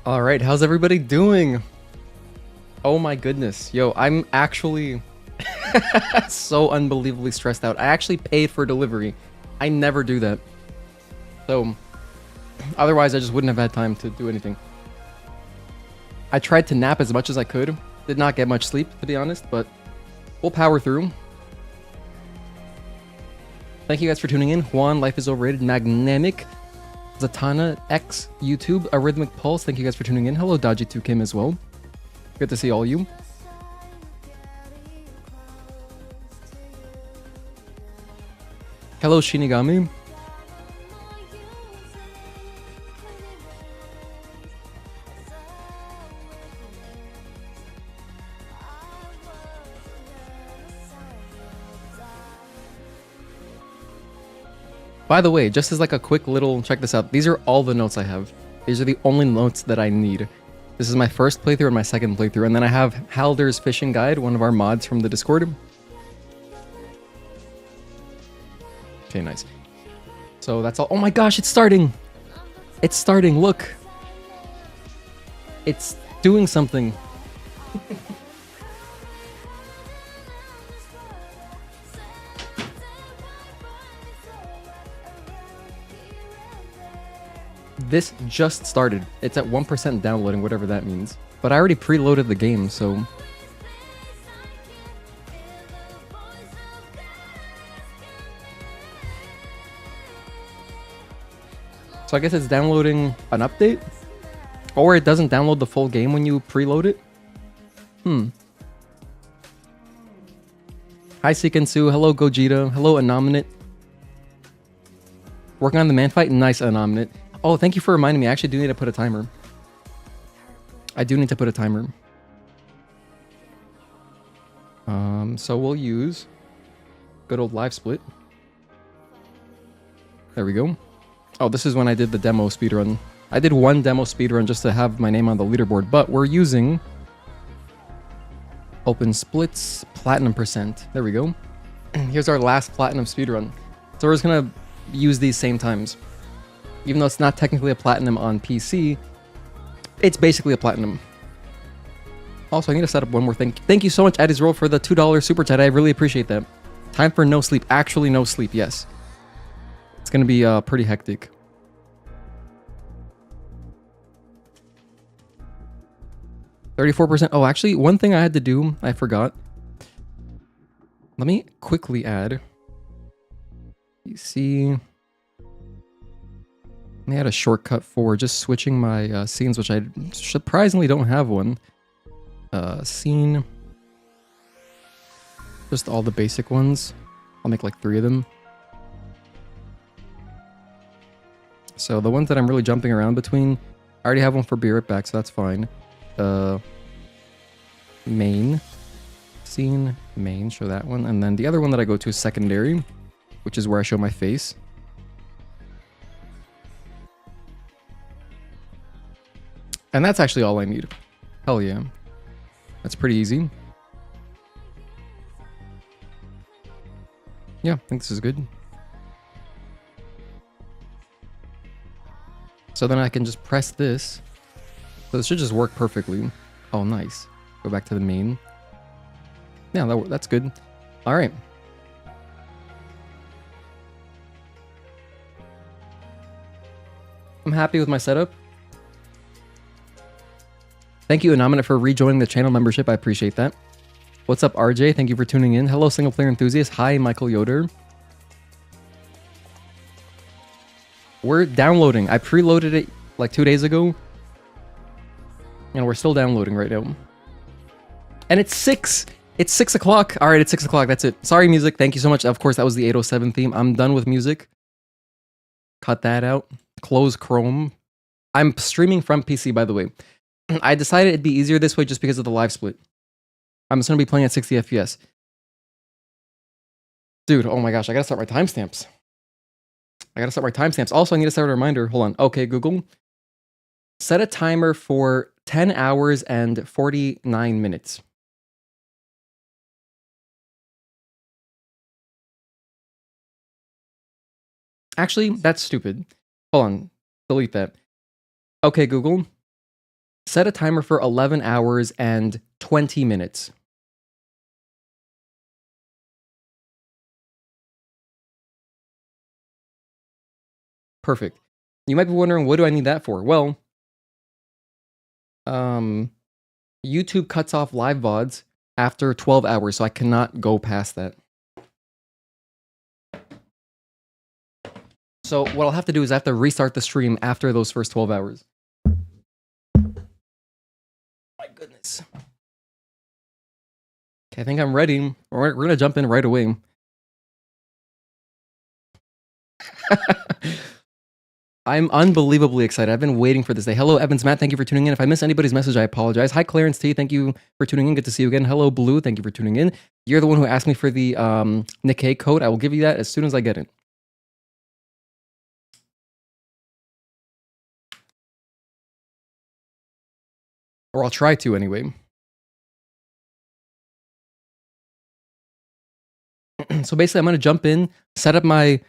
All right, how's everybody doing? Oh my goodness. Yo, I'm actually so unbelievably stressed out. I actually paid for delivery. I never do that. So, otherwise I just wouldn't have had time to do anything. I tried to nap as much as I could. Did not get much sleep, to be honest, but we'll power through. Thank you guys for tuning in. Juan, Life is Overrated, Magnemic, Zatanna, X, YouTube, A Rhythmic Pulse. Thank you guys for tuning in. Hello, Dodgy2Kim as well. Good to see all you. Hello, Shinigami. By the way, just as like a quick little, check this out. These are all the notes I have. These are the only notes that I need. This is my first playthrough and my second playthrough. And then I have Halder's Fishing Guide, one of our mods from the Discord. Okay, nice. So that's all. Oh my gosh, it's starting. It's starting, look. It's doing something. This just started. It's at 1% downloading, whatever that means. But I already preloaded the game, so... So I guess it's downloading an update? Or it doesn't download the full game when you preload it? Hi Seekensu, hello Gogeta, hello Anominate. Working on the man fight? Nice, Anominate. Oh, thank you for reminding me. I actually do need to put a timer. I do need to put a timer. So we'll use good old live split. There we go. Oh, this is when I did the demo speedrun. I did one demo speedrun just to have my name on the leaderboard, but we're using open splits, platinum percent. There we go. Here's our last platinum speedrun. So we're just gonna use these same times. Even though it's not technically a platinum on PC, it's basically a platinum. Also, I need to set up one more thing. Thank you so much, Eddie's Roll, for the $2 super chat. I really appreciate that. Time for no sleep. Actually, no sleep, yes. It's going to be pretty hectic. %. Oh, actually, one thing I had to do, I forgot. Let me quickly add. You see... I had a shortcut for just switching my scenes, which I surprisingly don't have one. Scene. Just all the basic ones. I'll make like 3 of them. So the ones that I'm really jumping around between, I already have one for Be Right Back, so that's fine. Main. Scene. Main, show that one. And then the other one that I go to is secondary, which is where I show my face. And that's actually all I need. Hell yeah. That's pretty easy. Yeah, I think this is good. So then I can just press this. So this should just work perfectly. Oh, nice. Go back to the main. Yeah, that's good. All right. I'm happy with my setup. Thank you, Anominate, for rejoining the channel membership. I appreciate that. What's up, RJ? Thank you for tuning in. Hello, single player enthusiast. Hi, Michael Yoder. We're downloading. I preloaded it like 2 days ago. And we're still downloading right now. And it's 6. It's 6 o'clock. All right, it's 6 o'clock. That's it. Sorry, music. Thank you so much. Of course, that was the 807 theme. I'm done with music. Cut that out. Close Chrome. I'm streaming from PC, by the way. I decided it'd be easier this way just because of the live split. I'm just going to be playing at 60 FPS. Dude, oh my gosh, I got to start my timestamps. Also, I need to set a reminder. Hold on. Okay, Google. Set a timer for 10 hours and 49 minutes. Actually, that's stupid. Hold on. Delete that. Okay, Google. Set a timer for 11 hours and 20 minutes. Perfect. You might be wondering, what do I need that for? Well, YouTube cuts off live VODs after 12 hours, so I cannot go past that. So what I'll have to do is I have to restart the stream after those first 12 hours. My goodness. Okay, I think I'm ready. We're gonna jump in right away. I'm unbelievably excited. I've been waiting for this day. Hello, Evans Matt. Thank you for tuning in. If I miss anybody's message, I apologize. Hi, Clarence T. Thank you for tuning in. Good to see you again. Hello, Blue. Thank you for tuning in. You're the one who asked me for the Nikkei code. I will give you that as soon as I get it. Or I'll try to anyway. So basically, I'm going to jump in, set up my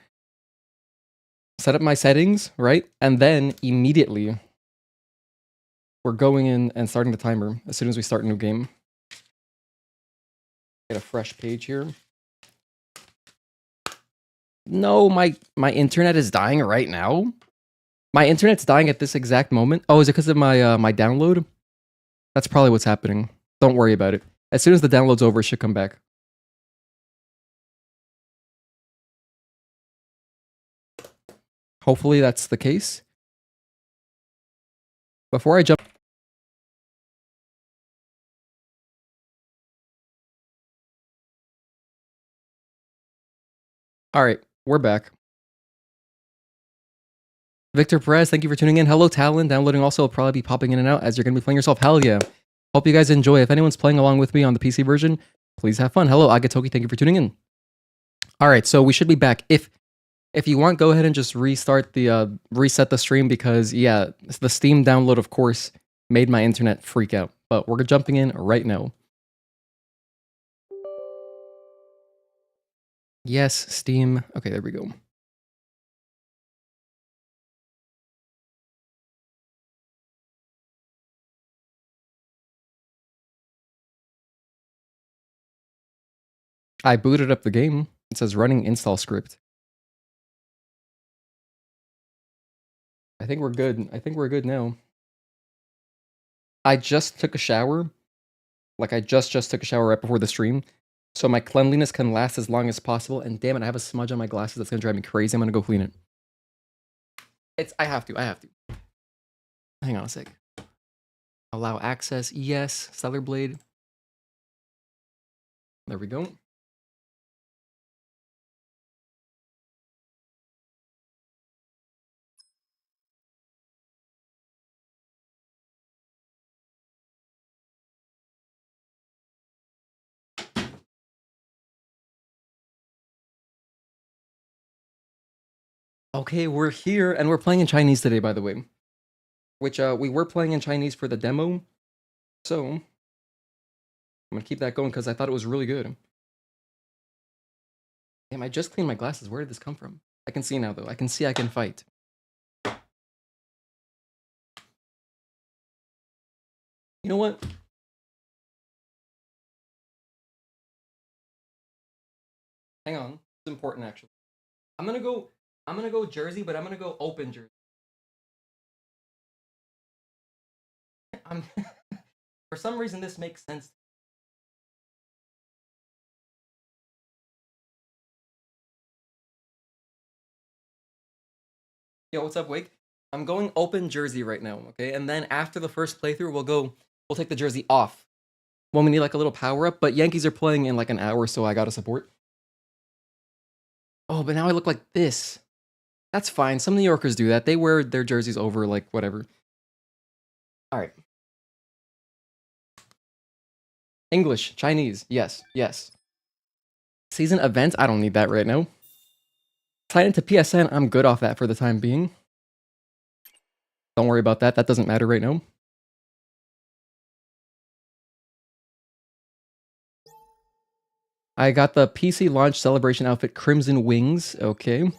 settings, right? And then immediately we're going in and starting the timer as soon as we start a new game. Get a fresh page here. No, my internet is dying right now. My internet's dying at this exact moment. Oh, is it because of my my download? That's probably what's happening. Don't worry about it. As soon as the download's over, it should come back. Hopefully that's the case. Before I jump... Alright, we're back. Victor Perez, thank you for tuning in. Hello, Talon. Downloading also will probably be popping in and out as you're going to be playing yourself. Hell yeah. Hope you guys enjoy. If anyone's playing along with me on the PC version, please have fun. Hello, Agatoki. Thank you for tuning in. Alright, so we should be back. If you want, go ahead and just restart the reset the stream because yeah, the Steam download of course made my internet freak out. But we're jumping in right now. Yes, Steam. Okay, there we go. I booted up the game. It says running install script. I think we're good. I think we're good now. I just took a shower. Like I just took a shower right before the stream. So my cleanliness can last as long as possible. And damn it, I have a smudge on my glasses that's gonna drive me crazy. I'm gonna go clean it. I have to. Hang on a sec. Allow access. Yes. Stellar Blade. There we go. Okay, we're here, and we're playing in Chinese today, by the way. Which, we were playing in Chinese for the demo. So, I'm gonna keep that going because I thought it was really good. Damn, I just cleaned my glasses. Where did this come from? I can see now, though. I can see I can fight. You know what? Hang on. It's important, actually. I'm gonna go jersey, but I'm gonna go open jersey. For some reason, this makes sense. Yo, what's up, Wake? I'm going open jersey right now, okay? And then after the first playthrough, we'll take the jersey off. When we need like a little power up, but Yankees are playing in like an hour, so I gotta support. Oh, but now I look like this. That's fine. Some New Yorkers do that. They wear their jerseys over like whatever. All right. English, Chinese, yes. Season events, I don't need that right now. Sign into PSN, I'm good off that for the time being. Don't worry about that, that doesn't matter right now. I got the PC launch celebration outfit Crimson Wings, okay.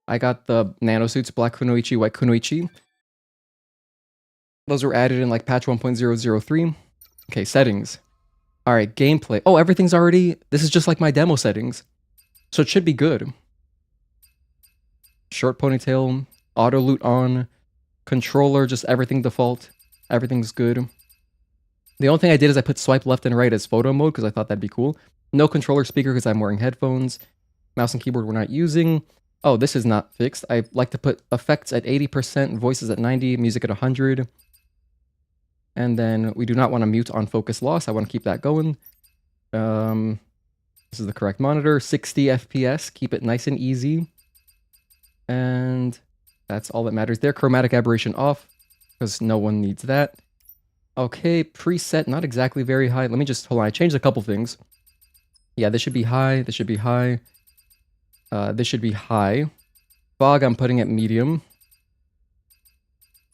I got the nanosuits, black kunoichi, white kunoichi. Those were added in like patch 1.003. Okay, settings. All right, gameplay. Oh, everything's already... This is just like my demo settings. So it should be good. Short ponytail, auto loot on, controller, just everything default. Everything's good. The only thing I did is I put swipe left and right as photo mode because I thought that'd be cool. No controller speaker because I'm wearing headphones. Mouse and keyboard we're not using. Oh, this is not fixed. I like to put effects at 80%, voices at 90, music at 100. And then we do not want to mute on focus loss. I want to keep that going. This is the correct monitor. 60 FPS. Keep it nice and easy. And that's all that matters there. Chromatic aberration off because no one needs that. Okay, preset, not exactly very high. Let me just, hold on, I changed a couple things. Yeah, this should be high. This should be high. This should be high. Fog, I'm putting at medium.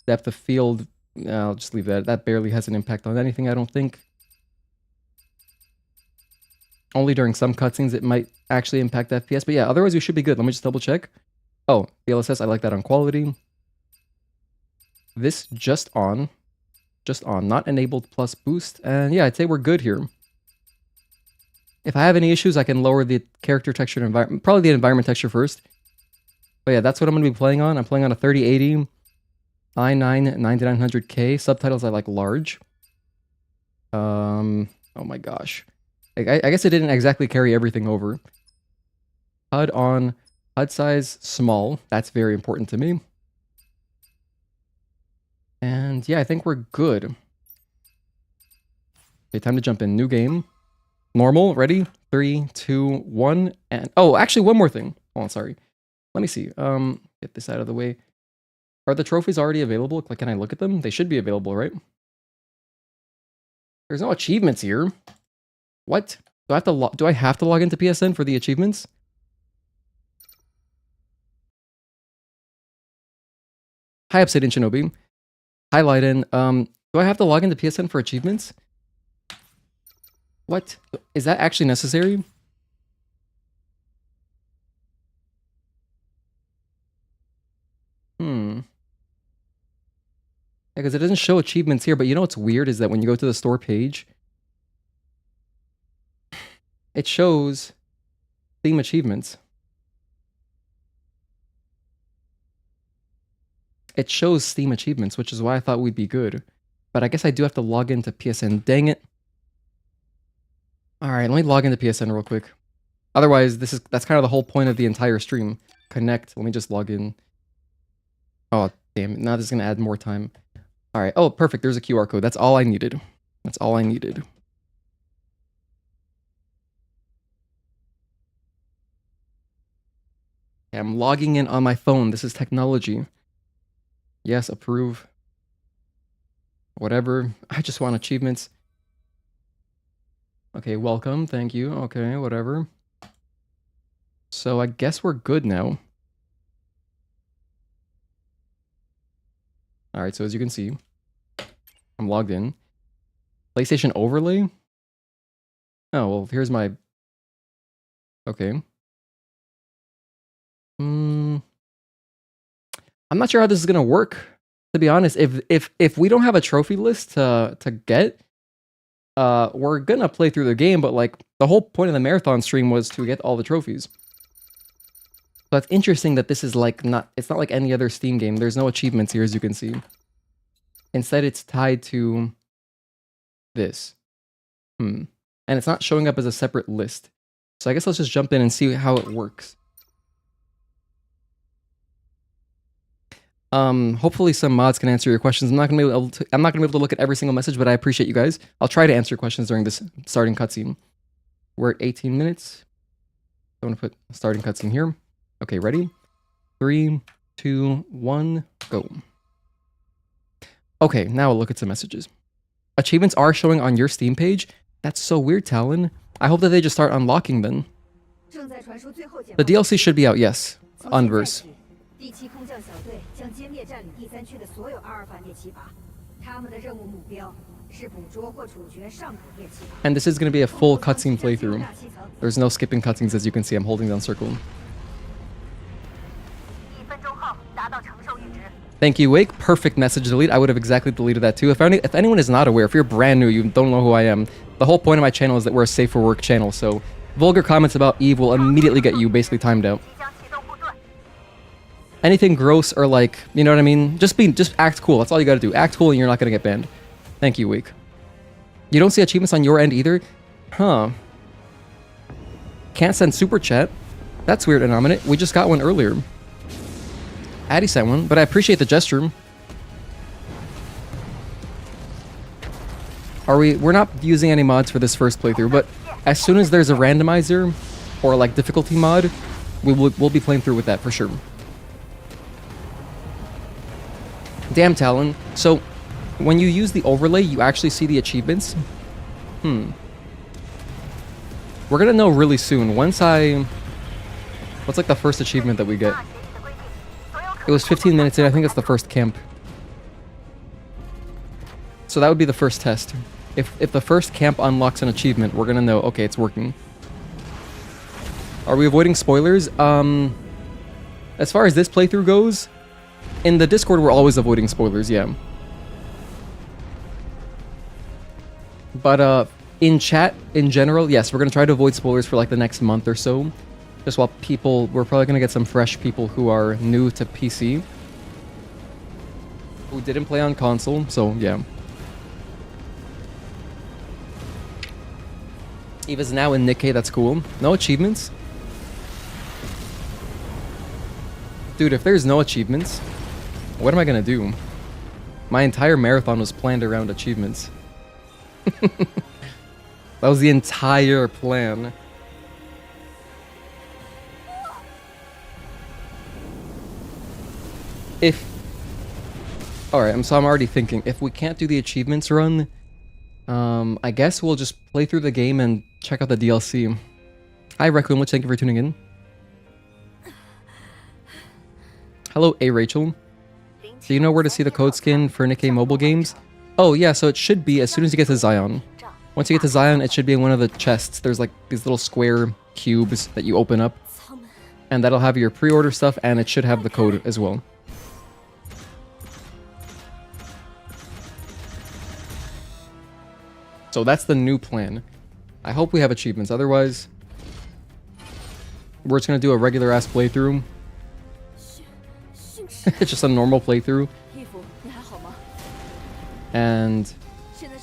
Depth of field, I'll just leave that. That barely has an impact on anything, I don't think. Only during some cutscenes it might actually impact FPS, but yeah, otherwise we should be good. Let me just double check. Oh, the LSS, I like that on quality. This just on, not enabled plus boost, and yeah, I'd say we're good here. If I have any issues, I can lower the character texture and environment, probably the environment texture first. But yeah, that's what I'm going to be playing on. I'm playing on a 3080 i9 9900K. Subtitles I like large. Oh my gosh. I guess it didn't exactly carry everything over. HUD on, HUD size small. That's very important to me. And yeah, I think we're good. Okay, time to jump in. New game. Normal, ready? 3, 2, 1, and... Oh, actually, one more thing. Oh, sorry. Let me see. Get this out of the way. Are the trophies already available? Like, can I look at them? They should be available, right? There's no achievements here. What? Do I have to log into PSN for the achievements? Hi, Obsidian Shinobi. Hi, Leiden. Do I have to log into PSN for achievements? What? Is that actually necessary? Yeah, because it doesn't show achievements here, but you know what's weird is that when you go to the store page, it shows Steam achievements. It shows Steam achievements, which is why I thought we'd be good. But I guess I do have to log into PSN. Dang it. Alright, let me log into PSN real quick. Otherwise, that's kind of the whole point of the entire stream. Connect. Let me just log in. Oh, damn it. Now this is going to add more time. Alright. Oh, perfect. There's a QR code. That's all I needed. That's all I needed. Okay, I'm logging in on my phone. This is technology. Yes, approve. Whatever. I just want achievements. Okay, welcome. Thank you. Okay, whatever. So I guess we're good now. Alright, so as you can see, I'm logged in. PlayStation overlay? Oh, well, here's my... Okay. I'm not sure how this is gonna work, to be honest. If we don't have a trophy list to get, we're gonna play through the game, but like the whole point of the marathon stream was to get all the trophies. So it's interesting that this is like it's not like any other Steam game. There's no achievements here, as you can see. Instead, it's tied to this. And it's not showing up as a separate list. So I guess let's just jump in and see how it works. Hopefully some mods can answer your questions. I'm not gonna be able to look at every single message, but I appreciate you guys. I'll try to answer questions during this starting cutscene. We're at 18 minutes. I'm gonna put starting cutscene here. Okay, ready? 3, 2, 1, go. Okay, now we'll look at some messages. Achievements are showing on your Steam page? That's so weird, Talon. I hope that they just start unlocking them. The DLC should be out, yes. Unverse. And this is going to be a full cutscene playthrough. There's no skipping cutscenes, as you can see. I'm holding down circle. Thank you, Wake. Perfect message delete. I would have exactly deleted that too. If anyone is not aware, if you're brand new, you don't know who I am, the whole point of my channel is that we're a safe for work channel, so vulgar comments about Eve will immediately get you basically timed out. Anything gross or like, you know what I mean? Just act cool. That's all you gotta do. Act cool and you're not gonna get banned. Thank you, Wake. You don't see achievements on your end either? Huh. Can't send super chat. That's weird, Anominate. We just got one earlier. Addy sent one, but I appreciate the gesture. We're not using any mods for this first playthrough, but as soon as there's a randomizer or like difficulty mod, we'll be playing through with that for sure. Damn, Talon. So when you use the overlay, you actually see the achievements. We're gonna know really soon. What's like the first achievement that we get? It was 15 minutes in. I think it's the first camp. So that would be the first test. If the first camp unlocks an achievement, we're gonna know, okay, it's working. Are we avoiding spoilers? As far as this playthrough goes, in the Discord we're always avoiding spoilers, yeah. But in chat, in general, yes, we're gonna try to avoid spoilers for like the next month or so. Just while we're probably gonna get some fresh people who are new to PC. Who didn't play on console, so yeah. Eva's now in Nikkei, that's cool. No achievements? Dude, if there's no achievements, what am I gonna do? My entire marathon was planned around achievements. That was the entire plan. Alright, so I'm already thinking, if we can't do the achievements run, I guess we'll just play through the game and check out the DLC. Hi, Raccoon, thank you for tuning in. Hello, A. Rachel. Do you know where to see the code skin for Nikkei mobile games? Oh, yeah, so it should be as soon as you get to Xion. Once you get to Xion, it should be in one of the chests. There's like these little square cubes that you open up. And that'll have your pre-order stuff, and it should have the code as well. So that's the new plan. I hope we have achievements, otherwise we're just gonna do a regular ass playthrough. It's just a normal playthrough. And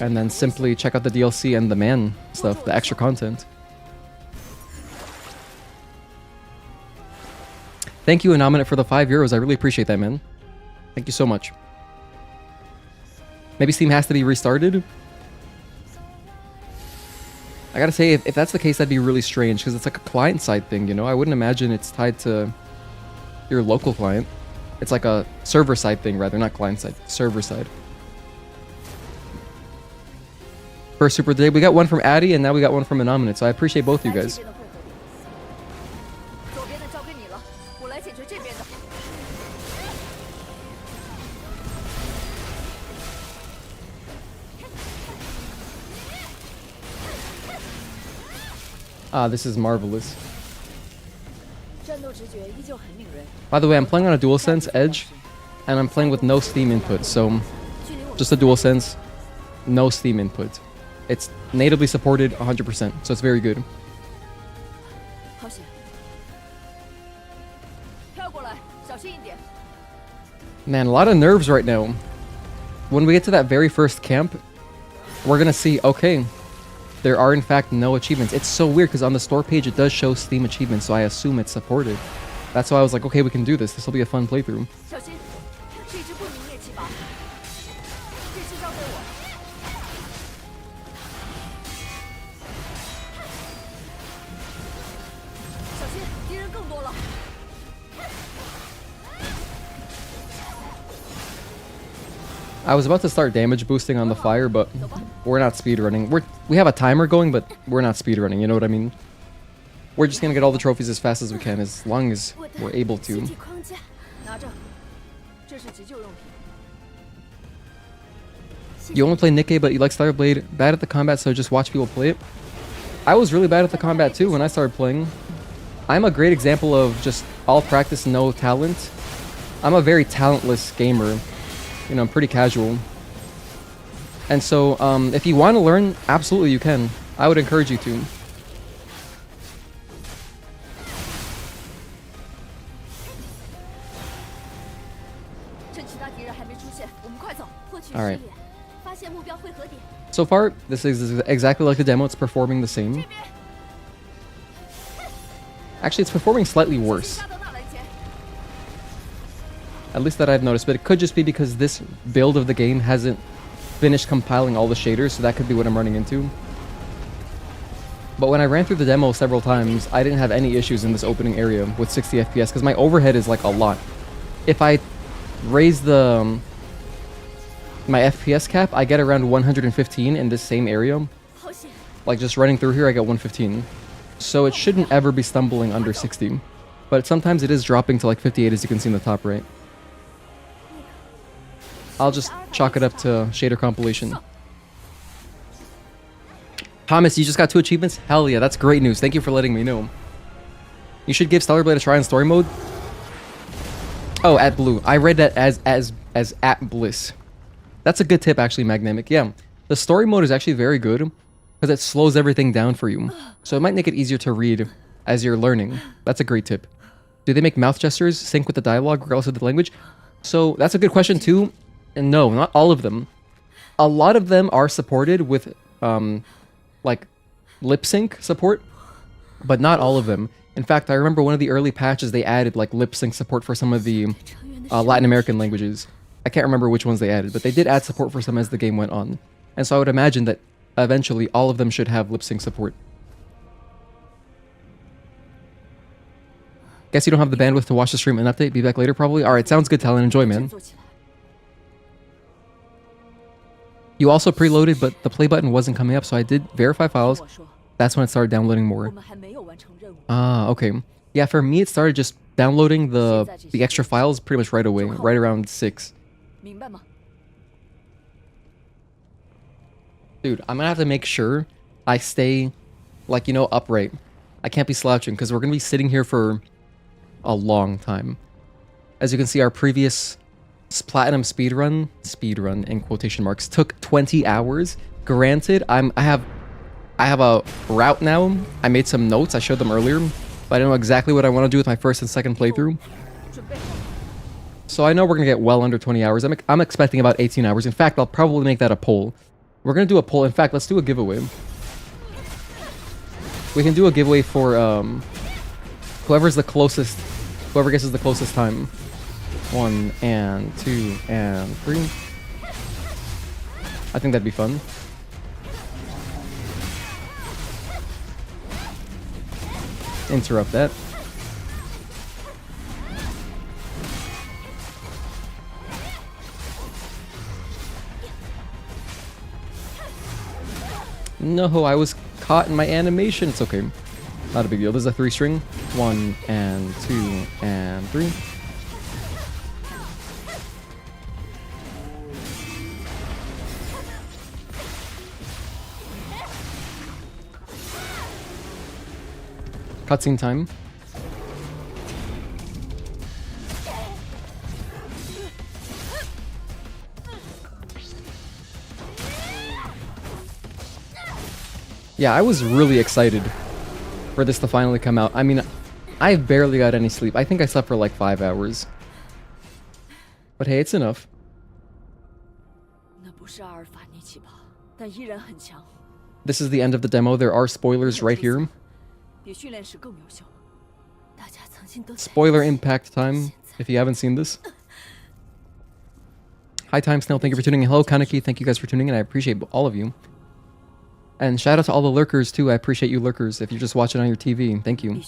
then simply check out the DLC and the man stuff, the extra content. Thank you, Anominate, for the €5. I really appreciate that, man. Thank you so much. Maybe Steam has to be restarted? I gotta say, if that's the case, that'd be really strange, because it's like a client-side thing, you know? I wouldn't imagine it's tied to your local client. It's like a server-side thing, rather, not client-side, server-side. First super day, we got one from Addy, and now we got one from Anominate, so I appreciate both of you guys. Ah, this is marvelous. By the way, I'm playing on a DualSense Edge, and I'm playing with no Steam input, so just a DualSense, no Steam input. It's natively supported 100%, so it's very good. Man, a lot of nerves right now. When we get to that very first camp, we're gonna see, okay, there are in fact no achievements. It's so weird because on the store page it does show Steam achievements, so I assume it's supported. That's why I was like, okay, we can do this. This will be a fun playthrough. I was about to start damage boosting on the fire, but we're not speedrunning. We have a timer going, but we're not speedrunning, you know what I mean? We're just gonna get all the trophies as fast as we can, as long as we're able to. You only play Nikkei, but you like Stellar Blade. Bad at the combat, so just watch people play it. I was really bad at the combat too when I started playing. I'm a great example of just all practice, no talent. I'm a very talentless gamer. You know, I'm pretty casual. And so, if you want to learn, absolutely you can. I would encourage you to. Alright. So far, this is exactly like the demo. It's performing the same. Actually, it's performing slightly worse. At least that I've noticed, but it could just be because this build of the game hasn't finished compiling all the shaders, so that could be what I'm running into. But when I ran through the demo several times, I didn't have any issues in this opening area with 60 FPS, because my overhead is like a lot. If I raise the my FPS cap, I get around 115 in this same area. Like just running through here, I get 115. So it shouldn't ever be stumbling under 60. But sometimes it is dropping to like 58, as you can see in the top right. I'll just chalk it up to shader compilation. Thomas, you just got 2 achievements? Hell yeah, that's great news. Thank you for letting me know. You should give Stellar Blade a try in story mode. Oh, at Blue. I read that as at Bliss. That's a good tip, actually, Magnemic. Yeah, the story mode is actually very good because it slows everything down for you. So it might make it easier to read as you're learning. That's a great tip. Do they make mouth gestures sync with the dialogue regardless of the language? So that's a good question too. And no, not all of them. A lot of them are supported with like lip sync support, but not all of them. In fact, I remember one of the early patches they added like lip sync support for some of the Latin American languages. I can't remember which ones they added, but they did add support for some as the game went on. And so I would imagine that eventually all of them should have lip sync support. Guess you don't have the bandwidth to watch the stream and update. Be back later probably. Alright, sounds good, Talon. Enjoy, man. You also preloaded, but the play button wasn't coming up, so I did verify files. That's when it started downloading more. Ah, okay. Yeah, for me it started just downloading the extra files pretty much right away, right around 6. Dude, I'm gonna have to make sure I stay, like, you know, upright. I can't be slouching, because we're gonna be sitting here for a long time. As you can see, our previous platinum speedrun in quotation marks, took 20 hours. Granted, I have a route now. I made some notes, I showed them earlier, but I don't know exactly what I want to do with my first and second playthrough. So I know we're gonna get well under 20 hours. I'm expecting about 18 hours. In fact, I'll probably make that a poll. We're gonna do a poll. In fact, let's do a giveaway. We can do a giveaway for whoever guesses the closest time. 1 and 2 and 3. I think that'd be fun. Interrupt that. No, I was caught in my animation. It's okay. Not a big deal. This is a 3-string. 1 and 2 and 3. Cutscene time. Yeah, I was really excited for this to finally come out. I mean, I barely got any sleep. I think I slept for like 5 hours. But hey, it's enough. This is the end of the demo. There are spoilers right here. Spoiler impact time, if you haven't seen this. Hi Time Snail, thank you for tuning in. Hello Kaneki, thank you guys for tuning in. I appreciate all of you. And shout out to all the lurkers too. I appreciate you lurkers. If you're just watching on your TV, thank you.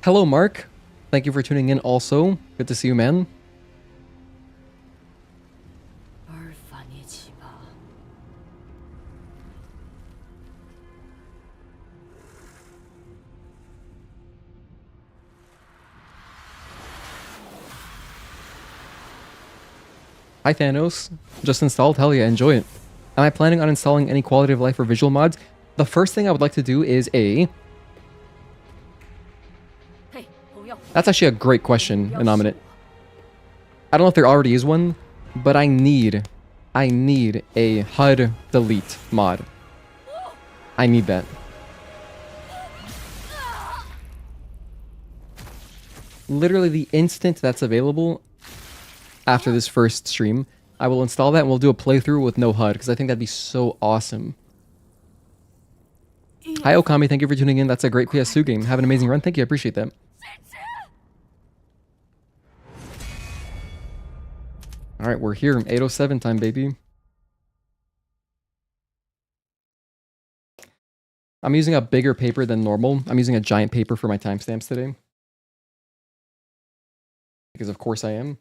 Hello, Mark. thank you for tuning in also. Good to see you, man. Hi Thanos. Just installed? Hell yeah, enjoy it. Am I planning on installing any quality of life or visual mods? The first thing I would like to do is a... That's actually a great question, Anominate. I don't know if there already is one, but I need a HUD delete mod. I need that. Literally the instant that's available after this first stream, I will install that and we'll do a playthrough with no HUD, because I think that'd be so awesome. Hi Okami, thank you for tuning in. That's a great PS2 game. Have an amazing run. Thank you, I appreciate that. Alright, we're here. 8:07 time, baby. I'm using a bigger paper than normal. I'm using a giant paper for my timestamps today. Because of course I am.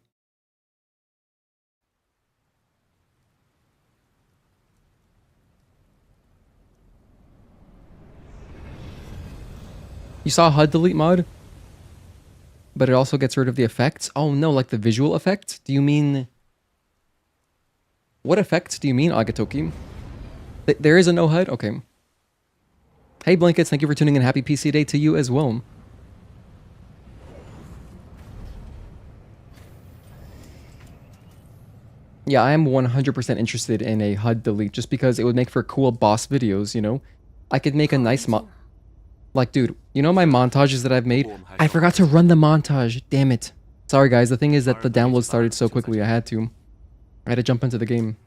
You saw HUD delete mod? But it also gets rid of the effects? Oh no, like the visual effect? Do you mean... What effects do you mean, Agatoki? There is a no HUD? Okay. Hey Blankets, thank you for tuning in. Happy PC Day to you as well. Yeah, I am 100% interested in a HUD delete just because it would make for cool boss videos, you know? I could make a nice Like, dude, you know my montages that I've made? I forgot to run the montage. Damn it. Sorry, guys. The thing is that the download started so quickly. I had to jump into the game.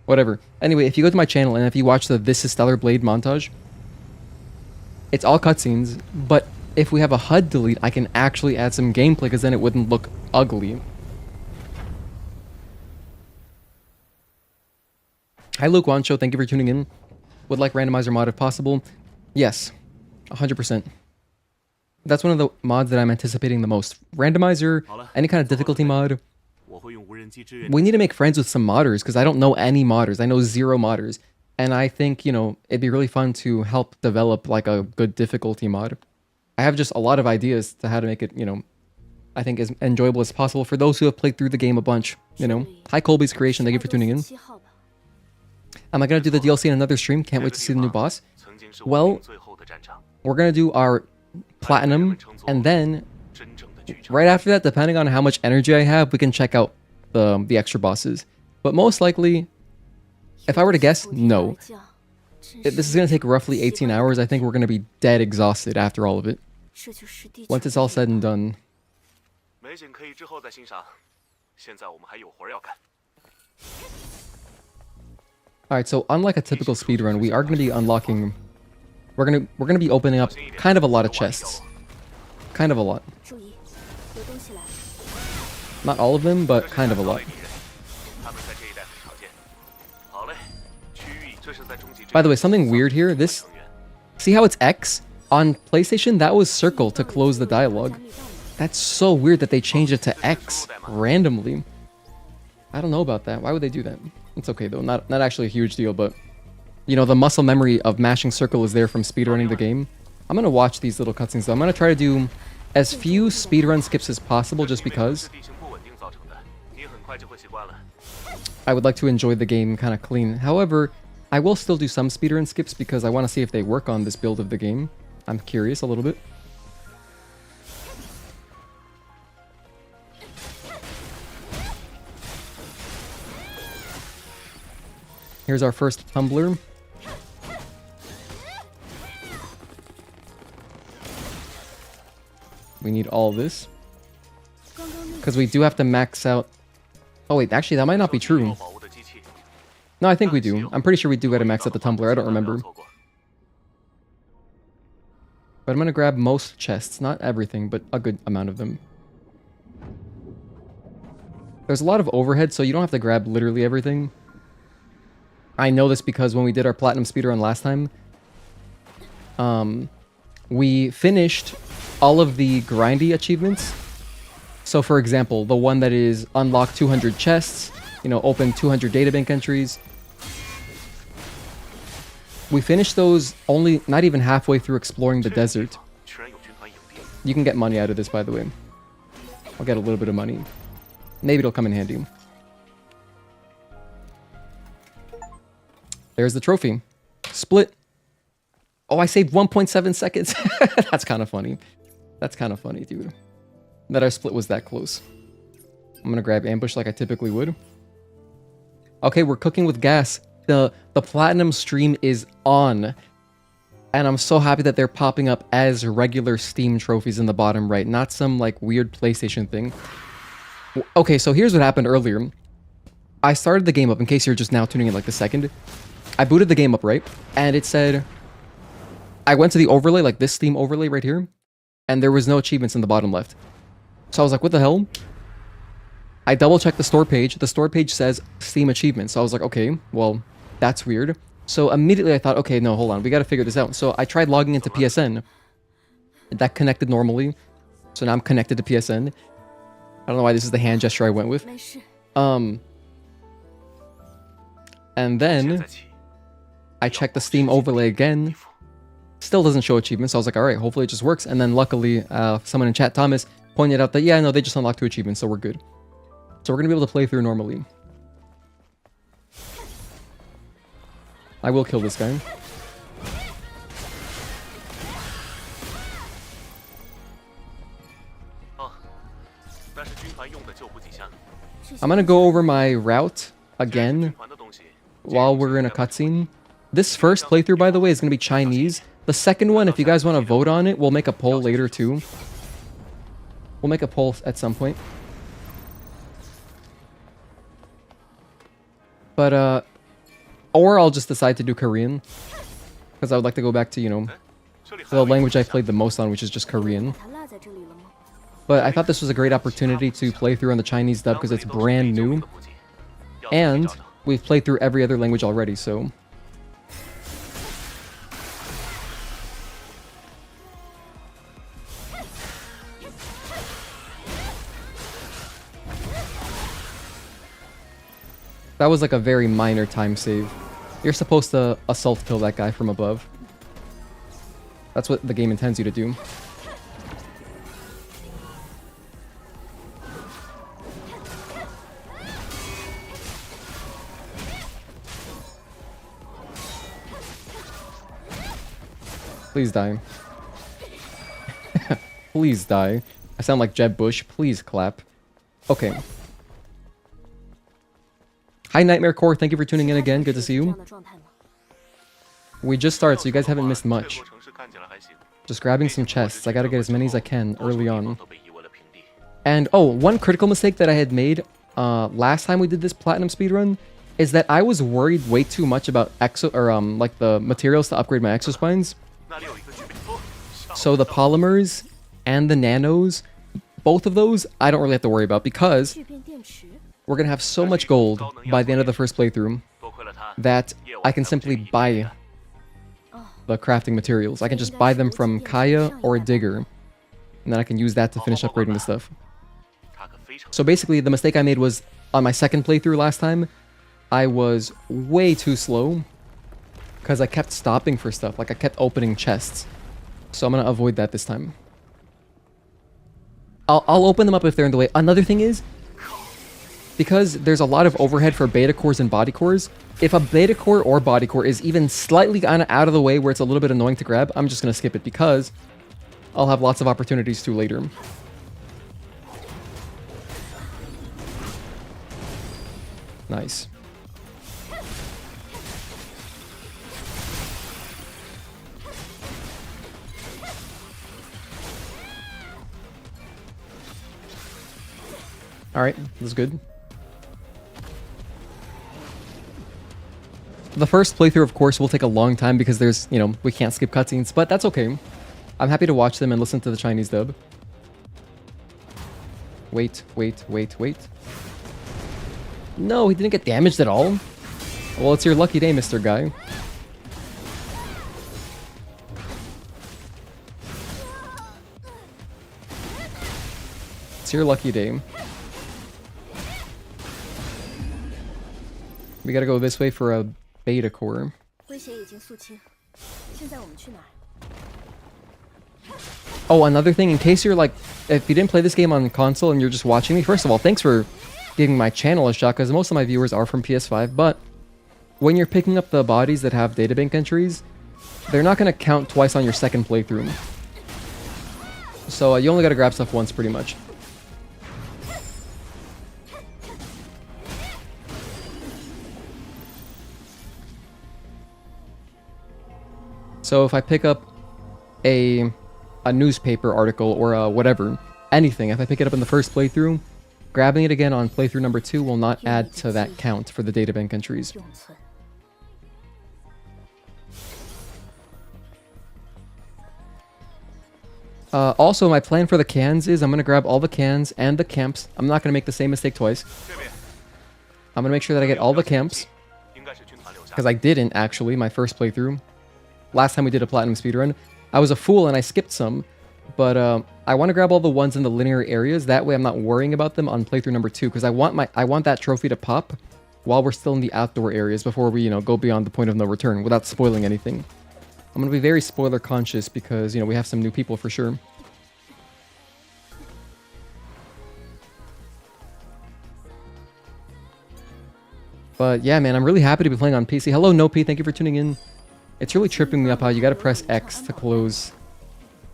Whatever. Anyway, if you go to my channel and if you watch the This is Stellar Blade montage, it's all cutscenes, but if we have a HUD delete, I can actually add some gameplay because then it wouldn't look ugly. Hi, Luke Wancho. Thank you for tuning in. Would like randomizer mod if possible. Yes. 100%. That's one of the mods that I'm anticipating the most. Randomizer, any kind of difficulty mod. We need to make friends with some modders, because I don't know any modders. I know 0 modders. And I think, you know, it'd be really fun to help develop, like, a good difficulty mod. I have just a lot of ideas to how to make it, you know, I think as enjoyable as possible for those who have played through the game a bunch, you know. Hi, Colby's Creation. Thank you for tuning in. Am I going to do the DLC in another stream? Can't wait to see the new boss. Well... We're going to do our platinum, and then right after that, depending on how much energy I have, we can check out the extra bosses. But most likely, if I were to guess, no. This is going to take roughly 18 hours. I think we're going to be dead exhausted after all of it. Once it's all said and done. Alright, so unlike a typical speedrun, we are going to be unlocking... We're gonna be opening up kind of a lot of chests. Kind of a lot. Not all of them, but kind of a lot. By the way, something weird here. This... See how it's X? On PlayStation, that was circle to close the dialogue. That's so weird that they changed it to X randomly. I don't know about that. Why would they do that? It's okay though. Not actually a huge deal, but... You know, the muscle memory of mashing circle is there from speedrunning the game. I'm going to watch these little cutscenes though. I'm going to try to do as few speedrun skips as possible just because I would like to enjoy the game kind of clean. However, I will still do some speedrun skips because I want to see if they work on this build of the game. I'm curious a little bit. Here's our first tumbler. We need all this. Because we do have to max out... Oh wait, actually that might not be true. No, I think we do. I'm pretty sure we do gotta max out the tumbler, I don't remember. But I'm gonna grab most chests, not everything, but a good amount of them. There's a lot of overhead, so you don't have to grab literally everything. I know this because when we did our platinum speedrun last time, we finished all of the grindy achievements So for example, the one that is unlock 200 chests, you know, open 200 databank entries. We finished those only not even halfway through exploring the desert. You can get money out of this, by the way. I'll get a little bit of money. Maybe it'll come in handy. There's the trophy. Split. Oh, I saved 1.7 seconds. That's kind of funny. That's kind of funny, dude. That our split was that close. I'm gonna grab ambush like I typically would. Okay, we're cooking with gas. The platinum stream is on. And I'm so happy that they're popping up as regular Steam trophies in the bottom right, not some like weird PlayStation thing. Okay, so here's what happened earlier. I started the game up, in case you're just now tuning in like the second. I booted the game up, right? And it said, I went to the overlay, like this Steam overlay right here, and there was no achievements in the bottom left. So I was like, what the hell? I double checked the store page. The store page says Steam achievements. So I was like, okay, well, that's weird. So immediately I thought, okay, no, hold on. We got to figure this out. So I tried logging into PSN. That connected normally. So now I'm connected to PSN. I don't know why this is the hand gesture I went with. And then I checked the Steam overlay again. Still doesn't show achievements. So I was like, all right, hopefully it just works. And then luckily, someone in chat, Thomas, pointed out that, yeah, no, they just unlocked 2 achievements, so we're good. So we're going to be able to play through normally. I will kill this guy. I'm going to go over my route again while we're in a cutscene. This first playthrough, by the way, is going to be Chinese. The second one, if you guys want to vote on it, we'll make a poll later too. We'll make a poll at some point. But, or I'll just decide to do Korean. Because I would like to go back to, you know, the language I played the most on, which is just Korean. But I thought this was a great opportunity to play through on the Chinese dub because it's brand new. And we've played through every other language already, so... That was like a very minor time save. You're supposed to assault kill that guy from above. That's what the game intends you to do. Please die. Please die. I sound like Jeb Bush. Please clap. Okay. Hi, Nightmare Core. Thank you for tuning in again. Good to see you. We just started, so you guys haven't missed much. Just grabbing some chests. I gotta get as many as I can early on. And, oh, one critical mistake that I had made last time we did this platinum speedrun is that I was worried way too much about like the materials to upgrade my exospines. So the polymers and the nanos, both of those, I don't really have to worry about because we're going to have so much gold by the end of the first playthrough that I can simply buy the crafting materials. I can just buy them from Kaya or a digger, and then I can use that to finish upgrading the stuff. So basically, the mistake I made was on my second playthrough last time, I was way too slow because I kept stopping for stuff. Like, I kept opening chests. So I'm going to avoid that this time. I'll open them up if they're in the way. Another thing is, because there's a lot of overhead for beta cores and body cores, if a beta core or body core is even slightly kind of out of the way where it's a little bit annoying to grab, I'm just going to skip it because I'll have lots of opportunities to later. Nice. Alright, that's good. The first playthrough, of course, will take a long time because there's, you know, we can't skip cutscenes, but that's okay. I'm happy to watch them and listen to the Chinese dub. Wait. No, he didn't get damaged at all. Well, it's your lucky day, Mr. Guy. It's your lucky day. We gotta go this way for a beta core. Oh, another thing, in case you're like, if you didn't play this game on console and you're just watching me, first of all, thanks for giving my channel a shot, because most of my viewers are from PS5, but when you're picking up the bodies that have databank entries, they're not going to count twice on your second playthrough. So you only got to grab stuff once, pretty much. So if I pick up a newspaper article or a whatever, anything, if I pick it up in the first playthrough, grabbing it again on playthrough number 2 will not add to that count for the databank entries. Also, my plan for the cans is I'm going to grab all the cans and the camps. I'm not going to make the same mistake twice. I'm going to make sure that I get all the camps, because I didn't actually my first playthrough. Last time we did a platinum speedrun, I was a fool and I skipped some, but I want to grab all the ones in the linear areas. That way I'm not worrying about them on playthrough number 2, because I want that trophy to pop while we're still in the outdoor areas before we, go beyond the point of no return without spoiling anything. I'm going to be very spoiler conscious because, we have some new people for sure. But yeah, man, I'm really happy to be playing on PC. Hello, Nopi, thank you for tuning in. It's really tripping me up how you gotta press X to close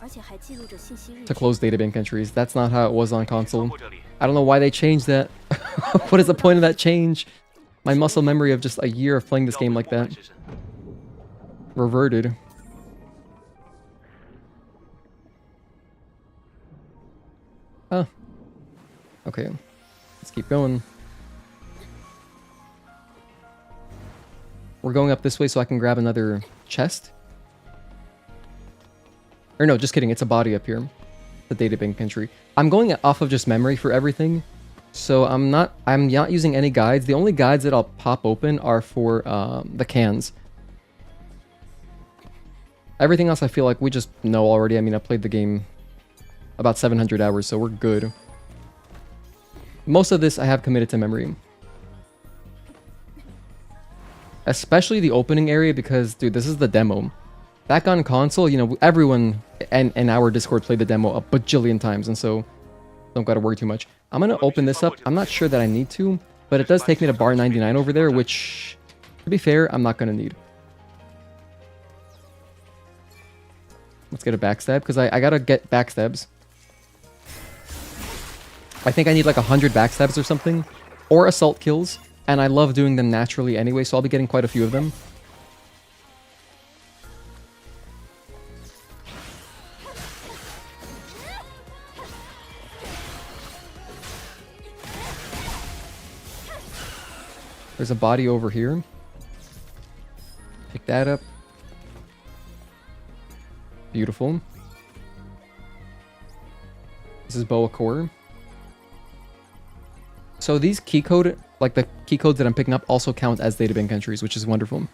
databank entries. That's not how it was on console. I don't know why they changed that. What is the point of that change? My muscle memory of just a year of playing this game like that reverted. Oh. Okay. Let's keep going. We're going up this way so I can grab another chest. Or no, just kidding. It's a body up here. The databank entry. I'm going off of just memory for everything. So I'm not using any guides. The only guides that I'll pop open are for the cans. Everything else I feel like we just know already. I mean, I played the game about 700 hours, so we're good. Most of this I have committed to memory. Especially the opening area because, dude, this is the demo. Back on console, everyone in our Discord played the demo a bajillion times, and so don't gotta worry too much. I'm gonna open this up. I'm not sure that I need to, but it does take me to bar 99 over there, which, to be fair, I'm not gonna need. Let's get a backstab, because I gotta get backstabs. I think I need like 100 backstabs or something, or assault kills. And I love doing them naturally anyway, so I'll be getting quite a few of them. There's a body over here. Pick that up. Beautiful. This is Boa Core. So these key code, like the key codes that I'm picking up, also count as databank entries, which is wonderful.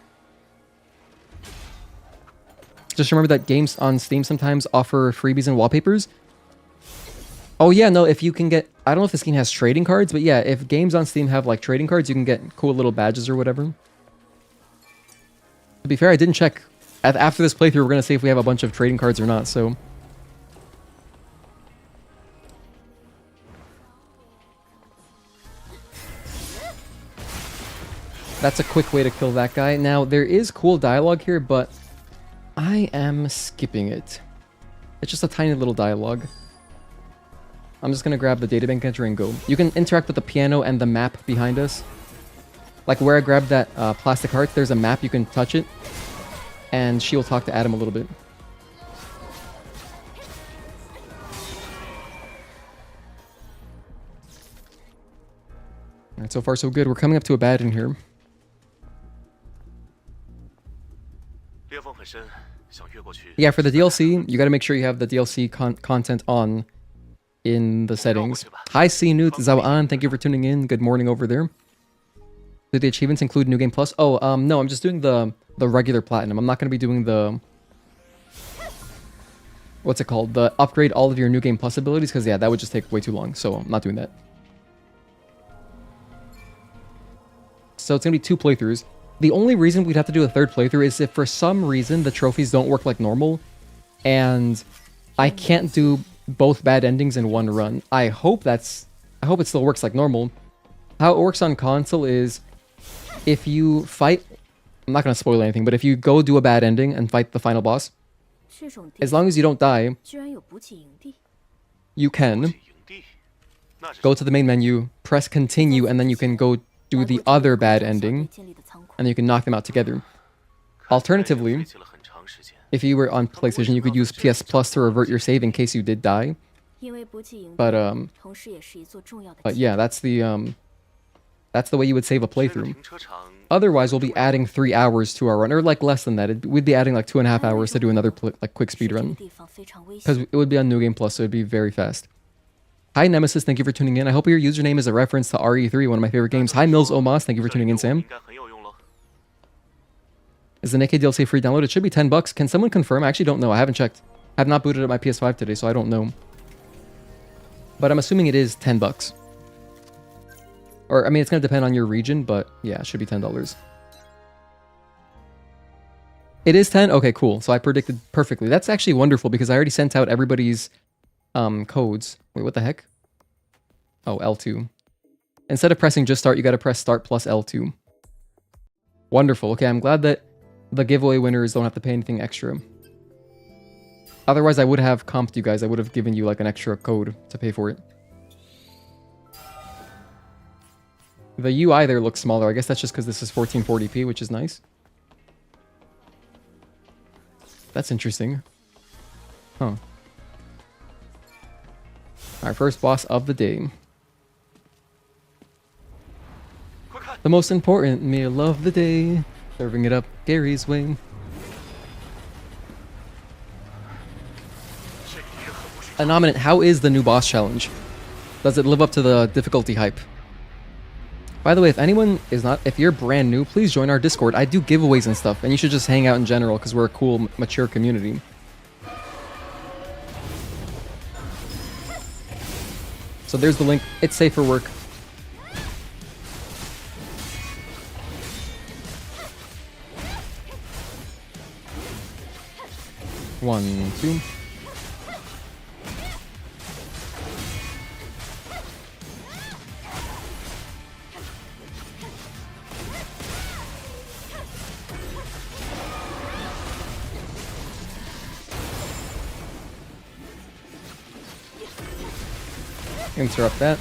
Just remember that games on Steam sometimes offer freebies and wallpapers. Oh yeah, no, if you can get, I don't know if this game has trading cards, but yeah, if games on Steam have like trading cards, you can get cool little badges or whatever. To be fair, I didn't check. After this playthrough, we're going to see if we have a bunch of trading cards or not, so... That's a quick way to kill that guy. Now, there is cool dialogue here, but I am skipping it. It's just a tiny little dialogue. I'm just going to grab the databank entry and go. You can interact with the piano and the map behind us. Like where I grabbed that plastic heart, there's a map, you can touch it. And she will talk to Adam a little bit. Alright, so far so good. We're coming up to Abaddon here. Yeah, for the DLC, you gotta make sure you have the DLC content on in the settings. Hi, C-Newt, Zawan, thank you for tuning in. Good morning over there. Do the achievements include New Game Plus? Oh, no, I'm just doing the regular Platinum. I'm not gonna be doing the what's it called? The upgrade all of your New Game Plus abilities, because yeah, that would just take way too long, so I'm not doing that. So it's gonna be 2 playthroughs. The only reason we'd have to do a 3rd playthrough is if for some reason the trophies don't work like normal, and I can't do both bad endings in one run. I hope it still works like normal. How it works on console is if you fight, I'm not gonna spoil anything, but if you go do a bad ending and fight the final boss, as long as you don't die, you can go to the main menu, press continue, and then you can go do the other bad ending, and you can knock them out together. Alternatively, if you were on PlayStation, you could use PS Plus to revert your save in case you did die. But yeah, that's the way you would save a playthrough. Otherwise, we'll be adding 3 hours to our run, or like less than that. We'd be adding like 2.5 hours to do another quick speed run, because it would be on New Game Plus, so it'd be very fast. Hi Nemesis, thank you for tuning in. I hope your username is a reference to RE3, one of my favorite games. Hi Mills Omas, thank you for tuning in, Sam. Is the Naked DLC free download? It should be $10. Can someone confirm? I actually don't know. I haven't checked. I have not booted up my PS5 today, so I don't know. But I'm assuming it is $10. Or, I mean, it's going to depend on your region, but yeah, it should be $10. It is 10? Okay, cool. So I predicted perfectly. That's actually wonderful because I already sent out everybody's codes. Wait, what the heck? Oh, L2. Instead of pressing just start, you got to press start plus L2. Wonderful. Okay, I'm glad that the giveaway winners don't have to pay anything extra. Otherwise, I would have comped you guys. I would have given you like an extra code to pay for it. The UI there looks smaller. I guess that's just because this is 1440p, which is nice. That's interesting. Huh. Our first boss of the day. The most important meal of the day. Serving it up Gary's way. Anominate, how is the new boss challenge? Does it live up to the difficulty hype? By the way, if anyone is not, if you're brand new, please join our Discord. I do giveaways and stuff, and you should just hang out in general because we're a cool, mature community. So there's the link. It's safe for work. One, two. Interrupt that.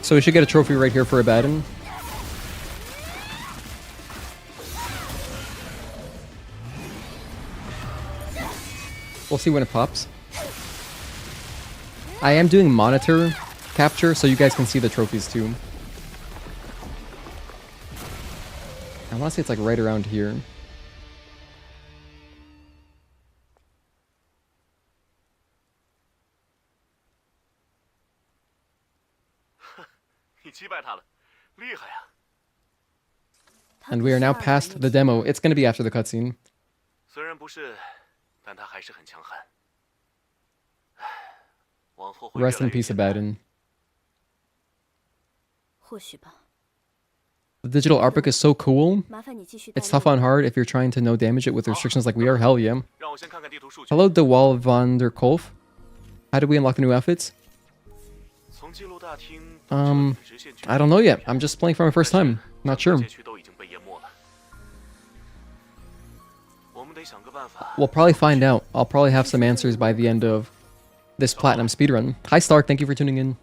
So we should get a trophy right here for Abaddon. We'll see when it pops. I am doing monitor capture so you guys can see the trophies too. I want to say it's like right around here. And we are now past the demo. It's going to be after the cutscene. Rest in peace, Abaddon. The digital art book is so cool. It's tough on hard if you're trying to no damage it with restrictions like we are. Hell yeah. Hello, DeWal van der Kolf. How do we unlock the new outfits? I don't know yet. I'm just playing for my first time. Not sure. We'll probably find out. I'll probably have some answers by the end of this platinum speedrun. Hi Stark, thank you for tuning in.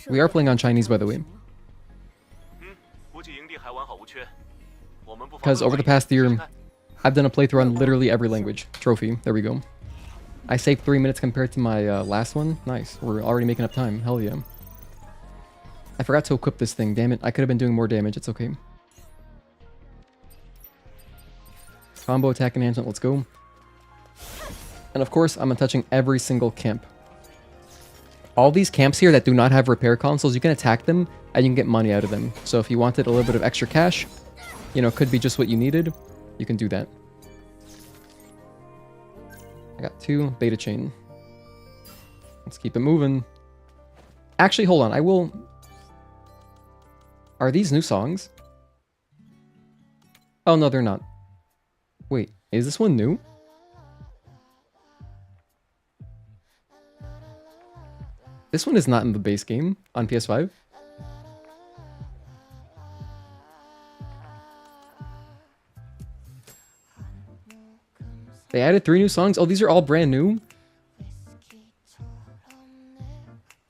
We are playing on Chinese, by the way. Because over the past year, I've done a playthrough on literally every language. Trophy. There we go. I saved 3 minutes compared to my last one. Nice. We're already making up time. Hell yeah. I forgot to equip this thing. Damn it. I could have been doing more damage. It's okay. Combo attack enhancement. Let's go. And of course, I'm touching every single camp. All these camps here that do not have repair consoles, you can attack them and you can get money out of them. So if you wanted a little bit of extra cash, you know, could be just what you needed, you can do that. I got 2 beta chain. Let's keep it moving. Actually, hold on. I will... Are these new songs? Oh, no, they're not. Wait, is this one new? This one is not in the base game on PS5. They added 3 new songs? Oh, these are all brand new?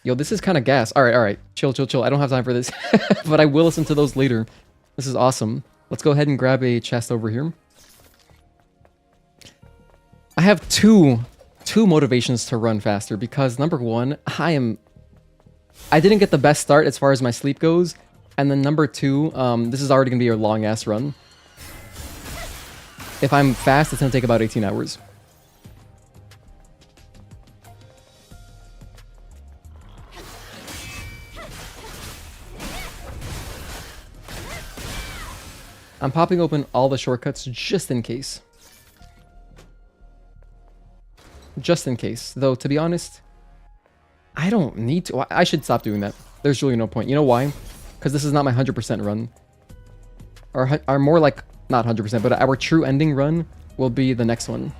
Yo, this is kind of gas. Alright. Chill. I don't have time for this. But I will listen to those later. This is awesome. Let's go ahead and grab a chest over here. I have two motivations to run faster because number 1, I didn't get the best start as far as my sleep goes. And then number 2, this is already going to be a long-ass run. If I'm fast, it's going to take about 18 hours. I'm popping open all the shortcuts just in case. Just in case. Though, to be honest, I don't need to. I should stop doing that. There's really no point. You know why? Because this is not my 100% run. Or more like, not 100%, but our true ending run will be the next one.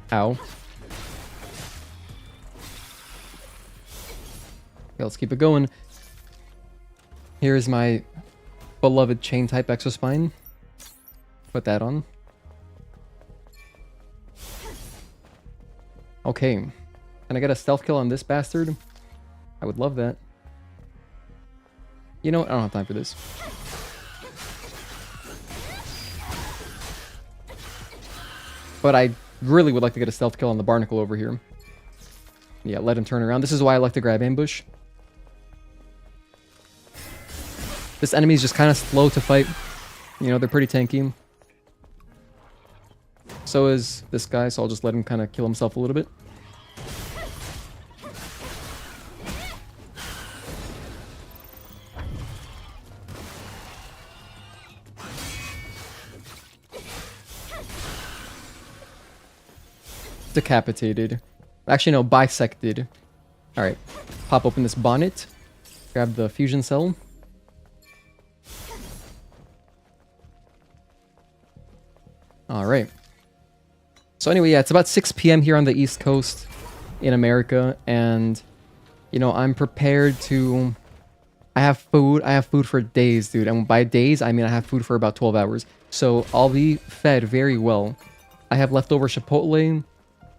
Ow. Okay, let's keep it going. Here's my beloved chain type exospine. Put that on. Okay. Can I get a stealth kill on this bastard? I would love that. You know what? I don't have time for this. But I really would like to get a stealth kill on the barnacle over here. Yeah, let him turn around. This is why I like to grab ambush. This enemy is just kind of slow to fight. You know, they're pretty tanky. So is this guy, so I'll just let him kind of kill himself a little bit. Decapitated. Actually, no, bisected. Alright. Pop open this bonnet. Grab the fusion cell. Alright. So anyway, yeah, it's about 6 p.m. here on the East Coast in America, and, you know, I'm prepared to... I have food for days, dude. And by days, I mean I have food for about 12 hours. So I'll be fed very well. I have leftover Chipotle.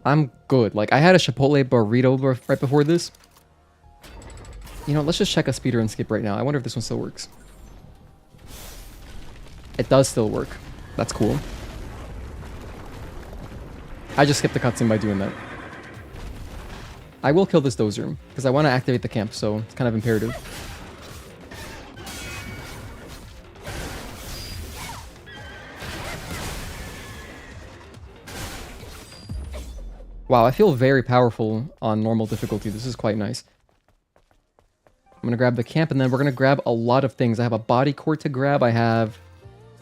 I'm good. Like, I had a Chipotle burrito right before this. You know, let's just check a speedrun skip right now. I wonder if this one still works. It does still work. That's cool. I just skipped the cutscene by doing that. I will kill this dozer, because I want to activate the camp, so it's kind of imperative. Wow, I feel very powerful on normal difficulty. This is quite nice. I'm going to grab the camp, and then we're going to grab a lot of things. I have a body core to grab. I have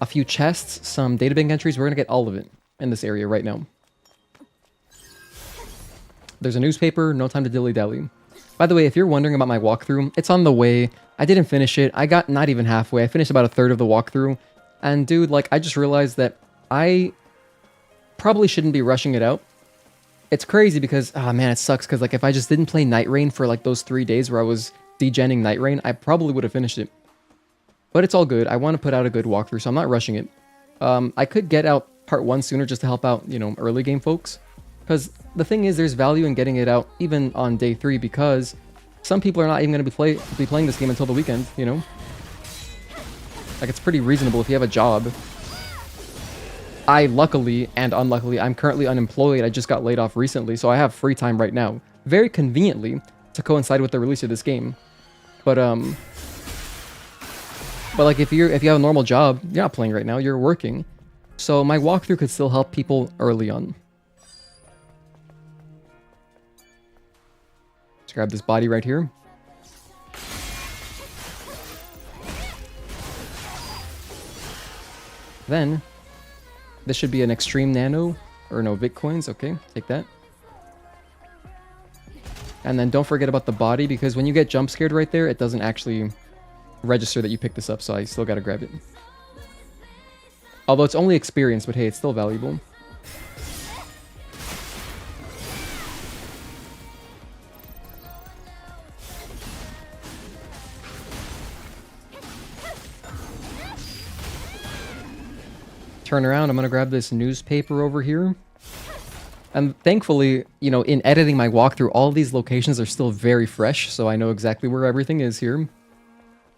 a few chests, some databank entries. We're going to get all of it in this area right now. There's a newspaper. No time to dilly-dally. By the way, if you're wondering about my walkthrough, it's on the way. I didn't finish it. I got not even halfway. I finished about a third of the walkthrough. And dude, like, I just realized that I probably shouldn't be rushing it out. It's crazy because, oh man, it sucks because, like, if I just didn't play Night Rain for, like, those 3 days where I was degenning Night Rain, I probably would have finished it. But it's all good. I want to put out a good walkthrough, so I'm not rushing it. I could get out part 1 sooner just to help out, you know, early game folks. Because the thing is, there's value in getting it out even on day 3, because some people are not even going to be playing this game until the weekend, you know? Like, it's pretty reasonable if you have a job. I, luckily and unluckily, I'm currently unemployed. I just got laid off recently, so I have free time right now. Very conveniently to coincide with the release of this game. But like, if you have a normal job, you're not playing right now, you're working. So my walkthrough could still help people early on. Let's grab this body right here. Then, this should be an extreme nano, or no, Bitcoins, okay, take that. And then don't forget about the body, because when you get jump scared right there, it doesn't actually register that you picked this up, so I still gotta grab it. Although it's only experience, but hey, it's still valuable. Turn around, I'm gonna grab this newspaper over here. And thankfully, you know, in editing my walkthrough, all these locations are still very fresh, so I know exactly where everything is here.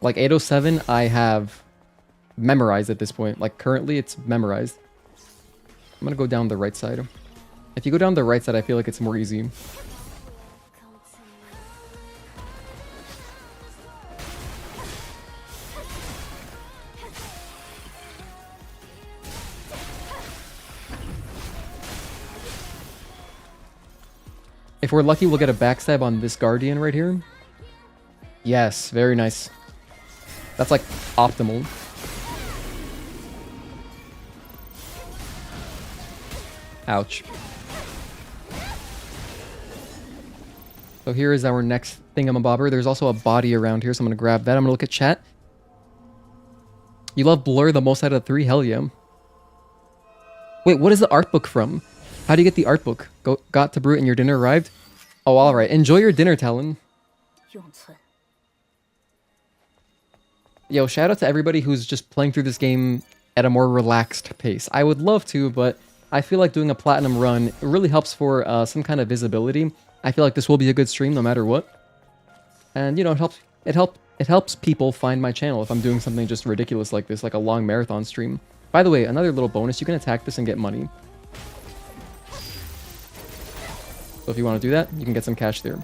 Like Eidos 7, I have memorized at this point. Like currently, it's memorized. I'm gonna go down the right side. If you go down the right side, I feel like it's more easy. If we're lucky, we'll get a backstab on this Guardian right here. Yes, very nice. That's like optimal. Ouch. So here is our next thingamabobber. There's also a body around here, so I'm going to grab that. I'm going to look at chat. You love Blur the most out of the 3? Hell yeah. Wait, what is the art book from? How do you get the art book? Got to brew it and your dinner arrived? Oh, alright. Enjoy your dinner, Talon. Yo, shout out to everybody who's just playing through this game at a more relaxed pace. I would love to, but I feel like doing a platinum run really helps for some kind of visibility. I feel like this will be a good stream no matter what. And, you know, it helps people find my channel if I'm doing something just ridiculous like this, like a long marathon stream. By the way, another little bonus, you can attack this and get money. So if you want to do that, you can get some cash there.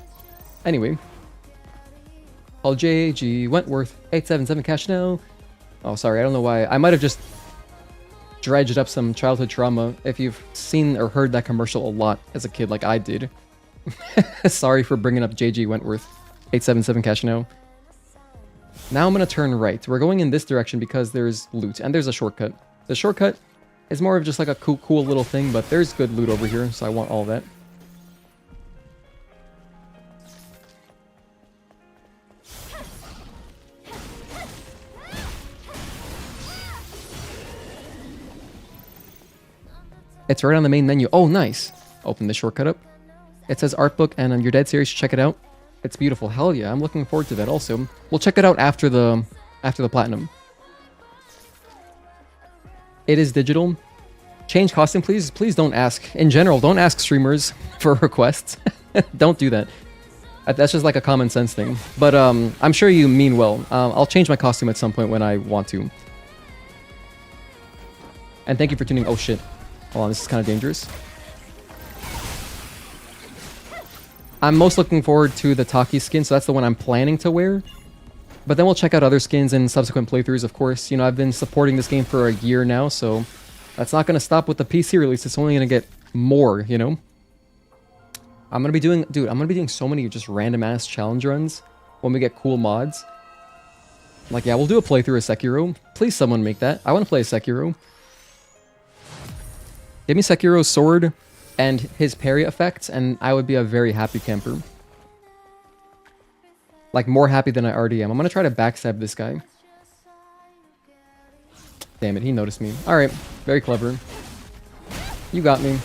Anyway. Call JG Wentworth 877 cash now. Oh, sorry, I don't know why. I might have just dredged up some childhood trauma if you've seen or heard that commercial a lot as a kid like I did. Sorry for bringing up JG Wentworth 877 cash now. Now I'm going to turn right. We're going in this direction because there's loot and there's a shortcut. The shortcut is more of just like a cool little thing, but there's good loot over here, so I want all that. It's right on the main menu. Oh, nice. Open the shortcut up. It says art book and your Dead series. Check it out. It's beautiful. Hell yeah, I'm looking forward to that also. We'll check it out after the platinum. It is digital. Change costume, please. Please don't ask. In general, don't ask streamers for requests. Don't do that. That's just like a common sense thing. But I'm sure you mean well. I'll change my costume at some point when I want to. And thank you for tuning. Oh shit. Hold on, this is kind of dangerous. I'm most looking forward to the Tachy skin, so that's the one I'm planning to wear. But then we'll check out other skins in subsequent playthroughs, of course. You know, I've been supporting this game for a year now, so that's not going to stop with the PC release. It's only going to get more, you know? I'm going to be doing... Dude, I'm going to be doing so many just random-ass challenge runs when we get cool mods. Like, yeah, we'll do a playthrough of Sekiro. Please someone make that. I want to play a Sekiro. Give me Sekiro's sword and his parry effects, and I would be a very happy camper. Like, more happy than I already am. I'm gonna try to backstab this guy. Damn it, he noticed me. Alright, very clever. You got me.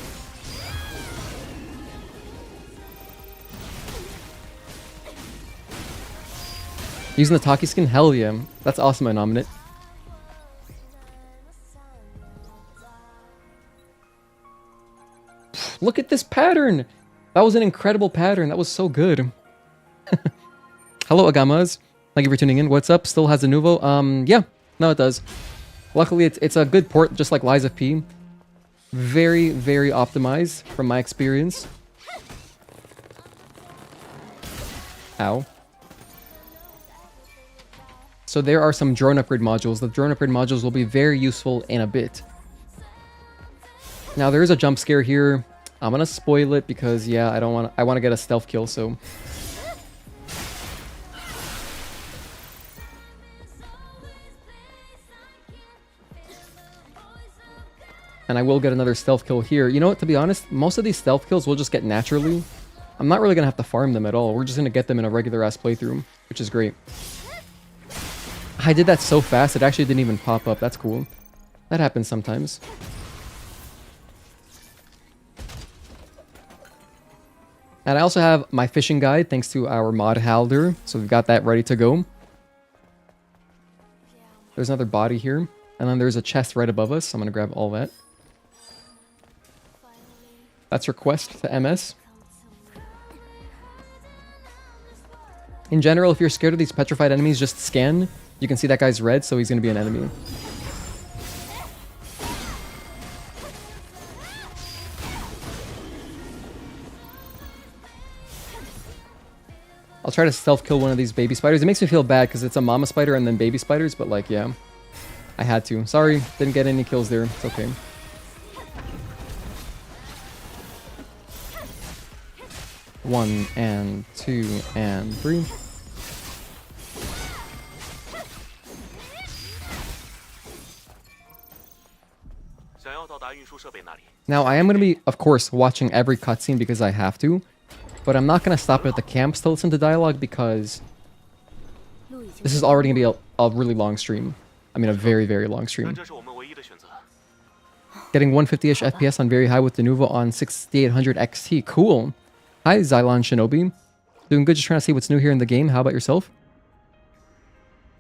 Using the Tachy skin? Hell yeah. That's awesome, I nominate. Look at this pattern! That was an incredible pattern. That was so good. Hello, Agamas. Thank you for tuning in. What's up? Still has a Nuvo? Yeah. No, it does. Luckily, it's a good port, just like Lies of P. Very, very optimized from my experience. Ow. So there are some drone upgrade modules. The drone upgrade modules will be very useful in a bit. Now there is a jump scare here. I'm gonna spoil it because yeah, I want to get a stealth kill, so and I will get another stealth kill here. You know what, to be honest, most of these stealth kills we'll just get naturally. I'm not really gonna have to farm them at all. We're just gonna get them in a regular ass playthrough, which is great. I did that so fast, it actually didn't even pop up. That's cool. That happens sometimes. And I also have my fishing guide, thanks to our mod Halder. So we've got that ready to go. There's another body here. And then there's a chest right above us. I'm going to grab all that. That's request to MS. In general, if you're scared of these petrified enemies, just scan. You can see that guy's red, so he's going to be an enemy. I'll try to stealth kill one of these baby spiders. It makes me feel bad because it's a mama spider and then baby spiders, but like, yeah. I had to. Sorry, didn't get any kills there. It's okay. One and two and three. Now, I am going to be, of course, watching every cutscene because I have to. But I'm not going to stop at the camps to listen to dialogue because this is already going to be a really long stream. I mean, a very, very long stream. Getting 150-ish FPS on very high with the Nuvo on 6800 XT. Cool. Hi, Xylon Shinobi. Doing good, just trying to see what's new here in the game. How about yourself?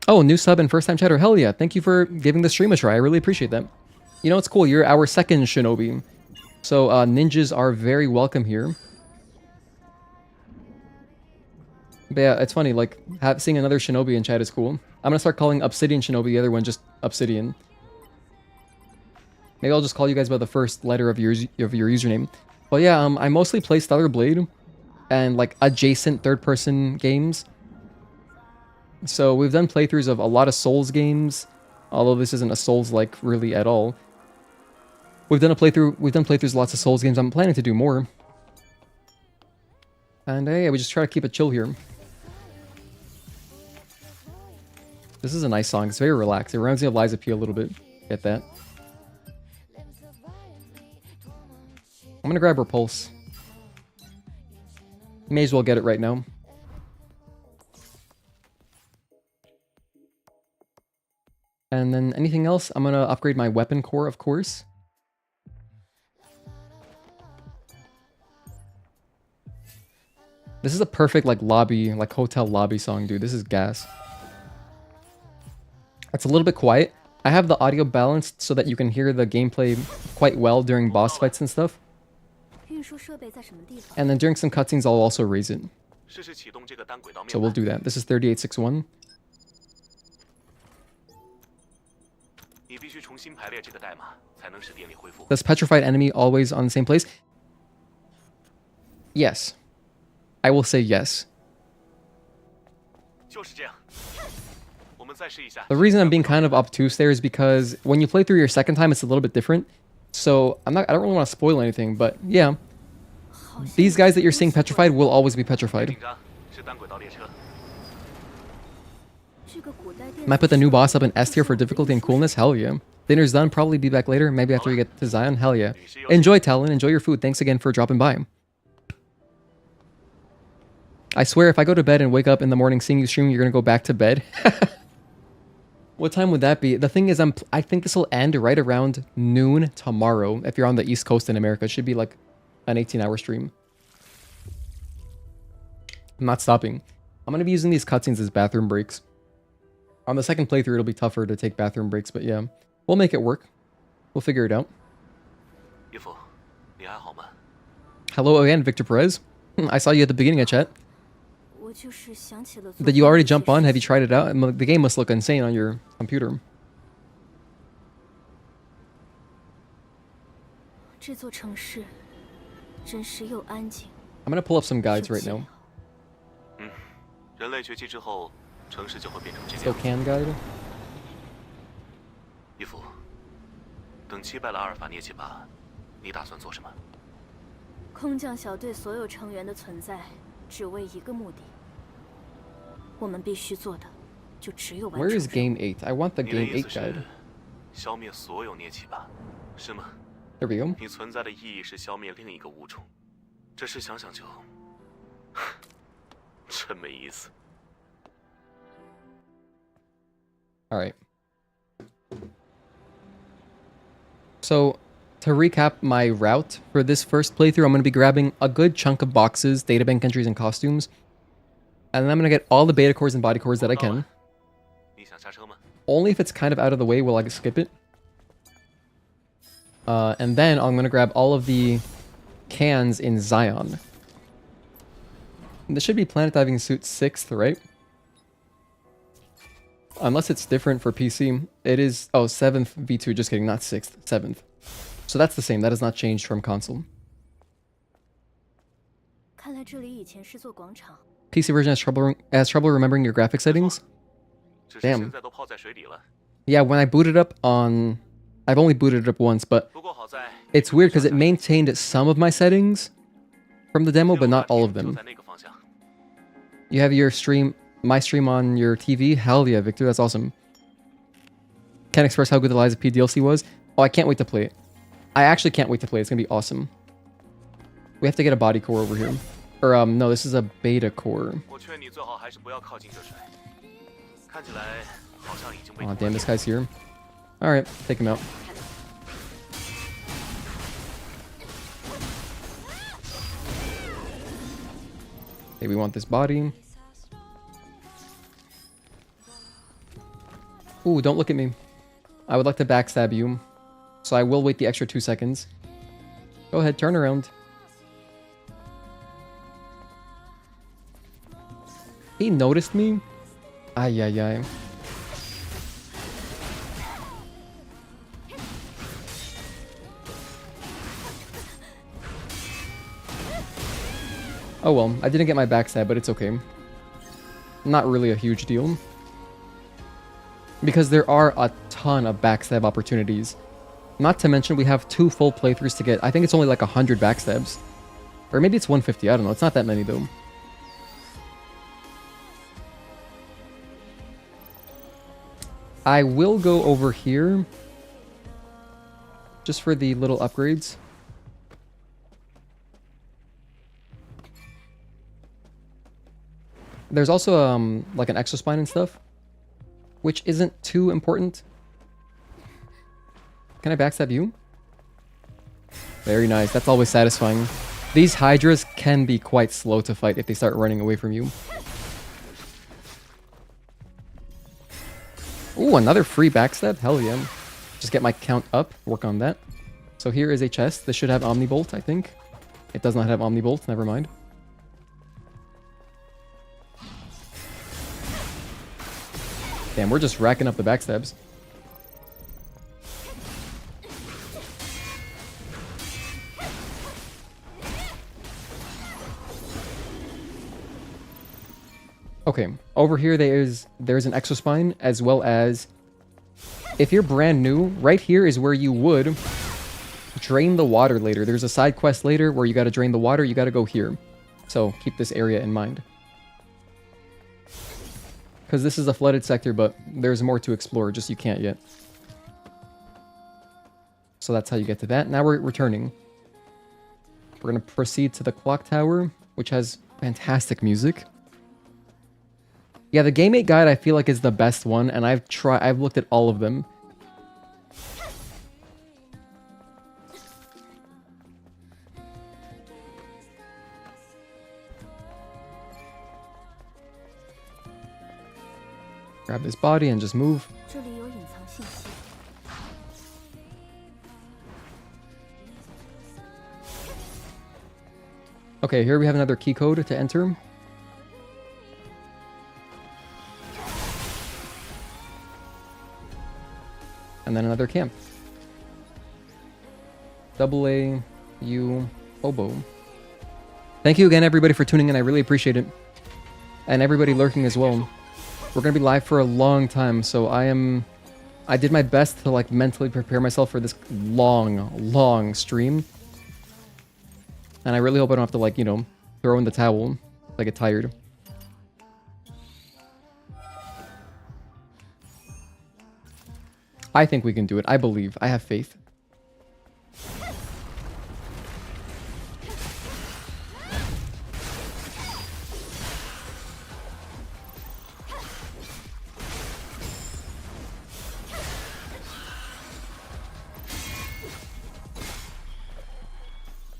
Oh, new sub and first-time chatter. Hell yeah. Thank you for giving the stream a try. I really appreciate that. You know, it's cool. You're our second Shinobi. So, ninjas are very welcome here. But yeah, it's funny, like, seeing another Shinobi in chat is cool. I'm gonna start calling Obsidian Shinobi, the other one just Obsidian. Maybe I'll just call you guys by the first letter of your username. But yeah, I mostly play Stellar Blade and, like, adjacent third-person games. So we've done playthroughs of a lot of Souls games, although this isn't a Souls-like really at all. We've done playthroughs of lots of Souls games. I'm planning to do more. And yeah, we just try to keep it chill here. This is a nice song. It's very relaxed. It reminds me of Lies of P a little bit. Get that? I'm gonna grab Repulse. May as well get it right now. And then anything else? I'm gonna upgrade my weapon core, of course. This is a perfect, like, lobby, like, hotel lobby song, dude. This is gas. It's a little bit quiet. I have the audio balanced so that you can hear the gameplay quite well during boss fights and stuff. And then during some cutscenes, I'll also raise it. So we'll do that. This is 3861. Does petrified enemy always on the same place? Yes. I will say yes. The reason I'm being kind of obtuse there is because when you play through your second time, it's a little bit different. So I don't really want to spoil anything, but yeah. These guys that you're seeing petrified will always be petrified. Might put the new boss up in S tier for difficulty and coolness? Hell yeah. Dinner's done, probably be back later, maybe after we get to Xion? Hell yeah. Enjoy, Talon, enjoy your food. Thanks again for dropping by. I swear, if I go to bed and wake up in the morning seeing you streaming, you're gonna go back to bed. What time would that be? The thing is, I think this will end right around noon tomorrow. If you're on the East Coast in America, it should be like an 18-hour stream. I'm not stopping. I'm gonna be using these cutscenes as bathroom breaks. On the second playthrough, it'll be tougher to take bathroom breaks, but yeah. We'll make it work. We'll figure it out. Hello again, Victor Perez. I saw you at the beginning of chat. Did you already jump on? Have you tried it out? The game must look insane on your computer. I'm gonna pull up some guides right now. Still can guide. 义父，等击败了阿尔法涅奇巴，你打算做什么？空降小队所有成员的存在，只为一个目的。我们必须做的，就只有完成。 Where is Game 8? I want the Game 8 guide. 消灭所有涅奇巴，是吗？ There we go. 你存在的意义是消灭另一个物种，这事想想就真没意思。All right. So, to recap my route for this first playthrough, I'm going to be grabbing a good chunk of boxes, databank entries, and costumes. And then I'm going to get all the beta cores and body cores that I can. Only if it's kind of out of the way will I skip it. And then I'm going to grab all of the cans in Xion. This should be Planet Diving Suit 6th, right? Unless it's different for PC. It is... Oh, 7th V2. Just kidding. Not 6th. 7th. So that's the same. That has not changed from console. PC version has trouble remembering your graphic settings? Damn. Yeah, when I booted up on... I've only booted it up once, but it's weird because it maintained some of my settings from the demo, but not all of them. You have your stream, my stream on your TV? Hell yeah, Victor, that's awesome. Can't express how good the Lies of P DLC was. Oh, I can't wait to play it. I actually can't wait to play it. It's gonna be awesome. We have to get a body core over here. Or, no, this is a beta core. Oh, damn, this guy's here. Alright, take him out. Okay, we want this body. Ooh, don't look at me. I would like to backstab you. So I will wait the extra 2 seconds. Go ahead, turn around. He noticed me? Ay, ay, ay. Oh well, I didn't get my backstab, but it's okay. Not really a huge deal. Because there are a ton of backstab opportunities. Not to mention we have 2 full playthroughs to get. I think it's only like 100 backstabs. Or maybe it's 150, I don't know. It's not that many though. I will go over here. Just for the little upgrades. There's also like an exospine and stuff, which isn't too important. Can I backstab you? Very nice. That's always satisfying. These Hydras can be quite slow to fight if they start running away from you. Ooh, another free backstab? Hell yeah. Just get my count up. Work on that. So here is a chest. This should have Omnibolt, I think. It does not have Omnibolt. Never mind. Damn, we're just racking up the backstabs. Okay, over here there's an exospine, as well as, if you're brand new, right here is where you would drain the water later. There's a side quest later where you gotta drain the water, you gotta go here. So keep this area in mind. Because this is a flooded sector, but there's more to explore, just you can't yet. So that's how you get to that. Now we're returning. We're going to proceed to the clock tower, which has fantastic music. Yeah, the Game 8 guide I feel like is the best one, and I've looked at all of them. Grab this body and just move. 这里有隐藏信息。 Okay, here we have another key code to enter. And then another camp. AA U Oboe. Thank you again, everybody, for tuning in. I really appreciate it. And everybody lurking as well. We're gonna be live for a long time, so I did my best to like mentally prepare myself for this long stream. And I really hope I don't have to, like, you know, throw in the towel if I get tired. I think we can do it. I believe. I have faith.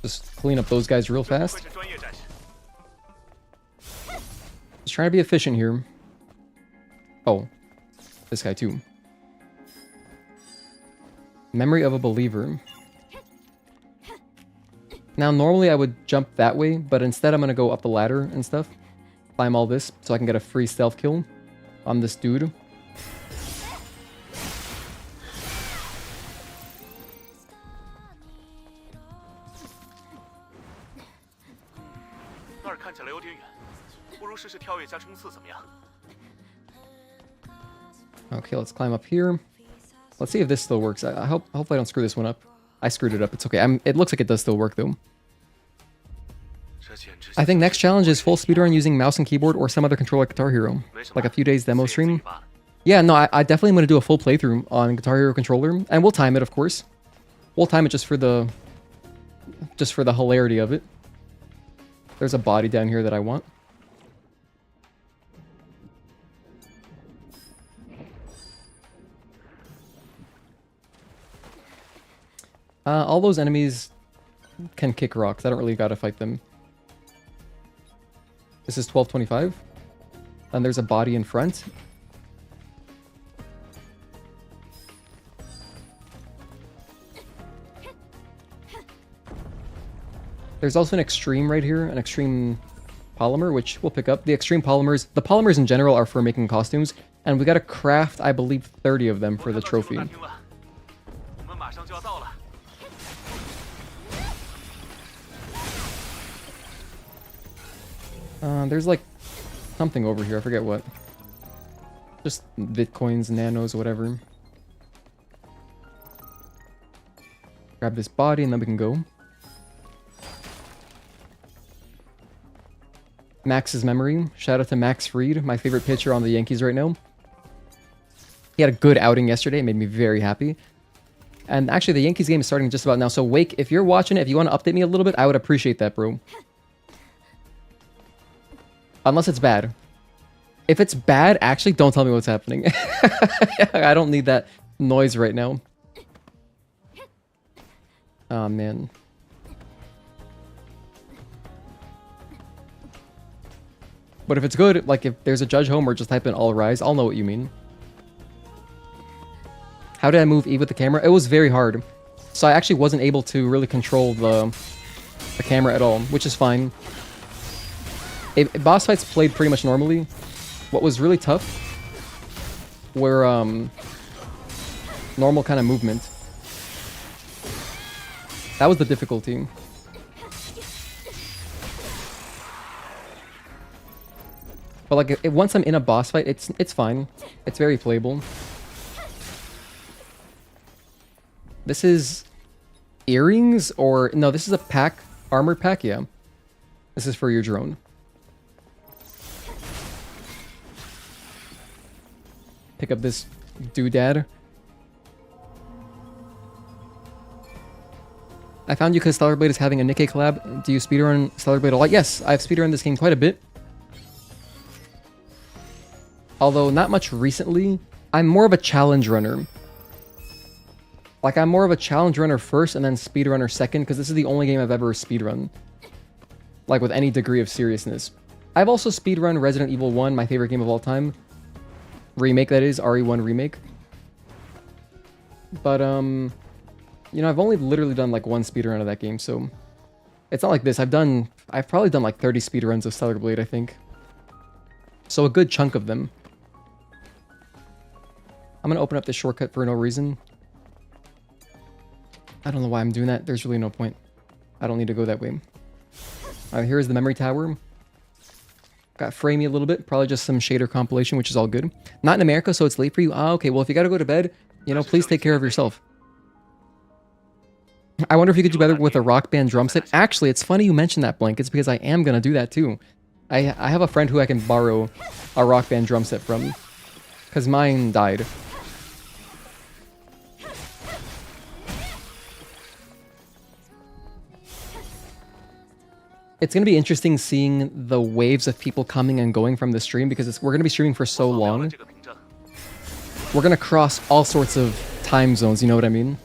Just clean up those guys real fast. Just trying to be efficient here. Oh, this guy too. Memory of a Believer. Now, normally I would jump that way, but instead I'm going to go up the ladder and stuff. Climb all this so I can get a free stealth kill on this dude. Okay, let's climb up here. Let's see if this still works. I hope I don't screw this one up. I screwed it up. It's okay. It looks like it does still work though. I think next challenge is full speedrun using mouse and keyboard or some other controller like Guitar Hero. Like a few days demo stream. Yeah, no, I definitely am going to do a full playthrough on Guitar Hero controller. And we'll time it, of course. We'll time it just for the hilarity of it. There's a body down here that I want. All those enemies can kick rocks. I don't really gotta fight them. This is 1225. And there's a body in front. There's also an extreme right here, an extreme polymer, which we'll pick up. The extreme polymers, the polymers in general are for making costumes, and we gotta craft, I believe, 30 of them for the trophy. There's like something over here, I forget what. Just bitcoins, nanos, whatever. Grab this body and then we can go. Max's memory. Shout out to Max Fried, my favorite pitcher on the Yankees right now. He had a good outing yesterday, it made me very happy. And actually the Yankees game is starting just about now, so Wake, if you're watching it, if you want to update me a little bit, I would appreciate that, bro. Unless it's bad. If it's bad, actually don't tell me what's happening. I don't need that noise right now. Oh, man. But if it's good, like if there's a judge home or just type in all rise, I'll know what you mean. How did I move Eve with the camera? It was very hard. So I actually wasn't able to really control the camera at all, which is fine. Boss fights played pretty much normally. What was really tough were normal kind of movement. That was the difficulty. But like once I'm in a boss fight, it's fine. It's very playable. This is earrings or no, this is a pack, armored pack, yeah. This is for your drone. Pick up this doodad. I found you because Stellar Blade is having a Nikkei collab. Do you speedrun Stellar Blade a lot? Yes, I've speedrun this game quite a bit. Although not much recently. I'm more of a challenge runner. Like I'm more of a challenge runner first and then speedrunner second because this is the only game I've ever speedrun. Like with any degree of seriousness. I've also speedrun Resident Evil 1, my favorite game of all time. remake, that is, RE1 remake. But, you know, I've only literally done like one speedrun of that game, so it's not like this. I've probably done like 30 speedruns of Stellar Blade, I think. So a good chunk of them. I'm gonna open up this shortcut for no reason. I don't know why I'm doing that. There's really no point. I don't need to go that way. Alright, here's the memory tower. Got framey a little bit. Probably just some shader compilation, which is all good. Not in America, so it's late for you. Ah, okay. Well, if you gotta go to bed, you know, please take care of yourself. I wonder if you could do better with a Rock Band drum set. Actually, it's funny you mentioned that, Blank. It's because I am gonna do that too. I have a friend who I can borrow a Rock Band drum set from. Because mine died. It's going to be interesting seeing the waves of people coming and going from the stream because we're going to be streaming for so long. We're going to cross all sorts of time zones, you know what I mean?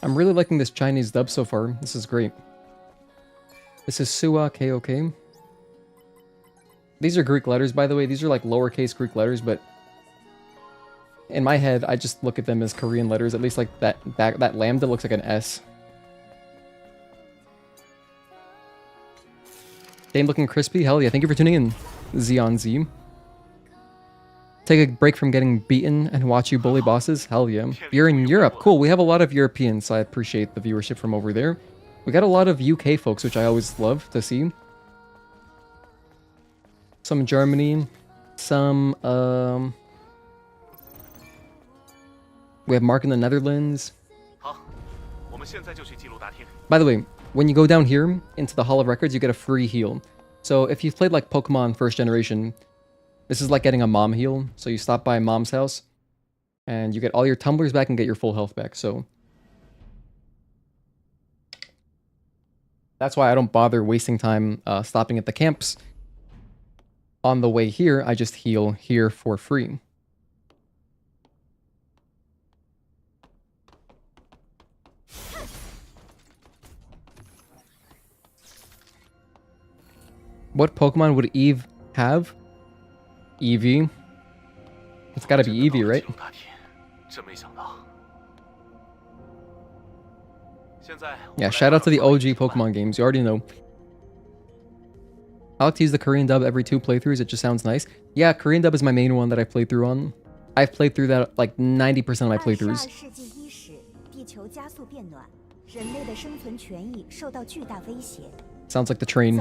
I'm really liking this Chinese dub so far. This is great. This is Suwa KOK. These are Greek letters, by the way. These are like lowercase Greek letters, but in my head, I just look at them as Korean letters. At least like that lambda looks like an S. Game looking crispy. Hell yeah. Thank you for tuning in, Xion Z. Take a break from getting beaten and watch you bully bosses. Hell yeah. You're in Europe. Cool. We have a lot of Europeans, so I appreciate the viewership from over there. We got a lot of UK folks, which I always love to see. Some Germany. Some, we have Mark in the Netherlands. By the way, when you go down here into the Hall of Records, you get a free heal. So if you've played like Pokemon first generation, this is like getting a mom heal. So you stop by mom's house and you get all your tumblers back and get your full health back. So that's why I don't bother wasting time stopping at the camps. On the way here, I just heal here for free. What Pokemon would Eve have? Eevee. It's gotta be Eevee, right? Yeah, shout out to the OG Pokemon games. You already know. I like to use the Korean dub every 2 playthroughs. It just sounds nice. Yeah, Korean dub is my main one that I played through on. I've played through that like 90% of my playthroughs. Sounds like the train.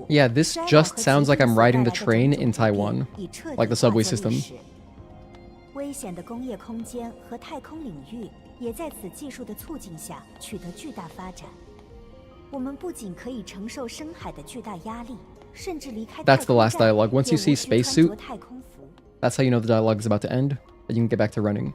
Yeah, this just sounds like I'm riding the train in Taiwan, like the subway system. That's the last dialogue. Once you see spacesuit, that's how you know the dialogue is about to end, and you can get back to running.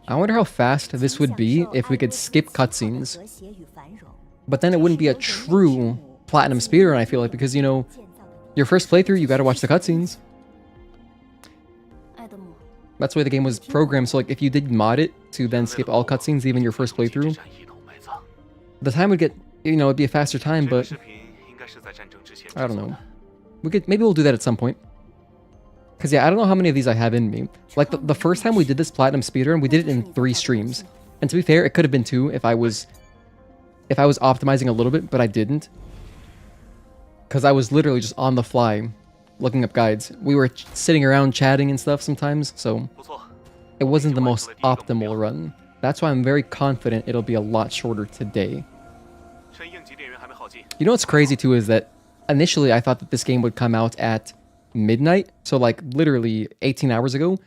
I wonder how fast this would be if we could skip cutscenes. But then it wouldn't be a true platinum speedrun, I feel like, because, you know, your first playthrough, you gotta watch the cutscenes. That's why the game was programmed, so like if you did mod it to then skip all cutscenes, even your first playthrough, the time would get, you know, it'd be a faster time, but I don't know. Maybe we'll do that at some point. Because yeah, I don't know how many of these I have in me. Like the first time we did this platinum speedrun, we did it in 3 streams. And to be fair, it could have been 2 if I was optimizing a little bit, but I didn't. Because I was literally just on the fly looking up guides. We were sitting around chatting and stuff sometimes, so it wasn't the most optimal run. That's why I'm very confident it'll be a lot shorter today. You know what's crazy too is that initially I thought that this game would come out at midnight, so like literally 18 hours ago.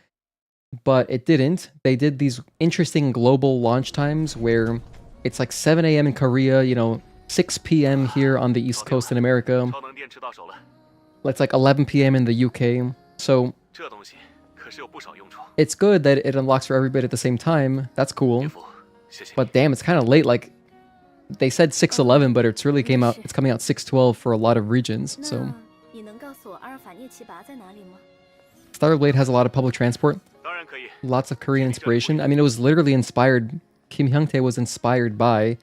But it didn't. They did these interesting global launch times where it's like 7 a.m. in Korea, 6 p.m. here on the East Coast in America. 超能电池到手了， It's like 11 p.m. in the UK. So 这东西可是有不少用处。 it's good that it unlocks for everybody at the same time. That's cool. 岳父，谢谢你。 But damn, it's kind of late. Like they said 6:11, but it's really came out. It's coming out 6:12 for a lot of regions. 那 So 你能告诉我阿尔法涅奇拔在哪里吗？ Starblade has a lot of public transport, 当然可以。 lots of Korean inspiration. I mean, it was literally inspired. Kim Hyung-tae was inspired by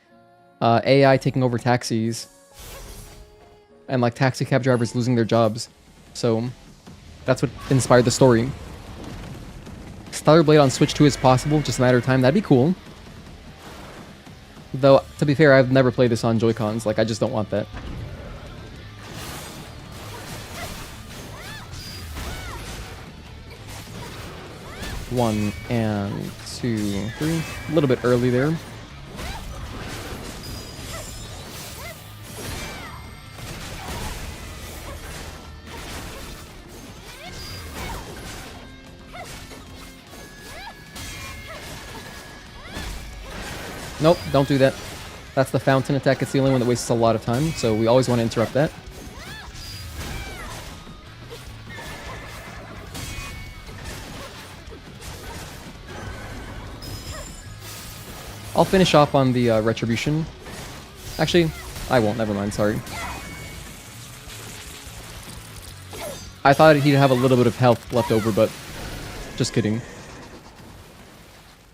AI taking over taxis and like taxi cab drivers losing their jobs. So that's what inspired the story. Starblade on Switch 2 is possible, just a matter of time. That'd be cool. Though, to be fair, I've never played this on Joy-Cons. Like, I just don't want that. One and two, three. A little bit early there. Nope, don't do that. That's the fountain attack. It's the only one that wastes a lot of time, so we always want to interrupt that. I'll finish off on the retribution. Actually, I won't. Never mind. Sorry. I thought he'd have a little bit of health left over, but just kidding. So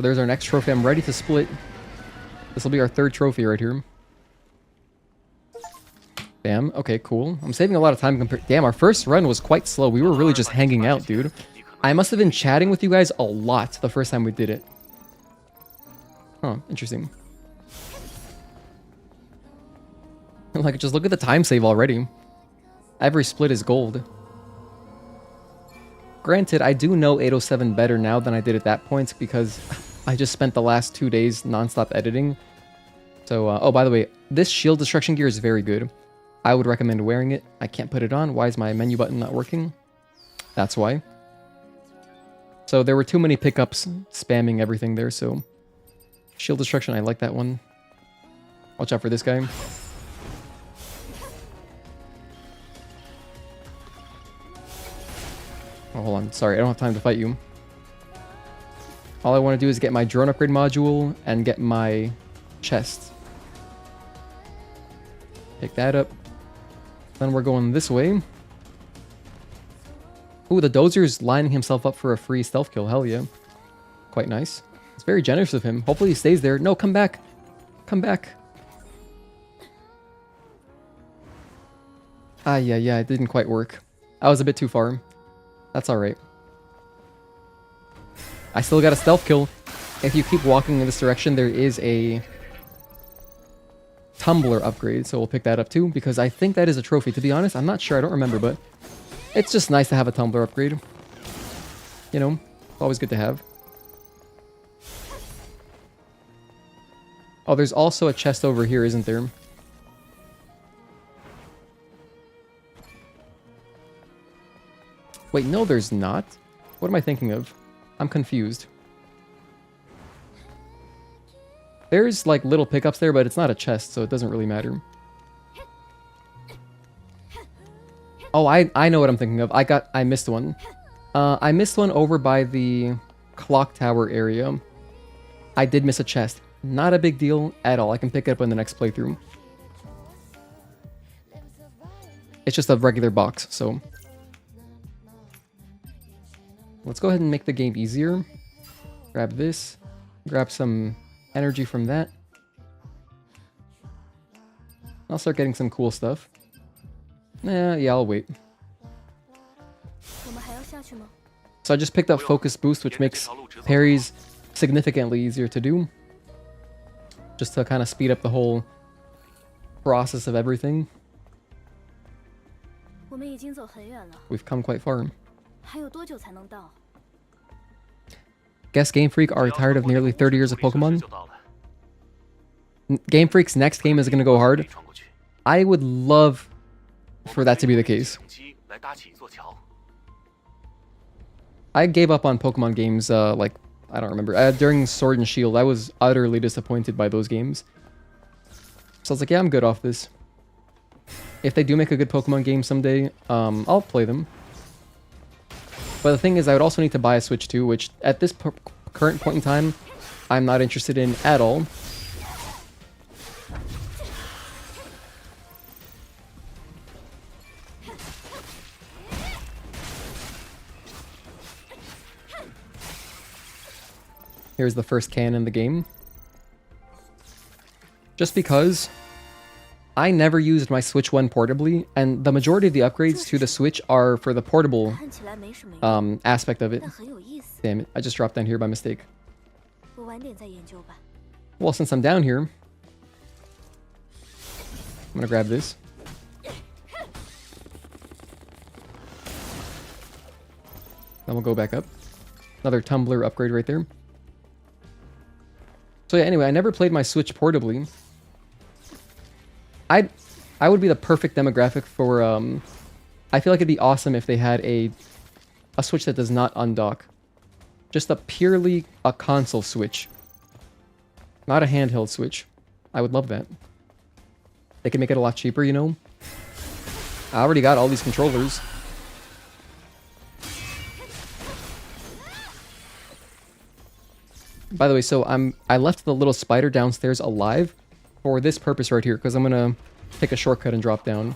there's our next trophy. I'm ready to split. This will be our third trophy right here. Bam. Okay, cool. I'm saving a lot of time compared... Damn, our first run was quite slow. We were really just hanging out, dude. I must have been chatting with you guys a lot the first time we did it. Huh, interesting. Like, just look at the time save already. Every split is gold. Granted, I do know 807 better now than I did at that point because I just spent the last 2 days non-stop editing. So, oh, by the way, this shield destruction gear is very good. I would recommend wearing it. I can't put it on. Why is my menu button not working? That's why. So there were too many pickups spamming everything there, so... Shield destruction, I like that one. Watch out for this guy. Oh, hold on. Sorry, I don't have time to fight you. All I want to do is get my drone upgrade module and get my chest. Pick that up. Then we're going this way. Ooh, the Dozer's lining himself up for a free stealth kill. Hell yeah. Quite nice. It's very generous of him. Hopefully he stays there. No, come back. Come back. Ah, yeah, it didn't quite work. I was a bit too far. That's alright. I still got a stealth kill. If you keep walking in this direction, there is a tumbler upgrade, so we'll pick that up too, because I think that is a trophy. To be honest, I'm not sure. I don't remember, but it's just nice to have a tumbler upgrade. You know, always good to have. Oh, there's also a chest over here, isn't there? Wait, no, there's not. What am I thinking of? I'm confused. There's like little pickups there, but it's not a chest, so it doesn't really matter. Oh, I know what I'm thinking of. I missed one. I missed one over by the clock tower area. I did miss a chest. Not a big deal at all. I can pick it up in the next playthrough. It's just a regular box, so... Let's go ahead and make the game easier. Grab this. Grab some energy from that. I'll start getting some cool stuff. Yeah, I'll wait. So I just picked up Focus Boost, which makes parries significantly easier to do. Just to kind of speed up the whole process of everything. We've come quite far. Guess Game Freak are tired of nearly 30 years of Pokemon? Game Freak's next game is going to go hard. I would love for that to be the case. I gave up on Pokemon games, like, I don't remember. During Sword and Shield, I was utterly disappointed by those games. So I was like, yeah, I'm good off this. If they do make a good Pokemon game someday, I'll play them. But the thing is, I would also need to buy a Switch too, which at this current point in time, I'm not interested in at all. Here's the first can in the game. Just because I never used my Switch 1 portably, and the majority of the upgrades to the Switch are for the portable aspect of it. Damn it, I just dropped down here by mistake. Well, since I'm down here, I'm gonna grab this. Then we'll go back up. Another tumbler upgrade right there. So yeah, anyway, I never played my Switch portably. I would be the perfect demographic for, I feel like it'd be awesome if they had a Switch that does not undock. Just purely a console Switch. Not a handheld Switch. I would love that. They could make it a lot cheaper, you know? I already got all these controllers. By the way, so I left the little spider downstairs alive for this purpose right here, because I'm gonna take a shortcut and drop down.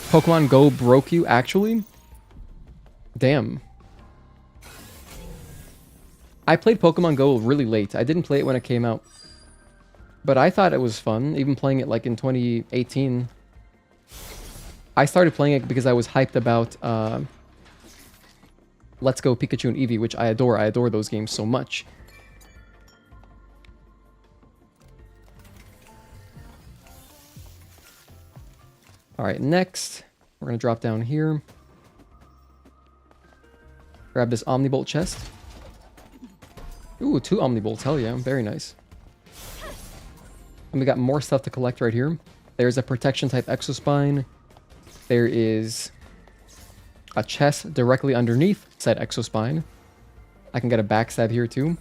Pokemon Go broke you, actually? Damn. I played Pokemon Go really late. I didn't play it when it came out. But I thought it was fun, even playing it like in 2018. I started playing it because I was hyped about Let's Go Pikachu and Eevee, which I adore. I adore those games so much. Alright, next, we're going to drop down here. Grab this Omnibolt chest. Ooh, 2 Omnibolts, hell yeah, very nice. And we got more stuff to collect right here. There's a protection type Exospine. There is a chest directly underneath said Exospine. I can get a backstab here too.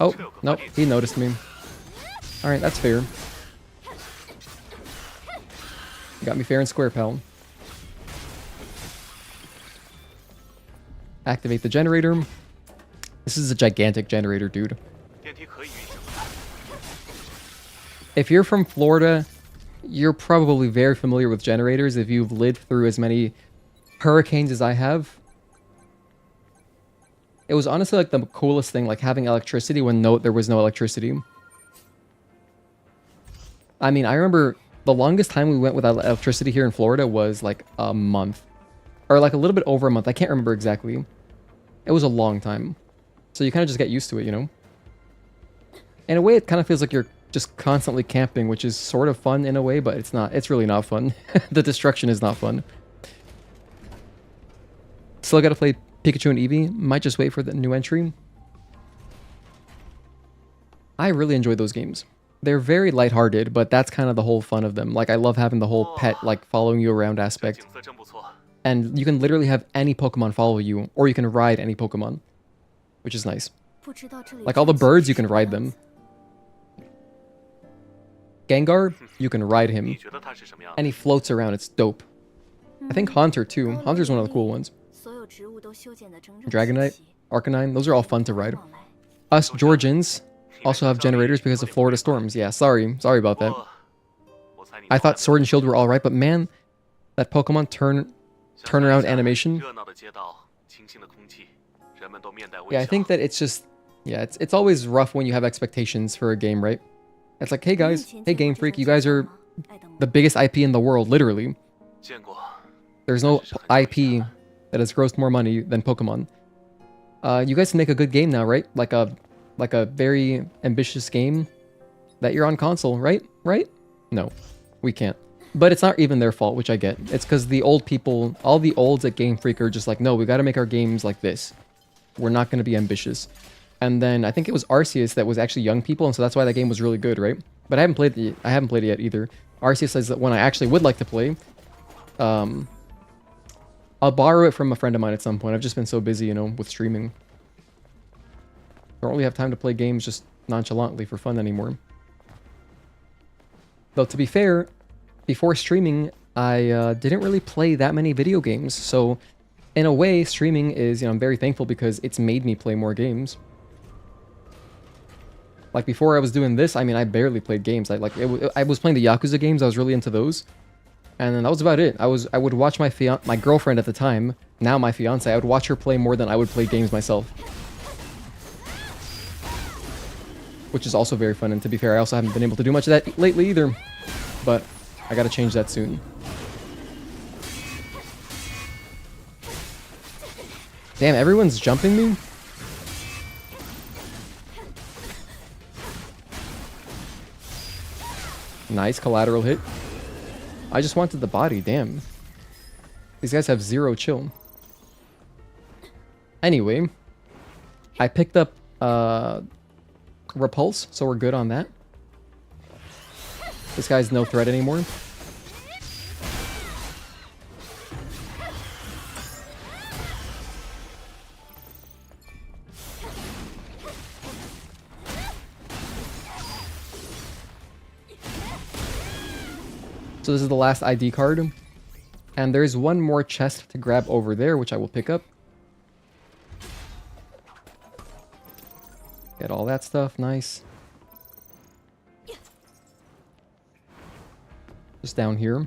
Oh, nope, he noticed me. Alright, that's fair. You got me fair and square, pal. Activate the generator. This is a gigantic generator, dude. If you're from Florida, you're probably very familiar with generators if you've lived through as many hurricanes as I have. It was honestly like the coolest thing, like having electricity when there was no electricity. I mean, I remember the longest time we went without electricity here in Florida was like a month. Or like a little bit over a month. I can't remember exactly. It was a long time. So you kind of just get used to it, you know? In a way, it kind of feels like you're just constantly camping, which is sort of fun in a way, but it's not. It's really not fun. The destruction is not fun. Still gotta play Pikachu and Eevee. Might just wait for the new entry. I really enjoy those games. They're very lighthearted, but that's kind of the whole fun of them. Like, I love having the whole pet, like, following you around aspect. And you can literally have any Pokemon follow you, or you can ride any Pokemon, which is nice. Like, all the birds, you can ride them. Gengar, you can ride him. And he floats around, it's dope. I think Haunter, too. Haunter's one of the cool ones. Dragonite, Arcanine, those are all fun to ride. Us Georgians also have generators because of Florida storms. Yeah, sorry about that. I thought Sword and Shield were alright, but man, that Pokemon turnaround animation. Yeah, I think that it's just, yeah, it's always rough when you have expectations for a game, right? It's like, hey guys, hey Game Freak, you guys are the biggest IP in the world, literally. There's no IP that has grossed more money than Pokemon. You guys can make a good game now, right? Like a very ambitious game that you're on console, right? Right? No, we can't. But it's not even their fault, which I get. It's because the old people, all the olds at Game Freak are just like, no, we got to make our games like this. We're not going to be ambitious. And then I think it was Arceus that was actually young people, and so that's why that game was really good, right? But I haven't played it yet either. RC says that one I actually would like to play. I'll borrow it from a friend of mine at some point. I've just been so busy, you know, with streaming. Don't really have time to play games just nonchalantly for fun anymore. Though to be fair, before streaming, I didn't really play that many video games. So in a way, streaming is, you know, I'm very thankful because it's made me play more games. Like before I was doing this, I mean, I barely played games. I was playing the Yakuza games. I was really into those. And then that was about it. I would watch my girlfriend at the time, now my fiance, I would watch her play more than I would play games myself. Which is also very fun, and to be fair, I also haven't been able to do much of that lately either. But I gotta change that soon. Damn, everyone's jumping me? Nice collateral hit. I just wanted the body, damn. These guys have zero chill. Anyway, I picked up Repulse, so we're good on that. This guy's no threat anymore. So this is the last ID card. And there's one more chest to grab over there, which I will pick up. Get all that stuff, nice. Just down here.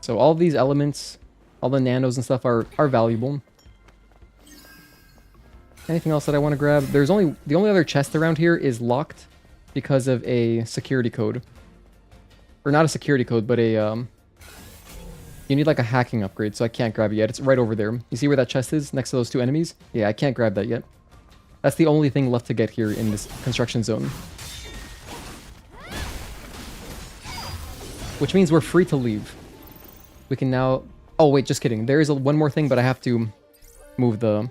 So all of these elements, all the nanos and stuff are valuable. Anything else that I want to grab? The only other chest around here is locked because of a security code. Or not a security code, but a you need like a hacking upgrade, so I can't grab it yet. It's right over there. You see where that chest is next to those two enemies? Yeah, I can't grab that yet. That's the only thing left to get here in this construction zone. Which means we're free to leave. We can now... Oh, wait, just kidding. There is one more thing, but I have to move the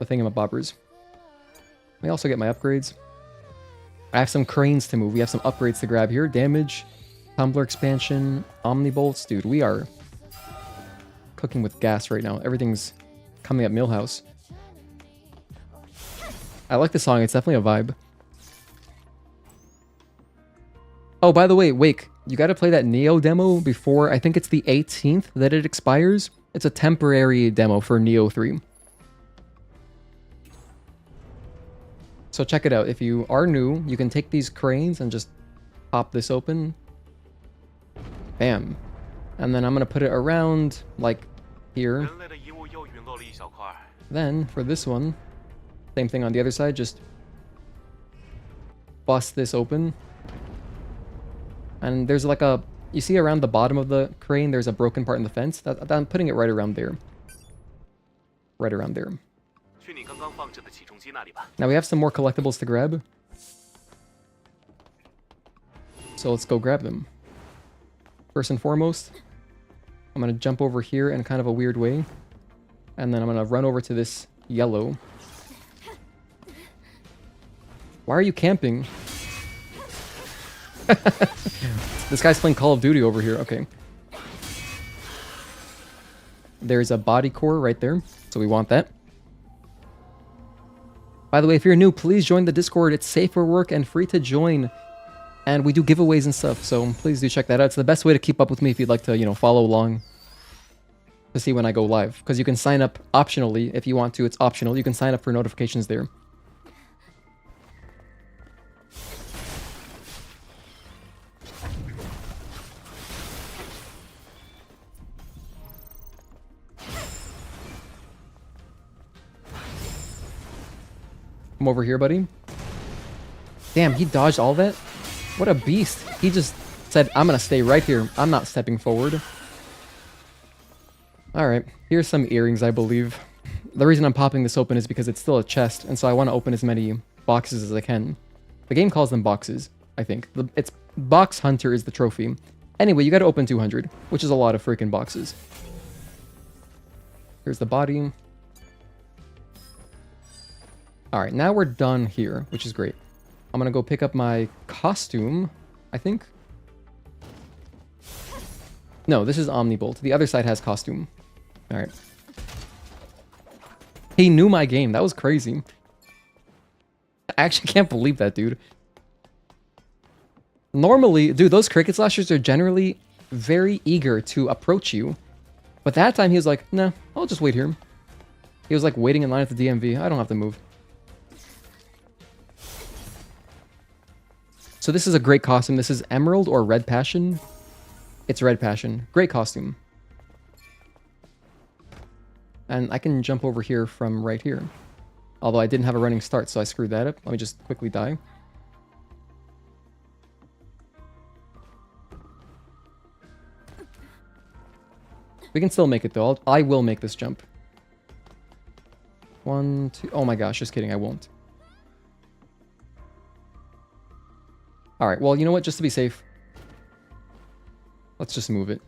thingamabobbers. Let me also get my upgrades. I have some cranes to move. We have some upgrades to grab here. Damage, tumbler expansion, omnibolts. Dude, we are cooking with gas right now. Everything's coming at Millhouse. I like the song. It's definitely a vibe. Oh, by the way, Wake, you gotta play that Neo demo before, I think it's the 18th that it expires. It's a temporary demo for Neo 3. So check it out. If you are new, you can take these cranes and just pop this open. Bam. And then I'm gonna put it around, like, here. Then, for this one, same thing on the other side, just bust this open. And there's like a... You see around the bottom of the crane, there's a broken part in the fence? I'm putting it right around there. Right around there. Now we have some more collectibles to grab. So let's go grab them. First and foremost, I'm going to jump over here in kind of a weird way. And then I'm going to run over to this yellow. Why are you camping? This guy's playing Call of Duty over here. Okay. There's a body core right there. So we want that. By the way, if you're new, please join the Discord. It's safe for work and free to join. And we do giveaways and stuff. So please do check that out. It's the best way to keep up with me if you'd like to, you know, follow along to see when I go live. Because you can sign up optionally if you want to. It's optional. You can sign up for notifications there. Come over here, buddy. Damn, he dodged all that? What a beast. He just said, I'm gonna stay right here. I'm not stepping forward. Alright, here's some earrings, I believe. The reason I'm popping this open is because it's still a chest, and so I want to open as many boxes as I can. The game calls them boxes, I think. It's Box Hunter is the trophy. Anyway, you gotta open 200, which is a lot of freaking boxes. Here's the body. Alright, now we're done here, which is great. I'm gonna go pick up my costume, I think. No, this is Omnibolt. The other side has costume. Alright. He knew my game. That was crazy. I actually can't believe that, dude. Normally, dude, those cricket slashers are generally very eager to approach you. But that time he was like, nah, I'll just wait here. He was like waiting in line at the DMV. I don't have to move. So this is a great costume. This is Emerald or Red Passion. It's Red Passion. Great costume. And I can jump over here from right here. Although I didn't have a running start, so I screwed that up. Let me just quickly die. We can still make it though. I will make this jump. 1, 2... Oh my gosh, just kidding. I won't. Alright, well, you know what? Just to be safe. Let's just move it.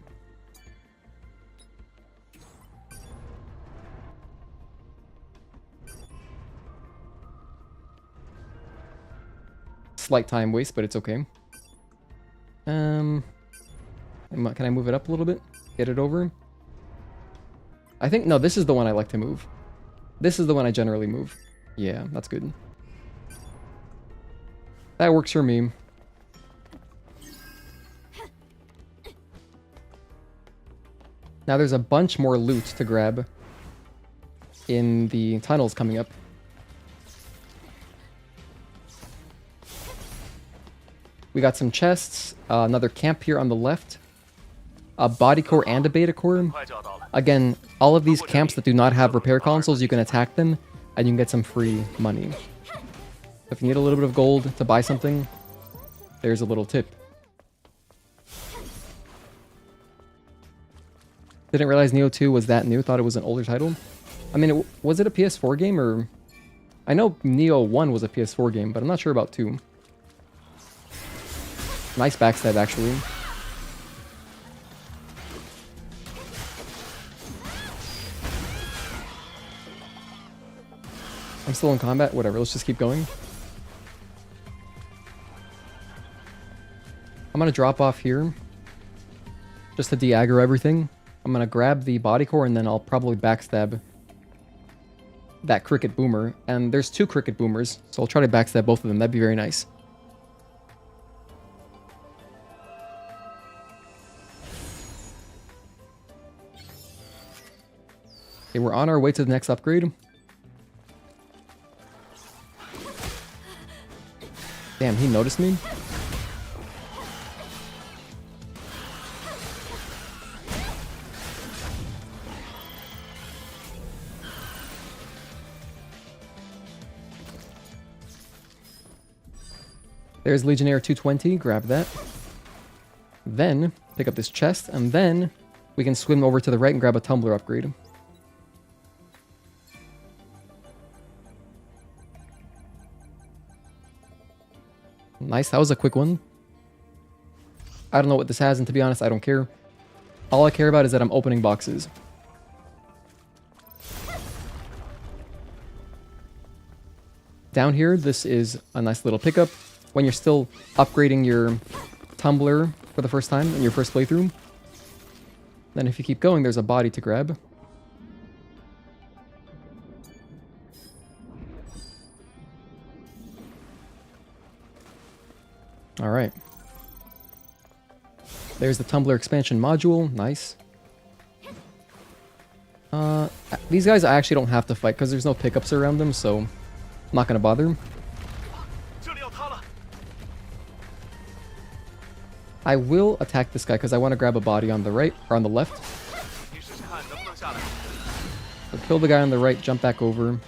Slight time waste, but it's okay. Can I move it up a little bit? Get it over? I think... No, this is the one I like to move. This is the one I generally move. Yeah, that's good. That works for me. Now there's a bunch more loot to grab in the tunnels coming up. We got some chests, another camp here on the left, a body core and a beta core. Again, all of these camps that do not have repair consoles, you can attack them and you can get some free money. If you need a little bit of gold to buy something, there's a little tip. Didn't realize Neo 2 was that new, thought it was an older title. I mean, was it a PS4 game or... I know Neo 1 was a PS4 game, but I'm not sure about 2. Nice backstab, actually. I'm still in combat? Whatever, let's just keep going. I'm gonna drop off here. Just to de-aggro everything. I'm gonna grab the body core and then I'll probably backstab that cricket boomer. And there's 2 cricket boomers, so I'll try to backstab both of them. That'd be very nice. Okay, we're on our way to the next upgrade. Damn, he noticed me? There's Legionnaire 220, grab that. Then, pick up this chest, and then we can swim over to the right and grab a tumbler upgrade. Nice, that was a quick one. I don't know what this has, and to be honest, I don't care. All I care about is that I'm opening boxes. Down here, this is a nice little pickup. When you're still upgrading your tumbler for the first time in your first playthrough. Then if you keep going, there's a body to grab. Alright. There's the tumbler expansion module. Nice. These guys I actually don't have to fight because there's no pickups around them, so I'm not going to bother. I will attack this guy because I want to grab a body on the right, or on the left. So kill the guy on the right, jump back over.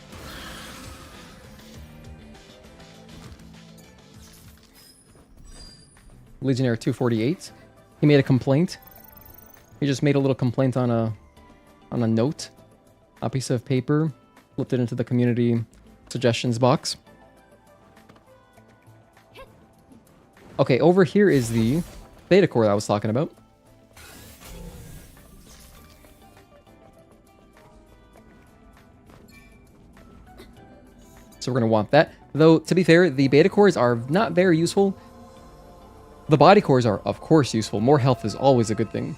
Legionnaire 248. He made a complaint. He just made a little complaint on a note. A piece of paper. Flipped it into the community suggestions box. Okay, over here is the beta core that I was talking about. So we're going to want that. Though, to be fair, the beta cores are not very useful. The body cores are, of course, useful. More health is always a good thing.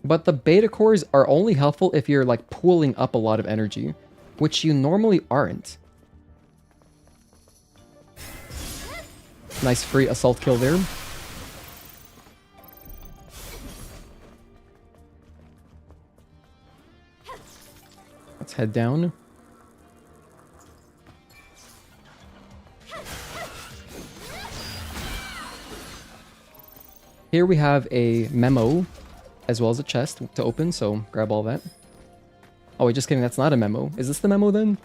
But the beta cores are only helpful if you're, like, pooling up a lot of energy, which you normally aren't. Nice free assault kill there. Let's head down. Here we have a memo, as well as a chest to open, so grab all that. Oh wait, just kidding, that's not a memo. Is this the memo then?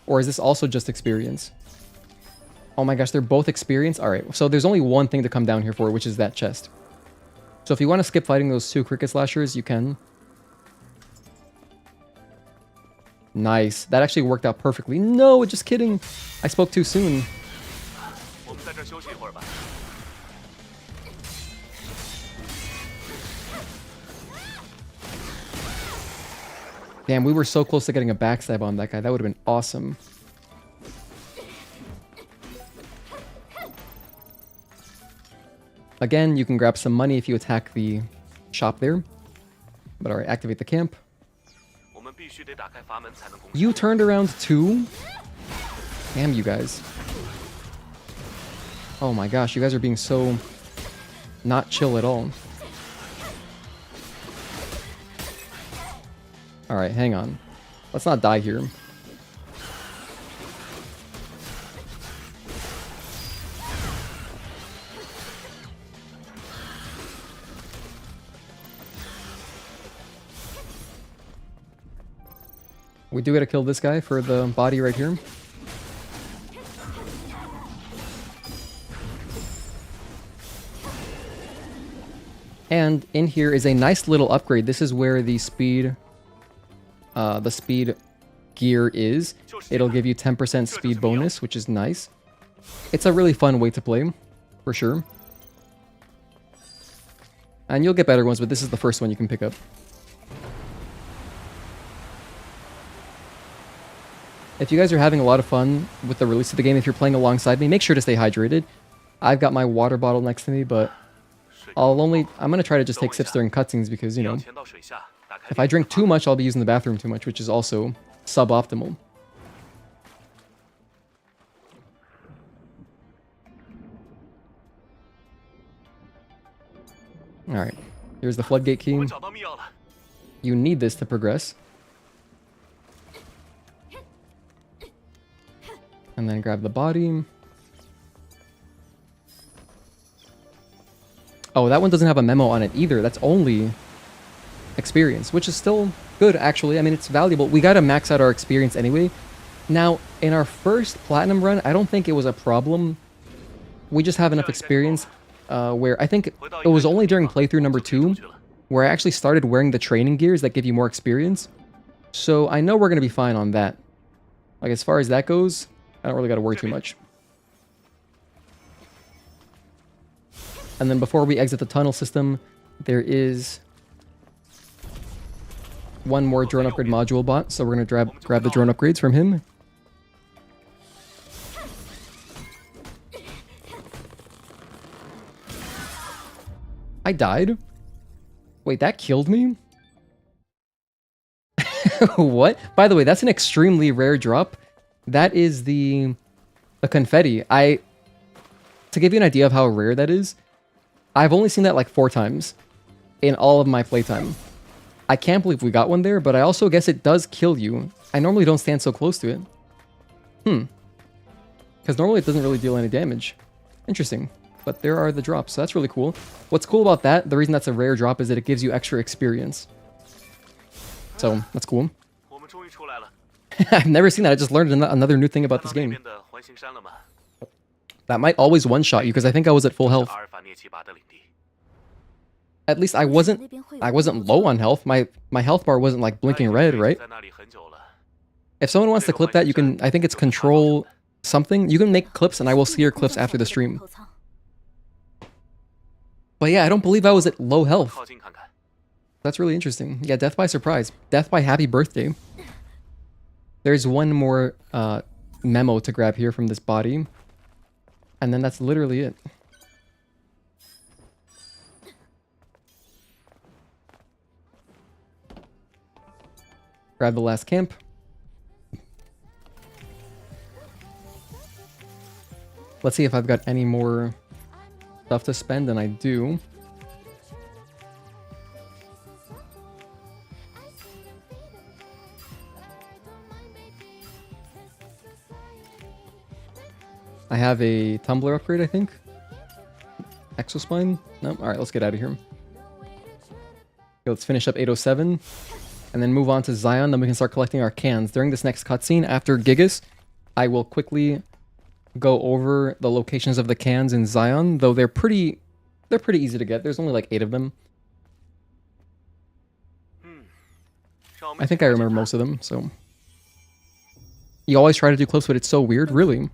Or is this also just experience? Oh my gosh, they're both experience? Alright, so there's only one thing to come down here for, which is that chest. So if you want to skip fighting those 2 cricket slashers, you can. Nice. That actually worked out perfectly. No, just kidding. I spoke too soon. Damn, we were so close to getting a backstab on that guy. That would have been awesome. Again, you can grab some money if you attack the shop there. But alright, activate the camp. You turned around too? Damn you guys. Oh my gosh, you guys are being so not chill at all. Alright, hang on. Let's not die here. We do gotta kill this guy for the body right here. And in here is a nice little upgrade. This is where the speed gear is. It'll give you 10% speed bonus, which is nice. It's a really fun way to play, for sure. And you'll get better ones, but this is the first one you can pick up. If you guys are having a lot of fun with the release of the game, if you're playing alongside me, make sure to stay hydrated. I've got my water bottle next to me, but I'm gonna try to just take sips during cutscenes because, you know, if I drink too much, I'll be using the bathroom too much, which is also suboptimal. Alright, here's the floodgate key. You need this to progress. And then grab the body. Oh, that one doesn't have a memo on it either. That's only experience, which is still good, actually. I mean, it's valuable. We gotta max out our experience anyway. Now, in our first platinum run, I don't think it was a problem. We just have enough experience where I think it was only during playthrough number 2 where I actually started wearing the training gears that give you more experience. So I know we're gonna be fine on that. Like, as far as that goes, I don't really gotta worry too much. And then before we exit the tunnel system, there is one more drone upgrade module bot, so we're gonna grab the drone upgrades from him. I died? Wait, that killed me? What? By the way, that's an extremely rare drop. That is the confetti. To give you an idea of how rare that is, I've only seen that like 4 times in all of my playtime. I can't believe we got one there, but I also guess it does kill you. I normally don't stand so close to it. Because normally it doesn't really deal any damage. Interesting. But there are the drops, so that's really cool. What's cool about that, the reason that's a rare drop, is that it gives you extra experience. So, that's cool. I've never seen that. I just learned another new thing about this game. That might always one-shot you, because I think I was at full health. At least I wasn't low on health. My health bar wasn't like blinking red, right? If someone wants to clip that, you can. I think it's control something. You can make clips, and I will see your clips after the stream. But yeah, I don't believe I was at low health. That's really interesting. Yeah, death by surprise. Death by happy birthday. There's one more memo to grab here from this body. And then that's literally it. Grab the last camp. Let's see if I've got any more stuff to spend, and I do. I have a tumbler upgrade, I think. Exospine? No? Alright, let's get out of here. Okay, let's finish up 807. And then move on to Xion, then we can start collecting our cans. During this next cutscene, after Gigas, I will quickly go over the locations of the cans in Xion, though they're pretty easy to get. There's only like 8 of them. I think I remember most of them, so. You always try to do clips, but it's so weird, really.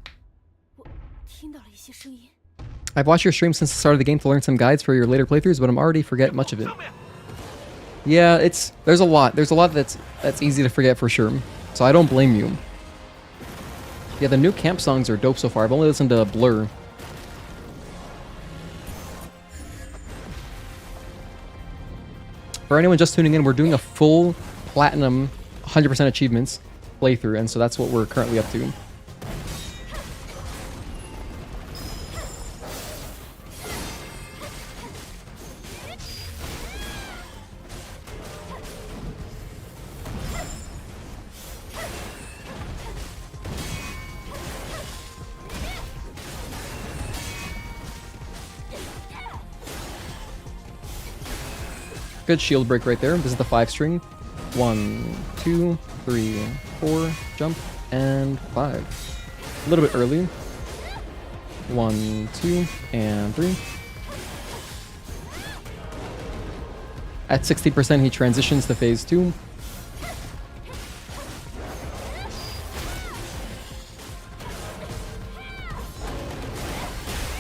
I've watched your stream since the start of the game to learn some guides for your later playthroughs, but I'm already forget much of it. Yeah, there's a lot. There's a lot that's easy to forget for sure. So I don't blame you. Yeah, the new camp songs are dope so far. I've only listened to Blur. For anyone just tuning in, we're doing a full platinum 100% achievements playthrough, and so that's what we're currently up to. Good shield break right there. This is the 5-string. 1, 2, 3, 4, jump, and 5. A little bit early. 1, 2, and 3. At 60%, he transitions to phase 2.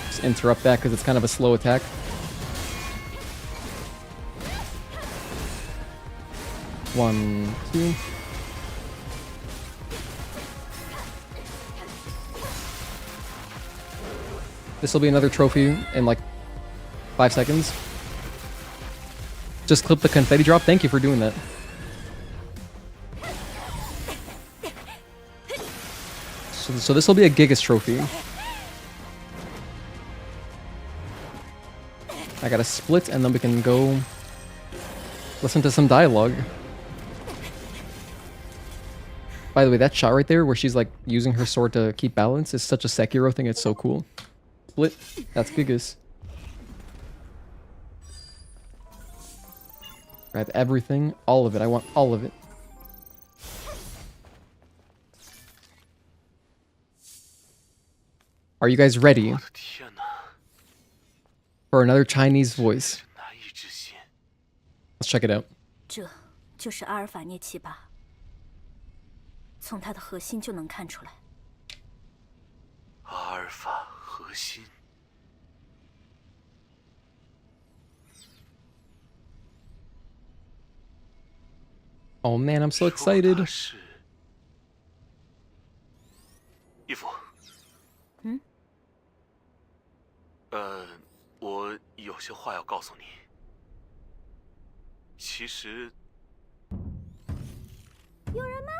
Just interrupt that because it's kind of a slow attack. One, two. This will be another trophy in like 5 seconds. Just clip the confetti drop. Thank you for doing that. So this will be a Gigas trophy. I gotta split and then we can go listen to some dialogue. By the way, that shot right there where she's like using her sword to keep balance is such a Sekiro thing. It's so cool. Split. That's Gigas. Grab everything. All of it. I want all of it. Are you guys ready for another Chinese voice? Let's check it out. 这就是阿尔法涅奇巴，从它的核心就能看出来。阿尔法核心。Oh man, I'm so excited. 义父。嗯？我有些话要告诉你。其实。有人吗？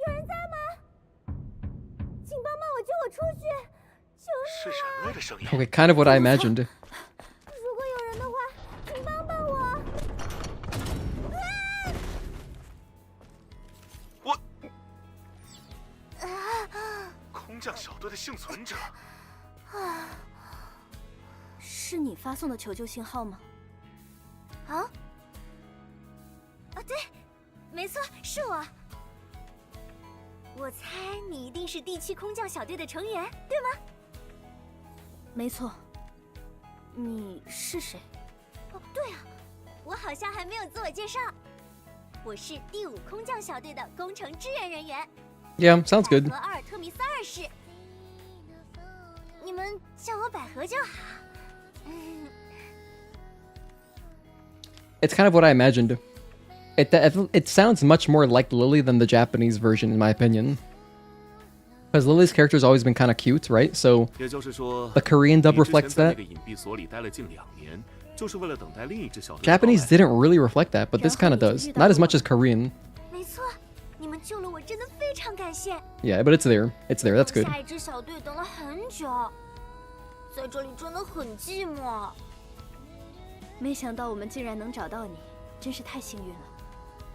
有人在吗？请帮帮我，救我出去！求是人类的声音。Okay, kind of what I imagined. 如果有人的话，请帮帮我！我。空降小队的幸存者。是你发送的求救信号吗？啊？对，没错，是我。我猜你一定是第7空降小队的成员，对吗？没错。你是谁？哦，对啊，我好像还没有自我介绍。我是第5空降小队的工程支援人员， Yeah, sounds good. 百合阿尔特弥斯二世，你们叫我百合就好。It's kind of what I imagined. It sounds much more like Lily than the Japanese version, in my opinion. Because Lily's character's always been kind of cute, right? So the Korean dub reflects that. Japanese didn't really reflect that, but this kind of does. Not as much as Korean. 没错，你们救了我，真的非常感谢。 Yeah, but it's there. It's there. That's good. 下一支小队等了很久，在这里真的很寂寞。没想到我们竟然能找到你，真是太幸运了。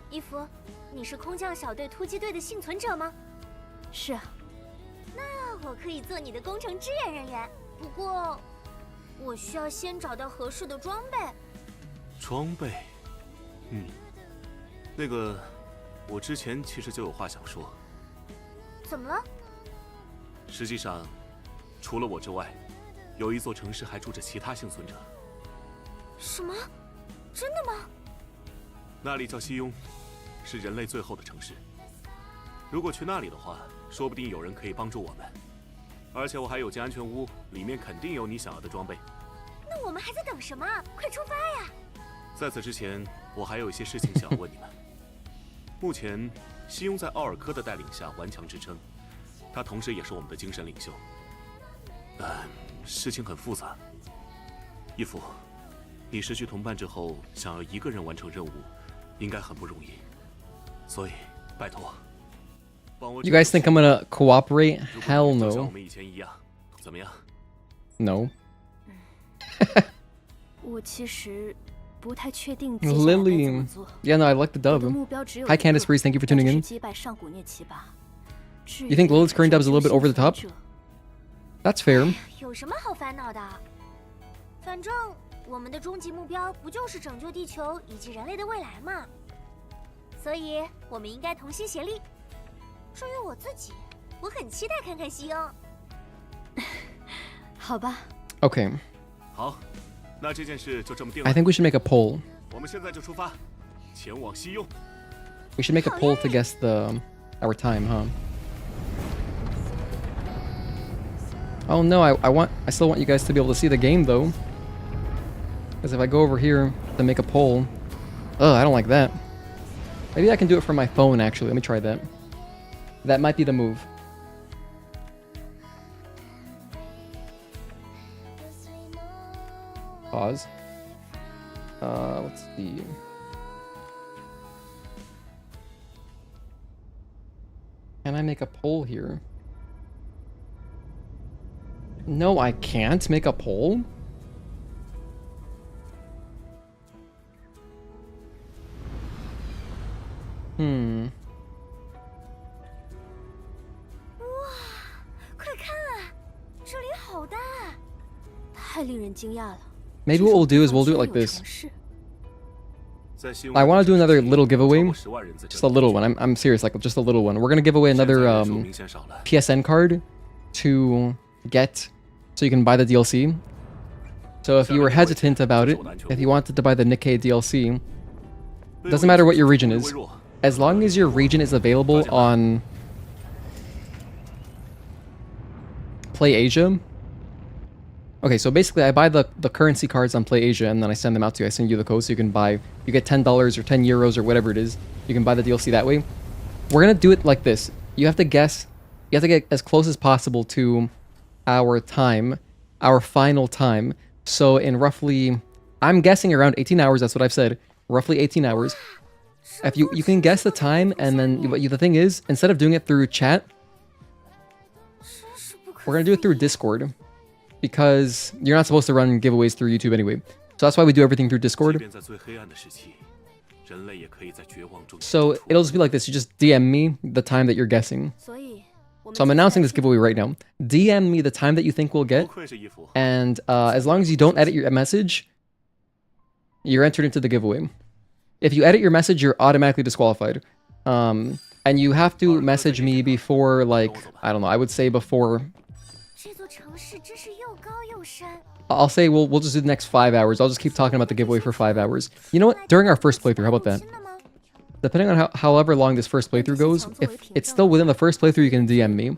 伊芙，你是空降小队突击队的幸存者吗？是啊。那我可以做你的工程支援人员，不过我需要先找到合适的装备。装备？那个，我之前其实就有话想说。怎么了？实际上，除了我之外，有一座城市还住着其他幸存者。什么？真的吗？那里叫西庸，是人类最后的城市。如果去那里的话，说不定有人可以帮助我们。而且我还有间安全屋，里面肯定有你想要的装备。那我们还在等什么？快出发呀！在此之前，我还有一些事情想要问你们。目前，西庸在奥尔科的带领下顽强支撑，他同时也是我们的精神领袖。事情很复杂。义父，你失去同伴之后，想要一个人完成任务，应该很不容易。所以，拜托，帮我。You guys think I'm gonna cooperate? Hell 像 no. 我们以前一样，怎么样？ No. 我其实不太确定 Lily. Yeah, no, I like the dub. Hi, Candice Breeze. Thank you for tuning in. You think Lilith's Korean dub is a little bit over the top? That's fair. 有什么好烦恼的？反正我们的终极目标不就是拯救地球以及人类的未来吗？所以我们应该同心协力。至于我自己，我很期待看看西庸。好吧。Okay. 好，那这件事就这么定 I 了。think we should make a poll. 我们现在就出发，前往西庸。We should make a poll to guess our time, huh? Oh no, I still want you guys to be able to see the game though. Because if I go over here to make a poll, I don't like that. Maybe I can do it from my phone actually. Let me try that. That might be the move. Pause. Let's see. Can I make a poll here? No, I can't make a poll. Hmm. 哇，快看啊，这里好大，太令人惊讶了。 Maybe what we'll do is we'll do it like this. I want to do another little giveaway, just a little one. I'm serious, like just a little one. We're gonna give away another PSN card to get, so you can buy the DLC. So if you were hesitant about it, if you wanted to buy the Nikkei DLC, doesn't matter what your region is, as long as your region is available on Play Asia. Okay, so basically I buy the currency cards on Play Asia and then I send them out to you. I send you the code so you can buy, you get $10 or 10 euros or whatever it is. You can buy the DLC that way. We're gonna do it like this. You have to guess, you have to get as close as possible to our time, our final time. So in roughly, I'm guessing around 18 hours, that's what I've said. Roughly 18 hours. If you can guess the time and then the thing is, instead of doing it through chat, we're gonna do it through Discord. Because you're not supposed to run giveaways through YouTube anyway. So that's why we do everything through Discord. So it'll just be like this. You just DM me the time that you're guessing. So I'm announcing this giveaway right now. DM me the time that you think we'll get. And as long as you don't edit your message, you're entered into the giveaway. If you edit your message, you're automatically disqualified. And you have to message me before, like, I don't know, I would say before... I'll say we'll just do the next 5 hours. I'll just keep talking about the giveaway for 5 hours. You know what? During our first playthrough, how about that? depending on however long this first playthrough goes, if it's still within the first playthrough, you can DM me.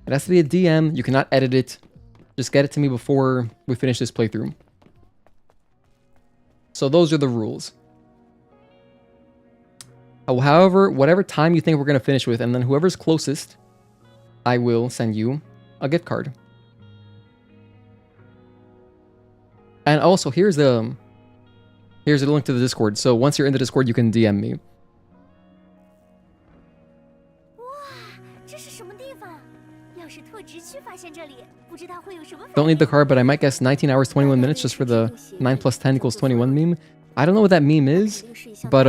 It has to be a DM. You cannot edit it. Just get it to me before we finish this playthrough. So those are the rules. However, whatever time you think we're going to finish with, and then whoever's closest, I will send you a gift card. And also, here's the link to the Discord. So once you're in the Discord, you can DM me. Don't need the card, but I might guess 19 hours, 21 minutes just for the 9 plus 10 equals 21 meme. I don't know what that meme is, but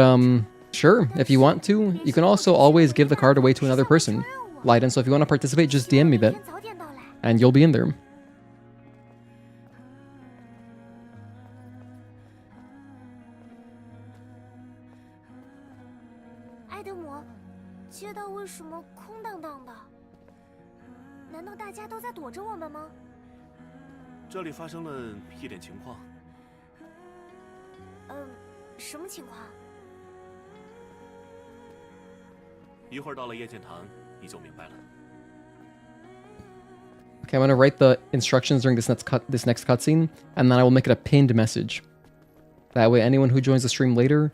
sure, if you want to. You can also always give the card away to another person, Leiden. So if you want to participate, just DM me that, and you'll be in there. Okay, I'm gonna write the instructions during this next cutscene, and then I will make it a pinned message. That way, anyone who joins the stream later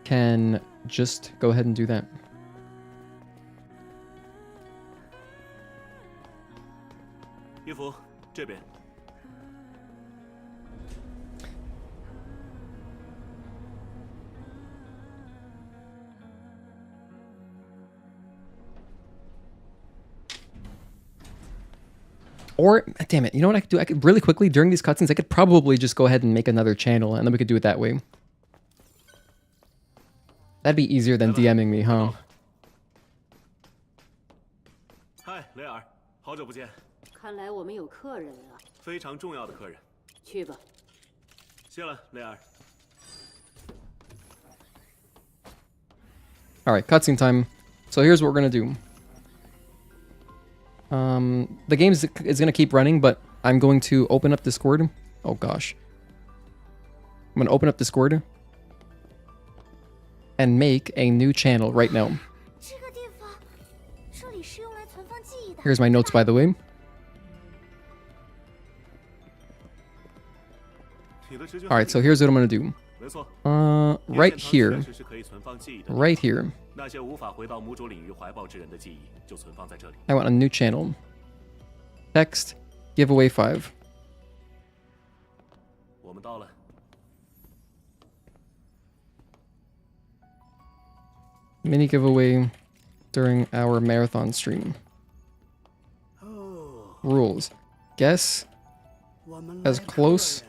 can just go ahead and do that. Or, damn it, you know what I could do? I could really quickly, during these cutscenes, I could probably just go ahead and make another channel, and then we could do it that way. That'd be easier than DMing me, huh? Hi, Lear. 好久不见。看来我们有客人了。非常重要的客人。去吧。谢了， Lear. Alright, cutscene time. So here's what we're gonna do. The game is gonna keep running, but I'm going to open up Discord. Oh gosh. I'm gonna open up Discord and make a new channel right now. Here's my notes, by the way. Alright, so here's what I'm gonna do. Right here. Right here. I want a new channel. Text, giveaway 5. Mini giveaway during our marathon stream. Rules. Guess as close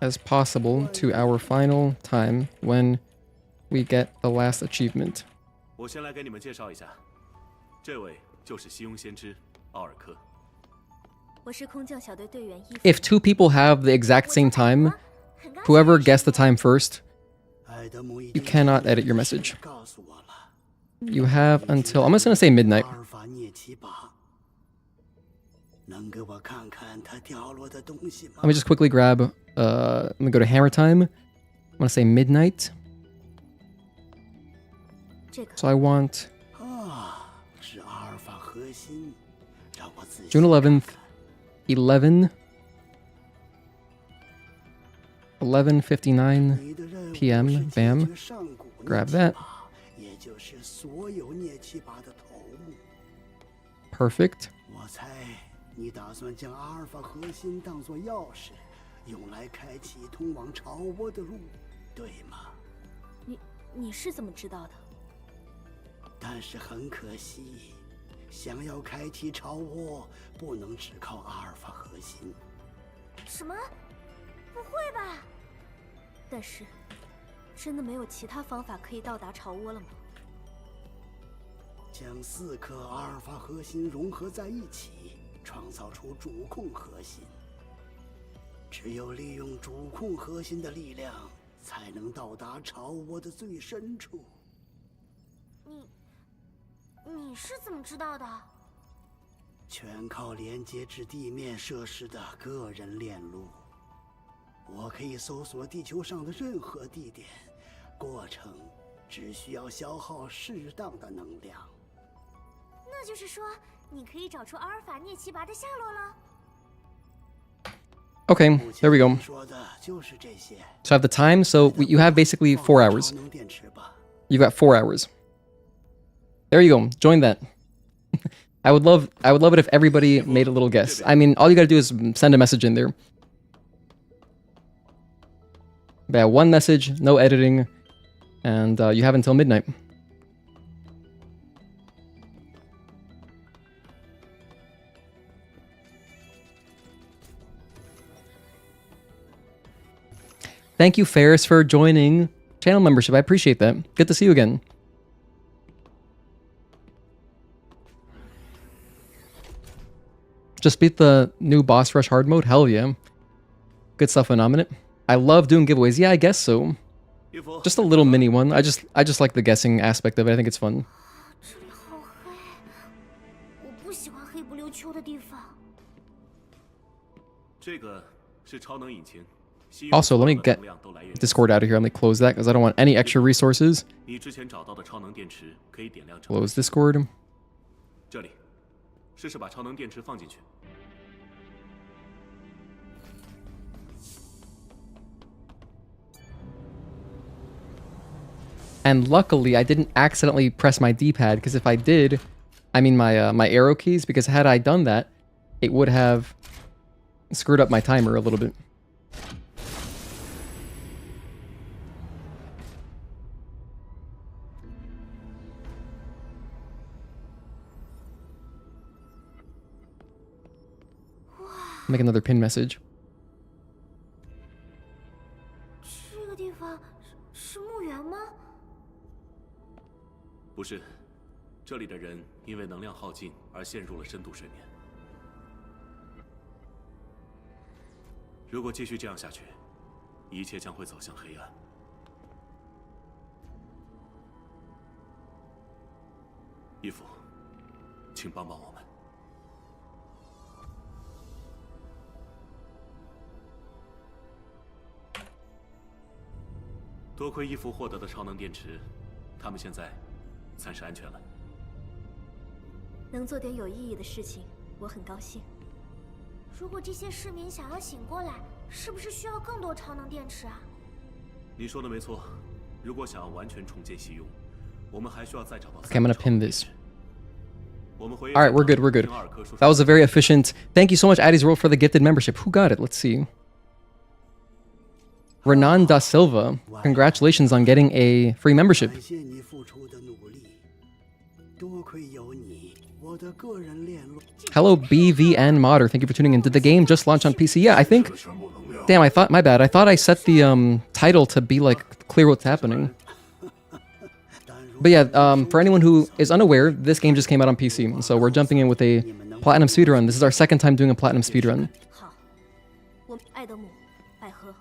as possible to our final time when we get the last achievement. If 2 people have the exact same time, whoever guessed the time first, you cannot edit your message. You have until, I'm just going to say midnight. Let me just quickly grab, let me go to hammer time. I'm going to say midnight. So I want June 11th, 11:59 p.m. Bam. Grab that. Perfect. 只需要消耗适当的能量。那就是说，你可以找出阿尔法涅奇拔的下落了。 Okay, there we go. 说的就是这些。 So I have the time, so you have basically 4 hours. 超能电池吧。 You got 4 hours. There you go. Join that. I would love it if everybody made a little guess. I mean, all you gotta do is send a message in there. Yeah, 1 message, no editing, and you have until midnight. Thank you, Ferris, for joining channel membership. I appreciate that. Good to see you again. Just beat the new boss rush hard mode? Hell yeah. Good stuff, Phenomenate. I love doing giveaways. Yeah, I guess so. Just a little mini one. I just like the guessing aspect of it. I think it's fun. 这里好黑，我不喜欢黑不溜秋的地方。这个是超能引擎。 Also, let me get Discord out of here. Let me close that because I don't want any extra resources. 你之前找到的超能电池可以点亮成。 Close Discord. 这里，试试把超能电池放进去。 And luckily, I didn't accidentally press my D-pad because if I did, I mean my arrow keys, because had I done that, it would have screwed up my timer a little bit. Make another pin message. 这个地方是墓园吗？不是，这里的人因为能量耗尽而陷入了深度睡眠。如果继续这样下去，一切将会走向黑暗。义父，请帮帮我们。 多亏义父获得的超能电池，他们现在算是安全了。能做点有意义的事情，我很高兴。如果这些市民想要醒过来，是不是需要更多超能电池啊？你说的没错，如果想要完全重建西庸，我们还需要再找到。Okay, I'm gonna pin this. All right, we're good. We're good. That was a very efficient. Thank you so much, Addie's World, for the gifted membership. Who got it? Let's see. Renan da Silva, congratulations on getting a free membership. 感谢你付出的努力，多亏有你，我的个人联络。 Hello, BVN Modder. Thank you for tuning in. Did the game just launch on PC? Yeah, I think. Damn, I thought. My bad. I thought I set the title to be like clear what's happening. But yeah, for anyone who is unaware, this game just came out on PC, so we're jumping in with a platinum speedrun. This is our second time doing a platinum speedrun. 好，我爱德姆，百合。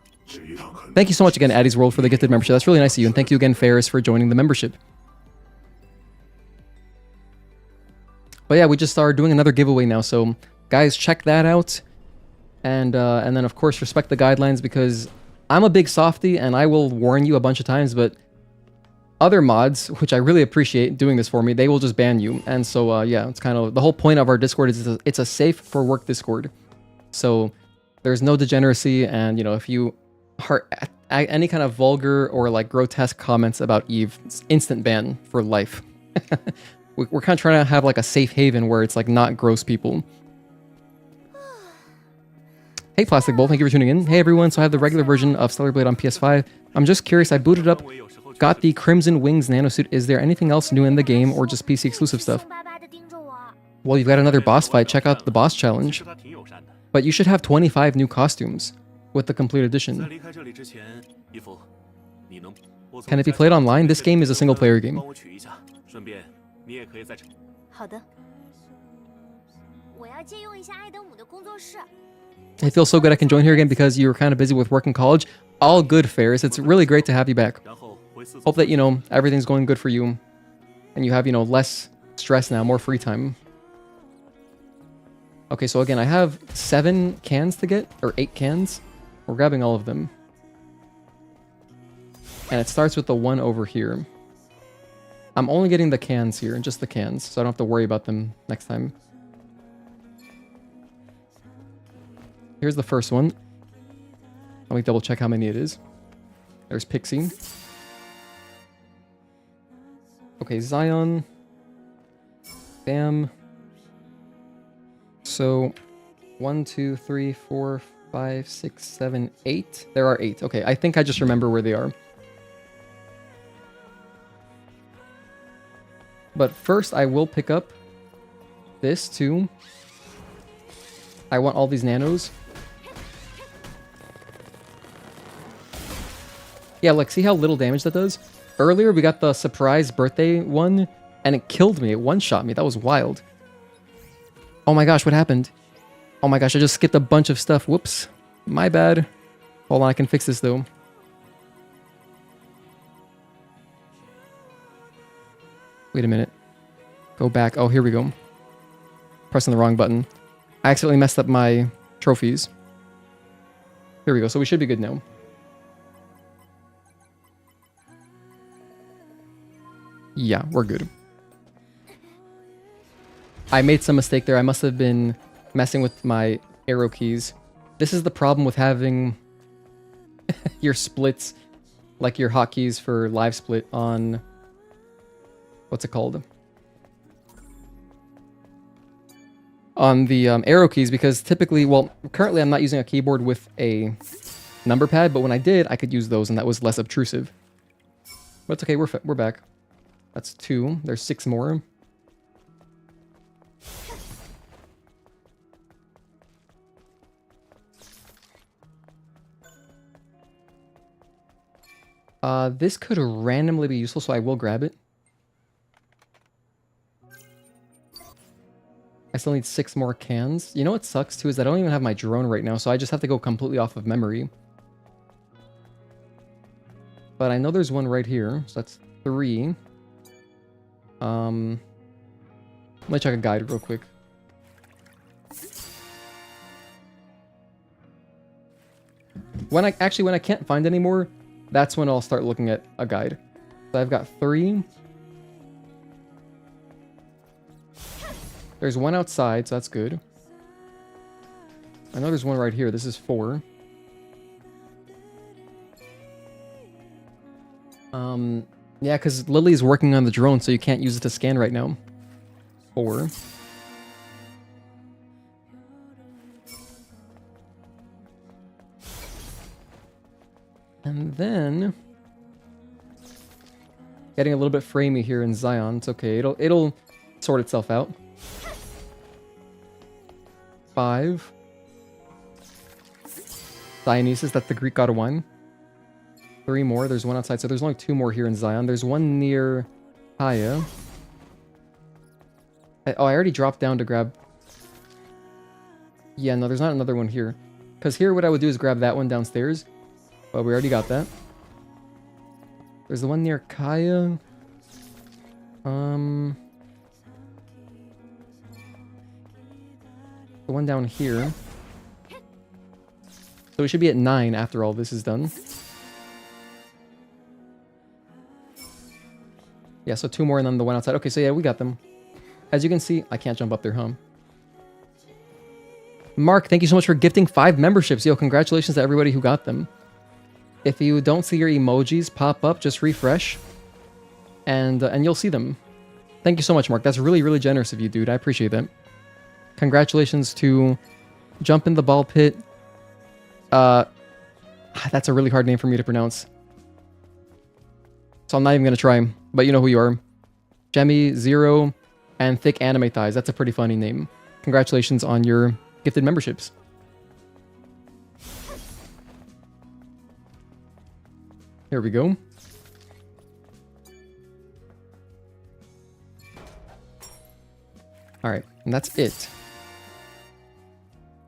Thank you so much again, Addie's World, for the gifted membership. That's really nice of you, and thank you again, Ferris, for joining the membership. But yeah, we just started doing another giveaway now, so guys, check that out, and then of course respect the guidelines, because I'm a big softie and I will warn you a bunch of times, but other mods, which I really appreciate doing this for me, they will just ban you. And so yeah, it's kind of the whole point of our Discord is it's a safe for work Discord, so there's no degeneracy, and you know, if you are any kind of vulgar or like grotesque comments about Eve, it's instant ban for life. We're kind of trying to have like a safe haven where it's like not gross people. Hey Plastic Bowl, thank you for tuning in. Hey everyone, so I have the regular version of Stellar Blade on PS5. I'm just curious, I booted up, got the Crimson Wings nanosuit. Is there anything else new in the game or just PC exclusive stuff? 凶巴巴地盯着我。 Well, you've got another boss fight, check out the boss challenge. 是他挺友善的。 But you should have 25 new costumes with the complete 在 edition. 离开这里之前，义父，你能？ Can it be played online? This game is a single player game. 帮我取一下，顺便你也可以在这。好的。我要借用一下爱德姆的工作室。 It feels so good I can join here again because you were kind of busy with work and college. All good, Ferris. It's really great to have you back. 然后回四 Hope that, you know, everything's going good for you. And you have, you know, less stress now, more free time. Okay, so again, I have 7 cans to get, or 8 cans. We're grabbing all of them. And it starts with the one over here. I'm only getting the cans here, just the cans, so I don't have to worry about them next time. Here's the first one. Let me double check how many it is. There's Pixie. Okay, Xion. Bam. So, 1, 2, 3, 4, 5, 6, 7, 8. There are 8. Okay, I think I just remember where they are. But first, I will pick up this too. I want all these nanos. Yeah, like, see how little damage that does? Earlier, we got the surprise birthday one, and it killed me. It one-shot me. That was wild. Oh my gosh, what happened? Oh my gosh, I just skipped a bunch of stuff. Whoops. My bad. Hold on, I can fix this, though. Wait a minute. Go back. Oh, here we go. Pressing the wrong button. I accidentally messed up my trophies. Here we go. So we should be good now. Yeah, we're good. I made some mistake there. I must have been messing with my arrow keys. This is the problem with having your splits, like your hotkeys for live split on... What's it called? On the arrow keys, because typically, well, currently I'm not using a keyboard with a number pad, but when I did, I could use those, and that was less obtrusive. But it's okay, we're back. That's 2. There's 6 more. This could randomly be useful, so I will grab it. I still need 6 more cans. You know what sucks too is I don't even have my drone right now, so I just have to go completely off of memory. But I know there's one right here, so that's 3. Let me check a guide real quick. When I can't find any more, that's when I'll start looking at a guide. So I've got 3. There's 1 outside, so that's good. I know there's 1 right here. This is 4. Yeah, because Lily's working on the drone, so you can't use it to scan right now. 4. And then... Getting a little bit framey here in Xion. It's okay. It'll sort itself out. 5. Dionysus, that's the Greek god of wine. 3 more. There's 1 outside, so there's only 2 more here in Xion. There's 1 near Haya. I already dropped down to grab... Yeah, no, there's not another one here. Because here what I would do is grab that one downstairs. But we already got that. There's the one near Kaya. The one down here. So we should be at 9 after all this is done. Yeah, so 2 more and then the one outside. Okay, so yeah, we got them. As you can see, I can't jump up there, huh? Mark, thank you so much for gifting 5 memberships. Yo, congratulations to everybody who got them. If you don't see your emojis pop up, just refresh. And you'll see them. Thank you so much, Mark. That's really, really generous of you, dude. I appreciate that. Congratulations to Jump in the Ball Pit. That's a really hard name for me to pronounce. So I'm not even going to try. But you know who you are. Jemmy, Zero, and Thick Anime Thighs. That's a pretty funny name. Congratulations on your gifted memberships. Here we go. Alright, and that's it.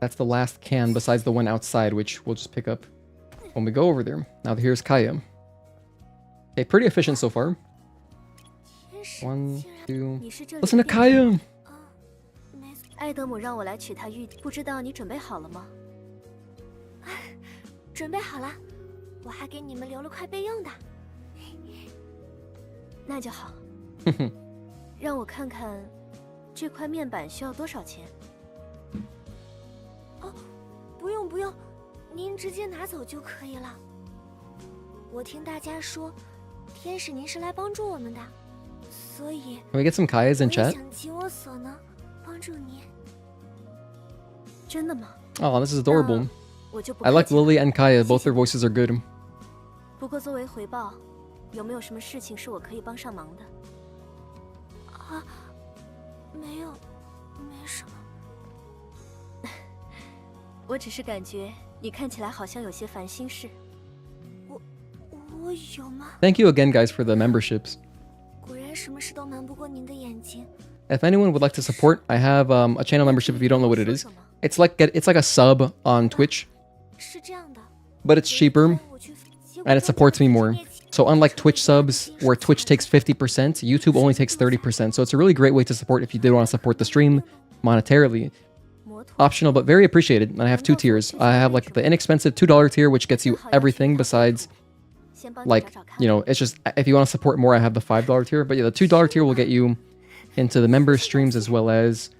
That's the last can besides the one outside, which we'll just pick up when we go over there. Now here's Kaya. Okay, pretty efficient so far. 1, 2... Listen to Kaya! 埃德姆让我来取他玉，不知道你准备好了吗？准备好了，我还给你们留了块备用的。那就好，让我看看，这块面板需要多少钱？哦，不用不用，您直接拿走就可以了。我听大家说，天使您是来帮助我们的，所以 Can we get some Kayas in 我也 chat? 想尽我所能帮助您。真的吗？ Oh, this is adorable. 我就不 I 客 like 气了 Lily and Kaya. Both their voices are good. 不过作为回报，有没有什么事情是我可以帮上忙的？啊，没有，没什么。我只是感觉你看起来好像有些烦心事。我有吗？ Thank you again, guys, for the memberships. 果然什么事都瞒不过您的眼睛。 If anyone would like to support, I have a channel membership. If you don't know what it is, it's like a sub on Twitch, 是这样的， but it's cheaper and it supports me more. So unlike Twitch subs, where Twitch takes 50%, YouTube only takes 30%. So it's a really great way to support if you did want to support the stream monetarily. Optional, but very appreciated. And I have 2 tiers. I have like the inexpensive $2 tier, which gets you everything besides, like, you know, it's just, if you want to support more, I have the $5 tier. But yeah, the $2 tier will get you into the member streams as well as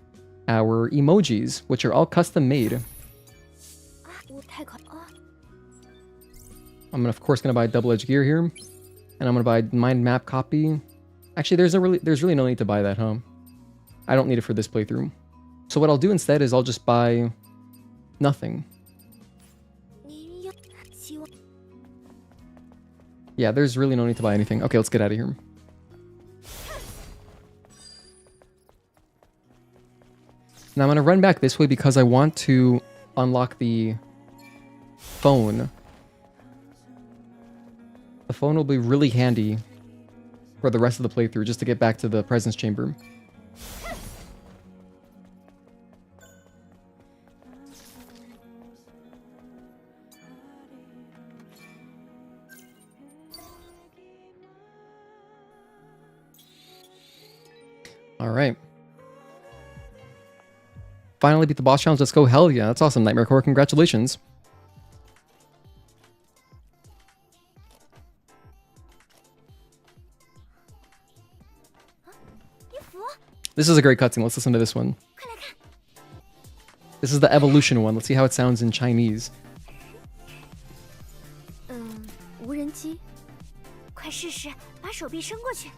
our emojis, which are all custom made. I'm of course gonna buy double-edged gear here, and I'm gonna buy mind map copy. Actually, there's really no need to buy that, huh? I don't need it for this playthrough. So what I'll do instead is I'll just buy nothing. Yeah, there's really no need to buy anything. Okay, let's get out of here. Now I'm gonna run back this way because I want to unlock the phone. The phone will be really handy for the rest of the playthrough, just to get back to the presence chamber. Alright. Finally beat the boss challenge, let's go. Hell yeah, that's awesome, Nightmare Core, congratulations. This is a great cutscene. Let's listen to this one. This is the evolution one. Let's see how it sounds in Chinese. 无人机，快试试，把手臂伸过去，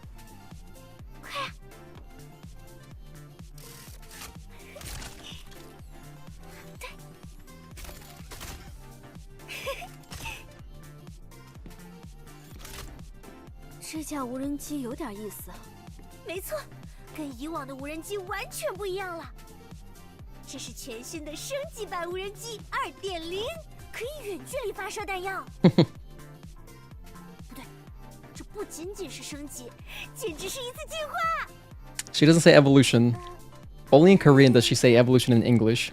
快啊！对，这架无人机有点意思。没错。 跟以往的无人机完全不一样了，这是全新的升级版无人机2.0，可以远距离发射弹药。不对，这不仅仅是升级，简直是一次进化。She doesn't say evolution. Only in Korean does she say evolution in English.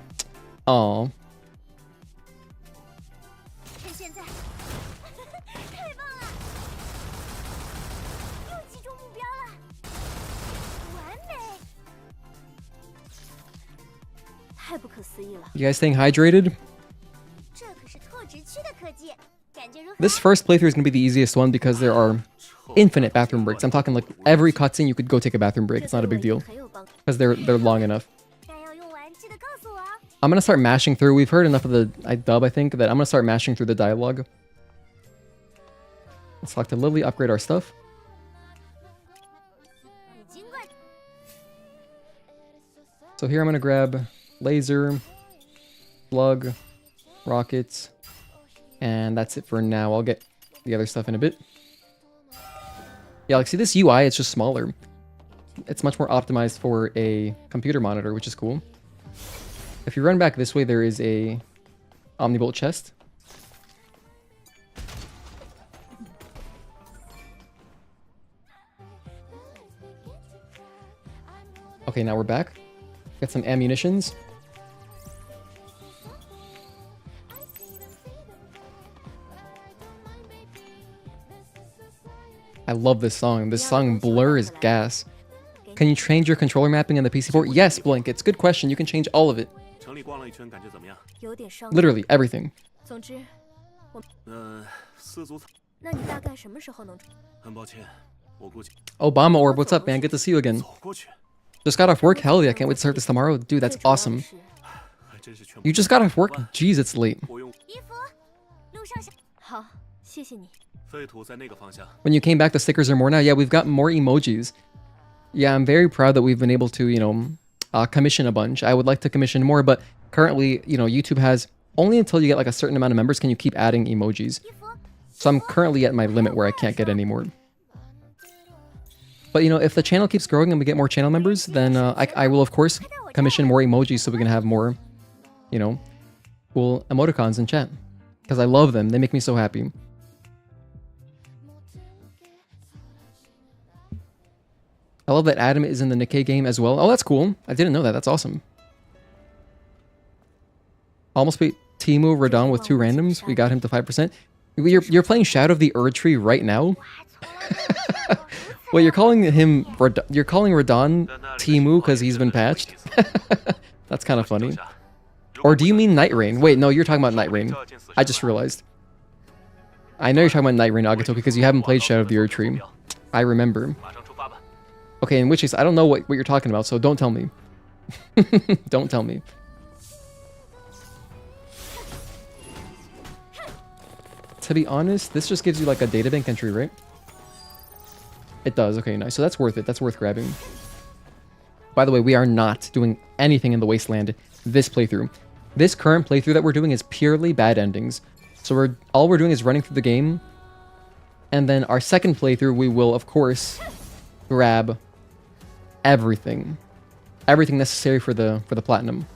Aww. 趁现在，太棒了！又击中目标了。 太不可思议了！ You guys staying hydrated? 这可是拓殖区的科技，感觉如何？ This first playthrough is gonna be the easiest one because there are infinite bathroom breaks. I'm talking like every cutscene you could go take a bathroom break. It's not a big deal because they're long enough. I'm gonna start mashing through. We've heard enough of the dub, I think, that I'm gonna start mashing through the dialogue. Let's talk to Lily, upgrade our stuff. So here I'm gonna grab laser, slug, rockets, and that's it for now. I'll get the other stuff in a bit. Yeah, like see this UI, it's just smaller. It's much more optimized for a computer monitor, which is cool. If you run back this way, there is a Omnibolt chest. Okay, now we're back. Got some ammunitions. I love this song. This song Blur is gas. Can you change your controller mapping in the PC port? Yes, Blink. It's a good question. You can change all of it. Literally everything. 总之，4组。那你大概什么时候能？很抱歉，我估计 Obama Orb, what's up, man? Good to see you again. 走过去， Just got off work? Hell yeah, I can't wait to start this tomorrow. Dude, that's 最主要的 awesome. 是 还真是全部 You just got off work? Jeez, it's late. 我用衣服，路上小。好，谢谢你。废土在那个方向。 When you came back, the stickers are more now. Yeah, we've got more emojis. Yeah, I'm very proud that we've been able to, commission a bunch. I would like to commission more, but currently, YouTube has only until you get like a certain amount of members can you keep adding emojis. 衣服， So I'm currently at my limit where I can't get any more. But if the channel keeps growing and we get more channel members, then I will of course commission more emojis so we can have more, cool emoticons in chat. Because I love them. They make me so happy. I love that Adam is in the Nikkei game as well. Oh, that's cool. I didn't know that. That's awesome. Almost beat Timu Radon with 2 randoms. We got him to 5%. You're playing Shadow of the Erd Tree right now? Wait, you're calling Radon Timu because he's been patched? That's kind of funny. Or do you mean Night Rain? Wait, no, you're talking about Night Rain. I just realized. I know you're talking about Night Rain, Agatoki, because you haven't played Shadow of the Erd Tree. I remember. 马上出发吧。 Okay, in which case, I don't know what you're talking about, so don't tell me. Don't tell me. To be honest, this just gives you like a databank entry, right? It does. Okay, nice. So that's worth it. That's worth grabbing. By the way, we are not doing anything in the Wasteland this playthrough. This current playthrough that we're doing is purely bad endings. So all we're doing is running through the game. And then our second playthrough, we will, of course, grab everything. Everything necessary for the platinum.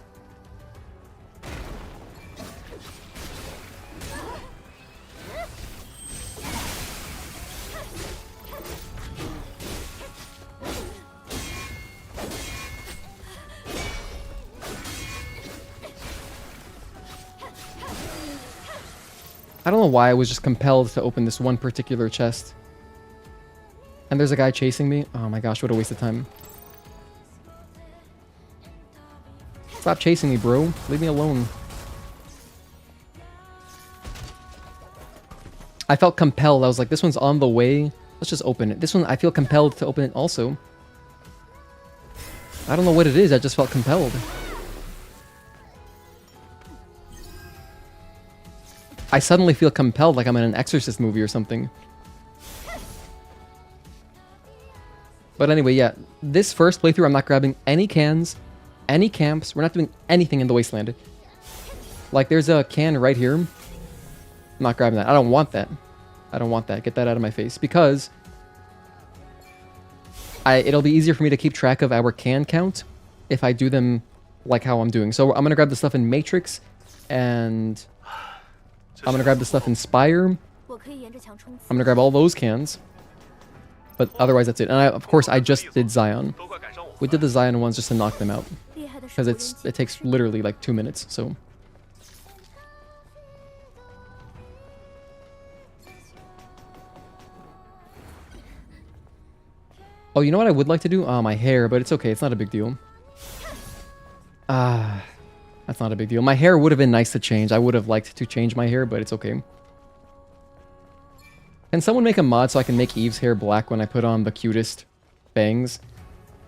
I don't know why I was just compelled to open this one particular chest. And there's a guy chasing me. Oh my gosh, what a waste of time. Stop chasing me, bro. Leave me alone. I felt compelled. I was like, this one's on the way. Let's just open it. This one, I feel compelled to open it also. I don't know what it is. I just felt compelled. I suddenly feel compelled like I'm in an Exorcist movie or something. But anyway, yeah. This first playthrough, I'm not grabbing any cans, any camps. We're not doing anything in the Wasteland. Like, there's a can right here. I'm not grabbing that. I don't want that. I don't want that. Get that out of my face. Because it'll be easier for me to keep track of our can count if I do them like how I'm doing. So I'm going to grab the stuff in Matrix, and I'm going to grab the stuff in Spire. 我可以沿着墙冲刺。 I'm going to grab all those cans. But otherwise, that's it. And of course, I just did Xion. 都快赶上我。 We did the Xion ones just to knock them out. 厉害的是 Because 无人机 it takes literally like 2 minutes, so... Oh, you know what I would like to do? My hair, but it's okay. It's not a big deal. That's not a big deal. My hair would have been nice to change. I would have liked to change my hair, but it's okay. Can someone make a mod so I can make Eve's hair black when I put on the cutest bangs?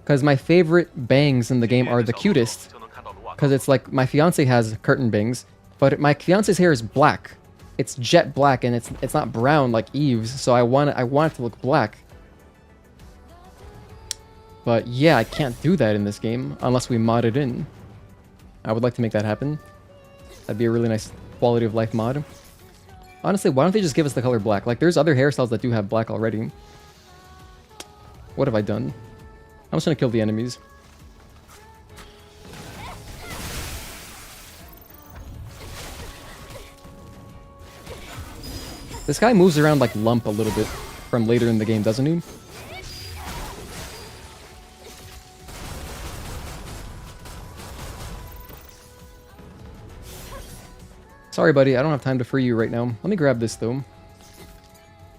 Because my favorite bangs in the game are the cutest. 就能看到卢瓦。 Because it's like my fiance has curtain bangs, but my fiance's hair is black. It's jet black, and it's not brown like Eve's, so I want it to look black. But yeah, I can't do that in this game unless we mod it in. I would like to make that happen. That'd be a really nice quality of life mod. Honestly, why don't they just give us the color black? Like, there's other hairstyles that do have black already. What have I done? I'm just gonna kill the enemies. This guy moves around like Lump a little bit from later in the game, doesn't he? Sorry, buddy, I don't have time to free you right now. Let me grab this, though.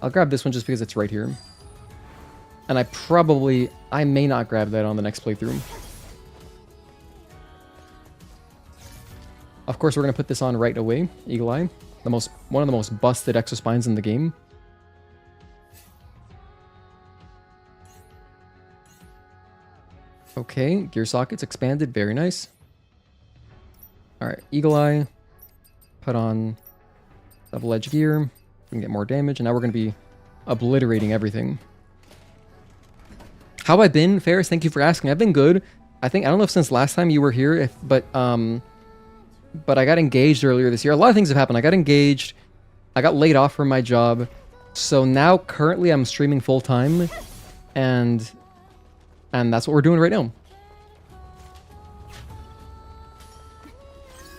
I'll grab this one just because it's right here. And I may not grab that on the next playthrough. Of course, we're going to put this on right away. Eagle Eye. One of the most busted exospines in the game. Okay, gear sockets expanded. Very nice. Alright, Eagle Eye. Put on double edge gear. We can get more damage. And now we're going to be obliterating everything. How have I been, Ferris? Thank you for asking. I've been good. I don't know if since last time you were here, but I got engaged earlier this year. A lot of things have happened. I got engaged. I got laid off from my job. So now currently I'm streaming full time, and that's what we're doing right now.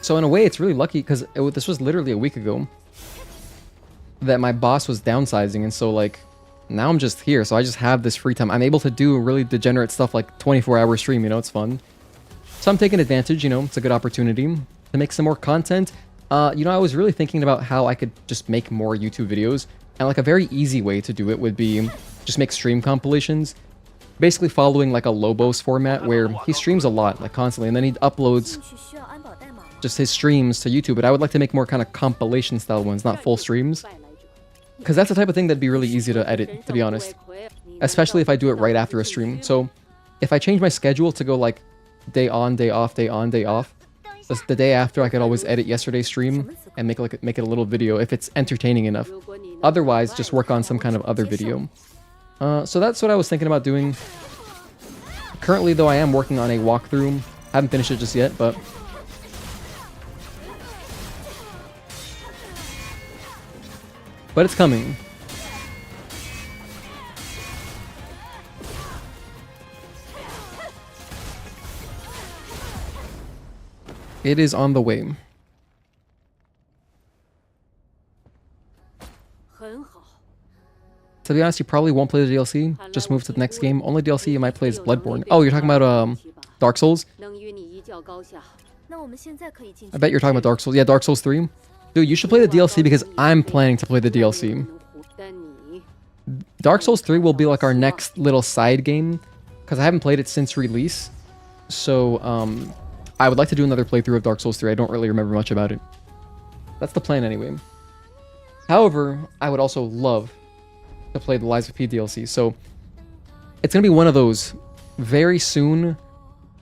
So in a way, it's really lucky because this was literally a week ago that my boss was downsizing, and so like now I'm just here, so I just have this free time. I'm able to do really degenerate stuff like 24-hour stream, you know, it's fun. So I'm taking advantage, you know, it's a good opportunity to make some more content. You know, I was really thinking about how I could just make more YouTube videos, and like a very easy way to do it would be just make stream compilations, basically following like a Lobos format where he streams a lot, like constantly, and then he uploads just his streams to YouTube. But I would like to make more kind of compilation style ones, not full streams, because that's the type of thing that'd be really easy to edit, to be honest, especially if I do it right after a stream. So if I change my schedule to go like day on, day off, day on, day off, the day after I could always edit yesterday's stream and make it a little video if it's entertaining enough. Otherwise, just work on some kind of other video. So that's what I was thinking about doing. Currently, though, I am working on a walkthrough. Haven't finished it just yet, but it's coming. It is on the way. To be honest, you probably won't play the DLC. Just move to the next game. Only DLC you might play is Bloodborne. Oh, you're talking about Dark Souls? I bet you're talking about Dark Souls. Yeah, Dark Souls 3. Dude, you should play the DLC because I'm planning to play the DLC. Dark Souls 3 will be like our next little side game, because I haven't played it since release. So, I would like to do another playthrough of Dark Souls 3. I don't really remember much about it. That's the plan anyway. However, I would also love to play the Lies of P DLC. So, it's going to be one of those very soon,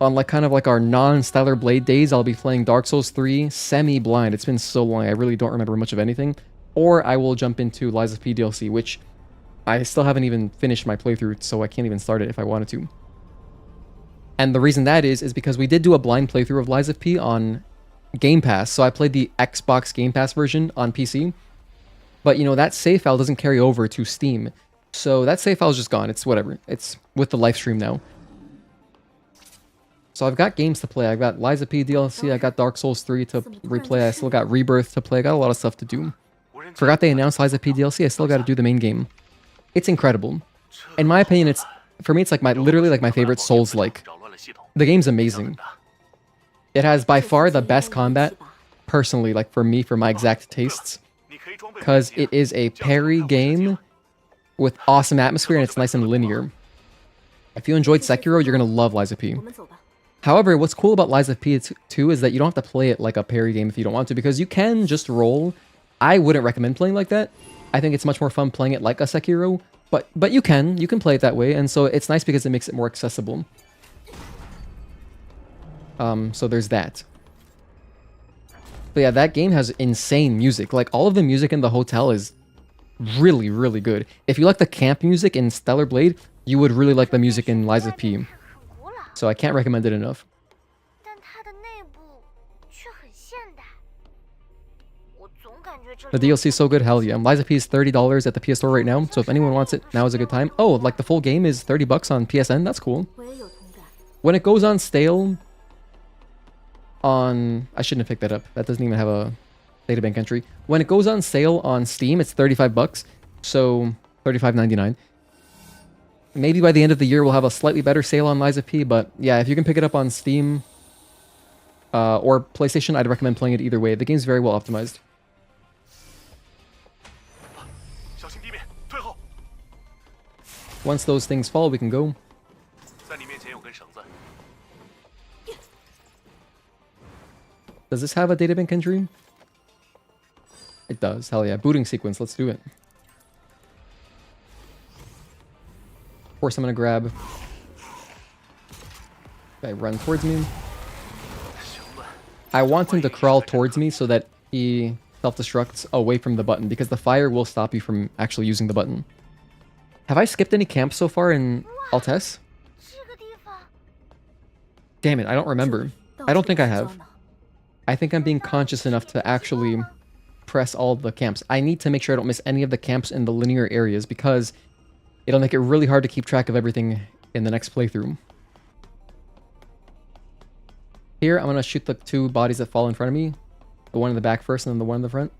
on like kind of like our non-Stellar Blade days, I'll be playing Dark Souls 3 semi-blind. It's been so long, I really don't remember much of anything. Or I will jump into Lies of P DLC, which I still haven't even finished my playthrough, so I can't even start it if I wanted to. And the reason that is because we did do a blind playthrough of Lies of P on Game Pass. So I played the Xbox Game Pass version on PC. But, you know, that save file doesn't carry over to Steam. So that save file is just gone. It's whatever. It's with the live stream now. So I've got games to play. I've got Lies of P DLC. I got Dark Souls 3 to replay. I still got Rebirth to play. I got a lot of stuff to do. Forgot they announced Lies of P DLC. I still got to do the main game. It's incredible. In my opinion, for me, it's like literally like my favorite Souls-like. The game's amazing. It has by far the best combat, personally, like for me, for my exact tastes. Because it is a parry game with awesome atmosphere and it's nice and linear. If you enjoyed Sekiro, you're going to love Lies of P. However, what's cool about Lies of P 2 is that you don't have to play it like a parry game if you don't want to, because you can just roll. I wouldn't recommend playing like that. I think it's much more fun playing it like a Sekiro, but you can play it that way, and so it's nice because it makes it more accessible. So there's that. But yeah, that game has insane music. Like, all of the music in the hotel is really, really good. If you like the camp music in Stellar Blade, you would really like the music in Lies of P. So I can't recommend it enough. The DLC is so good, hell yeah. Lies of P is $30 at the PS Store right now, so if anyone wants it, now is a good time. Oh, like the full game is $30 on PSN? That's cool. When it goes on sale on... I shouldn't have picked that up. That doesn't even have a databank entry. When it goes on sale on Steam, it's $35, so $35.99. Maybe by the end of the year we'll have a slightly better sale on Lies of P, but yeah, if you can pick it up on Steam or PlayStation, I'd recommend playing it either way. The game's very well optimized. Once those things fall, we can go. Does this have a databank entry? It does. Hell yeah. Booting sequence. Let's do it. Of course, I'm going to grab Okay, run towards me. I want him to crawl towards me so that he self-destructs away from the button, because the fire will stop you from actually using the button. Have I skipped any camps so far in Altess? 这个地方 Damn it, I don't remember. I don't think I have. I think I'm being conscious enough to actually press all the camps. I need to make sure I don't miss any of the camps in the linear areas, because it'll make it really hard to keep track of everything in the next playthrough. Here, I'm going to shoot the 2 bodies that fall in front of me. The one in the back first and then the one in the front.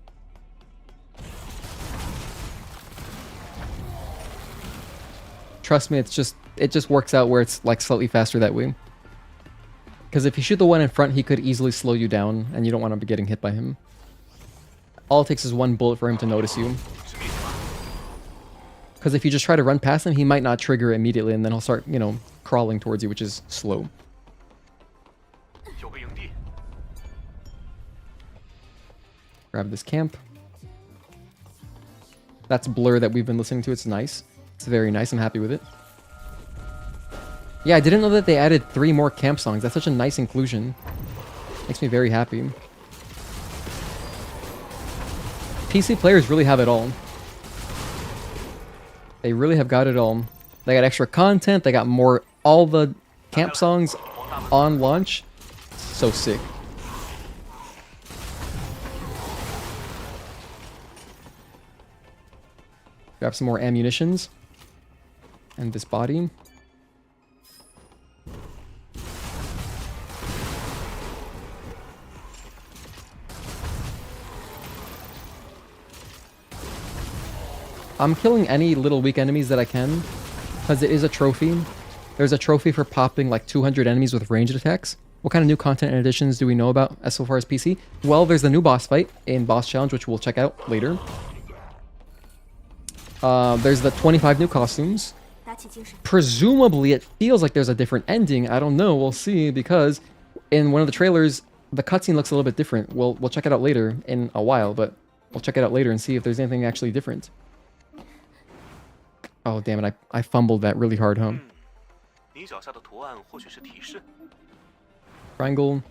Trust me, it just works out where it's like slightly faster that way. Because if you shoot the one in front, he could easily slow you down, and you don't want to be getting hit by him. All it takes is 1 bullet for him to notice you. Because if you just try to run past him, he might not trigger immediately, and then he'll start, you know, crawling towards you, which is slow. Grab this camp. That's Blur that we've been listening to. It's nice. It's very nice. I'm happy with it. Yeah, I didn't know that they added 3 more camp songs. That's such a nice inclusion. Makes me very happy. PC players really have it all. They really have got it all. They got extra content. They got all the camp songs on launch. So sick. Grab some more ammunitions. And this body. I'm killing any little weak enemies that I can, because it is a trophy. There's a trophy for popping like 200 enemies with ranged attacks. What kind of new content and additions do we know about as so far as PC? Well, there's the new boss fight in Boss Challenge, which we'll check out later. There's the 25 new costumes. Presumably, it feels like there's a different ending. I don't know. We'll see, because in one of the trailers, the cutscene looks a little bit different. We'll check it out later in a while, but we'll check it out later and see if there's anything actually different. Oh, damn it. I fumbled that really hard, huh? Triangle,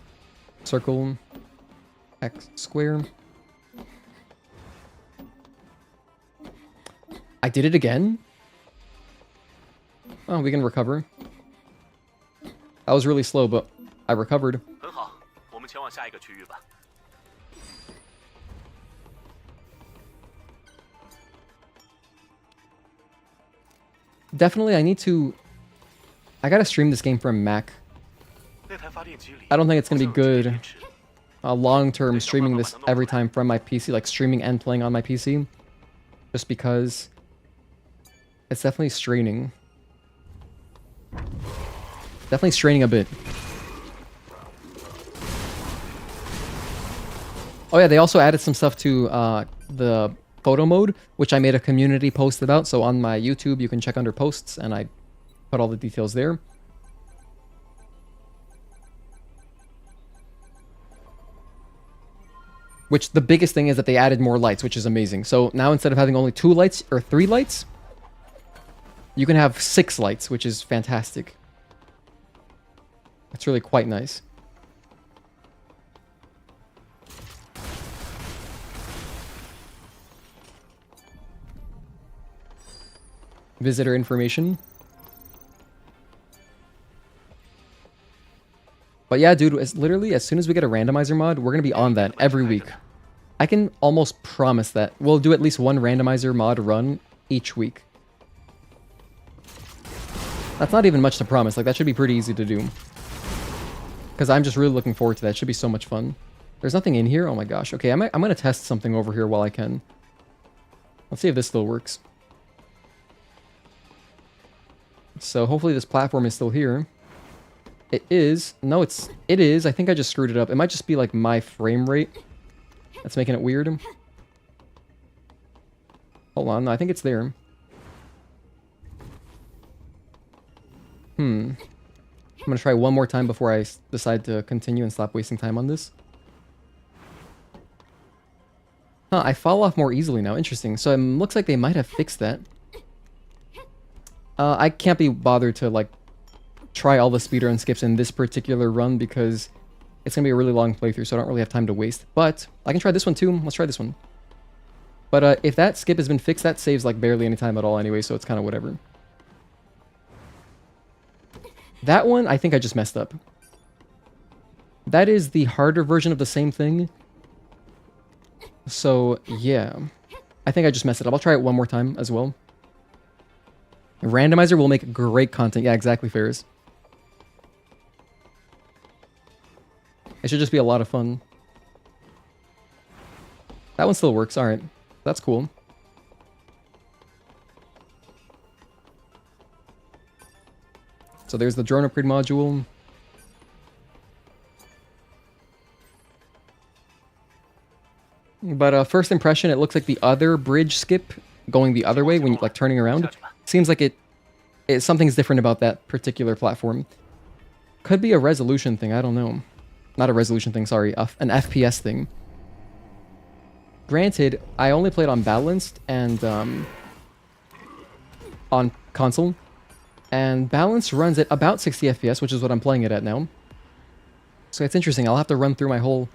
circle, X, square. I did it again? Oh, we can recover. That was really slow, but I recovered. Definitely, I gotta stream this game from Mac. I don't think it's gonna be good long-term streaming this every time from my PC, like streaming and playing on my PC. Just because it's definitely straining. Definitely straining a bit. Oh yeah, they also added some stuff to the photo mode, which I made a community post about. So on my YouTube, you can check under posts, and I put all the details there. Which the biggest thing is that they added more lights, which is amazing. So now instead of having only 2 lights or 3 lights, you can have 6 lights, which is fantastic. It's really quite nice. Visitor information. But yeah, dude, literally as soon as we get a randomizer mod, we're going to be on that every week. I can almost promise that. We'll do at least 1 randomizer mod run each week. That's not even much to promise. Like, that should be pretty easy to do. Because I'm just really looking forward to that. It should be so much fun. There's nothing in here? Oh my gosh. Okay, I'm going to test something over here while I can. Let's see if this still works. So hopefully this platform is still here. It is. No, it is. I think I just screwed it up. It might just be like my frame rate that's making it weird. Hold on. No, I think it's there. I'm going to try one more time before I decide to continue and stop wasting time on this. Huh, I fall off more easily now. Interesting. So it looks like they might have fixed that. I can't be bothered to, like, try all the speedrun skips in this particular run because it's going to be a really long playthrough, so I don't really have time to waste. But I can try this one too. Let's try this one. But if that skip has been fixed, that saves like barely any time at all anyway, so it's kind of whatever. That one, I think I just messed up. That is the harder version of the same thing. So, yeah. I think I just messed it up. I'll try it one more time as well. Randomizer will make great content. Yeah, exactly, Ferris. It should just be a lot of fun. That one still works. Alright. That's cool. So there's the drone upgrade module. But first impression, it looks like the other bridge skip going the other way when you like turning around. Seems like something's different about that particular platform. Could be a resolution thing, I don't know. Not a resolution thing, sorry, an FPS thing. Granted, I only played on balanced and on console. And balanced runs at about 60 FPS, which is what I'm playing it at now. So it's interesting, I'll have to run through my whole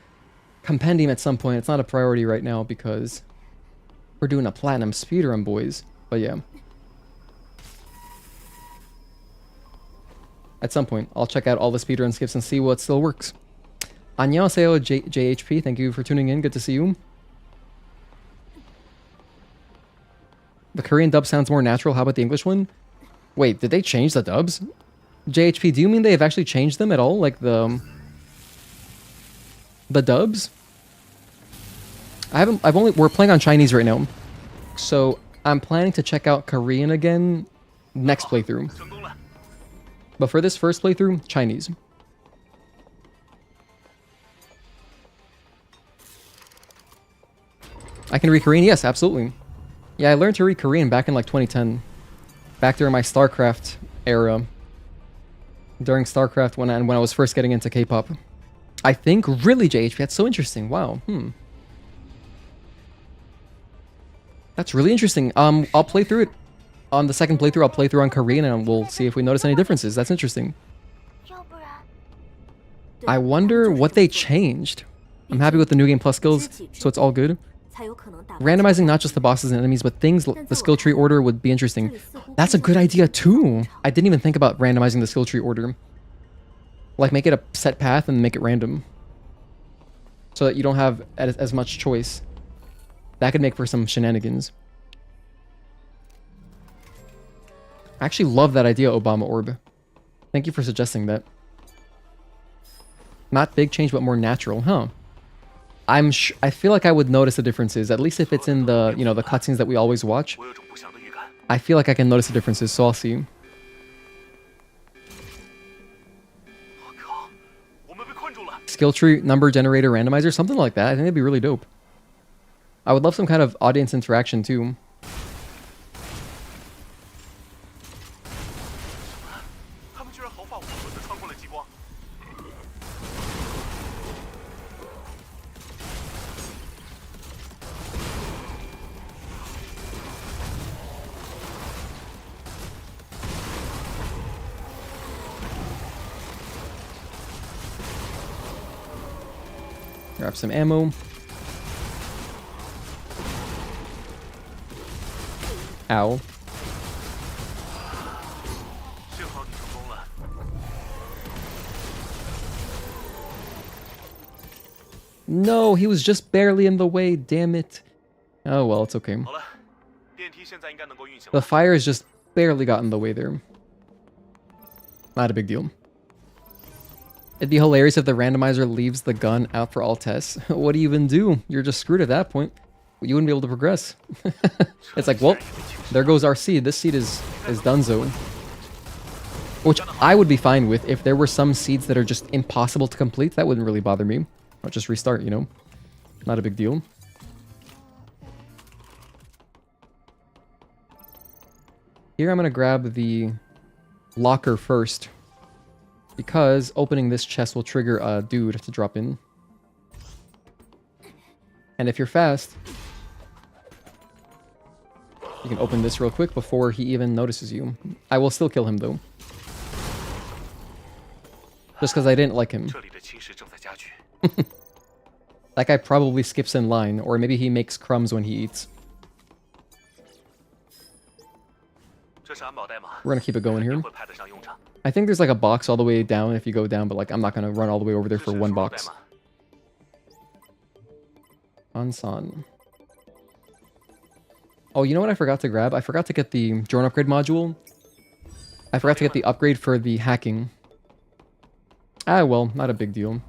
compendium at some point. It's not a priority right now because we're doing a platinum speedrun, boys. But yeah. At some point, I'll check out all the speedrun skips and see what still works. Annyeonghaseyo, JHP. Thank you for tuning in. Good to see you. The Korean dub sounds more natural. How about the English one? Wait, did they change the dubs? JHP, do you mean they have actually changed them at all? Like the dubs? We're playing on Chinese right now. So I'm planning to check out Korean again next playthrough. But for this first playthrough, Chinese. I can read Korean? Yes, absolutely. Yeah, I learned to read Korean back in like 2010. Back during my StarCraft era. During StarCraft when I was first getting into K-pop. I think really JHP, that's so interesting. Wow. That's really interesting. I'll play through it. On the second playthrough, I'll play through on Korean and we'll see if we notice any differences. That's interesting. I wonder what they changed. I'm happy with the new game plus skills, so it's all good. Randomizing not just the bosses and enemies, but things, the skill tree order would be interesting. That's a good idea too. I didn't even think about randomizing the skill tree order. Like make it a set path and make it random. So that you don't have as much choice. That could make for some shenanigans. I actually love that idea, Obama Orb. Thank you for suggesting that. Not big change, but more natural, huh? I feel like I would notice the differences, at least if it's in the, you know, the cutscenes that we always watch. I feel like I can notice the differences, so I'll see. Skill tree number generator randomizer, something like that. I think that'd be really dope. I would love some kind of audience interaction too. Grab some ammo. Ow. No, he was just barely in the way, damn it. Oh well, it's okay. The fire has just barely got in the way there. Not a big deal. It'd be hilarious if the randomizer leaves the gun out for all tests. What do you even do? You're just screwed at that point. You wouldn't be able to progress. It's like, well, there goes our seed. This seed is donezo. Which I would be fine with if there were some seeds that are just impossible to complete. That wouldn't really bother me. I'll just restart, you know? Not a big deal. Here I'm going to grab the locker first. Because opening this chest will trigger a dude to drop in. And if you're fast, you can open this real quick before he even notices you. I will still kill him though. Just because I didn't like him. 这里的侵蚀正在加剧。 That guy probably skips in line, or maybe he makes crumbs when he eats. 这是安保代码， We're gonna keep it going 肯定 here. 会派得上用场。 I think there's like a box all the way down if you go down, but like I'm not gonna run all the way over there 这 for 是 one 输入代 box. 码。 Ansan. Oh, you know what I forgot to grab? I forgot to get the drone upgrade module. I forgot to get the upgrade for the hacking. Ah, well, not a big deal.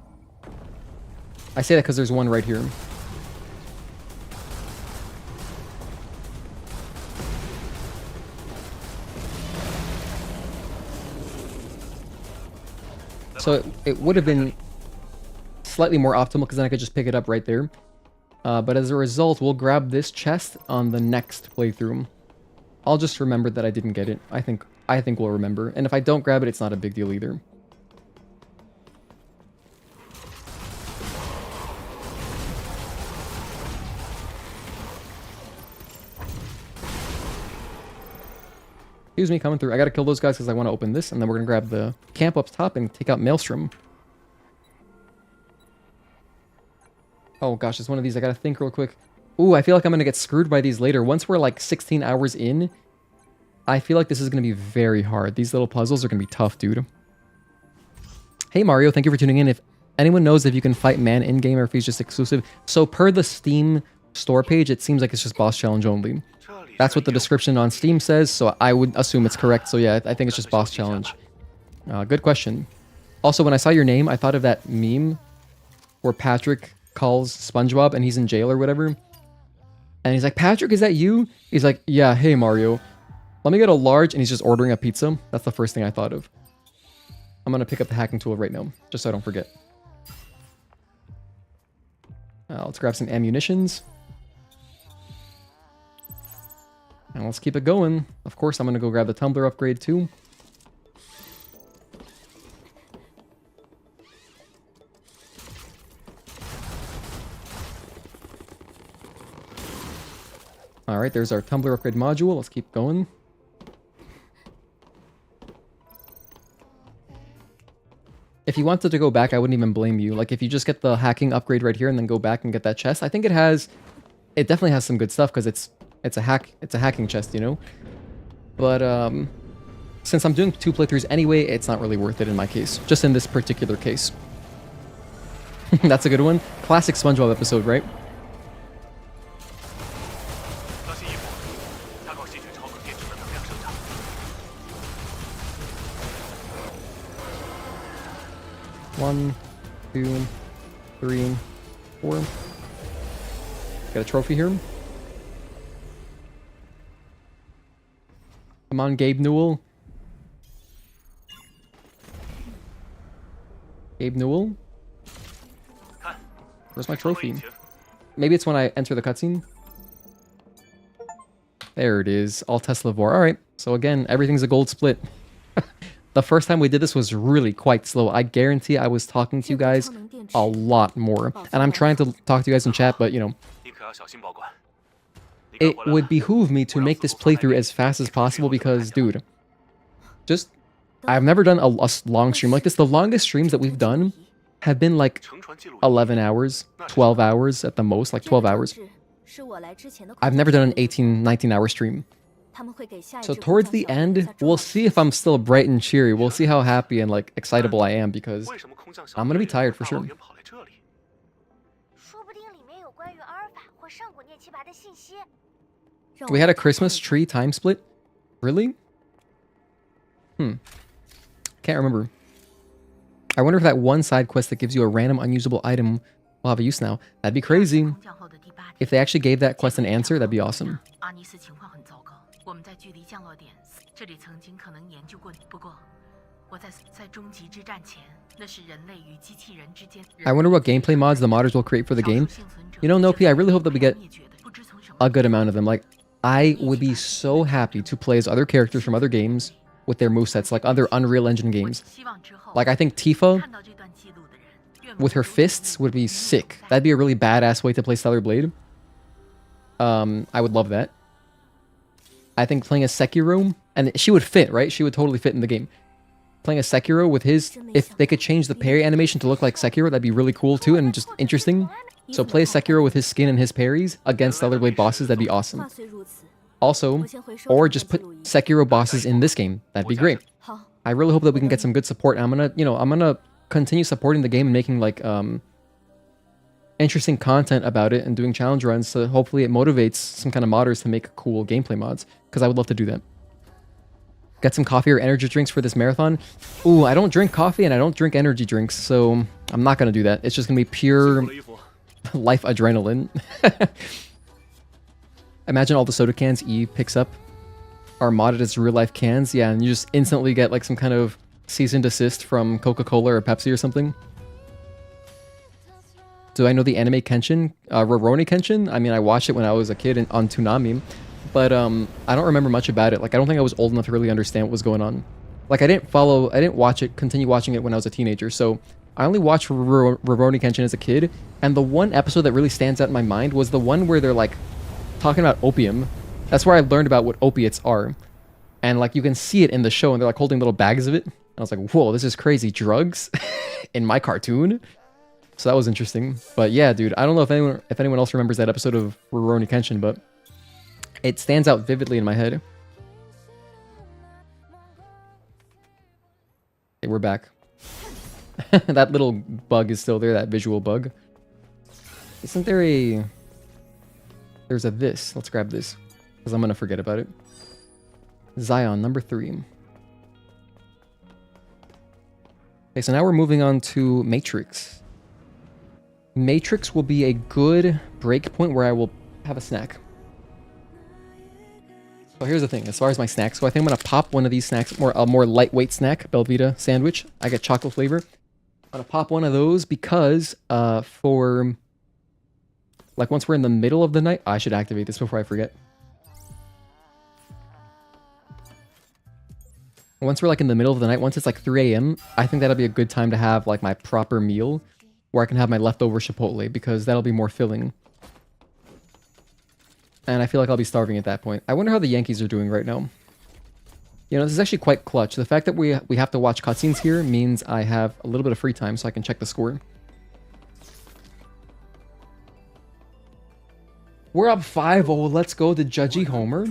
I say that because there's one right here. So it would have been slightly more optimal because then I could just pick it up right there. But as a result, we'll grab this chest on the next playthrough. I'll just remember that I didn't get it. I think we'll remember. And if I don't grab it, it's not a big deal either. Excuse me, coming through. I gotta kill those guys because I want to open this, and then we're gonna grab the camp up top and take out Maelstrom. Oh gosh, it's one of these. I gotta think real quick. Ooh, I feel like I'm gonna get screwed by these later. Once we're like 16 hours in, I feel like this is gonna be very hard. These little puzzles are gonna be tough, dude. Hey Mario, thank you for tuning in. If anyone knows if you can fight man in-game or if he's just exclusive. So per the Steam store page, it seems like it's just boss challenge only. That's what the description on Steam says, so I would assume it's correct. So yeah, I think it's just boss challenge. Good question. Also, when I saw your name, I thought of that meme where Patrick calls SpongeBob and he's in jail or whatever. And he's like, Patrick, is that you? He's like, yeah, hey Mario. Let me get a large, and he's just ordering a pizza. That's the first thing I thought of. I'm gonna pick up the hacking tool right now, just so I don't forget. Let's grab some ammunitions. And let's keep it going. Of course, I'm gonna go grab the tumbler upgrade too. Alright, there's our tumbler upgrade module. Let's keep going. If you wanted to go back, I wouldn't even blame you. Like, if you just get the hacking upgrade right here and then go back and get that chest, I think it definitely has some good stuff because it's a hacking chest, you know? But, since I'm doing 2 playthroughs anyway, it's not really worth it in my case. Just in this particular case. That's a good one. Classic SpongeBob episode, right? 当心衣服，它靠细菌超能电池的能量生长。 1, 2, 3, 4. Got a trophy here. Come on, Gabe Newell. Gabe Newell? 看， Where's my 成为 trophy? 引擎。 Maybe it's when I enter the cutscene. There it is. Altess Levoire. Alright. So again, everything's a gold split. The first time we did this was really quite slow. I guarantee I was talking to you guys a lot more. And I'm trying to talk to you guys in chat, but you know, 你可要小心保管。你 it 赶回来 would 了 behoove me to make this playthrough as fast as possible because, dude, I've never done a long stream like this. The longest streams that we've done have been like 乘船记录仪 11 hours, 12 hours at the most, like 12 hours. I've never done an 18, 19-hour stream. So towards the end, we'll see if I'm still bright and cheery. We'll see how happy and like excitable I am because 为什么空降小 I'm 队 gonna 的 be 人 tired 大 for 老 sure. 远跑来这里？ 说不定里面有关于阿尔法或上古涅奇拔的信息。 We had a Christmas tree time split? Really? Can't remember. I wonder if that one side quest that gives you a random unusable item will have a use now. That'd be crazy. If they actually gave that quest an answer, that'd be awesome. 阿尼斯情况很糟糕，我们在距离降落点，这里曾经可能研究过你。不过，我在终极之战前，那是人类与机器人之间。 I wonder what gameplay mods the modders will create for the game. You know, Nopi, I really hope that we get a good amount of them. Like, I would be so happy to play as other characters from other games with their movesets, like other Unreal Engine games. Like, I think Tifa with her fists would be sick. That'd be a really badass way to play Stellar Blade. I would love that. I think playing as Sekiro, and she would fit, right? She would totally fit in the game. playing a Sekiro with his, if they could change the parry animation to look like Sekiro, that'd be really cool too and just interesting. So play Sekiro with his skin and his parries against the other blade bosses, that'd be awesome. 话虽如此， Also, or just put Sekiro bosses in this game, that'd be great. 好， I really hope that we can get some good support. I'm gonna continue supporting the game and making like interesting content about it and doing challenge runs, so hopefully it motivates some kind of modders to make cool gameplay mods, because I would love to do that. Get some coffee or energy drinks for this marathon. Ooh, I don't drink coffee and I don't drink energy drinks, so I'm not gonna do that. It's just gonna be pure life adrenaline. Imagine all the soda cans Eve picks up are modded as real life cans. Yeah, and you just instantly get like some kind of cease and desist from Coca-Cola or Pepsi or something. Do I know the anime Kenshin? Rurouni Kenshin? I mean, I watched it when I was a kid on Toonami, but I don't remember much about it. Like, I don't think I was old enough to really understand what was going on. Like, I didn't continue watching it when I was a teenager, so I only watched Rurouni Kenshin as a kid, and the one episode that really stands out in my mind was the one where they're like talking about opium. That's where I learned about what opiates are. And like you can see it in the show and they're like holding little bags of it. And I was like, whoa, this is crazy. Drugs in my cartoon? So that was interesting. But yeah, dude, I don't know if anyone else remembers that episode of Rurouni Kenshin, but it stands out vividly in my head. Okay, we're back. That little bug is still there, that visual bug. Isn't there a... There's a this. Let's grab this, because I'm going to forget about it. Xion, number 3. Okay, so now we're moving on to Matrix. Matrix will be a good break point where I will have a snack. So here's the thing, as far as my snacks go, I think I'm going to pop one of these snacks, a more lightweight snack, Belvita sandwich. I get chocolate flavor. I'm going to pop one of those because for... Like, once we're in the middle of the night... I should activate this before I forget. Once we're, like, in the middle of the night, once it's, like, 3 a.m., I think that'll be a good time to have, like, my proper meal, where I can have my leftover Chipotle, because that'll be more filling. And I feel like I'll be starving at that point. I wonder how the Yankees are doing right now. You know, this is actually quite clutch. The fact that we have to watch cutscenes here means I have a little bit of free time, so I can check the score. We're up 5-0. Let's go to Judgy Homer.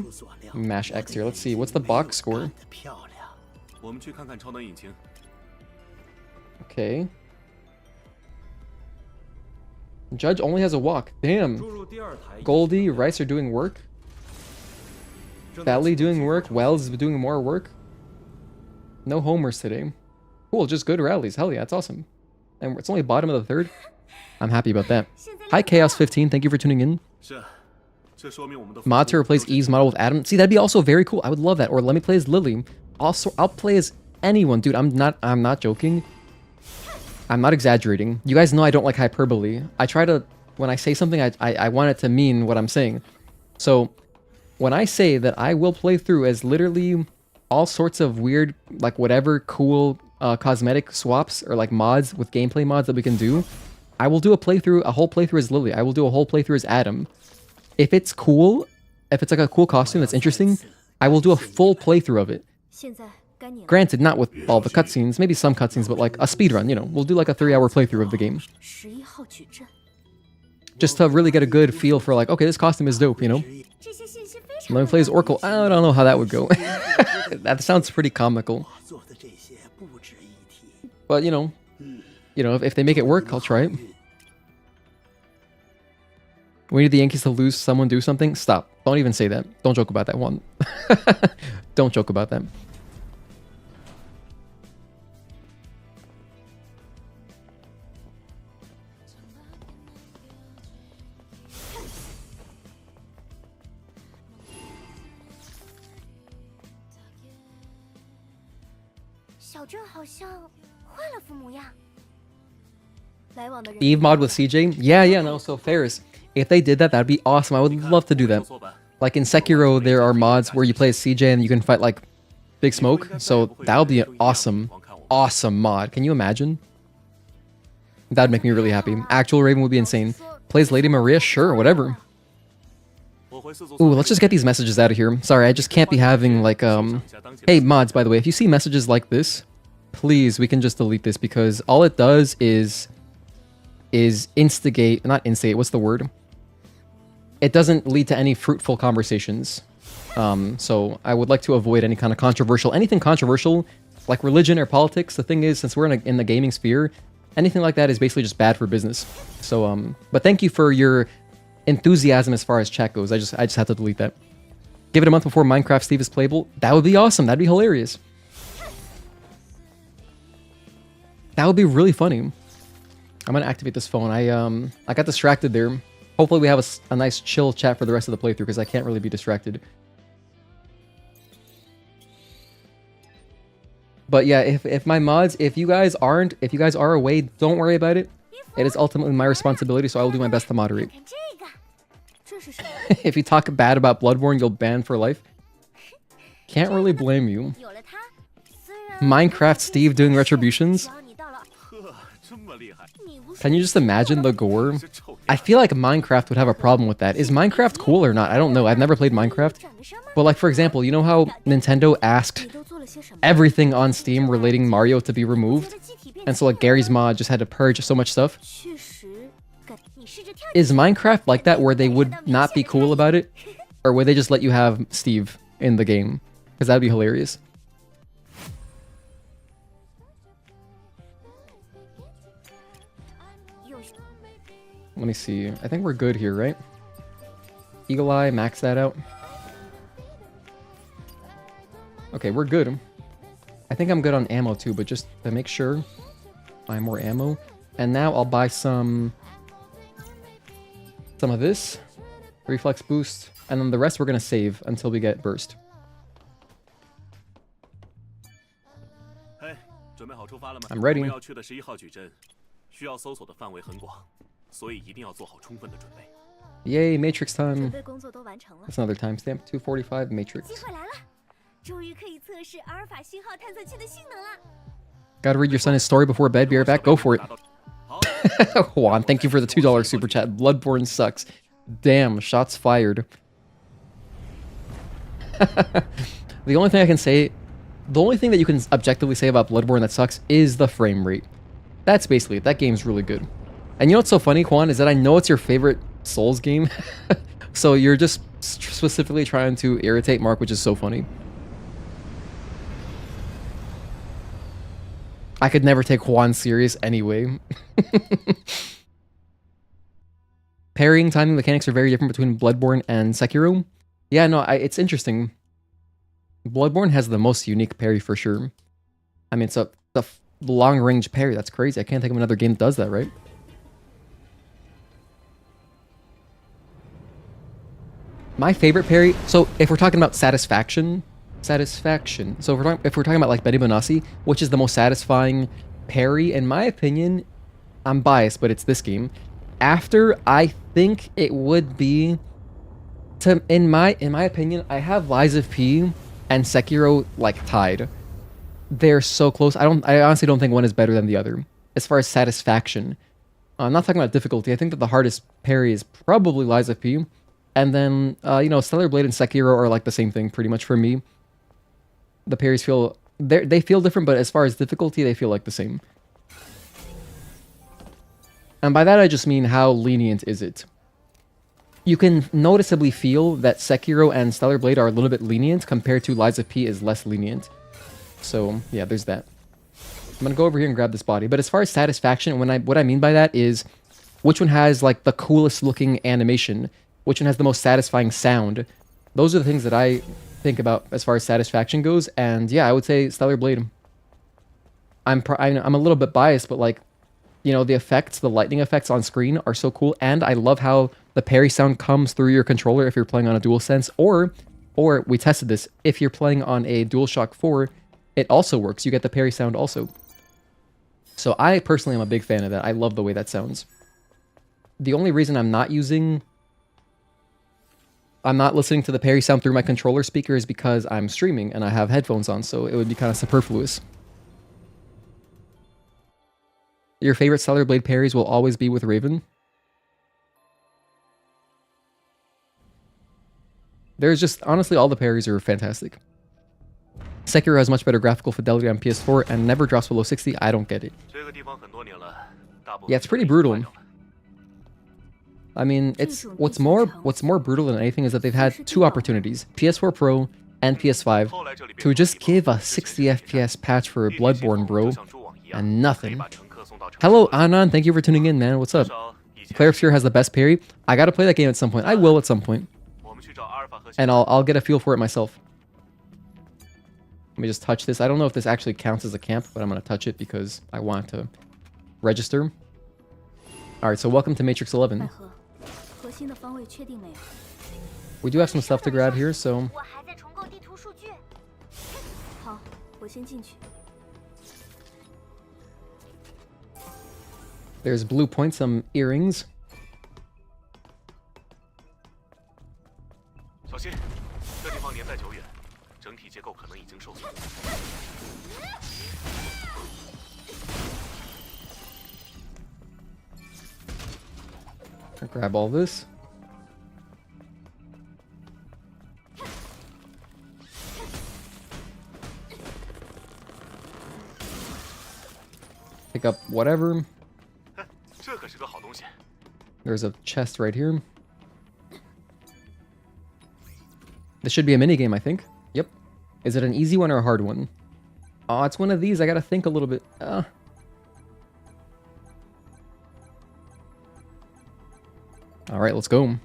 Mash X here. Let's see. What's the box score? Okay. Judge only has a walk. Damn. Goldie, Rice are doing work. Valley doing work. Wells is doing more work. No homers today. Cool, just good rallies. Hell yeah, that's awesome. And it's only bottom of the third. I'm happy about that. Hi, Chaos15. Thank you for tuning in. Mod to replace Eve's model with Adam. See, that'd be also very cool. I would love that. Or let me play as Lily. Also, I'll play as anyone. Dude, I'm not joking. I'm not exaggerating. You guys know I don't like hyperbole. I try to, when I say something, I want it to mean what I'm saying. So, when I say that I will play through as literally all sorts of weird, like whatever cool cosmetic swaps or like mods with gameplay mods that we can do, I will do a whole playthrough as Lily. I will do a whole playthrough as Adam. If it's cool, if it's like a cool costume that's interesting, I will do a full playthrough of it. Granted, not with all the cutscenes, maybe some cutscenes, but like a speedrun, you know. We'll do like a 3-hour playthrough of the game. Just to really get a good feel for like, okay, this costume is dope, you know? Let me play as Oracle. I don't know how that would go. That sounds pretty comical. But, you know, if they make it work, I'll try it. We need the Yankees to lose, someone do something. Stop. Don't even say that. Don't joke about that one. Don't joke about that. Eve mod with CJ? Yeah, no, so Ferris. If they did that, that'd be awesome. I would love to do that. Like in Sekiro, there are mods where you play as CJ and you can fight like Big Smoke. So that would be an awesome mod. Can you imagine? That'd make me really happy. Actual Raven would be insane. Plays Lady Maria? Sure, whatever. Ooh, let's just get these messages out of here. Sorry, I just can't be having like, hey mods, by the way, if you see messages like this, please, we can just delete this because all it does is instigate, not instigate, what's the word? It doesn't lead to any fruitful conversations. So I would like to avoid any kind of anything controversial, like religion or politics. The thing is, since we're in the gaming sphere, anything like that is basically just bad for business. So, but thank you for your enthusiasm as far as chat goes. I just have to delete that. Give it a month before Minecraft Steve is playable. That would be awesome. That'd be hilarious. That would be really funny. I'm gonna activate this phone. I got distracted there. Hopefully we have a nice chill chat for the rest of the playthrough because I can't really be distracted. But yeah, if my mods, if you guys are away, don't worry about it. It is ultimately my responsibility, so I will do my best to moderate. If you talk bad about Bloodborne, you'll ban for life. Can't really blame you. Minecraft Steve doing retributions. Can you just imagine the gore? I feel like Minecraft would have a problem with that. Is Minecraft cool or not? I don't know. I've never played Minecraft. But like, for example, you know how Nintendo asked everything on Steam relating Mario to be removed? And so like Gary's mod just had to purge so much stuff. Is Minecraft like that where they would not be cool about it? Or would they just let you have Steve in the game? Because that would be hilarious. Let me see. I think we're good here, right? Eagle Eye, max that out. Okay, we're good. I think I'm good on ammo too, but just to make sure, buy more ammo. And now I'll buy some of this, reflex boost, and then the rest we're gonna save until we get burst. I'm ready. Yay, Matrix time. That's another timestamp. 2:45 Matrix. Gotta read your son's story before bed. Be right back. Go for it. Juan, thank you for the $2 super chat. Bloodborne sucks. Damn, shots fired. The only thing I can say, the only thing that you can objectively say about Bloodborne that sucks is the frame rate. That's basically it. That game's really good. And you know what's so funny, Juan, is that I know it's your favorite Souls game. So you're just specifically trying to irritate Mark, which is so funny. I could never take Juan serious anyway. Parrying timing mechanics are very different between Bloodborne and Sekiro. Yeah, no, it's interesting. Bloodborne has the most unique parry for sure. I mean, it's a long-range parry. That's crazy. I can't think of another game that does that, right? My favorite parry... So, if we're talking about satisfaction... So, if we're talking about, like, Betty Bonassi, which is the most satisfying parry, in my opinion, I'm biased, but it's this game. After, I think it would be... In my opinion, I have Lies of P and Sekiro, like, tied. They're so close. I honestly don't think one is better than the other. As far as satisfaction. I'm not talking about difficulty. I think that the hardest parry is probably Lies of P. And then, you know, Stellar Blade and Sekiro are like the same thing, pretty much for me. The parries feel... They feel different, but as far as difficulty, they feel like the same. And by that, I just mean how lenient is it. You can noticeably feel that Sekiro and Stellar Blade are a little bit lenient compared to Lies of P is less lenient. So, yeah, there's that. I'm gonna go over here and grab this body. But as far as satisfaction, what I mean by that is which one has, like, the coolest looking animation, which one has the most satisfying sound. Those are the things that I think about as far as satisfaction goes. And yeah, I would say Stellar Blade. I'm a little bit biased, but, like, you know, the effects, the lightning effects on screen are so cool. And I love how the parry sound comes through your controller if you're playing on a DualSense. Or we tested this, if you're playing on a DualShock 4, it also works. You get the parry sound also. So I personally am a big fan of that. I love the way that sounds. The only reason I'm not listening to the parry sound through my controller speaker is because I'm streaming and I have headphones on, so it would be kind of superfluous. Your favorite Stellar Blade parries will always be with Raven? There's just, honestly, all the parries are fantastic. Sekiro has much better graphical fidelity on PS4 and never drops below 60. I don't get it. 这个地方很多年了，大部分 Yeah, it's pretty 都已经 brutal. 坏掉了 I mean, it's what's more brutal than anything is that they've had two opportunities, PS4 Pro and PS5, 后来这里被 to just 破 give 坏 a 60 FPS patch for 地铁系统 Bloodborne, 就 bro, 像蛛网一样 and 可以 nothing. 把乘客送到城市 Hello, 各地 Anon. Thank you for tuning in, man. What's up? 至少以前 Claire of Fear has the best parry. I gotta play that game at some point. I will at some point, 我们去找阿尔法和 and I'll get a feel for it myself. Let me just touch this. I don't know if this actually counts as a camp, but I'm gonna touch it because I want to register. All right, so welcome to Matrix 11. 百合，核心的方位确定没有？ We do have some stuff to grab here, so 我还在重构地图数据。好，我先进去。 there's blue points, some earrings. 小心，这地方年代久远，整体结构可能已经受损。 I'll grab all this. Pick up whatever. 这可是个好东西。 There's a chest right here. This should be a minigame, I think. Yep. Is it an easy one or a hard one? Oh, it's one of these. I gotta think a little bit. Alright, let's go.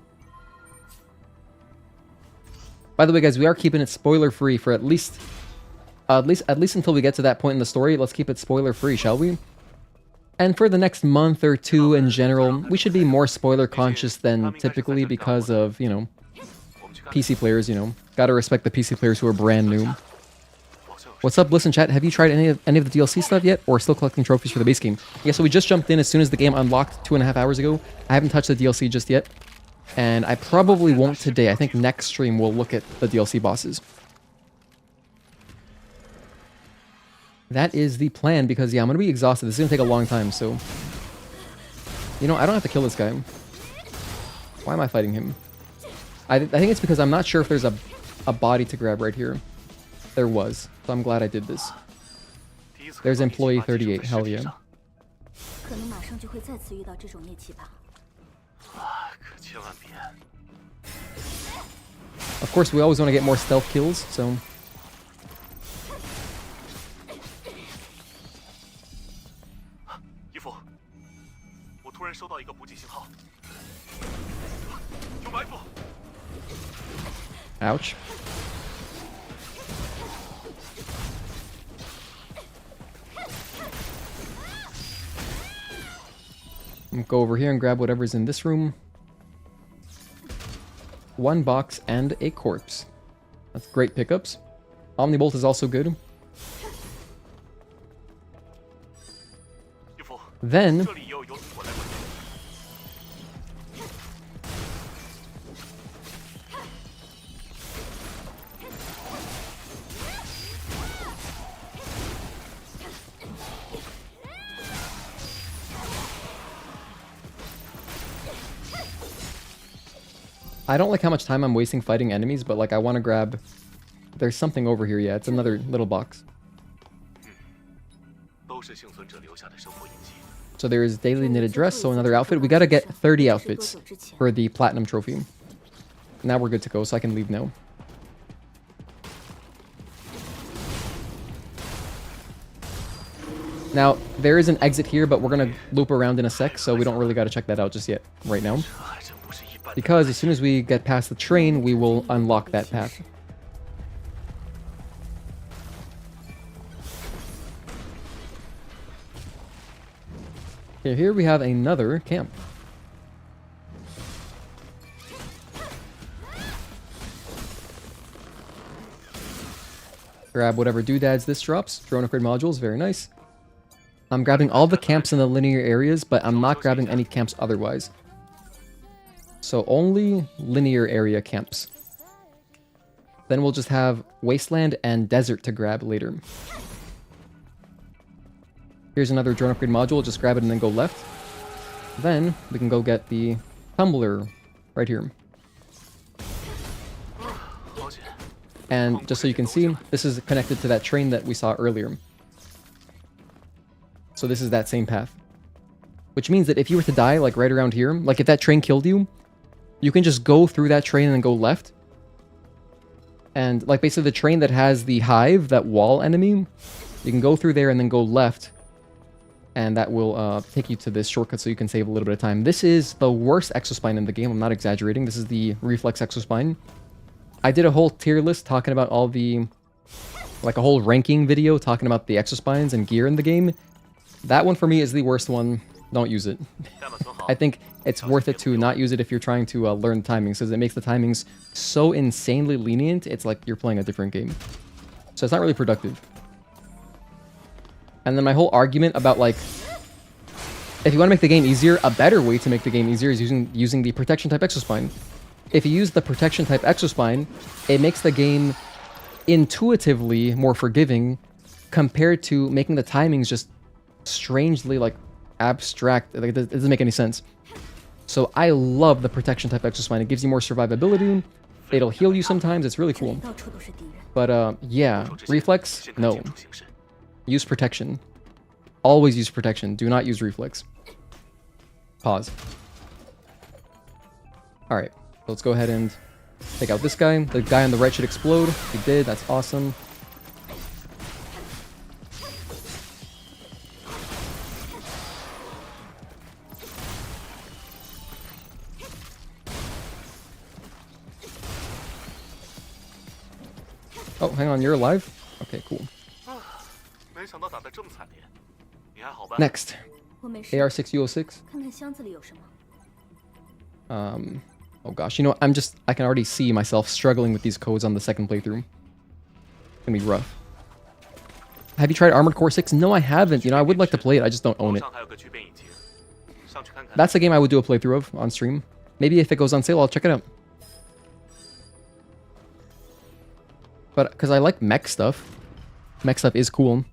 By the way, guys, we are keeping it spoiler-free for at least until we get to that point in the story. Let's keep it spoiler-free, shall we? And for the next month or two in general, we should be more spoiler-conscious than typically because of, you know, PC players, you know. Gotta respect the PC players who are brand new. What's up, Listen Chat? Have you tried any of the DLC stuff yet, or still collecting trophies for the base game? Yeah, so we just jumped in as soon as the game unlocked 2.5 hours ago. I haven't touched the DLC just yet, and I probably won't today. I think next stream we'll look at the DLC bosses. That is the plan, because yeah, I'm gonna be exhausted. This is gonna take a long time, so... You know, I don't have to kill this guy. Why am I fighting him? I think it's because I'm not sure if there's a body to grab right here. There was, so I'm glad I did this. There's employee 38, hell yeah. 可能马上就会再次遇到这种猎奇吧。 可千万别！ Of course, we always want to get more stealth kills, so... Ouch. Go over here and grab whatever's in this room. One box and a corpse. That's great pickups. Omnibolt is also good. Then... I don't like how much time I'm wasting fighting enemies, but like I want to grab... There's something over here, yeah, it's another little box. So there is daily knitted dress, so another outfit. We gotta get 30 outfits for the platinum trophy. Now we're good to go, so I can leave now. Now, there is an exit here, but we're gonna loop around in a sec, so we don't really gotta check that out just yet, right now. Because as soon as we get past the train, we will unlock that path. Okay, here we have another camp. Grab whatever doodads this drops. Drone upgrade modules, very nice. I'm grabbing all the camps in the linear areas, but I'm not grabbing any camps otherwise. So only linear area camps. Then we'll just have Wasteland and Desert to grab later. Here's another drone upgrade module, just grab it and then go left. Then we can go get the Tumbler right here. And just so you can see, this is connected to that train that we saw earlier. So this is that same path. Which means that if you were to die, like right around here, like if that train killed you, you can just go through that train and then go left. And like basically the train that has the hive, that wall enemy, you can go through there and then go left. And that will take you to this shortcut so you can save a little bit of time. This is the worst exospine in the game. I'm not exaggerating. This is the reflex exospine. I did a whole tier list talking about all the... like a whole ranking video talking about the exospines and gear in the game. That one for me is the worst one. Don't use it. I think it's worth it to not use it if you're trying to learn timings, because it makes the timings so insanely lenient, it's like you're playing a different game. So it's not really productive. And then my whole argument about, like, if you want to make the game easier, a better way to make the game easier is using the protection type exospine. If you use the protection type exospine, it makes the game intuitively more forgiving compared to making the timings just strangely, like, abstract. Like, it doesn't make any sense. So I love the protection type exospine. It gives you more survivability. It'll heal you sometimes. It's really cool. But yeah, reflex, no. Use protection. Always use protection. Do not use reflex. Pause. Alright, let's go ahead and take out this guy. The guy on the right should explode. He did. That's awesome. Oh, hang on, you're alive? Okay, cool. Next. AR-6006. Oh gosh, you know what? I can already see myself struggling with these codes on the second playthrough. It's gonna be rough. Have you tried Armored Core 6? No, I haven't. You know, I would like to play it, I just don't own it. That's a game I would do a playthrough of on stream. Maybe if it goes on sale, I'll check it out. But, because I like mech stuff. Mech stuff is cool.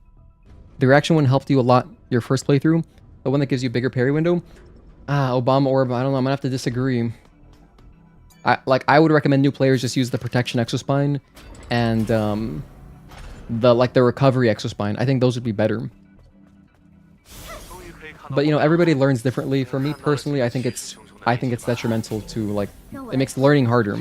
The reaction one helped you a lot your first playthrough. The one that gives you a bigger parry window. Obama Orb, I don't know, I'm gonna have to disagree. I would recommend new players just use the protection exospine and the recovery exospine. I think those would be better. But you know, everybody learns differently. For me personally, I think it's detrimental to, like, it makes learning harder.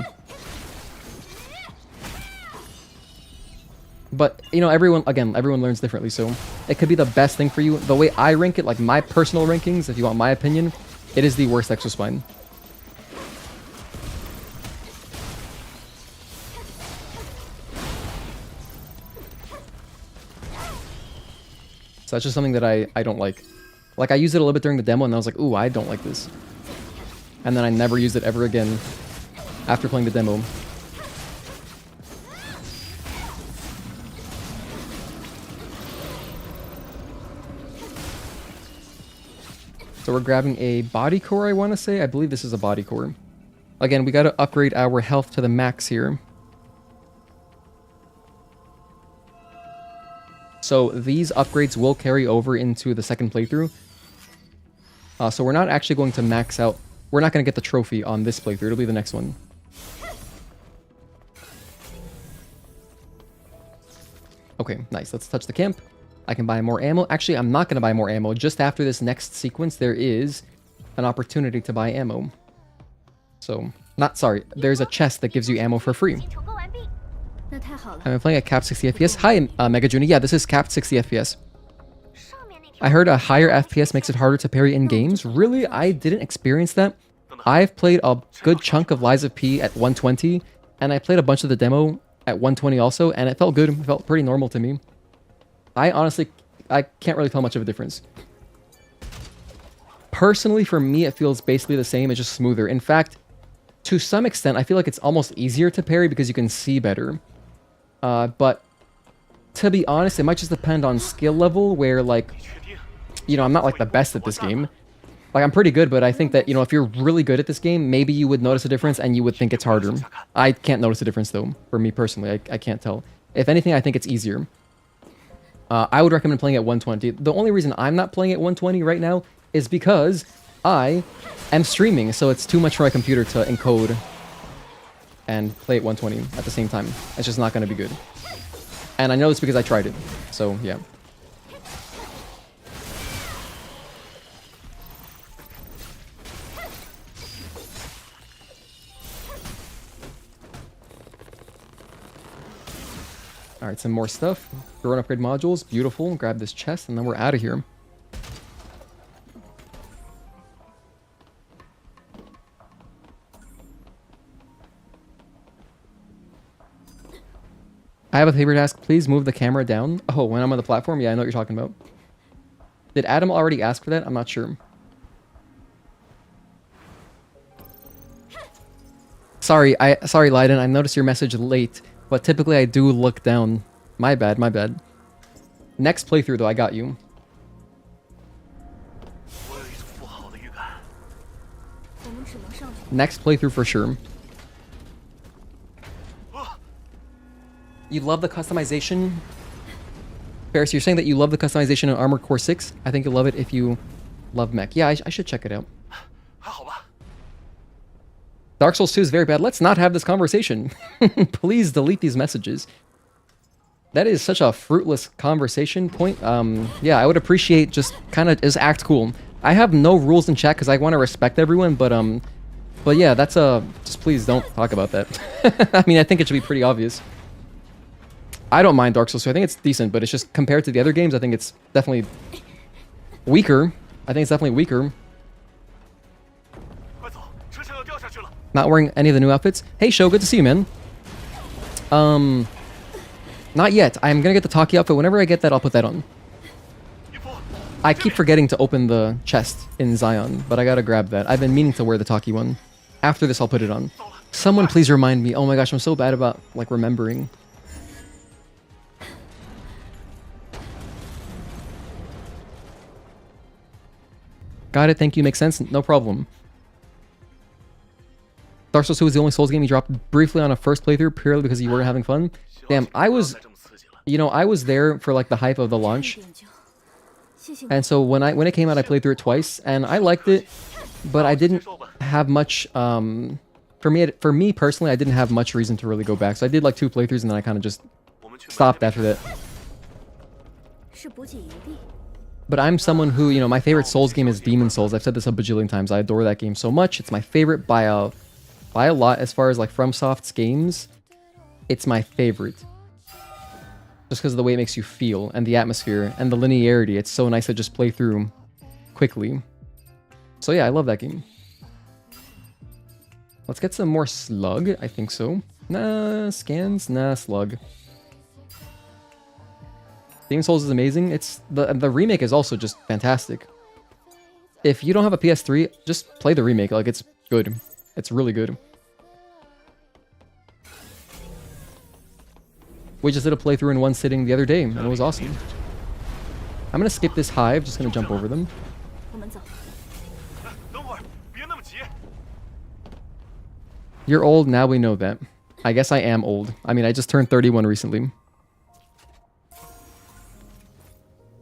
But, you know, everyone learns differently, so it could be the best thing for you. The way I rank it, like my personal rankings, if you want my opinion, it is the worst exospine. So that's just something that I don't like. Like, I used it a little bit during the demo, and I was like, ooh, I don't like this. And then I never used it ever again after playing the demo. So we're grabbing a body core, I want to say. I believe this is a body core. Again, we got to upgrade our health to the max here. So these upgrades will carry over into the second playthrough. So we're not actually going to max out. We're not going to get the trophy on this playthrough. It'll be the next one. Okay, nice. Let's touch the camp. I can buy more ammo. Actually, I'm not going to buy more ammo. Just after this next sequence, there is an opportunity to buy ammo. So, there's a chest that gives you ammo for free. I'm playing at capped 60 FPS. Hi, Mega Juni. Yeah, this is capped 60 FPS. I heard a higher FPS makes it harder to parry in games. Really? I didn't experience that. I've played a good chunk of Lies of P at 120, and I played a bunch of the demo at 120 also, and it felt good. It felt pretty normal to me. I can't really tell much of a difference. Personally, for me, it feels basically the same. It's just smoother. In fact, to some extent, I feel like it's almost easier to parry because you can see better. But to be honest, it might just depend on skill level, where, like, you know, I'm not, like, the best at this game. Like, I'm pretty good, but I think that, you know, if you're really good at this game, maybe you would notice a difference and you would think it's harder. I can't notice a difference, though, for me personally. I can't tell. If anything, I think it's easier. I would recommend playing at 120. The only reason I'm not playing at 120 right now is because I am streaming, so it's too much for my computer to encode. and play at 120 at the same time. It's just not going to be good. And I know it's because I tried it. So, yeah. Alright, some more stuff. Drone upgrade modules. Beautiful. Grab this chest, and then we're out of here. I have a favor to ask. Please move the camera down. Oh, when I'm on the platform? Yeah, I know what you're talking about. Did Adam already ask for that? I'm not sure. Sorry, Leiden. I noticed your message late, but typically I do look down. My bad, my bad. Next playthrough, though, I got you. Next playthrough for sure. You love the customization? Ferris, you're saying that you love the customization in Armored Core 6? I think you'll love it if you love mech. Yeah, I should check it out. Dark Souls 2 is very bad. Let's not have this conversation. Please delete these messages. That is such a fruitless conversation point. Yeah, I would appreciate just kind of just act cool. I have no rules in chat because I want to respect everyone, but yeah, that's just please don't talk about that. I mean, I think it should be pretty obvious. I don't mind Dark Souls 2. I think it's decent, but it's just compared to the other games, I think it's definitely weaker. I think it's definitely weaker. Not wearing any of the new outfits. Hey, Sho, good to see you, man. Not yet. I'm gonna get the Tachy outfit. Whenever I get that, I'll put that on. I keep forgetting to open the chest in Xion, but I gotta grab that. I've been meaning to wear the Tachy one. After this, I'll put it on. Someone please remind me. Oh my gosh, I'm so bad about, like, remembering. Got it, thank you, makes sense, no problem. Dark Souls 2 was the only Souls game you dropped briefly on a first playthrough purely because you weren't having fun. Damn, I was, you know, I was there for like the hype of the launch. And so when it came out, I played through it twice, and I liked it, but I didn't have much, for me personally, I didn't have much reason to really go back. So I did like 2 playthroughs, and then I kind of just stopped after that. But I'm someone who, you know, my favorite Souls game is Demon Souls. I've said this a bajillion times. I adore that game so much. It's my favorite by a lot as far as like FromSoft's games. It's my favorite. Just because of the way it makes you feel and the atmosphere and the linearity. It's so nice to just play through quickly. So yeah, I love that game. Let's get some more slug. I think so. Nah, scans? Nah, slug. Demon Souls is amazing. It's the remake is also just fantastic. If you don't have a PS3, just play the remake. Like, it's good. It's really good. We just did a playthrough in one sitting the other day, and it was awesome. I'm gonna skip this hive. Just gonna jump over them. You're old, now we know that. I guess I am old. I mean, I just turned 31 recently.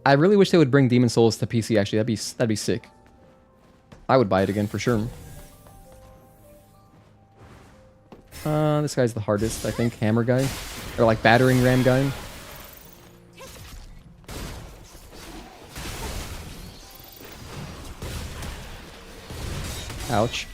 I really wish they would bring Demon Souls to PC, actually. That'd be sick. I would buy it again for sure. This guy's the hardest, I think. Hammer guy. Or like battering ram guy. Ouch.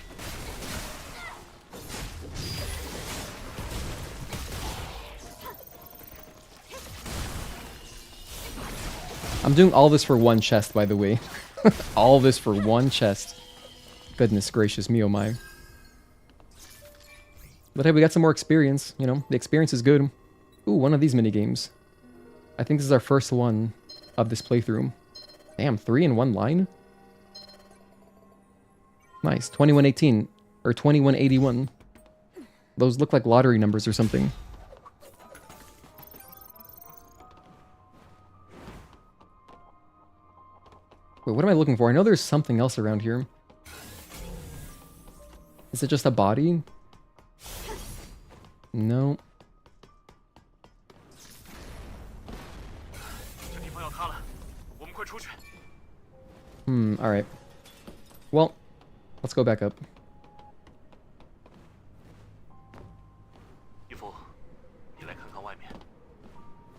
I'm doing all this for one chest, by the way. All this for one chest. Goodness gracious me, oh my. But hey, we got some more experience, you know. The experience is good. Ooh, one of these minigames. I think this is our first one of this playthrough. Damn, 3 in one line? Nice, 2118. Or 2181. Those look like lottery numbers or something. Wait, what am I looking for? I know there's something else around here. Is it just a body? No. Alright. Well, let's go back up.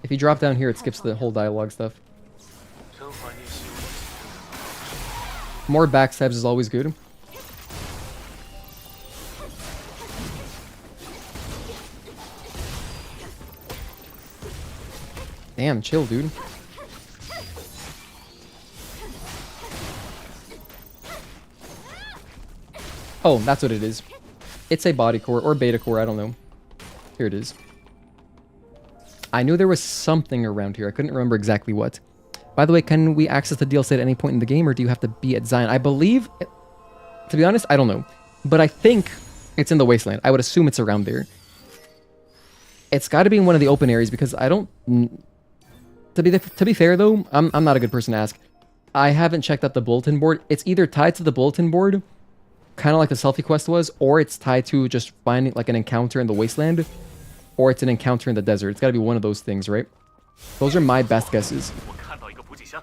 If you drop down here, it skips the whole dialogue stuff. 真怀念西游记。 More backstabs is always good. Damn, chill, dude. Oh, that's what it is. It's a body core or beta core, I don't know. Here it is. I knew there was something around here. I couldn't remember exactly what. By the way, can we access the DLC at any point in the game, or do you have to be at Xion? I believe, to be honest, I don't know. But I think it's in the Wasteland. I would assume it's around there. It's got to be in one of the open areas, because I don't... To be fair, though, I'm not a good person to ask. I haven't checked out the bulletin board. It's either tied to the bulletin board, kind of like the selfie quest was, or it's tied to just finding like an encounter in the Wasteland, or it's an encounter in the desert. It's got to be one of those things, right? Those are my best guesses. 我看到一个补给箱。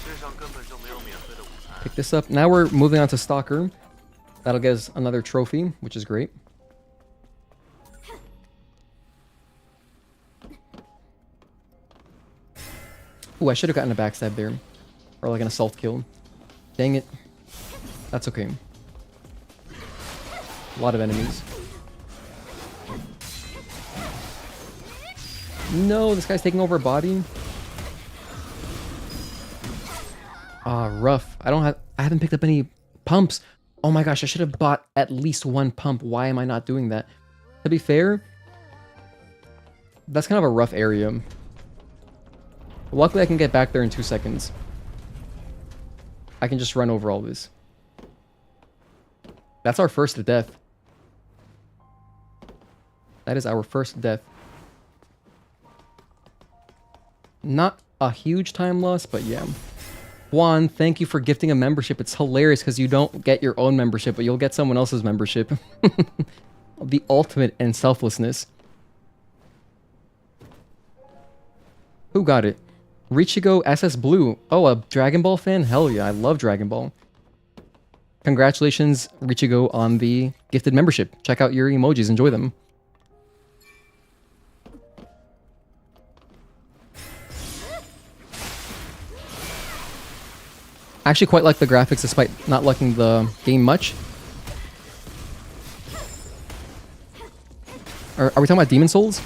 世上根本就没有免费的午餐。 Pick this up. Now we're moving on to Stalker. That'll get us another trophy, which is great. Ooh, I should have gotten a backstab there. Or like an assault kill. Dang it. That's okay. A lot of enemies. No, this guy's taking over a body. Ah, rough. I haven't picked up any pumps. Oh my gosh, I should have bought at least one pump. Why am I not doing that? To be fair, that's kind of a rough area. Luckily, I can get back there in 2 seconds. I can just run over all this. That's our first death. That is our first death. Not a huge time loss, but yeah. Juan, thank you for gifting a membership. It's hilarious because you don't get your own membership, but you'll get someone else's membership. The ultimate in selflessness. Who got it? Richigo SS Blue. Oh, a Dragon Ball fan? Hell yeah, I love Dragon Ball. Congratulations, Richigo, on the gifted membership. Check out your emojis, enjoy them. I actually quite like the graphics despite not liking the game much. Are we talking about Demon Souls?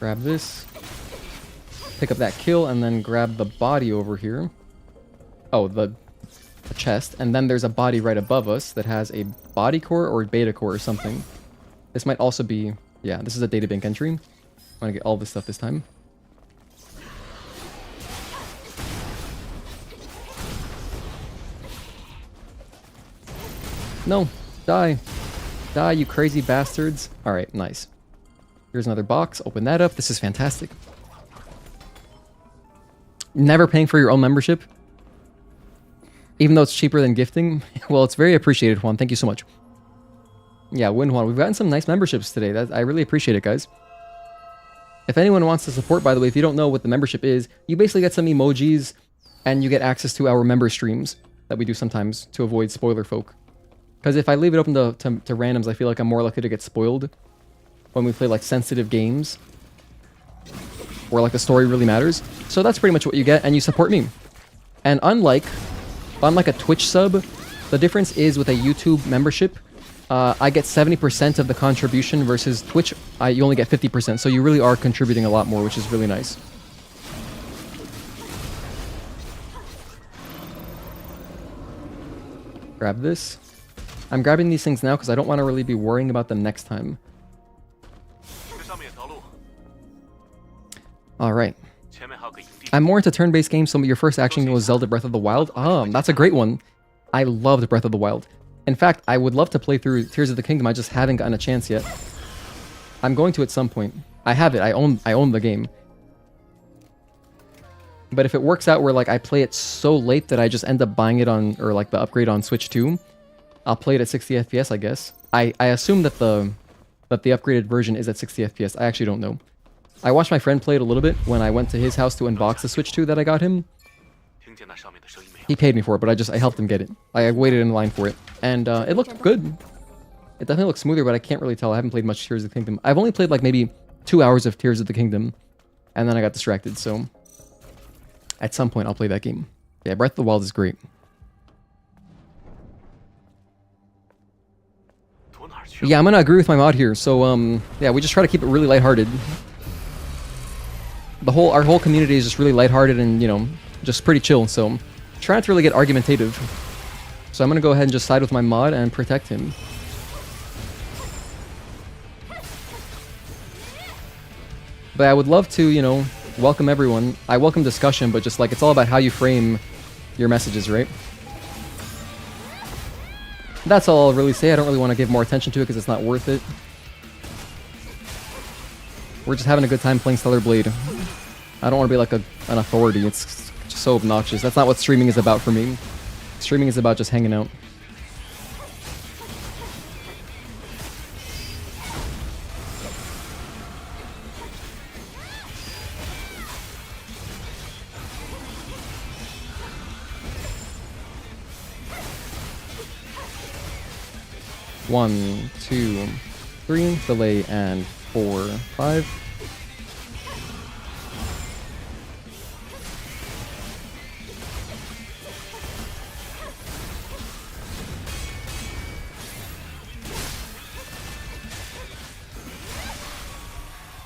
Grab this. Pick up that kill and then grab the body over here. Oh, the chest. And then there's a body right above us that has a body core or beta core or something. This might also be... Yeah, this is a databank entry. I'm gonna get all this stuff this time. No! Die! Die, you crazy bastards! Alright, nice. Here's another box. Open that up. This is fantastic. Never paying for your own membership. Even though it's cheaper than gifting. Well, it's very appreciated, Juan. Thank you so much. Yeah, Win Juan. We've gotten some nice memberships today. I really appreciate it, guys. If anyone wants to support, by the way, if you don't know what the membership is, you basically get some emojis and you get access to our member streams that we do sometimes to avoid spoiler folk. Because if I leave it open to randoms, I feel like I'm more likely to get spoiled when we play like sensitive games where like the story really matters. So that's pretty much what you get, and you support me. And unlike a Twitch sub, the difference is with a YouTube membership, I get 70% of the contribution versus Twitch, you only get 50%. So you really are contributing a lot more, which is really nice. Grab this. I'm grabbing these things now because I don't want to really be worrying about them next time. Alright. I'm more into turn-based games, so your first action game was Zelda Breath of the Wild. That's a great one. I loved Breath of the Wild. In fact, I would love to play through Tears of the Kingdom, I just haven't gotten a chance yet. I'm going to at some point. I have it, I own the game. But if it works out where like I play it so late that I just end up buying it on, or like the upgrade on Switch 2, I'll play it at 60 FPS, I guess. I assume that the but the upgraded version is at 60 FPS. I actually don't know. I watched my friend play it a little bit when I went to his house to unbox the Switch 2 that I got him. He paid me for it, but I helped him get it. I waited in line for it, and it looked good. It definitely looks smoother, but I can't really tell. I haven't played much Tears of the Kingdom. I've only played like maybe 2 hours of Tears of the Kingdom, and then I got distracted, so at some point I'll play that game. Yeah, Breath of the Wild is great. Yeah, I'm gonna agree with my mod here. So, yeah, we just try to keep it really lighthearted. Our whole community is just really lighthearted and, you know, just pretty chill. So, try not to really get argumentative. So I'm gonna go ahead and just side with my mod and protect him. But I would love to, you know, welcome everyone. I welcome discussion, but just like, it's all about how you frame your messages, right? That's all I'll really say. I don't really want to give more attention to it because it's not worth it. We're just having a good time playing Stellar Blade. I don't want to be like an authority. It's just so obnoxious. That's not what streaming is about for me. Streaming is about just hanging out. One, two, three, delay, and 4, 5.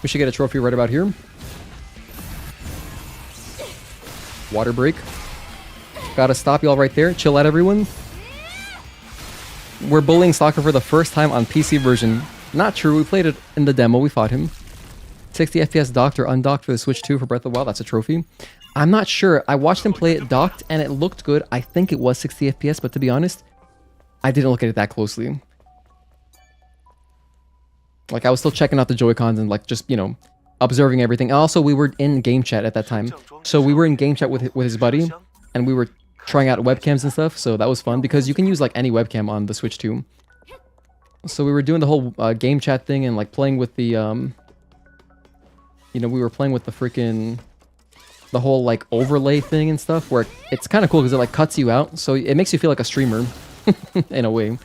We should get a trophy right about here. Water break. Gotta stop y'all right there. Chill out, everyone. We're bullying Stalker for the first time on PC version. Not true, we played it in the demo, we fought him. 60 FPS docked or undocked for the Switch 2 for Breath of the Wild, that's a trophy. I'm not sure, I watched him play it docked and it looked good. I think it was 60 FPS, but to be honest, I didn't look at it that closely. Like, I was still checking out the Joy-Cons and like, just, you know, observing everything. And also, we were in game chat at that time. So we were in game chat with his buddy, and we were trying out webcams and stuff, so that was fun because you can use like any webcam on the Switch 2. So we were doing the whole game chat thing and like playing with the, you know, we were playing with the freaking, the whole like overlay thing and stuff where it's kind of cool because it like cuts you out, so it makes you feel like a streamer in a way.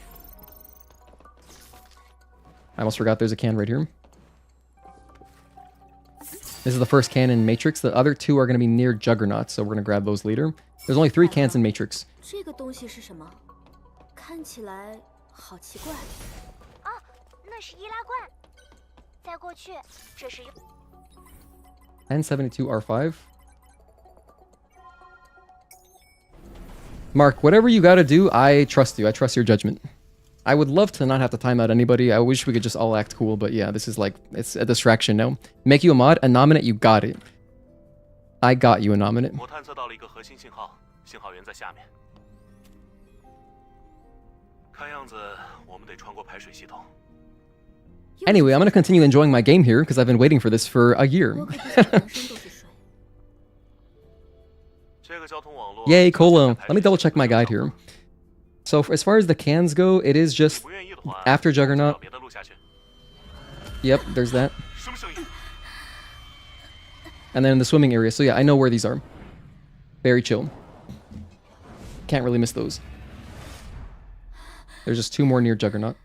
I almost forgot there's a can right here. This is the first can in Matrix. The other two are going to be near Juggernaut, so we're going to grab those later. There's only 3 cans in Matrix. 这个东西是什么？看起来好奇怪。啊，那是易拉罐。在过去，这是 1072 R5. Mark, whatever you gotta do, I trust you. I trust your judgment. I would love to not have to time out anybody. I wish we could just all act cool, but yeah, this is like, it's a distraction now. Make you a mod, a nominate, you got it. I got you a nominate. Anyway, I'm gonna continue enjoying my game here because I've been waiting for this for a year. Yay, Cola. Let me double check my guide here. So as far as the cans go, it is just after Juggernaut. Yep, there's that. And then in the swimming area. So yeah, I know where these are. Very chill. Can't really miss those. There's just 2 more near Juggernaut.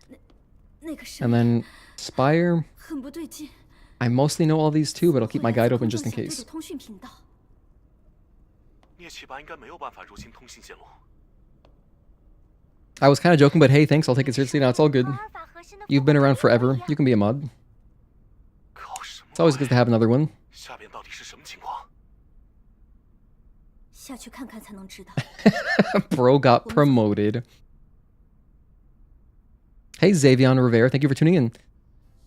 And then Spire. I mostly know all these too, but I'll keep my guide open just in case. I was kind of joking, but hey, thanks, I'll take it seriously now, it's all good. You've been around forever, you can be a mod. It's always good to have another one. Bro got promoted. Hey Xavion Rivera, thank you for tuning in.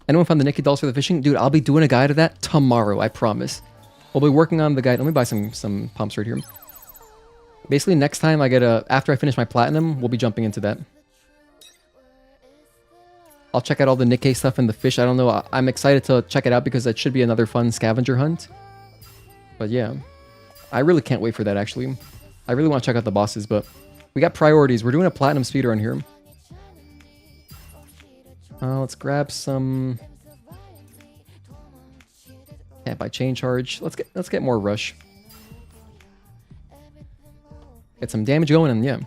Anyone found the Nikki dolls for the fishing? Dude, I'll be doing a guide of that tomorrow, I promise. We'll be working on the guide. Let me buy some pumps right here. Basically, next time I get after I finish my platinum, we'll be jumping into that. I'll check out all the Nikkei stuff and the fish. I don't know. I'm excited to check it out because that should be another fun scavenger hunt. But yeah, I really can't wait for that, actually. I really want to check out the bosses, but we got priorities. We're doing a platinum speedrun here. Let's grab some. Can't buy chain charge. Let's get more rush. Get some damage going, and yeah.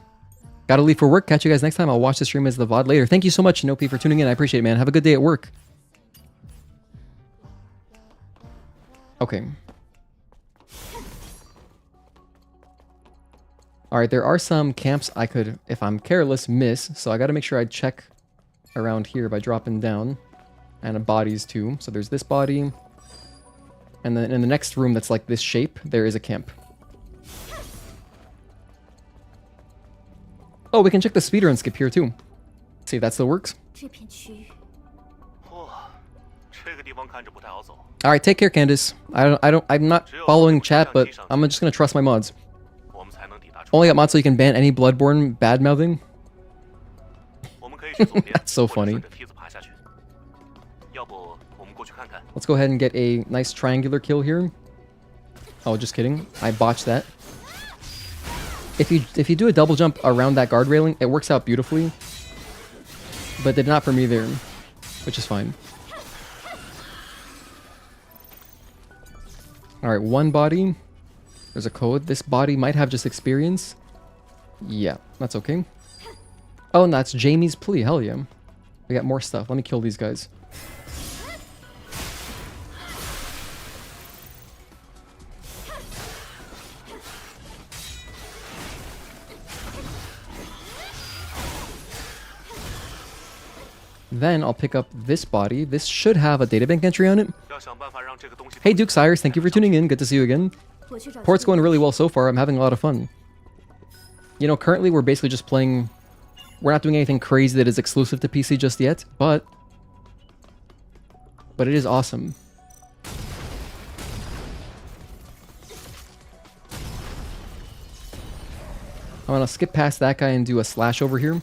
Gotta leave for work. Catch you guys next time. I'll watch the stream as the VOD later. Thank you so much, Nopi, for tuning in. I appreciate it, man. Have a good day at work. Okay. Alright, there are some camps I could, if I'm careless, miss. So I gotta make sure I check around here by dropping down. And bodies too. So there's this body. And then in the next room that's like this shape, there is a camp. Oh, we can check the speedrun skip here too. See if that still works. 这片区域 这个地方看着不太好走。 All right, take care, Candace. I'm not following chat, but I'm just gonna trust my mods. 我们才能抵达出。 Only got mods so you can ban any Bloodborne bad mouthing. 我们可以去左边， That's so 或者 funny. 顺着梯子爬下去。要不我们过去看看？ Let's go ahead and get a nice triangular kill here. Oh, just kidding. I botched that. If you do a double jump around that guard railing, it works out beautifully. But did not for me there, which is fine. Alright, one body. There's a code. This body might have just experience. Yeah, that's okay. Oh, and that's Jamie's plea. Hell yeah. We got more stuff. Let me kill these guys. Then I'll pick up this body. This should have a databank entry on it. 要想办法让这个东西。 Hey Duke Cyrus, thank you for tuning in. Good to see you again. 我去找 Port's going really well so far. I'm having a lot of fun. You know, currently we're basically just playing... We're not doing anything crazy that is exclusive to PC just yet, but it is awesome. I'm gonna skip past that guy and do a slash over here.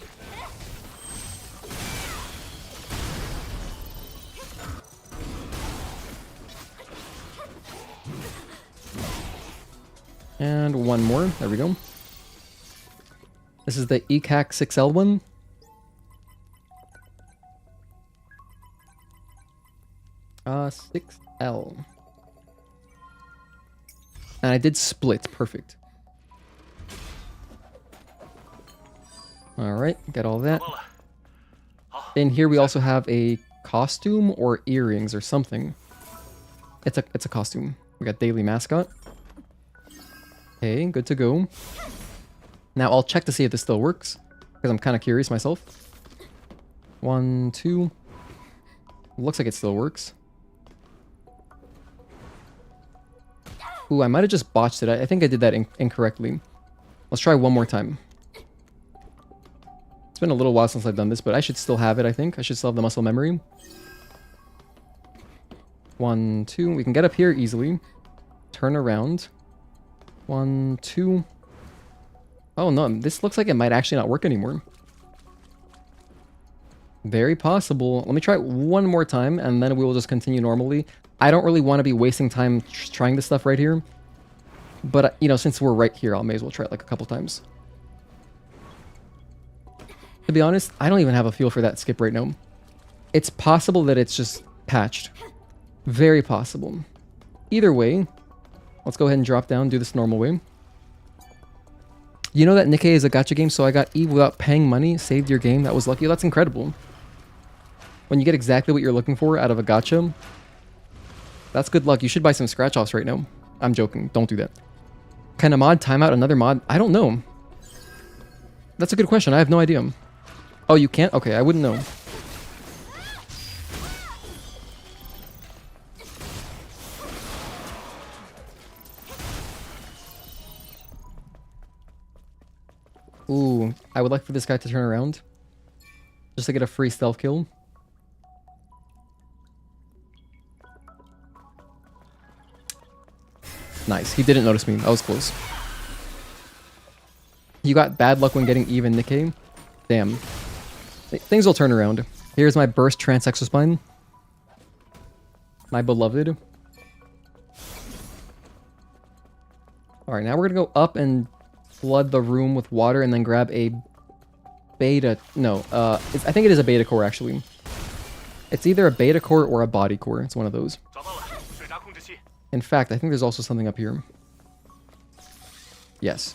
And one more. There we go. This is the ECAC 6L one. Uh, 6L. And I did split. Perfect. Alright, got all that. In here we also have a costume or earrings or something. It's a costume. We got daily mascot. Okay, good to go. Now I'll check to see if this still works, because I'm kind of curious myself. 1, 2. Looks like it still works. Ooh, I might have just botched it. I think I did that incorrectly. Let's try one more time. It's been a little while since I've done this, but I should still have it, I think. I should still have the muscle memory. 1, 2. We can get up here easily. Turn around. 1, 2. Oh no, this looks like it might actually not work anymore. Very possible. Let me try it one more time, and then we will just continue normally. I don't really want to be wasting time trying this stuff right here. But, you know, since we're right here, I may as well try it like a couple times. To be honest, I don't even have a feel for that skip right now. It's possible that it's just patched. Very possible. Either way, let's go ahead and drop down, do this normal way. You know that Nikkei is a gacha game, so I got E without paying money, saved your game. That was lucky. That's incredible. When you get exactly what you're looking for out of a gacha, that's good luck. You should buy some scratch-offs right now. I'm joking. Don't do that. Can a mod time out another mod? I don't know. That's a good question. I have no idea. Oh, you can't? Okay, I wouldn't know. Ooh, I would like for this guy to turn around. Just to get a free stealth kill. Nice, he didn't notice me. That was close. You got bad luck when getting even, Nikkei. Damn. Things will turn around. Here's my burst trans exospine. My beloved. Alright, now we're gonna go up and flood the room with water and then grab a beta... No, I think it is a beta core, actually. It's either a beta core or a body core. It's one of those. 找到了，水闸控制器。 In fact, I think there's also something up here. Yes.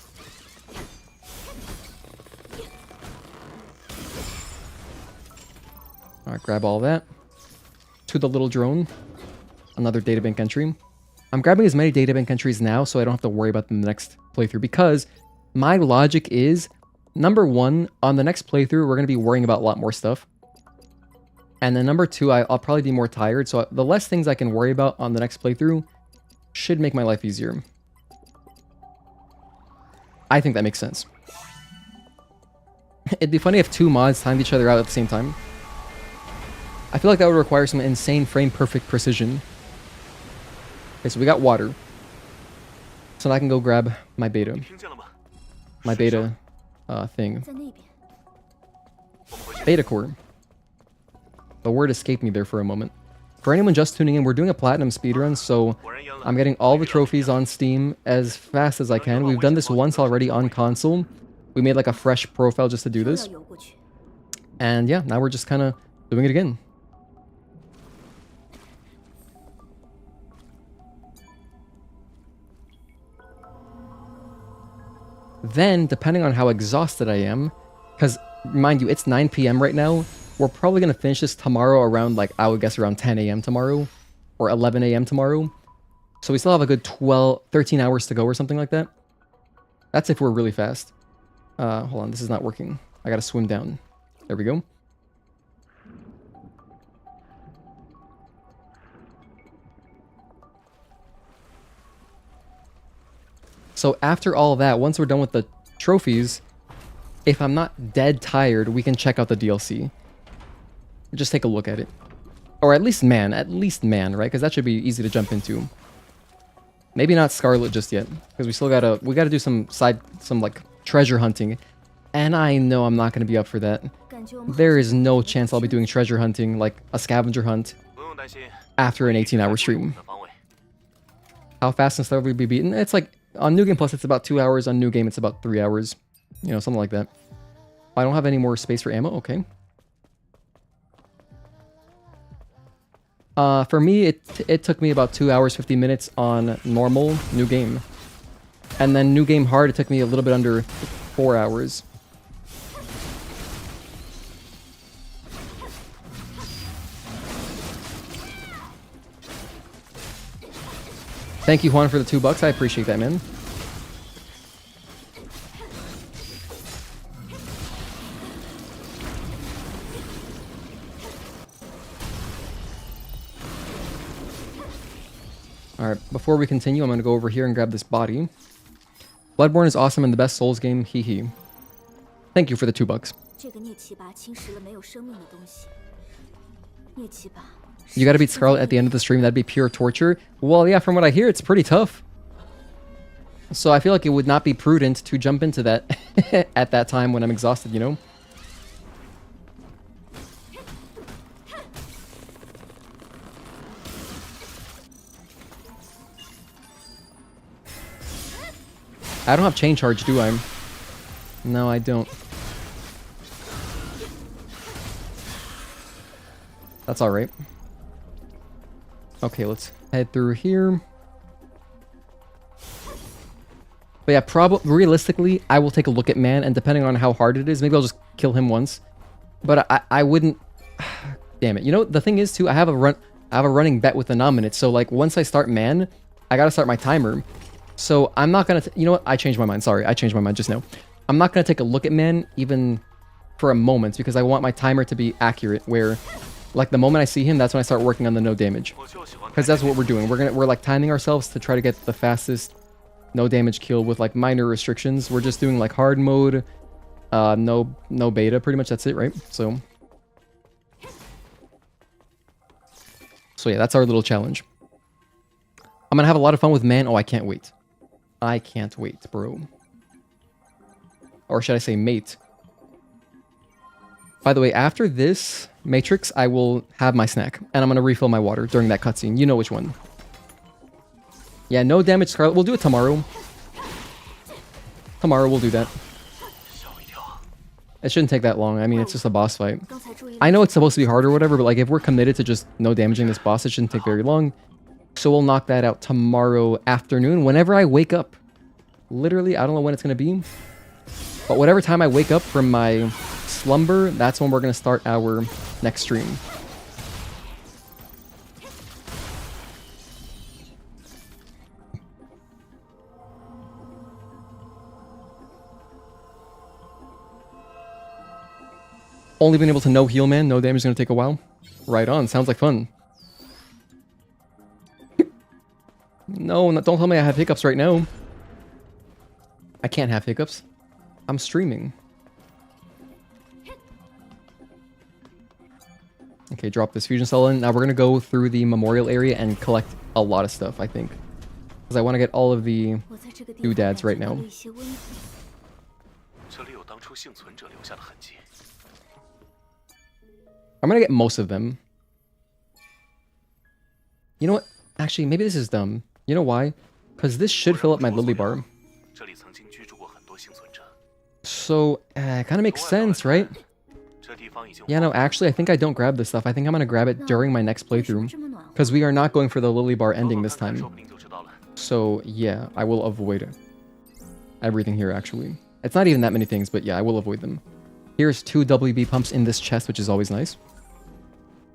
Alright, grab all that. To the little drone. Another databank entry. I'm grabbing as many databank entries now so I don't have to worry about them in the next playthrough, because my logic is, number one, on the next playthrough, we're going to be worrying about a lot more stuff. And then number two, I'll probably be more tired, so the less things I can worry about on the next playthrough should make my life easier. I think that makes sense. It'd be funny if two mods timed each other out at the same time. I feel like that would require some insane frame-perfect precision. Okay, so we got water. So now I can go grab my beta. 听见了吗？ My beta thing. 在那边。 Beta core. The word escaped me there for a moment. For anyone just tuning in, we're doing a platinum speedrun, so I'm getting all the trophies on Steam as fast as I can. We've done this once already on console. We made like a fresh profile just to do this. 要游过去。 And yeah, now we're just kind of doing it again. Then, depending on how exhausted I am, because mind you, it's 9 p.m. right now, we're probably going to finish this tomorrow around, like, I would guess around 10 a.m. tomorrow, or 11 a.m. tomorrow. So we still have a good 13 hours to go or something like that. That's if we're really fast. Hold on, this is not working. I gotta swim down. There we go. So after all that, once we're done with the trophies, if I'm not dead tired, we can check out the DLC. Just take a look at it. Or at least man, right? Because that should be easy to jump into. Maybe not Scarlet just yet, because we gotta do some like treasure hunting. And I know I'm not gonna be up for that. 感觉我们好 There is no chance I'll be doing treasure hunting, like a scavenger hunt, 不用担心。 after an 18-hour stream. 的防卫。 How fast and slow will we be beaten? It's like, on New Game Plus it's about 2 hours, on New Game it's about 3 hours. You know, something like that. I don't have any more space for ammo, okay. For me, it took me about 2 hours, 50 minutes on normal New Game. And then New Game Hard, it took me a little bit under 4 hours. Thank you, Juan, for the $2. I appreciate that, man. Alright, before we continue, I'm going to go over here and grab this body. Bloodborne is awesome and the best Souls game, hee hee. Thank you for the $2. 这个涅奇拔侵蚀了没有生命的东西。涅奇拔。 You gotta beat Scarlet at the end of the stream, that'd be pure torture. Well, yeah, from what I hear, it's pretty tough. So I feel like it would not be prudent to jump into that at that time when I'm exhausted, you know? I don't have chain charge, do I? No, I don't. That's alright. Okay, let's head through here. But yeah, realistically, I will take a look at man, and depending on how hard it is, maybe I'll just kill him once. But I wouldn't... Damn it. You know, the thing is, too, I have a running bet with the nominate, so, like, once I start man, I gotta start my timer. So I'm not gonna... You know what? I changed my mind. Sorry, I changed my mind just now. I'm not gonna take a look at man, even for a moment, because I want my timer to be accurate, where... Like, the moment I see him, that's when I start working on the no damage. Because that's what we're doing. We're like timing ourselves to try to get the fastest no damage kill with like minor restrictions. We're just doing like hard mode, no beta, pretty much that's it, right? So yeah, that's our little challenge. I'm gonna have a lot of fun with man. Oh, I can't wait. I can't wait, bro. Or should I say mate? By the way, after this Matrix, I will have my snack, and I'm going to refill my water during that cutscene. You know which one. Yeah, no damage, Scarlet. We'll do it tomorrow. Tomorrow we'll do that. It shouldn't take that long. I mean, it's just a boss fight. 刚才注意了 I know it's supposed to be hard or whatever, but like if we're committed to just no damaging this boss, it shouldn't take very long. So we'll knock that out tomorrow afternoon whenever I wake up. Literally, I don't know when it's going to be. But whatever time I wake up from my slumber, that's when we're going to start our next stream. Only been able to no heal, man. No damage is going to take a while. Right on. Sounds like fun. No, don't tell me I have hiccups right now. I can't have hiccups. I'm streaming. Okay, drop this fusion cell in. Now we're going to go through the memorial area and collect a lot of stuff, I think. Because I want to get all of the 我在这个地方 doodads 感 right 觉到 now. 了一些温度。这里有当初幸存者留下的痕迹。 I'm going to get most of them. You know what? Actually, maybe this is dumb. You know why? Because this should fill up my lily bar. 这里曾经居住过很多幸存者。 So, it kind of makes sense, right? 这地方已经 Yeah, no, actually, I think I don't grab this stuff. I think I'm going to grab it during my next 为什么 playthrough. 这么暖和？ Because we are not going for the lily bar 走 ending 走 this 看看 time. 说不定就知道了。 So, yeah, I will avoid everything here, actually. It's not even that many things, but yeah, I will avoid them. Here's 2 WB pumps in this chest, which is always nice.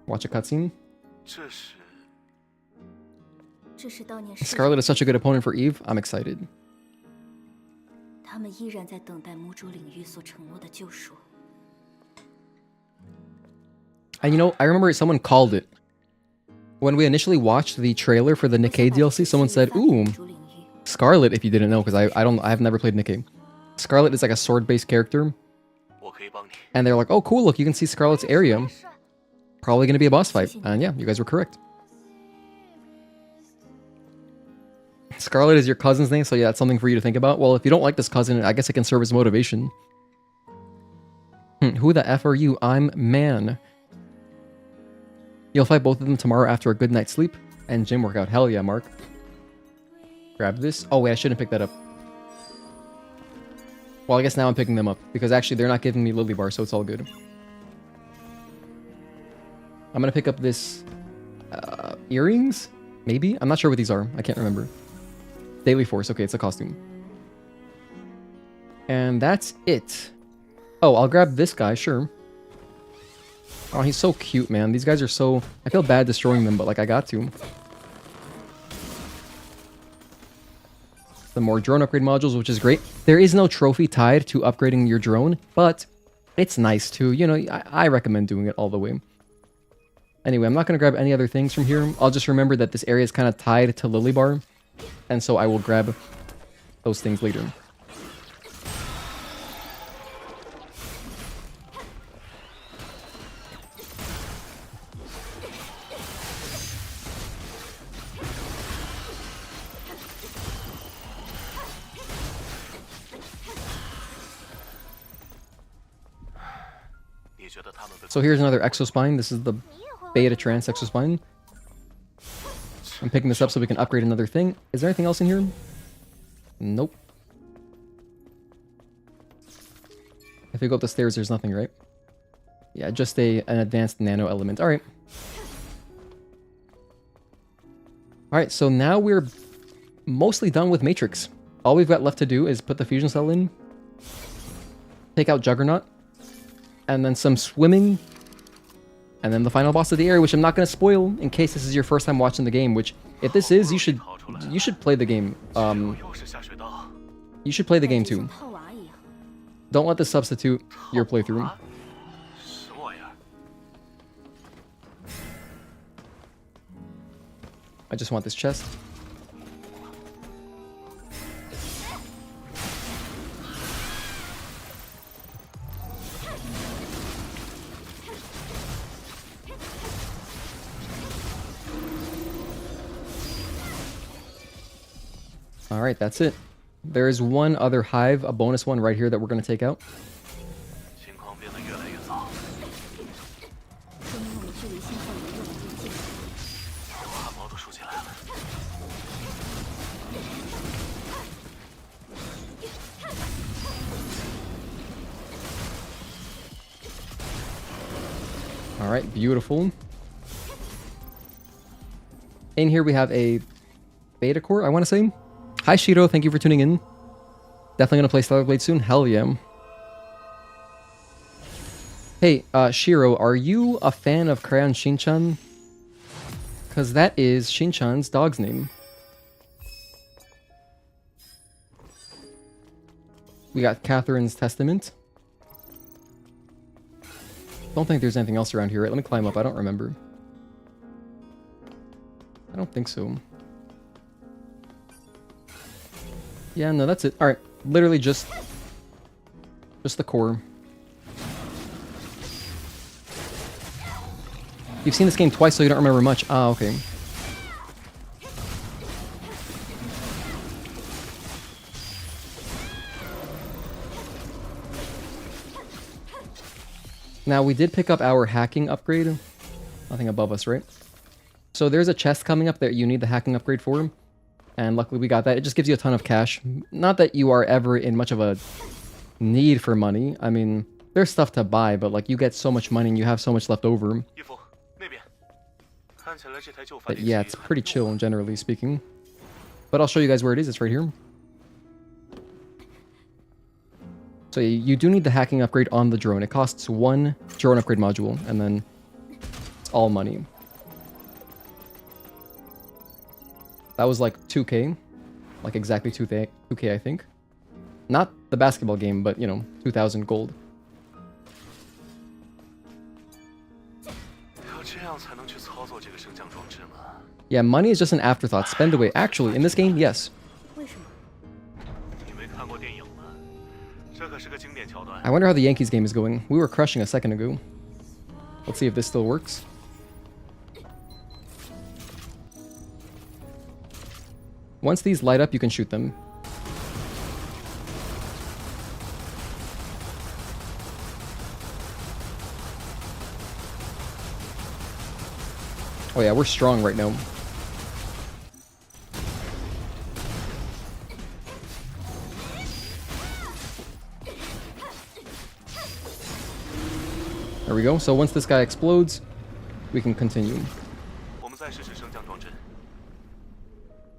Watch a cutscene. 这是 这是当年逝者 Scarlet is such a good opponent for Eve. I'm excited. 他们依然在等待母主领域所承诺的救赎。 And you know, I remember someone called it. When we initially watched the trailer for the Nikkei DLC, someone said, ooh, 母主领域 Scarlet, if you didn't know, because I've never played Nikkei. Scarlet is like a sword-based character. 我可以帮你。 And they're like, oh, cool, look, you can see Scarlet's area. Probably going to be a boss fight. And yeah, you guys were correct. Scarlet is your cousin's name, so yeah, that's something for you to think about. Well, if you don't like this cousin, I guess it can serve as motivation. Who the F are you? I'm Man. You'll fight both of them tomorrow after a good night's sleep and gym workout. Hell yeah, Mark. Grab this. Oh, wait, I shouldn't pick that up. Well, I guess now I'm picking them up, because actually they're not giving me Lily Bar, so it's all good. I'm gonna pick up this... earrings? Maybe? I'm not sure what these are. I can't remember. Daily Force. Okay, it's a costume. And that's it. Oh, I'll grab this guy, sure. Oh, he's so cute, man. These guys are so... I feel bad destroying them, but like, I got to. The more drone upgrade modules, which is great. There is no trophy tied to upgrading your drone, but it's nice too. You know, I recommend doing it all the way. Anyway, I'm not going to grab any other things from here. I'll just remember that this area is kind of tied to Lily Bar, and so I will grab those things later. So here's another Exospine. This is the Beta Trans Exospine. I'm picking this up so we can upgrade another thing. Is there anything else in here? Nope. If we go up the stairs, there's nothing, right? Yeah, just an advanced nano element. Alright. Alright, so now we're mostly done with Matrix. All we've got left to do is put the fusion cell in, take out Juggernaut, and then some swimming, and then the final boss of the area, which I'm not going to spoil in case this is your first time watching the game, which, if this is, you should play the game. You should play the game too. 套娃一样。 Don't let this substitute your playthrough. 是我呀。 I just want this chest. Alright, that's it. There is one other hive, a bonus one right here that we're going to take out. 情况变得越来越糟。说明我们距离现在也越来越近。流汗毛都竖起来了。Alright, beautiful. In here we have a beta core, I want to say. Hi Shiro, thank you for tuning in. Definitely gonna play Stellar Blade soon. Hell yeah. Hey, Shiro, are you a fan of Crayon Shinchan? Because that is Shinchan's dog's name. We got Catherine's Testament. Don't think there's anything else around here. Right, let me climb up. I don't remember. I don't think so. Yeah, no, that's it. Alright, literally just the core. You've seen this game twice, so you don't remember much. Ah, okay. Now, we did pick up our hacking upgrade. Nothing above us, right? So there's a chest coming up that you need the hacking upgrade for. And luckily we got that. It just gives you a ton of cash. Not that you are ever in much of a need for money. I mean, there's stuff to buy, but like you get so much money and you have so much left over. But yeah, it's pretty chill, generally speaking. But I'll show you guys where it is. It's right here. So you do need the hacking upgrade on the drone. It costs 1 drone upgrade module, and then it's all money. That was like 2k. Like exactly 2k, I think. Not the basketball game, but, you know, 2,000 gold. Yeah, money is just an afterthought. Spend away. Actually, in this game, yes. I wonder how the Yankees game is going. We were crushing a second ago. Let's see if this still works. Once these light up, you can shoot them. Oh yeah, we're strong right now. There we go. So once this guy explodes, we can continue.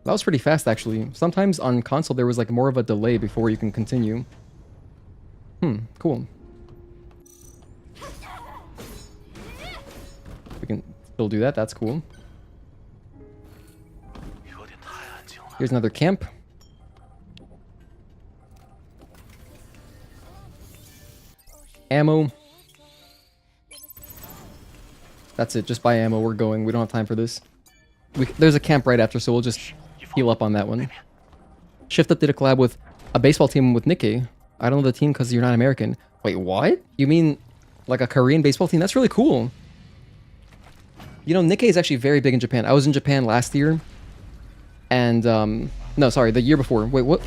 That was pretty fast, actually. Sometimes on console, there was like more of a delay before you can continue. Cool. We can still do that. That's cool. Here's another camp. Ammo. That's it. Just buy ammo. We're going. We don't have time for this. There's a camp right after, so we'll just heal up on that one. Shift Up did a collab with a baseball team with Nikkei. I don't know the team because you're not American. Wait, what? You mean like a Korean baseball team? That's really cool. You know, Nikkei is actually very big in Japan. I was in Japan last year. And, no, sorry, the year before. Wait, what?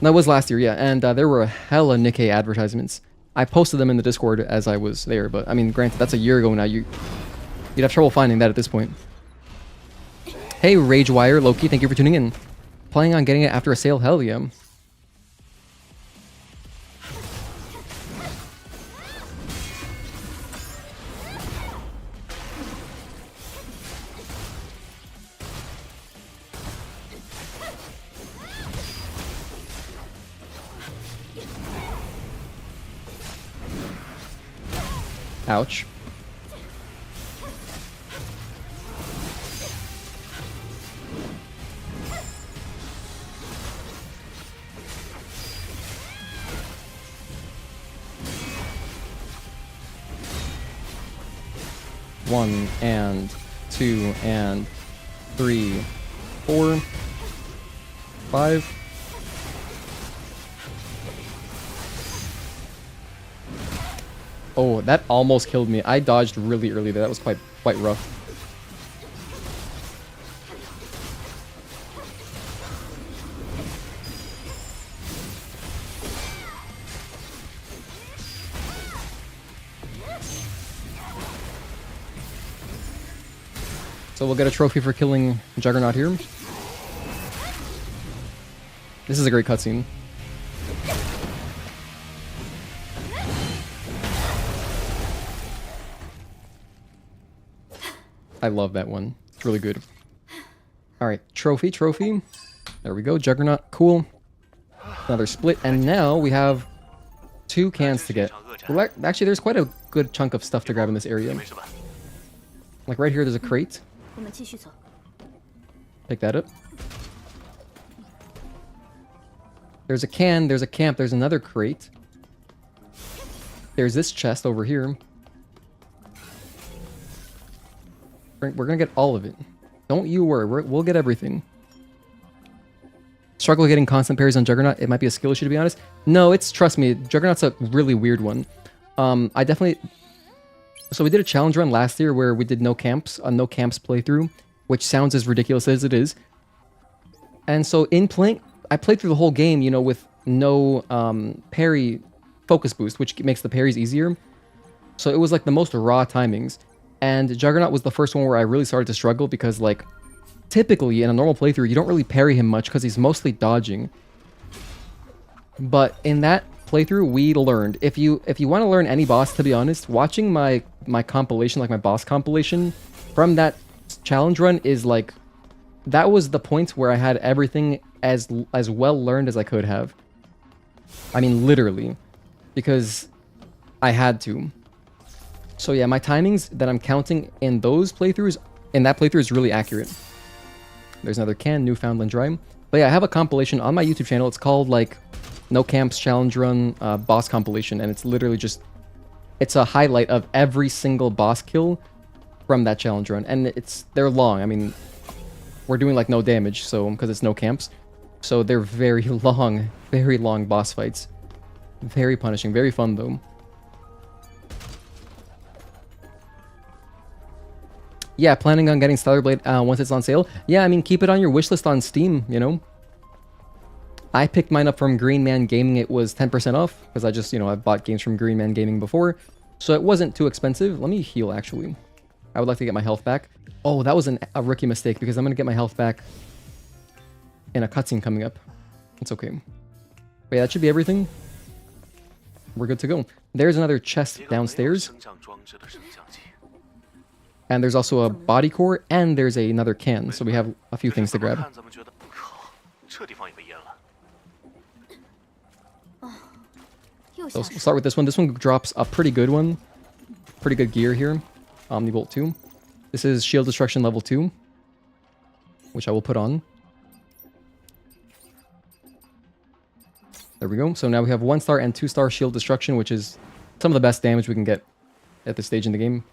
No, it was last year, yeah. And there were a hella Nikkei advertisements. I posted them in the Discord as I was there. But, I mean, granted, that's a year ago now. You'd have trouble finding that at this point. Hey, Ragewire, Loki, thank you for tuning in. Planning on getting it after a sale? Hell yeah. Ouch. One and 2 and 3, 4, 5. Oh, that almost killed me. I dodged really early there. That was quite rough. So we'll get a trophy for killing Juggernaut here. This is a great cutscene. I love that one. It's really good. Alright, trophy. There we go, Juggernaut, cool. Another split, and now we have 2 cans to get. Well, actually, there's quite a good chunk of stuff to grab in this area. Like right here, there's a crate. 我们继续走。 Pick that up. There's a can, there's a camp, there's another crate. There's this chest over here. We're gonna get all of it. Don't you worry, we'll get everything. Struggle getting constant parries on Juggernaut. It might be a skill issue, to be honest. No, trust me, Juggernaut's a really weird one. I definitely... So we did a challenge run last year where we did no camps, a no camps playthrough, which sounds as ridiculous as it is. And so in playing, I played through the whole game, you know, with no parry focus boost, which makes the parries easier. So it was like the most raw timings. And Juggernaut was the first one where I really started to struggle because, like, typically in a normal playthrough, you don't really parry him much because he's mostly dodging. But in that playthrough, we learned. If you want to learn any boss, to be honest, watching my compilation, like my boss compilation, from that challenge run is like, that was the point where I had everything as well learned as I could have. I mean, literally. Because I had to. So yeah, my timings that I'm counting in those playthroughs, in that playthrough, is really accurate. There's another can, Newfoundland Dry. But yeah, I have a compilation on my YouTube channel. It's called, like, No Camps Challenge Run Boss Compilation. And it's literally just... It's a highlight of every single boss kill from that challenge run. And they're long. I mean, we're doing, like, no damage, so because it's no camps. So they're very long boss fights. Very punishing. Very fun, though. Yeah, planning on getting Stellar Blade once it's on sale. Yeah, I mean, keep it on your wishlist on Steam, you know? I picked mine up from Green Man Gaming. It was 10% off, because I just, you know, I've bought games from Green Man Gaming before. So it wasn't too expensive. Let me heal, actually. I would like to get my health back. Oh, that was a rookie mistake, because I'm going to get my health back in a cutscene coming up. It's okay. But yeah, that should be everything. We're good to go. There's another chest downstairs. And there's also a body core, and there's another can, so we have a few things to grab. So we'll start with this one. This one drops a pretty good one. Pretty good gear here. Omnibolt 2. This is Shield Destruction level 2, which I will put on. There we go. So now we have 1-star and 2-star Shield Destruction, which is some of the best damage we can get at this stage in the game.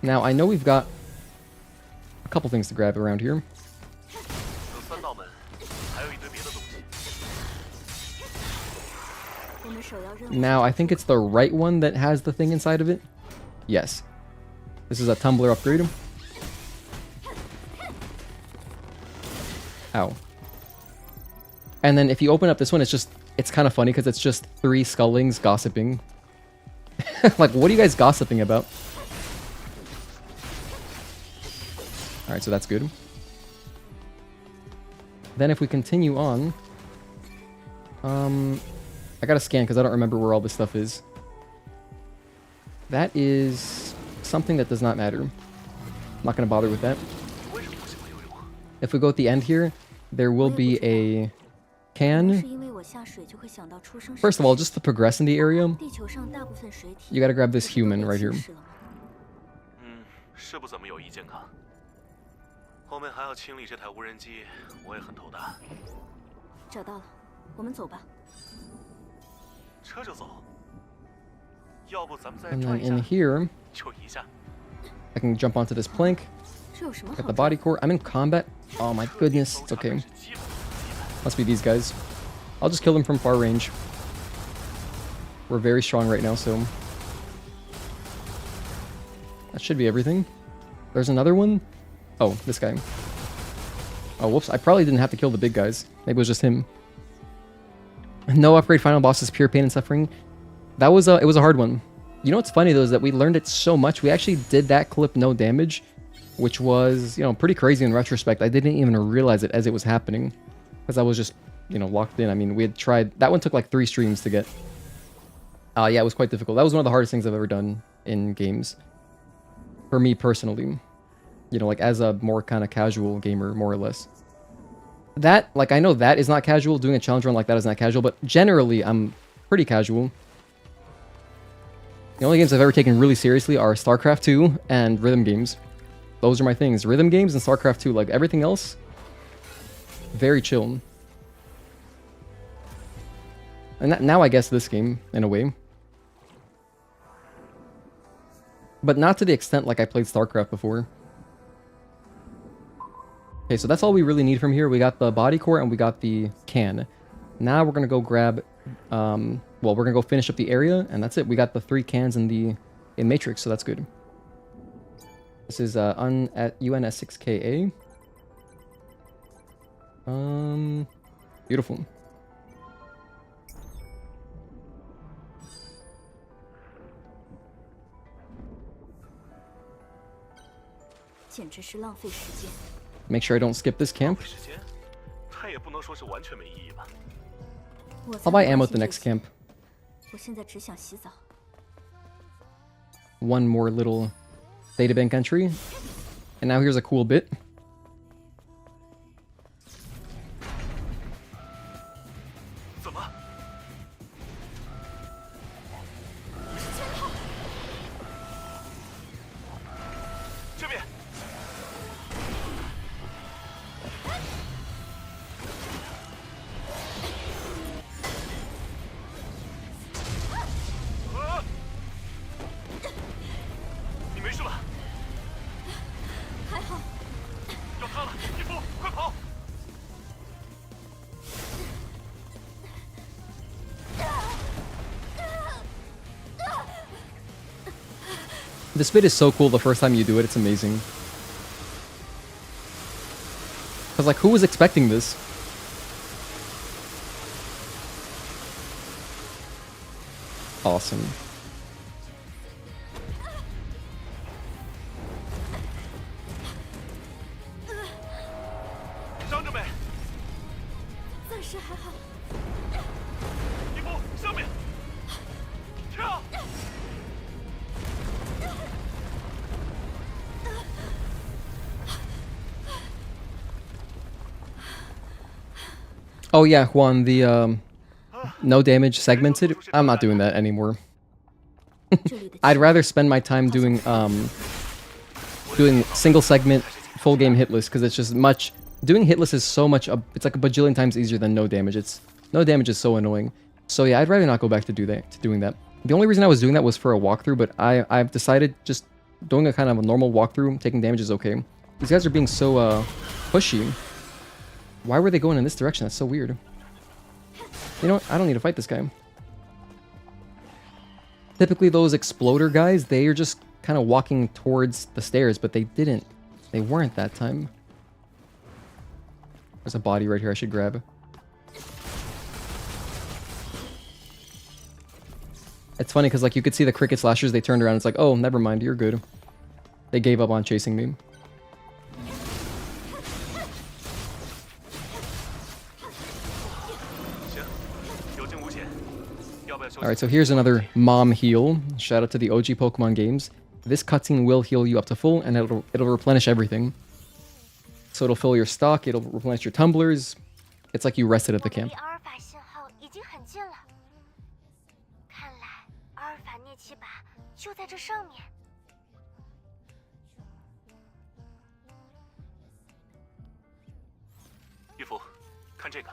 Now, I know we've got a couple things to grab around here. Now, I think it's the right one that has the thing inside of it. Yes. This is a tumbler upgrade. Ow. And then if you open up this one, it's kind of funny because it's just 3 Skullings gossiping. Like, what are you guys gossiping about? Alright, so that's good. Then if we continue on... I gotta scan because I don't remember where all this stuff is. That is something that does not matter. I'm not gonna bother with that. If we go at the end here, there will be a can. First of all, just to progress in the area, you gotta grab this human right here. 是不怎么有意见卡。后面还要清理这台无人机，我也很头大。找到了，我们走吧。车就走。要不咱们再 And 转 then 一下 in here, 就一下。 I can jump onto this plank. 这有什么好 Got the body core. I'm in combat. Oh my goodness, it's okay. Must be these guys. I'll just kill them from far range. We're very strong right now, so... That should be everything. There's another one. Oh, this guy. Oh, whoops. I probably didn't have to kill the big guys. Maybe it was just him. No upgrade final boss is pure pain and suffering. That was it was a hard one. You know what's funny though is that we learned it so much. We actually did that clip no damage, which was, you know, pretty crazy in retrospect. I didn't even realize it as it was happening because I was just, you know, locked in. I mean, we had tried... That one took like 3 streams to get. Yeah, it was quite difficult. That was one of the hardest things I've ever done in games. For me personally. You know, like as a more kind of casual gamer, more or less. That, like, I know that is not casual. Doing a challenge run like that is not casual, but generally I'm pretty casual. The only games I've ever taken really seriously are StarCraft 2 and rhythm games. Those are my things. Rhythm games and StarCraft 2. Like, everything else, very chill. And now I guess this game, in a way. But not to the extent like I played StarCraft before. Okay, so that's all we really need from here. We got the body core and we got the can. Now we're going to go grab... well, we're going to go finish up the area, and that's it. We got the 3 cans in Matrix, so that's good. This is at UNS6KA. Beautiful. Make sure I don't skip this camp. I'll buy ammo at the next camp. One more little databank entry. And now here's a cool bit. This bit is so cool the first time you do it, it's amazing. Cause like, who was expecting this? Awesome. Oh yeah, Juan, the no damage segmented. I'm not doing that anymore. I'd rather spend my time doing single segment full game hitless, because it's just much. Doing hitless is so much. It's like a bajillion times easier than no damage. No damage is so annoying. So yeah, I'd rather not go back to doing that. The only reason I was doing that was for a walkthrough, but I've decided just doing a kind of a normal walkthrough, taking damage is okay. These guys are being so pushy. Why were they going in this direction? That's so weird. You know what? I don't need to fight this guy. Typically those exploder guys, they are just kind of walking towards the stairs, but they didn't. They weren't that time. There's a body right here I should grab. It's funny because like you could see the cricket slashers, they turned around. It's like, oh, never mind, you're good. They gave up on chasing me. Alright, so here's another mom heal. Shout out to the OG Pokemon games. This cutscene will heal you up to full, and it'll replenish everything. So it'll fill your stock, it'll replenish your tumblers. It's like you rested at the camp. EVO, 看这个。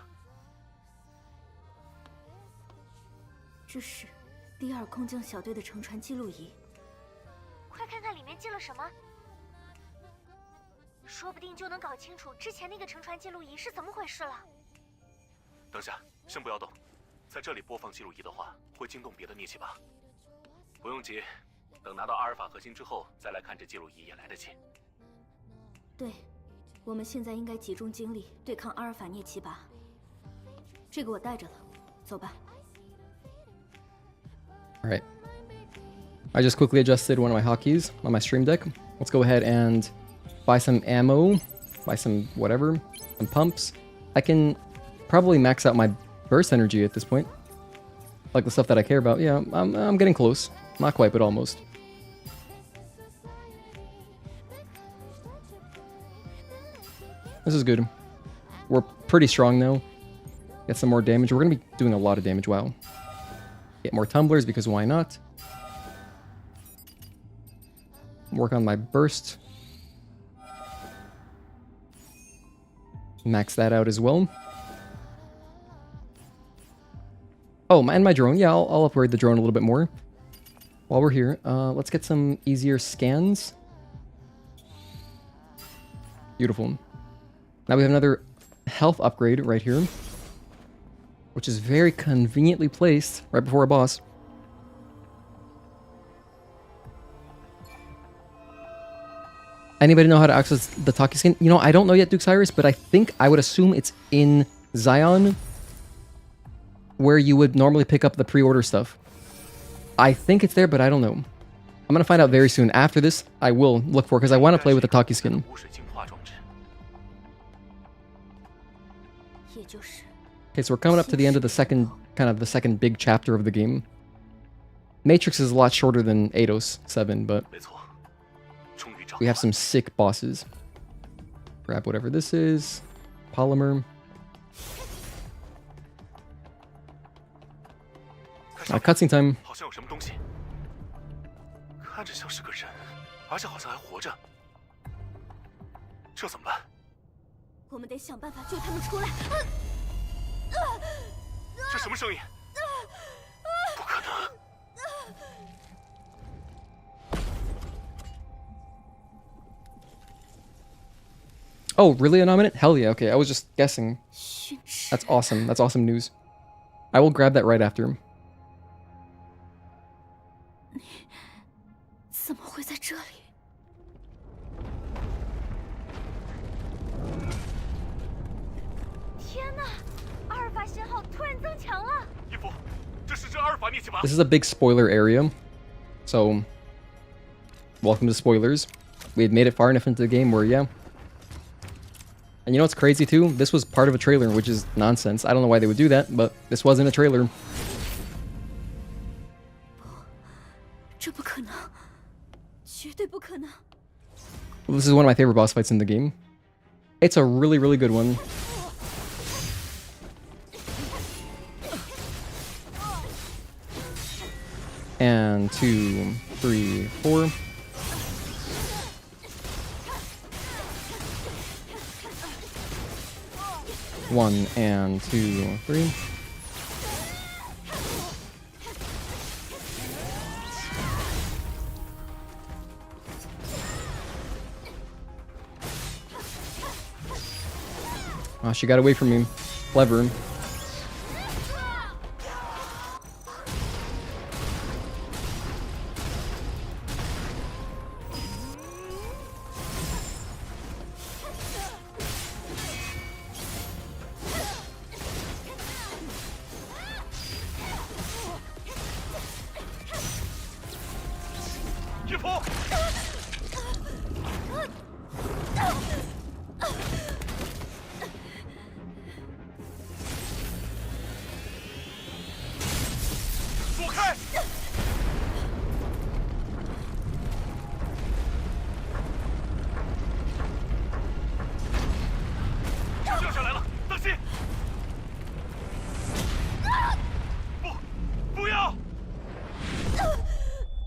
这是第2空降小队的乘船记录仪，快看看里面记了什么，说不定就能搞清楚之前那个乘船记录仪是怎么回事了。等下，先不要动，在这里播放记录仪的话，会惊动别的Naytiba。不用急，等拿到阿尔法核心之后再来看这记录仪也来得及。对，我们现在应该集中精力对抗阿尔法Naytiba。这个我带着了，走吧。 Alright. I just quickly adjusted one of my hotkeys on my stream deck. Let's go ahead and buy some ammo, buy some whatever, some pumps. I can probably max out my burst energy at this point. Like the stuff that I care about. Yeah, I'm getting close. Not quite, but almost. This is good. We're pretty strong now. Get some more damage. We're going to be doing a lot of damage. Wow. Get more tumblers because why not? Work on my burst. Max that out as well. Oh, and my drone. Yeah, I'll upgrade the drone a little bit more. While we're here, let's get some easier scans. Beautiful. Now we have another health upgrade right here, which is very conveniently placed right before a boss. Anybody know how to access the Tachy skin? You know, I don't know yet, Duke Cyrus, but I think I would assume it's in Xion, where you would normally pick up the pre-order stuff. I think it's there, but I don't know. I'm gonna find out very soon. After this, I will look for it, because I want to play with the Tachy skin. Okay, so we're coming up to the end of the second, the second big chapter of the game. Matrix is a lot shorter than Eidos 7, but we have some sick bosses. Grab whatever this is. Polymer. Cutscene time. 看着像是个人，而且好像还活着，这怎么办？我们得想办法救他们出来。这什么声音？不可能！ Oh, really a nominate? Hell yeah, okay, I was just guessing. That's awesome. That's awesome news. I will grab that right after him. 怎么会在这里？天哪！阿尔法信号突然增强了。伊芙，这是阿尔法逆袭吧？ This is a big spoiler area, so welcome to spoilers. We had made it far enough into the game where, yeah. And you know what's crazy too? This was part of a trailer, which is nonsense. I don't know why they would do that, but this wasn't a trailer. 这不可能，绝对不可能。 This is one of my favorite boss fights in the game. It's a really, really good one. And 2, 3, 4. One and 2, 3. Oh, she got away from me. Clever.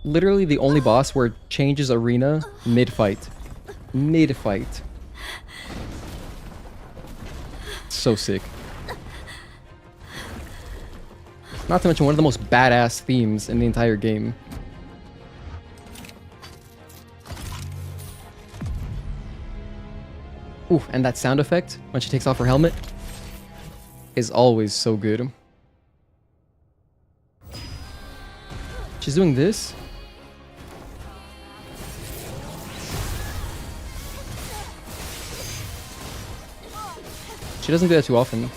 Literally the only boss where it changes arena mid-fight. Mid-fight. So sick. Not to mention one of the most badass themes in the entire game. Ooh, and that sound effect when she takes off her helmet is always so good. She's doing this. She doesn't do that too often.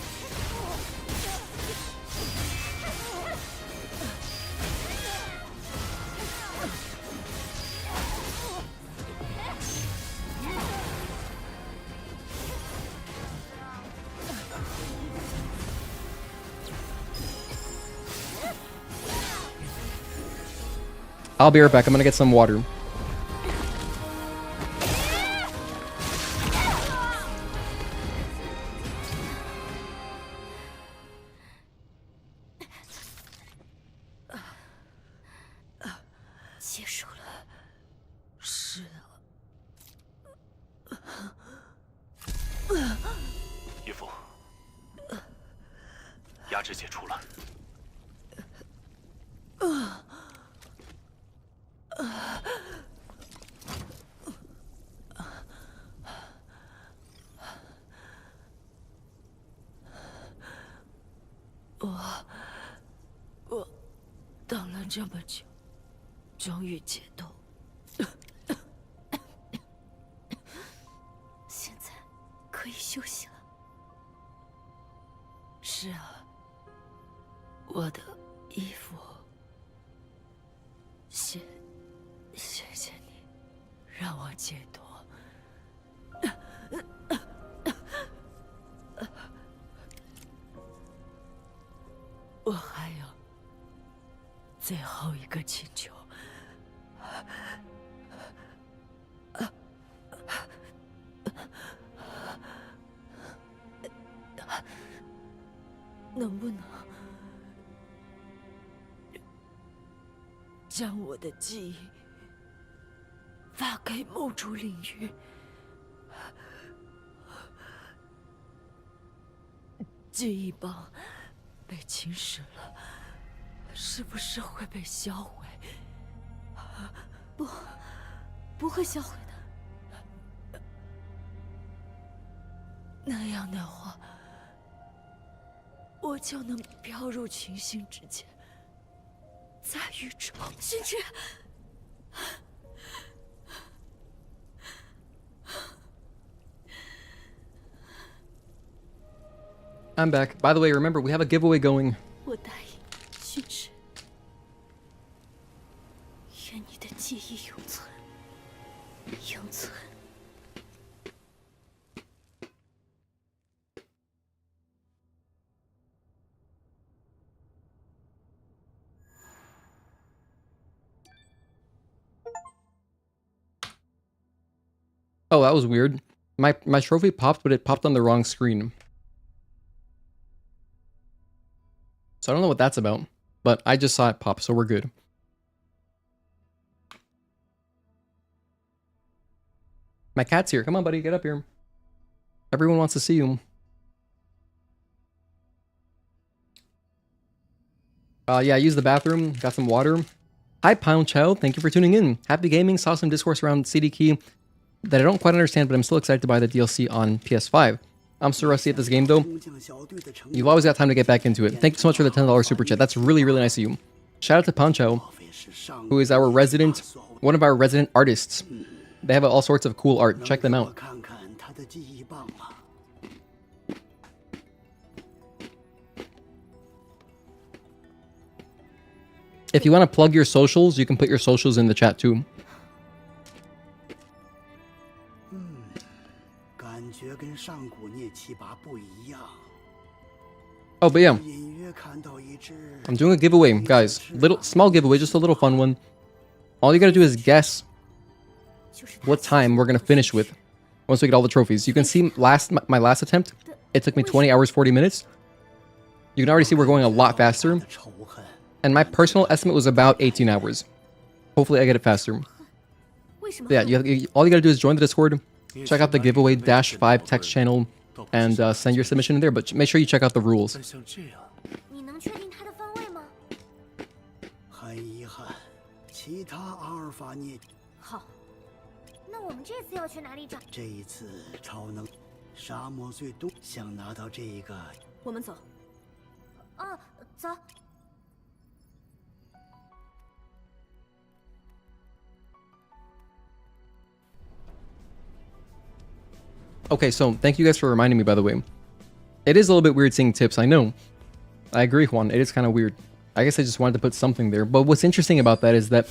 I'll be right back. I'm gonna get some water. 结束了。是啊。义父，压制解除了。我等了这么久，终于解冻。现在可以休息了。是啊，我的衣服。谢谢你，让我解脱。我还有最后一个请求。能不能将我的记忆发给梦主领域？记忆棒被侵蚀了，是不是会被销毁？不会销毁的。那样的话，我就能飘入群星之间，在宇宙。星之， I'm back. By the way, remember, we have a giveaway going. 我答应训斥，愿你的记忆永存，永存。Oh, that was weird. My trophy popped, but it popped on the wrong screen. So I don't know what that's about, but I just saw it pop, so we're good. My cat's here. Come on, buddy, get up here. Everyone wants to see you. Yeah, use the bathroom. Got some water. Hi, Pound Child. Thank you for tuning in. Happy gaming. Saw some discourse around CD Key that I don't quite understand, but I'm still excited to buy the DLC on PS5. I'm so rusty at this game, though. You've always got time to get back into it. Thank you so much for the $10 super chat. That's really, really nice of you. Shout out to Pancho, who is our resident, one of our resident artists. They have all sorts of cool art. Check them out. If you want to plug your socials, you can put your socials in the chat too. Oh, but yeah, I'm doing a giveaway, guys. Small giveaway, just a little fun one. All you gotta do is guess what time we're gonna finish with once we get all the trophies. You can see my last attempt, it took me 20 hours 40 minutes. You can already see we're going a lot faster. And my personal estimate was about 18 hours. Hopefully I get it faster. But yeah, all you gotta do is join the Discord, check out the giveaway -5 text channel, and send your submission in there. But make sure you check out the rules. 你能确定它的方位吗？很遗憾，其他阿尔法涅好，那我们这次要去哪里找？这一次超能沙漠最多，想拿到这一个。我们走。哦，走。Okay, so thank you guys for reminding me, by the way. It is a little bit weird seeing tips, I know. I agree, Juan. It is kind of weird. I guess I just wanted to put something there. But what's interesting about that is that,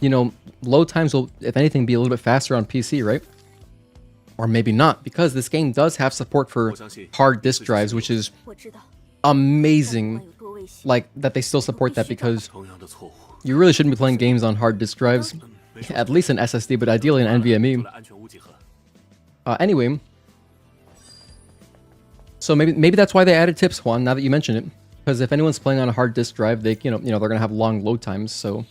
you know, load times will, if anything, be a little bit faster on PC, right? Or maybe not, because this game does have support for hard disk drives, which is amazing. Like, that they still support that, because you really shouldn't be playing games on hard disk drives. At least an SSD, but ideally an NVMe. Anyway, so maybe that's why they added tips, Juan, now that you mention it. Because if anyone's playing on a hard disk drive, they're gonna have long load times, so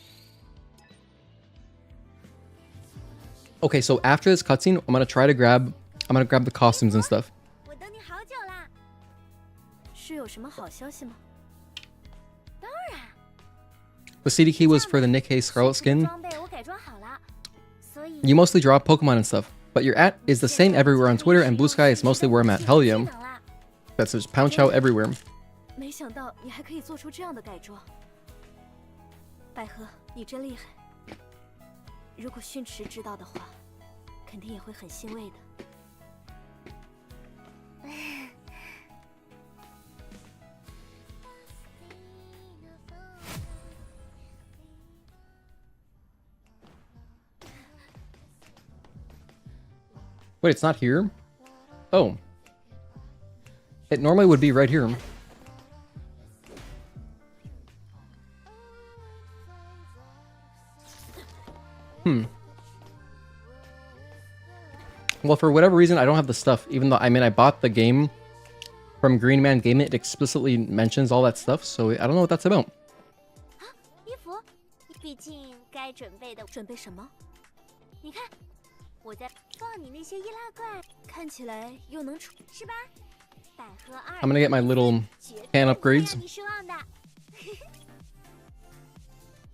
Okay, so after this cutscene, I'm gonna grab the costumes and stuff. 我等你好久啦。是有什么好消息吗？当然。 The CD key was for the Nikkei Scarlet skin. 装备我改装好了，所以 You mostly draw Pokemon and stuff, but your @ is the same everywhere on Twitter, and Blue Sky is mostly where I'm at. Hell yeah. That's just Pound Chow everywhere. 没想到你还可以做出这样的改装，百合，你真厉害。如果训池知道的话，肯定也会很欣慰的。Wait, it's not here? Oh. It normally would be right here. Well, for whatever reason, I don't have the stuff. Even though, I mean, I bought the game from Green Man Gaming. It explicitly mentions all that stuff, so I don't know what that's about. 衣服，毕竟该准备的准备什么？你看，我在放你那些易拉罐，看起来又能出，是吧？百合二。I'm gonna get my little can upgrades. 你失望的。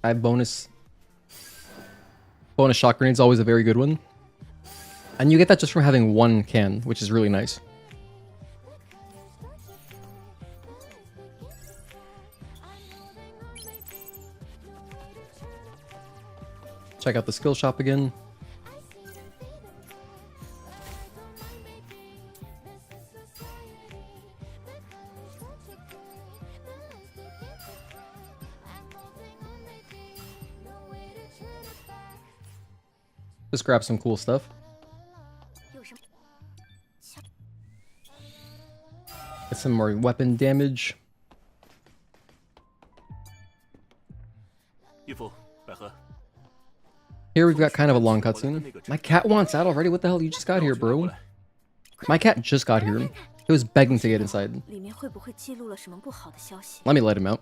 I have bonus shot grenades, always a very good one. And you get that just from having one can, which is really nice. Check out the skill shop again. Just grab some cool stuff. 有什么？ Get some more weapon damage. 义父，百合， Here we've got kind of a long cutscene. My cat wants out already? What the hell? You just got here, bro. My cat just got here. It was begging to get inside. 里面会不会记录了什么不好的消息？ Let me let him out.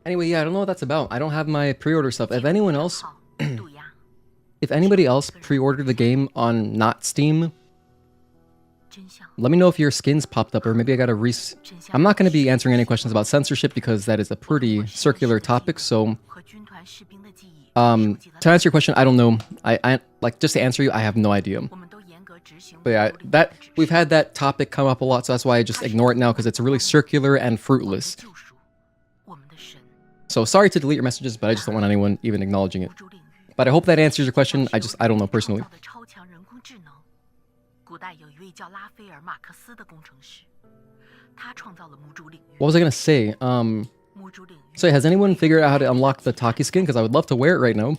Anyway, yeah, I don't know what that's about. I don't have my pre-order stuff. If anyone else, if anybody else pre-ordered the game on not Steam, let me know if your skins popped up, or maybe I got to I'm not going to be answering any questions about censorship because that is a pretty circular topic. So, to answer your question, I don't know. I like, just to answer you, I have no idea. But yeah, we've had that topic come up a lot, so that's why I just ignore it now, because it's really circular and fruitless. So sorry to delete your messages, but I just don't want anyone even acknowledging it. But I hope that answers your question. I don't know personally. What was I gonna say? So has anyone figured out how to unlock the Tachy skin? Because I would love to wear it right now.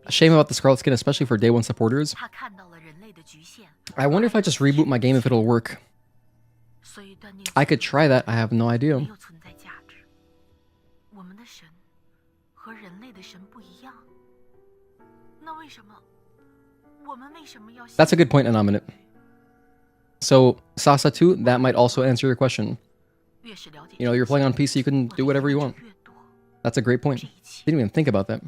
A shame about the Scarlet skin, especially for day one supporters. I wonder if I just reboot my game if it'll work. I could try that, I have no idea. That's a good point, Anominate. So, Sasa 2, that might also answer your question. You know, you're playing on PC, you can do whatever you want. That's a great point. Didn't even think about that.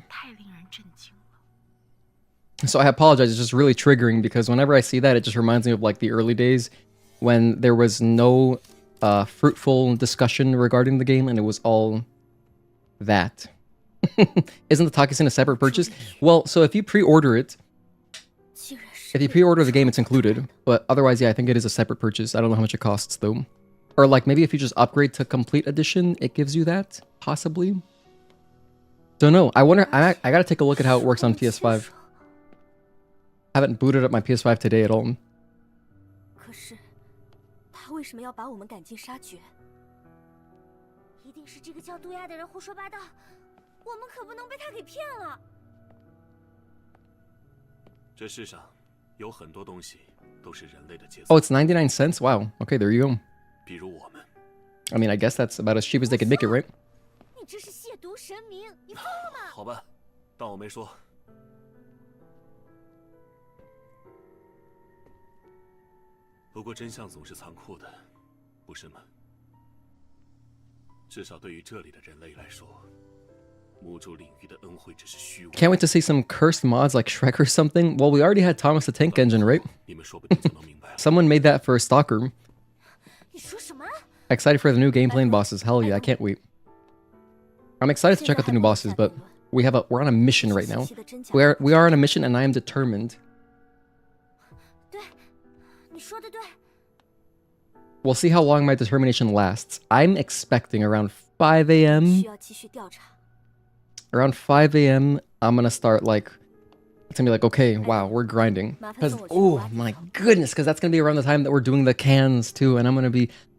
So I apologize, it's just really triggering because whenever I see that, it just reminds me of like the early days when there was no fruitful discussion regarding the game and it was all that. Isn't the Tachy skin a separate purchase? Well, so if you pre-order it, if you pre-order the game, it's included. But otherwise, yeah, I think it is a separate purchase. I don't know how much it costs though. Or like maybe if you just upgrade to complete edition, it gives you that, possibly. Don't know. I wonder, I gotta take a look at how it works on PS5. Haven't booted up my PS5 today at all. 可是，他为什么要把我们赶尽杀绝？一定是这个叫杜亚的人胡说八道，我们可不能被他给骗了。这世上有很多东西都是人类的节奏。 Oh, it's 99 cents? Wow. Okay, there you go. 比如我们。 I mean, I guess that's about as cheap as they could make it, right? 你这是亵毒神明，你疯了吗？好吧，当我没说。不过真相总是残酷的，不是吗？至少对于这里的人类来说，魔主领域的恩惠只是虚无。 Can't wait to see some cursed mods like Shrek or something. Well, we already had Thomas the Tank Engine, right? 你们说不定就能明白了。 Someone made that for Stalker. 你说什么？ Excited for the new gameplay and bosses. Hell yeah, I can't wait. I'm excited to check out the new bosses, but we're on a mission right now. We are on a mission and I am determined. 对，你说的对。 We'll see how long my determination lasts. I'm expecting around 5 a.m. 需要继续调查。 Around 5 a.m. I'm gonna start like, it's gonna be like, okay, wow, we're grinding. Because, oh my goodness, because that's gonna be around the time that we're doing the cans too, and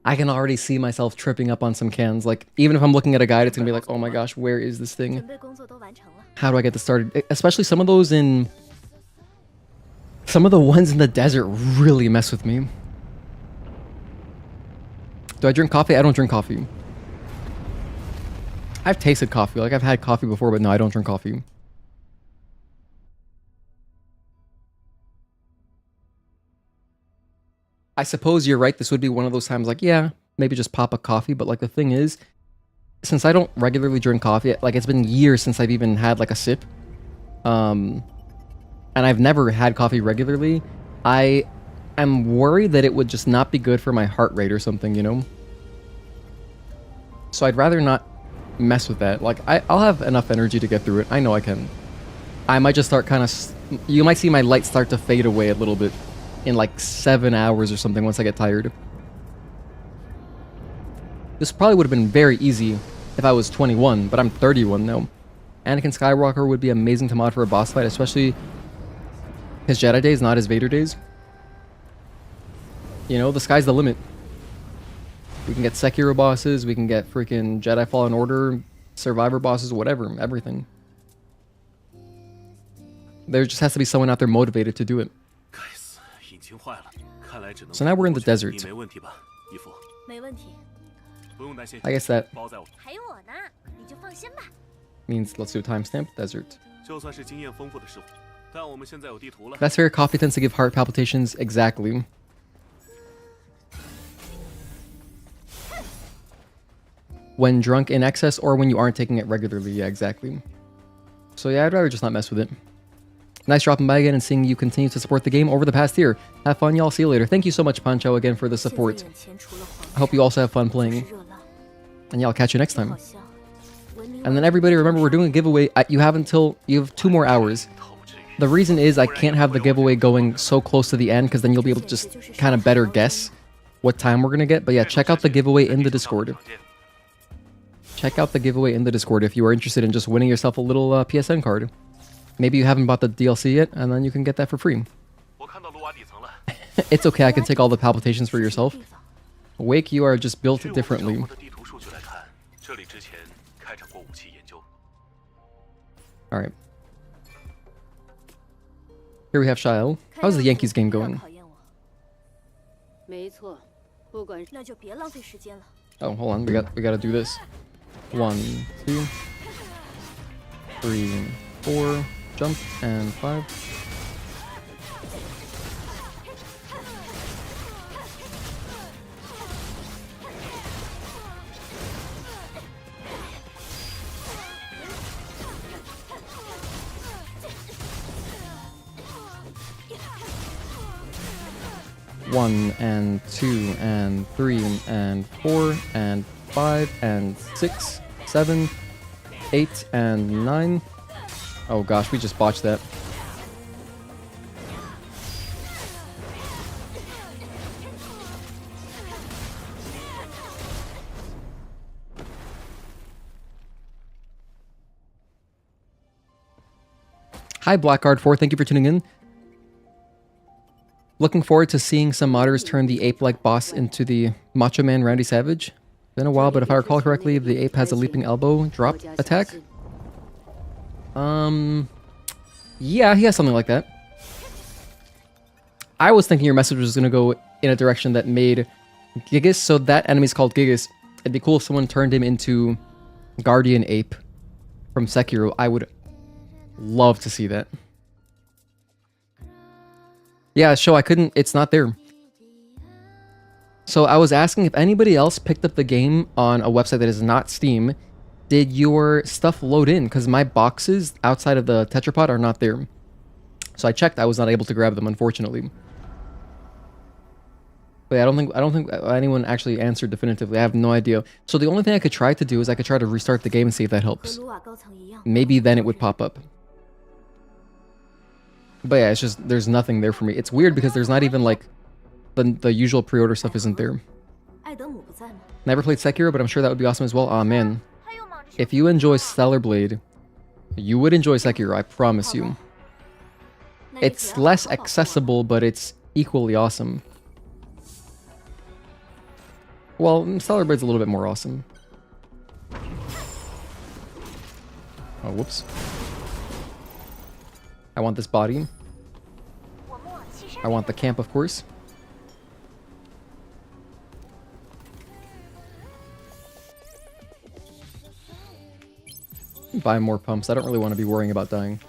I can already see myself tripping up on some cans. Like, even if I'm looking at a guide, it's gonna be like, oh my gosh, where is this thing? 准备工作都完成了。 How do I get this started? Especially some of the ones in the desert really mess with me. Do I drink coffee? I don't drink coffee. I've tasted coffee. Like, I've had coffee before, but no, I don't drink coffee. I suppose you're right. This would be one of those times like, yeah, maybe just pop a coffee. But like the thing is, since I don't regularly drink coffee, like it's been years since I've even had like a sip. And I've never had coffee regularly. I am worried that it would just not be good for my heart rate or something, you know? So I'd rather not mess with that. Like, I'll have enough energy to get through it. I know I can. I might just start kind of... You might see my light start to fade away a little bit in like 7 hours or something once I get tired. This probably would have been very easy if I was 21, but I'm 31 now. Anakin Skywalker would be amazing to mod for a boss fight, especially his Jedi days, not his Vader days. You know, the sky's the limit. We can get Sekiro bosses, we can get freaking Jedi Fallen Order, Survivor bosses, whatever, everything. There just has to be someone out there motivated to do it. So now we're in the desert. 没问题。 I guess that 还有我呢，你就放心吧。 means let's do a timestamp desert. 就算是经验丰富的师傅，但我们现在有地图了。 That's fair. Coffee tends to give heart palpitations. Exactly. When drunk in excess or when you aren't taking it regularly. Yeah, exactly. So yeah, I'd rather just not mess with it. Nice dropping by again and seeing you continue to support the game over the past year. Have fun, y'all. See you later. Thank you so much, Pancho, again for the support. I hope you also have fun playing. And yeah, I'll catch you next time. And then everybody, remember, we're doing a giveaway. You have 2 more hours. The reason is I can't have the giveaway going so close to the end because then you'll be able to just kind of better guess what time we're going to get. But yeah, check out the giveaway in the Discord. Check out the giveaway in the Discord if you are interested in just winning yourself a little PSN card. Maybe you haven't bought the DLC yet, and then you can get that for free. It's okay, I can take all the palpitations for yourself. Wake, you are just built differently. Alright. Here we have Xion. How's the Yankees game going? 没错，不管 那就别浪费时间了。 Oh, hold on, we gotta do this. 1, 2, 3, 4, jump, and 5. One and 2 and 3 and 4 and 5 and 6, 7, 8 and 9. Oh gosh, we just botched that. Hi Blackguard4, thank you for tuning in. Looking forward to seeing some modders turn the ape-like boss into the Macho Man Randy Savage. Been a while, but if I recall correctly, the ape has a leaping elbow drop attack. Yeah, he has something like that. I was thinking your message was going to go in a direction that made Gigas, so that enemy's called Gigas. It'd be cool if someone turned him into Guardian Ape from Sekiro. I would love to see that. Yeah, show I couldn't, it's not there. So I was asking if anybody else picked up the game on a website that is not Steam. Did your stuff load in? Because my boxes outside of the tetrapod are not there. So I checked, I was not able to grab them, unfortunately. But yeah, I don't think anyone actually answered definitively. I have no idea. So the only thing I could try to do is I could try to restart the game and see if that helps. Maybe then it would pop up. But yeah, it's just, there's nothing there for me. It's weird because there's not even like, the usual pre-order stuff isn't there. Never played Sekiro, but I'm sure that would be awesome as well. Aw, man. If you enjoy Stellar Blade, you would enjoy Sekiro, I promise you. It's less accessible, but it's equally awesome. Well, Stellar Blade's a little bit more awesome. Oh, whoops. I want this body. I want the camp, of course. Buy more pumps. I don't really want to be worrying about dying.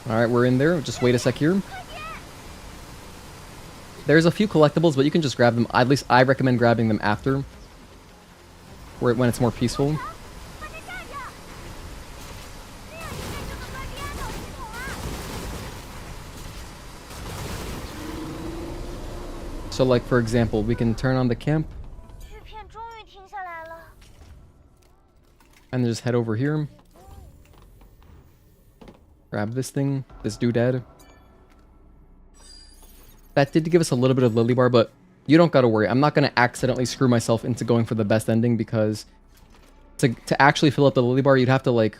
Alright, we're in there. Just wait a sec here. There's a few collectibles, but you can just grab them. At least I recommend grabbing them after, when it's more peaceful. So like, for example, we can turn on the camp. And then just head over here. Grab this thing, this doodad. That did give us a little bit of Lily Bar, but you don't gotta worry. I'm not gonna accidentally screw myself into going for the best ending, because to actually fill up the Lily Bar, you'd have to like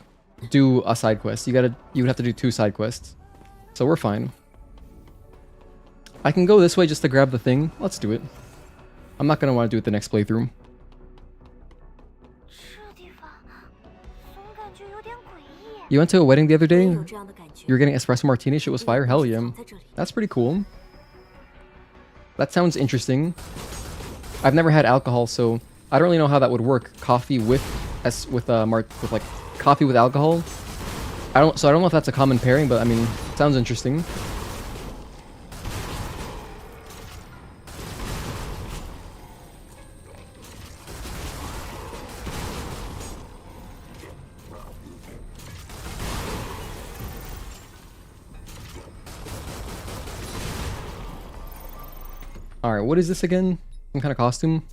do a side quest. You would have to do 2 side quests. So we're fine. I can go this way just to grab the thing. Let's do it. I'm not gonna want to do it the next playthrough. You went to a wedding the other day? You were getting espresso martini, shit was fire? Hell yeah. That's pretty cool. That sounds interesting. I've never had alcohol, so I don't really know how that would work. Coffee with like coffee with alcohol. I don't know if that's a common pairing, but I mean, it sounds interesting. Alright, what is this again? Some kind of costume?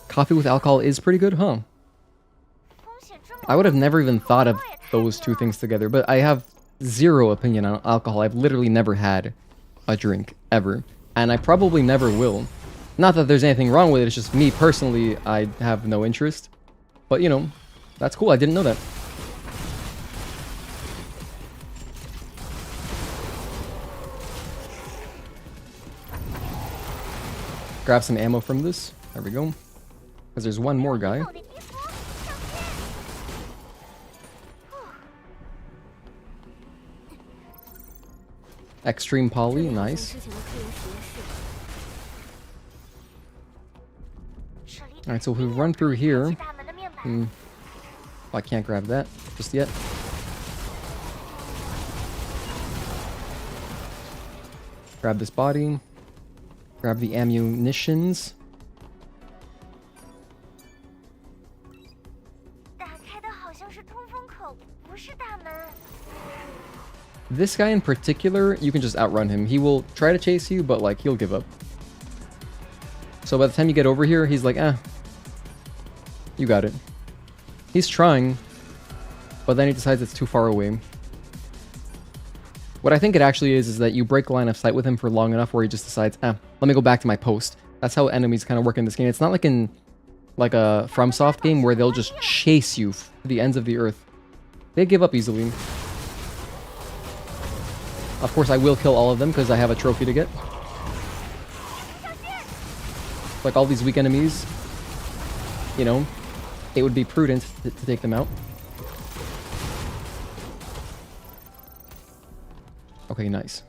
Coffee with alcohol is pretty good, huh? I would have never even thought of those two things together, but I have zero opinion on alcohol. I've literally never had a drink, ever. And I probably never will. Not that there's anything wrong with it, it's just me personally, I have no interest. But you know, that's cool, I didn't know that. Grab some ammo from this. There we go. Because there's one more guy. Extreme poly, nice. Alright, so if we run through here... Oh, I can't grab that just yet. Grab this body. Grab the ammunitions. This guy in particular, you can just outrun him. He will try to chase you, but like, he'll give up. So by the time you get over here, he's like, you got it. He's trying, but then he decides it's too far away. What I think it actually is that you break line of sight with him for long enough where he just decides, let me go back to my post. That's how enemies kind of work in this game. It's not like in like a FromSoft game where they'll just chase you to the ends of the earth. They give up easily. Of course, I will kill all of them because I have a trophy to get. Like all these weak enemies, you know, it would be prudent to take them out. Okay, nice.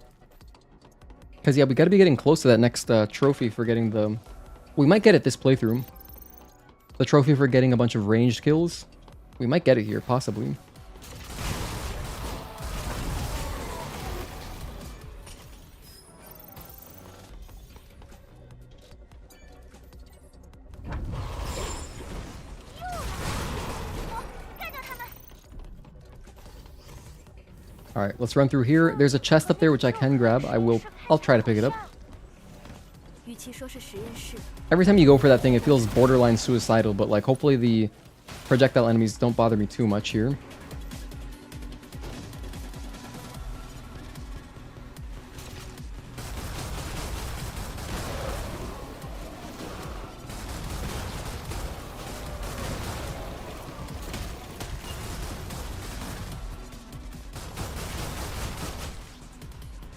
Because, yeah, we gotta be getting close to that next trophy for getting the... We might get it this playthrough. The trophy for getting a bunch of ranged kills. We might get it here, possibly. Alright, let's run through here. There's a chest up there which I can grab. I'll try to pick it up. Every time you go for that thing, it feels borderline suicidal, but like hopefully the projectile enemies don't bother me too much here.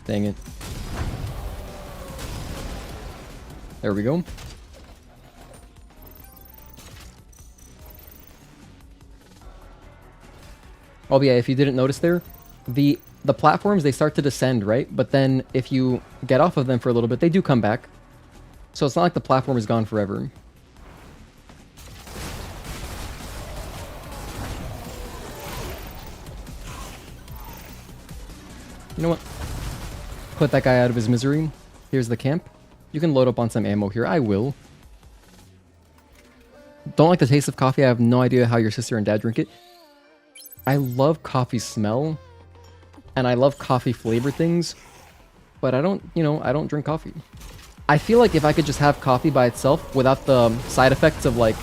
Dang it. There we go. Oh yeah, if you didn't notice there, the platforms, they start to descend, right? But then if you get off of them for a little bit, they do come back. So it's not like the platform is gone forever. You know what? Put that guy out of his misery. Here's the camp. You can load up on some ammo here. I will. Don't like the taste of coffee. I have no idea how your sister and dad drink it. I love coffee smell. And I love coffee flavored things. But I don't, you know, I don't drink coffee. I feel like if I could just have coffee by itself without the side effects of like,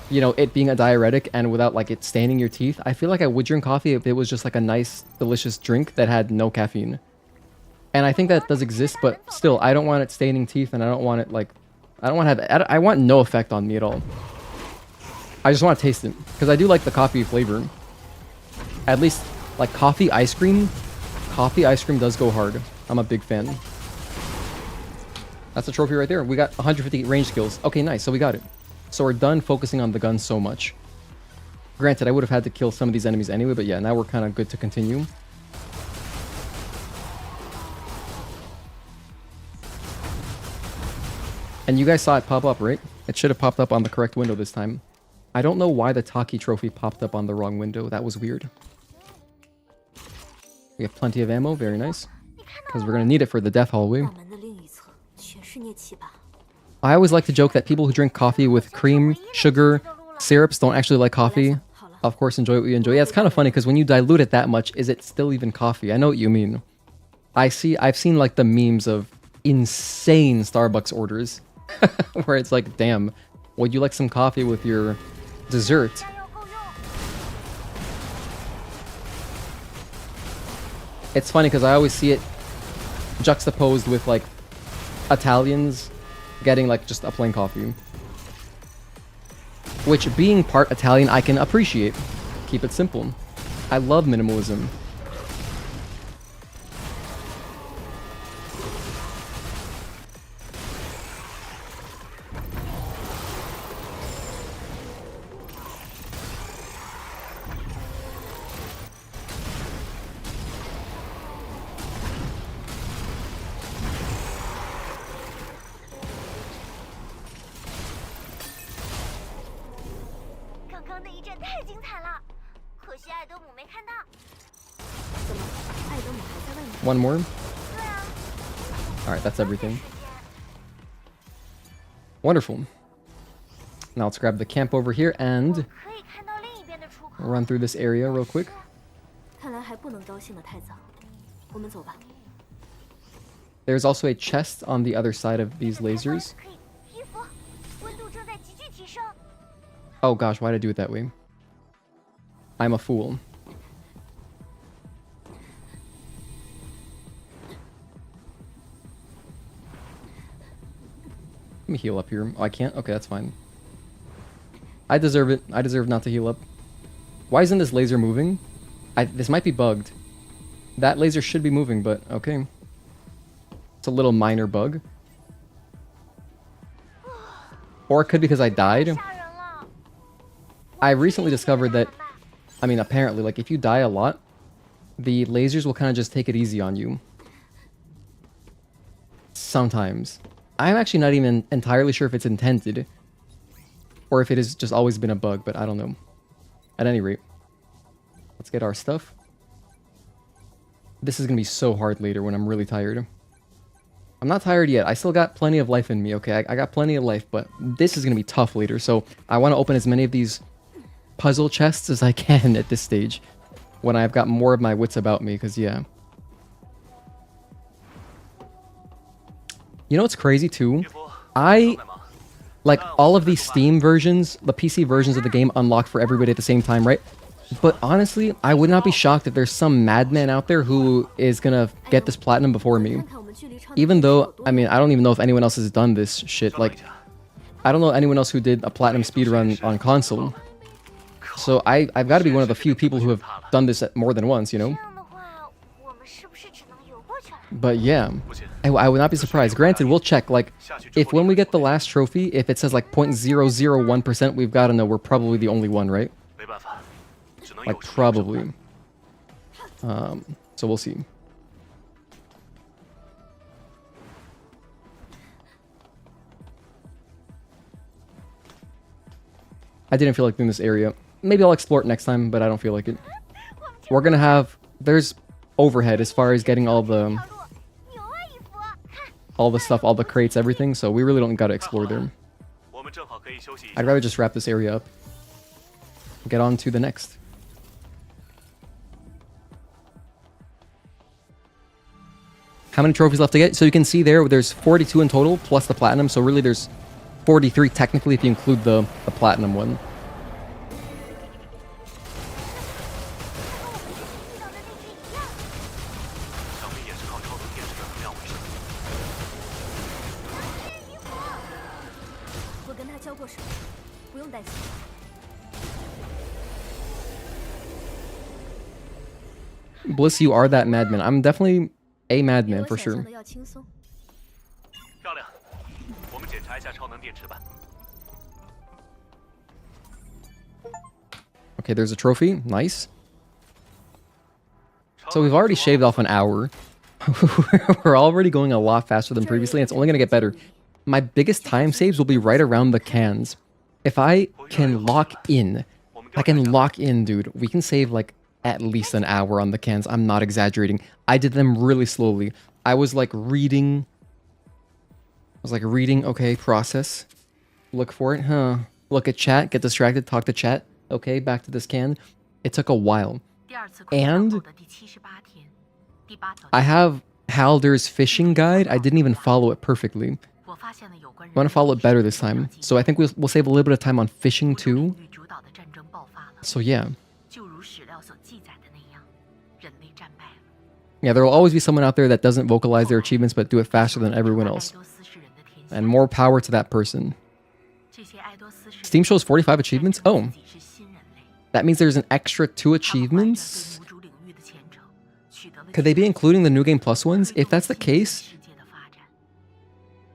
you know, it being a diuretic and without like it staining your teeth, I feel like I would drink coffee if it was just like a nice, delicious drink that had no caffeine. And I think that does exist, but still, I don't want it staining teeth, and I don't want it, like... I don't want to have... I want no effect on me at all. I just want to taste it. Because I do like the coffee flavor. At least, like, coffee ice cream. Coffee ice cream does go hard. I'm a big fan. That's a trophy right there. We got 150 range skills. Okay, nice. So we got it. So we're done focusing on the gun so much. Granted, I would have had to kill some of these enemies anyway, but yeah, now we're kind of good to continue. And you guys saw it pop up, right? It should have popped up on the correct window this time. I don't know why the Tachy trophy popped up on the wrong window. That was weird. We have plenty of ammo. Very nice. Because we're going to need it for the death hallway. I always like to joke that people who drink coffee with cream, sugar, syrups don't actually like coffee. Of course, enjoy what you enjoy. Yeah, it's kind of funny because when you dilute it that much, is it still even coffee? I know what you mean. I've seen like the memes of insane Starbucks orders. Where it's like, damn, would you like some coffee with your dessert? It's funny because I always see it juxtaposed with like Italians getting like just a plain coffee. Which, being part Italian, I can appreciate. Keep it simple. I love minimalism. One more. Alright, that's everything. Wonderful. Now let's grab the camp over here and run through this area real quick. There's also a chest on the other side of these lasers. Oh gosh, why did I do it that way? I'm a fool. Let me heal up here. Oh, I can't? Okay, that's fine. I deserve it. I deserve not to heal up. Why isn't this laser moving? This might be bugged. That laser should be moving, but okay. It's a little minor bug. Or it could be because I died. I recently discovered that, I mean, apparently, like, if you die a lot, the lasers will kind of just take it easy on you. Sometimes. I'm actually not even entirely sure if it's intended, or if it has just always been a bug, but I don't know. At any rate, let's get our stuff. This is gonna be so hard later when I'm really tired. I'm not tired yet. I still got plenty of life in me, okay? I got plenty of life, but this is gonna be tough later, so I want to open as many of these puzzle chests as I can at this stage, when I've got more of my wits about me, because, yeah. You know what's crazy, too? Like, all of these Steam versions, the PC versions of the game unlock for everybody at the same time, right? But honestly, I would not be shocked if there's some madman out there who is gonna get this platinum before me. Even though, I mean, I don't even know if anyone else has done this shit. Like, I don't know anyone else who did a platinum speedrun on console. So I've got to be one of the few people who have done this more than once, you know? But yeah, I would not be surprised. Granted, we'll check, like, if when we get the last trophy, if it says like 0.001%, we've got to know we're probably the only one, right? Like, probably. So we'll see. I didn't feel like doing this area. Maybe I'll explore it next time, but I don't feel like it. We're gonna have... There's overhead as far as getting all the stuff, all the crates, everything, so we really don't gotta explore there. I'd rather just wrap this area up. Get on to the next. How many trophies left to get? So you can see there's 42 in total, plus the platinum, so really there's 43 technically if you include the platinum one. Bliss, you are that madman. I'm definitely a madman for sure. Okay, there's a trophy. Nice. So we've already shaved off an hour. We're already going a lot faster than previously, and it's only going to get better. My biggest time saves will be right around the cans. If I can lock in, dude, we can save like at least an hour on the cans. I'm not exaggerating. I did them really slowly. I was like reading, okay, process. Look for it, huh? Look at chat, get distracted, talk to chat. Okay, back to this can. It took a while. And I have Halder's fishing guide. I didn't even follow it perfectly. I want to follow it better this time. So I think we'll save a little bit of time on fishing too. So yeah. Yeah, there will always be someone out there that doesn't vocalize their achievements but do it faster than everyone else. And more power to that person. Steam shows 45 achievements? Oh. That means there's an extra 2 achievements? Could they be including the New Game Plus ones? If that's the case,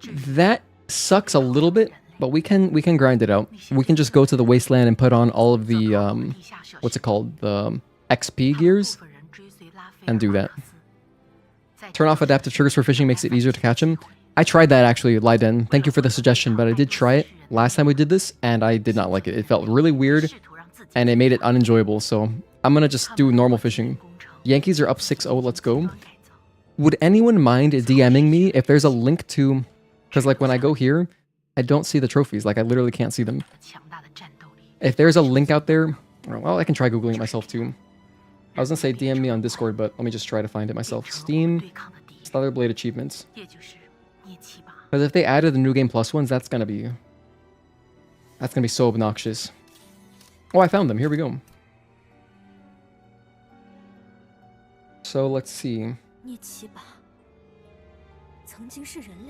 that sucks a little bit, but we can grind it out. We can just go to the Wasteland and put on all of the, what's it called? The XP gears? And do that. Turn off adaptive triggers for fishing makes it easier to catch him. I tried that actually, Leiden. Thank you for the suggestion, but I did try it last time we did this, and I did not like it. It felt really weird, and it made it unenjoyable, so I'm gonna just do normal fishing. Yankees are up 6-0, let's go. Would anyone mind DMing me if there's a link to... Because like when I go here, I don't see the trophies. Like I literally can't see them. If there's a link out there... Well, I can try Googling it myself too. I was gonna say DM me on Discord, but let me just try to find it myself. Steam, Stellar Blade achievements. Because if they added the New Game Plus ones, that's gonna be so obnoxious. Oh, I found them. Here we go. So let's see.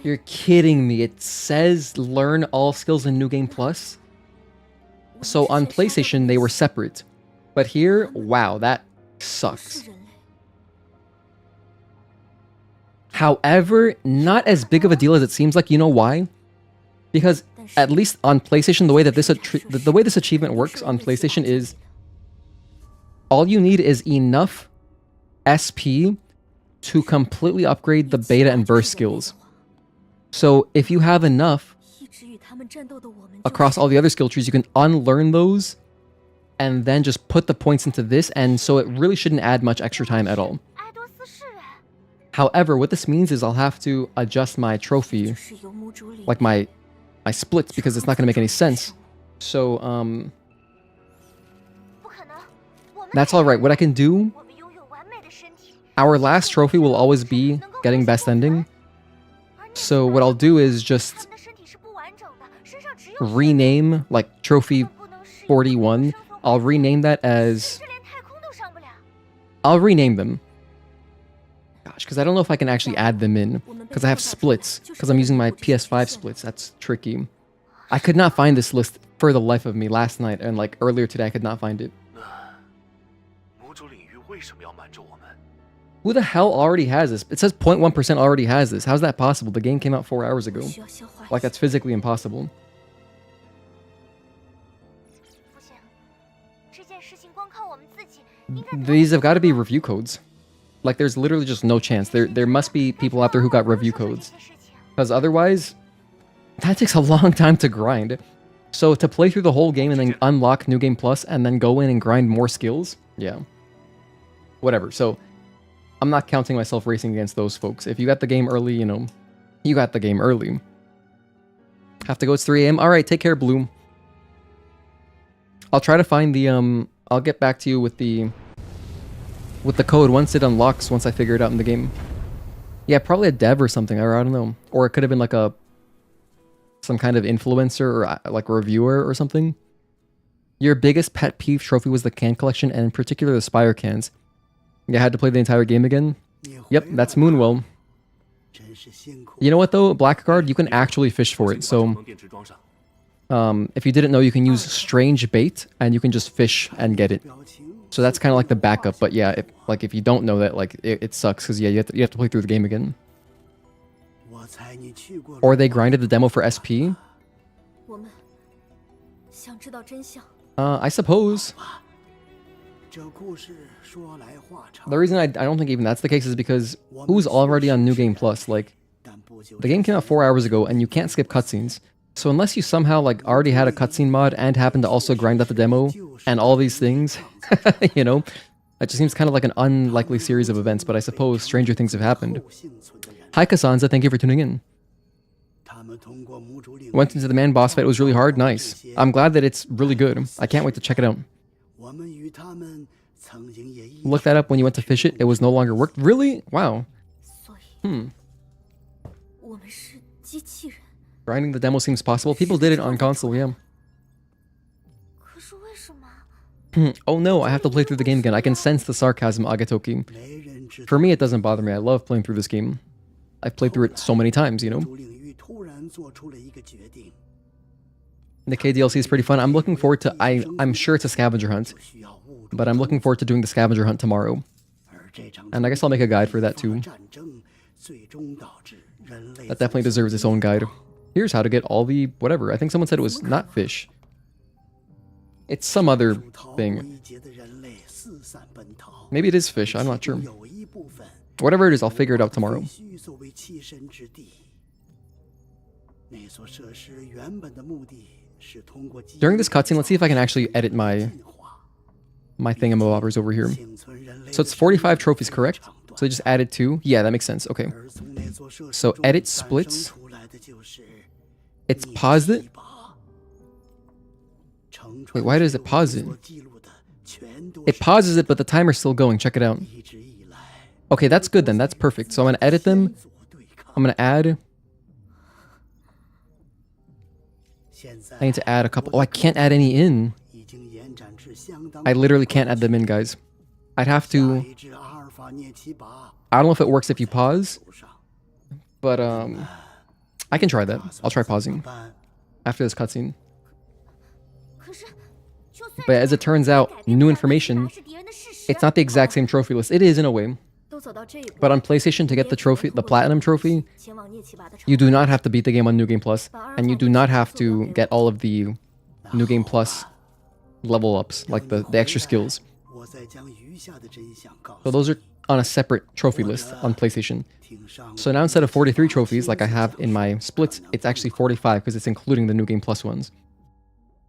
You're kidding me. It says learn all skills in New Game Plus. So on PlayStation, they were separate. But here, wow, that sucks. However, not as big of a deal as it seems like. You know why? Because at least on PlayStation, the way that this achievement works on PlayStation is all you need is enough SP to completely upgrade the beta and burst skills. So if you have enough across all the other skill trees, you can unlearn those and then just put the points into this, and so it really shouldn't add much extra time at all. However, what this means is I'll have to adjust my trophy, like my splits, because it's not going to make any sense. So, that's alright. What I can do, our last trophy will always be getting best ending. So what I'll do is just rename, like, trophy 41. I'll rename that as... I'll rename them. Gosh, because I don't know if I can actually add them in. Because I have splits. Because I'm using my PS5 splits. That's tricky. I could not find this list for the life of me last night. And like earlier today, I could not find it. Who the hell already has this? It says 0.1% already has this. How's that possible? The game came out 4 hours ago. Like, that's physically impossible. These have got to be review codes. Like, there's literally just no chance. There must be people out there who got review codes. Because otherwise, that takes a long time to grind. So to play through the whole game and then unlock New Game Plus and then go in and grind more skills? Yeah. Whatever. So, I'm not counting myself racing against those folks. If you got the game early, you know, you got the game early. Have to go, it's 3 a.m. Alright, take care, Bloom. I'll try to find the, I'll get back to you with the code once it unlocks, once I figure it out in the game. Yeah, probably a dev or something, or I don't know. Or it could have been like some kind of influencer or like a reviewer or something. Your biggest pet peeve trophy was the can collection, and in particular the Spire cans. You had to play the entire game again? Yep, that's Moonwell. You know what though, Blackguard, you can actually fish for it, so... if you didn't know, you can use strange bait, and you can just fish and get it. So that's kind of like the backup, but yeah, if you don't know that, like, it sucks, because yeah, you have to play through the game again. Or they grinded the demo for SP? I suppose. The reason I don't think even that's the case is because who's already on New Game Plus? Like, the game came out 4 hours ago, and you can't skip cutscenes. So unless you somehow, like, already had a cutscene mod and happened to also grind out the demo and all these things, you know, that just seems kind of like an unlikely series of events, but I suppose stranger things have happened. Hi Kasanza, thank you for tuning in. Went into the man boss fight, it was really hard, nice. I'm glad that it's really good. I can't wait to check it out. Look that up when you went to fish it, it was no longer worked. Really? Wow. Grinding the demo seems possible. People did it on console, yeah. Oh no, I have to play through the game again. I can sense the sarcasm, Agatoki. For me, it doesn't bother me. I love playing through this game. I've played through it so many times, you know? The KDLC is pretty fun. I'm looking forward to... I'm sure it's a scavenger hunt. But I'm looking forward to doing the scavenger hunt tomorrow. And I guess I'll make a guide for that too. That definitely deserves its own guide. Here's how to get all the... whatever. I think someone said it was not fish. It's some other thing. Maybe it is fish. I'm not sure. Whatever it is, I'll figure it out tomorrow. During this cutscene, let's see if I can actually edit my thingamabobbers over here. So it's 45 trophies, correct? So I just added 2. Yeah, that makes sense. Okay. So edit splits. It's paused it? Wait, why does it pause it? It pauses it, but the timer's still going. Check it out. Okay, that's good then. That's perfect. So I'm going to edit them. I'm going to add... I need to add a couple... Oh, I can't add any in. I literally can't add them in, guys. I'd have to... I don't know if it works if you pause. But, I can try that. I'll try pausing. After this cutscene. But as it turns out, new information... It's not the exact same trophy list. It is, in a way. But on PlayStation, to get the trophy, the Platinum trophy, you do not have to beat the game on New Game Plus, and you do not have to get all of the New Game Plus level ups, like the extra skills. 我再将余下的真相告 So 诉 those are on a separate trophy list on PlayStation. 挺上 So now instead of 43 trophies like I have in my splits, it's actually 45 because it's including the New Game Plus ones.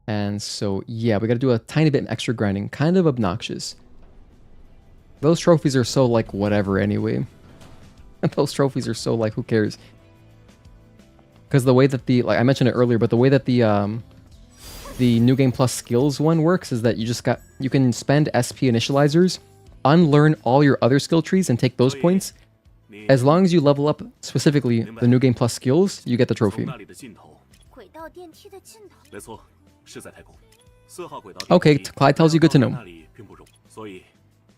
And so yeah, we gotta do a tiny bit extra grinding. Kind of obnoxious. Those trophies are so like whatever anyway. Those trophies are so like who cares? Because the way that the, like I mentioned it earlier, but the way that the New Game Plus skills one works is that you can spend SP initializers, unlearn all your other skill trees and take those points. As long as you level up specifically the New Game Plus skills, you get the trophy. 那里的尽头 轨道电梯的尽头。 没错，是在太空。4号轨道 Okay, Clyde tells you good to know. 那里并不容易，所以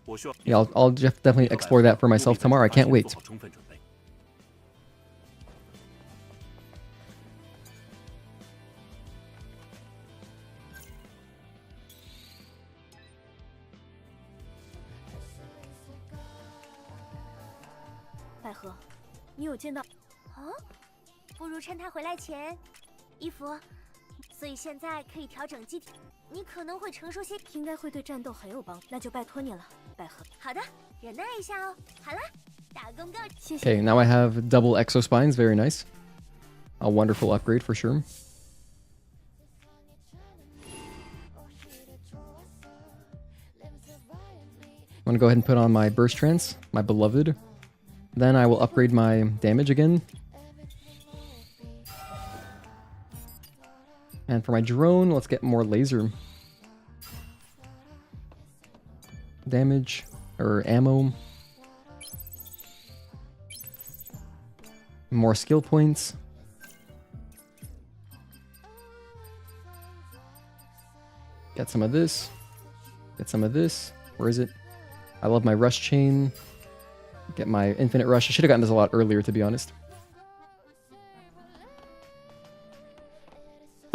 我需要 Yeah, I'll definitely explore that for myself tomorrow. I can't wait. 做好充分准备。 百合，你有见到？啊？不如趁他回来前，伊芙。所以现在可以调整机体。你可能会承受些，应该会对战斗很有帮助。那就拜托你了，百合。好的，忍耐一下哦。好了，打公告。谢谢。 Okay, now I have double exo spines. Very nice. A wonderful upgrade for sure. I'm gonna go ahead and put on my burst trance, my beloved. Then I will upgrade my damage again. And for my drone, let's get more laser damage or ammo. More skill points. Get some of this. Get some of this. Where is it? I love my rush chain. Get my infinite rush. I should have gotten this a lot earlier, to be honest.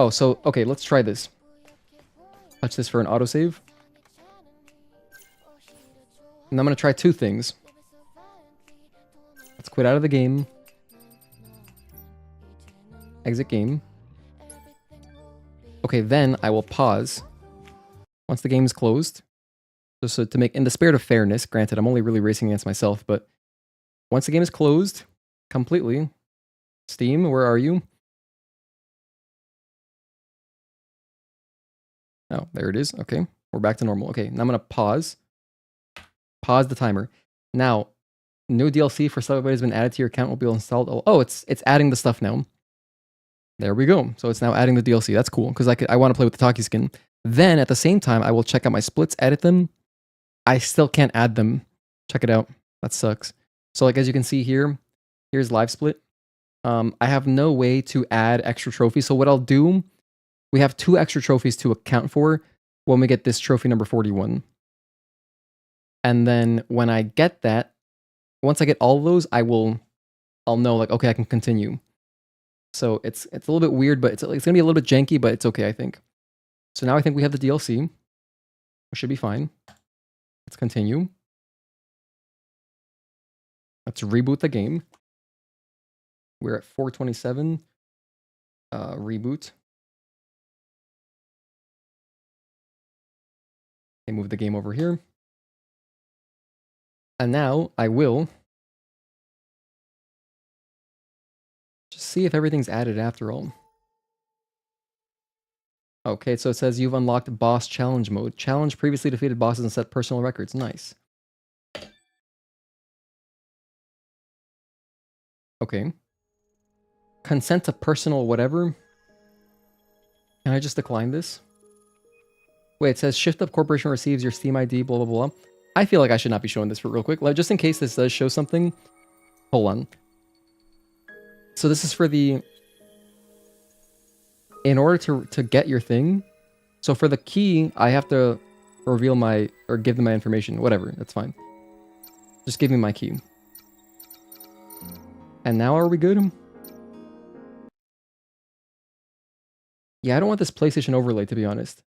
Oh, so, okay, let's try this. Touch this for an autosave. And I'm going to try two things. Let's quit out of the game. Exit game. Okay, then I will pause. Once the game is closed. So to make, in the spirit of fairness, granted, I'm only really racing against myself, but once the game is closed completely, Steam, where are you? Oh, there it is. Okay, we're back to normal. Okay, now I'm going to pause. Pause the timer. Now, new DLC for Subway has been added to your account will be installed. Oh, it's adding the stuff now. There we go. So it's now adding the DLC. That's cool, because I want to play with the Tachy skin. Then, at the same time, I will check out my splits, edit them. I still can't add them. Check it out. That sucks. So, like, as you can see here, here's live split. I have no way to add extra trophies. So what I'll do, we have 2 extra trophies to account for when we get this trophy number 41. And then when I get that, once I get all of those, I'll know, like, okay, I can continue. So it's a little bit weird, but it's going to be a little bit janky, but it's okay, I think. So now I think we have the DLC. We should be fine. Let's continue. Let's reboot the game. We're at 427. Reboot. Okay, move the game over here. And now I will just see if everything's added after all. Okay, so it says you've unlocked boss challenge mode. Challenge previously defeated bosses and set personal records. Nice. Okay. Consent to personal whatever. Can I just decline this? Wait, it says Shift Up Corporation receives your Steam ID, blah, blah, blah. I feel like I should not be showing this for real quick. Like, just in case this does show something. Hold on. So this is for the... In order to get your thing, so for the key, I have to reveal my, or give them my information, whatever, that's fine. Just give me my key. And now are we good? Yeah, I don't want this PlayStation overlay, to be honest.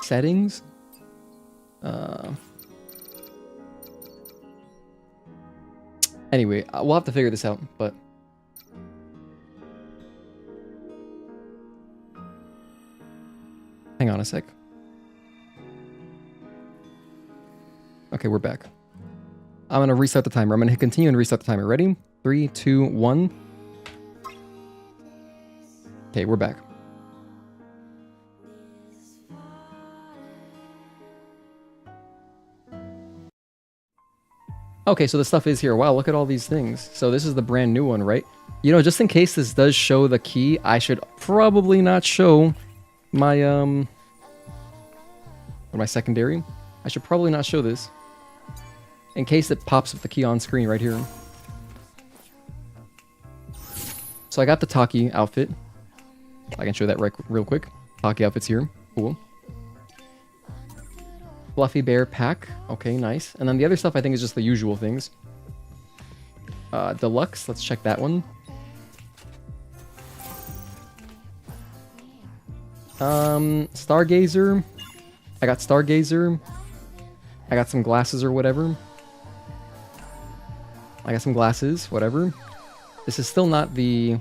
Settings? Anyway, we'll have to figure this out, but... Hang on a sec. Okay, we're back. I'm gonna reset the timer. I'm gonna hit continue and reset the timer. Ready? 3, 2, 1. Okay, we're back. Okay, so the stuff is here. Wow, look at all these things. So this is the brand new one, right? You know, just in case this does show the key, I should probably not show my, my secondary. I should probably not show this. In case it pops up the key on screen right here. So I got the Tachy outfit. I can show that real quick. Tachy outfit's here. Cool. Fluffy bear pack. Okay, nice. And then the other stuff I think is just the usual things. Deluxe. Let's check that one. Stargazer. I got Stargazer. I got some glasses or whatever. I got some glasses, whatever. This is still not the...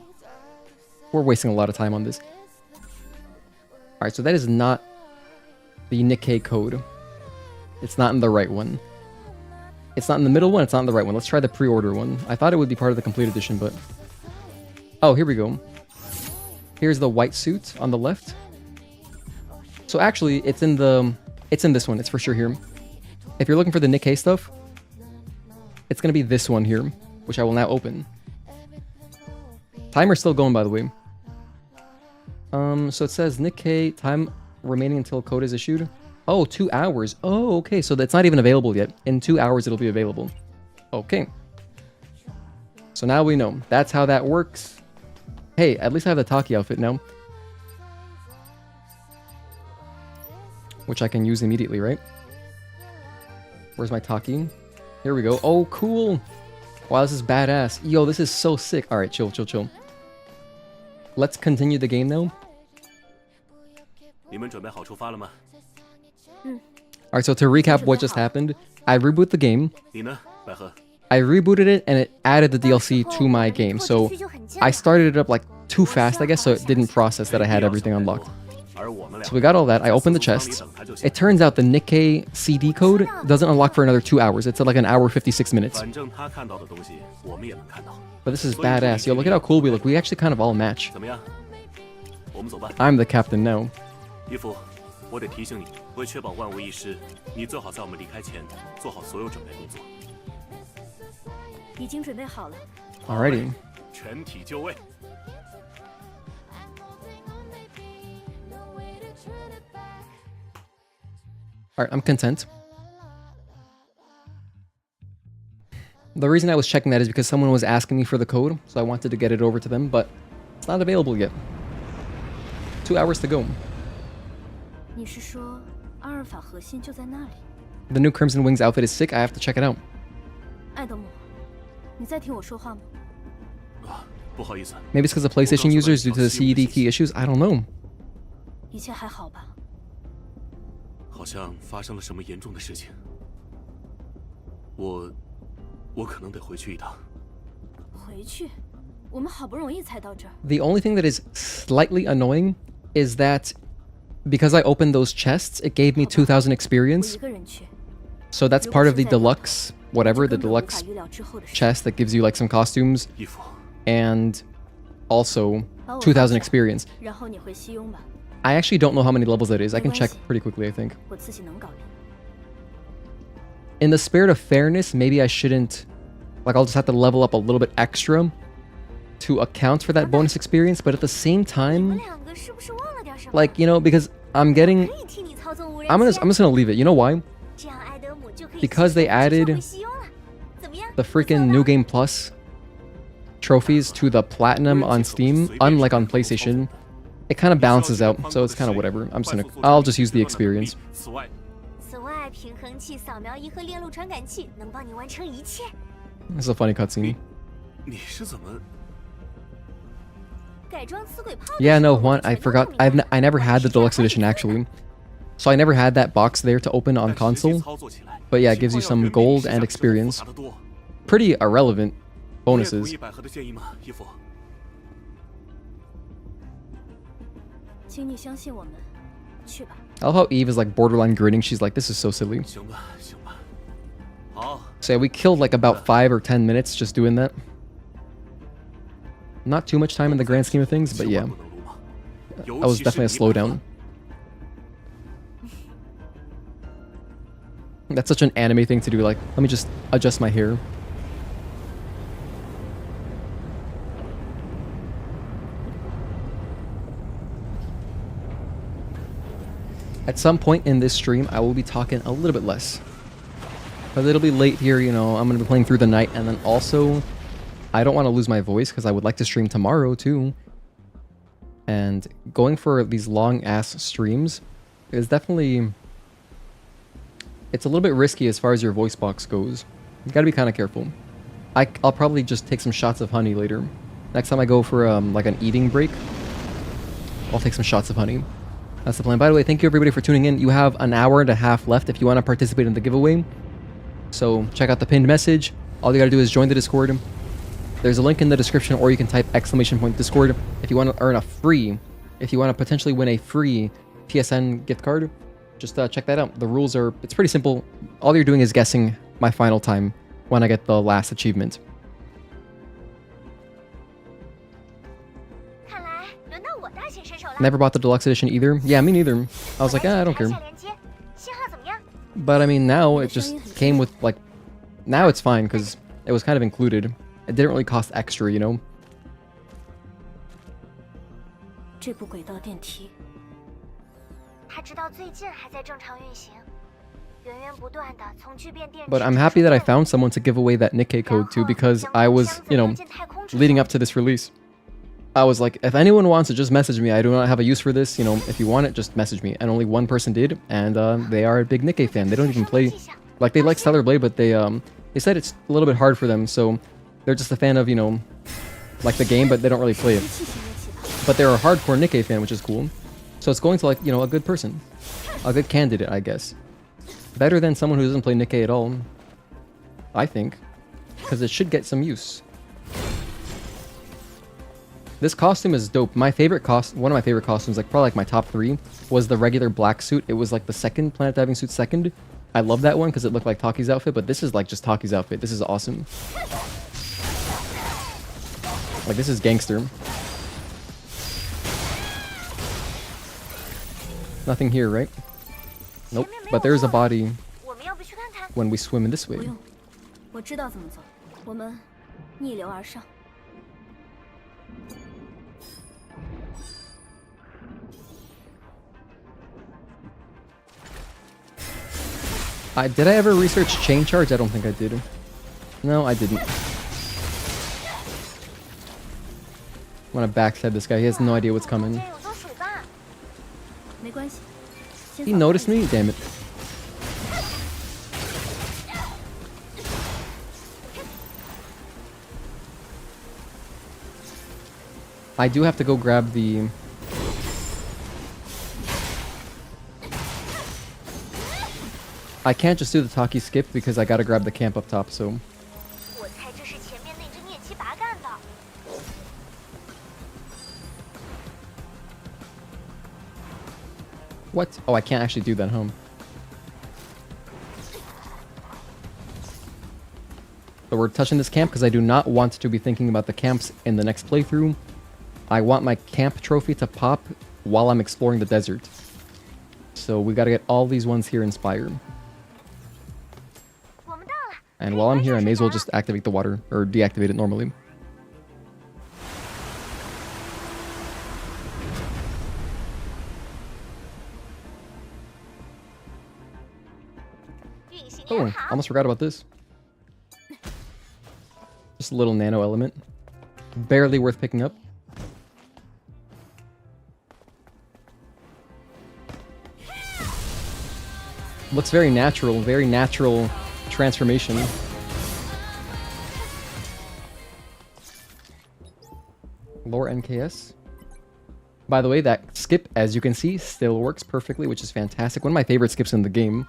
We're wasting a lot of time on this. Alright, so that is not the Nikkei code. It's not in the right one. It's not in the middle one, it's not in the right one. Let's try the pre-order one. I thought it would be part of the complete edition, but... Oh, here we go. Here's the white suit on the left. So actually, it's in this one. It's for sure here. If you're looking for the Nikkei stuff, it's going to be this one here, which I will now open. Timer's still going, by the way. So it says Nikkei, time remaining until code is issued. Oh, 2 hours. Oh, okay, so that's not even available yet. In 2 hours, it'll be available. Okay. So now we know. That's how that works. Hey, at least I have the Tachy outfit now. Which I can use immediately, right? Where's my Tachy? Here we go. Oh, cool. Wow, this is badass. Yo, this is so sick. All right, chill, chill, chill. Let's continue the game now. Alright, so to recap what just happened, I reboot the game. I rebooted it and it added the DLC to my game. So I started it up like too fast, I guess, so it didn't process that I had everything unlocked. So we got all that. I opened the chests. It turns out the Nikkei CD code doesn't unlock for another 2 hours. It's at like an hour 56 minutes. But this is badass. Yo, look at how cool we look. We actually kind of all match. I'm the captain now. Alrighty. Alright, I'm content. The reason I was checking that is because someone was asking me for the code, so I wanted to get it over to them, but it's not available yet. 2 hours to go. The new Crimson Wings outfit is sick, I have to check it out. Maybe it's because of PlayStation users due to the CED key issues, I don't know. 好像发生了什么严重的事情，我可能得回去一趟。回去？我们好不容易才到这儿。 The only thing that is slightly annoying is that because I opened those chests, it gave me 2,000 experience. So that's part of the deluxe, whatever, the deluxe chest that gives you like some costumes and also 2,000 experience. I actually don't know how many levels that is. I can check pretty quickly, I think. In the spirit of fairness, maybe I shouldn't... Like, I'll just have to level up a little bit extra to account for that bonus experience, but at the same time... Like, you know, because I'm getting... I'm just gonna leave it. You know why? Because they added the freaking New Game Plus trophies to the Platinum on Steam, unlike on PlayStation. It kind of balances out, so it's kind of whatever. I'll just use the experience. This is a funny cutscene. Yeah, no, Juan, I forgot. I never had the deluxe edition actually. So I never had that box there to open on 但实际 console. 操作起来 But yeah, it gives you 情况 some 要远比 gold 你 and 想象中 experience. 复杂得多。 Pretty irrelevant 你也同 bonuses. 意百合的建议吗，义父？ 请你相信我们，去吧。 I love how Eve is like borderline grinning. She's like, this is so silly. 行吧，行吧。好， So yeah, we killed like about 5 or 10 minutes just doing that. Not too much time in the grand scheme of things, but 千 yeah, 万不能鲁莽 that was 尤其是 definitely a 你百合 slowdown. That's such an anime thing to do. Like, let me just adjust my hair. At some point in this stream, I will be talking a little bit less. But it'll be late here, you know, I'm going to be playing through the night. And then also, I don't want to lose my voice because I would like to stream tomorrow too. And going for these long-ass streams is definitely... It's a little bit risky as far as your voice box goes. You gotta be kind of careful. I'll probably just take some shots of honey later. Next time I go for like an eating break, I'll take some shots of honey. That's the plan. By the way, thank you everybody for tuning in. You have an hour and a half left if you want to participate in the giveaway. So check out the pinned message. All you gotta do is join the Discord. There's a link in the description, or you can type !Discord if you want to earn a free, if you want to potentially win a free PSN gift card. Just check that out. The rules are, it's pretty simple. All you're doing is guessing my final time when I get the last achievement. 看来轮到我大显身手了。 Never bought the deluxe edition either. Yeah, me neither. I was like, I don't care. 下连接，信号怎么样？ But I mean, now it just came with like, now it's fine because it was kind of included. It didn't really cost extra, you know? 这部轨道电梯，它直到最近还在正常运行，源源不断的从聚变电池。 But I'm happy that I found someone to give away that Nikkei code to because I was, you know, leading up to this release. I was like, if anyone wants to just message me, I do not have a use for this, you know, if you want it, just message me. And only one person did, and they are a big Nikkei fan. They don't even play, like they like Stellar Blade, but they said it's a little bit hard for them, so they're just a fan of, you know, like the game, but they don't really play it. But they're a hardcore Nikkei fan, which is cool. So it's going to, like, you know, a good person. A good candidate, I guess. Better than someone who doesn't play Nikkei at all. I think. Because it should get some use. This costume is dope. My favorite one of my favorite costumes, like probably like my top 3, was the regular black suit. It was like the second Planet Diving suit second. I love that one because it looked like Tachy's outfit, but this is like just Tachy's outfit. This is awesome. Like, this is gangster. Nothing here, right? Nope. But there's a body 我们要不去看看？ when we swim in this way. 不用，我知道怎么走。我们逆流而上。 Did I ever research chain charge? I don't think I did. No, I didn't. I'm gonna backstab this guy. He has no idea what's coming. 这有座水坝。没关系。先 He 扫 noticed me? Damn it. I do have to go grab the... I can't just do the Tachy skip because I gotta grab the camp up top, so... 我猜这是前面那只啮气拔干的。 What? Oh, I can't actually do that, huh? So we're touching this camp because I do not want to be thinking about the camps in the next playthrough. I want my camp trophy to pop while I'm exploring the desert. So we gotta get all these ones here in Spire. 我们到了。 And while I'm here, I may as well just activate the water, or deactivate it normally. Oh, almost forgot about this. Just a little nano element. Barely worth picking up. Looks very natural transformation. Lore NKS. By the way, that skip, as you can see, still works perfectly, which is fantastic. One of my favorite skips in the game.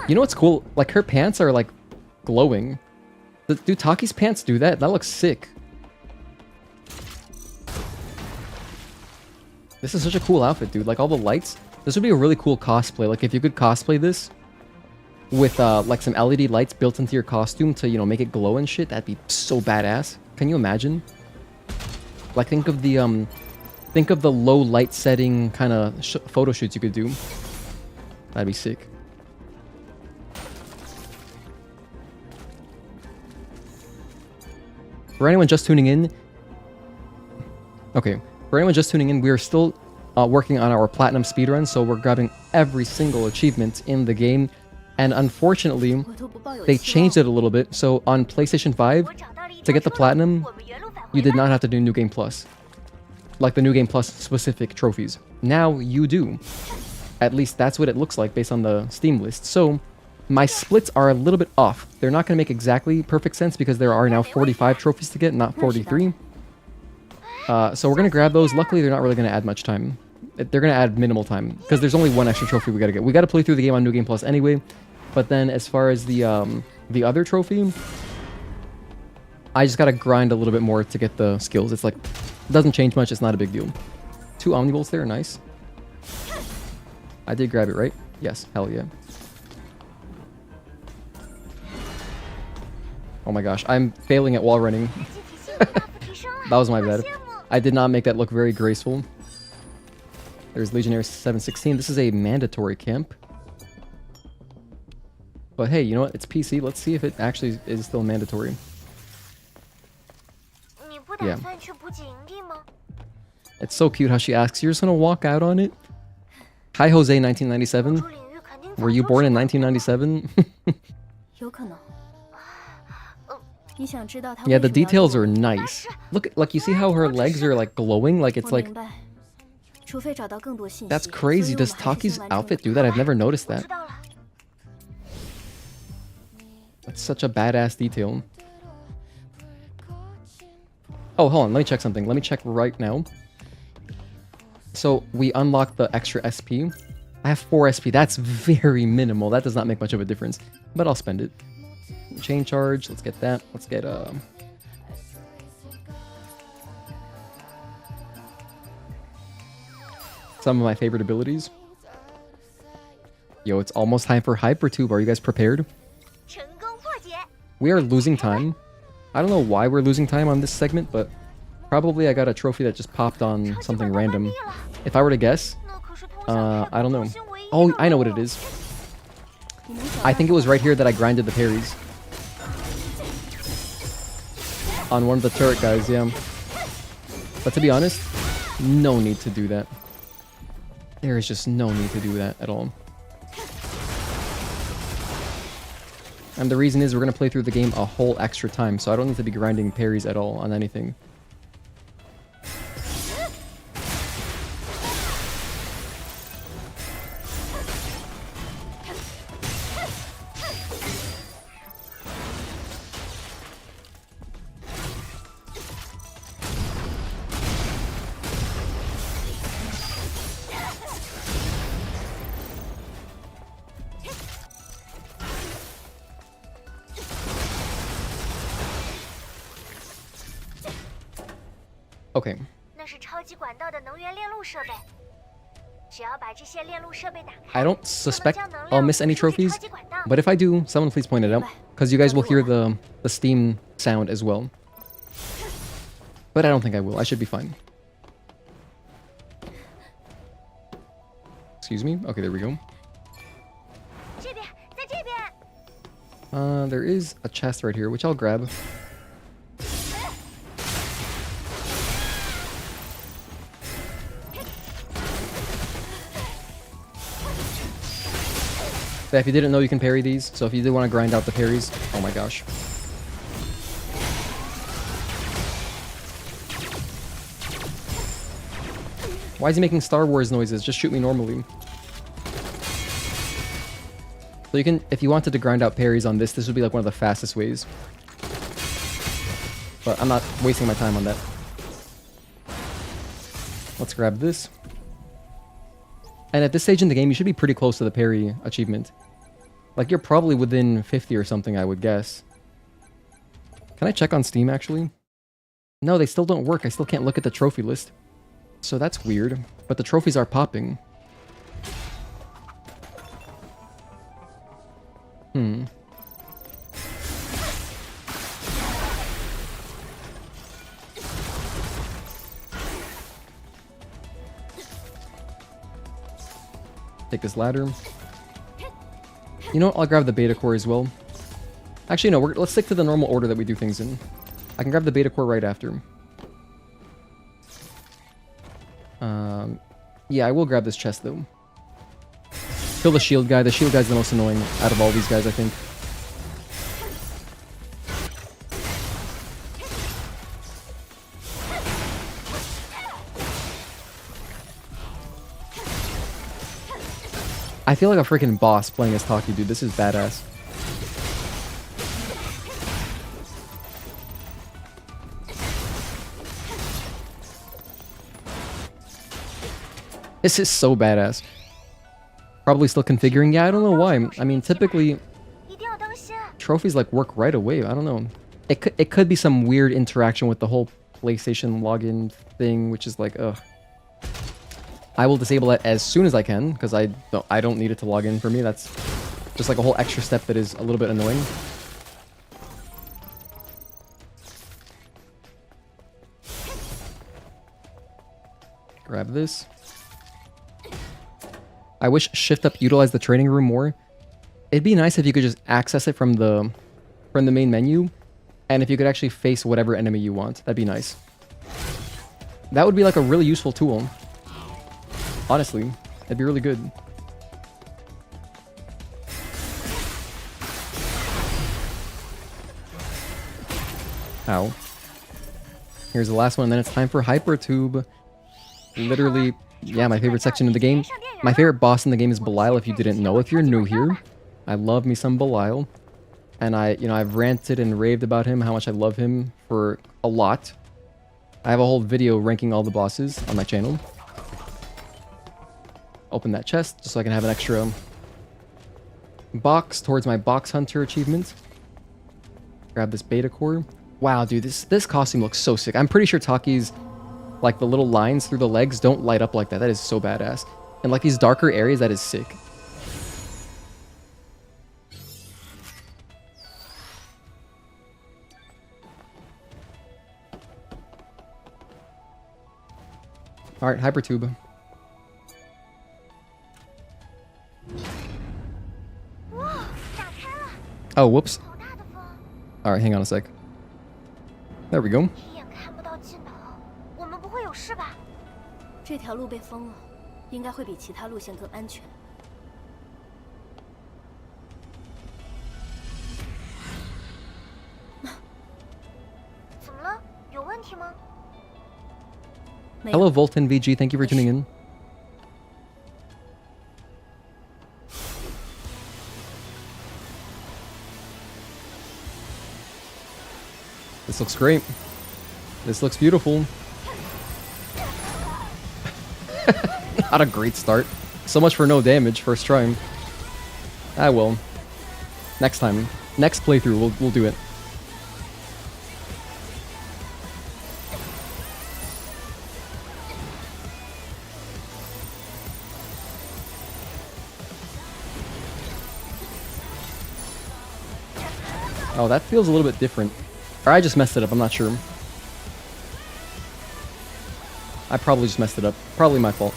You know what's cool? Like, her pants are, like, glowing. Do Tachy's pants do that? That looks sick. This is such a cool outfit, dude. Like, all the lights. This would be a really cool cosplay. Like, if you could cosplay this with, like, some LED lights built into your costume to, you know, make it glow and shit, that'd be so badass. Can you imagine? Like, think of the low light setting kind of photo shoots you could do. That'd be sick. For anyone just tuning in, okay, for anyone just tuning in, we are still working on our platinum speedrun, so we're grabbing every single achievement in the game, and unfortunately, they changed it a little bit. So on PlayStation 5, to get the platinum, you did not have to do New Game Plus, like the New Game Plus specific trophies. Now you do. At least that's what it looks like based on the Steam list. So my splits are a little bit off. They're not going to make exactly perfect sense because there are now 45 trophies to get, not 43. So we're going to grab those. Luckily, they're not really going to add much time. They're going to add minimal time because there's only one extra trophy we got to get. We got to play through the game on New Game Plus anyway. But then as far as the other trophy, I just got to grind a little bit more to get the skills. It's like, it doesn't change much. It's not a big deal. 2 Omnibolts there. Nice. I did grab it, right? Yes. Hell yeah. Oh my gosh, I'm failing at wall running. That was my bad. I did not make that look very graceful. There's Legionnaire 716. This is a mandatory camp. But hey, you know what? It's PC. Let's see if it actually is still mandatory. Yeah. It's so cute how she asks, you're just gonna walk out on it? Hi, Jose 1997. Were you born in 1997? Yeah, the details are nice. Look, like, you see how her legs are, like, glowing? Like, it's like... That's crazy. Does Tachy's outfit do that? I've never noticed that. That's such a badass detail. Oh, hold on. Let me check something. Let me check right now. So, we unlocked the extra SP. I have 4 SP. That's very minimal. That does not make much of a difference. But I'll spend it. Chain charge, let's get that. Let's get some of my favorite abilities. Yo, it's almost time for Hypertube. Are you guys prepared? We are losing time. I don't know why we're losing time on this segment, but probably I got a trophy that just popped on something random. If I were to guess, I don't know. Oh, I know what it is. I think it was right here that I grinded the parries. On one of the turret guys, yeah. But to be honest, no need to do that. There is just no need to do that at all. And the reason is we're going to play through the game a whole extra time, so I don't need to be grinding parries at all on anything. Okay. I don't suspect I'll miss any trophies, but if I do, someone please point it out, because you guys will hear the Steam sound as well. But I don't think I will. I should be fine. Excuse me? Okay, there we go. There is a chest right here, which I'll grab. But if you didn't know, you can parry these. So if you did want to grind out the parries, oh my gosh. Why is he making Star Wars noises? Just shoot me normally. So you can, if you wanted to grind out parries on this would be like one of the fastest ways. But I'm not wasting my time on that. Let's grab this. And at this stage in the game, you should be pretty close to the parry achievement. Like, you're probably within 50 or something, I would guess. Can I check on Steam, actually? No, they still don't work. I still can't look at the trophy list. So that's weird. But the trophies are popping. Take this ladder. You know what? I'll grab the beta core as well. Actually, no. Let's stick to the normal order that we do things in. I can grab the beta core right after. Yeah, I will grab this chest, though. Kill the shield guy. The shield guy's the most annoying out of all these guys, I think. I feel like a freaking boss playing as Tachy, dude. This is badass. This is so badass. Probably still configuring. Yeah, I don't know why. I mean, typically trophies like work right away. I don't know. It could be some weird interaction with the whole PlayStation login thing, which is like, ugh. I will disable it as soon as I can because I don't need it to log in for me. That's just like a whole extra step that is a little bit annoying. Grab this. I wish Shift Up utilized the training room more. It'd be nice if you could just access it from the main menu, and if you could actually face whatever enemy you want. That'd be nice. That would be like a really useful tool. Honestly, that'd be really good. Ow. Here's the last one, and then it's time for Hypertube. Literally, yeah, my favorite section of the game. My favorite boss in the game is Belial, if you didn't know. If you're new here, I love me some Belial. And I've ranted and raved about him, how much I love him for a lot. I have a whole video ranking all the bosses on my channel. Open that chest, just so I can have an extra box towards my box hunter achievement. Grab this beta core. Wow, dude, this costume looks so sick. I'm pretty sure Tachy's, like, the little lines through the legs don't light up like that. That is so badass. And like these darker areas, that is sick. Alright, Hypertube. Oh, whoops. Alright, hang on a sec. There we go. 这条路被封了，应该会比其他路线更安全。怎么了？有问题吗？ Hello, Volton VG. Thank you for tuning in. This looks great. This looks beautiful. Not a great start. So much for no damage first try. Ah well. Next time. Next playthrough we'll do it. Oh, that feels a little bit different. Or I just messed it up, I'm not sure. I probably just messed it up. Probably my fault.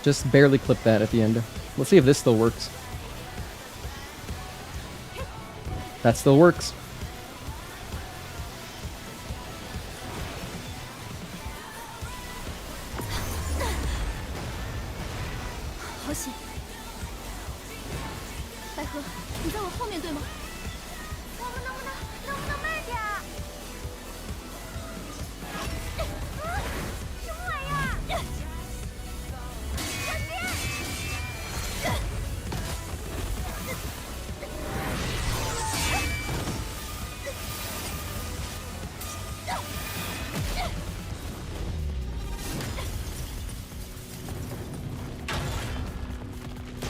Just barely clip that at the end. Let's see if this still works. That still works.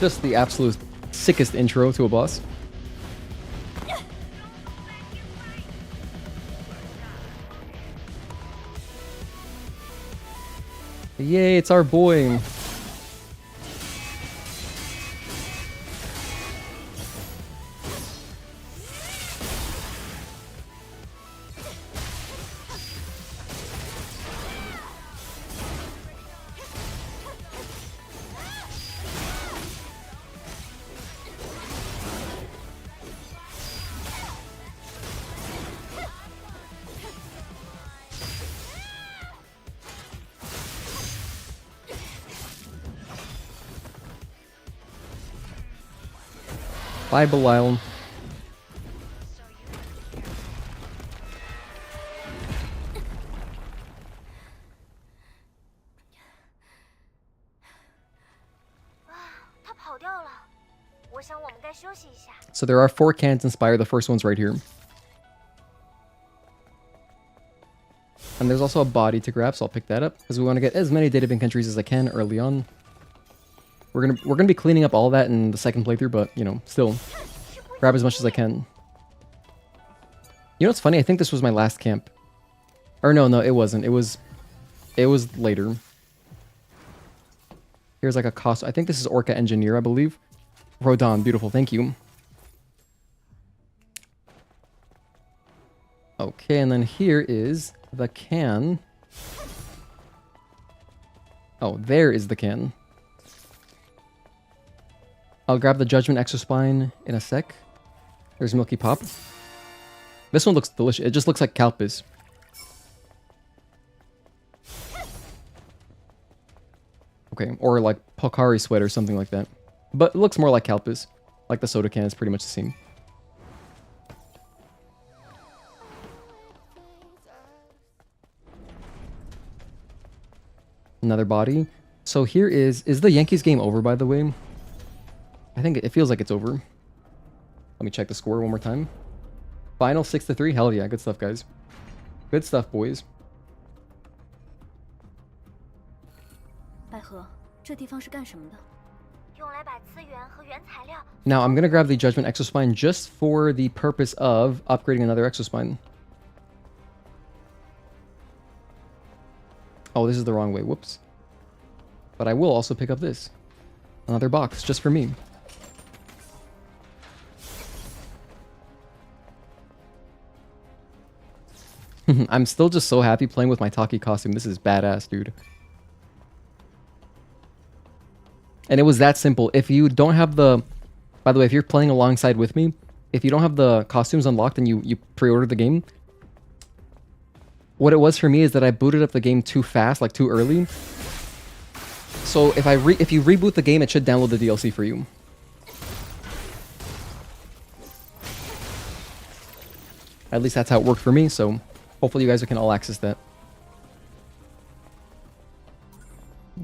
Just the absolute sickest intro to a boss. Yay, it's our boy. Bye, Belial. So there are 4 cans in Spire. The first one's right here. And there's also a body to grab, so I'll pick that up because we want to get as many data bank entries as I can early on. We're gonna be cleaning up all that in the second playthrough, but you know, still grab as much as I can. You know what's funny? I think this was my last camp. Or no, it wasn't. It was later. Here's like a cost. I think this is Orca Engineer, I believe. Rodon, beautiful. Thank you. Okay, and then here is the can. Oh, there is the can. I'll grab the Judgment Exospine in a sec. There's Milky Pop. This one looks delicious. It just looks like Calpis. Okay, or like Pokari Sweat or something like that. But it looks more like Calpis. Like the soda can is pretty much the same. Another body. So here is the Yankees game over, by the way? I think it feels like it's over. Let me check the score one more time. Final 6-3. Hell yeah, good stuff, guys. Good stuff, boys. Now I'm gonna grab the Judgment Exospine just for the purpose of upgrading another Exospine. Oh, this is the wrong way. Whoops. But I will also pick up this. Another box just for me. I'm still just so happy playing with my Tachy costume. This is badass, dude. And it was that simple. If you don't have the... By the way, if you're playing alongside with me, if you don't have the costumes unlocked and you pre-ordered the game, what it was for me is that I booted up the game too fast, like too early. So if you reboot the game, it should download the DLC for you. At least that's how it worked for me, so hopefully you guys can all access that.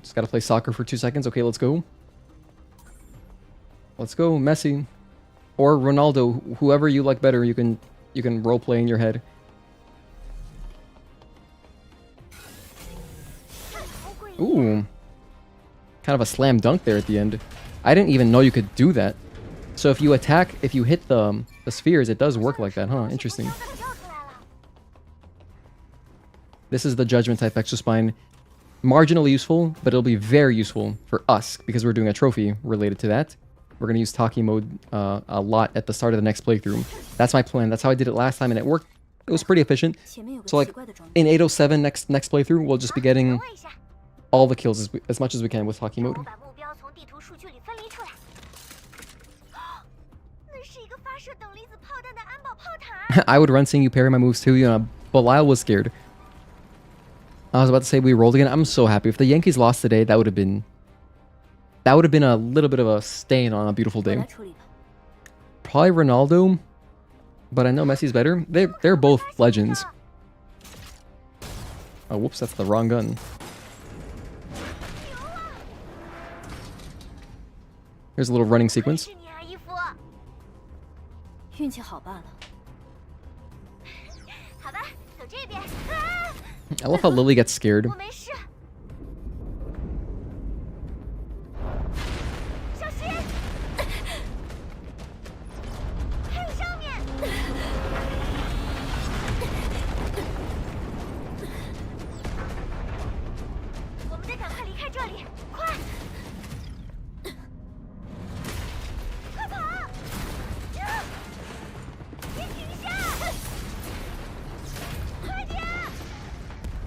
Just gotta play soccer for 2 seconds. Okay, let's go. Let's go, Messi. Or Ronaldo, whoever you like better, you can roleplay in your head. Ooh. Kind of a slam dunk there at the end. I didn't even know you could do that. So if you attack, if you hit the spheres, it does work like that, huh? Interesting. This is the Judgment type Exospine. Marginally useful, but it'll be very useful for us because we're doing a trophy related to that. We're going to use Tachy mode a lot at the start of the next playthrough. That's my plan. That's how I did it last time, and it worked. It was pretty efficient. So like in Eidos 7 next playthrough, we'll just be getting all the kills as much as we can with Tachy mode. I would run seeing you parry my moves too. You know, Belial was scared. I was about to say we rolled again. I'm so happy. If the Yankees lost today, that would have been a little bit of a stain on a beautiful day. Probably Ronaldo, but I know Messi's better. They're both legends. Oh, whoops, that's the wrong gun. Here's a little running sequence. I love how Lily gets scared.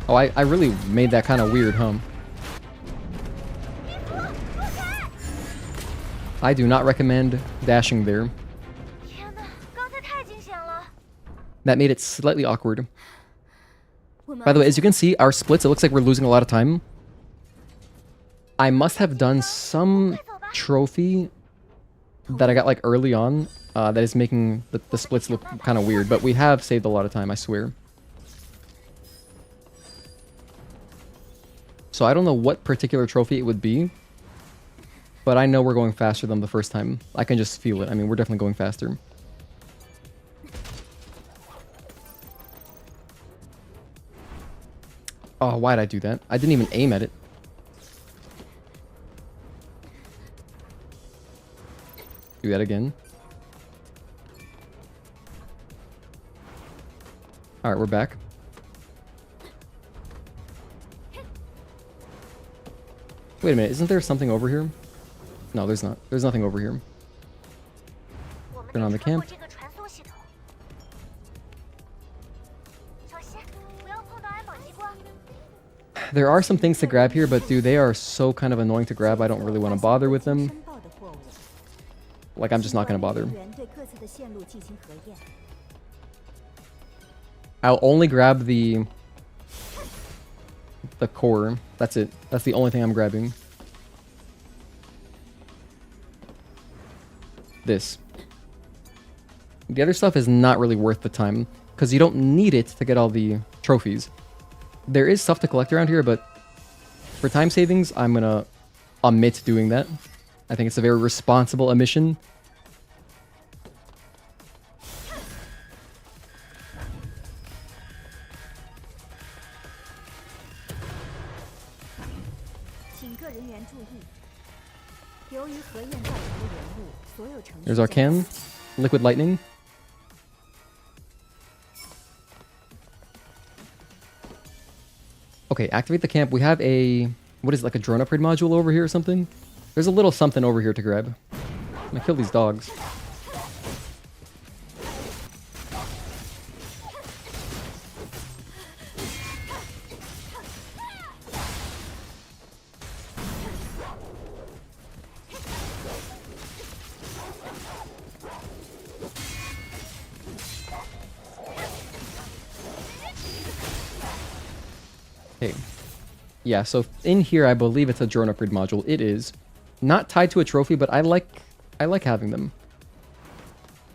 Oh, I really made that kind of weird, huh? I do not recommend dashing there. 天哪，刚才太惊险了。 That made it slightly awkward. 我们 By the way, as you can see, our splits, it looks like we're losing a lot of time. I must have done some trophy that I got like early on that is making the splits look kind of weird, but we have saved a lot of time, I swear. So I don't know what particular trophy it would be, but I know we're going faster than the first time. I can just feel it. I mean, we're definitely going faster. Oh, why'd I do that? I didn't even aim at it. Do that again. Alright, we're back. Wait a minute, isn't there something over here? No, there's not. There's nothing over here. 我们 Turn on the 得穿 camp. 过这个传送系统。小心，不要碰到安保机关。 There are some things to grab here, but dude, they are so kind of annoying to grab. I don't really want to bother with them. Like, I'm just not going to bother. I'll only grab the core. That's it. That's the only thing I'm grabbing. This. The other stuff is not really worth the time, because you don't need it to get all the trophies. There is stuff to collect around here, but for time savings, I'm gonna omit doing that. I think it's a very responsible omission. There's Arcane, Liquid Lightning. Okay, activate the camp. We have a... What is it, like a drone upgrade module over here or something? There's a little something over here to grab. I'm gonna kill these dogs. Okay. Yeah, so in here I believe it's a drone upgrade module. It is. Not tied to a trophy, but I like having them.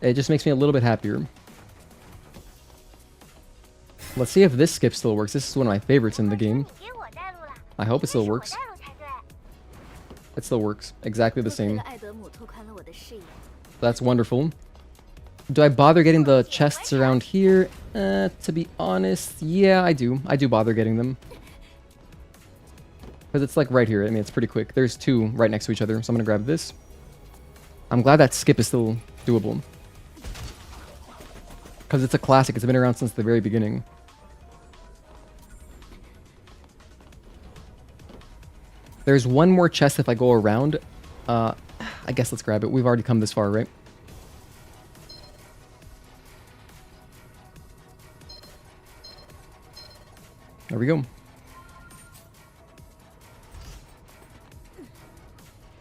It just makes me a little bit happier. Let's see if this skip still works. This is one of my favorites in the game. 给我带路了。 I hope it still 是我 works. 带路才对。 It still works. Exactly the 多亏 same. 了艾德姆拓宽了我的视野。 That's wonderful. Do I bother getting the chests around here? To be honest, yeah, I do. I do bother getting them. Because it's like right here. I mean, it's pretty quick. There's two right next to each other, so I'm going to grab this. I'm glad that skip is still doable. Because it's a classic. It's been around since the very beginning. There's one more chest if I go around. I guess let's grab it. We've already come this far, right? There we go.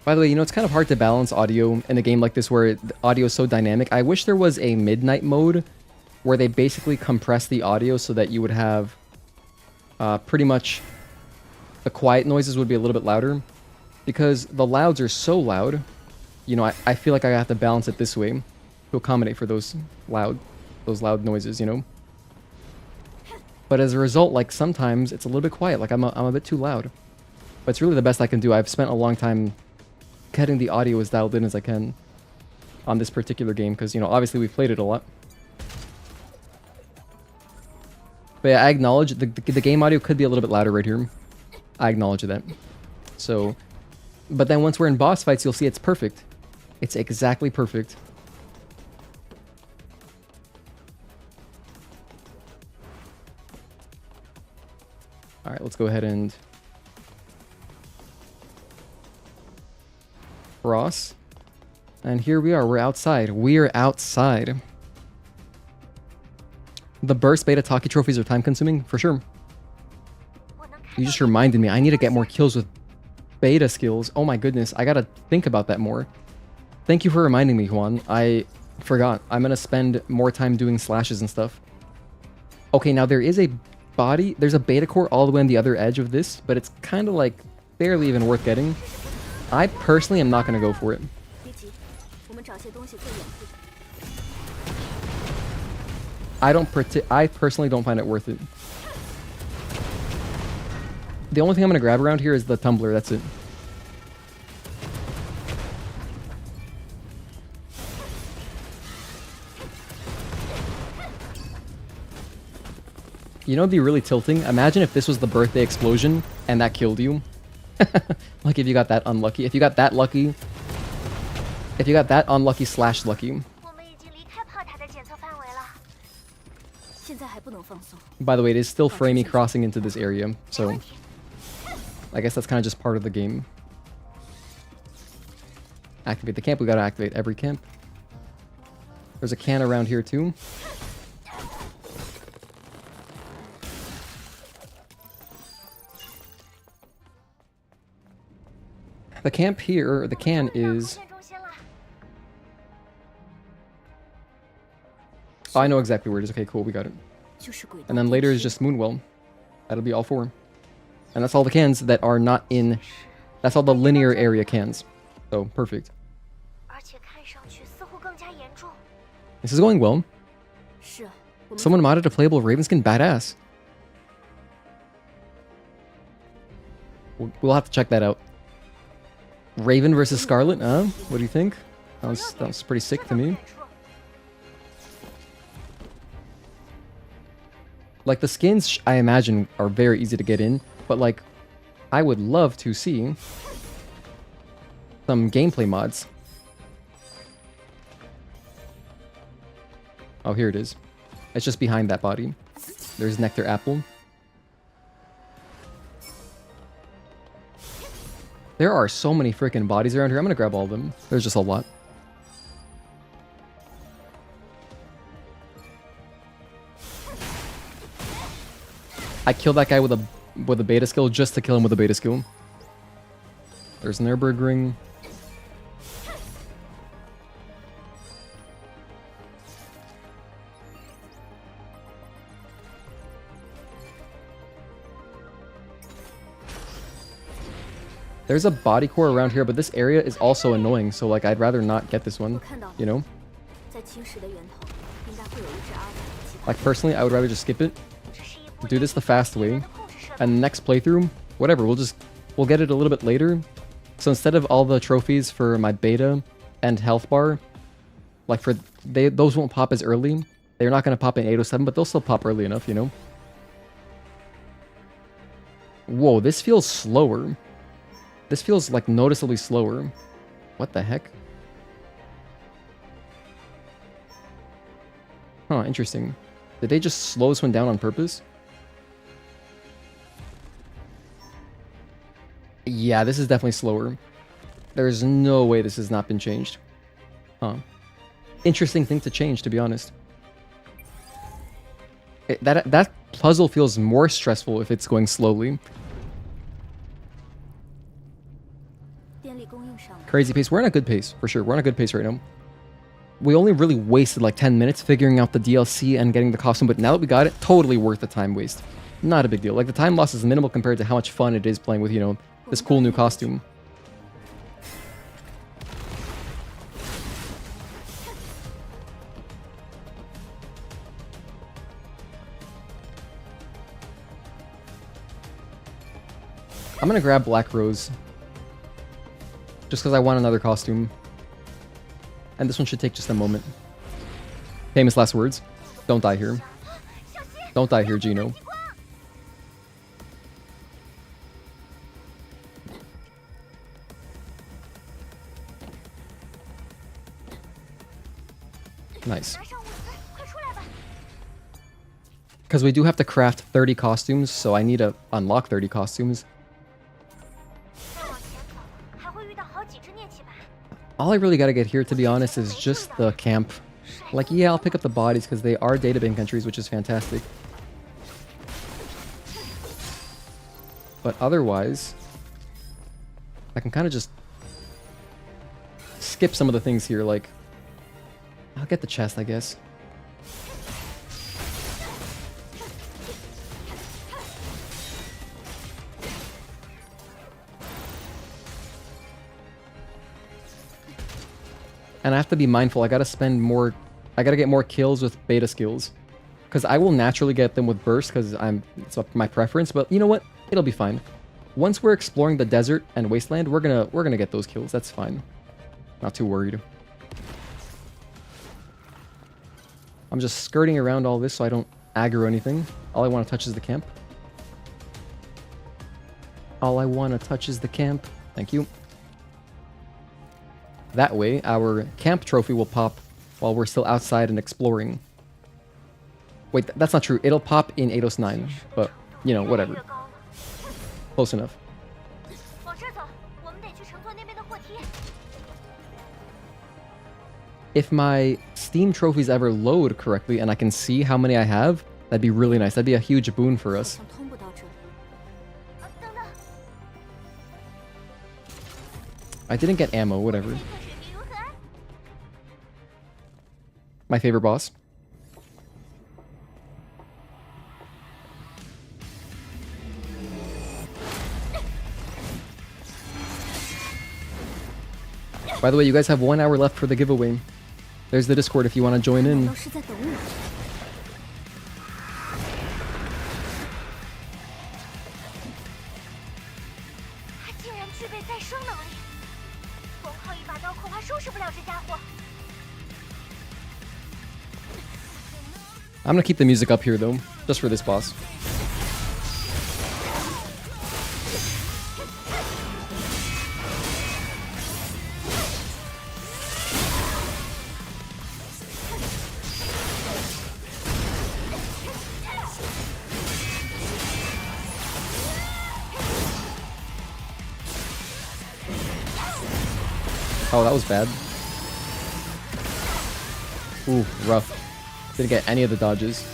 By the way, you know, it's kind of hard to balance audio in a game like this where the audio is so dynamic. I wish there was a midnight mode where they basically compress the audio so that you would have pretty much the quiet noises would be a little bit louder. Because the louds are so loud, you know, I feel like I have to balance it this way to accommodate for those loud noises, you know? But as a result, like, sometimes it's a little bit quiet, like I'm a bit too loud. But it's really the best I can do. I've spent a long time getting the audio as dialed in as I can on this particular game, because, you know, obviously we've played it a lot. But yeah, I acknowledge the game audio could be a little bit louder right here. I acknowledge that. So, but then once we're in boss fights, you'll see it's perfect. It's exactly perfect. Alright, let's go ahead and cross. And here we are, we're outside. We're outside. The burst beta Tachy trophies are time consuming, for sure. You just reminded me. I need to get more kills with beta skills. Oh my goodness. I gotta think about that more. Thank you for reminding me, Juan. I forgot. I'm gonna spend more time doing slashes and stuff. Okay, now there is a body. There's a beta core all the way on the other edge of this, but it's kind of like barely even worth getting. I personally am not gonna go for it. 别急，我们找些东西做掩护。 I personally don't find it worth it. The only thing I'm gonna grab around here is the tumbler, that's it. You know, it'd be really tilting. Imagine if this was the birthday explosion and that killed you. Like if you got that unlucky. If you got that lucky. If you got that unlucky slash lucky. 我们已经离开炮塔的检测范围了。现在还不能放松。 By the way, it is still framey crossing into this area, so I guess that's kind of just part of the game. Activate the camp. We gotta activate every camp. There's a can around here too. The camp here, or the can is... Oh, I know exactly where it is. Okay, cool, we got it. And then later is just Moonwell. That'll be all 4. And that's all the cans that are not in... That's all the linear area cans. So, perfect. This is going well. Someone modded a playable Ravenskin, badass. We'll have to check that out. Raven versus Scarlet, what do you think? That was pretty sick to me. Like, the skins, I imagine, are very easy to get in, but, like, I would love to see some gameplay mods. Oh, here it is. It's just behind that body. There's Nectar Apple. There are so many freaking bodies around here. I'm gonna grab all of them. There's just a lot. I killed that guy with a beta skill just to kill him with a beta skill. There's an Airberg ring. There's a body core around here, but this area is also annoying, so like I'd rather not get this one, you know? Like personally, I would rather just skip it. Do this the fast way. And next playthrough, whatever, we'll get it a little bit later. So instead of all the trophies for my beta and health bar, like those won't pop as early. They're not gonna pop in 807, but they'll still pop early enough, you know? Whoa, this feels slower. This feels like noticeably slower. What the heck? Huh, interesting. Did they just slow this one down on purpose? Yeah, this is definitely slower. There's no way this has not been changed. Huh. Interesting thing to change, to be honest. That puzzle feels more stressful if it's going slowly. Crazy pace. We're on a good pace, for sure. We're on a good pace right now. We only really wasted like 10 minutes figuring out the DLC and getting the costume, but now that we got it, totally worth the time waste. Not a big deal. Like, the time loss is minimal compared to how much fun it is playing with, you know, this cool new costume. I'm gonna grab Black Rose. Just because I want another costume. And this one should take just a moment. Famous last words. Don't die here. Don't die here, Gino. Nice. Because we do have to craft 30 costumes, so I need to unlock 30 costumes. All I really gotta get here, to be honest, is just the camp. Like, yeah, I'll pick up the bodies because they are databank entries, which is fantastic. But otherwise, I can kind of just skip some of the things here, like... I'll get the chest, I guess. And I have to be mindful, I gotta spend more... I gotta get more kills with beta skills. Because I will naturally get them with burst, because it's up to my preference, but you know what? It'll be fine. Once we're exploring the desert and wasteland, we're gonna get those kills, that's fine. Not too worried. I'm just skirting around all this so I don't aggro anything. All I want to touch is the camp. All I want to touch is the camp. Thank you. That way, our camp trophy will pop while we're still outside and exploring. Wait, that's not true. It'll pop in Eidos 9, but, you know, whatever. Close enough. If my Steam trophies ever load correctly and I can see how many I have, that'd be really nice. That'd be a huge boon for us. I didn't get ammo, whatever. My favorite boss. By the way, you guys have 1 hour left for the giveaway. There's the Discord if you want to join in. I'm gonna keep the music up here though, just for this boss. Oh, that was bad. Ooh, rough. Didn't get any of the dodges.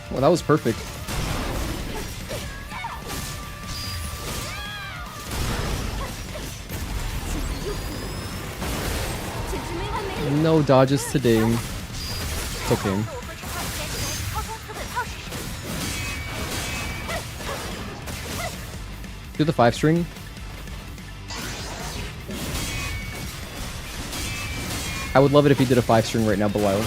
Well, that was perfect. No dodges today. It's okay. Do the 5-string. I would love it if he did a 5-string right now, Belial.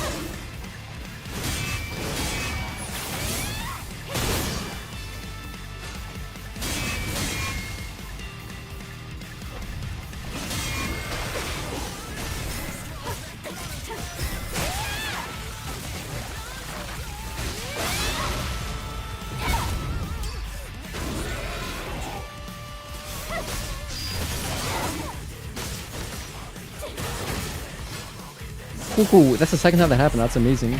Cool. That's the second time that happened. That's amazing.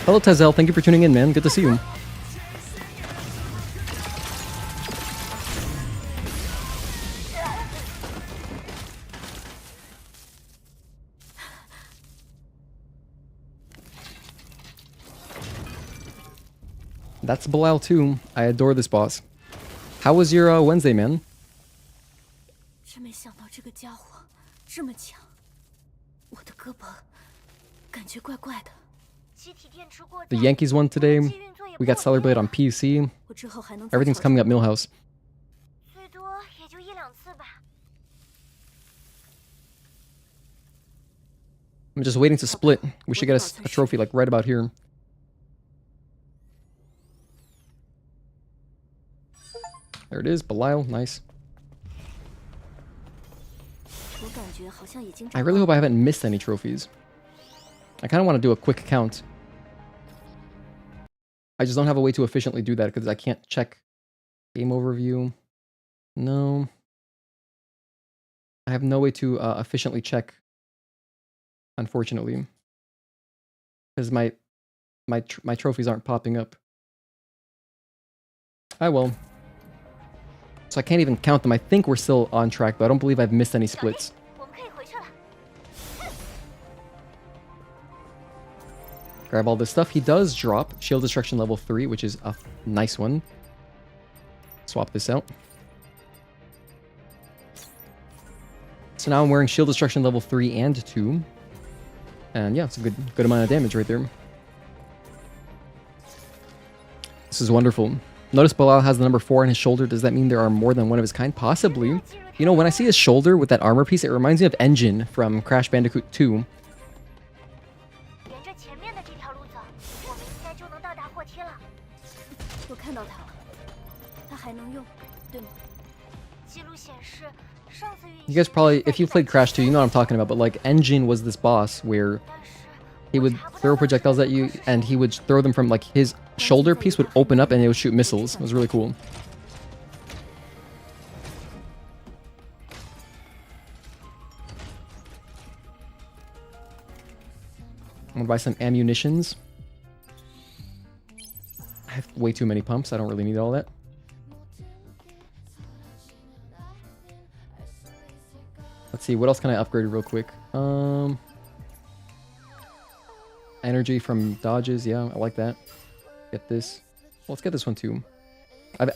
Hello, Tezel. Thank you for tuning in, man. Good to see you. That's Belial too. I adore this boss. How was your Wednesday, man? 真没想到这个家伙这么强，我的胳膊感觉怪怪的。The Yankees won today. We got Stellar Blade on PC. 我之后还能再 Everything's 挑战 coming up Millhouse. 最多也就1、2次吧。 I'm just waiting to split. We should get a trophy like right about here. There it is, Belial, nice. 我感觉好像已经 I really hope I haven't missed any trophies. I kind of want to do a quick count. I just don't have a way to efficiently do that because I can't check game overview. No. I have no way to efficiently check, unfortunately, because my trophies aren't popping up. I will. So I can't even count them. I think we're still on track, but I don't believe I've missed any splits. 我们可以回去了。 Grab all this stuff. He does drop shield destruction level 3, which is a nice one. Swap this out. So now I'm wearing shield destruction level 3 and 2. And yeah, it's a good amount of damage right there. This is wonderful. Notice Belial has the number 4 on his shoulder. Does that mean there are more than one of his kind? Possibly. You know, when I see his shoulder with that armor piece, it reminds me of Engine from Crash Bandicoot 2. 沿着前面的这条路走，我们应该就能到达货梯了。我看到它了，它还能用，对吗？记录显示，上次运 You guys probably, if you played Crash 2, you know what I'm talking about, but like Engine was this boss where he would throw projectiles at you and he would throw them from like his shoulder piece would open up and it would shoot missiles. It was really cool. I'm gonna buy some ammunitions. I have way too many pumps. I don't really need all that. Let's see, what else can I upgrade real quick? Energy from dodges, yeah, I like that. Get this. Well, let's get this one too.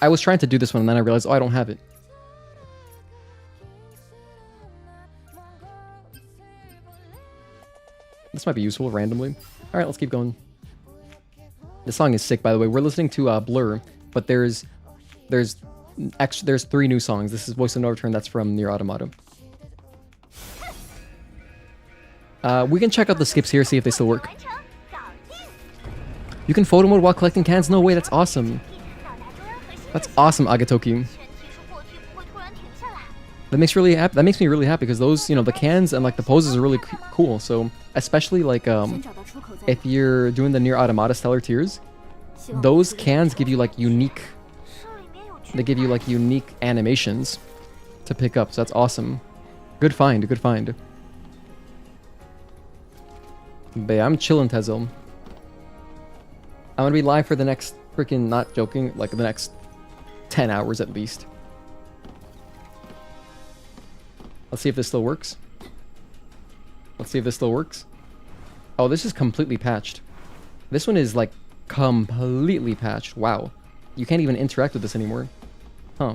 I was trying to do this one and then I realized, oh, I don't have it. This might be useful randomly. Alright, let's keep going. This song is sick, by the way. We're listening to Blur, but there's 3 new songs. This is Voice of No Return, that's from Nier Automata. We can check out the skips here, see if they still work. You can photo mode while collecting cans? No way, that's awesome. That's awesome, Agatoki. That makes me really happy because those, you know, the cans and like the poses are really cool. So especially like if you're doing the Nier Automata Stellar Tiers, those cans give you like unique animations to pick up. So that's awesome. Good find, good find. But yeah, I'm chillin', Tezel. I'm gonna be live for the next freaking, not joking, like the next 10 hours at least. Let's see if this still works. Let's see if this still works. Oh, this is completely patched. This one is like completely patched. Wow. You can't even interact with this anymore. Huh.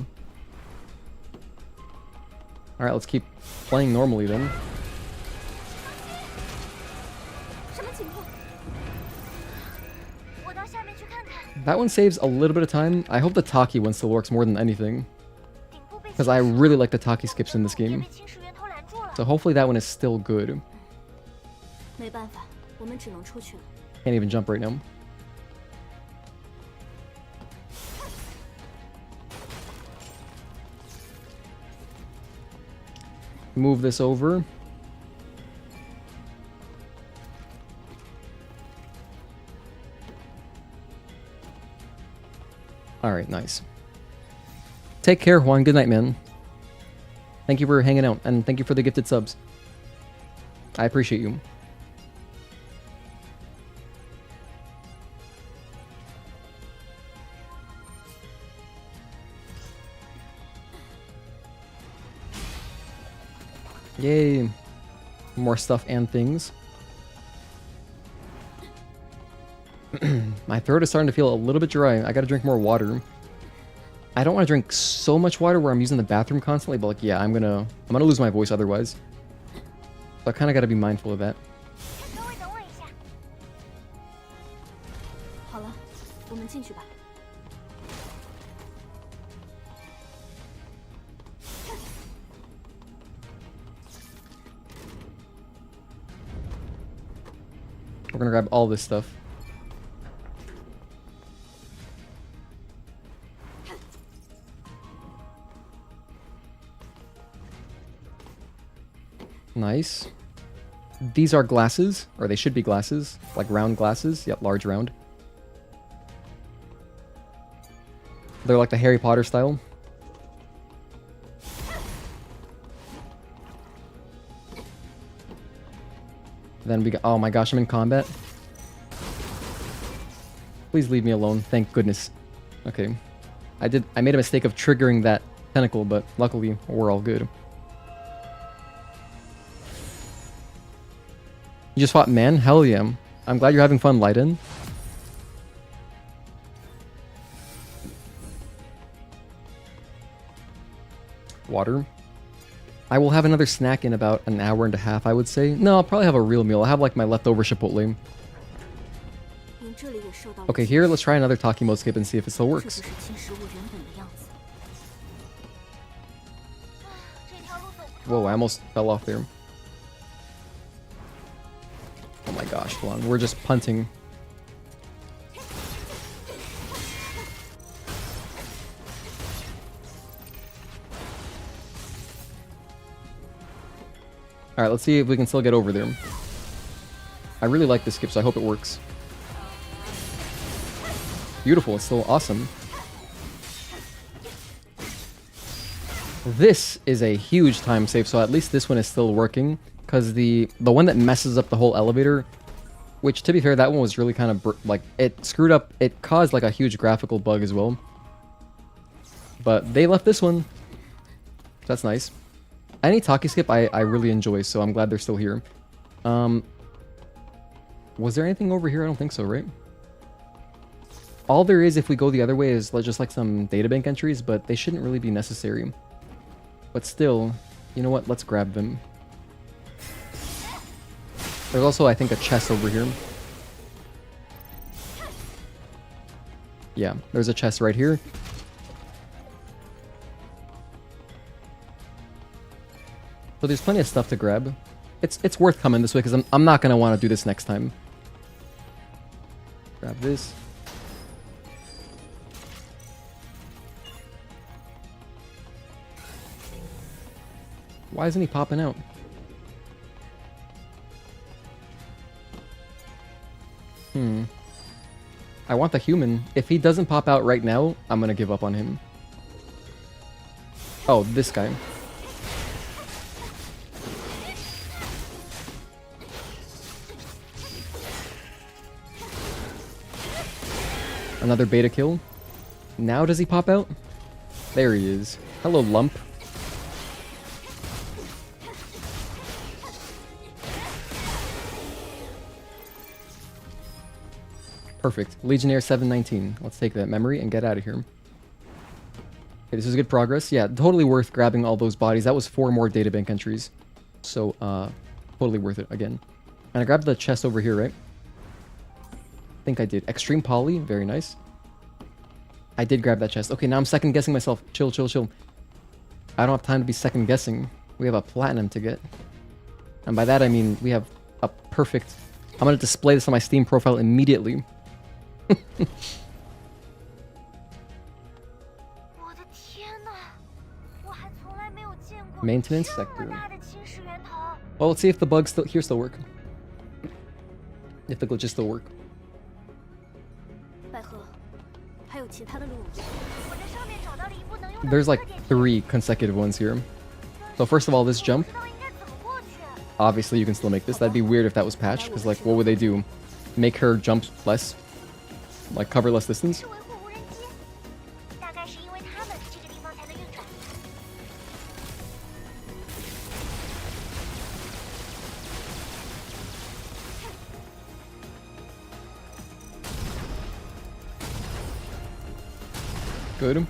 Alright, let's keep playing normally then. That one saves a little bit of time. I hope the Tachy one still works more than anything. Because I really like the Tachy skips in this game. So hopefully that one is still good. Can't even jump right now. Move this over. Alright, nice. Take care, Juan. Good night, man. Thank you for hanging out, and thank you for the gifted subs. I appreciate you. Yay. More stuff and things. My throat is starting to feel a little bit dry. I gotta drink more water. I don't want to drink so much water where I'm using the bathroom constantly, but like, yeah, I'm gonna lose my voice otherwise. So I kind of gotta be mindful of that. 进去吧。We're gonna grab all this stuff. Nice. These are glasses, or they should be glasses, like round glasses. Yep, large round. They're like the Harry Potter style. Then we got, oh my gosh, I'm in combat. Please leave me alone, thank goodness. Okay. I made a mistake of triggering that tentacle, but luckily we're all good. You just fought man? Hell yeah. I'm glad you're having fun, Leiden. Water. I will have another snack in about an hour and a half, I would say. No, I'll probably have a real meal. I'll have like my leftover Chipotle. Okay, here, let's try another Tachy mode skip and see if it still works. Whoa, I almost fell off there. Oh my gosh, hold on. We're just punting. Alright, let's see if we can still get over there. I really like this skip, so I hope it works. Beautiful, it's still awesome. This is a huge time save, so at least this one is still working. Because the one that messes up the whole elevator, which to be fair, that one was really kind of like, it screwed up, it caused like a huge graphical bug as well. But they left this one. That's nice. Any Tachy skip I really enjoy, so I'm glad they're still here. Was there anything over here? I don't think so, right? All there is if we go the other way is just like some databank entries, but they shouldn't really be necessary. But still, you know what? Let's grab them. There's also, I think, a chest over here. Yeah, there's a chest right here. So there's plenty of stuff to grab. It's worth coming this way because I'm not gonna want to do this next time. Grab this. Why isn't he popping out? I want the human. If he doesn't pop out right now, I'm gonna give up on him. Oh, this guy. Another beta kill. Now does he pop out? There he is. Hello, lump. Perfect. Legionnaire 719. Let's take that memory and get out of here. Okay, this is good progress. Yeah, totally worth grabbing all those bodies. That was 4 more databank entries. So, totally worth it again. And I grabbed the chest over here, right? I think I did. Extreme Poly. Very nice. I did grab that chest. Okay, now I'm second guessing myself. Chill, chill, chill. I don't have time to be second guessing. We have a platinum to get. And by that I mean we have a perfect... I'm going to display this on my Steam profile immediately. Maintenance sector. Well, let's see if the bugs still work. If the glitches still work. There's like 3 consecutive ones here. So first of all, this jump. Obviously you can still make this. That'd be weird if that was patched, because like what would they do? Make her jump less? Like cover less distance? Good.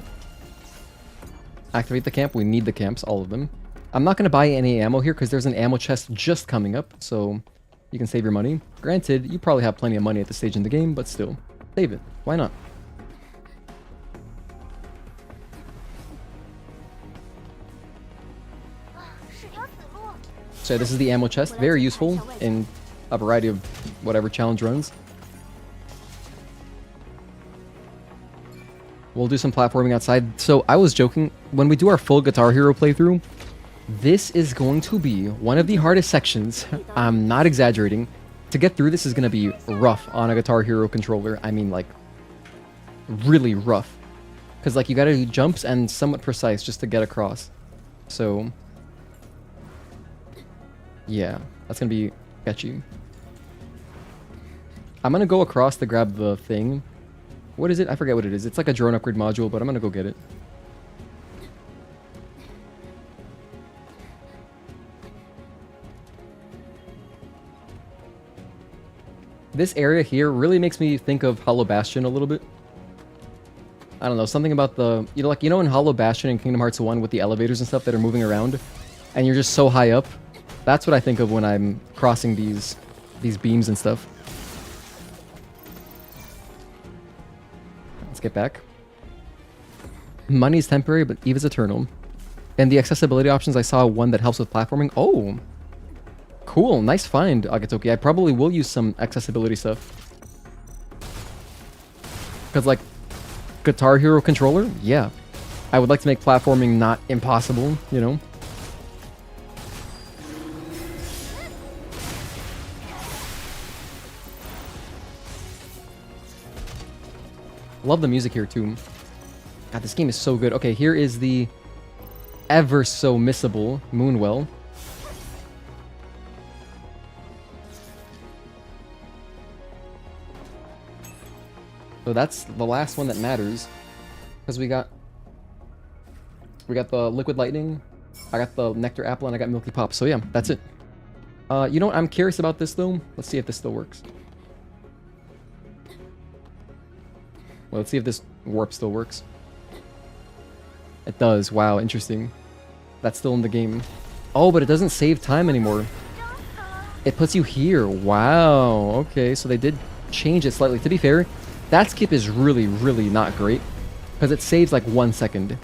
Activate the camp. We need the camps, all of them. I'm not going to buy any ammo here because there's an ammo chest just coming up, so you can save your money. Granted, you probably have plenty of money at this stage in the game, but still, save it. Why not? So this is the ammo chest. Very useful in a variety of whatever challenge runs. We'll do some platforming outside. So I was joking, when we do our full Guitar Hero playthrough, this is going to be one of the hardest sections. I'm not exaggerating. To get through this is going to be rough on a Guitar Hero controller. I mean, like, really rough. Because, like, you gotta do jumps and somewhat precise just to get across. So, yeah, that's gonna be sketchy. I'm gonna go across to grab the thing. What is it? I forget what it is. It's like a drone upgrade module, but I'm gonna go get it. This area here really makes me think of Hollow Bastion a little bit. I don't know, something about the... You know in Hollow Bastion and Kingdom Hearts 1 with the elevators and stuff that are moving around? And you're just so high up? That's what I think of when I'm crossing these beams and stuff. Let's get back. Money is temporary, but Eve is eternal. And the accessibility options, I saw one that helps with platforming. Oh! Cool, nice find, Agatoki. I probably will use some accessibility stuff. Because, like, Guitar Hero controller? Yeah. I would like to make platforming not impossible, you know? Love the music here, too. God, this game is so good. Okay, here is the ever so missable Moonwell. So that's the last one that matters. Because we got the Liquid Lightning, I got the Nectar Apple, and I got Milky Pop. So yeah, that's it. You know what? I'm curious about this, though. Let's see if this still works. Well, let's see if this warp still works. It does. Wow, interesting. That's still in the game. Oh, but it doesn't save time anymore. It puts you here. Wow. Okay, so they did change it slightly. To be fair, that skip is really, really not great. Because it saves like 1 second.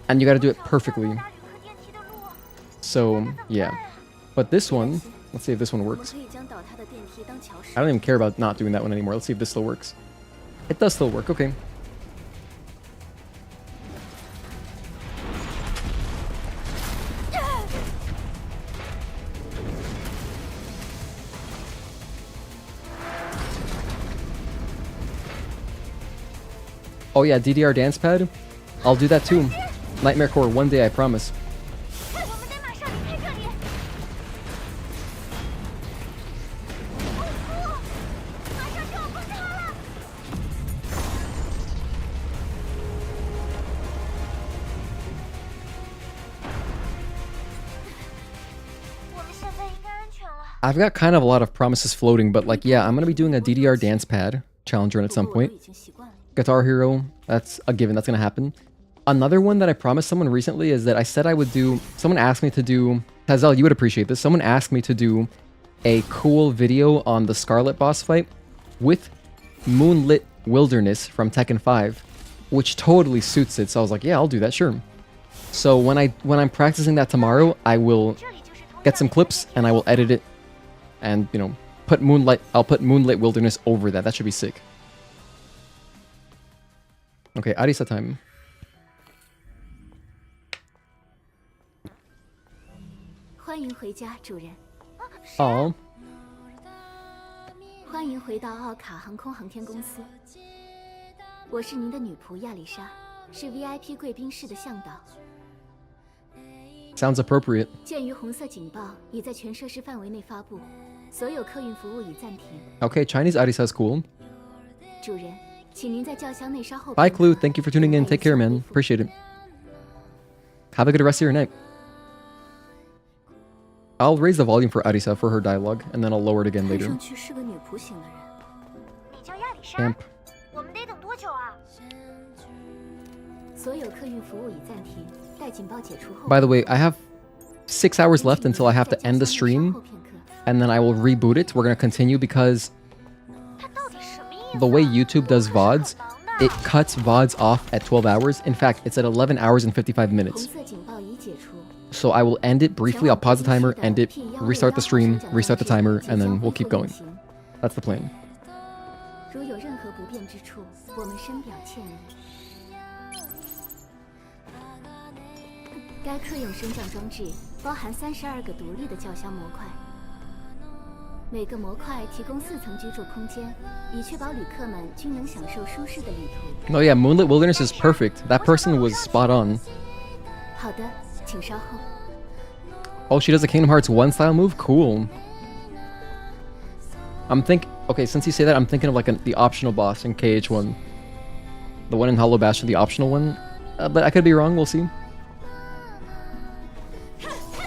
And you gotta do it perfectly. So, yeah. But this one, let's see if this one works. I don't even care about not doing that one anymore. Let's see if this still works. It does still work, okay. Oh yeah, DDR dance pad? I'll do that too. Nightmare Core, one day, I promise. I've got kind of a lot of promises floating, but like, yeah, I'm gonna be doing a DDR dance pad challenge run at some point. Guitar Hero, that's a given, that's gonna happen. Another one that I promised someone recently is that I said I would do... Someone asked me to do... Tazel, you would appreciate this. Someone asked me to do a cool video on the Scarlet boss fight with Moonlit Wilderness from Tekken 5, which totally suits it. So I was like, yeah, I'll do that, sure. So when I'm practicing that tomorrow, I will get some clips and I will edit it and, you know, I'll put Moonlit Wilderness over that. That should be sick. Okay, Arisa time. Oh. 欢迎回到奥卡航空航天公司。我是您的女仆亚丽莎，是 VIP 贵宾室的向导。 Sounds appropriate. 鉴于红色警报已在全设施范围内发布，所有客运服务已暂停。 Okay, Chinese Arisa is cool. 主人，请您在轿厢内稍后。 Bye, Clue. Thank you for tuning in. Take care, man. Appreciate it. Have a good rest of your night. I'll raise the volume for Arisa for her dialogue, and then I'll lower it again later. 看上去是个女仆型的人。你叫亚丽莎？ Amp. 我们得等多久啊？所有客运服务已暂停，待警报解除后。 By the way, I have 6 hours left until I have to end the stream, and then I will reboot it. We're gonna continue because the way YouTube does VODs, it cuts VODs off at 12 hours. In fact, it's at 11 hours and 55 minutes. So I will end it briefly. I'll pause the timer, end it, restart the stream, restart the timer, and then we'll keep going. That's the plan. 如有任何不便之处，我们深表歉意。该客用升降装置包含32个独立的叫嚣模块，每个模块提供4层居住空间，以确保旅客们均能享受舒适的旅途。Oh yeah, Moonlit Wilderness is perfect. That person was spot on. 好的，请稍后。 Oh, she does a Kingdom Hearts 1 style move? Cool. Okay, since you say that, I'm thinking of like the optional boss in KH1. The one in Hollow Bastion, the optional one. But I could be wrong, we'll see.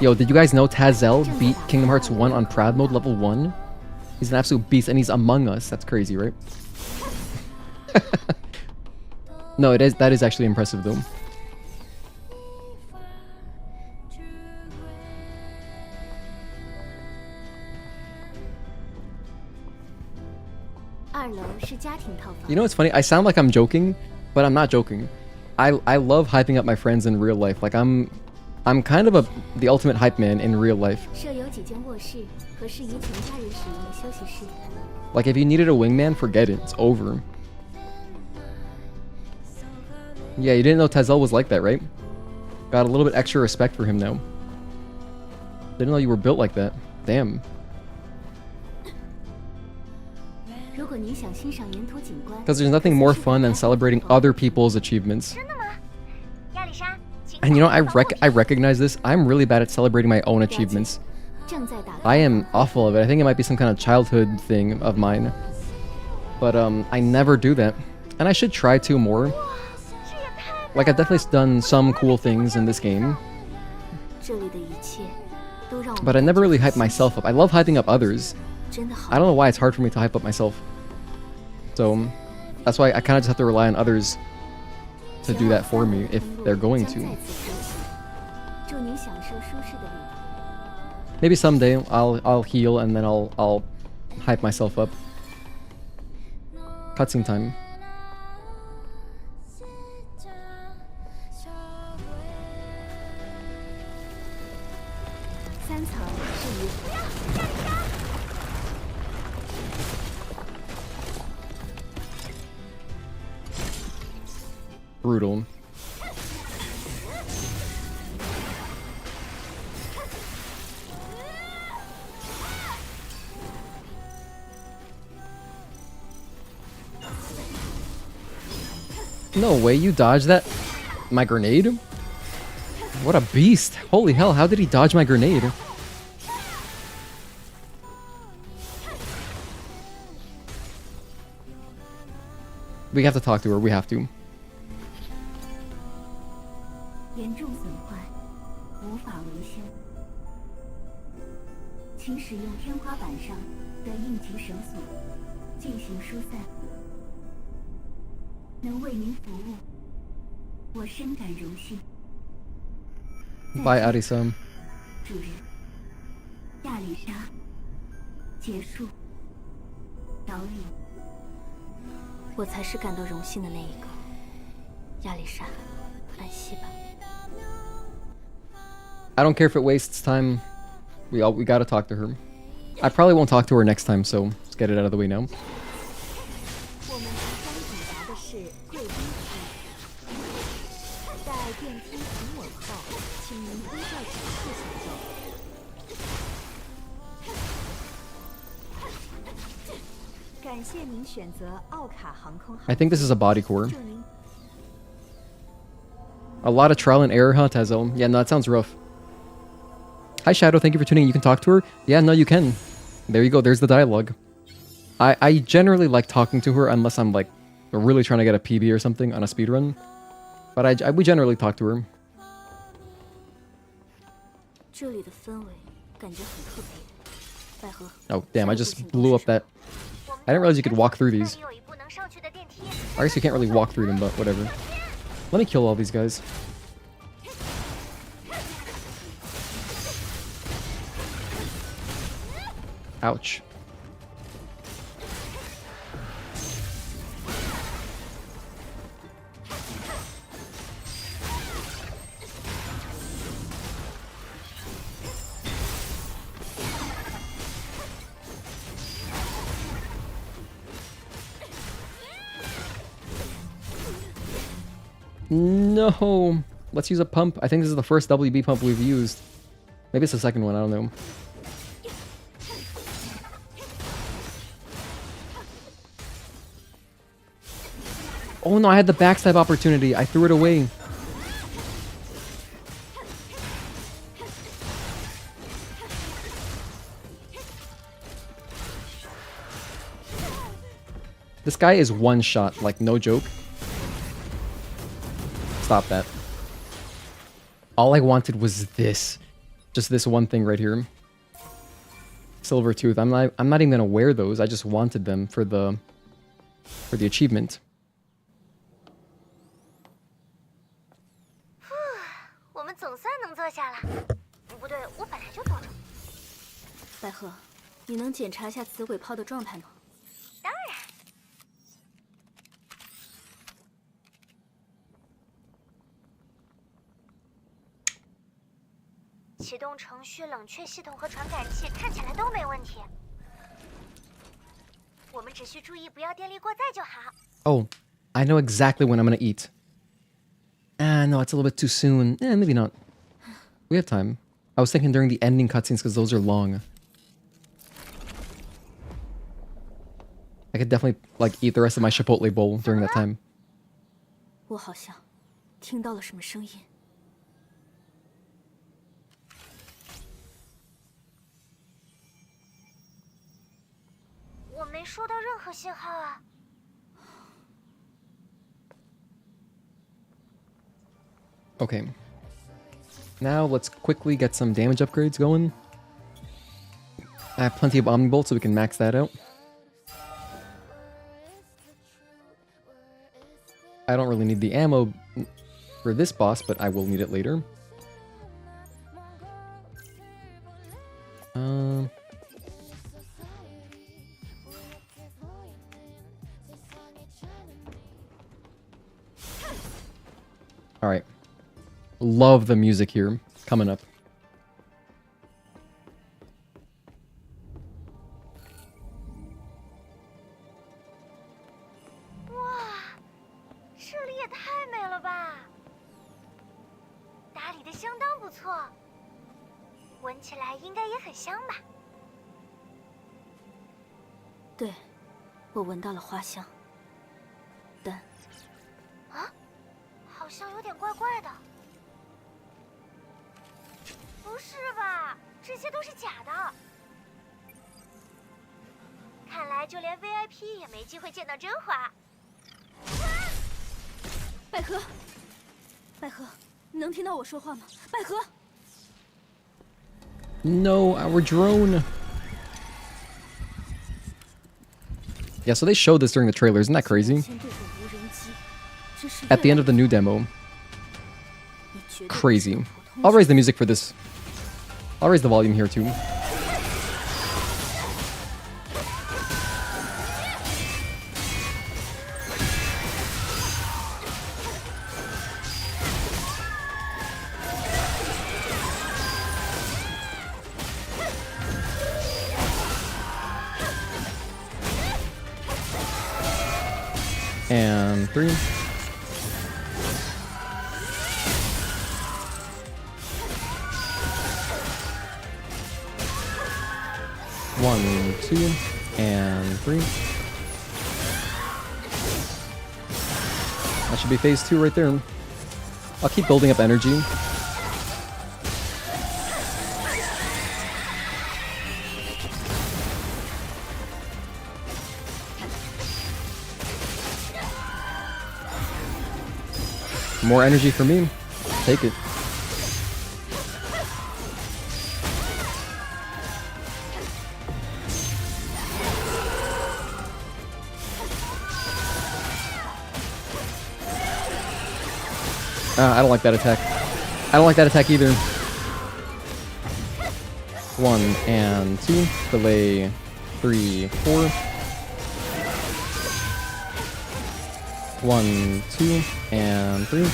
Yo, did you guys know Tazel beat Kingdom Hearts 1 on Proud Mode level 1? He's an absolute beast, and he's among us. That's crazy, right? No, that is actually impressive though. You know what's funny? I sound like I'm joking, but I'm not joking. I love hyping up my friends in real life. Like I'm kind of the ultimate hype man in real life. Like if you needed a wingman, forget it. It's over. Yeah, you didn't know Tazel was like that, right? Got a little bit extra respect for him now. Didn't know you were built like that. Damn. Because there's nothing more fun than celebrating other people's achievements. And you know, I recognize this. I'm really bad at celebrating my own achievements. I am awful of it. I think it might be some kind of childhood thing of mine. But I never do that. And I should try to more. Like, I've definitely done some cool things in this game. But I never really hype myself up. I love hyping up others. I don't know why it's hard for me to hype up myself. So, that's why I kind of just have to rely on others to do that for me if they're going to. Maybe someday I'll heal and then I'll hype myself up. Cutscene time. Brutal. No way, you dodged that? My grenade? What a beast. Holy hell, how did he dodge my grenade? We have to talk to her, we have to. Bye, Arisa. 我才是感到荣幸的那一个，亚丽莎，安息吧。I don't care if it wastes time. We gotta talk to her. I probably won't talk to her next time, so let's get it out of the way now. I think this is a body core. A lot of trial and error, huh, Tazel? Yeah, no, that sounds rough. Hi, Shadow. Thank you for tuning in. You can talk to her? Yeah, no, you can. There you go. There's the dialogue. I generally like talking to her unless I'm, like, really trying to get a PB or something on a speedrun. But we generally talk to her. Oh, damn. I just blew up that... I didn't realize you could walk through these. I guess you can't really walk through them, but whatever. Let me kill all these guys. Ouch. No. Let's use a pump. I think this is the first WB pump we've used. Maybe it's the second one. I don't know. Oh no, I had the backstab opportunity. I threw it away. This guy is one shot, like no joke. Stop that. All I wanted was this. Just this one thing right here. Silver tooth. I'm not even gonna wear those. I just wanted them for the achievement. 我们总算能坐下了。不对，我本来就坐着。百合，你能检查一下紫鬼炮的状态吗？当然。启动程序、冷却系统和传感器看起来都没问题。我们只需注意不要电力过载就好。Oh, I know exactly when I'm gonna eat. Ah, no, it's a little bit too soon. Eh, maybe not. We have time. I was thinking during the ending cutscenes because those are long. I could definitely like eat the rest of my Chipotle bowl during that time. 我好像听到了什么声音。我没收到任何信号啊。 Okay. Now let's quickly get some damage upgrades going. I have plenty of Omnibolt so we can max that out. I don't really need the ammo for this boss, but I will need it later. Alright. Love the music here. Coming up. 这里也太美了吧！打理的相当不错，闻起来应该也很香吧？对，我闻到了花香。但，啊，好像有点怪怪的。不是吧？这些都是假的。看来就连 VIP 也没机会见到真花。 百合，百合，你能听到我说话吗？百合。No, our drone. Yeah, so they showed this during the trailer. Isn't that crazy? At the end of the new demo. Crazy. I'll raise the music for this. I'll raise the volume here too. And 3. One, 2, and 3. That should be phase 2 right there. I'll keep building up energy. More energy for me. Take it. I don't like that attack. I don't like that attack either. 1 and 2. Delay 3, 4. 1, 2, and 3.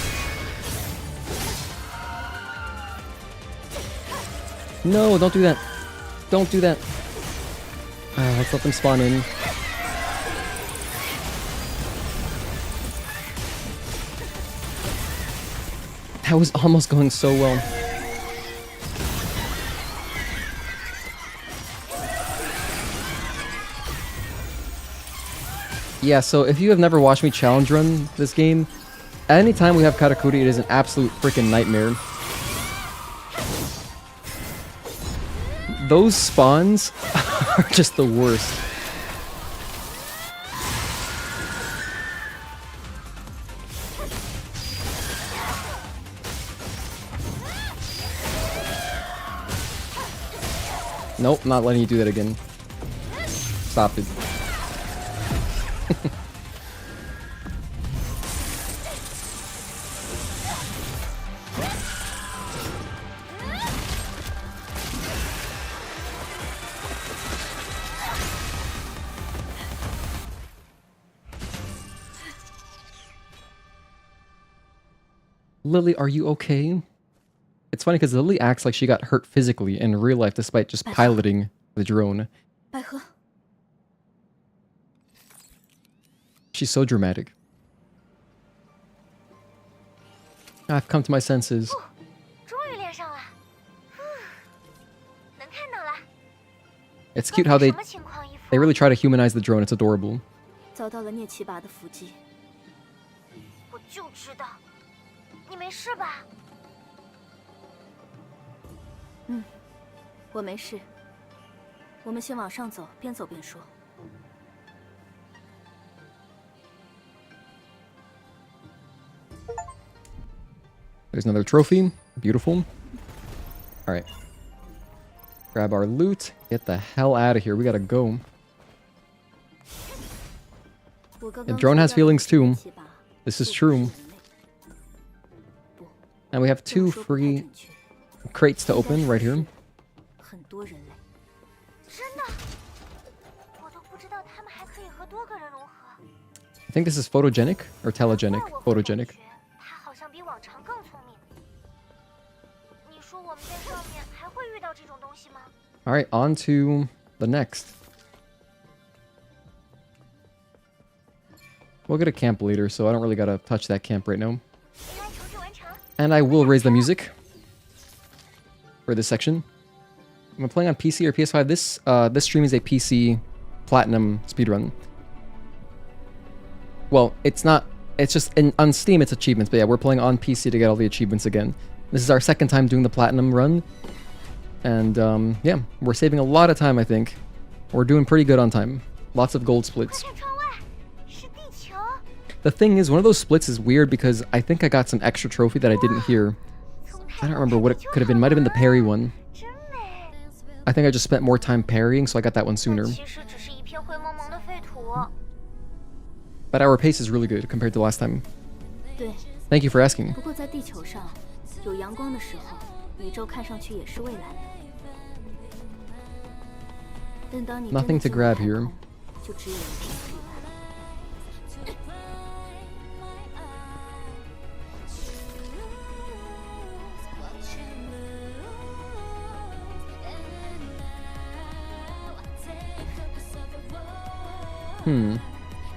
No, don't do that. Don't do that. Let's let them spawn in. That was almost going so well. Yeah, so if you have never watched me challenge run this game, anytime we have Karakuri, it is an absolute freaking nightmare. Those spawns are just the worst. Nope, not letting you do that again. Stop it. Lily, are you okay? It's funny because Lily acts like she got hurt physically in real life despite just piloting the drone. She's so dramatic. I've come to my senses. It's cute how they really try to humanize the drone. It's adorable. 遭到了聂奇拔的伏击。我就知道，你没事吧？嗯，我没事。我们先往上走，边走边说。 There's another trophy. Beautiful. Alright. Grab our loot. Get the hell out of here. We gotta go. The drone has feelings too. This is true. And we have 2 free crates to open right here. I think this is photogenic or telegenic. Photogenic. Alright, on to the next. We'll get a camp later, so I don't really gotta touch that camp right now. And I will raise the music for this section. I'm playing on PC or PS5. This stream is a PC Platinum speedrun. Well, it's not. It's just on Steam. It's achievements, but yeah, we're playing on PC to get all the achievements again. This is our second time doing the Platinum run, and yeah, we're saving a lot of time. I think we're doing pretty good on time. Lots of gold splits. The thing is, one of those splits is weird because I think I got some extra trophy that I didn't hear. I don't remember what it could have been. Might have been the parry one. I think I just spent more time parrying, so I got that one sooner. But our pace is really good compared to last time. Thank you for asking. Nothing to grab here.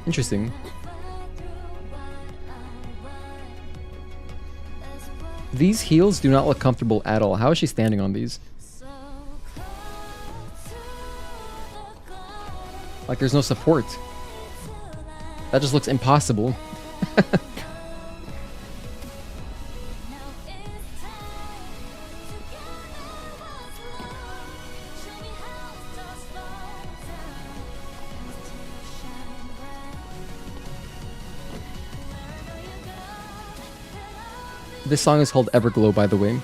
Interesting. These heels do not look comfortable at all. How is she standing on these? Like there's no support. That just looks impossible. This song is called Everglow, by the way.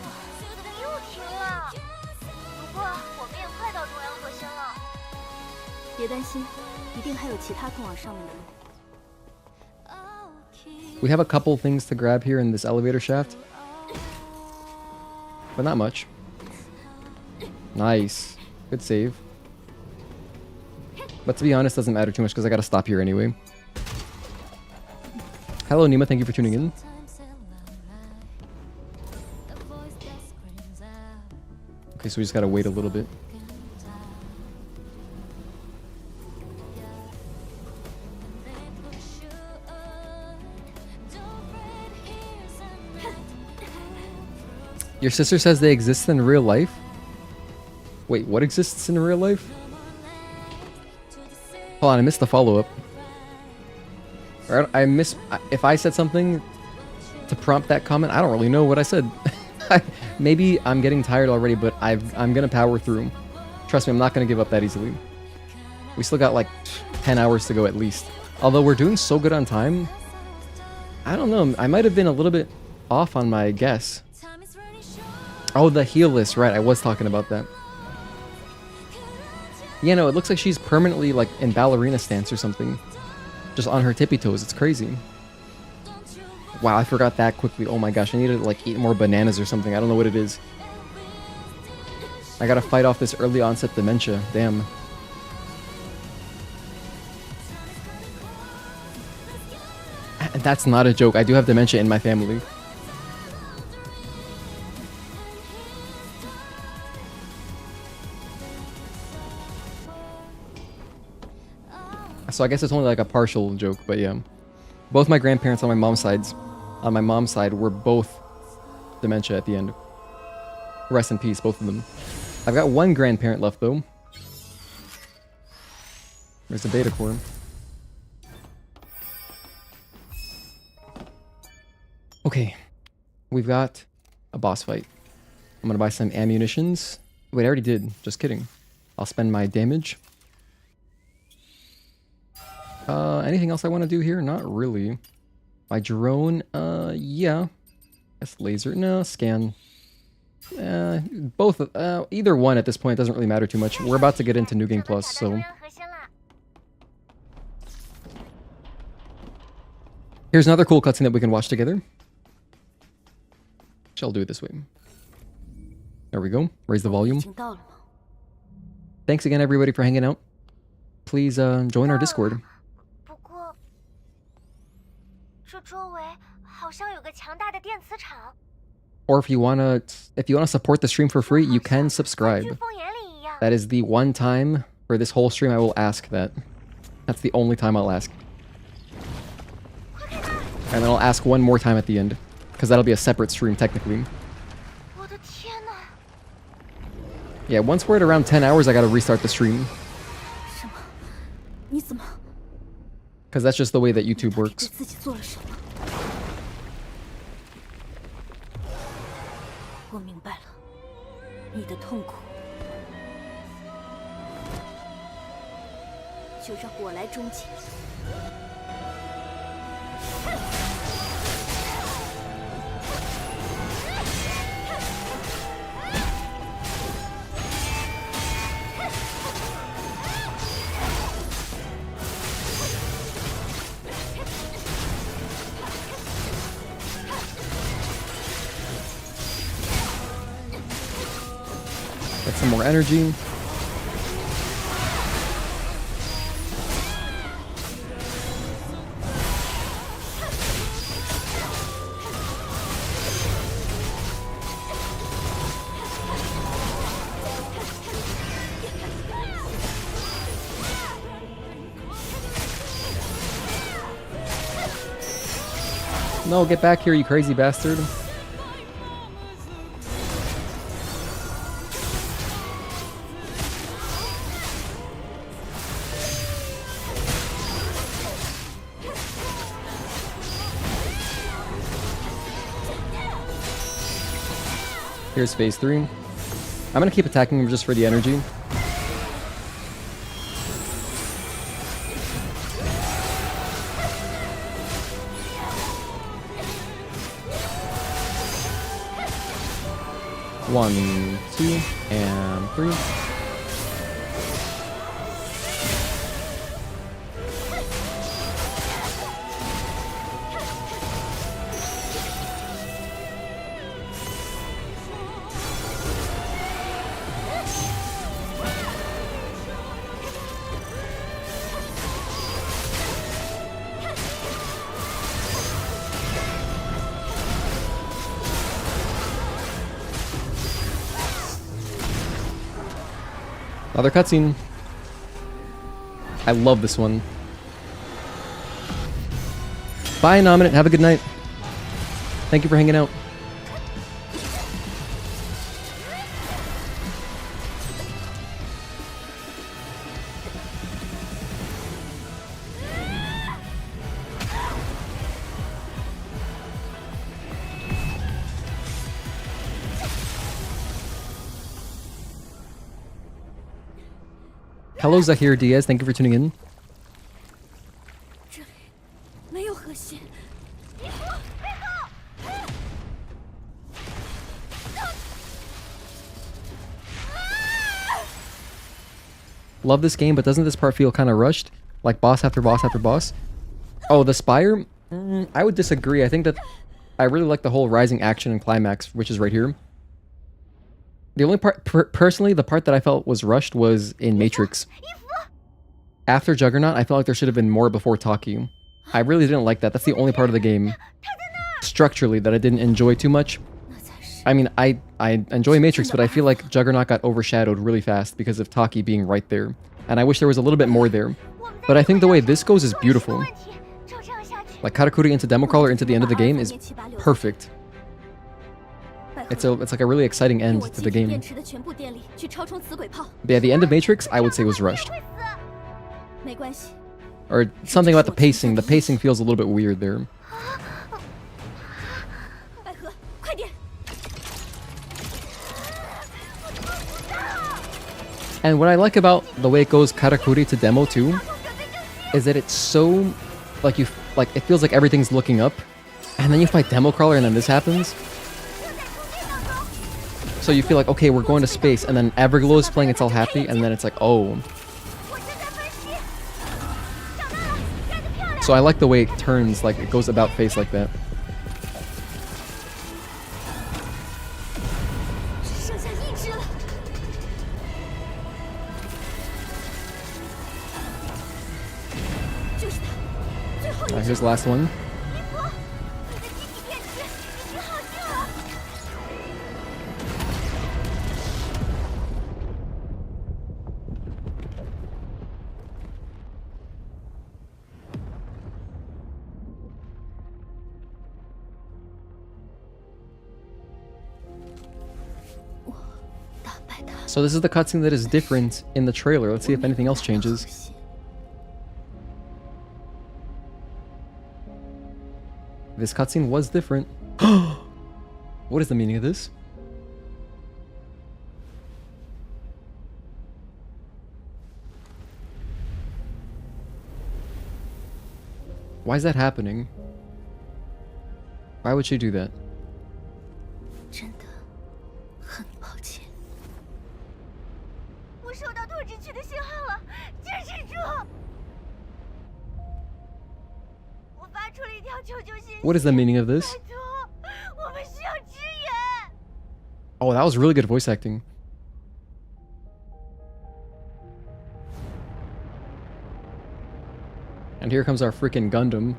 We have a couple things to grab here in this elevator shaft, but not much. Nice. Good save. But to be honest, doesn't matter too much because I gotta stop here anyway. Hello, Nima. Thank you for tuning in. Okay, so we just gotta wait a little bit. Your sister says they exist in real life? Wait, what exists in real life? Hold on, I missed the follow-up. I miss... If I said something to prompt that comment, I don't really know what I said. Maybe I'm getting tired already, but I'm gonna power through. Trust me, I'm not gonna give up that easily. We still got like 10 hours to go at least. Although we're doing so good on time, I don't know. I might have been a little bit off on my guess. Oh, the heal list, right? I was talking about that. Yeah, no, it looks like she's permanently like in ballerina stance or something. Just on her tippy toes. It's crazy. Wow, I forgot that quickly. Oh my gosh, I need to like eat more bananas or something. I don't know what it is. I gotta fight off this early onset dementia. Damn. That's not a joke. I do have dementia in my family. So I guess it's only like a partial joke, but yeah. Both my grandparents on my mom's side were both dementia at the end. Rest in peace, both of them. I've got one grandparent left though. There's the beta core. Okay, we've got a boss fight. I'm gonna buy some ammunitions. Wait, I already did. Just kidding. I'll spend my damage. Anything else I want to do here? Not really. My drone, yeah. That's laser. No, scan. Both, either one at this point doesn't really matter too much. We're about to get into New Game Plus, so... Here's another cool cutscene that we can watch together. Shall do it this way. There we go. Raise the volume. Thanks again, everybody, for hanging out. Please, join our Discord. Or if you wanna support the stream for free, you can subscribe. That is the one time for this whole stream I will ask that. That's the only time I'll ask. And then I'll ask one more time at the end, because that'll be a separate stream technically. Yeah, once we're at around 10 hours, I gotta restart the stream. Because that's just the way that YouTube works. Get some more energy. No, get back here, you crazy bastard. Here's phase 3. I'm gonna keep attacking him just for the energy. One, 2, and 3. Another cutscene. I love this one. Bye, Nominate. Have a good night. Thank you for hanging out. Hello Zahir Diaz, thank you for tuning in. 这里没有核心。 Love this game, but doesn't this part feel kind of rushed? Like boss after boss after boss? Oh, the Spire? I would disagree. I think that I really like the whole rising action and climax, which is right here. The only part, personally, the part that I felt was rushed was in Matrix. After Juggernaut, I felt like there should have been more before Tachy. I really didn't like that. That's the only part of the game, structurally, that I didn't enjoy too much. I mean, I enjoy Matrix, but I feel like Juggernaut got overshadowed really fast because of Tachy being right there. And I wish there was a little bit more there. But I think the way this goes is beautiful. Like Karakuri into Democrawler into the end of the game is perfect. It's like a really exciting end to the game. But yeah, the end of Matrix, I would say was rushed. Or something about the pacing. The pacing feels a little bit weird there. And what I like about the way it goes Karakuri to demo too, is that it's so, like it feels like everything's looking up, and then you fight Democrawler and then this happens. So you feel like, okay, we're going to space, and then Everglow is playing It's All Happy, and then it's like, oh. So I like the way it turns, like it goes about face like that. Alright, here's the last one. So this is the cutscene that is different in the trailer. Let's see if anything else changes. This cutscene was different. What is the meaning of this? Why is that happening? Why would she do that? 真的很抱歉。我收到拓殖区的信号了，支持住！我发出了一条求救信息。 What is the meaning of this? 拜托，我们需要支援。 Oh, that was really good voice acting. And here comes our freaking Gundam.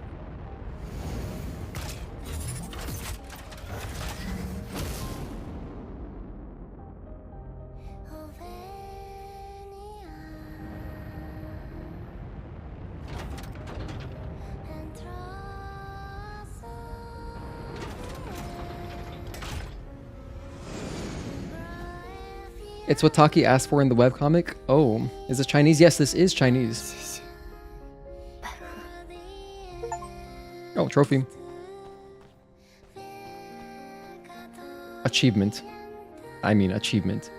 It's what Tachy asked for in the webcomic. Oh, is it Chinese? Yes, this is Chinese. Oh, trophy. Achievement. I mean achievement.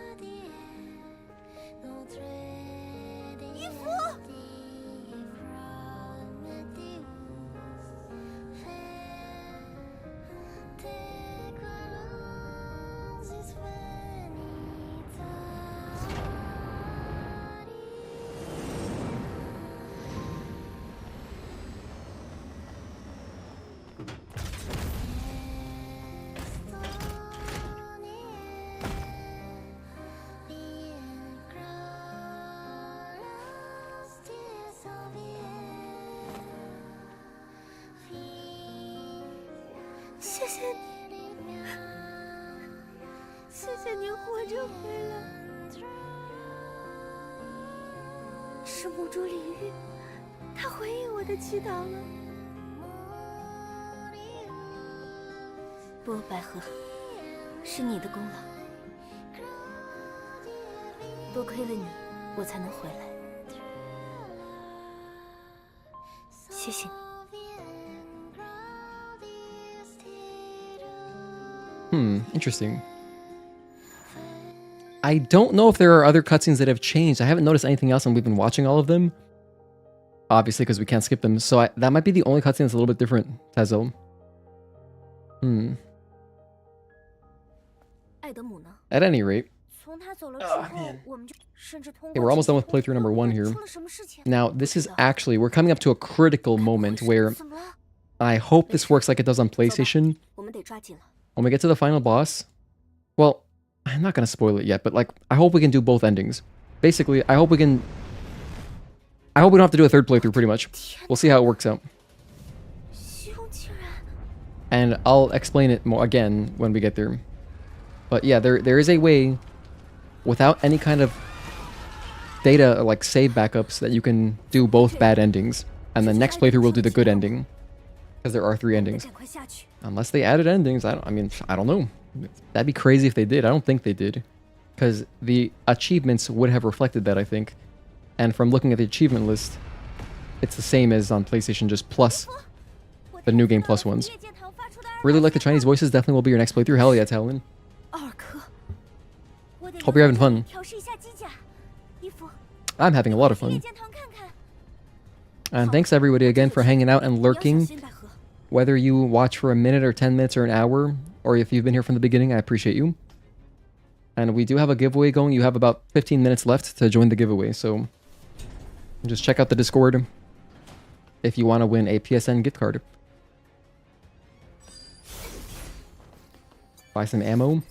Interesting. I don't know if there are other cutscenes that have changed. I haven't noticed anything else, and we've been watching all of them. Obviously, because we can't skip them. So that might be the only cutscene that's a little bit different, Tezo. At any rate. Okay, we're almost done with playthrough number 1 here. Now, this is actually... We're coming up to a critical moment where... I hope this works like it does on PlayStation. When we get to the final boss... Well, I'm not going to spoil it yet, but like, I hope we can do both endings. Basically, I hope we can... I hope we don't have to do a third playthrough, pretty much. We'll see how it works out. And I'll explain it more again when we get there. But yeah, there is a way, without any kind of data, like save backups, that you can do both bad endings. And the next playthrough will do the good ending. Because there are 3 endings. Unless they added endings, I don't know. That'd be crazy if they did. I don't think they did. Because the achievements would have reflected that, I think. And from looking at the achievement list, it's the same as on PlayStation, just plus the new game plus ones. Really like the Chinese voices, definitely will be your next playthrough. Hell yeah, Talon. Hope you're having fun. I'm having a lot of fun. And thanks everybody again for hanging out and lurking. Whether you watch for a minute or 10 minutes or an hour, or if you've been here from the beginning, I appreciate you. And we do have a giveaway going. You have about 15 minutes left to join the giveaway, so just check out the Discord if you want to win a PSN gift card. Buy some ammo.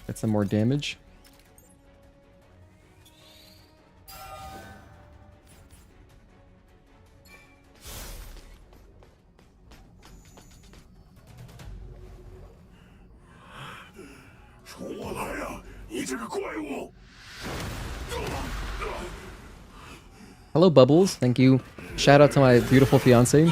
Get some more damage. Hello, Bubbles. Thank you. Shout out to my beautiful fiance.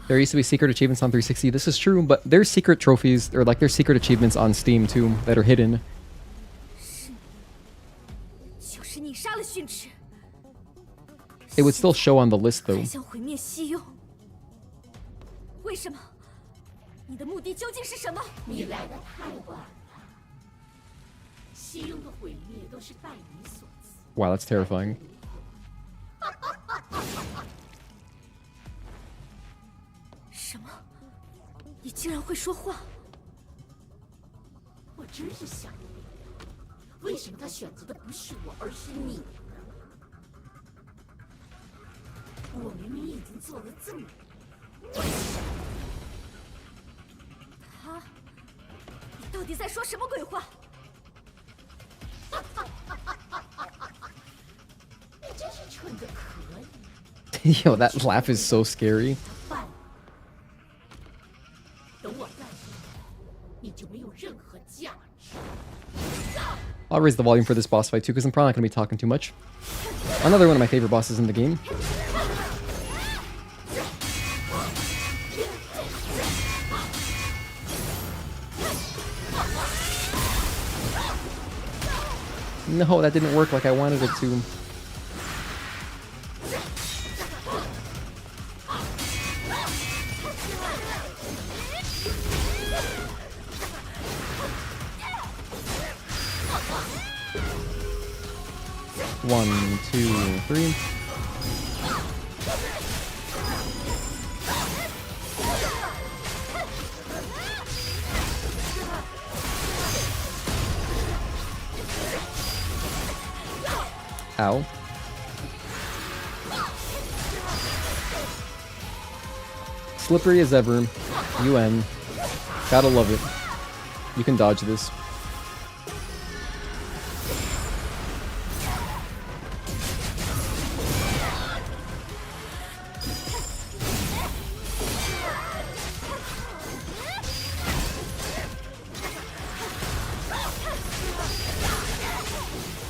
There used to be secret achievements on 360. This is true, but there's secret trophies, or like there's secret achievements on Steam too, that are hidden. It would still show on the list though. Wow, that's terrifying. Yo, that laugh is so scary. I'll raise the volume for this boss fight too, because I'm probably not going to be talking too much. Another one of my favorite bosses in the game. No, that didn't work like I wanted it to. One, two, three. Ow. Slippery as ever. UN. Gotta love it. You can dodge this.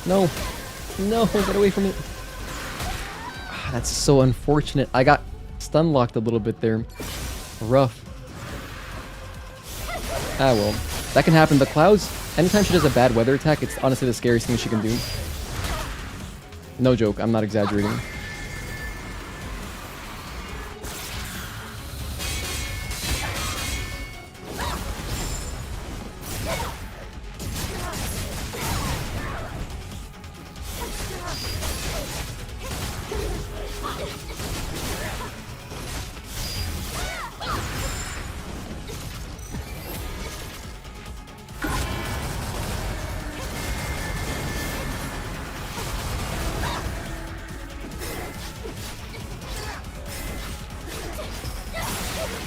No. No, get away from me. That's so unfortunate. I got stun locked a little bit there. Rough. Ah well. That can happen. The clouds, anytime she does a bad weather attack, it's honestly the scariest thing she can do. No joke, I'm not exaggerating.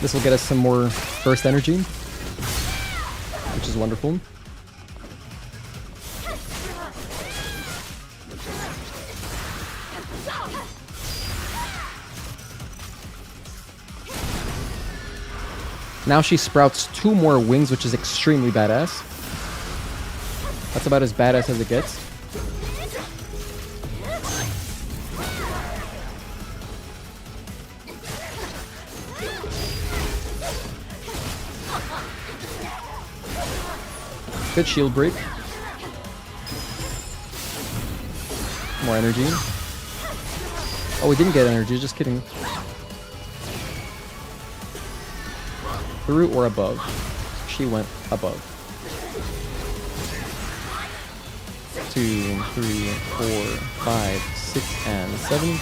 This will get us some more burst energy, which is wonderful. Now she sprouts 2 more wings, which is extremely badass. That's about as badass as it gets. Good shield break. More energy. Oh, we didn't get energy, just kidding. Through or above? She went above. 2, 3, 4, 5, 6, and 7.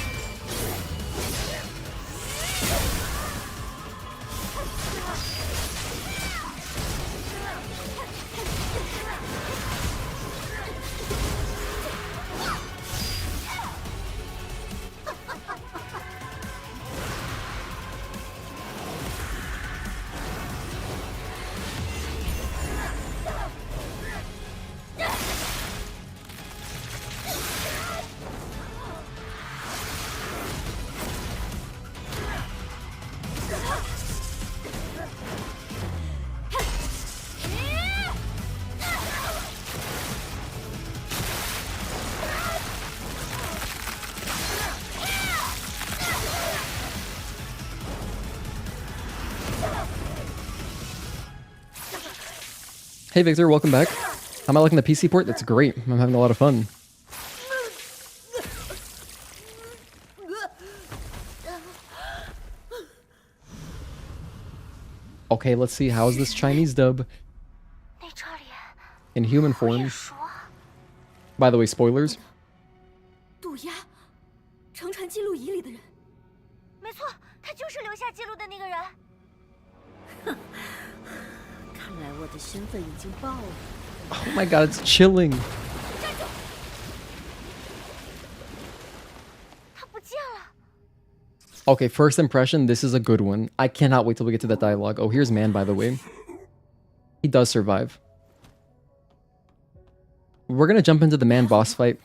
Hey Victor, welcome back. How am I liking the PC port? That's great. I'm having a lot of fun. Okay, let's see. How's this Chinese dub? In human form. By the way, spoilers. 渡鸦，乘船记录仪里的人。没错，他就是留下记录的那个人。哼。 看来我的身份已经暴露。Oh my god, it's chilling. 他不见了。 Okay, first impression, this is a good one. I cannot wait till we get to that dialogue. Oh, here's Man, by the way. He does survive. We're gonna jump into the Man boss fight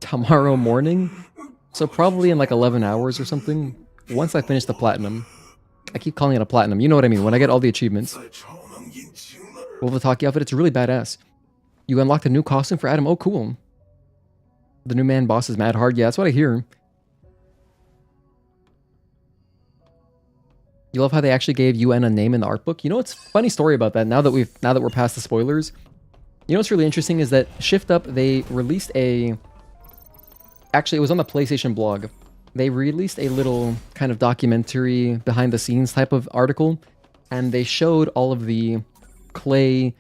tomorrow morning. So probably in like 11 hours or something. Once I finish the platinum. I keep calling it a platinum. You know what I mean. When I get all the achievements. Well, the Tachy outfit, it's really badass. You unlocked a new costume for Adam. Oh, cool. The new Man boss is mad hard. Yeah, that's what I hear. You love how they actually gave UN a name in the art book. You know, it's a funny story about that. Now that we're past the spoilers. You know what's really interesting is that Shift Up, they released a... Actually, it was on the PlayStation blog. They released a little kind of documentary behind the scenes type of article, and they showed all of the clay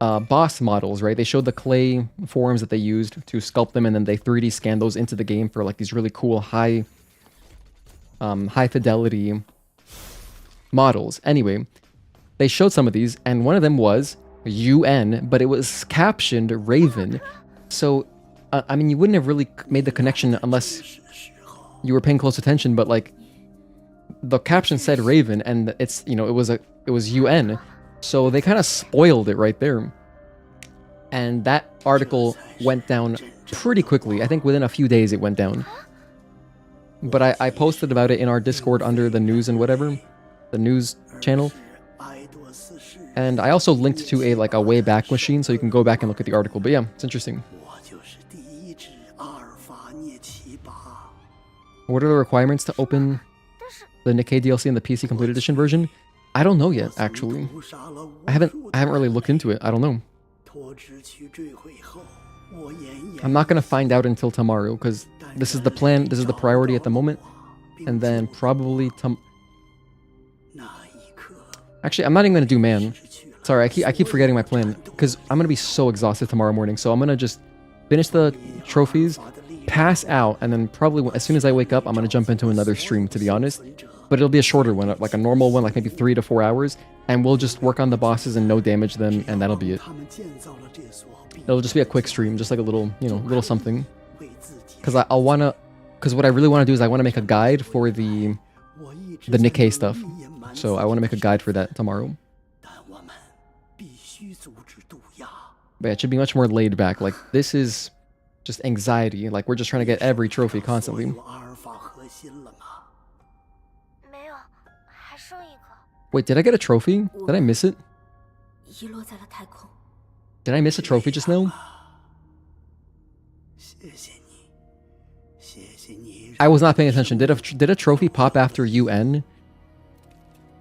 boss models, right? They showed the clay forms that they used to sculpt them, and then they 3D scanned those into the game for like these really cool high fidelity models. Anyway, they showed some of these, and one of them was UN, but it was captioned Raven. So, I mean, you wouldn't have really made the connection unless you were paying close attention, but like the caption said Raven, and it's, you know, it was UN, so they kind of spoiled it right there. And that article went down pretty quickly. I think within a few days it went down. But I posted about it in our Discord under the news and whatever, the news channel. And I also linked to a way back machine, so you can go back and look at the article. But yeah, it's interesting. What are the requirements to open The Nikkei DLC and the PC Complete Edition version? I don't know yet, actually. I haven't really looked into it. I don't know. I'm not gonna find out until tomorrow, because this is the plan, this is the priority at the moment. And then probably Actually, I'm not even gonna do man. Sorry, I keep forgetting my plan, because I'm gonna be so exhausted tomorrow morning, so I'm gonna just finish the trophies, pass out, and then probably as soon as I wake up, I'm gonna jump into another stream, to be honest. But it'll be a shorter one, like a normal one, like maybe 3 to 4 hours, and we'll just work on the bosses and no damage them, and that'll be it. It'll just be a quick stream, just like a little, you know, little something. Because what I really want to do is I want to make a guide for the Nikkei stuff. So I want to make a guide for that tomorrow. But yeah, it should be much more laid back. Like, this is just anxiety. Like, we're just trying to get every trophy constantly. Wait, did I get a trophy? Did I miss it? Did I miss a trophy just now? I was not paying attention. Did a trophy pop after UN?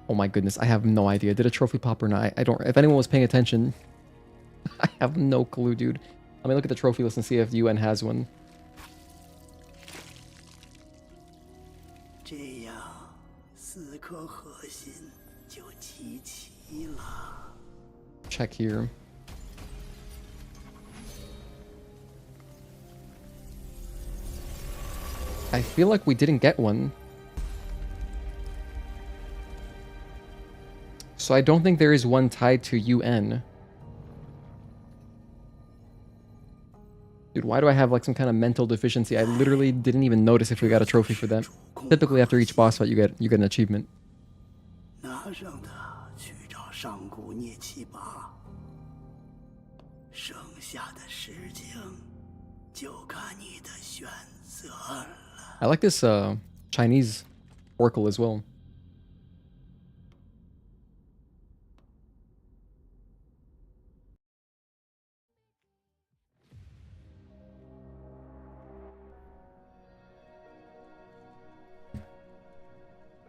Oh my goodness, I have no idea. Did a trophy pop or not? I don't. If anyone was paying attention, I have no clue, dude. Let me look at the trophy list and see if UN has one. Check here. I feel like we didn't get one. So I don't think there is one tied to UN. Dude, why do I have like some kind of mental deficiency? I literally didn't even notice if we got a trophy for that. Typically after each boss fight you get an achievement. I like this Chinese oracle as well.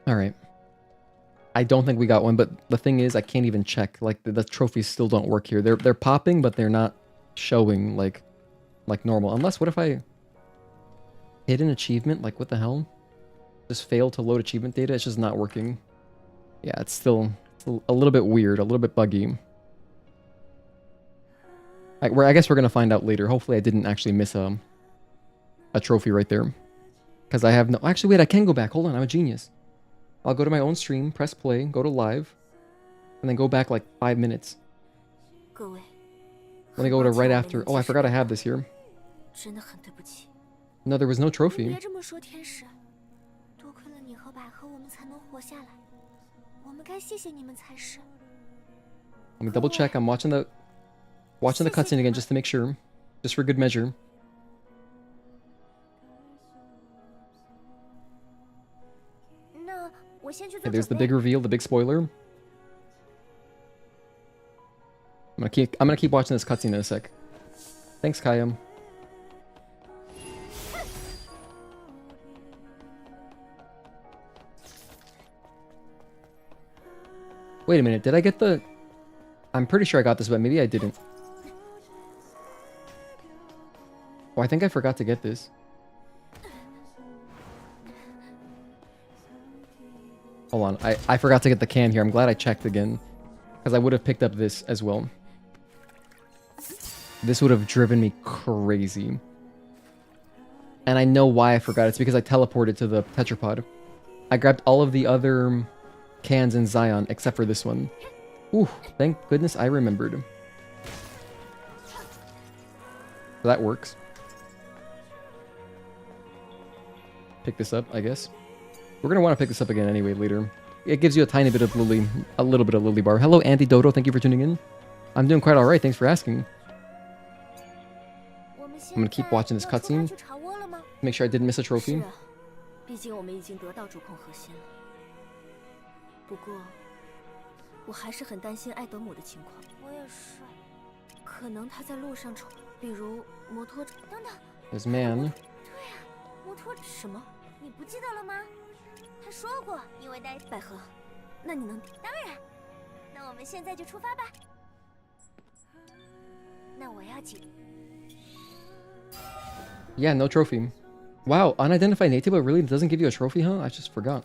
Alright. I don't think we got one, but the thing is I can't even check. Like the trophies still don't work here. They're popping, but they're not showing like normal. Unless, what if I hit an achievement? Like, what the hell? Just failed to load achievement data? It's just not working. Yeah, it's still a little bit weird, a little bit buggy. I guess we're gonna find out later. Hopefully I didn't actually miss a trophy right there. Because I have no... Actually, wait, I can go back. Hold on, I'm a genius. I'll go to my own stream, press play, go to live, and then go back like 5 minutes. Let me go to right after... Oh, I forgot I have this here. No, there was no trophy. Let me double check. I'm watching the cutscene again just to make sure. Just for good measure. Okay, there's the big reveal, the big spoiler. I'm gonna keep watching this cutscene in a sec. Thanks, Kayam. Wait a minute, did I get the... I'm pretty sure I got this, but maybe I didn't. Oh, I think I forgot to get this. Hold on, I forgot to get the can here. I'm glad I checked again. Because I would have picked up this as well. This would have driven me crazy. And I know why I forgot. It's because I teleported to the tetrapod. I grabbed all of the other cans in Xion except for this one. Ooh, thank goodness I remembered. So that works. Pick this up, I guess. We're going to want to pick this up again anyway later. It gives you a tiny bit of Lily, a little bit of Lily bar. Hello, Andy Dodo. Thank you for tuning in. I'm doing quite alright. Thanks for asking. I'm going to keep watching this cutscene. Make sure I didn't miss a trophy. This man. 他说过，因为奈百合，那你能？当然，那我们现在就出发吧。那我要紧。Yeah, no trophy. Wow, unidentified Naytiba really doesn't give you a trophy, huh? I just forgot.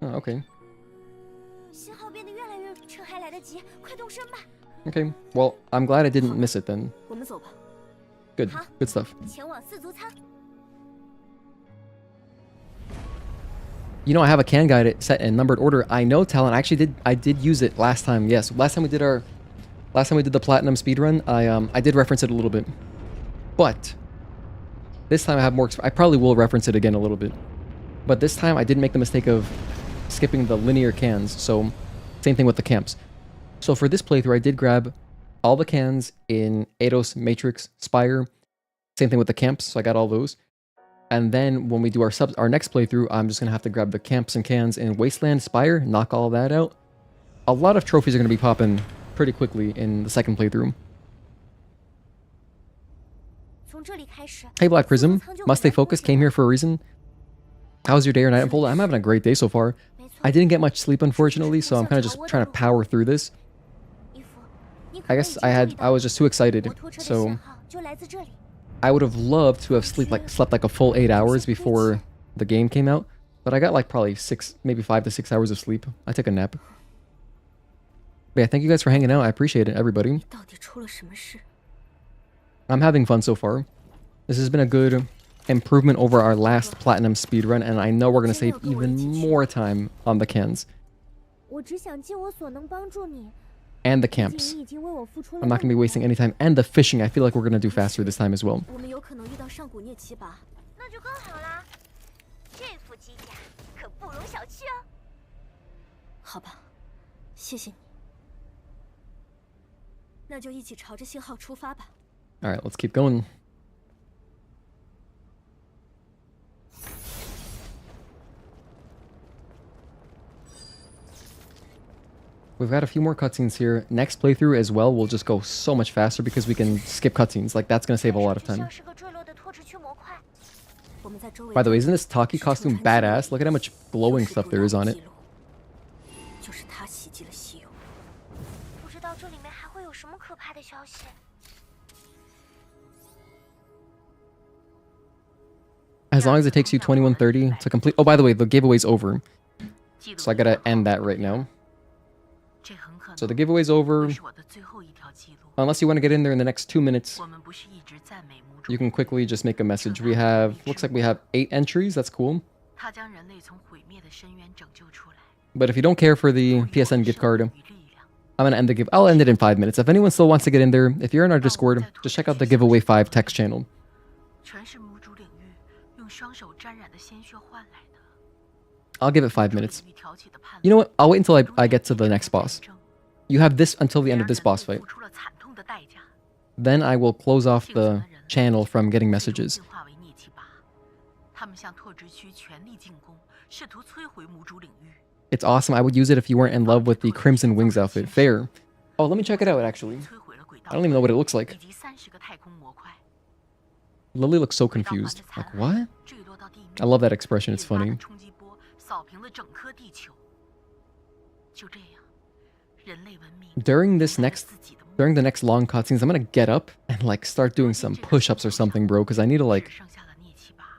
Oh, okay. 信号变得越来越，车还来得及，快动身吧。Okay, well, I'm glad I didn't miss it then. 我们走吧。 Good, good stuff. 前往4足舱。 You know, I have a can guide set in numbered order. I know, Talon. I did use it last time. Yes, last time we did the platinum speedrun, I did reference it a little bit. But this time I have more. I probably will reference it again a little bit. But this time I didn't make the mistake of skipping the linear cans. So same thing with the camps. So for this playthrough, I did grab all the cans in Eidos, Matrix, Spire. Same thing with the camps. So I got all those. And then when we do our next playthrough, I'm just going to have to grab the camps and cans in Wasteland, Spire, knock all that out. A lot of trophies are going to be popping pretty quickly in the second playthrough. Hey Black Prism, must stay focused, came here for a reason. How's your day or night unfolded? I'm having a great day so far. I didn't get much sleep unfortunately, so I'm kind of just trying to power through this. I guess I was just too excited, so I would have loved to have slept like a full 8 hours before the game came out, but I got like probably 5 to 6 hours of sleep. I took a nap. But yeah, thank you guys for hanging out. I appreciate it, everybody. I'm having fun so far. This has been a good improvement over our last platinum speedrun, and I know we're going to save even more time on the cans. And the camps. I'm not going to be wasting any time. And the fishing, I feel like we're going to do faster this time as well. Alright, let's keep going. We've got a few more cutscenes here. Next playthrough as well will just go so much faster because we can skip cutscenes. Like, that's going to save a lot of time. By the way, isn't this Tachy costume badass? Look at how much glowing stuff there is on it. As long as it takes you 21:30 to complete... Oh, by the way, the giveaway's over. So I gotta end that right now. So the giveaway's over. Unless you want to get in there in the next 2 minutes, you can quickly just make a message. We have... Looks like we have 8 entries. That's cool. But if you don't care for the PSN gift card, I'm gonna end the give. I'll end it in 5 minutes. If anyone still wants to get in there, if you're in our Discord, just check out the giveaway 5 text channel. I'll give it 5 minutes. You know what? I'll wait until I get to the next boss. You have this until the end of this boss fight. Then I will close off the channel from getting messages. It's awesome. I would use it if you weren't in love with the Crimson Wings outfit. Fair. Oh, let me check it out, actually. I don't even know what it looks like. Lily looks so confused. Like, what? I love that expression. It's funny. During the next long cutscenes, I'm gonna get up and like start doing some push-ups or something, bro, because I need to like...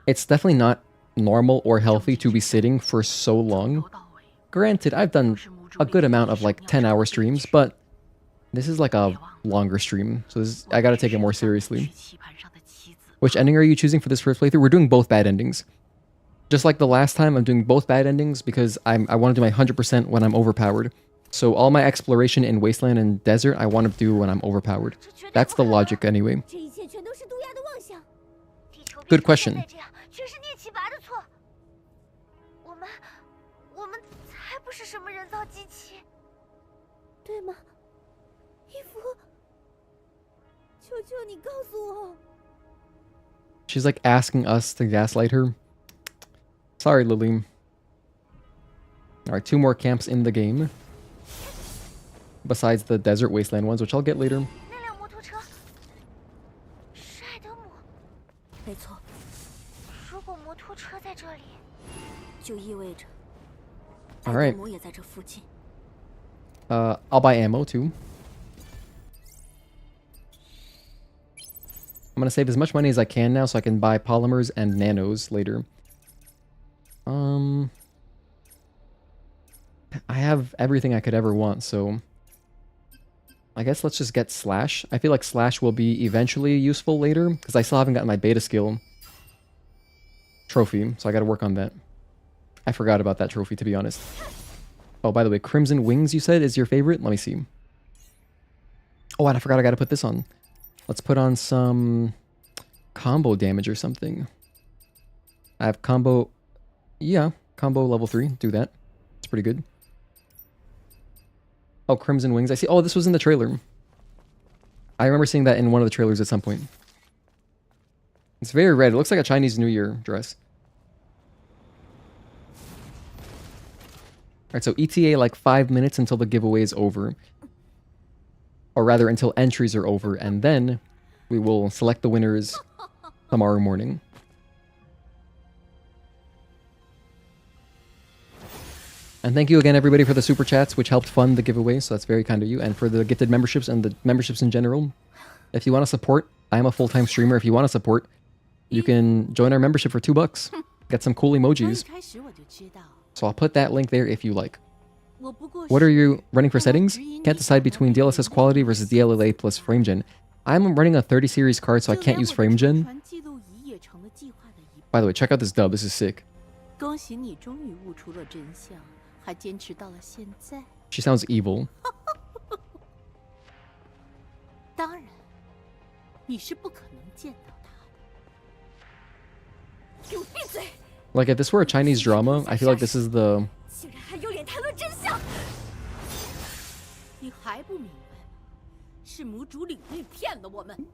It's definitely not normal or healthy to be sitting for so long. Granted, I've done a good amount of like 10-hour streams, but this is like a longer stream, so I gotta take it more seriously. Which ending are you choosing for this first playthrough? We're doing both bad endings. Just like the last time, I'm doing both bad endings because I want to do my 100% when I'm overpowered. So all my exploration in Wasteland and Desert, I want to do when I'm overpowered. That's the logic anyway. Good question. She's like asking us to gaslight her. Sorry, Lily. Alright, 2 more camps in the game. Besides the Desert Wasteland ones, which I'll get later. All right. 魔也在这附近。 I'll buy ammo too. I'm gonna save as much money as I can now so I can buy polymers and nanos later. I have everything I could ever want, so I guess let's just get Slash. I feel like Slash will be eventually useful later because I still haven't gotten my beta skill trophy, so I gotta work on that. I forgot about that trophy, to be honest. Oh, by the way, Crimson Wings, you said, is your favorite? Let me see. Oh, and I forgot I gotta put this on. Let's put on some combo damage or something. I have combo... Yeah, combo level 3. Do that. It's pretty good. Oh, Crimson Wings. I see. Oh, this was in the trailer. I remember seeing that in one of the trailers at some point. It's very red. It looks like a Chinese New Year dress. Alright, so ETA like 5 minutes until the giveaway is over. Or rather, until entries are over. And then we will select the winners tomorrow morning. And thank you again, everybody, for the super chats, which helped fund the giveaway. So that's very kind of you. And for the gifted memberships and the memberships in general. If you want to support, I am a full-time streamer. If you want to support, you can join our membership for $2. Get some cool emojis. So I'll put that link there if you like. What are you running for settings? Can't decide between DLSS quality versus DLLA plus FrameGen. I'm running a 30 series card, so I can't use FrameGen. By the way, check out this dub. This is sick. She sounds evil. Like, if this were a Chinese drama, I feel like this is the...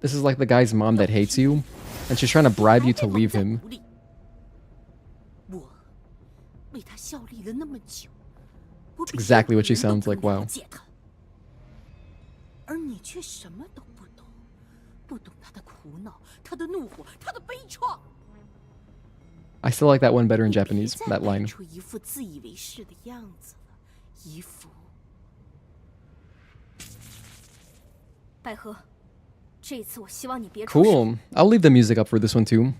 This is like the guy's mom that hates you, and she's trying to bribe you to leave him. That's exactly what she sounds like, wow. I still like that one better in Japanese, that line. Cool. I'll leave the music up for this one too.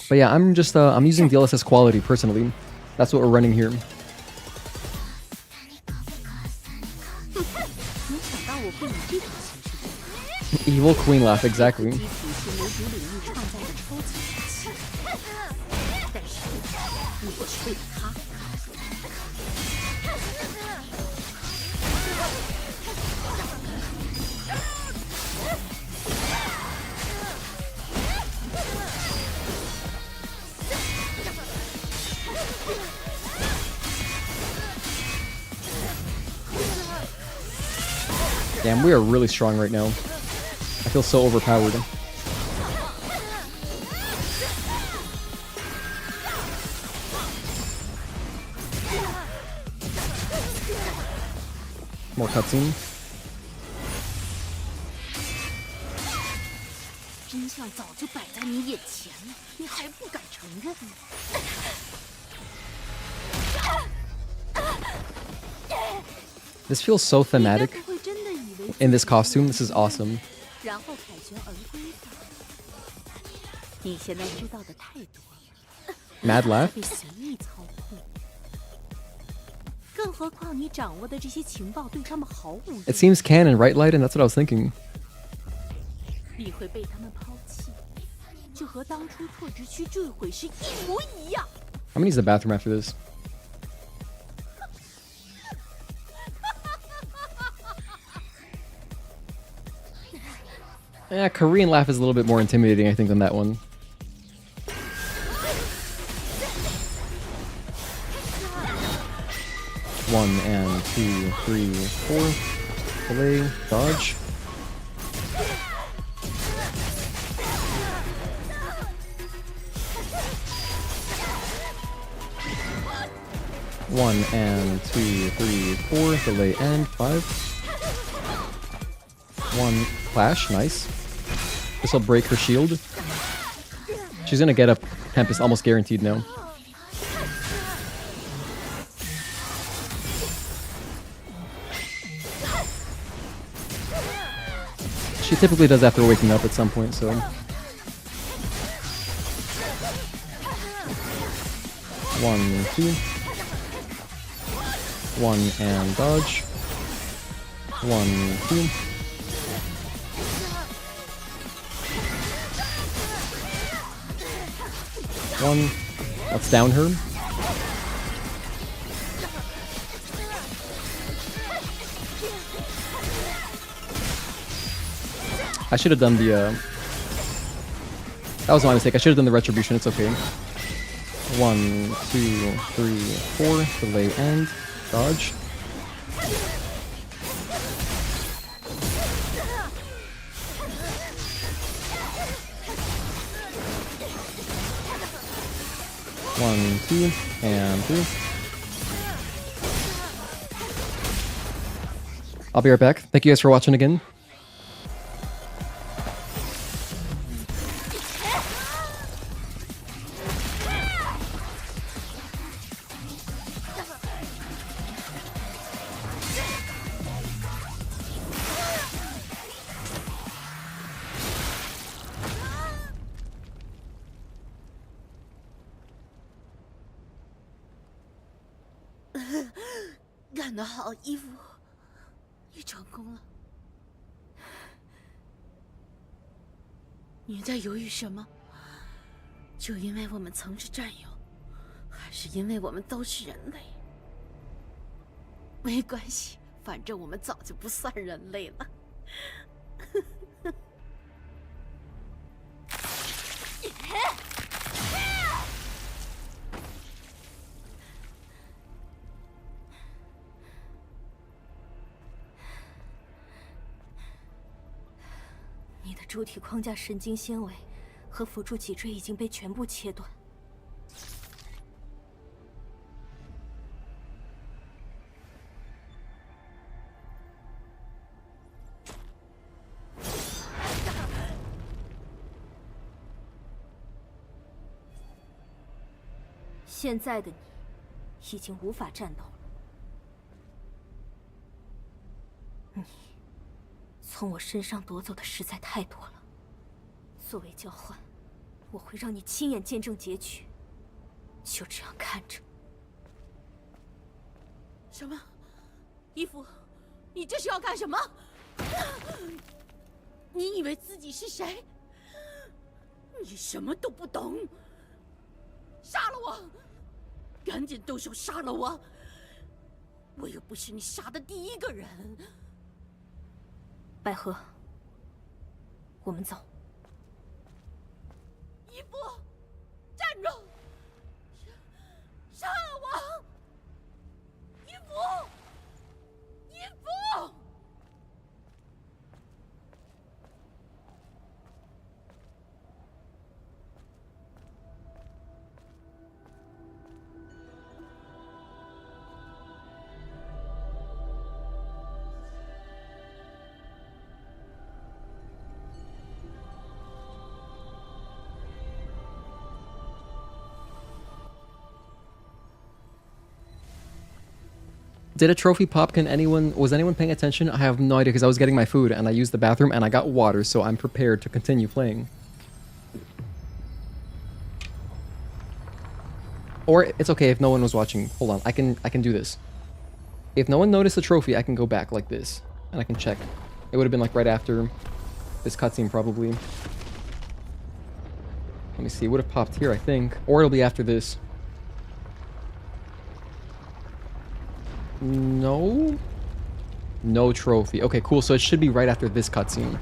But yeah, I'm just I'm using DLSS quality personally. That's what we're running here. Evil queen laugh, exactly. Damn, we are really strong right now. I feel so overpowered. More cutscene. This feels so thematic in this costume. This is awesome. Mad laugh. It seems canon, right, Light? And that's what I was thinking. I'm gonna use the bathroom after this. Yeah, Korean laugh is a little bit more intimidating, I think, than that one. One and 2, 3, 4. Delay, dodge. One and 2, 3, 4. Delay and 5. One clash, nice. This will break her shield. She's gonna get a Tempest almost guaranteed now. She typically does after waking up at some point, so. 1, 2. 1 and dodge. 1, 2. One. Let's down her. I should have done the, that was my mistake. I should have done the retribution. It's okay. 1, 2, 3, 4. Delay and dodge. One, 2, and 3. I'll be right back. Thank you guys for watching again.你的主体框架神经纤维和辅助脊椎已经被全部切断。现在的你已经无法战斗了。你从我身上夺走的实在太多了。作为交换，我会让你亲眼见证结局。就这样看着。什么？伊芙，你这是要干什么？你以为自己是谁？你什么都不懂。杀了我！赶紧动手杀了我！我又不是你杀的第一个人。百合，我们走。伊芙，站住！杀了我！伊芙，伊芙！Did a trophy pop? Was anyone paying attention? I have no idea because I was getting my food and I used the bathroom and I got water, so I'm prepared to continue playing. Or it's okay if no one was watching. Hold on, I can do this. If no one noticed the trophy, I can go back like this and I can check. It would have been like right after this cutscene probably. Let me see, it would have popped here, I think. Or it'll be after this. No? No trophy. Okay, cool. So it should be right after this cutscene.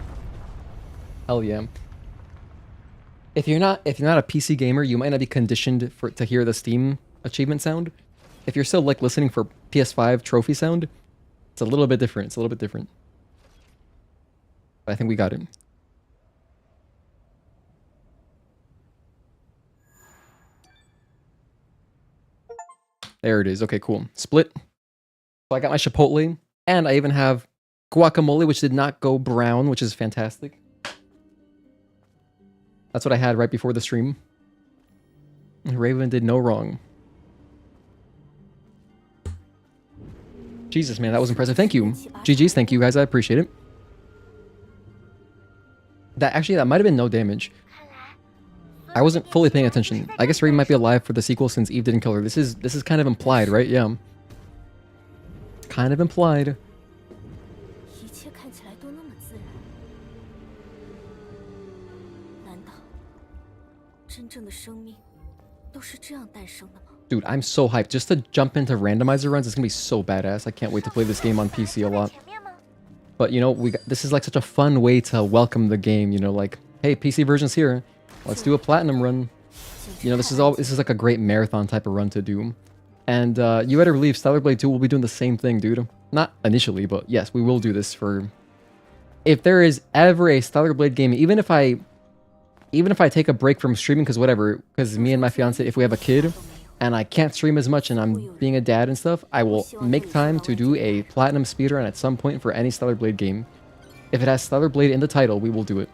Hell yeah. If you're not a PC gamer, you might not be conditioned to hear the Steam achievement sound. If you're still like listening for PS5 trophy sound, it's a little bit different. It's a little bit different. But I think we got it. There it is. Okay, cool. Split. So I got my Chipotle, and I even have guacamole, which did not go brown, which is fantastic. That's what I had right before the stream. Raven did no wrong. Jesus, man, that was impressive. Thank you. GG's, thank you guys, I appreciate it. that might have been no damage. I wasn't fully paying attention. I guess Ray might be alive for the sequel since Eve didn't kill her. This is kind of implied, right? Yeah. Kind of implied. 一切看起来都那么自然，难道真正的生命都是这样诞生的吗？ Dude, I'm so hyped. Just to jump into randomizer runs, it's gonna be so badass. I can't wait to play this game on PC a lot. But you know, this is like such a fun way to welcome the game. You know, like, hey, PC version's here. Let's do a platinum run. You know, this is like a great marathon type of run to do. And you better believe Stellar Blade 2 will be doing the same thing, dude. Not initially, but yes, we will do this for... If there is ever a Stellar Blade game, even if I take a break from streaming, because me and my fiance, if we have a kid, and I can't stream as much and I'm being a dad and stuff, I will make time to do a platinum speedrun at some point for any Stellar Blade game. If it has Stellar Blade in the title, we will do it.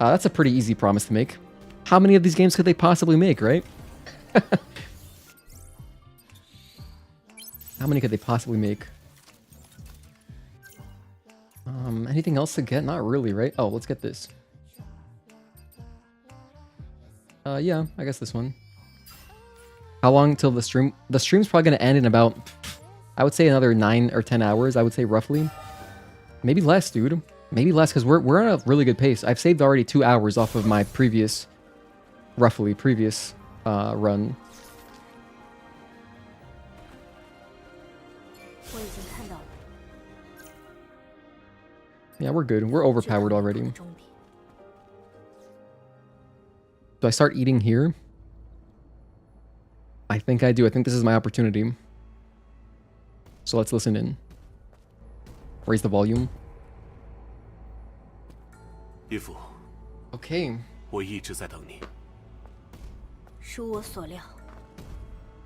That's a pretty easy promise to make. How many of these games could they possibly make, right? How many could they possibly make? Anything else to get? Not really, right? Oh, let's get this. Yeah, I guess this one. How long till the stream? The stream's probably going to end in about, I would say another 9 or 10 hours, I would say roughly. Maybe less, dude. Maybe less, because we're on a really good pace. I've saved already 2 hours off of my previous run. Yeah, we're good. We're overpowered already. Do I start eating here? I think I do. I think this is my opportunity. So let's listen in. Raise the volume. 义父 Okay. 我一直在等你。如我所料，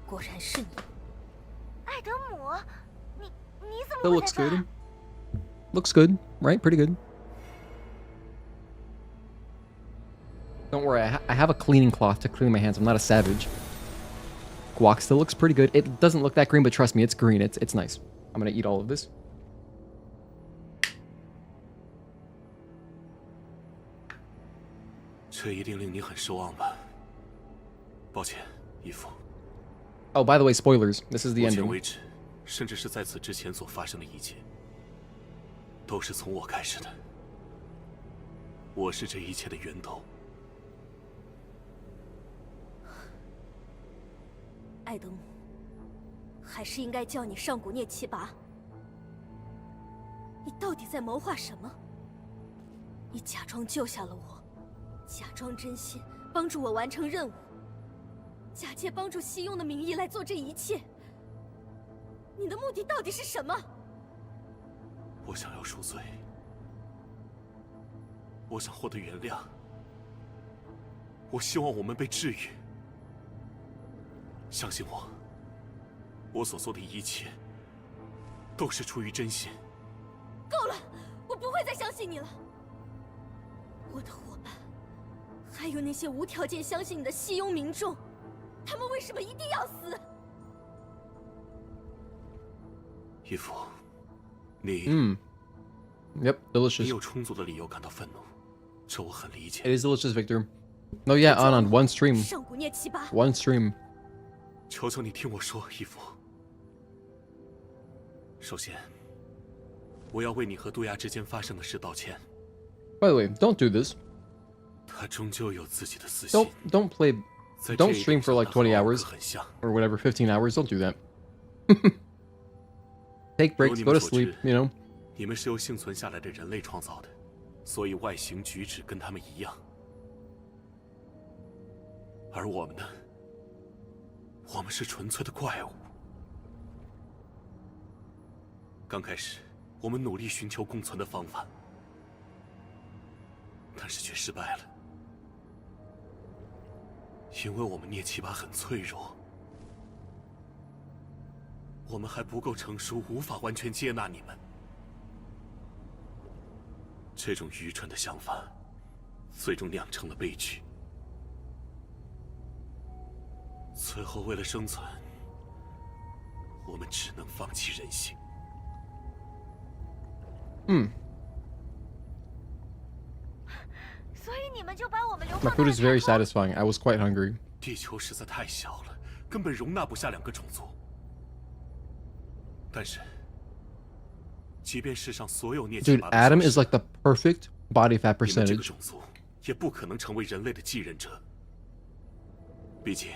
果然是你。艾德姆，你怎 That 么会 looks 在这 good. Looks good, right? Pretty good. Don't worry, I have a cleaning cloth to clean my hands. I'm not a savage. Guac still looks pretty good. It doesn't look that green, but trust me, it's green. It's nice. I'm gonna eat all of this. 这一定令你很失望吧？抱歉，义父。 Oh, by the way, spoilers. This is the 目前 ending. 为止，甚至是在此之前所发生的一切，都是从我开始的。我是这一切的源头。艾德姆，还是应该叫你上古涅奇拔。你到底在谋划什么？你假装救下了我，假装真心帮助我完成任务，假借帮助西庸的名义来做这一切。你的目的到底是什么？我想要赎罪，我想获得原谅，我希望我们被治愈。相信我，我所做的一切都是出于真心。够了，我不会再相信你了。我的伙伴，还有那些无条件相信你的西庸民众，他们为什么一定要死？义父，你 Yep, 你 delicious. 有充足的理由感到愤怒，这我很理解。 It is delicious, Victor. No, yeah, on one stream. 上古涅奇拔， One stream. 求求你听我说，义父。首先，我要为你和杜亚之间发生的事道歉。 By the way, don't do this. 他终究有自己的私心。 Don't play. 在这 Don't 一 stream 点 for 上 like 他和 20 奥尔 hours 克很像。 or whatever, 15 hours. Don't do that. Take 如 breaks, 你 go 们 to 所知 sleep, you know? 你们是由幸存下来的人类创造的，所以外形举止跟他们一样。而我们呢？我们是纯粹的怪物。刚开始，我们努力寻求共存的方法，但是却失败了，因为我们涅奇巴很脆弱，我们还不够成熟，无法完全接纳你们。这种愚蠢的想法，最终酿成了悲剧。最后，为了生存，我们只能放弃人性。就把我们流 My 放 food 到 is very 太空。 satisfying. I was quite hungry. 地球实在太小了，根本容纳不下2个种族。但是，即便世上所有涅奇 Dude, 拔的 Adam 修 is 士 like the perfect body fat 你们这个 percentage. 种族也不可能成为人类的继任者。毕竟，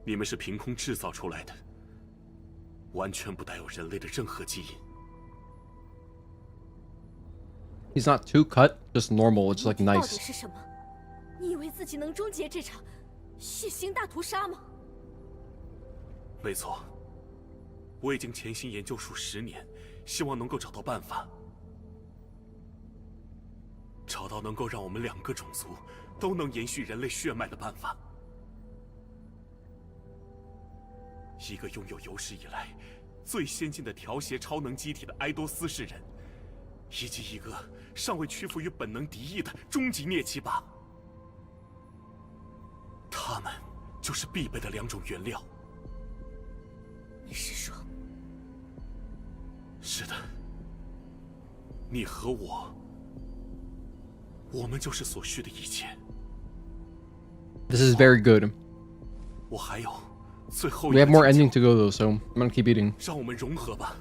你们是凭空制造出来的，完全不带有人类的任何基因。 He's not too cut, just normal. It's like 到底 nice. 是什么？你以为自己能终结这场血腥大屠杀吗？没错，我已经潜心研究数10年，希望能够找到办法，找到能够让我们2个种族都能延续人类血脉的办法。一个拥有有史以来最先进的调谐超能机体的埃多斯世人，以及一个尚未屈服于本能敌意的终极涅奇拔，他们就是必备的2种原料。 你是说，是的，你和我，我们就是所需的一切。 This is very good. 我还有最后一 We 个 have more 请 ending 求 to go though, so I'm gonna keep eating. 让我们融合吧，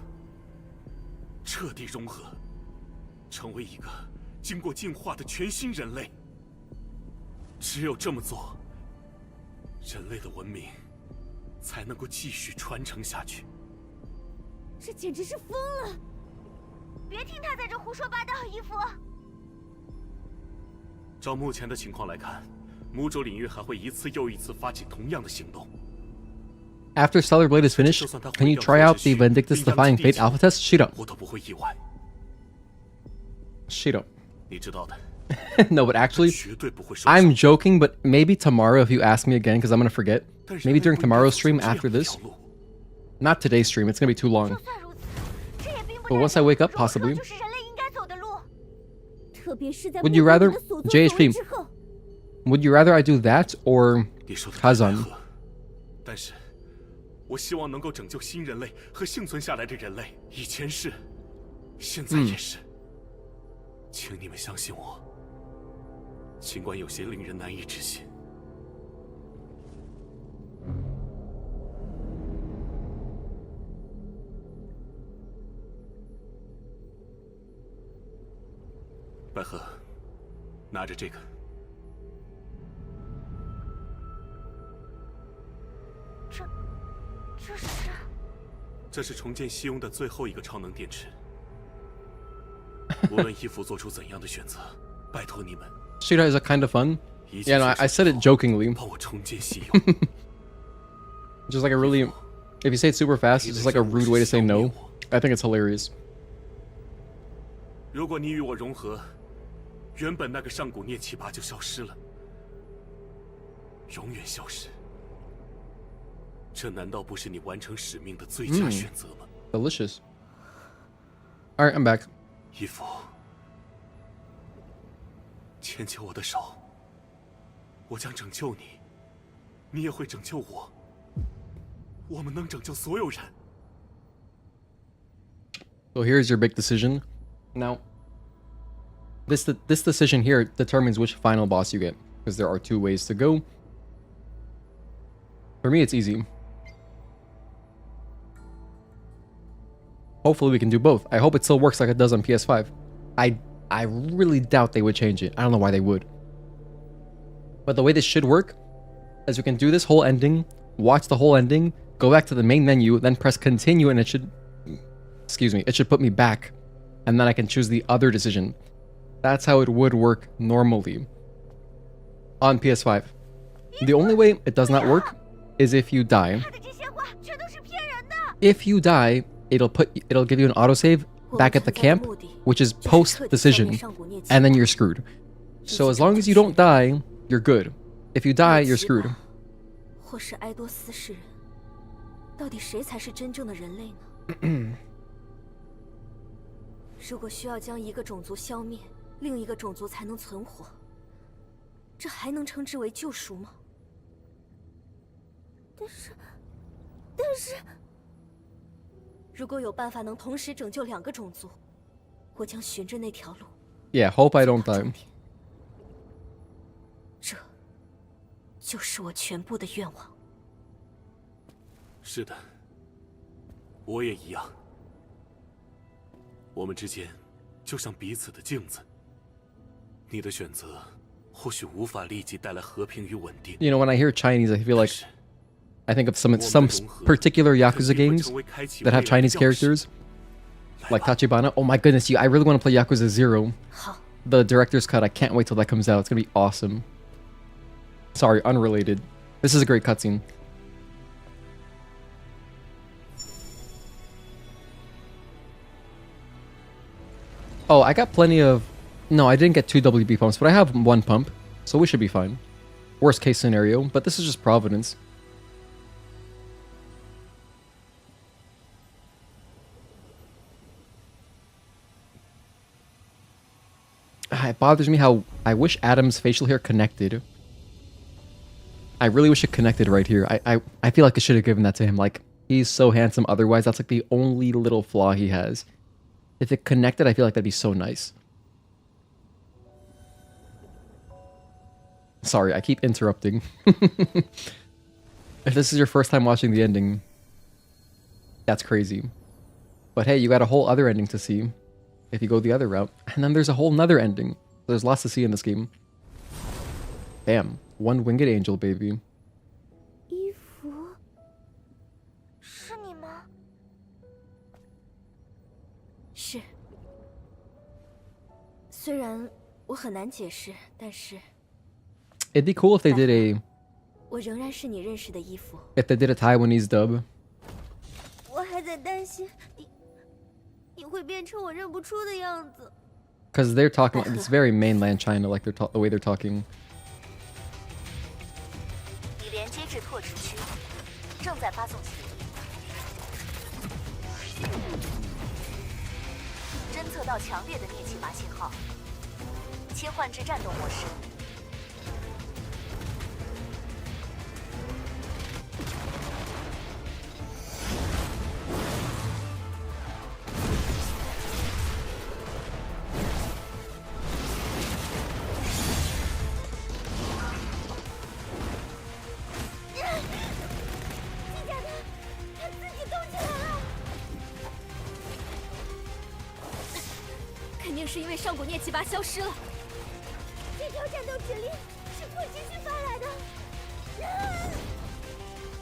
彻底融合，成为一个经过进化的全新人类。只有这么做，人类的文明才能够继续传承下去。这简直是疯了！别听他在这胡说八道，伊芙。照目前的情况来看，魔咒领域还会一次又一次发起同样的行动。 After Stellar Blade is finished, can you try out the Vindictus Defying Fate alpha test? Shut 我都不会意外。 up. 你知道的， No, but actually, 绝对不会收手。 I'm joking, but maybe tomorrow if you ask me again, because I'm gonna forget. 但是 Maybe during 人类不应该 tomorrow's 走 stream 这样 after 的 this. 条路 Not today's stream, it's gonna be too long. 就算如此，这也并不 But 代 once I 表 wake up, 融合 possibly. 就是人类应该走的路。特别是在 Would you rather 目睹你的所作所为 JHP 之后， Would you rather I do that or 你说的太 Kazan 奈何，但是，我希望能够拯救新人类和幸存下来的人类。以前是，现在也是。请你们相信我，尽管有些令人难以置信。百合，拿着这个。 这是。这是重建西庸的最后一个超能电池。无论伊芙做出怎样的选择，拜托你们， Shida is a kind of fun? 一切 Yeah, no, I said it jokingly. 帮我重建西庸。 Just like a really, if you say it super fast, it's just like a rude way to say no. I think it's hilarious. 如果你与我融合，原本那个上古涅奇拔就消失了，永远消失。这难道不是你完成使命的最佳选择吗？ Delicious. Alright, I'm back. 伊芙，牵起我的手，我将拯救你，你也会拯救我，我们能拯救所有人。 So here's your big decision. Now, this decision here determines which final boss you get, because there are 2 ways to go. For me, it's easy. Hopefully we can do both. I hope it still works like it does on PS5. I really doubt they would change it. I don't know why they would. But the way this should work is we can do this whole ending, watch the whole ending, go back to the main menu, then press continue, and it should... Excuse me, it should put me back. And then I can choose the other decision. That's how it would work normally. On PS5. The only way it does not work is if you die. 他的这些话全都是骗人的。 If you die, it'll give you an autosave back at the camp, which is post decision, and then you're screwed. So as long as you don't die, you're good. If you die, you're screwed. 或是埃多斯世人，到底谁才是真正的人类呢？如果需要将一个种族消灭，另一个种族才能存活，这还能称之为救赎吗？但是，如果有办法能同时拯救2个种族，我将循着那条路。 Yeah, hope I don't 走到 die. 终点就是我全部的愿望。是的，我也一样。我们之间就像彼此的镜子。你的选择或许无法立即带来和平与稳定。You know, when I hear Chinese, I feel like I think of some particular Yakuza games that have Chinese characters, like Tachibana. Oh my goodness, I really want to play Yakuza 0. The director's cut, I can't wait till that comes out. It's gonna be awesome. Sorry, unrelated. This is a great cutscene. Oh, I got plenty of... No, I didn't get 2 WB pumps, but I have 1 pump, so we should be fine. Worst case scenario, but this is just Providence. It bothers me how I wish Adam's facial hair connected. I really wish it connected right here. I feel like I should have given that to him. Like, he's so handsome otherwise. That's like the only little flaw he has. If it connected, I feel like that'd be so nice. Sorry, I keep interrupting. If this is your first time watching the ending, that's crazy. But hey, you got a whole other ending to see if you go the other route. And then there's a whole nother ending. There's lots to see in this game. Damn. 1 winged angel, baby. 衣服是你吗？是。虽然我很难解释，但是 It'd be cool if they did a... 我仍然是你认识的衣服。 If they did a Taiwanese dub. 我还在担心你会变成我认不出的样子。 Because they're talking... It's very mainland China, like the way they're talking. 已连接至拓殖区，正在发送信息。侦测到强烈的灭气阀信号，切换至战斗模式。 肯定是因为上古疟气阀消失了。这条战斗指令是副集训发来的。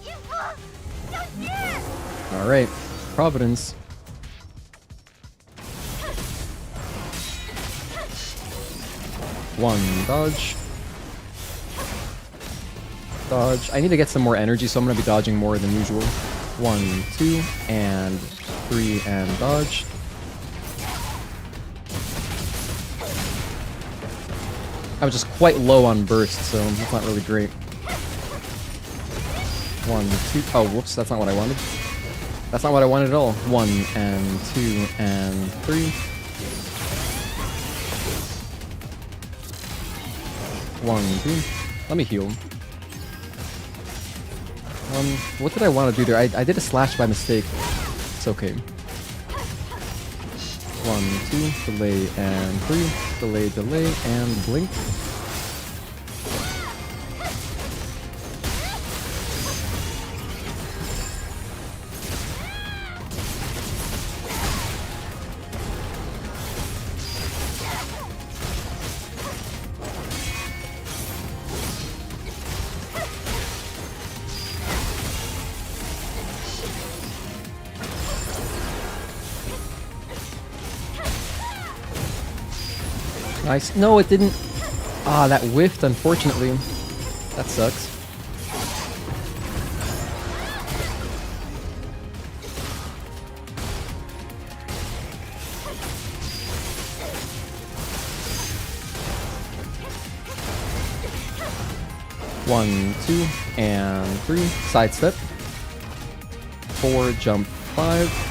衣服，小心！ All right, Providence. One dodge. Dodge. I need to get some more energy, so I'm gonna be dodging more than usual. 1, 2, and 3, and dodge. I was just quite low on burst, so that's not really great. 1, 2. Oh, whoops, that's not what I wanted. That's not what I wanted at all. 1, and 2, and 3. 1, 2. Let me heal. What did I want to do there? I did a slash by mistake. It's okay. 1, 2, delay, and 3. Delay, delay, and blink. Nice. No, it didn't. Ah, that whiffed, unfortunately. That sucks. One, 2, and 3. Sidestep. 4, jump 5.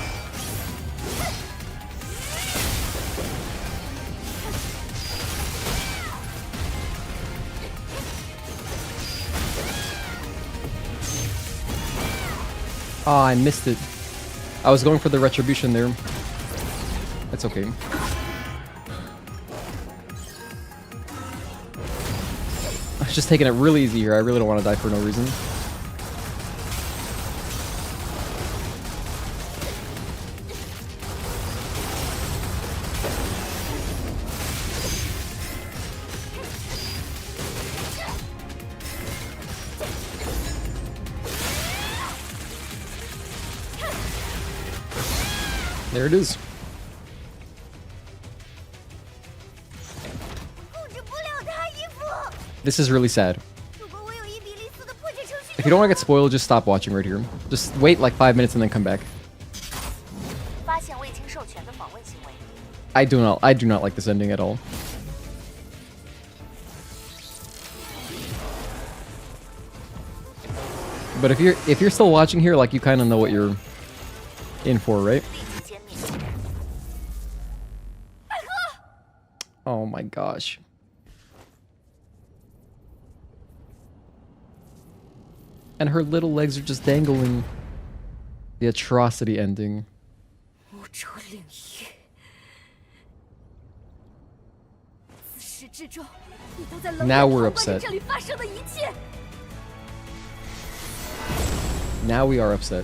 Oh, I missed it. I was going for the retribution there. That's okay. just taking it really easy here. I really don't want to die for no reason. There it is. This is really sad. If you don't want to get spoiled, just stop watching right here. Just wait like 5 minutes and then come back. I do not like this ending at all. But if you're still watching here, like, you kind of know what you're in for, right? Oh my gosh. And her little legs are just dangling. The atrocity ending. Now we're upset. Now we are upset.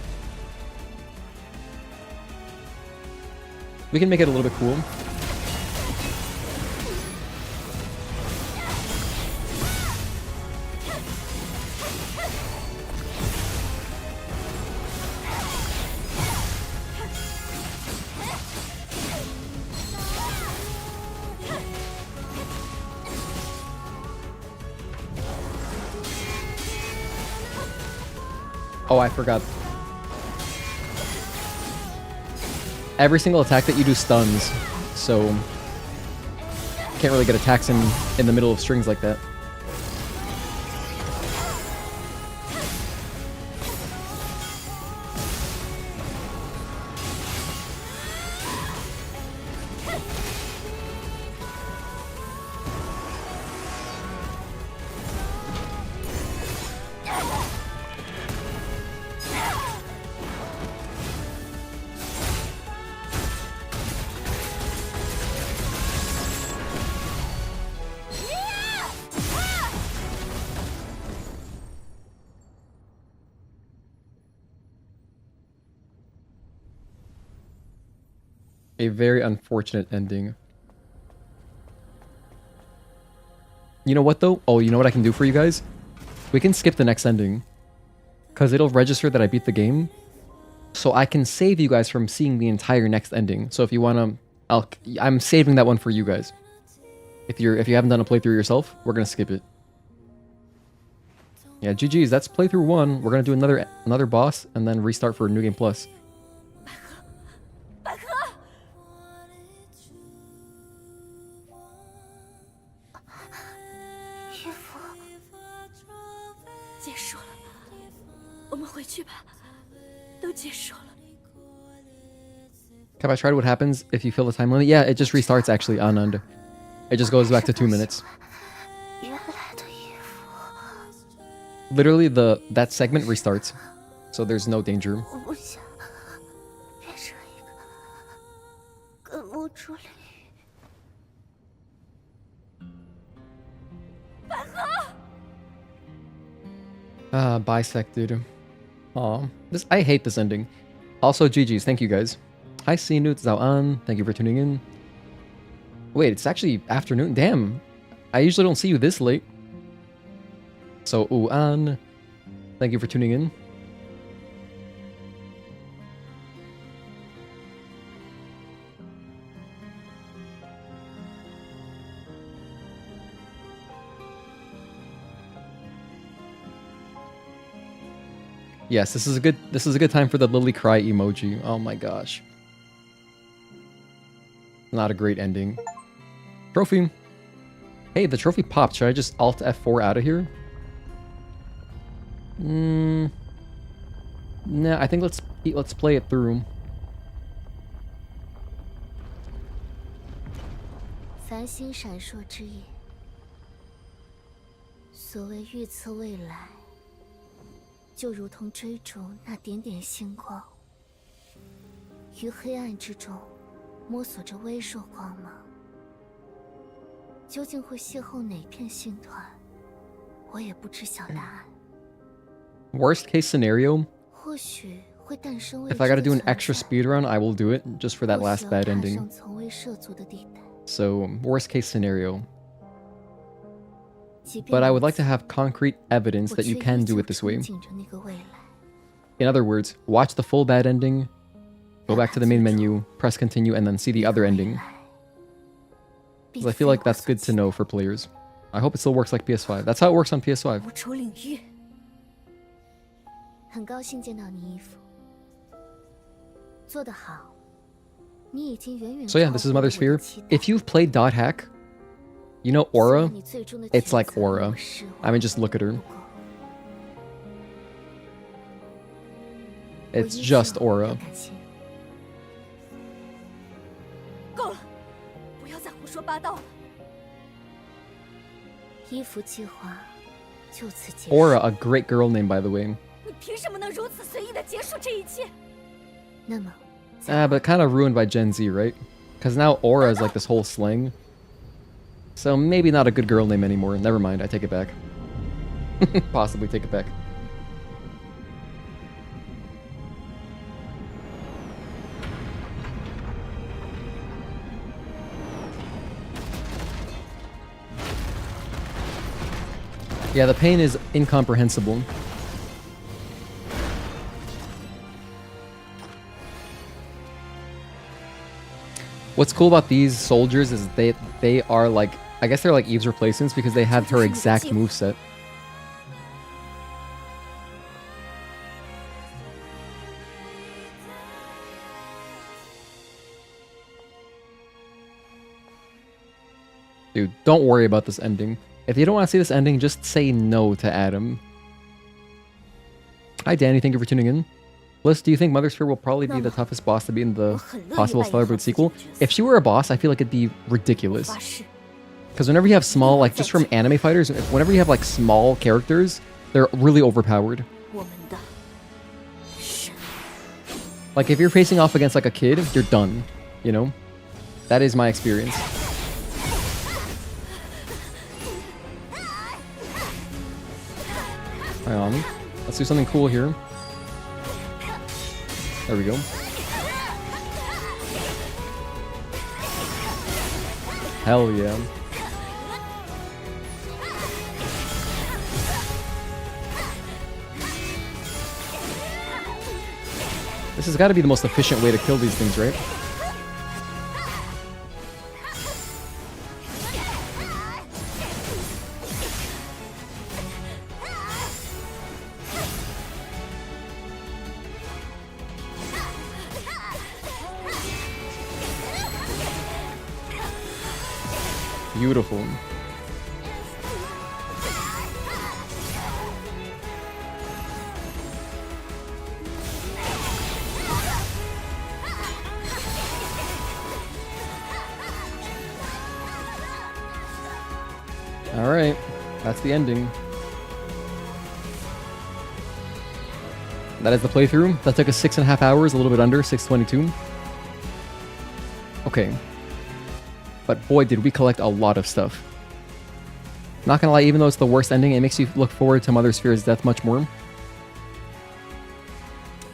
We can make it a little bit cool. Oh, I forgot. Every single attack that you do stuns, so can't really get attacks in the middle of strings like that. A very unfortunate ending. You know what though? Oh, you know what I can do for you guys? We can skip the next ending. Because it'll register that I beat the game. So I can save you guys from seeing the entire next ending. So if you want to... I'm saving that one for you guys. If you haven't done a playthrough yourself, we're going to skip it. Yeah, GG's. That's playthrough 1. We're going to do another boss and then restart for New Game Plus. Have I tried what happens if you fill the time limit? Yeah, it just restarts actually on Anand. It just goes back to 2 minutes. Literally, that segment restarts, so there's no danger. Bisected. Aw, I hate this ending. Also, GG's, thank you guys. Hi, Sinut, Zao-an, thank you for tuning in. Wait, it's actually afternoon? Damn, I usually don't see you this late. So, U-an, thank you for tuning in. Yes, this is a good time for the Lily Cry emoji. Oh my gosh. Not a great ending. Trophy. Hey, the trophy popped. Should I just Alt F4 out of here? Nah, I think let's play it through. 繁星闪烁之夜，所谓预测未来，就如同追逐那点点星光，于黑暗之中摸索着微弱光芒。究竟会邂逅哪片星团，我也不知晓答案。 Worst case scenario, 或许会诞生未 if I gotta 知 do 的 an 存 extra 在 speedrun, I will do it just for that 或 last 需要 bad 踏 ending. 上从未涉足的地带。 So, worst case scenario. 即便 But I would 如 like to 此 have concrete evidence 我 that you 却 can 依 do 旧 it this way. 憧憬着那个未来。 In other words, watch the full bad ending, go back to the main menu, press continue, and then see the other ending. 并 Because I 非 feel like 我 that's 所 good to 期 know for players. I hope it still works like PS5. That's how it works on PS5. 无处领域。很高兴见到你，伊芙。做得好，你已经远远 So yeah, 超 this is 过了 Mother 我的 Sphere. 期待。 If you've played Dot Hack, you know 虽 Aura? 然你最终的 It's 抉 like 择令 Aura. 我失 I 望 mean, just look at her. 不够 It's 我依 just 旧 Aura. 要感谢你。够了，不要再胡说八道了。伊芙计划就此结束。 Aura, a great girl name, by the way. 你凭什么能如此随意的结束这一切？那么， But kind of ruined by Gen Z, right? Because now Aura is like this whole slang. So maybe not a good girl name anymore. Never mind, I take it back. Possibly take it back. Yeah, the pain is incomprehensible. What's cool about these soldiers is they are like, I guess they're like Eve's replacements because they have her exact moveset. Dude, don't worry about this ending. If you don't want to see this ending, just say no to Adam. Hi Danny, thank you for tuning in. Bliss, do you think Mother Sphere will probably be the toughest boss to beat in the possible Stellar Boot sequel? If she were a boss, I feel like it'd be ridiculous. 发誓， Because whenever you have small, like just from anime fighters, whenever you have like small characters, they're really overpowered. 我们的神 Like if you're facing off against like a kid, you're done. You know? That is my experience. Hang on. Let's do something cool here. There we go. Hell yeah. This has got to be the most efficient way to kill these things, right? Beautiful. Alright, that's the ending. That is the playthrough. That took us 6.5 hours, a little bit under, 6:22. Okay. But boy, did we collect a lot of stuff. Not gonna lie, even though it's the worst ending, it makes you look forward to Mother Sphere's death much more.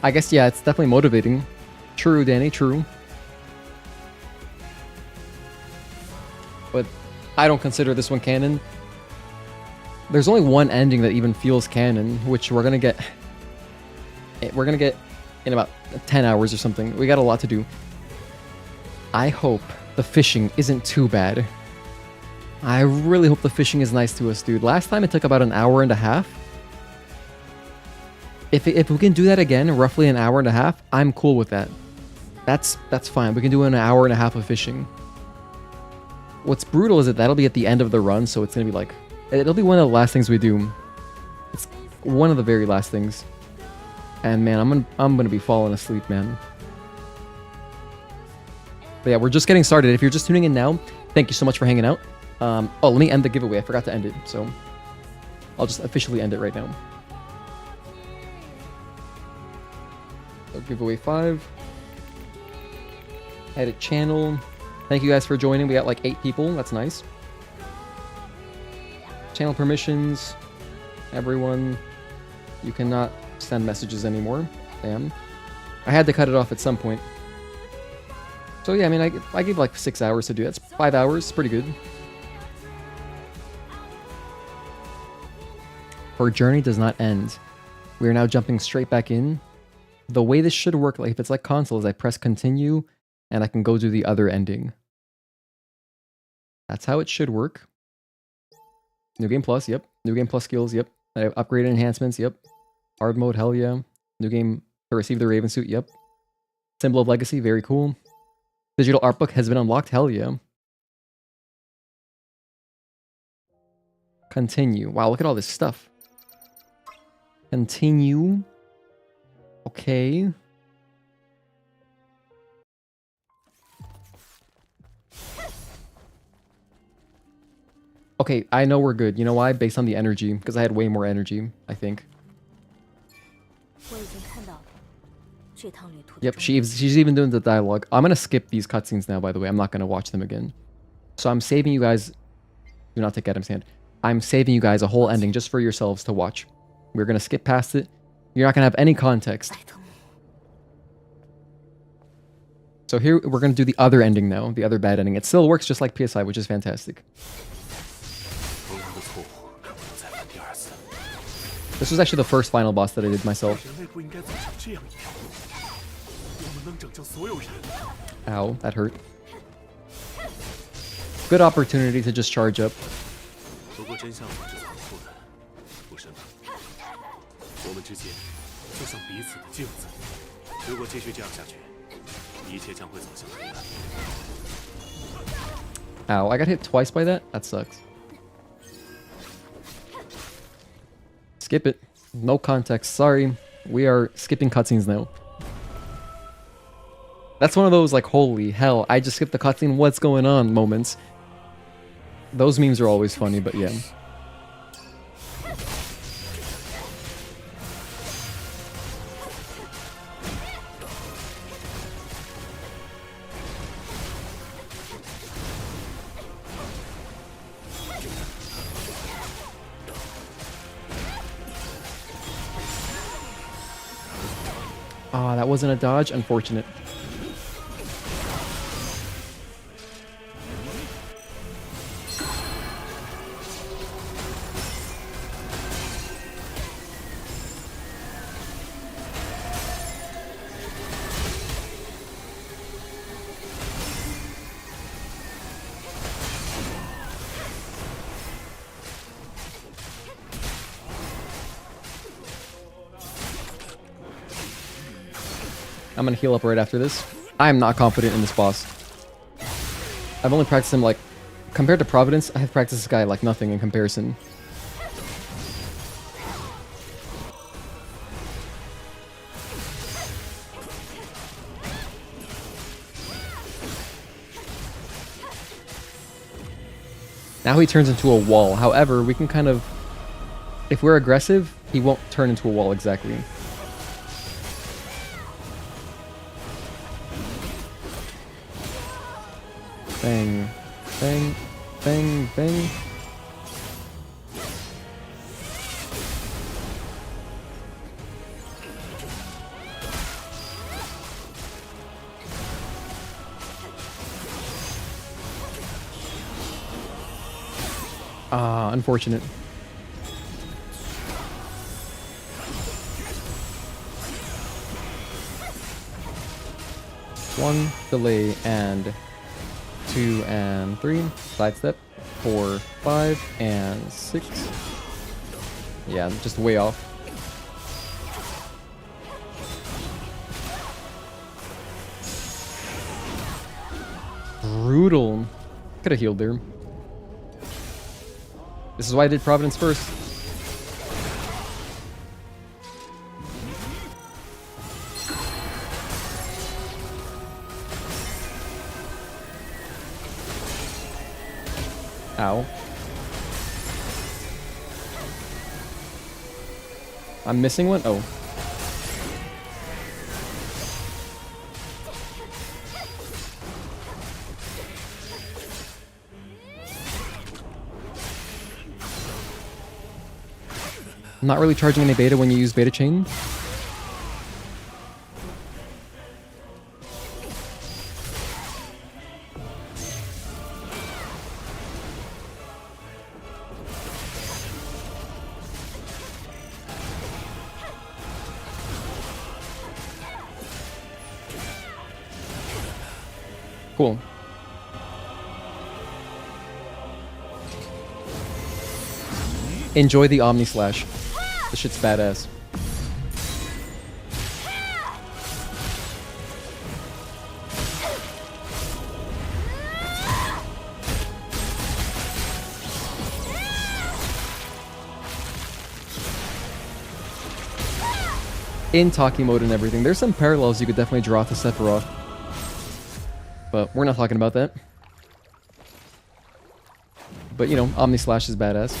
I guess, yeah, it's definitely motivating. True, Danny, true. But I don't consider this one canon. There's only one ending that even feels canon, which we're gonna get... We're gonna get in about 10 hours or something. We got a lot to do. I hope the fishing isn't too bad. I really hope the fishing is nice to us, dude. Last time it took about an hour and a half. If we can do that again, roughly an hour and a half, I'm cool with that. That's fine. We can do an hour and a half of fishing. What's brutal is that that'll be at the end of the run, so it's gonna be like... It'll be one of the last things we do. It's one of the very last things. And man, I'm gonna be falling asleep, man. But yeah, we're just getting started. If you're just tuning in now, thank you so much for hanging out. Oh, let me end the giveaway. I forgot to end it, so I'll just officially end it right now. So giveaway 5. Edit channel. Thank you guys for joining. We got like 8 people. That's nice. Channel permissions. Everyone, you cannot send messages anymore. Damn. I had to cut it off at some point. So yeah, I mean, I gave like 6 hours to do that. It's 5 hours, pretty good. Our journey does not end. We are now jumping straight back in. The way this should work, like if it's like console, is I press continue and I can go do the other ending. That's how it should work. New game plus, yep. New game plus skills, yep. I have upgraded enhancements, yep. Hard mode, hell yeah. New game to receive the Raven suit, yep. Symbol of Legacy, very cool. Digital art book has been unlocked, hell yeah. Continue. Wow, look at all this stuff. Continue. Okay. Okay, I know we're good. You know why? Based on the energy. Because I had way more energy, I think. Yep, she's even doing the dialogue. I'm going to skip these cutscenes now, by the way. I'm not going to watch them again. So I'm saving you guys... Do not take Adam's hand. I'm saving you guys a whole ending just for yourselves to watch. We're going to skip past it. You're not going to have any context. So here, we're going to do the other ending now. The other bad ending. It still works just like PSI, which is fantastic. This was actually the first final boss that I did myself. Ow, that hurt. Good opportunity to just charge up. Ow, I got hit twice by that? That sucks. Skip it. No context. Sorry. We are skipping cutscenes now. That's one of those, like, holy hell, I just skipped the cutscene, what's going on moments. Those memes are always funny, but yeah. Ah, that wasn't a dodge? Unfortunate. I'm gonna heal up right after this. I am not confident in this boss. I've only practiced him, like, compared to Providence, I have practiced this guy like nothing in comparison. Now he turns into a wall. However, we can kind of... If we're aggressive, he won't turn into a wall exactly. Bang, bang, bang, bang. Ah, unfortunate. One delay and 2 and 3, sidestep, 4, 5, and 6. Yeah, just way off. Brutal. Could have healed there. This is why I did Providence first. Ow. I'm missing one? Oh. Not really charging any beta when you use beta chain. Cool. Enjoy the Omni Slash. This shit's badass. In Tachy mode and everything. There's some parallels you could definitely draw to Sephiroth. But we're not talking about that. But, you know, Omni Slash is badass.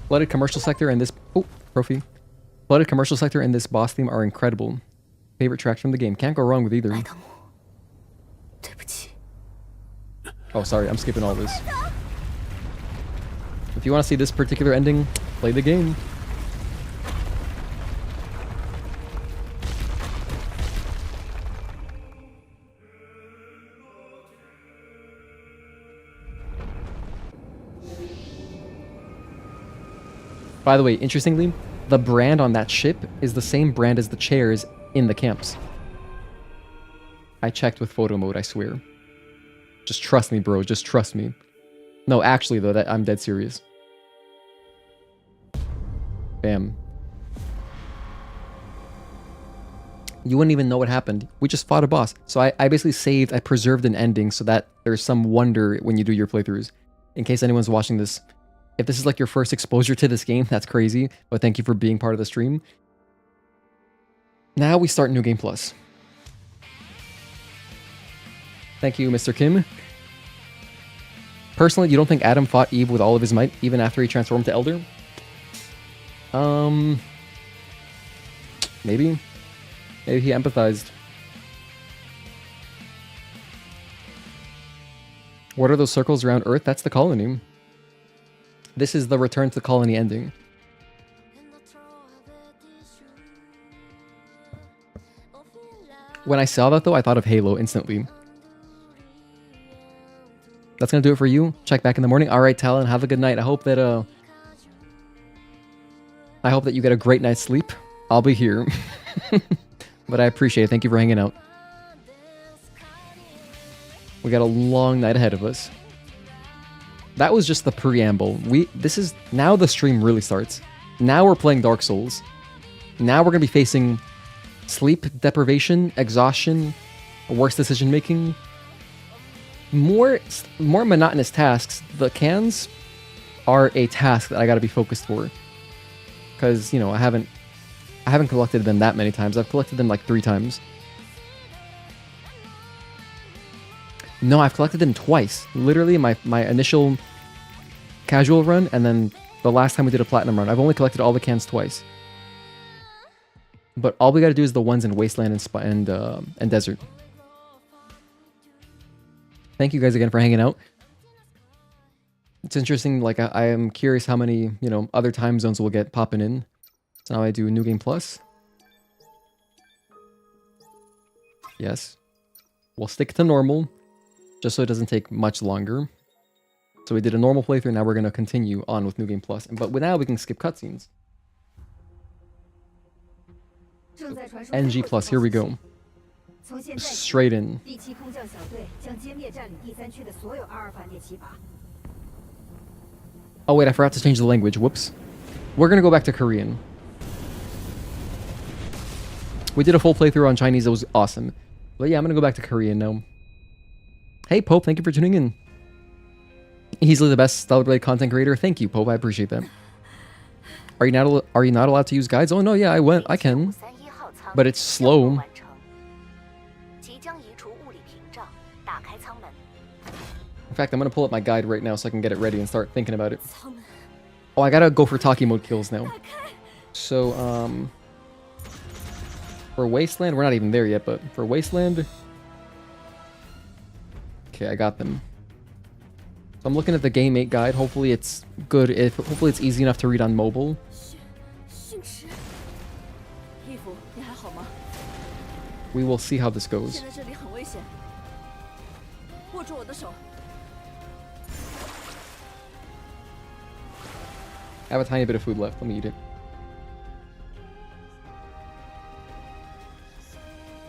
Flooded commercial sector and this... Oh, trophy. Flooded commercial sector and this boss theme are incredible. Favorite tracks from the game. Can't go wrong with either. Oh, sorry, I'm skipping all this. If you want to see this particular ending, play the game. By the way, interestingly, the brand on that ship is the same brand as the chairs in the camps. I checked with photo mode, I swear. Just trust me, bro. Just trust me. No, actually, though, I'm dead serious. Bam. You wouldn't even know what happened. We just fought a boss. So I basically saved, I preserved an ending so that there's some wonder when you do your playthroughs. In case anyone's watching this. If this is like your first exposure to this game, that's crazy. But thank you for being part of the stream. Now we start New Game Plus. Thank you, Mr. Kim. Personally, you don't think Adam fought Eve with all of his might, even after he transformed to Elder? Maybe. Maybe he empathized. What are those circles around Earth? That's the colony. This is the return to the colony ending. When I saw that though, I thought of Halo instantly. That's gonna do it for you. Check back in the morning. Alright, Talon, have a good night. I hope that you get a great night's sleep. I'll be here. But I appreciate it. Thank you for hanging out. We got a long night ahead of us. That was just the preamble. This is now the stream really starts. Now we're playing Dark Souls. Now we're gonna be facing sleep deprivation, exhaustion, worse decision making, more monotonous tasks. The cans are a task that I gotta be focused for, because you know I haven't collected them that many times. I've collected them like 3 times. No, I've collected them twice. Literally my initial casual run, and then the last time we did a platinum run. I've only collected all the cans twice. But all we gotta do is the ones in Wasteland and Desert. Thank you guys again for hanging out. It's interesting, like I am curious how many, you know, other time zones will get popping in. So now I do New Game Plus. Yes. We'll stick to normal, just so it doesn't take much longer. So we did a normal playthrough, now we're going to continue on with New Game Plus. But now we can skip cutscenes. NG Plus, here we go. Straight in. Oh wait, I forgot to change the language, whoops. We're going to go back to Korean. We did a full playthrough on Chinese, it was awesome. But yeah, I'm going to go back to Korean now. Hey Pope, thank you for tuning in. Easily the best Stellar Blade content creator. Thank you, Pope. I appreciate that. Are you not allowed to use guides? Oh no, yeah, I can. But it's slow. In fact, I'm gonna pull up my guide right now so I can get it ready and start thinking about it. Oh, I gotta go for Tachy mode kills now. So, For Wasteland, we're not even there yet, but for Wasteland... Okay, I got them. So I'm looking at the Game 8 guide. Hopefully it's good. Hopefully it's easy enough to read on mobile. 训斥。义父，你还好吗？ We will see how this goes. 现在这里很危险，握住我的手。 I have a tiny bit of food left. Let me eat it.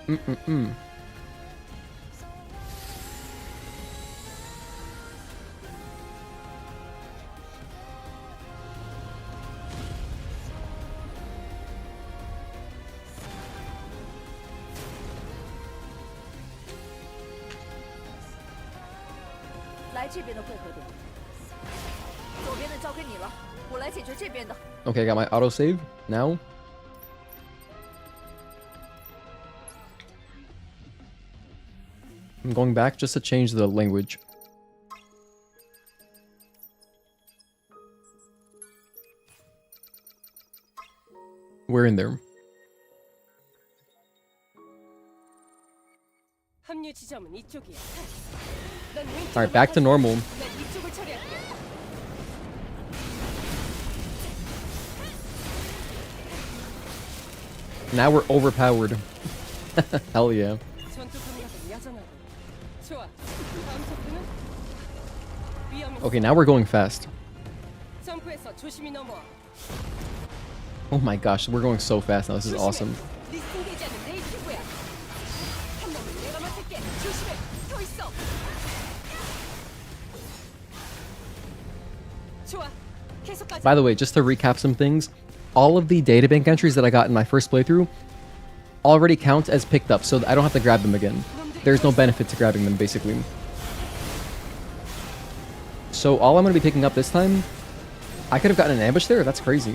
Mm-mm-mm. Okay, I got my autosave now. I'm going back just to change the language. We're in there. Alright, back to normal. Now we're overpowered. Hell yeah. Okay, now we're going fast. Oh my gosh, we're going so fast now. This is awesome. By the way, just to recap some things, all of the databank entries that I got in my first playthrough already count as picked up, so I don't have to grab them again. There's no benefit to grabbing them, basically. So all I'm going to be picking up this time... I could have gotten an ambush there? That's crazy.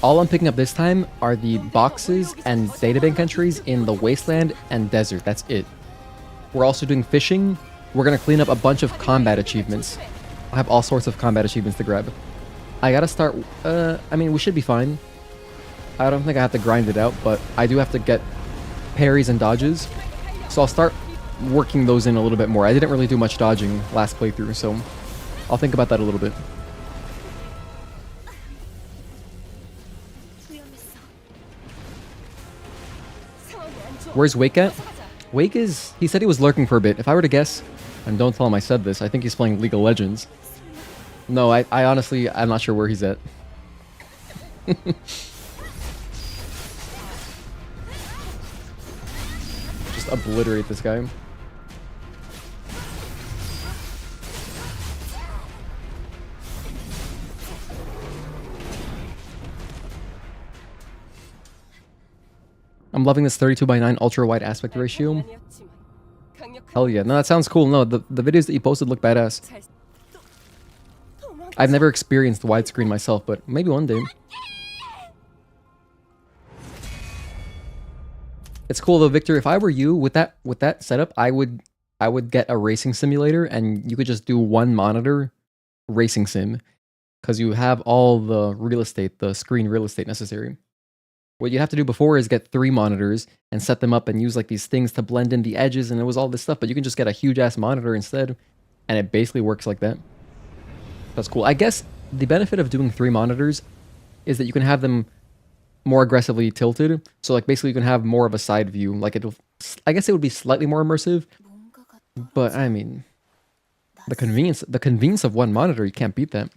All I'm picking up this time are the boxes and databank entries in the Wasteland and Desert. That's it. We're also doing fishing. We're going to clean up a bunch of combat achievements. I have all sorts of combat achievements to grab. I gotta start... I mean, we should be fine. I don't think I have to grind it out, but I do have to get parries and dodges. So I'll start working those in a little bit more. I didn't really do much dodging last playthrough, so I'll think about that a little bit. Where's Wake at? Wake is... He said he was lurking for a bit. If I were to guess, and don't tell him I said this, I think he's playing League of Legends. No, I honestly, I'm not sure where he's at. Just obliterate this guy. I'm loving this 32:9 ultra wide aspect ratio. Hell yeah. No, that sounds cool. No, the videos that you posted look badass. I've never experienced widescreen myself, but maybe one day. It's cool though, Victor. If I were you with that setup, I would get a racing simulator, and you could just do one monitor racing sim, because you have all the real estate, the screen real estate necessary. What you have to do before is get 3 monitors and set them up and use like these things to blend in the edges, and it was all this stuff. But you can just get a huge ass monitor instead, and it basically works like that. That's cool. I guess the benefit of doing 3 monitors is that you can have them more aggressively tilted. So like basically you can have more of a side view. Like I guess it would be slightly more immersive. But I mean, the convenience of one monitor, you can't beat that.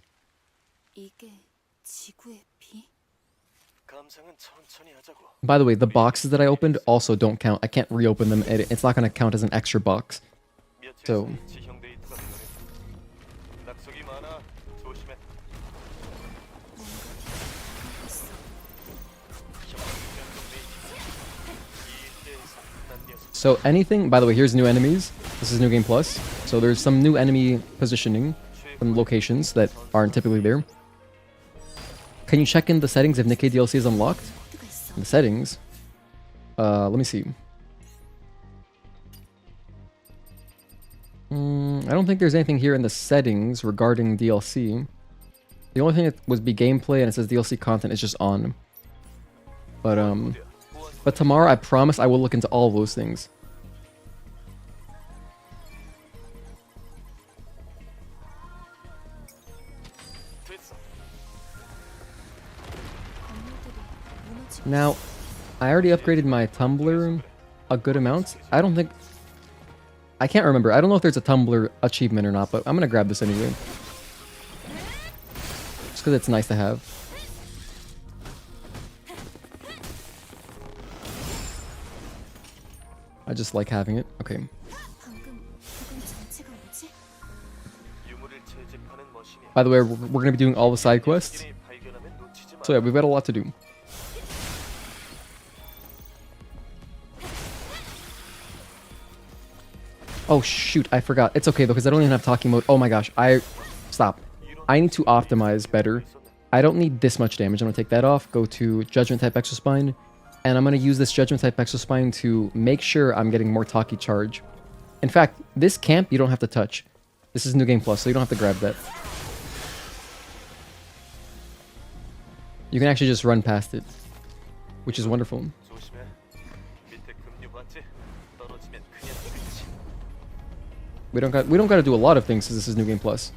By the way, the boxes that I opened also don't count. I can't reopen them. It's not going to count as an extra box. So anything, by the way, here's new enemies. This is New Game Plus. So there's some new enemy positioning from locations that aren't typically there. Can you check in the settings if Nikkei DLC is unlocked? In the settings? Let me see. I don't think there's anything here in the settings regarding DLC. The only thing that would be gameplay and it says DLC content is just on. But tomorrow I promise I will look into all of those things. Now, I already upgraded my tumbler a good amount. I don't think... I can't remember. I don't know if there's a tumbler achievement or not, but I'm gonna grab this anyway. Just because it's nice to have. I just like having it. Okay. By the way, we're going to be doing all the side quests. So yeah, we've got a lot to do. Oh shoot, I forgot. It's okay though, because I don't even have talking mode. Oh my gosh, Stop. I need to optimize better. I don't need this much damage. I'm going to take that off, go to Judgment type Exospine, and I'm going to use this Judgment type Exospine to make sure I'm getting more Tachy charge. In fact, this camp you don't have to touch. This is New Game Plus, so you don't have to grab that. You can actually just run past it, which is wonderful. We don't got to do a lot of things because this is New Game Plus.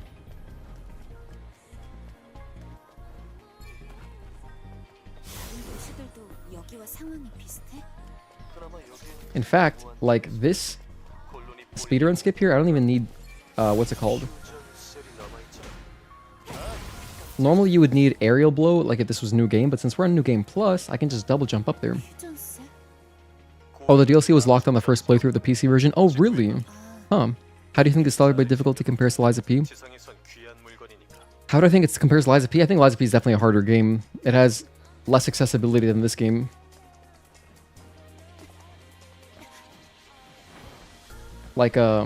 In fact, like this speedrun skip here, I don't even need what's it called? Normally you would need aerial blow, like if this was New Game, but since we're on New Game Plus, I can just double jump up there. Oh, the DLC was locked on the first playthrough of the PC version? Oh, really? Huh. How do you think the Stalker difficulty compares to Liza P? How do I think it compares to Liza P? I think Liza P is definitely a harder game. It has less accessibility than this game. Like, I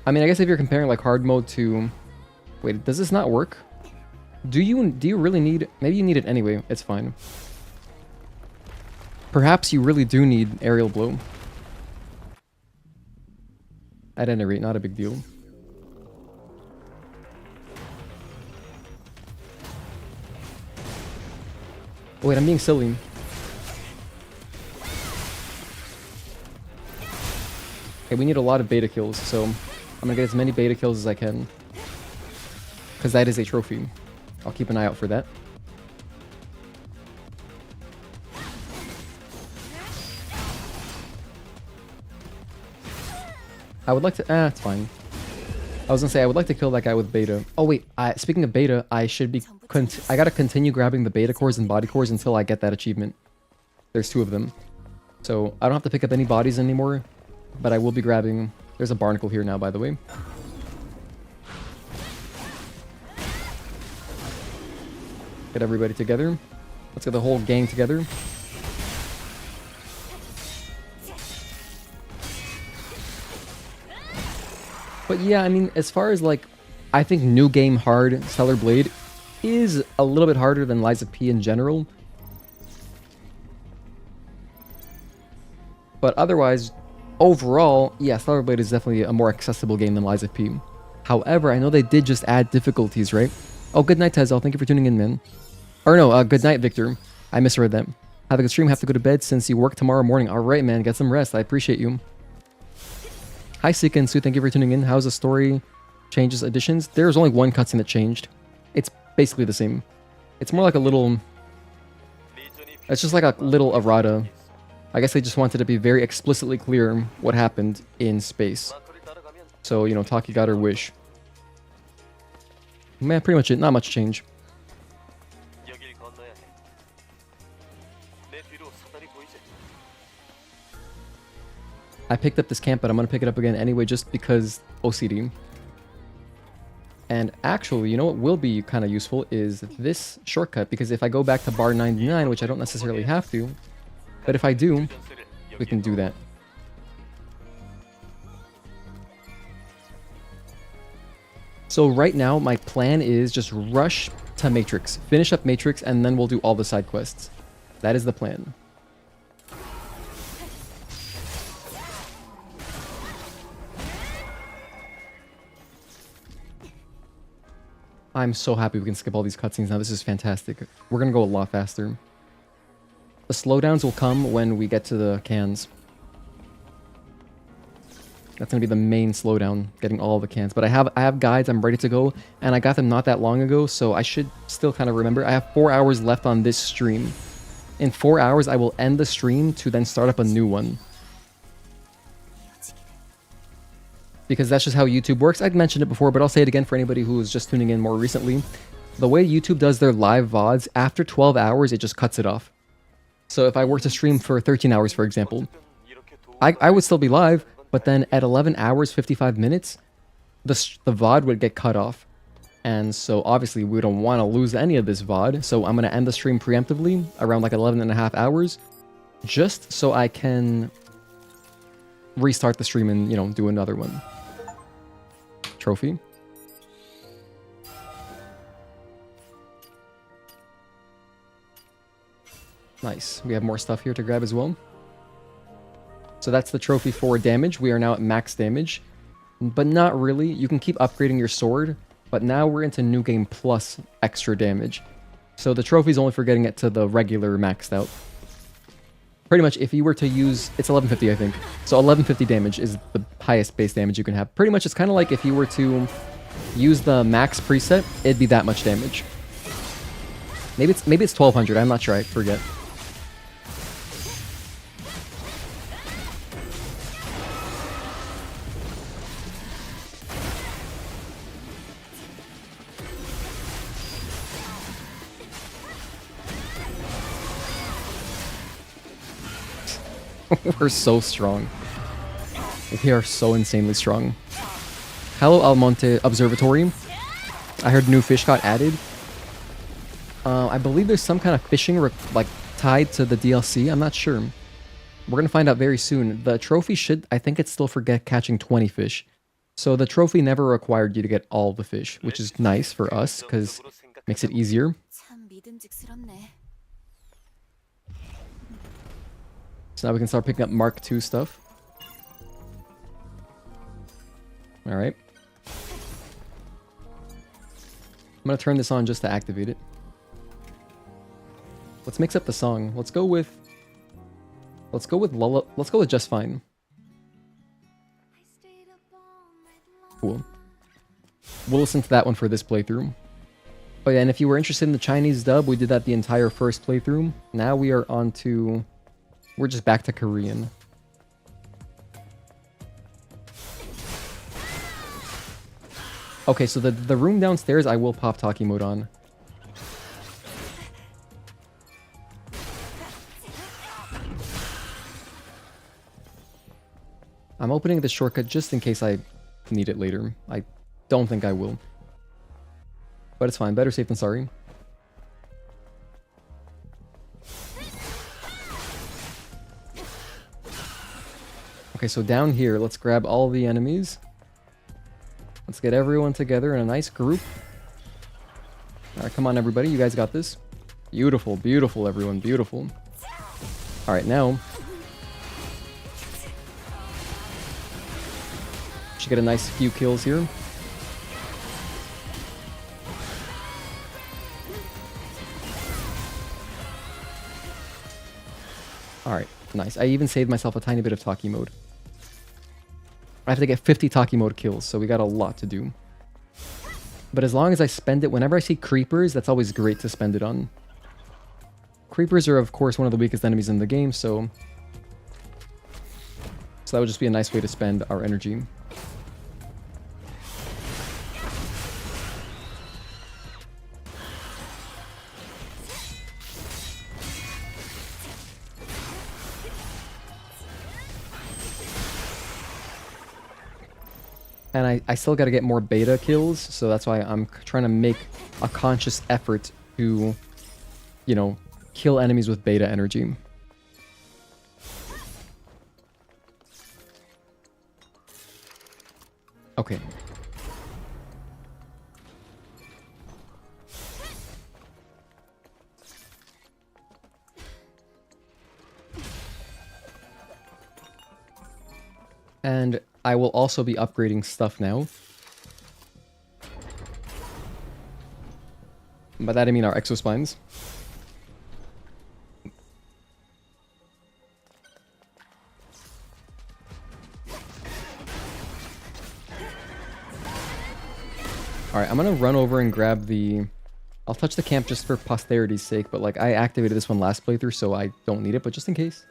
mean, I guess if you're comparing like hard mode to... Wait, does this not work? Do you really need... Maybe you need it anyway. It's fine. Perhaps you really do need aerial blow. At any rate, not a big deal. Oh, wait, I'm being silly. Okay, we need a lot of beta kills, so I'm gonna get as many beta kills as I can. Because that is a trophy. I'll keep an eye out for that. I would like to... it's fine. I was gonna say, I would like to kill that guy with beta. Oh wait, speaking of beta, I should be... I gotta continue grabbing the beta cores and body cores until I get that achievement. There's 2 of them. So, I don't have to pick up any bodies anymore. But I will be grabbing... There's a barnacle here now, by the way. Get everybody together. Let's get the whole gang together. But yeah, I mean, as far as like... I think New Game Hard Stellar Blade is a little bit harder than Liza P in general. But otherwise, overall, yeah, Stellar Blade is definitely a more accessible game than Liza P. However, I know they did just add difficulties, right? Oh, good night, Tezel. Thank you for tuning in, man. Or no, good night, Victor. I misread that. Have a good stream. Have to go to bed since you work tomorrow morning. All right, man. Get some rest. I appreciate you. Hi, Sika and Sue. Thank you for tuning in. How's the story changes, additions? There's only one cutscene that changed. It's basically the same. It's more like a little... It's just like a little errata. I guess they just wanted to be very explicitly clear what happened in space. So, you know, Tachy got her wish. Man, pretty much it. Not much change. I picked up this camp, but I'm going to pick it up again anyway just because OCD. And actually, you know what will be kind of useful is this shortcut, because if I go back to bar 99, which I don't necessarily have to, but if I do, we can do that. So right now, my plan is just rush to Matrix, finish up Matrix, and then we'll do all the side quests. That is the plan. I'm so happy we can skip all these cutscenes now. This is fantastic. We're gonna go a lot faster. The slowdowns will come when we get to the cans. That's gonna be the main slowdown, getting all the cans. But I have guides, I'm ready to go, and I got them not that long ago, so I should still kind of remember. I have 4 hours left on this stream. In 4 hours, I will end the stream to then start up a new one. Because that's just how YouTube works. I'd mentioned it before, but I'll say it again for anybody who is just tuning in more recently. The way YouTube does their live VODs, after 12 hours, it just cuts it off. So if I were to stream for 13 hours, for example, I would still be live, but then at 11 hours, 55 minutes, the VOD would get cut off. And so obviously we don't want to lose any of this VOD, so I'm going to end the stream preemptively around like 11 and a half hours, just so I can restart the stream and, you know, do another one. Trophy. Nice. We have more stuff here to grab as well. So that's the trophy for damage. We are now at max damage, but not really. You can keep upgrading your sword, but now we're into New Game Plus extra damage. So the trophy's only for getting it to the regular maxed out. Pretty much, if you were to use... It's 1150, I think. So 1150 damage is the highest base damage you can have. Pretty much, it's kind of like if you were to use the max preset, it'd be that much damage. Maybe it's 1200, I'm not sure, I forget. We're so strong. We are so insanely strong. Hello, Almonte Observatory. I heard new fish got added. I believe there's some kind of fishing like tied to the DLC. I'm not sure. We're gonna find out very soon. The trophy should, I think it's still for catching 20 fish. So the trophy never required you to get all the fish, which is nice for us because it makes it easier. So now we can start picking up Mark II stuff. Alright. I'm gonna turn this on just to activate it. Let's mix up the song. Let's go with Lulla. Let's go with Just Fine. Cool. We'll listen to that one for this playthrough. Oh yeah, and if you were interested in the Chinese dub, we did that the entire first playthrough. Now we are on to... We're just back to Korean. Okay, so the room downstairs, I will pop Tachy mode on. I'm opening the shortcut just in case I need it later. I don't think I will. But it's fine. Better safe than sorry. Okay, so down here, let's grab all the enemies. Let's get everyone together in a nice group. Alright, come on everybody, you guys got this. Beautiful, beautiful everyone, beautiful. Alright, now... Should get a nice few kills here. Alright, nice. I even saved myself a tiny bit of Tachy mode. I have to get 50 Tachy mode kills, so we got a lot to do. But as long as I spend it, whenever I see creepers, that's always great to spend it on. Creepers are, of course, one of the weakest enemies in the game, so that would just be a nice way to spend our energy. And I still got to get more beta kills, so that's why I'm trying to make a conscious effort to, you know, kill enemies with beta energy. Okay. And I will also be upgrading stuff now. By that I mean our exospines. Alright, I'm gonna run over and grab the... I'll touch the camp just for posterity's sake, but like I activated this one last playthrough, so I don't need it, but just in case.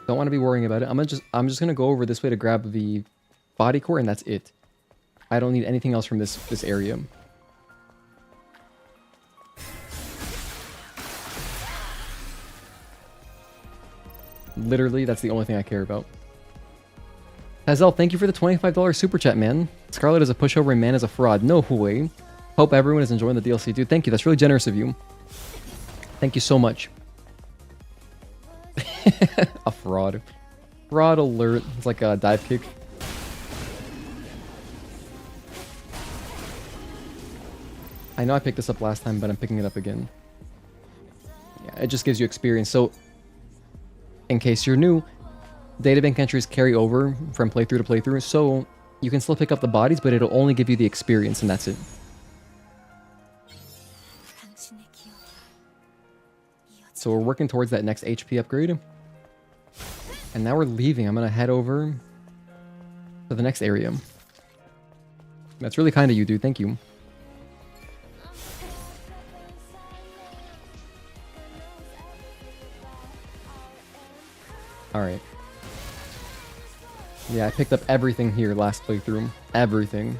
Don't want to be worrying about it. I'm just gonna go over this way to grab the body core, and that's it. I don't need anything else from this area. Literally, that's the only thing I care about. Hazel, thank you for the $25 super chat, man. Scarlet is a pushover and man is a fraud. No way. Hope everyone is enjoying the DLC, dude. Thank you. That's really generous of you. Thank you so much. A fraud. Fraud alert. It's like a dive kick. I know I picked this up last time, but I'm picking it up again. Yeah, it just gives you experience. So, in case you're new, databank entries carry over from playthrough to playthrough, so you can still pick up the bodies, but it'll only give you the experience, and that's it. So we're working towards that next HP upgrade. And now we're leaving. I'm going to head over to the next area. That's really kind of you, dude. Thank you. Alright. Yeah, I picked up everything here last playthrough. Everything.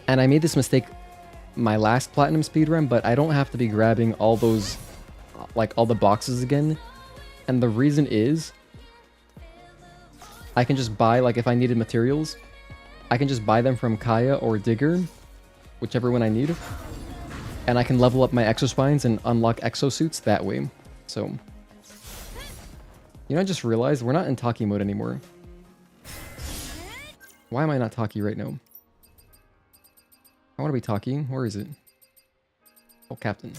And I made this mistake my last platinum speedrun, but I don't have to be grabbing all those, like, all the boxes again. And the reason is, I can just buy, like, if I needed materials, I can just buy them from Kaya or Digger, whichever one I need. And I can level up my exospines and unlock exosuits that way. So... You know, I just realized we're not in Tachy mode anymore. Why am I not Tachy right now? I want to be Tachy. Where is it? Oh, Captain.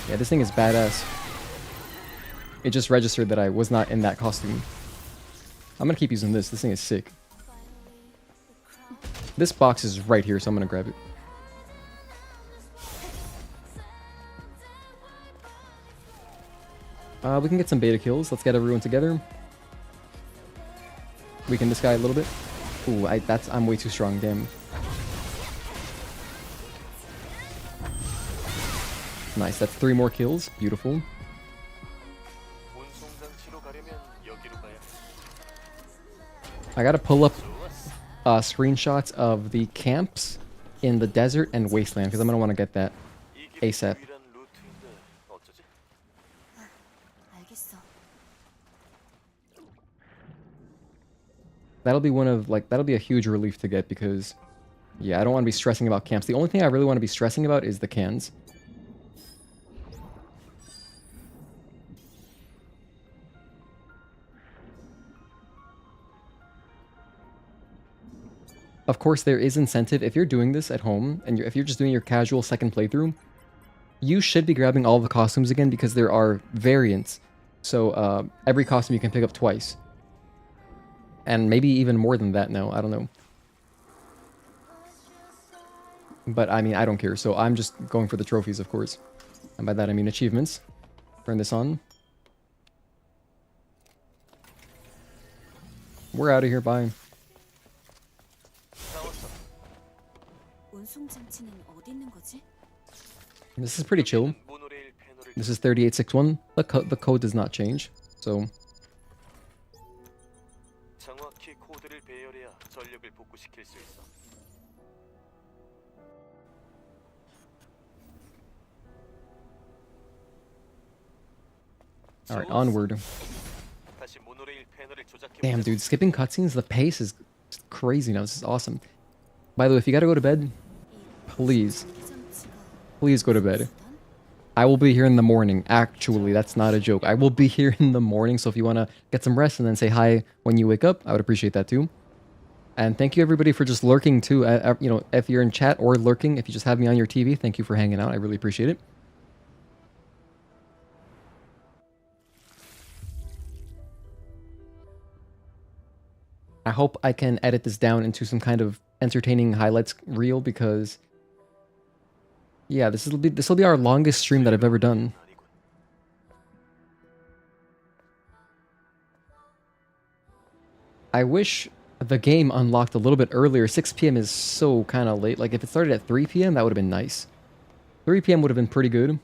Yeah, this thing is badass. It just registered that I was not in that costume. I'm gonna keep using this. This thing is sick. This box is right here, so I'm gonna grab it. We can get some beta kills. Let's get everyone together. Weaken this guy a little bit. Ooh, I'm way too strong, damn. Nice, that's 3 more kills. Beautiful. I gotta pull up screenshots of the camps in the desert and Wasteland, because I'm gonna want to get that ASAP. That'll be that'll be a huge relief to get because, yeah, I don't want to be stressing about camps. The only thing I really want to be stressing about is the cans. Of course, there is incentive. If you're doing this at home, and if you're just doing your casual second playthrough, you should be grabbing all the costumes again because there are variants. So every costume you can pick up twice. And maybe even more than that now. I don't know. But, I mean, I don't care. So I'm just going for the trophies, of course. And by that, I mean achievements. Turn this on. We're out of here. Bye. This is pretty chill. This is 3861. The code does not change. So... Alright, onward. Damn, dude, skipping cutscenes, the pace is crazy now. This is awesome. By the way, if you gotta go to bed, please go to bed. I will be here in the morning. Actually, that's not a joke. I will be here in the morning, so if you want to get some rest and then say hi when you wake up, I would appreciate that too. And thank you everybody for just lurking too. You know, if you're in chat or lurking, if you just have me on your TV, thank you for hanging out. I really appreciate it. I hope I can edit this down into some kind of entertaining highlights reel because yeah, this will be our longest stream that I've ever done. I wish the game unlocked a little bit earlier. 6 p.m. is so kind of late. Like if it started at 3 p.m. that would have been nice. 3 p.m. would have been pretty good.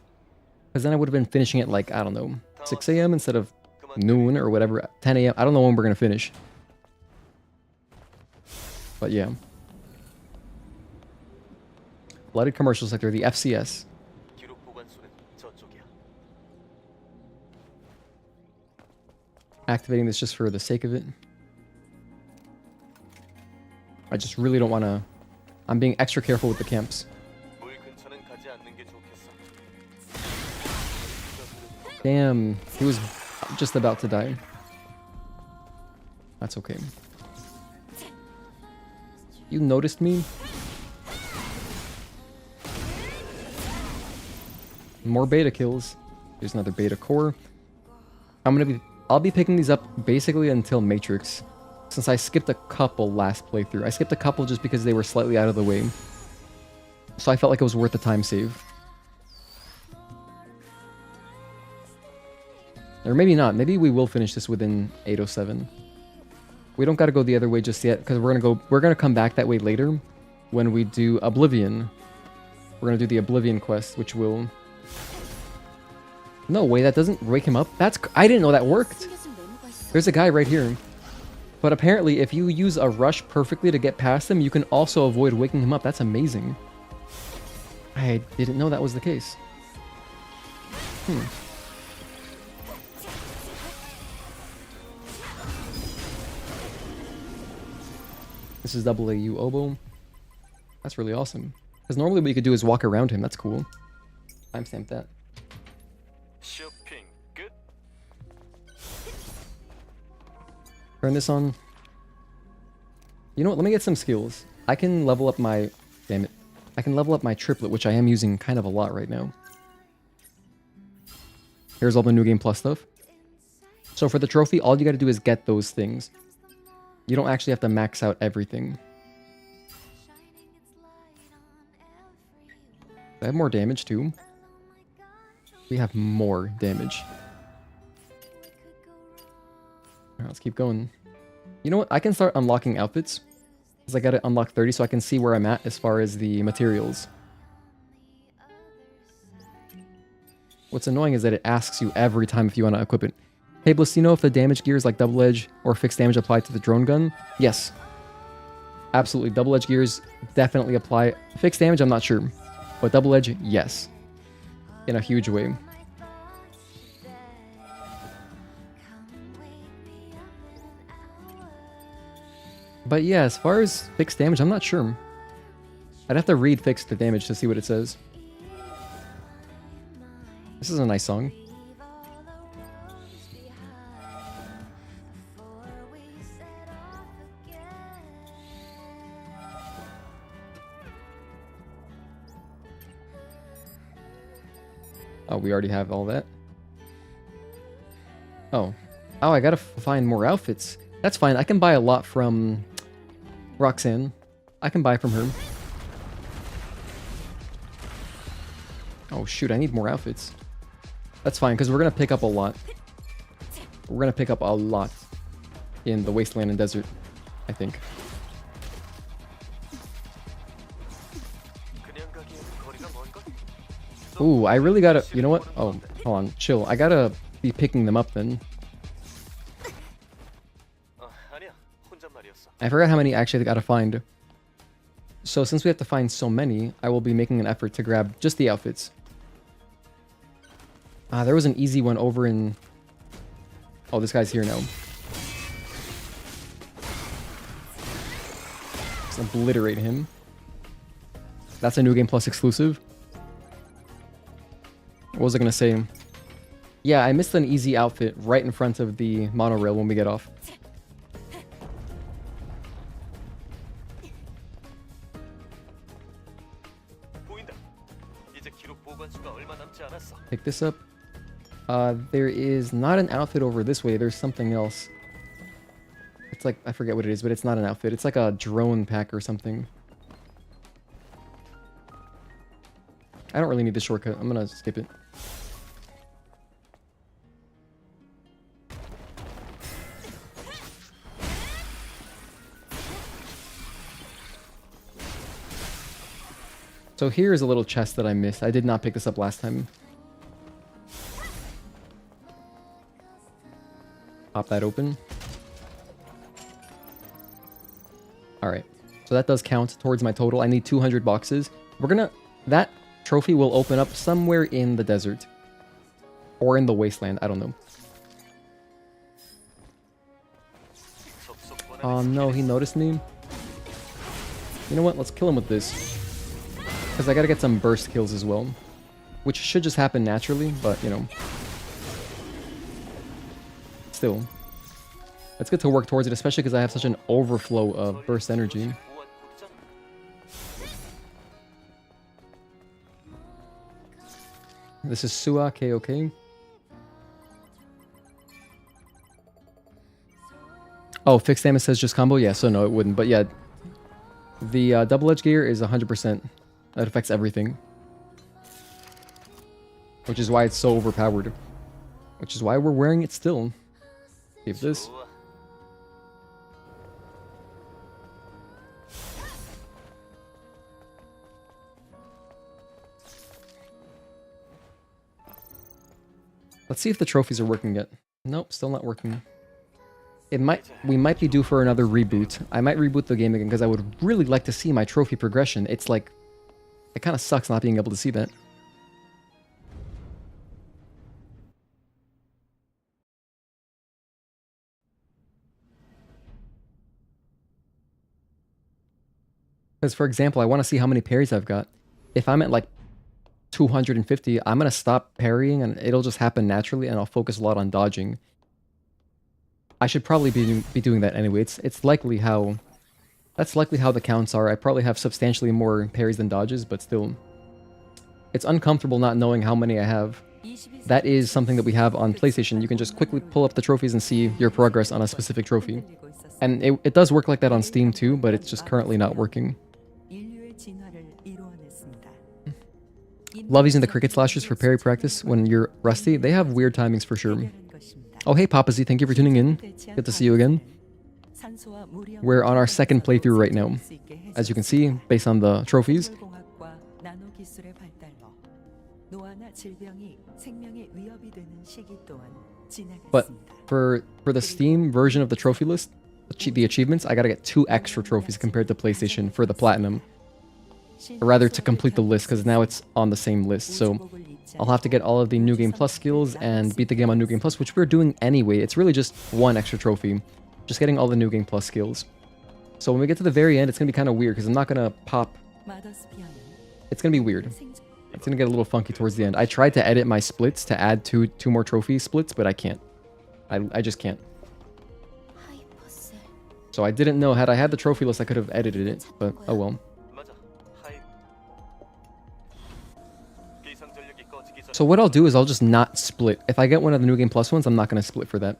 Because then I would have been finishing at like, I don't know, 6 a.m. instead of noon or whatever, 10 a.m. I don't know when we're going to finish. But yeah. Flooded commercial sector, the FCS. Activating this just for the sake of it. I just really don't want to... I'm being extra careful with the camps. Damn, he was just about to die. That's okay. You noticed me? More beta kills. There's another beta core. I'll be picking these up basically until Matrix. Since I skipped a couple last playthrough. I skipped a couple just because they were slightly out of the way. So I felt like it was worth the time save. Or maybe not. Maybe we will finish this within 807. We don't gotta go the other way just yet, because we're gonna come back that way later when we do Oblivion. We're gonna do the Oblivion quest, which will... No way, that doesn't wake him up? I didn't know that worked! There's a guy right here. But apparently, if you use a rush perfectly to get past him, you can also avoid waking him up. That's amazing. I didn't know that was the case. This is AAU Oboe. That's really awesome. Because normally what you could do is walk around him. That's cool. Timestamp that. Turn this on. You know what? Let me get some skills. I can level up my... Damn it. I can level up my triplet, which I am using kind of a lot right now. Here's all the New Game Plus stuff. So for the trophy, all you gotta do is get those things. You don't actually have to max out everything. I have more damage too. We have more damage. Alright, let's keep going. You know what? I can start unlocking outfits. Because I gotta unlock 30 so I can see where I'm at as far as the materials. What's annoying is that it asks you every time if you want to equip it. Hey Bliss, do you know if the damage gears like double edge or fixed damage apply to the drone gun? Yes. Absolutely. Double edge gears definitely apply. Fixed damage, I'm not sure. But double edge, yes. In a huge way. But yeah, as far as fixed damage, I'm not sure. I'd have to read fixed the damage to see what it says. This is a nice song. Oh, we already have all that. Oh. Oh, I gotta find more outfits. That's fine. I can buy a lot from Roxanne. I can buy from her. Oh, shoot. I need more outfits. That's fine, because we're going to pick up a lot. We're going to pick up a lot in the Wasteland and Desert, I think. Ooh, I really gotta... You know what? Oh, hold on. Chill. I gotta be picking them up then. I forgot how many actually I gotta find. So since we have to find so many, I will be making an effort to grab just the outfits. There was an easy one over in... Oh, this guy's here now. Let's obliterate him. That's a New Game Plus exclusive. What was I gonna say? Yeah, I missed an easy outfit right in front of the monorail when we get off. Pick this up. There is not an outfit over this way. There's something else. It's like, I forget what it is, but it's not an outfit. It's like a drone pack or something. I don't really need the shortcut. I'm gonna skip it. So here is a little chest that I missed. I did not pick this up last time. Pop that open. Alright. So that does count towards my total. I need 200 boxes. We're gonna... That trophy will open up somewhere in the desert. Or in the wasteland. I don't know. Oh no, he noticed me. You know what? Let's kill him with this. Because I gotta get some burst kills as well. Which should just happen naturally, but, you know. Still. It's good to work towards it, especially because I have such an overflow of burst energy. This is Sua KOK. Oh, fixed damage says just combo? Yeah, so no, it wouldn't. But yeah, the double-edged gear is 100%. That affects everything. Which is why it's so overpowered. Which is why we're wearing it still. Save this. Let's see if the trophies are working yet. Nope, still not working. We might be due for another reboot. I might reboot the game again because I would really like to see my trophy progression. It's like... It kind of sucks not being able to see that. Because, for example, I want to see how many parries I've got. If I'm at like 250, I'm going to stop parrying and it'll just happen naturally and I'll focus a lot on dodging. I should probably be doing that anyway. It's likely how... That's likely how the counts are. I probably have substantially more parries than dodges, but still. It's uncomfortable not knowing how many I have. That is something that we have on PlayStation. You can just quickly pull up the trophies and see your progress on a specific trophy. And it does work like that on Steam too, but it's just currently not working. Love using the cricket slashers for parry practice when you're rusty. They have weird timings for sure. Oh hey Papa Z, thank you for tuning in. Good to see you again. We're on our second playthrough right now. As you can see, based on the trophies. But for the Steam version of the trophy list, the achievements, I gotta get 2 extra trophies compared to PlayStation for the Platinum. Or rather, to complete the list, because now it's on the same list. So I'll have to get all of the New Game Plus skills and beat the game on New Game Plus, which we're doing anyway. It's really just 1 extra trophy. Just getting all the New Game Plus skills. So when we get to the very end, it's going to be kind of weird, because I'm not going to pop... It's going to be weird. It's going to get a little funky towards the end. I tried to edit my splits to add two more trophy splits, but I can't. I just can't. So I didn't know. Had I had the trophy list, I could have edited it, but oh well. So what I'll do is I'll just not split. If I get one of the New Game Plus ones, I'm not going to split for that.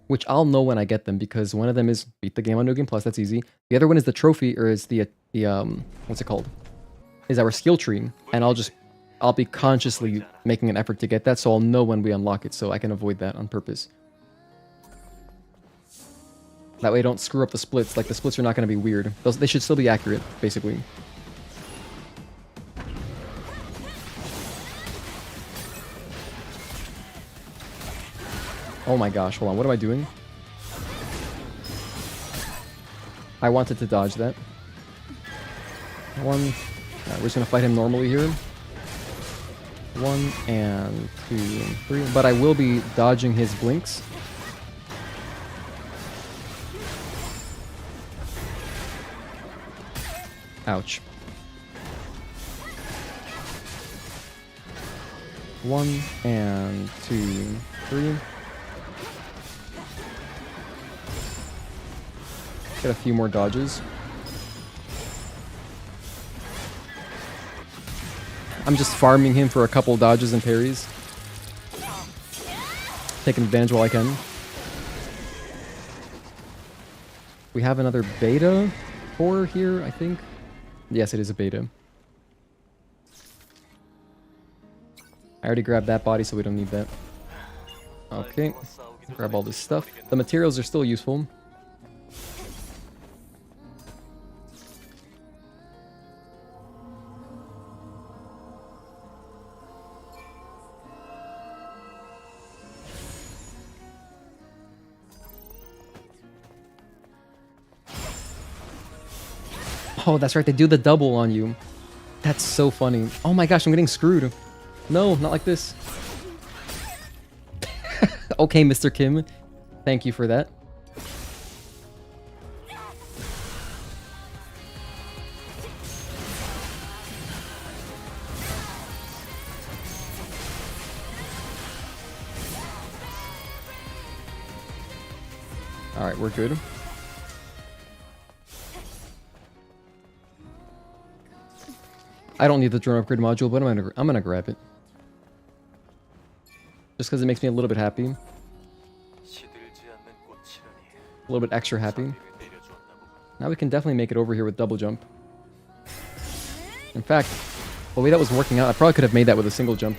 Which I'll know when I get them, because one of them is beat the game on New Game Plus, that's easy. The other one is the trophy, or is the what's it called? Is our skill tree, and I'll be consciously making an effort to get that, so I'll know when we unlock it, so I can avoid that on purpose. That way I don't screw up the splits. Like, the splits are not going to be weird. They should still be accurate, basically. Oh my gosh, hold on, what am I doing? I wanted to dodge that. 1. We're just gonna fight him normally here. 1 and 2 and 3. But I will be dodging his blinks. Ouch. 1 and 2, 3. Get a few more dodges. I'm just farming him for a couple dodges and parries. Taking advantage while I can. We have another beta core here, I think. Yes, it is a beta. I already grabbed that body, so we don't need that. Okay. Grab all this stuff. The materials are still useful. Oh, that's right. They do the double on you. That's so funny. Oh my gosh, I'm getting screwed. No, not like this. Okay, Mr. Kim. Thank you for that. Alright, we're good. I don't need the drone upgrade module, but I'm gonna grab it. Just because it makes me a little bit happy. A little bit extra happy. Now we can definitely make it over here with double jump. In fact, the way that was working out, I probably could have made that with a single jump.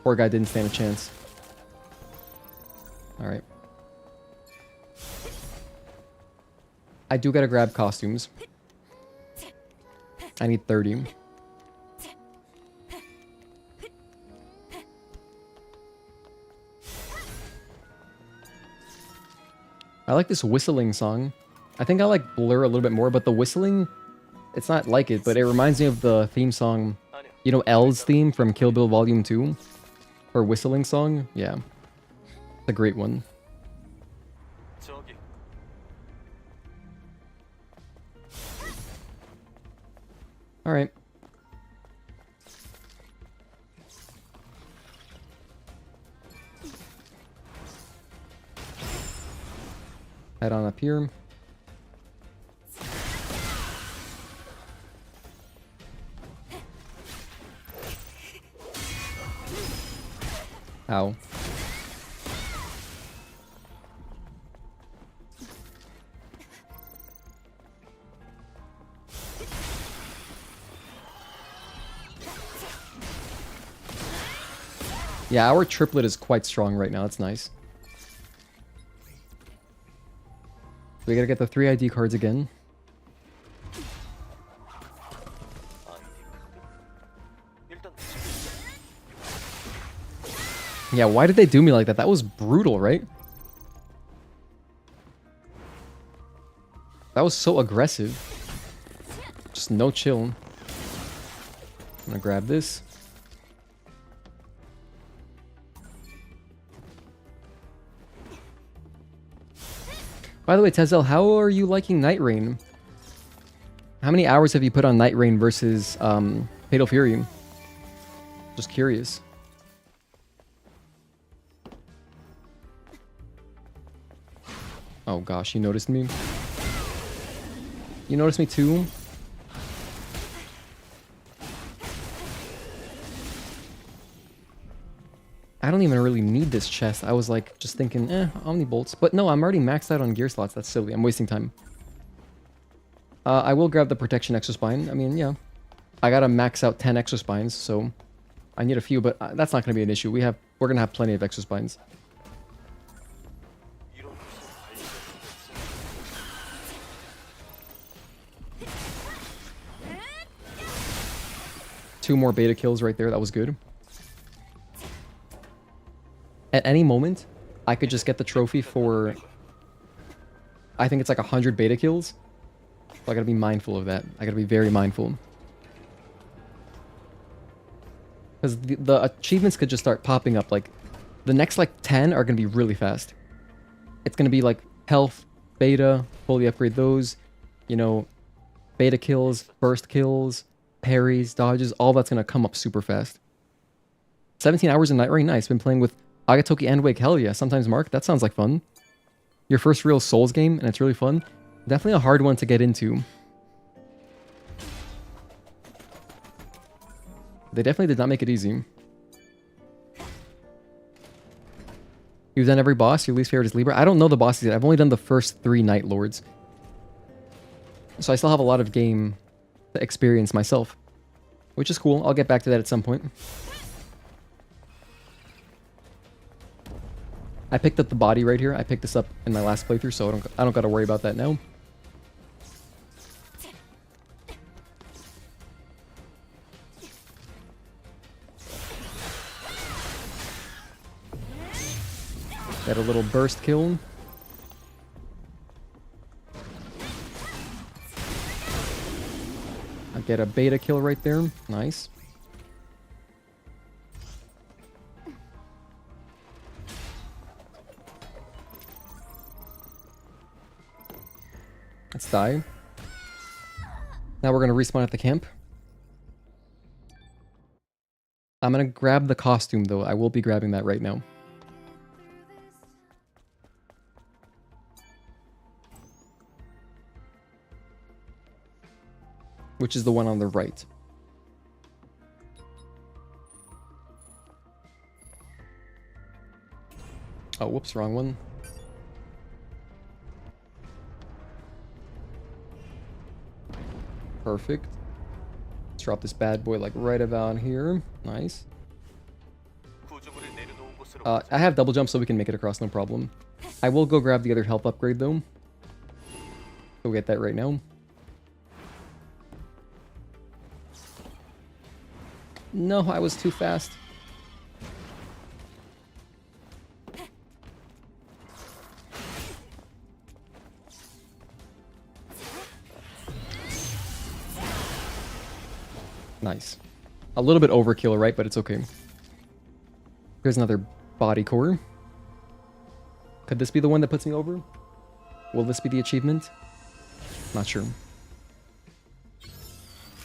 Poor guy didn't stand a chance. Alright. I do gotta grab costumes. I need 30. I like this whistling song. I think I like Blur a little bit more, but the whistling, it's not like it, but it reminds me of the theme song, you know, L's theme from Kill Bill Volume 2? Her whistling song? Yeah. It's a great one. Alright. Head on up here. Ow. Yeah, our triplet is quite strong right now. That's nice. We gotta get the 3 ID cards again. Yeah, why did they do me like that? That was brutal, right? That was so aggressive. Just no chill. I'm gonna grab this. By the way, Tezel, how are you liking Night Rain? How many hours have you put on Night Rain versus Fatal Fury? Just curious. Oh gosh, you noticed me? You noticed me too? I don't even really need this chest. I was like, just thinking, Omni Bolts. But no, I'm already maxed out on gear slots. That's silly. I'm wasting time. I will grab the Protection Extra Spine. I mean, yeah. I gotta max out 10 Extra Spines, so I need a few, but that's not gonna be an issue. We're gonna have plenty of Extra Spines. Two more beta kills right there. That was good. At any moment, I could just get the trophy for... I think it's like 100 beta kills. So I gotta be mindful of that. I gotta be very mindful. Because the achievements could just start popping up. Like, the next like 10 are gonna be really fast. It's gonna be like health, beta, fully upgrade those. You know, beta kills, burst kills, parries, dodges. All that's gonna come up super fast. 17 hours in Night Rain. Nice. Been playing with Agatoki and Wake. Hell yeah. Sometimes Mark. That sounds like fun. Your first real Souls game, and it's really fun. Definitely a hard one to get into. They definitely did not make it easy. You've done every boss. Your least favorite is Libra. I don't know the bosses yet. I've only done the first 3 Night Lords. So I still have a lot of game to experience myself. Which is cool. I'll get back to that at some point. I picked up the body right here. I picked this up in my last playthrough, so I don't got to worry about that now. Got a little burst kill. I get a beta kill right there. Nice. Let's die. Now we're going to respawn at the camp. I'm going to grab the costume, though. I will be grabbing that right now. Which is the one on the right. Oh, whoops, wrong one. Perfect. Let's drop this bad boy like right about here. Nice. I have double jump so we can make it across, no problem. I will go grab the other health upgrade though. Go get that right now. No, I was too fast. Nice. A little bit overkill, right? But it's okay. Here's another body core. Could this be the one that puts me over? Will this be the achievement? Not sure.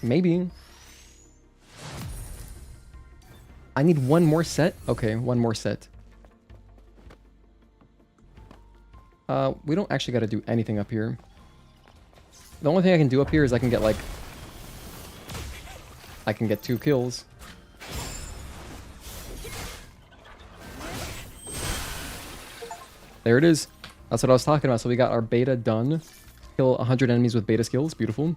Maybe. I need one more set? Okay, one more set. We don't actually got to do anything up here. The only thing I can do up here is I can get like... I can get 2 kills. There it is. That's what I was talking about. So we got our beta done. Kill 100 enemies with beta skills. Beautiful.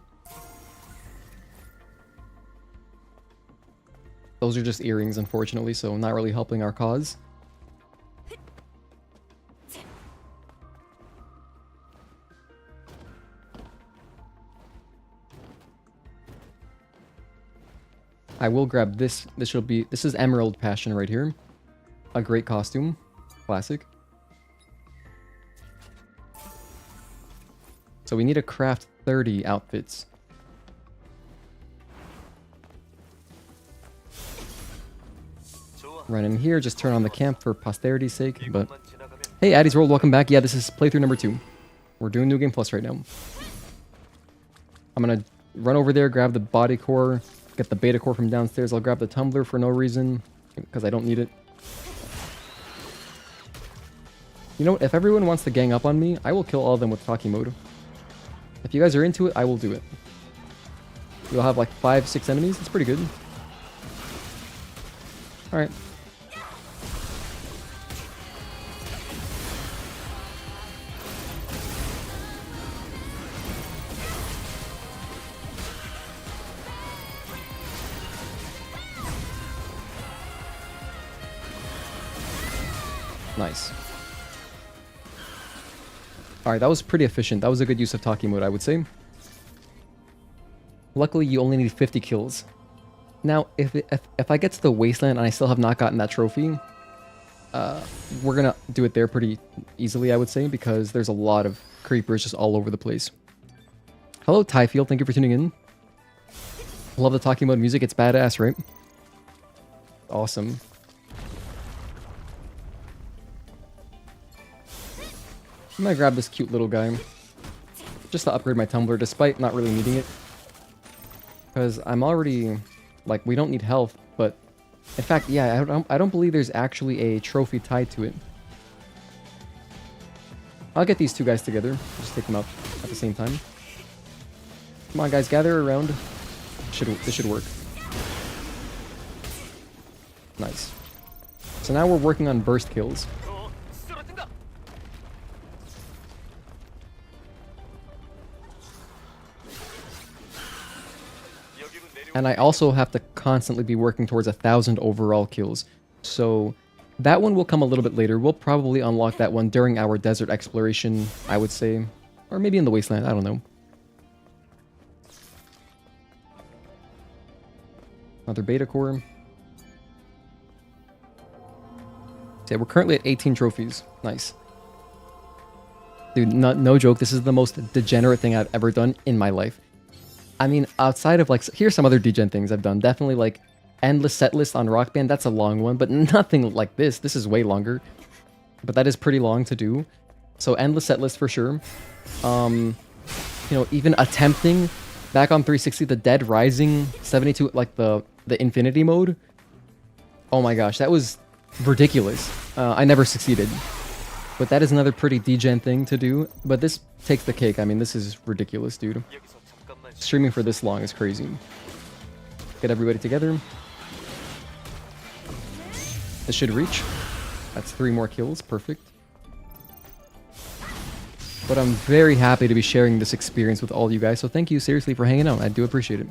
Those are just earrings, unfortunately, so not really helping our cause. I will grab this. This is Emerald Passion right here. A great costume. Classic. So we need to craft 30 outfits. Run in here, just turn on the camp for posterity's sake, but... Hey, Addy's World, welcome back. Yeah, this is playthrough number 2. We're doing New Game Plus right now. I'm gonna run over there, grab the body core, get the beta core from downstairs. I'll grab the tumbler for no reason, because I don't need it. You know what, if everyone wants to gang up on me, I will kill all of them with Tachy mode. If you guys are into it, I will do it. You'll have like 5-6 enemies, it's pretty good. Alright. Nice. Alright, that was pretty efficient. That was a good use of Tachy mode, I would say. Luckily, you only need 50 kills. Now, if I get to the Wasteland and I still have not gotten that trophy, we're gonna do it there pretty easily, I would say, because there's a lot of creepers just all over the place. Hello, Tyfield. Thank you for tuning in. Love the Tachy mode music. It's badass, right? Awesome. I'm gonna grab this cute little guy just to upgrade my tumbler, despite not really needing it. Because I'm already... Like, we don't need health, but... In fact, yeah, I don't believe there's actually a trophy tied to it. I'll get these 2 guys together. Just take them out at the same time. Come on, guys, gather around. This should work. Nice. So now we're working on burst kills. And I also have to constantly be working towards 1,000 overall kills. So that one will come a little bit later. We'll probably unlock that one during our desert exploration, I would say. Or maybe in the Wasteland, I don't know. Another beta core. Okay, we're currently at 18 trophies. Nice. Dude, no joke, this is the most degenerate thing I've ever done in my life. I mean, outside of like, here's some other degen things I've done. Definitely like endless set list on Rock Band, that's a long one, but nothing like this. This is way longer. But that is pretty long to do. So endless set list for sure. You know, even attempting back on 360 the Dead Rising 72, like the Infinity mode. Oh my gosh, that was ridiculous. I never succeeded. But that is another pretty degen thing to do. But this takes the cake. I mean, this is ridiculous, dude. Streaming for this long is crazy. Get everybody together. This should reach. That's 3 more kills. Perfect. But I'm very happy to be sharing this experience with all you guys. So thank you seriously for hanging out. I do appreciate it.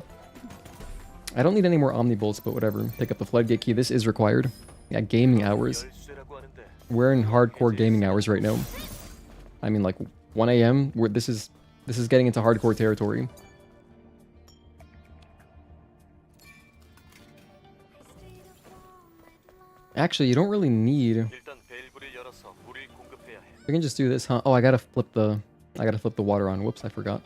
I don't need any more Omnibolts, but whatever. Pick up the Floodgate key. This is required. Yeah, gaming hours. We're in hardcore gaming hours right now. I mean, like 1 a.m. This is getting into hardcore territory. Actually, you don't really need. We can just do this, huh? Oh, I gotta flip the water on. Whoops, I forgot.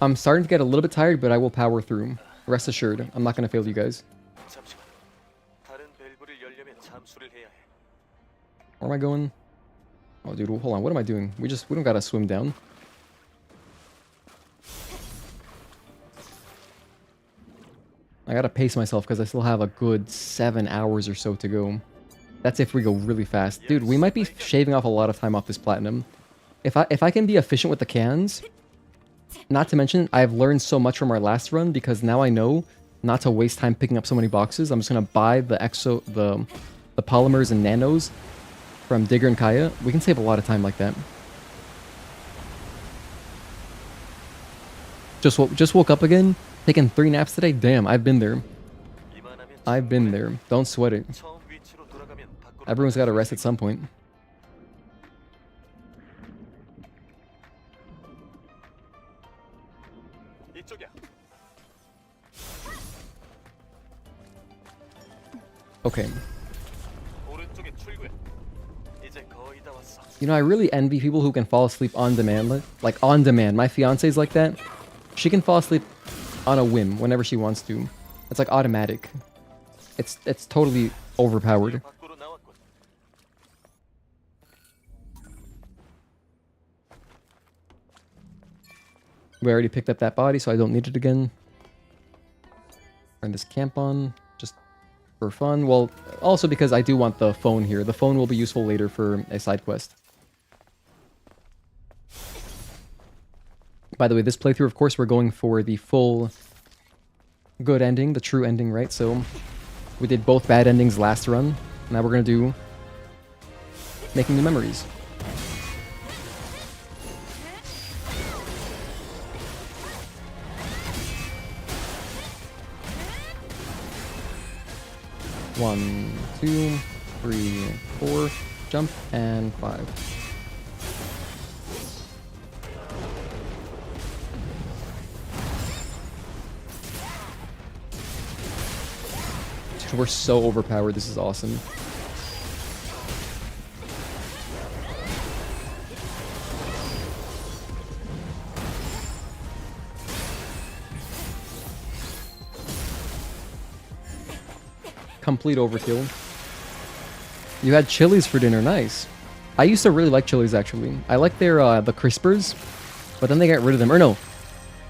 I'm starting to get a little bit tired, but I will power through. Rest assured, I'm not gonna fail you guys. Where am I going? Oh, dude, hold on. What am I doing? We don't gotta swim down. I gotta pace myself because I still have a good 7 hours or so to go. That's if we go really fast. Dude, we might be shaving off a lot of time off this platinum. If I can be efficient with the cans, not to mention, I've learned so much from our last run because now I know not to waste time picking up so many boxes. I'm just gonna buy the polymers and nanos from Digger and Kaya. We can save a lot of time like that. Just woke up again, taking 3 naps today. Damn, I've been there. I've been there. Don't sweat it. Everyone's got to rest at some point. Okay. You know, I really envy people who can fall asleep on demand. Like, on demand. My fiance's like that. She can fall asleep on a whim whenever she wants to. It's like automatic. It's totally overpowered. We already picked up that body, so I don't need it again. Turn this camp on. Just for fun. Well, also because I do want the phone here. The phone will be useful later for a side quest. By the way, this playthrough, of course, we're going for the full good ending, the true ending, right? So we did both bad endings last run. Now we're going to do making new memories. One, 2, 3, 4, jump, and 5. We're so overpowered. This is awesome. Complete overkill. You had chilies for dinner. Nice. I used to really like chilies, actually. I like their the crispers, but then they got rid of them. Or no,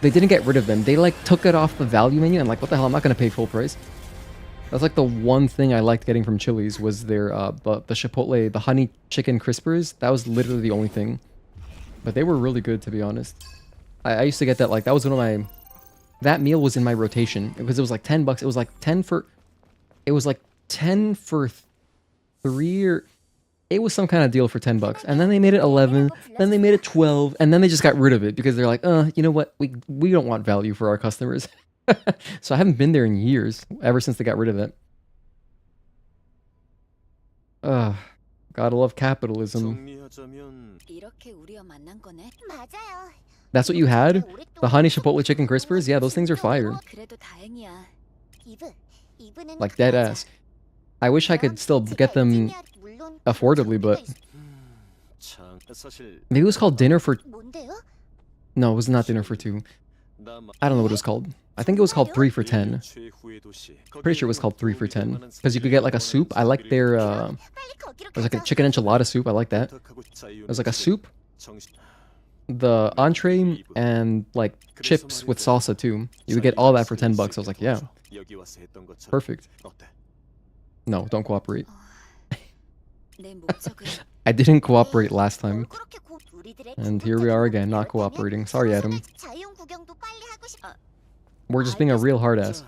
they didn't get rid of them. They like took it off the value menu. And like, what the hell? I'm not gonna pay full price. That's like the one thing I liked getting from Chili's was their the Chipotle, the honey chicken crispers. That was literally the only thing. But they were really good, to be honest. I used to get that, like, that was one of my... That meal was in my rotation. Because it was like $10. It was like 10 for... It was like 10 for 3 or it was some kind of deal for $10, and then they made it 11, then they made it 12, and then they just got rid of it because they're like, you know what, we don't want value for our customers. So I haven't been there in years, ever since they got rid of it. Gotta love capitalism. That's what you had? The honey chipotle chicken crispers? Yeah, those things are fire. Like dead ass. I wish I could still get them affordably, but maybe it was called dinner for... No, it was not dinner for 2. I don't know what it was called. I think it was called 3 for 10. Pretty sure it was called 3 for 10. Because you could get like a soup. I like their... it was like a chicken enchilada soup. I like that. It was like a soup, the entree, and like chips with salsa too. You would get all that for $10. I was like, yeah. Perfect. No, don't cooperate. I didn't cooperate last time. And here we are again, not cooperating. Sorry, Adam. We're just being a real hard ass.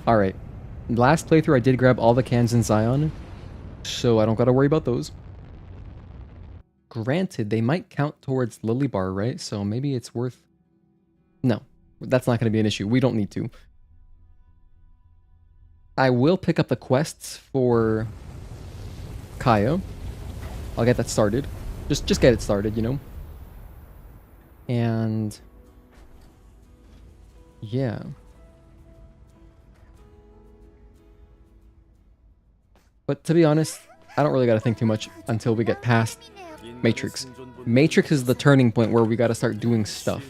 Alright. Last playthrough I did grab all the cans in Xion, so I don't gotta worry about those. Granted, they might count towards Lily Bar, right? So maybe it's worth... No, that's not gonna be an issue. We don't need to. I will pick up the quests for Kaya. I'll get that started. Just get it started, you know? And... yeah. But to be honest, I don't really gotta think too much until we get past Matrix. Matrix is the turning point where we gotta start doing stuff.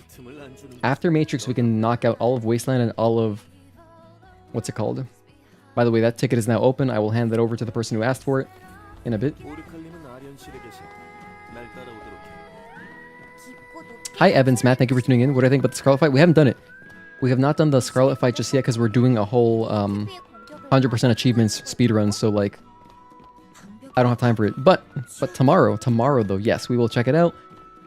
After Matrix, we can knock out all of Wasteland and all of... what's it called? By the way, that ticket is now open. I will hand that over to the person who asked for it in a bit. Hi Evans, Matt, thank you for tuning in. What do I think about the Scarlet fight? We haven't done it. We have not done the Scarlet fight just yet because we're doing a whole 100% achievements speedrun, so like I don't have time for it. But tomorrow though, yes, we will check it out.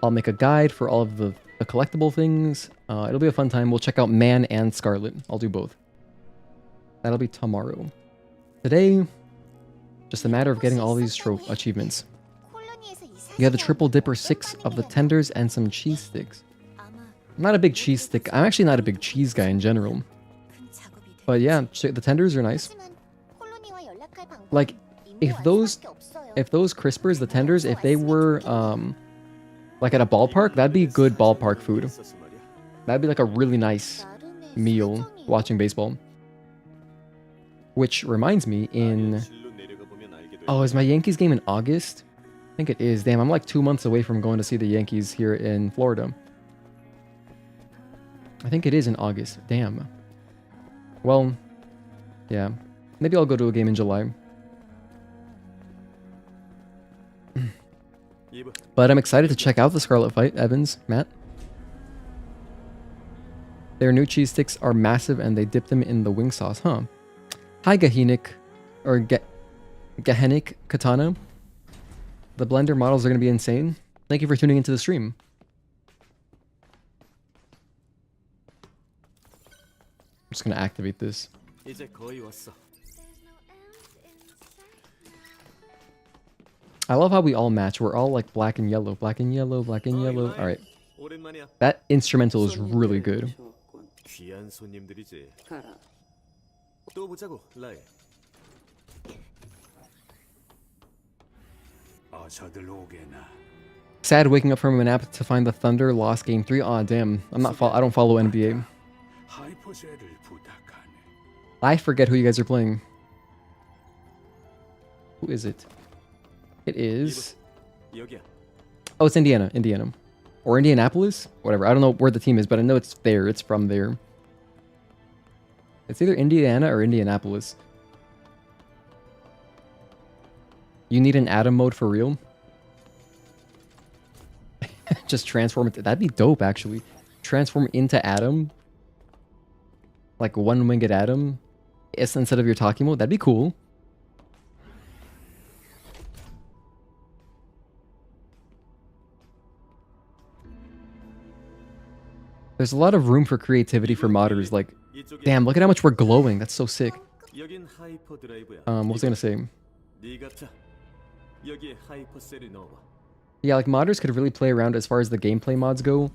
I'll make a guide for all of the collectible things. It'll be a fun time. We'll check out Man and Scarlet. I'll do both. That'll be tomorrow. Today, just a matter of getting all these achievements. You have the triple dipper, 6 of the tenders, and some cheese sticks. I'm not a big cheese stick. I'm actually not a big cheese guy in general. But yeah, the tenders are nice. Like, if those crispers, the tenders, if they were like at a ballpark, that'd be good ballpark food. That'd be like a really nice meal watching baseball. Which reminds me, oh, is my Yankees game in August? I think it is. Damn, I'm like 2 months away from going to see the Yankees here in Florida. I think it is in August. Damn. Well, yeah. Maybe I'll go to a game in July. But I'm excited to check out the Scarlet fight, Evans, Matt. Their new cheese sticks are massive and they dip them in the wing sauce, huh? Hi, Gahinik, or Gahenik Katana. The Blender models are going to be insane. Thank you for tuning into the stream. I'm just going to activate this. I love how we all match. We're all like black and yellow, black and yellow, black and yellow. All right. That instrumental is really good. Sad waking up from an app to find the Thunder lost game 3. Aw, damn. I don't follow NBA. I forget who you guys are playing. Who is it? It is... oh, it's Indiana. Indiana. Or Indianapolis? Whatever. I don't know where the team is, but I know it's there. It's from there. It's either Indiana or Indianapolis. You need an Atom mode for real? Just transform it. That'd be dope, actually. Transform into Atom. Like one-winged Atom. Instead of your talking mode. That'd be cool. There's a lot of room for creativity for modders. Like, Damn, look at how much we're glowing. That's so sick. What was I gonna say? Yeah, like modders could really play around as far as the gameplay mods go.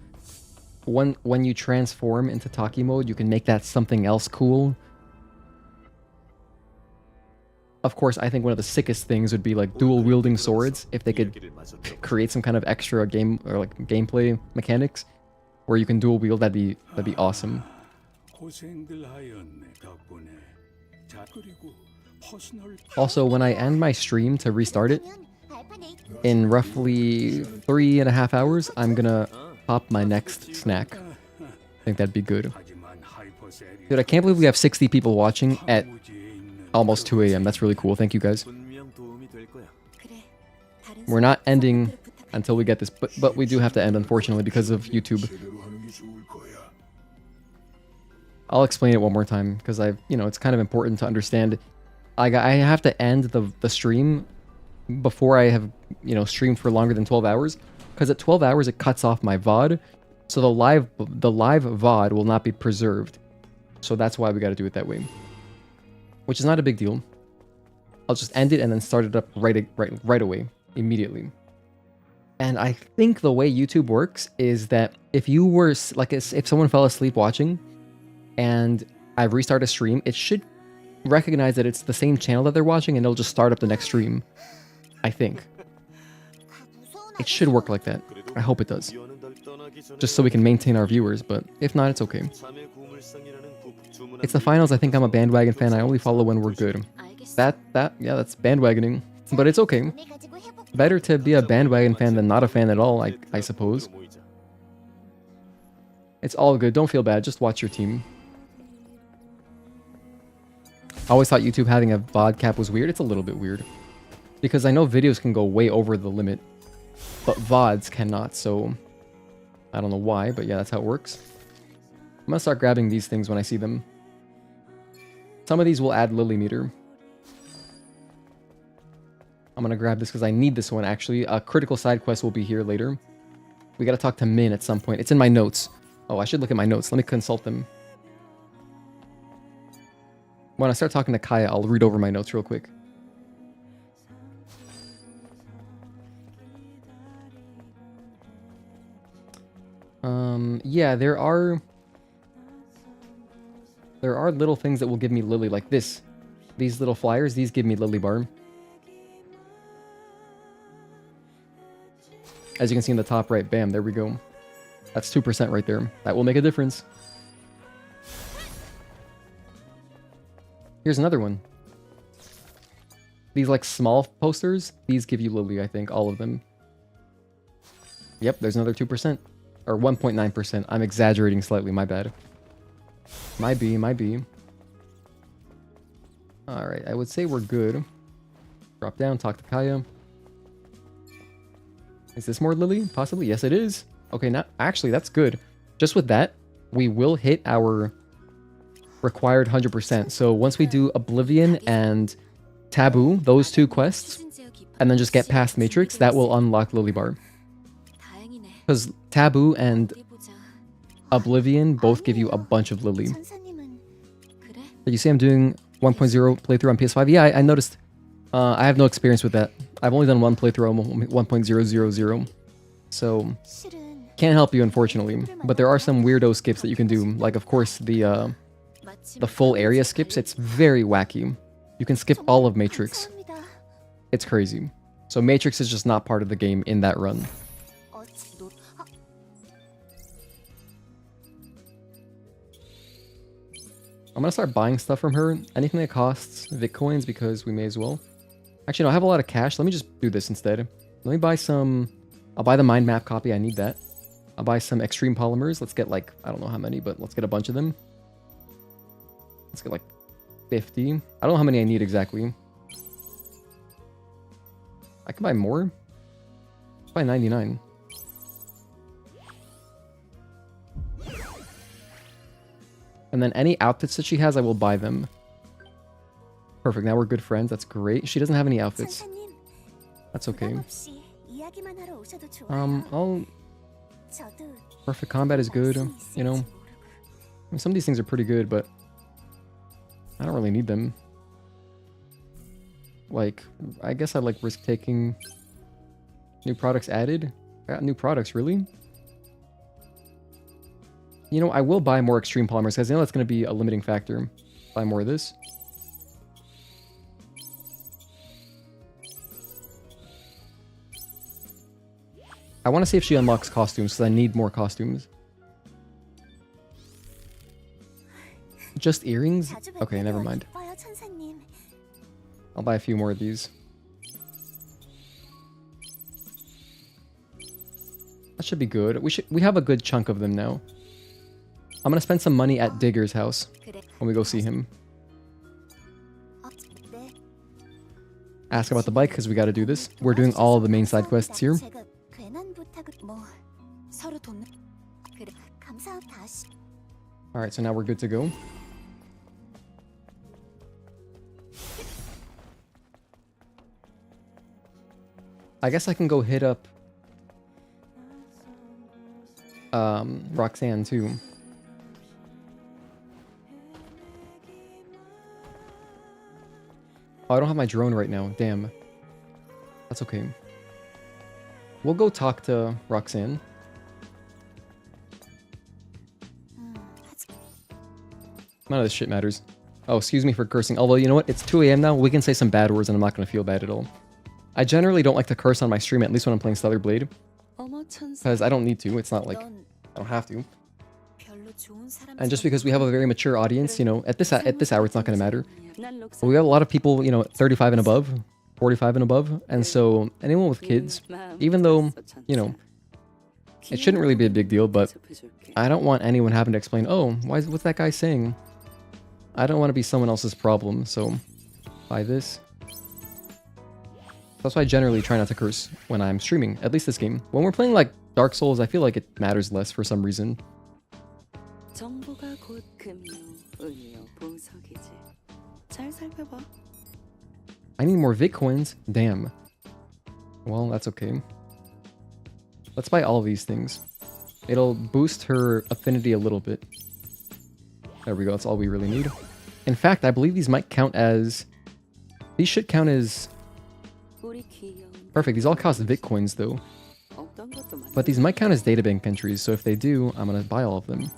When you transform into Tachy mode, you can make that something else cool. Of course, I think one of the sickest things would be like dual wielding swords. If they could create some kind of extra game or like gameplay mechanics where you can dual wield, that'd be awesome. Also, when I end my stream to restart it in roughly 3.5 hours, I'm gonna pop my next snack. I think that'd be good. Dude, I can't believe we have 60 people watching at almost 2 a.m. That's really cool. Thank you guys. We're not ending until we get this, but we do have to end, unfortunately, because of YouTube. I'll explain it one more time because it's kind of important to understand. I have to end the stream before I have streamed for longer than 12 hours, because at 12 hours it cuts off my VOD, so the live VOD will not be preserved. So that's why we got to do it that way, which is not a big deal. I'll just end it and then start it up right away, immediately. And I think the way YouTube works is that if you were like, if someone fell asleep watching and I restart a stream, it should recognize that it's the same channel that they're watching and it'll just start up the next stream. I think. It should work like that. I hope it does. Just so we can maintain our viewers, but if not, it's okay. It's the finals. I think I'm a bandwagon fan. I only follow when we're good. Yeah, that's bandwagoning. But it's okay. Better to be a bandwagon fan than not a fan at all, I suppose. It's all good. Don't feel bad. Just watch your team. I always thought YouTube having a VOD cap was weird. It's a little bit weird. Because I know videos can go way over the limit, but VODs cannot, so I don't know why, but yeah, that's how it works. I'm gonna start grabbing these things when I see them. Some of these will add Lily meter. I'm gonna grab this because I need this one, actually. A critical side quest will be here later. We gotta talk to Min at some point. It's in my notes. Oh, I should look at my notes. Let me consult them. When I start talking to Kaya, I'll read over my notes real quick. Yeah, there are little things that will give me Lily, like this. These little flyers, these give me Lily bar. As you can see in the top right, bam, there we go. That's 2% right there. That will make a difference. Here's another one. These like small posters, these give you Lily, I think, all of them. Yep, there's another 2%. Or 1.9%. I'm exaggerating slightly, my bad. Might be. Alright, I would say we're good. Drop down, talk to Kaya. Is this more Lily? Possibly. Yes, it is. Okay, now actually, that's good. Just with that, we will hit our required 100%. So once we do Oblivion and Taboo, those two quests, and then just get past Matrix, that will unlock Lily bar. Because Taboo and Oblivion both give you a bunch of Lily. Did you see I'm doing 1.0 playthrough on PS5? Yeah, I noticed. I have no experience with that. I've only done one playthrough on 1.000. So, can't help you, unfortunately. But there are some weirdo skips that you can do. Like, of course, the full area skips. It's very wacky. You can skip all of Matrix. It's crazy. So Matrix is just not part of the game in that run. I'm gonna start buying stuff from her. Anything that costs Bitcoins, because we may as well. Actually, no, I have a lot of cash. Let me just do this instead. Let me buy some... I'll buy the mind map copy. I need that. I'll buy some extreme polymers. Let's get like... I don't know how many, but let's get a bunch of them. Let's get like 50. I don't know how many I need exactly. I can buy more. Let's buy 99. And then any outfits that she has, I will buy them. Perfect, now we're good friends. That's great. She doesn't have any outfits. That's okay. Perfect combat is good, you know. mean, some of these things are pretty good, but I don't really need them. Like, I guess I like risk taking new products added. I got new products, really? You know, I will buy more extreme polymers because I know that's going to be a limiting factor. Buy more of this. I want to see if she unlocks costumes because I need more costumes. Just earrings? Okay, never mind. I'll buy a few more of these. That should be good. We have a good chunk of them now. I'm gonna spend some money at Digger's house when we go see him. Ask about the bike because we gotta do this. We're doing all of the main side quests here. Alright, so now we're good to go. I guess I can go hit up Roxanne too. Oh, I don't have my drone right now. Damn. That's okay. We'll go talk to Roxanne. None of this shit matters. Oh, excuse me for cursing. Although, you know what? It's 2 a.m. now. We can say some bad words and I'm not going to feel bad at all. I generally don't like to curse on my stream, at least when I'm playing Stellar Blade. Because I don't need to. It's not like I don't have to. And just because we have a very mature audience, you know, at this hour it's not going to matter. But we have a lot of people, you know, 35 and above, 45 and above. And so anyone with kids, even though, you know, it shouldn't really be a big deal, but I don't want anyone having to explain, oh, what's that guy saying? I don't want to be someone else's problem, so buy this. That's why I generally try not to curse when I'm streaming, at least this game. When we're playing like Dark Souls, I feel like it matters less for some reason. I need more Bitcoins. Damn. Well, that's okay. Let's buy all of these things. It'll boost her affinity a little bit. There we go, that's all we really need. In fact, I believe these might count as... These should count as... Perfect, these all cost Bitcoins though. But these might count as databank entries, so if they do, I'm gonna buy all of them.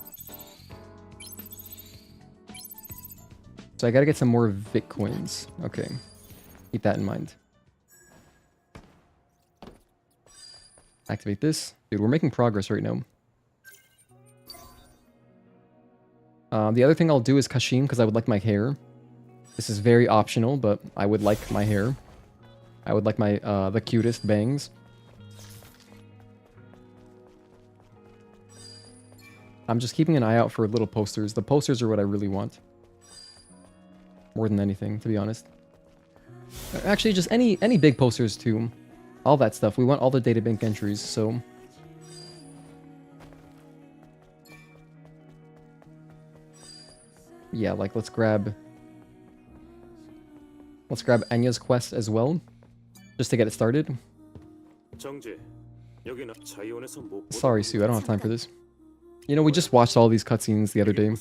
So I gotta get some more Bitcoins. Okay. Keep that in mind. Activate this. Dude, we're making progress right now. The other thing I'll do is Kashim, because I would like my hair. This is very optional, but I would like my hair. I would like my, the cutest bangs. I'm just keeping an eye out for little posters. The posters are what I really want. More than anything, to be honest. Actually, just any big posters too. All that stuff. We want all the databank entries, so... Yeah, like, let's grab Anya's quest as well, just to get it started. Sorry, Sue, I don't have time for this. You know, we just watched all these cutscenes the other day.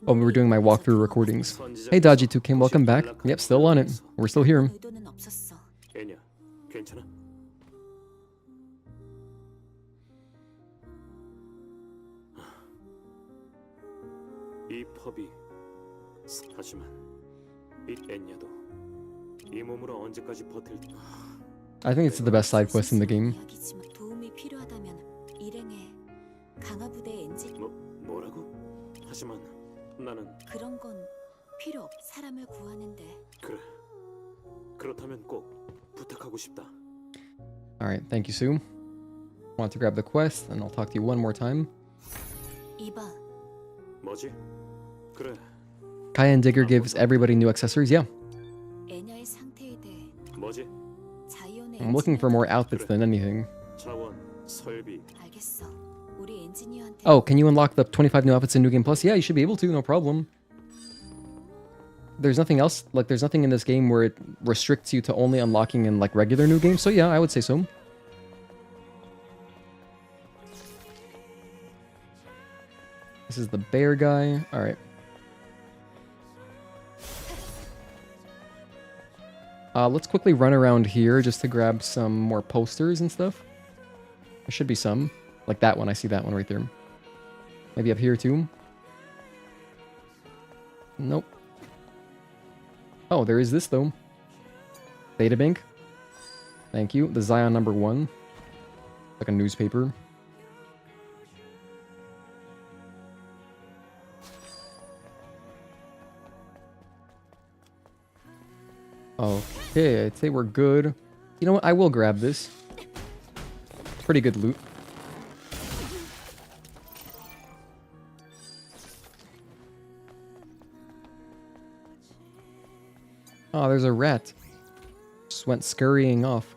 Oh, we were doing my walkthrough recordings. Hey, Dodgy2Kim, welcome back. Yep, still on it. We're still here. I think it's the best side quest in the game. Alright, thank you, Sue. Want to grab the quest, and I'll talk to you one more time. Kaya and Digger gives everybody new accessories, yeah. I'm looking for more outfits than anything. Oh, can you unlock the 25 new outfits in New Game Plus? Yeah, you should be able to, no problem. There's nothing else, like there's nothing in this game where it restricts you to only unlocking in like regular New Games, so yeah, I would say so. This This is the bear guy. All right. Let's quickly run around here just to grab some more posters and stuff. There should be some. Like that one. I see that one right there. Maybe up here too. Nope. Oh, there is this though. Databank. Thank you. The Xion #1. Like a newspaper. Okay, I'd say we're good. You know what? I will grab this. Pretty good loot. Oh, there's a rat. Just went scurrying off.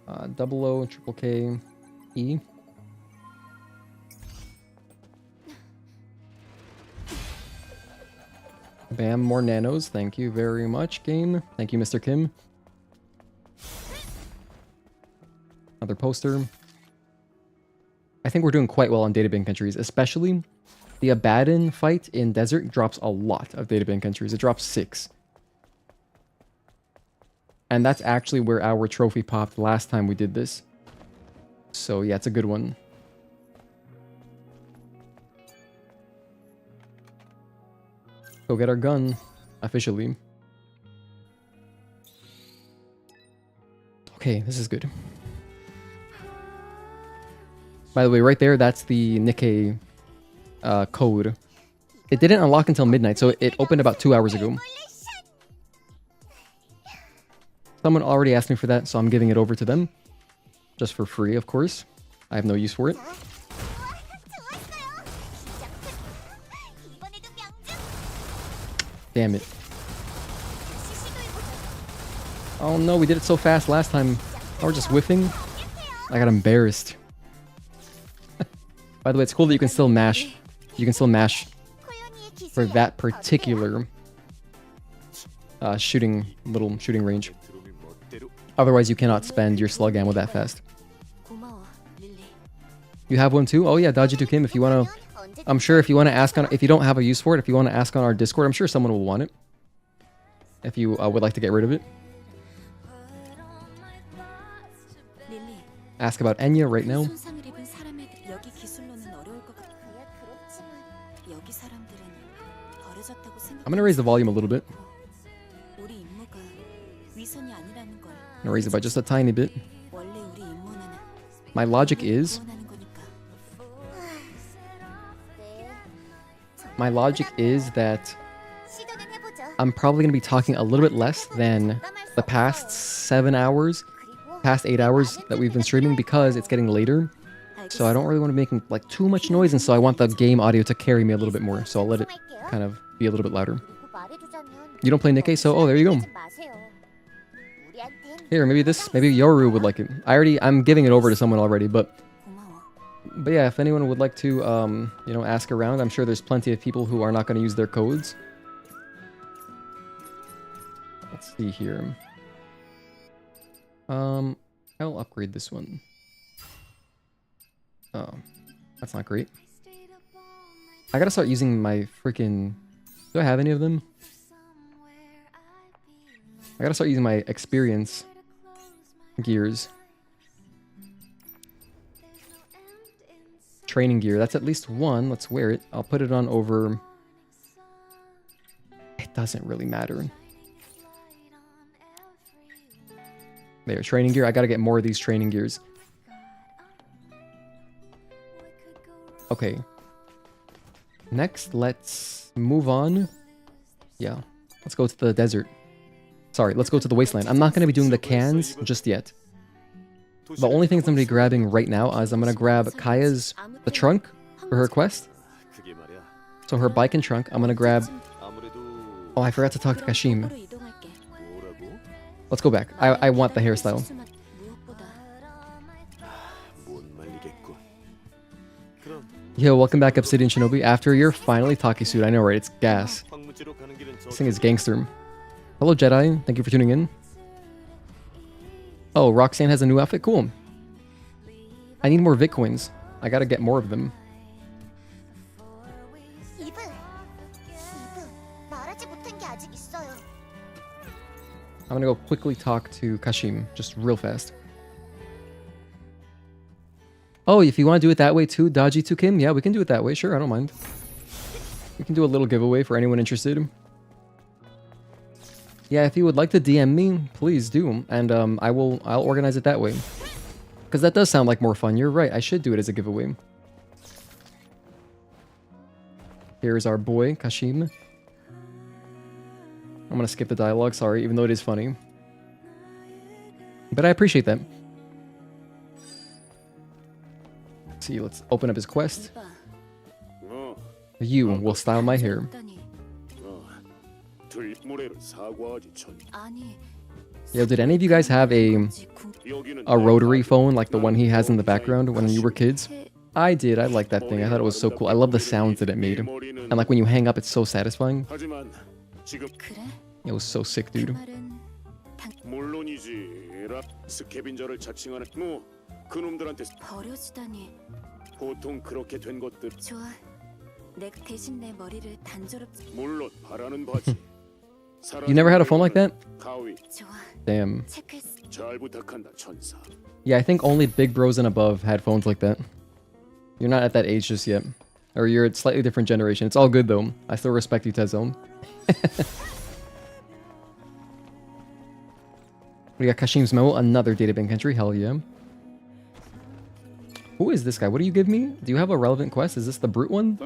00, triple K, E. Bam, more nanos. Thank you very much, game. Thank you, Mr. Kim. Another poster. I think we're doing quite well on databank entries, especially the Abaddon fight in Desert drops a lot of databank entries. It drops 6. And that's actually where our trophy popped last time we did this. So yeah, it's a good one. Go get our gun, officially. Okay, this is good. By the way, right there, that's the Nikkei code. It didn't unlock until midnight, so it opened about 2 hours ago. Someone already asked me for that, so I'm giving it over to them. Just for free, of course. I have no use for it. Damn it. Oh no, we did it so fast last time. Now we're just whiffing. I got embarrassed. By the way, it's cool that you can still mash. You can still mash for that particular shooting range. Otherwise, you cannot spend your slug ammo that fast. You have one too? Oh yeah, Dodgy to Kim. If you wanna, I'm sure if you wanna ask on, if you don't have a use for it, if you wanna ask on our Discord, I'm sure someone will want it. If you would like to get rid of it. Ask about Enya right now. I'm gonna raise the volume a little bit. I'm gonna raise it by just a tiny bit. My logic is... that I'm probably gonna be talking a little bit less than the past 7 hours, past 8 hours that we've been streaming because it's getting later. So I don't really want to be making like too much noise, and so I want the game audio to carry me a little bit more. So I'll let it kind of be a little bit louder. You don't play Nikkei, so oh, there you go. Here, maybe Yoru would like it. I'm giving it over to someone already, but yeah, if anyone would like to, you know, ask around, I'm sure there's plenty of people who are not going to use their codes. Let's see here. I'll upgrade this one. Oh, that's not great. I gotta start using my freaking... Do I have any of them? I gotta start using my experience gears. Training gear. That's at least one. Let's wear it. I'll put it on over... It doesn't really matter. There, training gear. I gotta get more of these training gears. Okay. Next, let's move on. Yeah. Let's go to the desert. Sorry, let's go to the Wasteland. I'm not going to be doing the cans just yet. The only things I'm going to be grabbing right now is I'm going to grab Kaya's the trunk for her quest. So her bike and trunk. I'm going to grab... Oh, I forgot to talk to Kashim. Let's go back. I want the hairstyle. Yo, welcome back, Obsidian Shinobi. After your finally Tachy suit. I know, right? It's gas. This thing is gangster. Hello, Jedi. Thank you for tuning in. Oh, Roxanne has a new outfit? Cool. I need more Bitcoins. I gotta get more of them. I'm gonna go quickly talk to Kashim, just real fast. Oh, if you want to do it that way too, Dodgy to Kim, yeah, we can do it that way. Sure, I don't mind. We can do a little giveaway for anyone interested. Yeah, if you would like to DM me, please do, and I'll organize it that way. Because that does sound like more fun. You're right, I should do it as a giveaway. Here's our boy, Kashim. I'm gonna skip the dialogue, sorry, even though it is funny. But I appreciate that. Let's see, let's open up his quest. You will style my hair. Yo, did any of you guys have a rotary phone like the one he has in the background when you were kids? I did, I liked that thing, I thought it was so cool. I love the sounds that it made. And like when you hang up, it's so satisfying. It was so sick, dude. You never had a phone like that? Damn. Yeah, I think only big bros and above had phones like that. You're not at that age just yet. Or you're a slightly different generation. It's all good though. I still respect you, Tezo. We got Kashim's memo, another databank entry, hell yeah. Who is this guy? What do you give me? Do you have a relevant quest? Is this the brute one?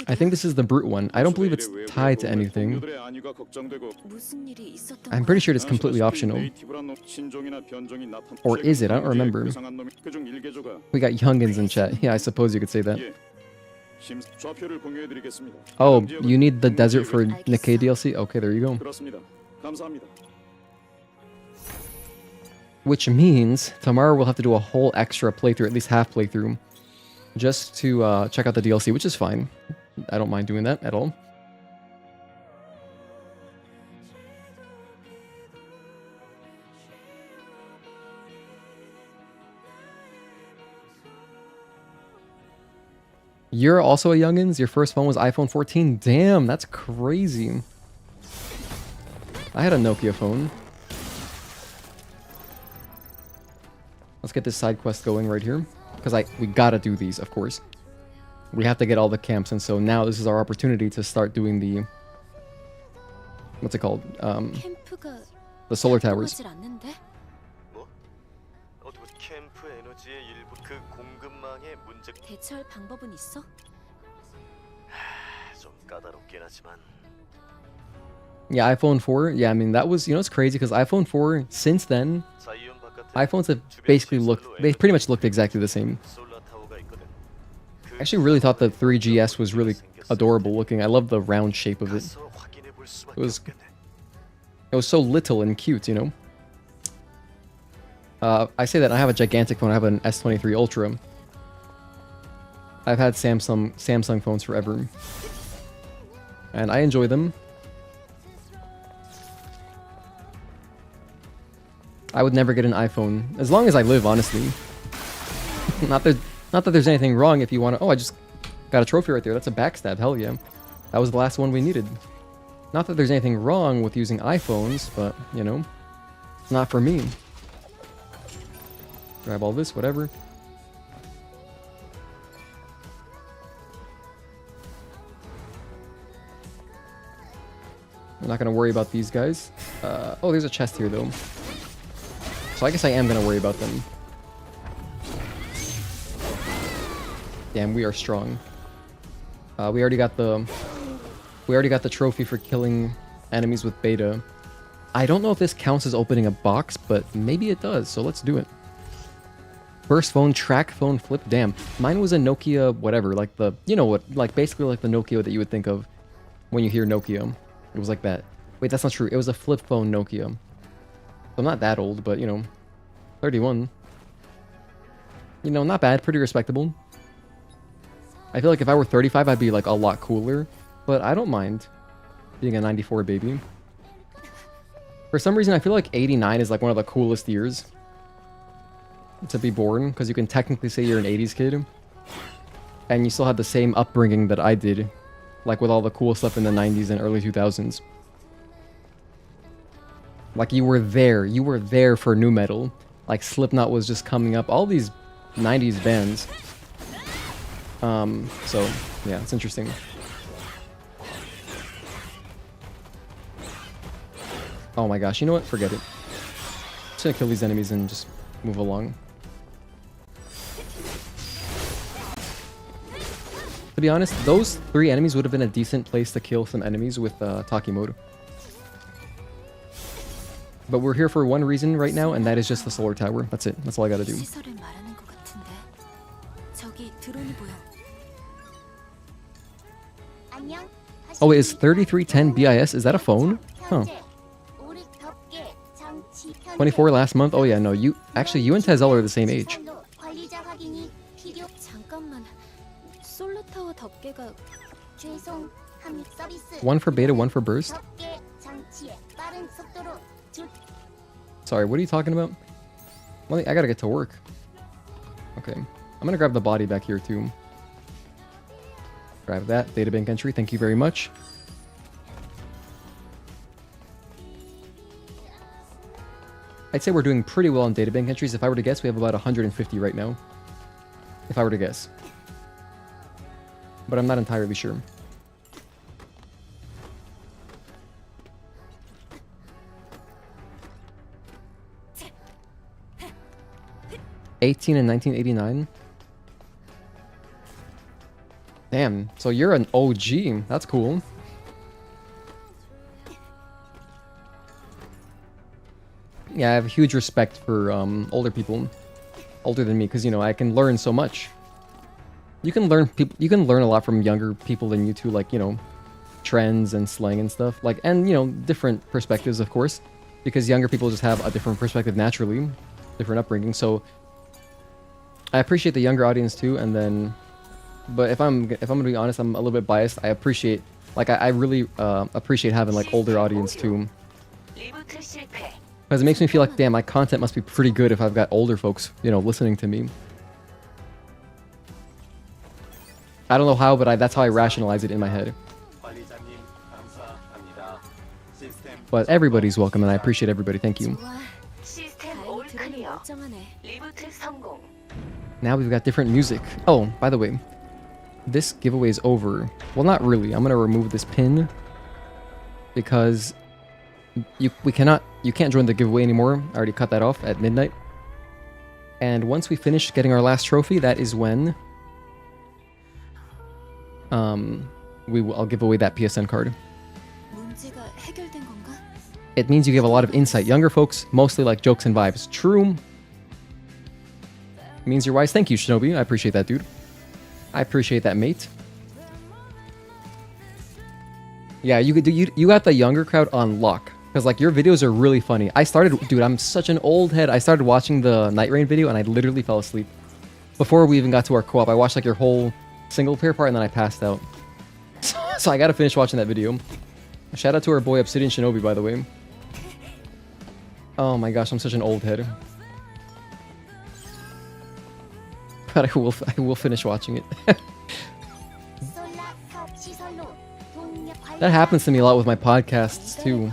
I think this is the brute one. I don't believe it's tied to anything. I'm pretty sure it's completely optional. Or is it? I don't remember. We got youngins in chat. Yeah, I suppose you could say that. Oh, you need the desert for Nikkei DLC? Okay, there you go. Which means tomorrow we'll have to do a whole extra playthrough, at least half playthrough, just to check out the DLC, which is fine. I don't mind doing that at all. You're also a youngins? Your first phone was iPhone 14? Damn, that's crazy. I had a Nokia phone. Let's get this side quest going right here. Because we gotta do these, of course. We have to get all the camps, and so now this is our opportunity to start doing the... What's it called? The solar towers. Yeah, iPhone 4. Yeah, I mean, that was... You know, it's crazy, because iPhone 4, since then... iPhones have basically looked... They pretty much looked exactly the same. I actually really thought the 3GS was really adorable looking. I love the round shape of it. It was so little and cute, you know? I say that I have a gigantic phone. I have an S23 Ultra. I've had Samsung phones forever. And I enjoy them. I would never get an iPhone. As long as I live, honestly. Not that there's anything wrong if you want to... Oh, I just got a trophy right there. That's a backstab. Hell yeah. That was the last one we needed. Not that there's anything wrong with using iPhones, but, you know, it's not for me. Grab all this, whatever. I'm not going to worry about these guys. Oh, there's a chest here, though. So I guess I am going to worry about them. Damn, we are strong. We already got the trophy for killing enemies with beta. I don't know if this counts as opening a box, but maybe it does, so let's do it. First phone, track phone flip. Damn, mine was a Nokia whatever, like the, you know what, like basically like the Nokia that you would think of when you hear Nokia. It was like that. Wait, that's not true. It was a flip phone Nokia. I'm not that old, but you know, 31. You know, not bad, pretty respectable. I feel like if I were 35, I'd be like a lot cooler, but I don't mind being a 94 baby. For some reason, I feel like 89 is like one of the coolest years to be born, because you can technically say you're an 80s kid, and you still have the same upbringing that I did, like with all the cool stuff in the 90s and early 2000s. Like you were there. You were there for new metal. Like Slipknot was just coming up. All these 90s bands. So yeah, it's interesting. Oh my gosh, you know what? Forget it. Just gonna kill these enemies and just move along. To be honest, those 3 enemies would have been a decent place to kill some enemies with Tachy mode. But we're here for one reason right now, and that is just the solar tower. That's it. That's all I gotta do. Oh, is 3310 BIS? Is that a phone? Huh. 24 last month? Oh yeah, no, you actually you and Tezel are the same age. One for beta, one for burst. Sorry, what are you talking about? Well, I gotta get to work. Okay, I'm gonna grab the body back here too. Grab that databank entry. Thank you very much. I'd say we're doing pretty well on databank entries. If I were to guess, we have about 150 right now. If I were to guess. But I'm not entirely sure. '18 and 1989. Damn, so you're an OG. That's cool. Yeah, I have huge respect for older people, older than me, because you know I can learn so much. You can learn a lot from younger people than you too, like you know, trends and slang and stuff. Like, and you know, different perspectives, of course, because younger people just have a different perspective naturally, different upbringing. So I appreciate the younger audience too, and then, but if I'm gonna be honest, I'm a little bit biased. I appreciate, like, I really appreciate having like older audience too. Because it makes me feel like, damn, my content must be pretty good if I've got older folks, you know, listening to me. I don't know how, but that's how I rationalize it in my head. But everybody's welcome, and I appreciate everybody. Thank you. Now we've got different music. Oh, by the way, this giveaway is over. Well, not really. I'm gonna remove this pin because you can't join the giveaway anymore. I already cut that off at midnight. And once we finish getting our last trophy, that is when I'll give away that PSN card. It means you give a lot of insight. Younger folks mostly like jokes and vibes. True. It means you're wise. Thank you, Shinobi. I appreciate that, dude. I appreciate that, mate. Yeah, you got the younger crowd on lock. Because, like, your videos are really funny. Dude, I'm such an old head. I started watching the Night Rain video and I literally fell asleep. Before we even got to our co-op, I watched, like, your whole single player part and then I passed out. So I gotta finish watching that video. Shout out to our boy Obsidian Shinobi, by the way. Oh my gosh, I'm such an old head. But I will finish watching it. That happens to me a lot with my podcasts, too.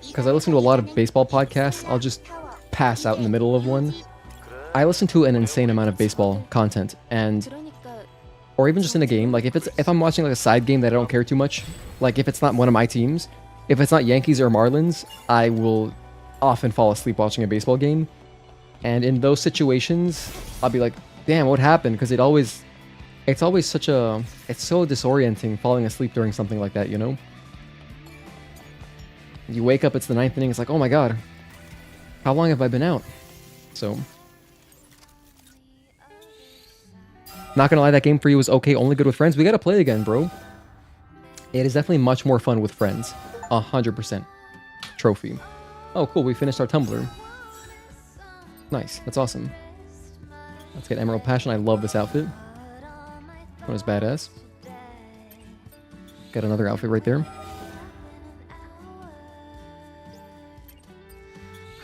Because I listen to a lot of baseball podcasts, I'll just pass out in the middle of one. I listen to an insane amount of baseball content, or even just in a game. Like if I'm watching like a side game that I don't care too much, like if it's not one of my teams, if it's not Yankees or Marlins, I will often fall asleep watching a baseball game. And in those situations, I'll be like, damn, what happened? Because it's always it's so disorienting falling asleep during something like that, you know? You wake up, it's the 9th inning, it's like, oh my god, how long have I been out? So, not gonna lie, that game for you was okay, only good with friends. We gotta play again, bro. It is definitely much more fun with friends. 100%. Trophy. Oh, cool, we finished our tumbler. Nice, that's awesome. Let's get Emerald Passion. I love this outfit. One is badass. Got another outfit right there.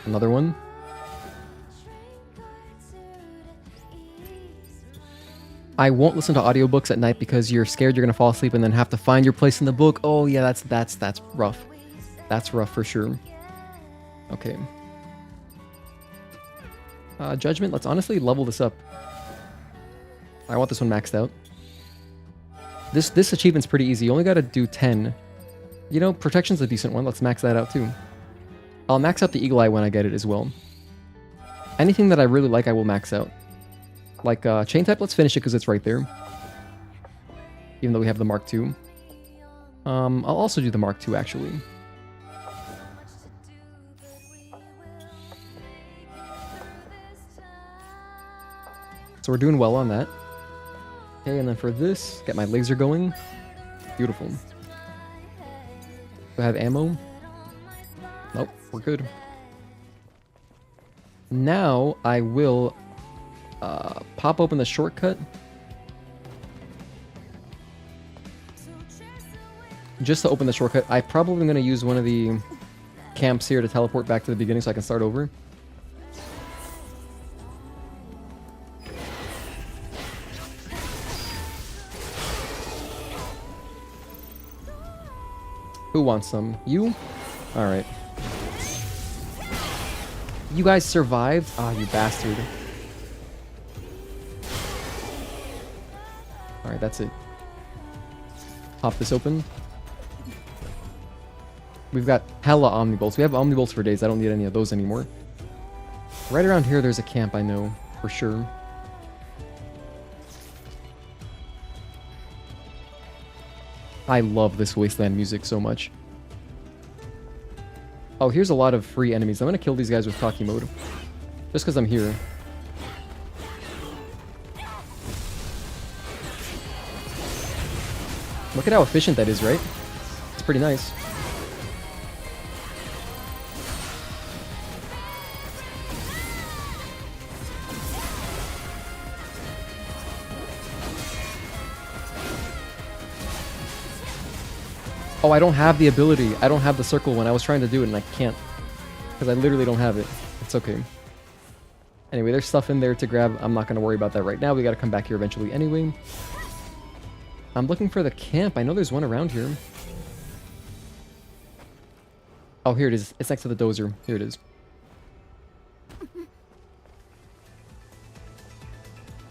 Another one. I won't listen to audiobooks at night because you're scared you're gonna fall asleep and then have to find your place in the book. Oh yeah, that's rough. That's rough for sure. Okay. Judgment, let's honestly level this up. I want this one maxed out. This achievement's pretty easy. You only gotta do 10. You know, protection's a decent one. Let's max that out too. I'll max out the Eagle Eye when I get it as well. Anything that I really like, I will max out. Like Chain Type, let's finish it because it's right there. Even though we have the Mark II. I'll also do the Mark II actually. So we're doing well on that. Okay, and then for this, get my laser going. Beautiful. Do I have ammo? Nope, we're good. Now I will pop open the shortcut. Just to open the shortcut, I'm probably going to use one of the camps here to teleport back to the beginning so I can start over. Who wants some? You? Alright. You guys survived? Ah, you bastard. Alright, that's it. Pop this open. We've got hella Omnibolts. We have Omnibolts for days. I don't need any of those anymore. Right around here, there's a camp, I know. For sure. I love this Wasteland music so much. Oh, here's a lot of free enemies. I'm gonna kill these guys with Tachy mode. Just because I'm here. Look at how efficient that is, right? It's pretty nice. Oh, I don't have the ability. I don't have the circle when I was trying to do it and I can't. Because I literally don't have it. It's okay. Anyway, there's stuff in there to grab. I'm not going to worry about that right now. We got to come back here eventually anyway. I'm looking for the camp. I know there's one around here. Oh, here it is. It's next to the dozer. Here it is.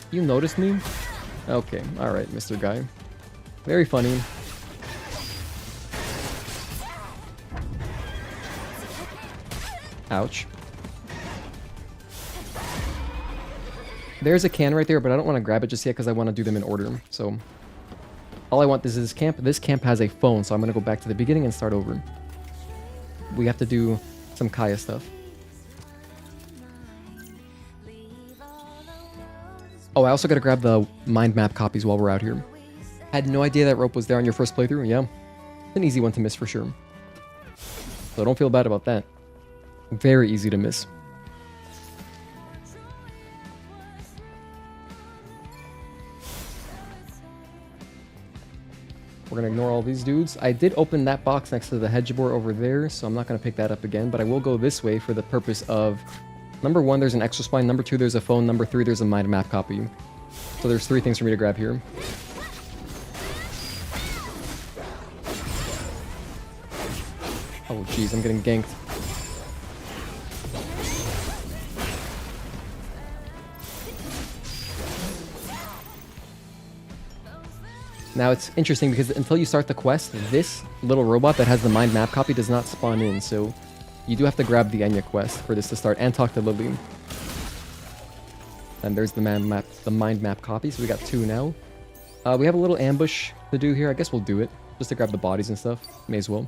You noticed me? Okay. Alright, Mr. Guy. Very funny. Ouch. There's a can right there, but I don't want to grab it just yet because I want to do them in order. So, all I want is this camp. This camp has a phone, so I'm going to go back to the beginning and start over. We have to do some Kaya stuff. Oh, I also got to grab the mind map copies while we're out here. Had no idea that rope was there on your first playthrough. Yeah, it's an easy one to miss for sure. So don't feel bad about that. Very easy to miss. We're going to ignore all these dudes. I did open that box next to the hedge board over there, so I'm not going to pick that up again, but I will go this way for the purpose of... Number 1, there's an extra spine. Number 2, there's a phone. Number 3, there's a mind map copy. So there's 3 things for me to grab here. Oh, jeez, I'm getting ganked. Now it's interesting because until you start the quest, this little robot that has the mind map copy does not spawn in, so you do have to grab the Enya quest for this to start and talk to Lily. And there's the mind map copy, so we got 2 now. We have a little ambush to do here. I guess we'll do it just to grab the bodies and stuff. May as well.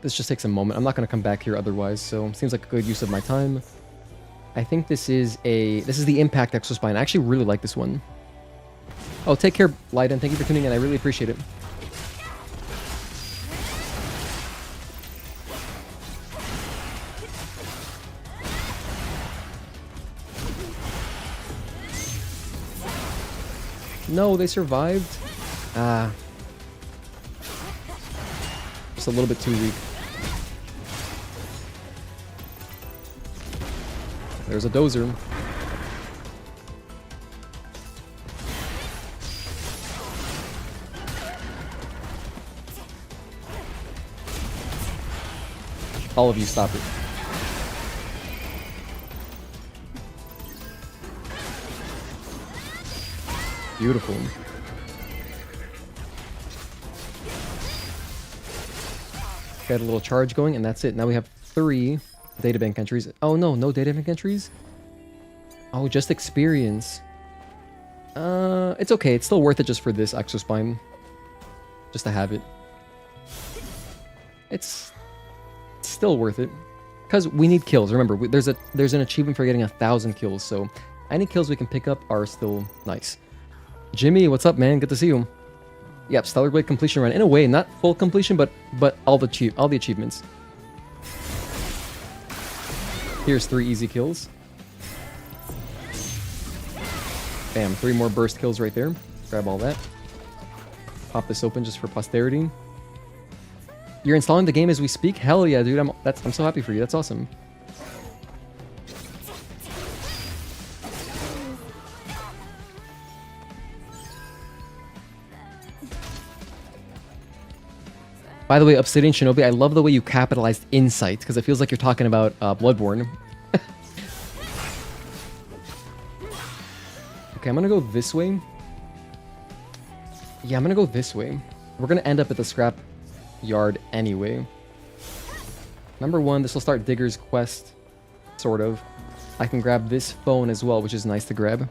This just takes a moment. I'm not going to come back here otherwise, so seems like a good use of my time. I think this is the Impact Exospine. I actually really like this one. Oh, take care, Leiden. Thank you for tuning in. I really appreciate it. No, they survived. Ah. Just a little bit too weak. There's a dozer. All of you, stop it. Beautiful. Got a little charge going, and that's it. Now we have 3 databank entries. Oh no, no databank entries? Oh, just experience. It's okay. It's still worth it just for this exospine. Just to have it. It's still worth it. Because we need kills. Remember, there's an achievement for getting 1,000 kills, so any kills we can pick up are still nice. Jimmy, what's up, man? Good to see you. Yep, Stellar Blade completion run. In a way, not full completion, but all the achievements. Here's 3 easy kills. Bam, 3 more burst kills right there. Grab all that. Pop this open just for posterity. You're installing the game as we speak? Hell yeah, dude. I'm so happy for you. That's awesome. By the way, Obsidian Shinobi, I love the way you capitalized insight, because it feels like you're talking about Bloodborne. Okay, I'm gonna go this way. Yeah, I'm gonna go this way. We're gonna end up at the scrap yard anyway. Number 1, this will start Digger's quest, sort of. I can grab this phone as well, which is nice to grab.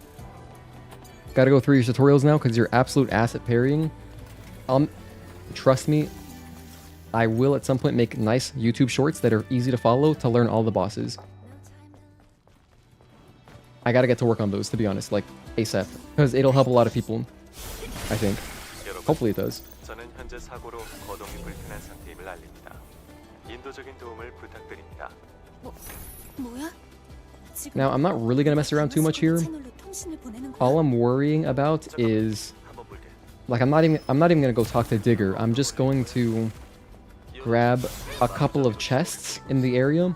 Gotta go through your tutorials now, because you're absolute ass at parrying. Trust me, I will at some point make nice YouTube shorts that are easy to follow to learn all the bosses. I gotta get to work on those, to be honest, like ASAP, because it'll help a lot of people, I think. Hopefully it does. Now, I'm not really gonna mess around too much here. All I'm worrying about is, like, I'm not even gonna go talk to Digger. I'm just going to grab a couple of chests in the area,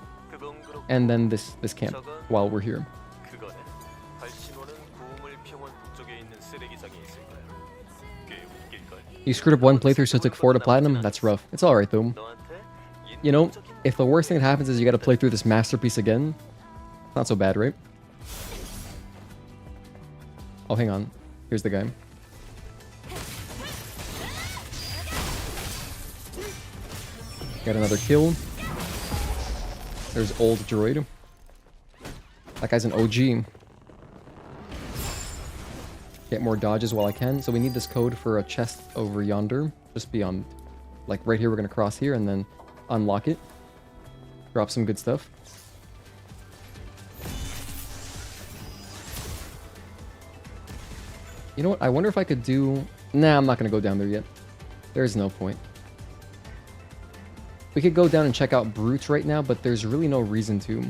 and then this camp while we're here. You screwed up 1 playthrough, so it took 4 to platinum? That's rough. It's alright though. You know, if the worst thing that happens is you gotta play through this masterpiece again, not so bad, right? Oh, hang on. Here's the guy. Got another kill. There's old droid. That guy's an OG. Get more dodges while I can. So we need this code for a chest over yonder. Just beyond. Like right here, we're going to cross here and then unlock it. Drop some good stuff. You know what? I wonder if I could do... Nah, I'm not going to go down there yet. There's no point. We could go down and check out Brutes right now, but there's really no reason to.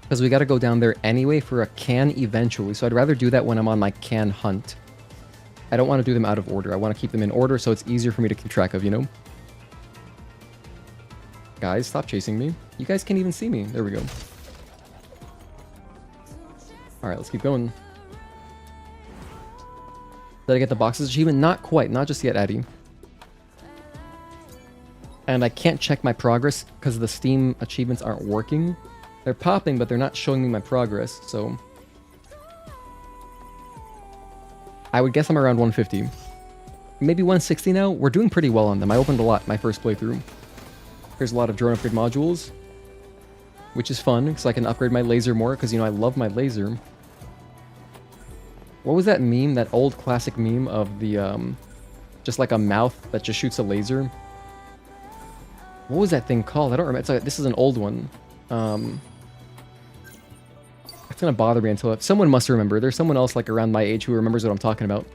Because we got to go down there anyway for a can eventually, so I'd rather do that when I'm on my can hunt. I don't want to do them out of order. I want to keep them in order so it's easier for me to keep track of, you know? Guys, stop chasing me. You guys can't even see me. There we go. Alright, let's keep going. Did I get the boxes achievement? Not quite. Not just yet, Addy. And I can't check my progress because the Steam achievements aren't working. They're popping, but they're not showing me my progress, so... I would guess I'm around 150. Maybe 160 now? We're doing pretty well on them. I opened a lot my first playthrough. There's a lot of drone upgrade modules, which is fun, because I can upgrade my laser more, because, you know, I love my laser. What was that meme, that old classic meme of the, just like a mouth that just shoots a laser? What was that thing called? I don't remember. It's like, this is an old one. It's gonna bother me until... Someone must remember. There's someone else like around my age who remembers what I'm talking about.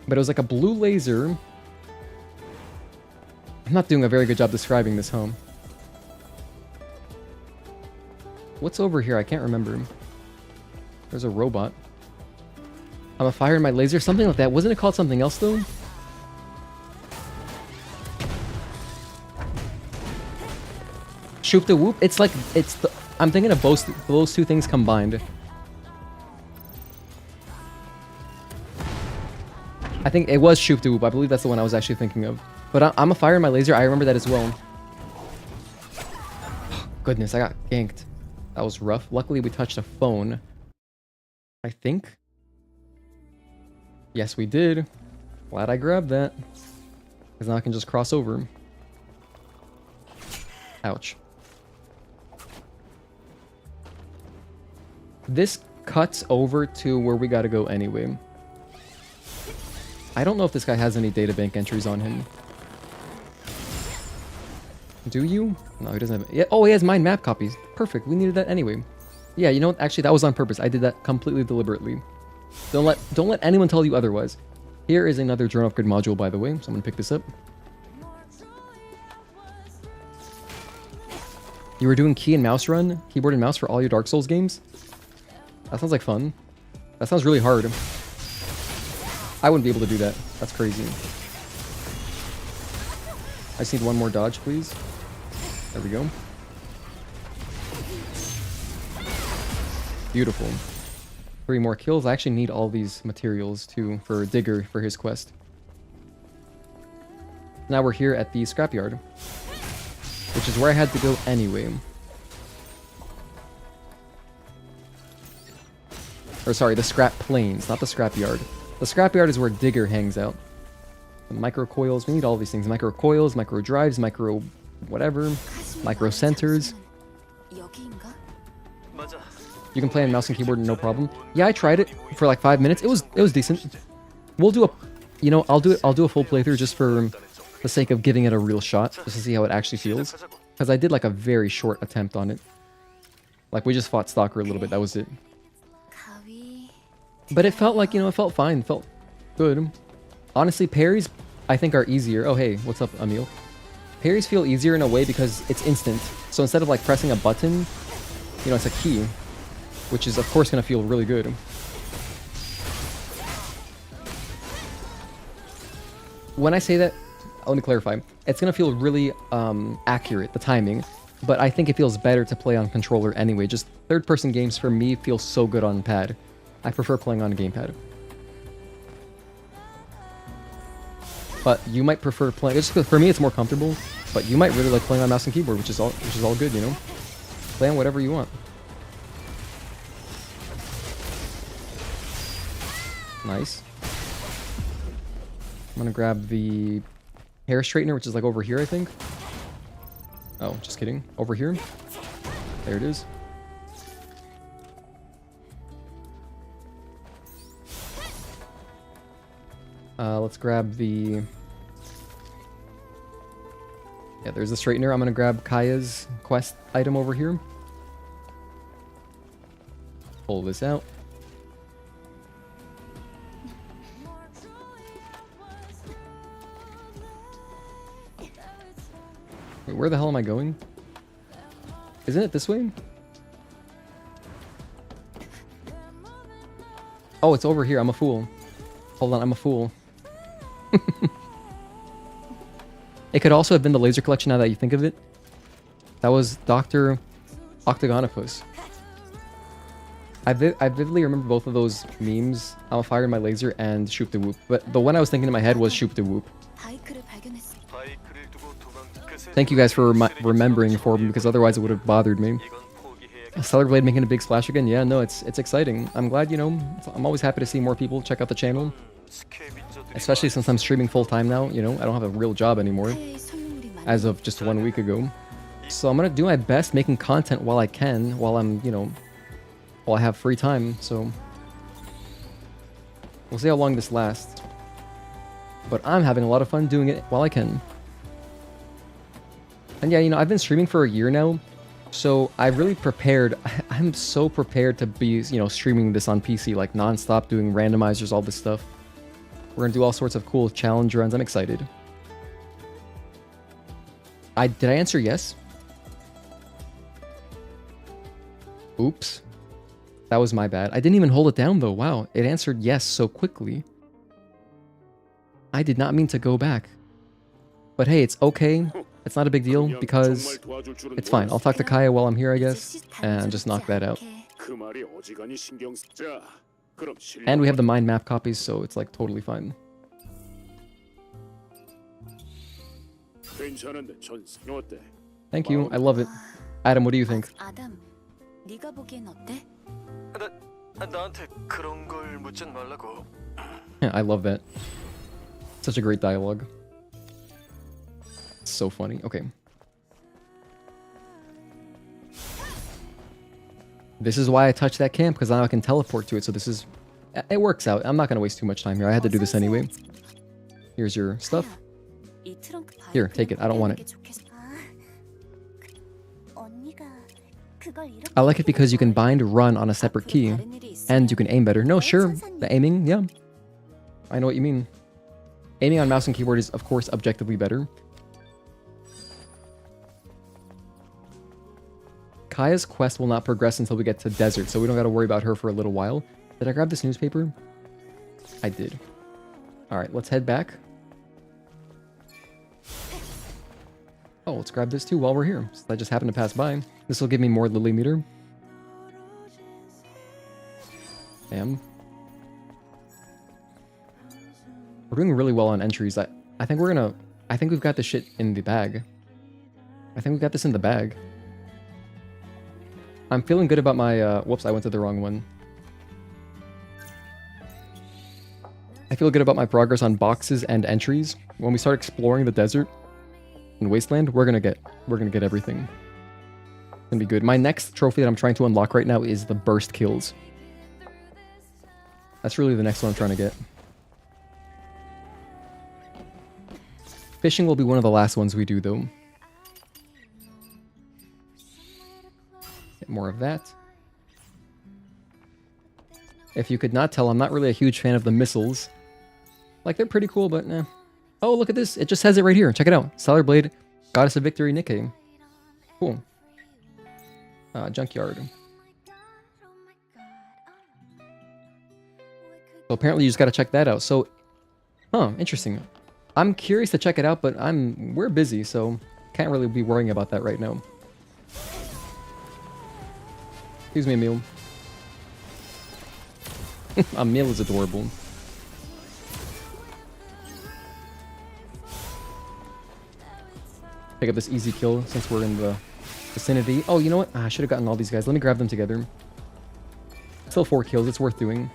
But it was like a blue laser. I'm not doing a very good job describing this, huh? What's over here? I can't remember. There's a robot. I'm a fire in my laser. Something like that. Wasn't it called something else, though? Shoop the whoop? It's like... it's the... I'm thinking of those two things combined. I think it was Shoop de Whoop. I believe that's the one I was actually thinking of. But I'm a fire in my laser. I remember that as well. Goodness, I got ganked. That was rough. Luckily, we touched a phone. I think. Yes, we did. Glad I grabbed that. Because now I can just cross over. Ouch. This cuts over to where we gotta go anyway. I don't know if this guy has any databank entries on him. Do you? No, he doesn't have... Yeah, oh, he has mind map copies. Perfect. We needed that anyway. Yeah, you know what? Actually, that was on purpose. I did that completely deliberately. Don't let anyone tell you otherwise. Here is another drone upgrade module, by the way. So I'm gonna pick this up. You were doing keyboard and mouse for all your Dark Souls games? That sounds like fun. That sounds really hard. I wouldn't be able to do that. That's crazy. I just need one more dodge, please. There we go. Beautiful. 3 more kills. I actually need all these materials too for Digger for his quest. Now we're here at the scrapyard, which is where I had to go anyway. Or sorry, the scrap plains, not the scrapyard. The scrapyard is where Digger hangs out. The micro coils, we need all these things. Micro coils, micro drives, micro whatever, micro centers. You can play on mouse and keyboard no problem. Yeah, I tried it for like 5 minutes. It was decent. We'll do a, you know, I'll do a full playthrough just for the sake of giving it a real shot, just to see how it actually feels. Because I did like a very short attempt on it. Like we just fought Stalker a little bit, that was it. But it felt like, you know, it felt fine, it felt good. Honestly, parries, I think, are easier. Oh, hey, what's up, Emil? Parries feel easier in a way because it's instant. So instead of like pressing a button, you know, it's a key, which is of course going to feel really good. When I say that, let me clarify. It's going to feel really accurate, the timing. But I think it feels better to play on controller anyway. Just third-person games for me feel so good on pad. I prefer playing on a gamepad. But you might prefer playing... Just for me, it's more comfortable. But you might really like playing on mouse and keyboard, which is all good, you know? Play on whatever you want. Nice. I'm gonna grab the hair straightener, which is like over here, I think. Oh, just kidding. Over here. There it is. Let's grab the... Yeah, there's the straightener. I'm gonna grab Kaya's quest item over here. Pull this out. Wait, where the hell am I going? Isn't it this way? Oh, it's over here. I'm a fool. Hold on, I'm a fool. It could also have been the laser collection now that you think of it. That was Dr. Octagonopus. I vividly remember both of those memes. I'm a fire in my laser and Shoop de Whoop. But the one I was thinking in my head was Shoop de Whoop. Thank you guys for remembering for me, because otherwise it would have bothered me. Stellar Blade making a big splash again? Yeah, no, it's exciting. I'm glad, you know, I'm always happy to see more people check out the channel. Especially since I'm streaming full-time now, you know, I don't have a real job anymore. As of just 1 week ago. So I'm gonna do my best making content while I can, while I'm, you know, while I have free time, so... We'll see how long this lasts. But I'm having a lot of fun doing it while I can. And yeah, you know, I've been streaming for a year now, so I really prepared. I'm so prepared to be, you know, streaming this on PC, like non-stop, doing randomizers, all this stuff. We're gonna do all sorts of cool challenge runs. I'm excited. Did I answer yes? Oops. That was my bad. I didn't even hold it down though. Wow, it answered yes so quickly. I did not mean to go back. But hey, it's okay. It's not a big deal because it's fine. I'll talk to Kaya while I'm here, I guess, and just knock that out. And we have the mind map copies, so it's like totally fine. 괜찮은데 전생 어때? Thank you. I love it. Adam, what do you think? 아담, 네가 보기엔 어때? 나한테 그런 걸 묻진 말라고. I love that. Such a great dialogue. So funny. Okay. This is why I touched that camp, because now I can teleport to it. So this is... It works out. I'm not going to waste too much time here. I had to do this anyway. Here's your stuff. Here, take it. I don't want it. I like it because you can bind run on a separate key. And you can aim better. No, sure. The aiming, yeah. I know what you mean. Aiming on mouse and keyboard is, of course, objectively better. Kaya's quest will not progress until we get to Desert, so we don't gotta worry about her for a little while. Did I grab this newspaper? I did. Alright, let's head back. Oh, let's grab this too while we're here. So I just happened to pass by. This will give me more Lily meter. Damn. We're doing really well on entries. I think we're gonna... I think we've got this shit in the bag. I think we've got this in the bag. I'm feeling good about my... whoops, I went to the wrong one. I feel good about my progress on boxes and entries. When we start exploring the desert and Wasteland, we're gonna get everything. It's gonna be good. My next trophy that I'm trying to unlock right now is the burst kills. That's really the next one I'm trying to get. Fishing will be one of the last ones we do, though. Get more of that. If you could not tell, I'm not really a huge fan of the missiles. Like, they're pretty cool, but eh. Oh, look at this. It just says it right here. Check it out. Stellar Blade, Goddess of Victory, Nikkei. Cool. Junkyard. So apparently you just gotta check that out. So, huh, interesting. I'm curious to check it out, but we're busy, so can't really be worrying about that right now. Excuse me, Emil. Emil is adorable. Pick up this easy kill since we're in the vicinity. Oh, you know what? I should have gotten all these guys. Let me grab them together. Still 4 kills. It's worth doing.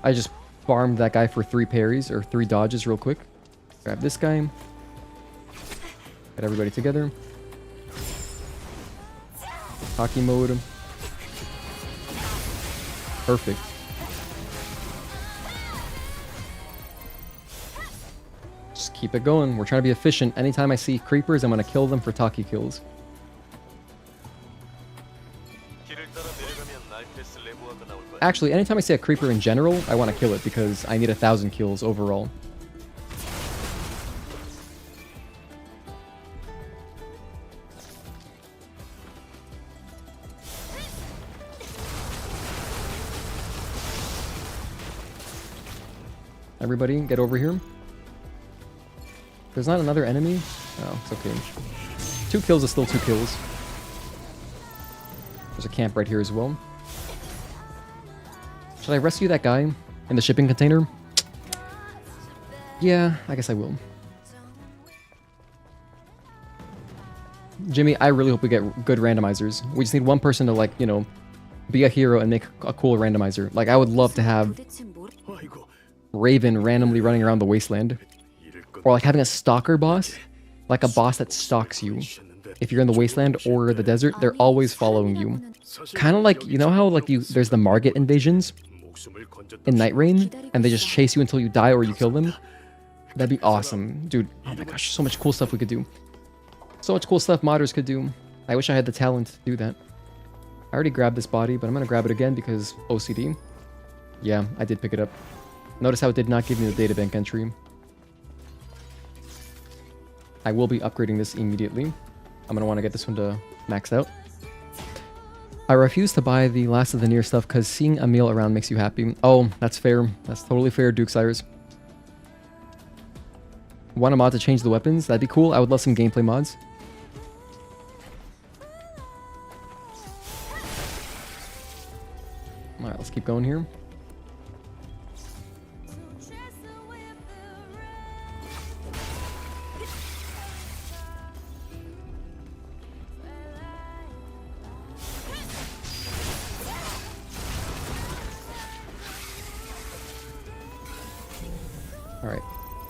I just farmed that guy for 3 parries, or 3 dodges real quick. Grab this guy. Get everybody together. Hockey mode. Perfect. Just keep it going. We're trying to be efficient. Anytime I see creepers, I'm going to kill them for Tachy kills. Actually, anytime I see a creeper in general, I want to kill it because I need 1,000 kills overall. Everybody, get over here. There's not another enemy? Oh, it's okay. 2 kills is still 2 kills. There's a camp right here as well. Should I rescue that guy in the shipping container? Yeah, I guess I will. Jimmy, I really hope we get good randomizers. We just need one person to, like, you know, be a hero and make a cool randomizer. Like, I would love to have Raven randomly running around the Wasteland. Or, like, having a stalker boss. Like, a boss that stalks you. If you're in the Wasteland or the desert, they're always following you. Kind of like, you know how, like, there's the Margit invasions in Night Rain, and they just chase you until you die or you kill them? That'd be awesome. Dude, oh my gosh, so much cool stuff we could do. So much cool stuff modders could do. I wish I had the talent to do that. I already grabbed this body, but I'm gonna grab it again because OCD. Yeah, I did pick it up. Notice how it did not give me the databank entry. I will be upgrading this immediately. I'm gonna want to get this one to max out. I refuse to buy the Last of the Near stuff because seeing a meal around makes you happy. Oh, that's fair. That's totally fair, Duke Cyrus. Want a mod to change the weapons? That'd be cool. I would love some gameplay mods. Alright, let's keep going here.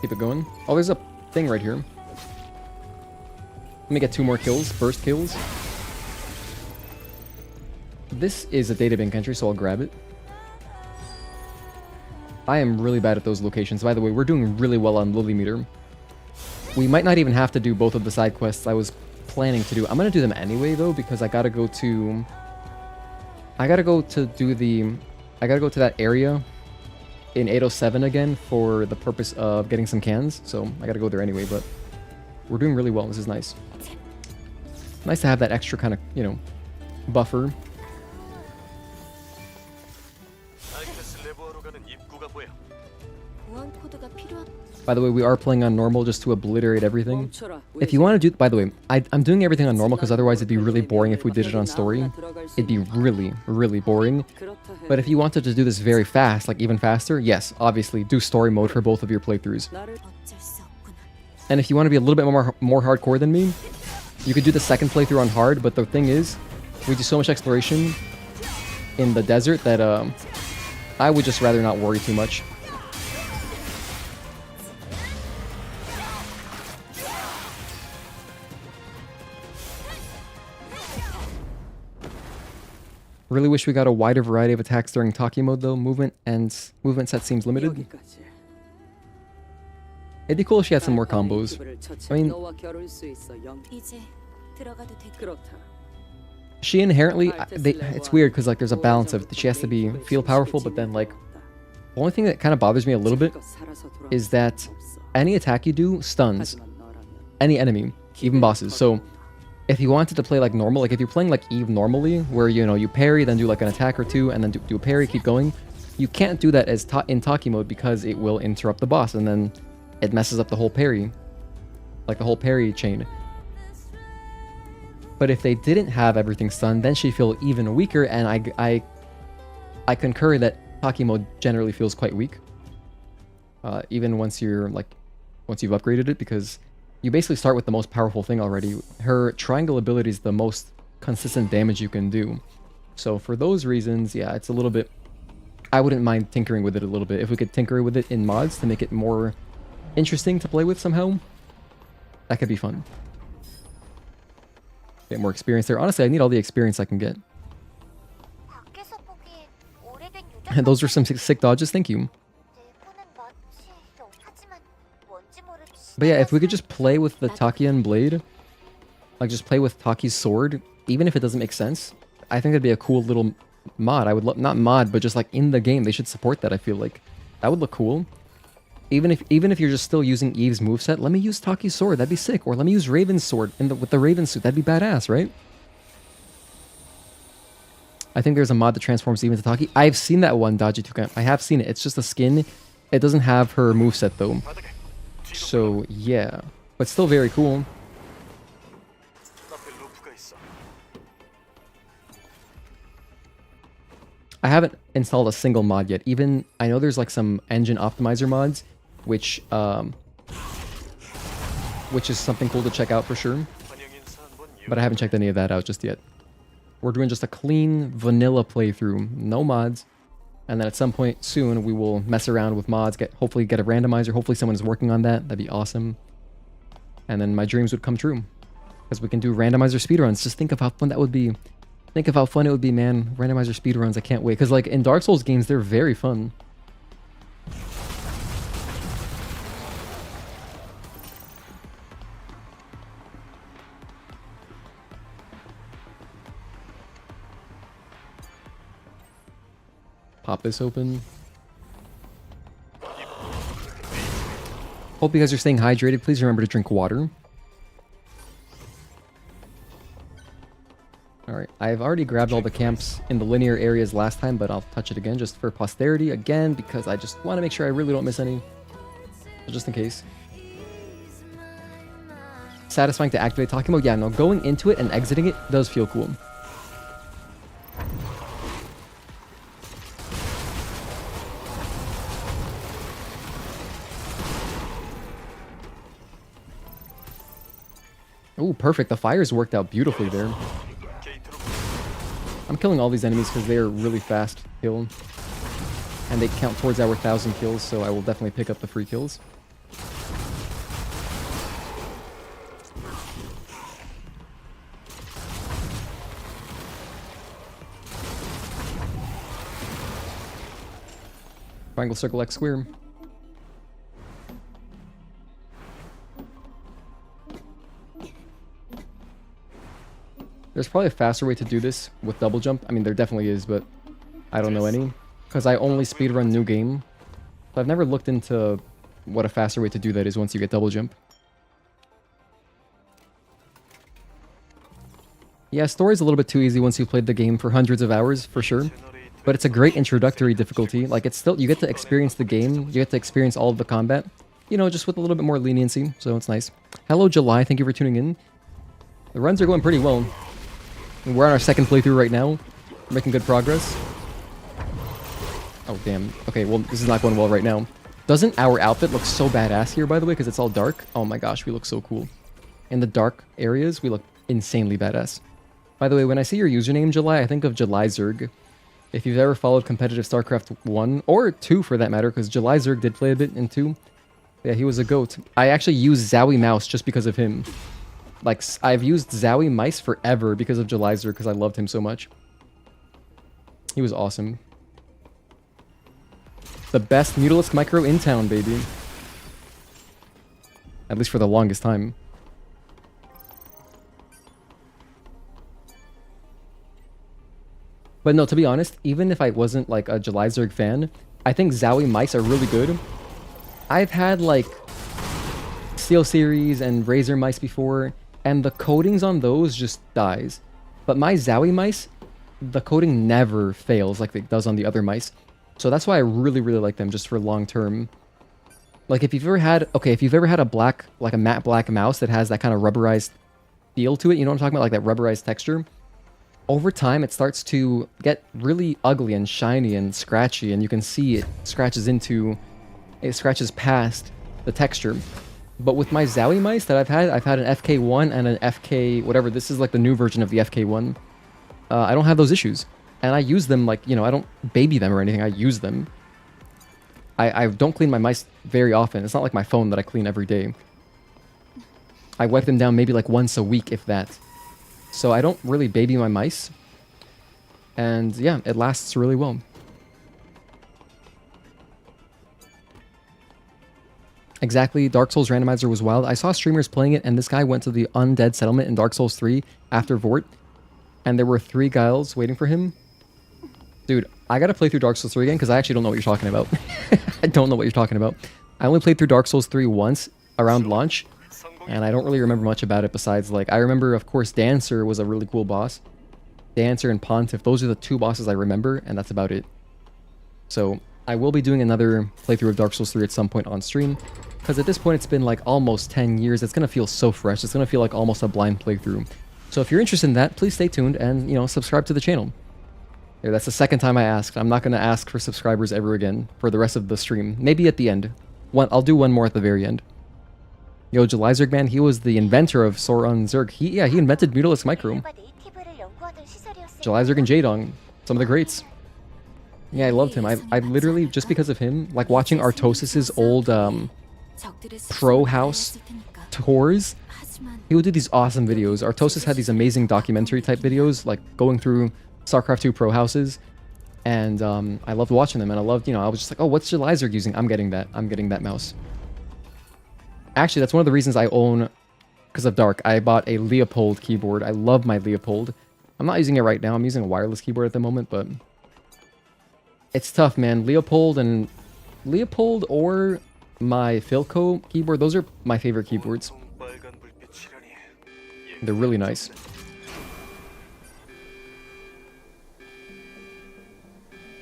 Keep it going. Oh, there's a thing right here. Let me get 2 more kills, burst kills. This is a databank entry, so I'll grab it. I am really bad at those locations. By the way, we're doing really well on Lily Meter. We might not even have to do both of the side quests I was planning to do. I'm gonna do them anyway though, because I gotta go to that area in 807 again for the purpose of getting some cans. So I gotta go there anyway, but we're doing really well. This is nice. Nice to have that extra kind of, you know, buffer. Altess Levoire로 가는 입구가 보여. By the way, we are playing on normal just to obliterate everything. If you want to do... By the way, I'm doing everything on normal because otherwise it'd be really boring if we did it on story. It'd be really, really boring. But if you wanted to do this very fast, like even faster, yes, obviously, do story mode for both of your playthroughs. And if you want to be a little bit more hardcore than me, you could do the second playthrough on hard, but the thing is, we do so much exploration in the desert that I would just rather not worry too much. Really wish we got a wider variety of attacks during Tachy mode though. Movement set seems limited. It'd be cool if she had some more combos. I mean, she inherently, it's weird because like there's a balance of she has to feel powerful, but then like the only thing that kind of bothers me a little bit is that any attack you do stuns any enemy, even bosses. So if you wanted to play like normal, like if you're playing like Eve normally, where you know you parry, then do like an attack or two, and then do a parry, keep going, you can't do that as in Tachy mode because it will interrupt the boss, and then it messes up the whole parry, like the whole parry chain. But if they didn't have everything stunned, then she'd feel even weaker, and I concur that Tachy mode generally feels quite weak, even once you've upgraded it, because you basically start with the most powerful thing already. Her triangle ability is the most consistent damage you can do. So for those reasons, yeah, it's a little bit... I wouldn't mind tinkering with it a little bit. If we could tinker with it in mods to make it more interesting to play with somehow, that could be fun. Get more experience there. Honestly, I need all the experience I can get. And those are some sick dodges, thank you. But yeah, if we could just play with the Tachyan blade, like just play with Tachy's sword, even if it doesn't make sense, I think that'd be a cool little mod. I would love, not mod, but just like in the game, they should support that. I feel like that would look cool. Even if you're just still using Eve's moveset, let me use Tachy's sword, that'd be sick. Or let me use Raven's sword with the Raven suit, that'd be badass, right? I think there's a mod that transforms Eve into Tachy. I've seen that one, Dodgy Toucan. I have seen it. It's just a skin. It doesn't have her moveset though. So yeah, but still very cool. I haven't installed a single mod yet. Even I know there's like some engine optimizer mods, which is something cool to check out for sure. But I haven't checked any of that out just yet. We're doing just a clean vanilla playthrough, no mods. And then at some point soon, we will mess around with mods, hopefully get a randomizer. Hopefully someone is working on that. That'd be awesome. And then my dreams would come true. Because we can do randomizer speedruns. Just think of how fun that would be. Think of how fun it would be, man. Randomizer speedruns, I can't wait. Because like in Dark Souls games, they're very fun. Pop this open. Hope you guys are staying hydrated. Please remember to drink water. Alright, I've already grabbed all the camps in the linear areas last time, but I'll touch it again just for posterity again, because I just want to make sure I really don't miss any. Just in case. Satisfying to activate Tachy mode? Yeah, no, going into it and exiting it does feel cool. Ooh, perfect. The fires worked out beautifully there. I'm killing all these enemies because they are really fast to kill. And they count towards our 1,000 kills, so I will definitely pick up the free kills. Triangle, circle, X, square. There's probably a faster way to do this with double jump. I mean, there definitely is, but I don't know any. Because I only speedrun new game. So I've never looked into what a faster way to do that is once you get double jump. Yeah, story's a little bit too easy once you've played the game for hundreds of hours, for sure. But it's a great introductory difficulty. Like, it's still, you get to experience the game, you get to experience all of the combat. You know, just with a little bit more leniency, so it's nice. Hello, July, thank you for tuning in. The runs are going pretty well. We're on our second playthrough right now. We're making good progress. Oh, damn. Okay, well, this is not going well right now. Doesn't our outfit look so badass here, by the way, because it's all dark? Oh my gosh, we look so cool. In the dark areas, we look insanely badass. By the way, when I see your username, July, I think of July Zerg. If you've ever followed competitive StarCraft 1, or 2 for that matter, because July Zerg did play a bit in 2. Yeah, he was a goat. I actually use Zowie Mouse just because of him. Like, I've used Zowie Mice forever because of July Zerg, because I loved him so much. He was awesome. The best Mutalisk micro in town, baby. At least for the longest time. But no, to be honest, even if I wasn't like a July Zerg fan, I think Zowie Mice are really good. I've had like Steel Series and Razor Mice before, and the coatings on those just dies. But my Zowie Mice, the coating never fails like it does on the other mice. So that's why I really, really like them just for long term. Like if you've ever had, okay, if you've ever had a black, like a matte black mouse that has that kind of rubberized feel to it, you know what I'm talking about? Like that rubberized texture. Over time, it starts to get really ugly and shiny and scratchy, and you can see it scratches past the texture. But with my Zowie mice that I've had an FK1 and an FK, whatever, this is like the new version of the FK1. I don't have those issues. And I use them like, you know, I don't baby them or anything, I use them. I don't clean my mice very often. It's not like my phone that I clean every day. I wipe them down maybe like once a week, if that. So I don't really baby my mice. And yeah, it lasts really well. Exactly, Dark Souls Randomizer was wild. I saw streamers playing it, and this guy went to the Undead Settlement in Dark Souls 3 after Vort. And there were 3 guiles waiting for him. Dude, I gotta play through Dark Souls 3 again, because I actually don't know what you're talking about. I don't know what you're talking about. I only played through Dark Souls 3 once, around launch. And I don't really remember much about it besides, like, I remember, of course, Dancer was a really cool boss. Dancer and Pontiff, those are the 2 bosses I remember, and that's about it. So, I will be doing another playthrough of Dark Souls 3 at some point on stream. Because at this point, it's been, like, almost 10 years. It's gonna feel so fresh. It's gonna feel like almost a blind playthrough. So if you're interested in that, please stay tuned and, you know, subscribe to the channel. There, that's the second time I asked. I'm not gonna ask for subscribers ever again for the rest of the stream. Maybe at the end. I'll do one more at the very end. Yo, July Zerg, man, he was the inventor of Sauron Zerg. He invented Mutalisk Micro. July Zerg and Jaedong, some of the greats. Yeah, I loved him. I literally, just because of him, like watching Artosis's old pro house tours, he would do these awesome videos. Artosis had these amazing documentary type videos, like going through StarCraft 2 pro houses. And I loved watching them, and I loved, you know, I was just like, oh, what's July Zerg using? I'm getting that mouse. Actually, that's one of the reasons I own, because of Dark, I bought a Leopold keyboard. I love my Leopold. I'm not using it right now. I'm using a wireless keyboard at the moment, but it's tough, man. Leopold or my Philco keyboard, those are my favorite keyboards. They're really nice.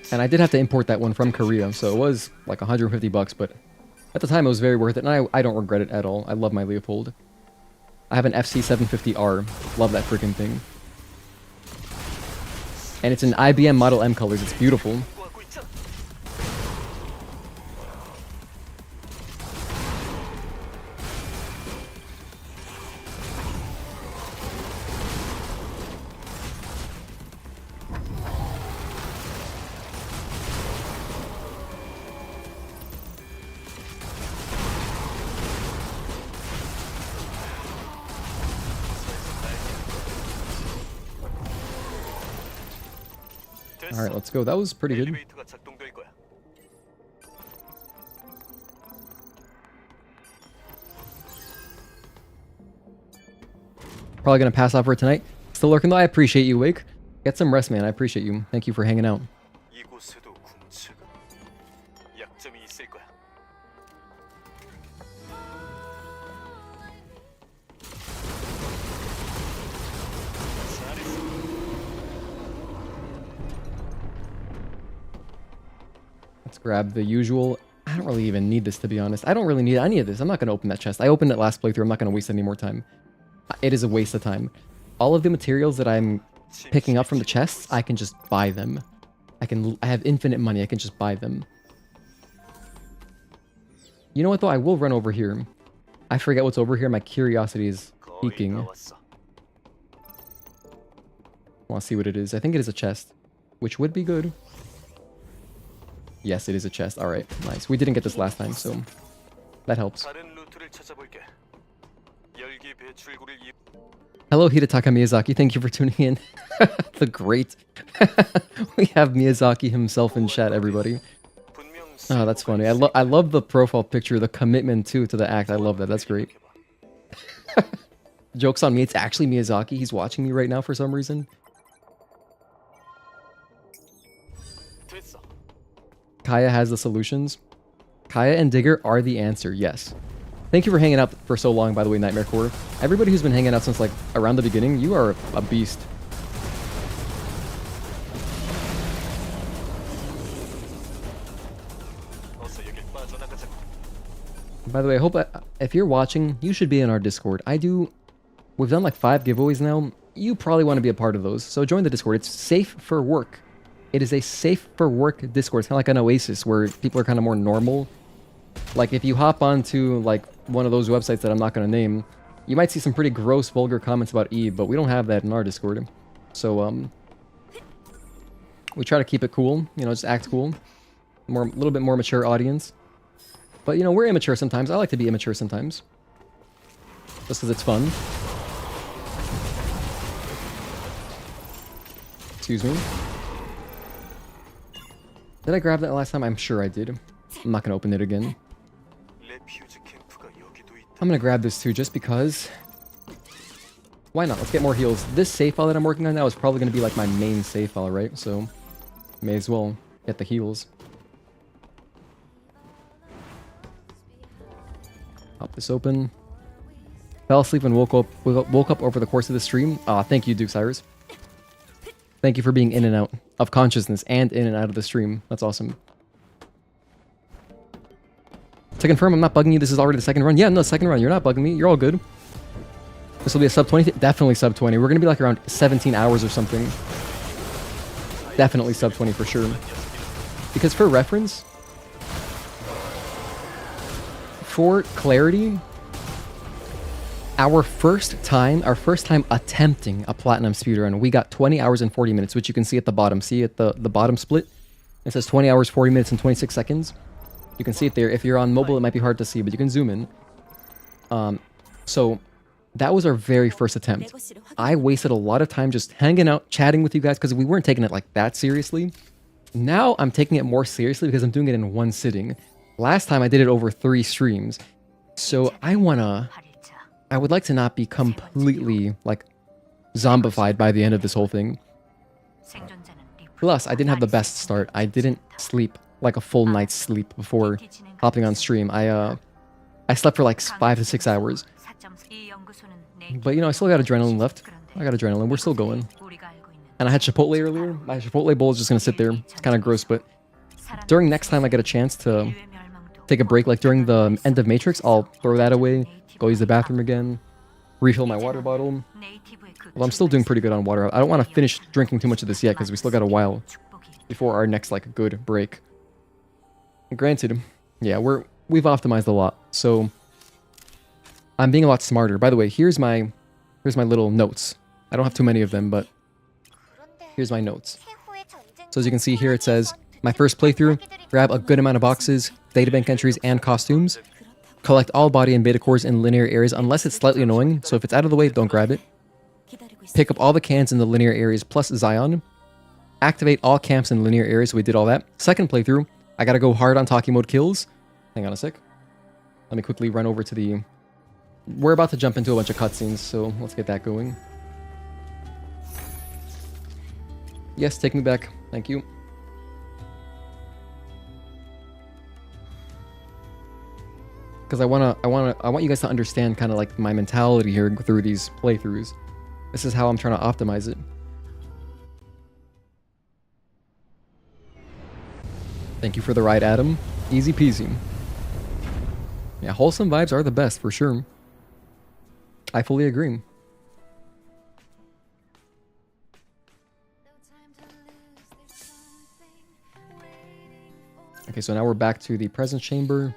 And I did have to import that one from Korea, so it was like 150 bucks, but at the time, it was very worth it, and I don't regret it at all. I love my Leopold. I have an FC750R. Love that freaking thing. And it's an IBM Model M colors. It's beautiful. Alright, let's go. That was pretty good. Probably gonna pass out for tonight. Still lurking though. I appreciate you, Wake. Get some rest, man. I appreciate you. Thank you for hanging out. 이곳에도 궁치가 약점이 있을 거야. Let's grab the usual. I don't really even need this, to be honest. I don't really need any of this. I'm not going to open that chest. I opened it last playthrough. I'm not going to waste any more time. It is a waste of time. All of the materials that I'm picking up from the chests, I can just buy them. I have infinite money. I can just buy them. You know what, though? I will run over here. I forget what's over here. My curiosity is peaking. I want to see what it is. I think it is a chest, which would be good. Yes, it is a chest. All right, nice. We didn't get this last time, so that helps. Hello, Hidetaka Miyazaki. Thank you for tuning in. The great. We have Miyazaki himself in chat, everybody. Oh, that's funny. I love the profile picture, the commitment to the act. I love that. That's great. Joke's on me. It's actually Miyazaki. He's watching me right now for some reason. Kaya has the solutions. Kaya and Digger are the answer, yes. Thank you for hanging out for so long, by the way, Nightmare Core. Everybody who's been hanging out since, like, around the beginning, you are a beast. By the way, I hope if you're watching, you should be in our Discord. We've done like 5 giveaways now. You probably want to be a part of those. So join the Discord. It's safe for work. It is a safe for work Discord. It's kind of like an Oasis where people are kind of more normal. Like if you hop onto like one of those websites that I'm not going to name, you might see some pretty gross, vulgar comments about Eve, but we don't have that in our Discord. So we try to keep it cool, you know, just act cool. A little bit more mature audience. But you know, we're immature sometimes. I like to be immature sometimes. Just because it's fun. Excuse me. Did I grab that last time? I'm sure I did. I'm not going to open it again. I'm going to grab this too, just because. Why not? Let's get more heals. This save file that I'm working on now is probably going to be like my main save file, right? So, may as well get the heals. Pop this open. Fell asleep and woke up over the course of the stream. Thank you, Duke Cyrus. Thank you for being in and out of consciousness and in and out of the stream. That's awesome. To confirm, I'm not bugging you. This is already the second run. Yeah, no, second run. You're not bugging me. You're all good. This will be a sub 20. Definitely sub 20. We're going to be like around 17 hours or something. Definitely sub 20 for sure. Because for reference, for clarity, our first time attempting a platinum speedrun, we got 20 hours and 40 minutes, which you can see at the bottom. See at the bottom split? It says 20 hours, 40 minutes, and 26 seconds. You can see it there. If you're on mobile, it might be hard to see, but you can zoom in. So that was our very first attempt. I wasted a lot of time just hanging out, chatting with you guys, because we weren't taking it like that seriously. Now I'm taking it more seriously because I'm doing it in one sitting. Last time I did it over 3 streams. So I would like to not be completely, like, zombified by the end of this whole thing. Plus, I didn't have the best start. I didn't sleep, like, a full night's sleep before hopping on stream. I slept for, like, 5 to 6 hours. But, you know, I still got adrenaline left. I got adrenaline. We're still going. And I had Chipotle earlier. My Chipotle bowl is just going to sit there. It's kind of gross, but during next time I get a chance to take a break, like during the end of Matrix, I'll throw that away. Go use the bathroom again, refill my water bottle. Well, I'm still doing pretty good on water. I don't want to finish drinking too much of this yet because we still got a while before our next like good break. Granted, yeah, we've optimized a lot, so I'm being a lot smarter. By the way, here's my little notes. I don't have too many of them, but here's my notes. So as you can see here, it says my first playthrough. Grab a good amount of boxes, databank entries, and costumes. Collect all body and beta cores in linear areas unless it's slightly annoying, so if it's out of the way, don't grab it. Pick up all the cans in the linear areas plus Xion. Activate all camps in linear areas, so we did all that. Second playthrough, I gotta go hard on Tachy mode kills. Hang on a sec. Let me quickly run over to the we're about to jump into a bunch of cutscenes, so let's get that going. Yes, take me back. Thank you. Because I want you guys to understand kind of like my mentality here through these playthroughs. This is how I'm trying to optimize it. Thank you for the ride, Adam. Easy peasy. Yeah, wholesome vibes are the best for sure. I fully agree. Okay, so now we're back to the presence chamber.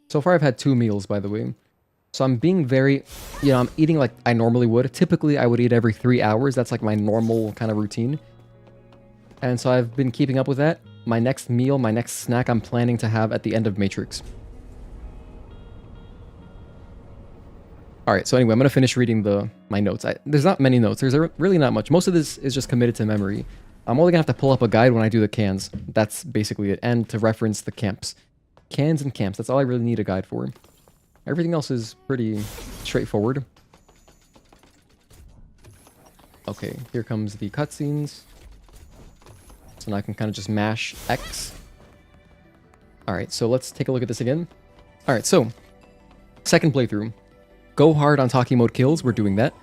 So far I've had 2 meals, by the way. So I'm being very, I'm eating like I normally would. Typically I would eat every 3 hours. That's like my normal kind of routine. And so I've been keeping up with that. My next meal, my next snack I'm planning to have at the end of Matrix. Alright, so anyway, I'm going to finish reading my notes. There's not many notes. There's really not much. Most of this is just committed to memory. I'm only going to have to pull up a guide when I do the cans. That's basically it. And to reference the camps. Cans and camps. That's all I really need a guide for. Everything else is pretty straightforward. Okay, here comes the cutscenes. So now I can kind of just mash X. Alright, so let's take a look at this again. Alright, so second playthrough. Go hard on Tachy mode kills. We're doing that.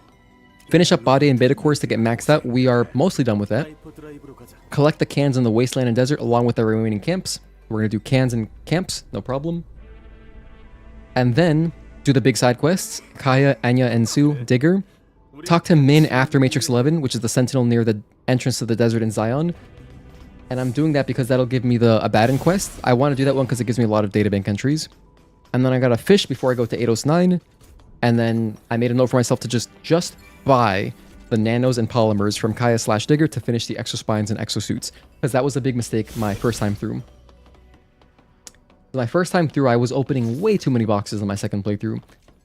Finish up body and beta cores to get maxed out. We are mostly done with that. Collect the cans in the Wasteland and Desert along with the remaining camps. We're going to do cans and camps, no problem. And then do the big side quests. Kaya, Anya, and Sue, Digger. Talk to Min after Matrix 11, which is the sentinel near the entrance to the desert in Xion. And I'm doing that because that'll give me the Abaddon quest. I want to do that one because it gives me a lot of databank entries. And then I got a fish before I go to Eidos 9. And then I made a note for myself to just buy the nanos and polymers from Kaya/Digger to finish the exospines and exosuits. Because that was a big mistake my first time through. My first time through, I was opening way too many boxes in my second playthrough.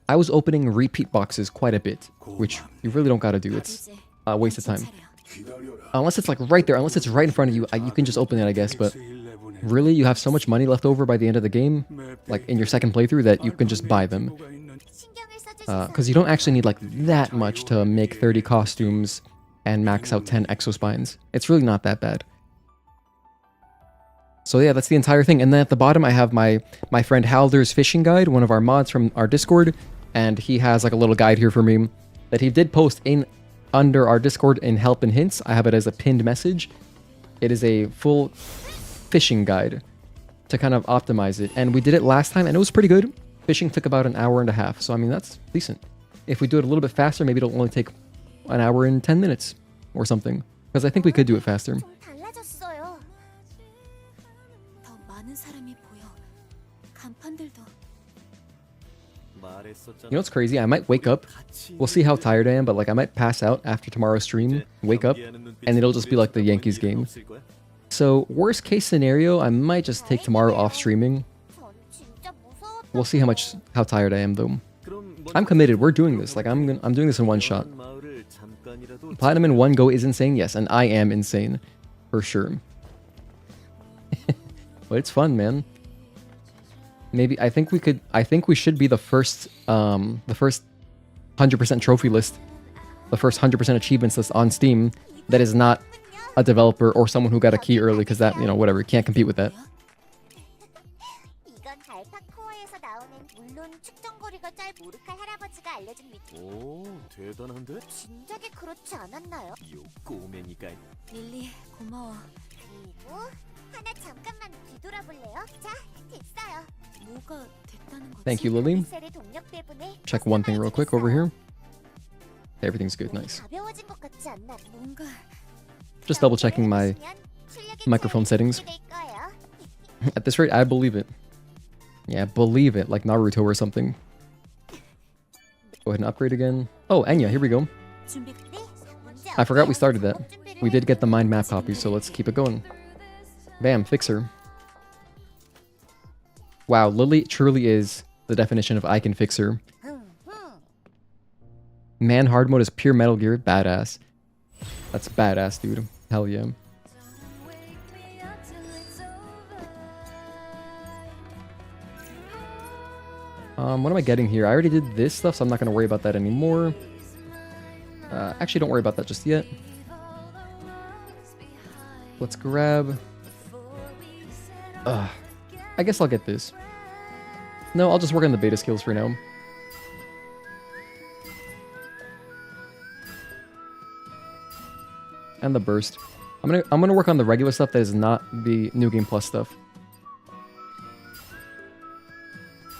I was opening repeat boxes quite a bit, which you really don't gotta do. It's a waste of time. Unless it's like right there, unless it's right in front of you, you can just open it, I guess. But really, you have so much money left over by the end of the game, like in your second playthrough, that you can just buy them. Because you don't actually need like that much to make 30 costumes and max out 10 exospines. It's really not that bad. So yeah, that's the entire thing. And then at the bottom, I have my friend Halder's fishing guide, one of our mods from our Discord. And he has like a little guide here for me that he did post under our Discord in help and hints. I have it as a pinned message. It is a full fishing guide to kind of optimize it. And we did it last time and it was pretty good. Fishing took about an hour and a half. So I mean, that's decent. If we do it a little bit faster, maybe it'll only take an hour and 10 minutes or something. Because I think we could do it faster. You know what's crazy? I might wake up. We'll see how tired I am, but like I might pass out after tomorrow's stream, wake up, and it'll just be like the Yankees game. So worst case scenario, I might just take tomorrow off streaming. We'll see how tired I am though. I'm committed. We're doing this. Like I'm doing this in one shot. Platinum in one go is insane, yes, and I am insane for sure. But it's fun, man. Maybe I think we should be the first 100% trophy list, the first 100% achievements list on Steam that is not a developer or someone who got a key early, because that, whatever, you can't compete with that. Thank you, Lily. Check one thing real quick over here. Everything's good, nice. Just double checking my microphone settings. At this rate, I believe it. Yeah, believe it, like Naruto or something. Go ahead and upgrade again. Oh, Enya, here we go. I forgot we started that. We did get the mind map copy, so let's keep it going. Bam, fixer. Wow, Lily truly is the definition of I can fix her. Man, hard mode is pure Metal Gear. Badass. That's badass, dude. Hell yeah. What am I getting here? I already did this stuff, so I'm not going to worry about that anymore. Actually, don't worry about that just yet. Let's grab... I guess I'll get this. No, I'll just work on the beta skills for now. And the burst. I'm gonna work on the regular stuff that is not the New Game Plus stuff.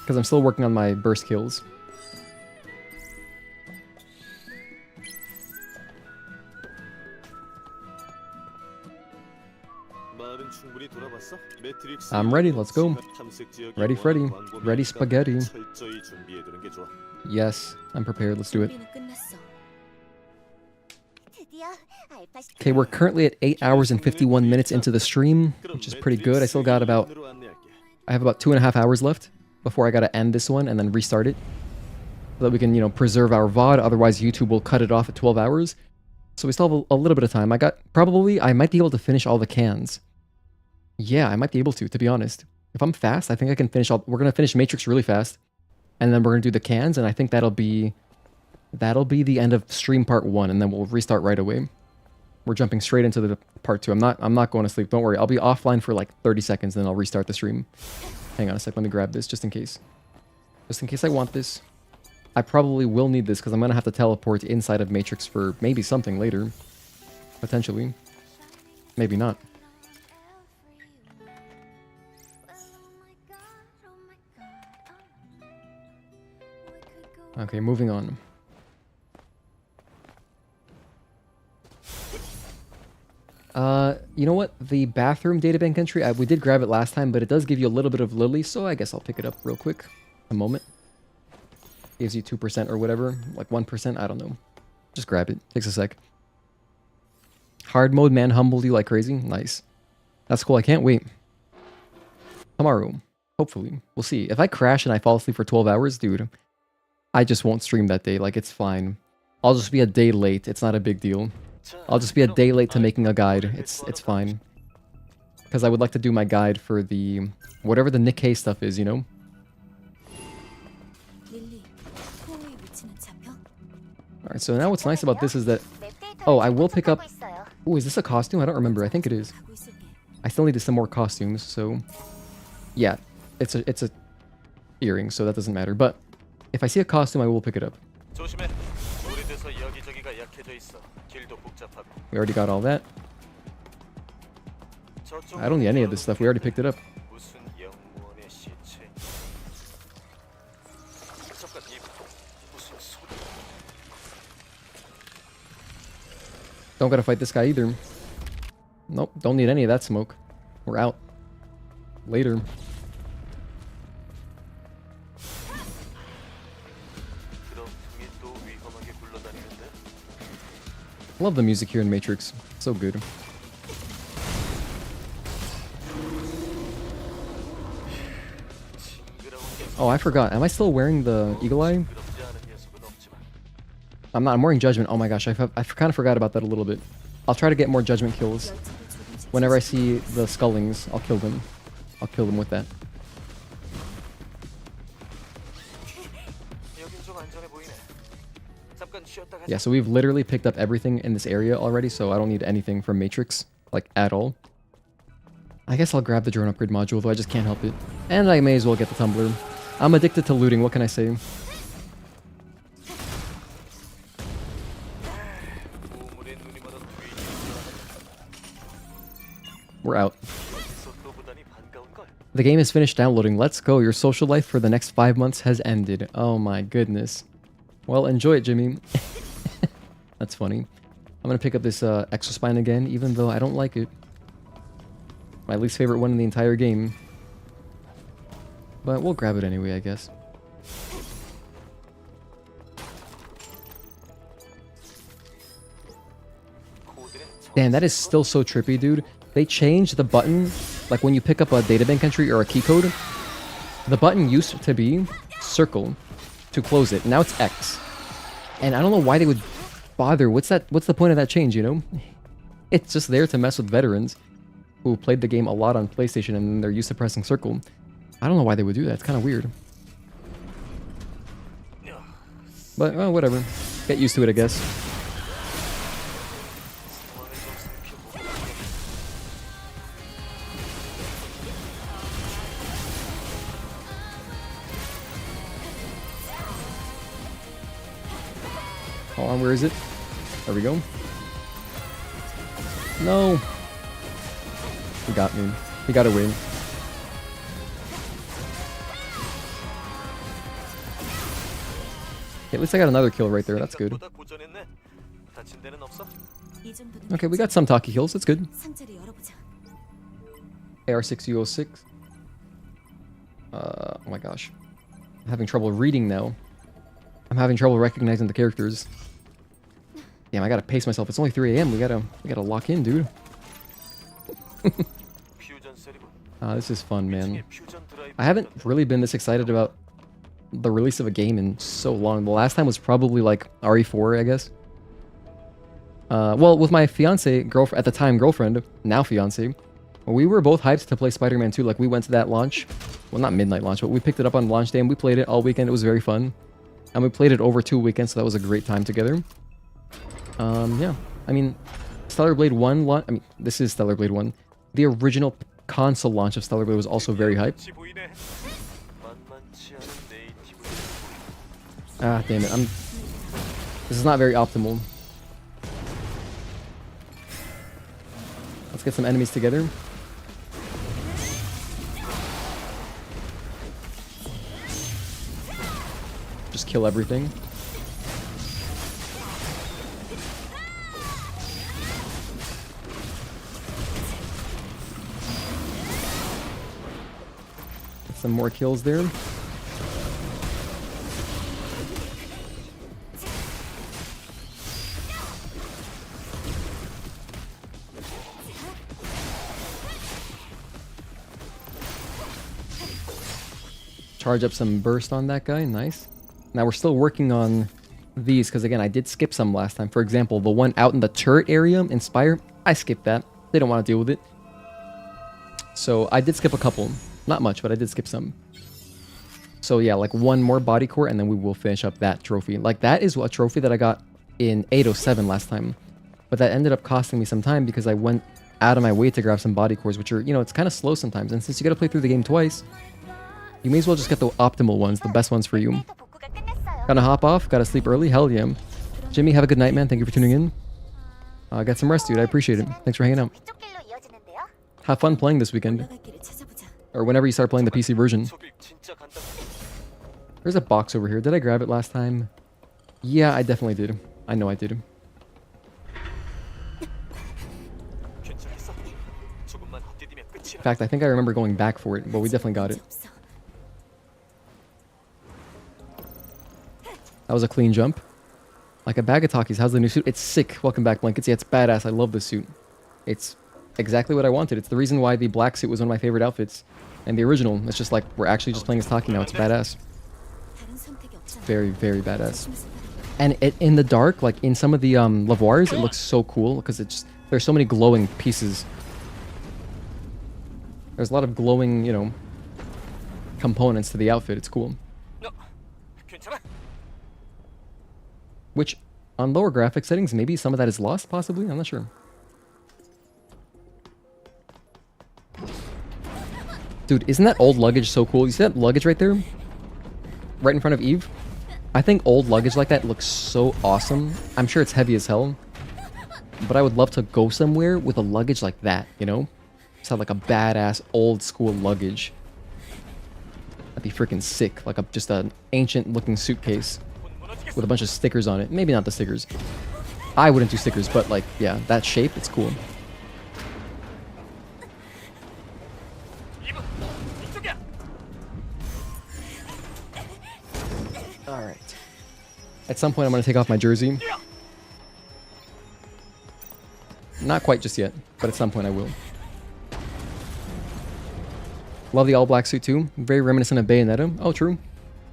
Because I'm still working on my burst kills. I'm ready, let's go. Ready, Freddy. Ready, spaghetti. Yes, I'm prepared, let's do it. Okay, we're currently at 8 hours and 51 minutes into the stream, which is pretty good. I still got about... I have about 2.5 hours left before I gotta end this one and then restart it. So that we can, you know, preserve our VOD, otherwise YouTube will cut it off at 12 hours. So we still have a little bit of time. I might be able to finish all the cans. Yeah, I might be able to be honest. If I'm fast, I think I can finish all... We're gonna finish Matrix really fast. And then we're gonna do the cans, and I think that'll be the end of stream part 1, and then we'll restart right away. We're jumping straight into the part 2. I'm not going to sleep. Don't worry. I'll be offline for like 30 seconds, then I'll restart the stream. Hang on a sec. Let me grab this just in case. Just in case I want this. I probably will need this because I'm going to have to teleport inside of Matrix for maybe something later. Potentially. Maybe not. Okay, moving on. You know what? The bathroom databank entry, we did grab it last time, but it does give you a little bit of Lily, so I guess I'll pick it up real quick. A moment. Gives you 2% or whatever, like 1%, I don't know. Just grab it. Takes a sec. Hard mode man humbled you like crazy. Nice. That's cool. I can't wait. Tomorrow. Hopefully. We'll see. If I crash and I fall asleep for 12 hours, dude, I just won't stream that day. Like, it's fine. I'll just be a day late. It's not a big deal. I'll just be a day late to making a guide. It's fine. Because I would like to do my guide for the... whatever the Nikkei stuff is, you know? Alright, so now what's nice about this is that... Oh, I will pick up... Oh, is this a costume? I don't remember. I think it is. I still need some more costumes, so... Yeah, it's a earring, so that doesn't matter. But if I see a costume, I will pick it up. We already got all that. I don't need any of this stuff. We already picked it up. Don't gotta fight this guy either. Nope, don't need any of that smoke. We're out. Later. Love the music here in Matrix. So good. Oh, I forgot. Am I still wearing the Eagle Eye? I'm not. I'm wearing Judgment. Oh my gosh, I kind of forgot about that a little bit. I'll try to get more Judgment kills. Whenever I see the Skullings, I'll kill them. I'll kill them with that. Yeah, so we've literally picked up everything in this area already, so I don't need anything from Matrix, like, at all. I guess I'll grab the drone upgrade module, though I just can't help it. And I may as well get the tumbler. I'm addicted to looting, what can I say? We're out. The game is finished downloading. Let's go. Your social life for the next 5 months has ended. Oh my goodness. Well, enjoy it, Jimmy. That's funny. I'm gonna pick up this Exospine again, even though I don't like it. My least favorite one in the entire game. But we'll grab it anyway, I guess. Damn, that is still so trippy, dude. They changed the button, like when you pick up a databank entry or a key code. The button used to be circle to close it. Now it's X. And I don't know why they would bother. What's the point of that change, you know? It's just there to mess with veterans who played the game a lot on PlayStation and they're used to pressing circle. I don't know why they would do that. It's kind of weird. But, oh, whatever. Get used to it, I guess. Hold on, where is it? There we go. No! He got me. He got away. Okay, at least I got another kill right there. That's good. Okay, we got some Tachy kills. That's good. AR6U06. Oh my gosh. I'm having trouble reading now. I'm having trouble recognizing the characters. Damn, I gotta pace myself. It's only 3 AM. We gotta lock in, dude. This is fun, man. I haven't really been this excited about the release of a game in so long. The last time was probably like RE4, I guess. Well, with my fiance, girlfriend at the time, girlfriend, now fiance, we were both hyped to play Spider-Man 2. Like, we went to that launch. Well, not midnight launch, but we picked it up on launch day and we played it all weekend. It was very fun. And we played it over 2 weekends, so that was a great time together. Yeah. I mean, Stellar Blade 1 launch... I mean, this is Stellar Blade 1. The original console launch of Stellar Blade was also very hyped. Ah, damn it. This is not very optimal. Let's get some enemies together. Just kill everything. Get some more kills there. Charge up some burst on that guy. Nice. Now we're still working on these because, again, I did skip some last time. For example, the one out in the turret area in Spire, I skipped that. They don't want to deal with it. So I did skip a couple. Not much, but I did skip some. So yeah, like one more body core and then we will finish up that trophy. Like, that is a trophy that I got in Eidos 7 last time. But that ended up costing me some time because I went out of my way to grab some body cores, which are, you know, it's kind of slow sometimes. And since you got to play through the game twice, you may as well just get the optimal ones, the best ones for you. Gonna hop off, gotta sleep early, hell yeah. Jimmy, have a good night, man. Thank you for tuning in. Get some rest, dude. I appreciate it. Thanks for hanging out. Have fun playing this weekend. Or whenever you start playing the PC version. There's a box over here. Did I grab it last time? Yeah, I definitely did. I know I did. In fact, I think I remember going back for it, but we definitely got it. That was a clean jump. Like a bag of Takis. How's the new suit? It's sick. Welcome back, Blankets. Yeah, it's badass. I love this suit. It's exactly what I wanted. It's the reason why the black suit was one of my favorite outfits. And the original, it's just like, we're actually just playing as Tachy now. It's badass. It's very, very badass. And in the dark, like in some of the Levoirs, it looks so cool because it's there's so many glowing pieces. There's a lot of glowing, you know, components to the outfit. It's cool. Which, on lower graphic settings, maybe some of that is lost, possibly? I'm not sure. Dude, isn't that old luggage so cool? You see that luggage right there? Right in front of Eve? I think old luggage like that looks so awesome. I'm sure it's heavy as hell. But I would love to go somewhere with a luggage like that, you know? Just have like a badass old school luggage. That'd be freaking sick. Like just an ancient looking suitcase with a bunch of stickers on it. Maybe not the stickers. I wouldn't do stickers, but like, yeah, that shape, it's cool. Alright. At some point I'm gonna take off my jersey. Not quite just yet, but at some point I will. Love the all black suit too. Very reminiscent of Bayonetta. Oh, true.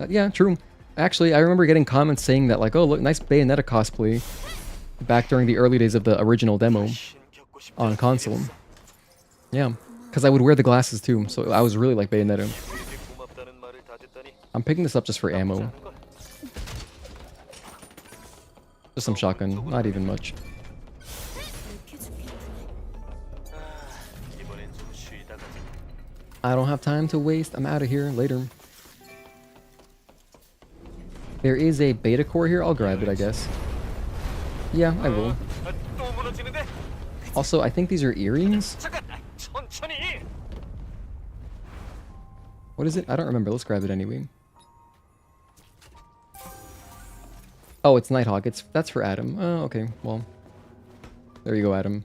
Yeah, true. Actually, I remember getting comments saying that, like, oh, look, nice Bayonetta cosplay back during the early days of the original demo on console. Yeah, because I would wear the glasses too, so I was really like Bayonetta. I'm picking this up just for ammo. Just some shotgun, not even much. 이번엔 좀 쉬다 가자. I don't have time to waste. I'm out of here later. There is a beta core here. I'll grab it, I guess. Yeah, I will. 또 무너지는데? Also, I think these are earrings. 잠깐, 천천히. What is it? I don't remember. Let's grab it anyway. Oh, it's Nighthawk. That's for Adam. Oh, okay. Well, there you go, Adam.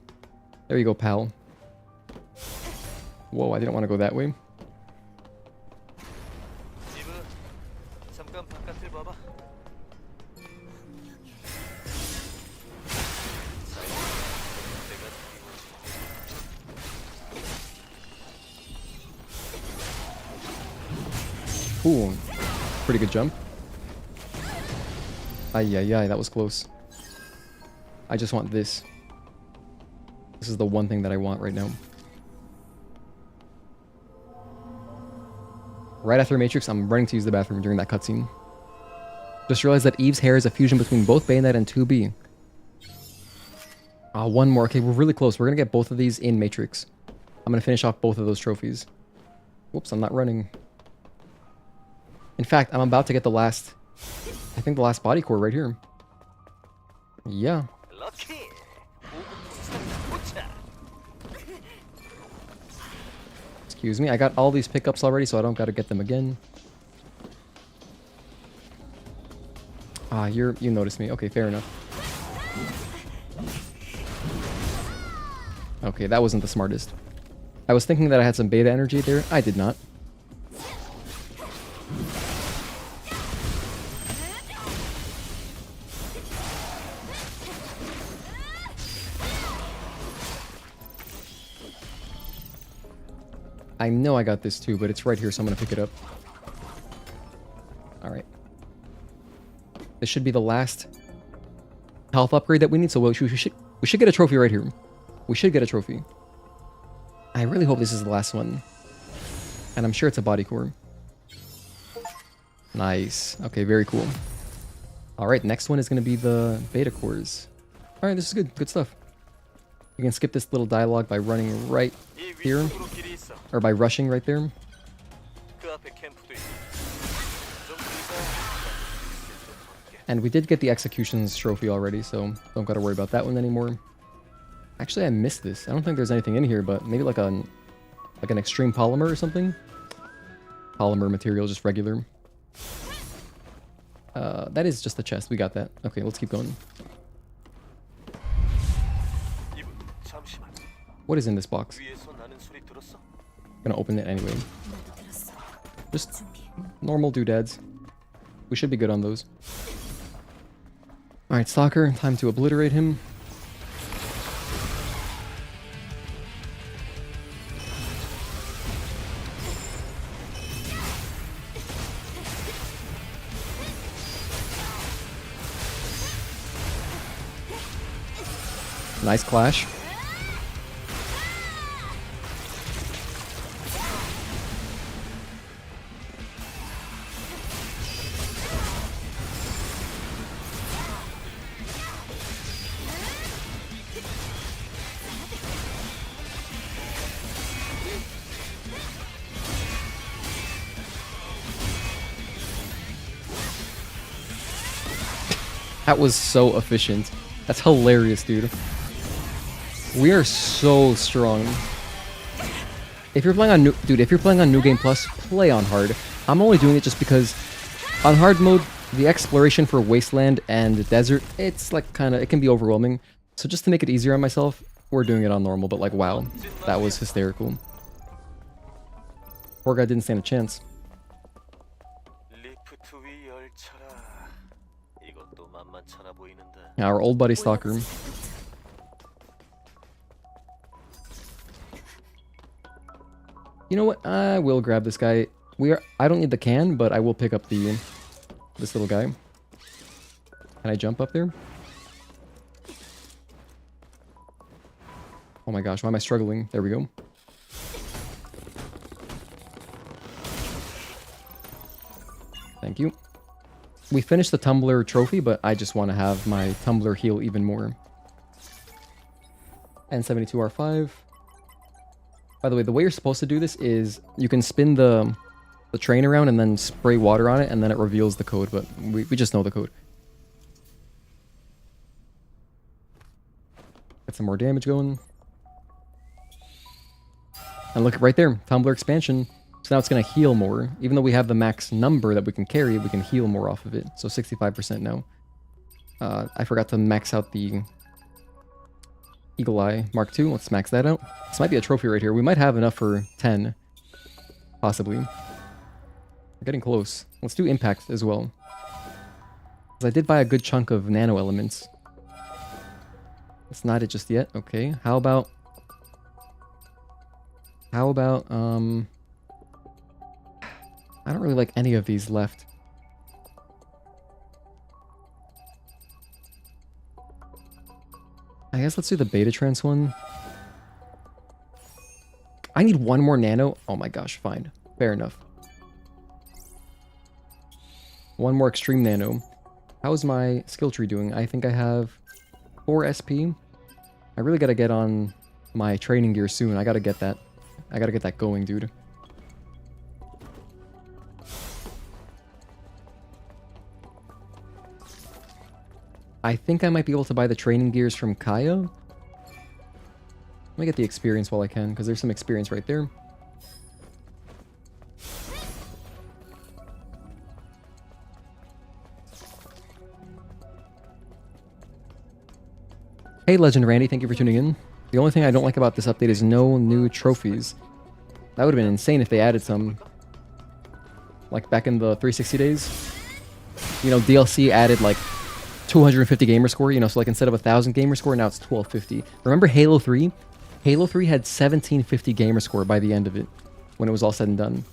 There you go, pal. Whoa, I didn't want to go that way. 지브, 잠깐 바깥을 봐봐. Ooh, pretty good jump. Ay, that was close. I just want this. This is the one thing that I want right now. Right after Matrix, I'm running to use the bathroom during that cutscene. Just realized that Eve's hair is a fusion between both Bayonet and 2B. Ah, one more. Okay, we're really close. We're gonna get both of these in Matrix. I'm gonna finish off both of those trophies. Whoops, I'm not running. In fact, I'm about to get the last... I think the last body core right here. Yeah. 럭키. Excuse me, I got all these pickups already, so I don't gotta get them again. Ah, you noticed me. Okay, fair enough. Okay, that wasn't the smartest. I was thinking that I had some beta energy there. I did not. I know I got this too, but it's right here, so I'm gonna pick it up. Alright. This should be the last health upgrade that we need, so we should get a trophy right here. We should get a trophy. I really hope this is the last one. And I'm sure it's a body core. Nice. Okay, very cool. Alright, next one is gonna be the beta cores. Alright, this is good. Good stuff. You can skip this little dialogue by running right here. Or by rushing right there. And we did get the Executions trophy already, so don't gotta worry about that one anymore. Actually, I missed this. I don't think there's anything in here, but maybe like an extreme polymer or something? Polymer material, just regular. That is just a chest. We got that. Okay, let's keep going. What is in this box? Gonna open it anyway. Just normal doodads. We should be good on those. Alright, Stalker, time to obliterate him. Nice clash. That was so efficient. That's hilarious, dude. We are so strong. If you're playing on if you're playing on New Game Plus, play on hard. I'm only doing it just because on hard mode, the exploration for Wasteland and Desert, it's like it can be overwhelming. So just to make it easier on myself, we're doing it on normal, but like wow, that was hysterical. Poor guy didn't stand a chance. Our old buddy Stalker. You know what? I will grab this guy. I don't need the can, but I will pick up this little guy. Can I jump up there? Oh my gosh, why am I struggling? There we go. Thank you. We finished the tumbler trophy, but I just want to have my tumbler heal even more. N72R5. By the way, the way you're supposed to do this is you can spin the train around and then spray water on it, and then it reveals the code, but we just know the code. Get some more damage going. And look, right there, tumbler expansion. So now it's going to heal more. Even though we have the max number that we can carry, we can heal more off of it. So 65% now. I forgot to max out the Eagle Eye Mark II. Let's max that out. This might be a trophy right here. We might have enough for 10. Possibly. We're getting close. Let's do impact as well. Because I did buy a good chunk of nano elements. That's not it just yet. Okay. How about... I don't really like any of these left. I guess let's do the beta trance one. I need one more nano. Oh my gosh, fine. Fair enough. One more extreme nano. How's my skill tree doing? I think I have 4 SP. I really gotta get on my training gear soon. I gotta get that. I gotta get that going, dude. I think I might be able to buy the training gears from Kaya. Let me get the experience while I can, because there's some experience right there. Hey Legend Randy, thank you for tuning in. The only thing I don't like about this update is no new trophies. That would have been insane if they added some. Like back in the 360 days. You know, DLC added like 250 gamer score, you know, so like instead of 1,000 gamer score, now it's 1250. Remember Halo 3? Halo 3 had 1750 gamer score by the end of it, when it was all said and done.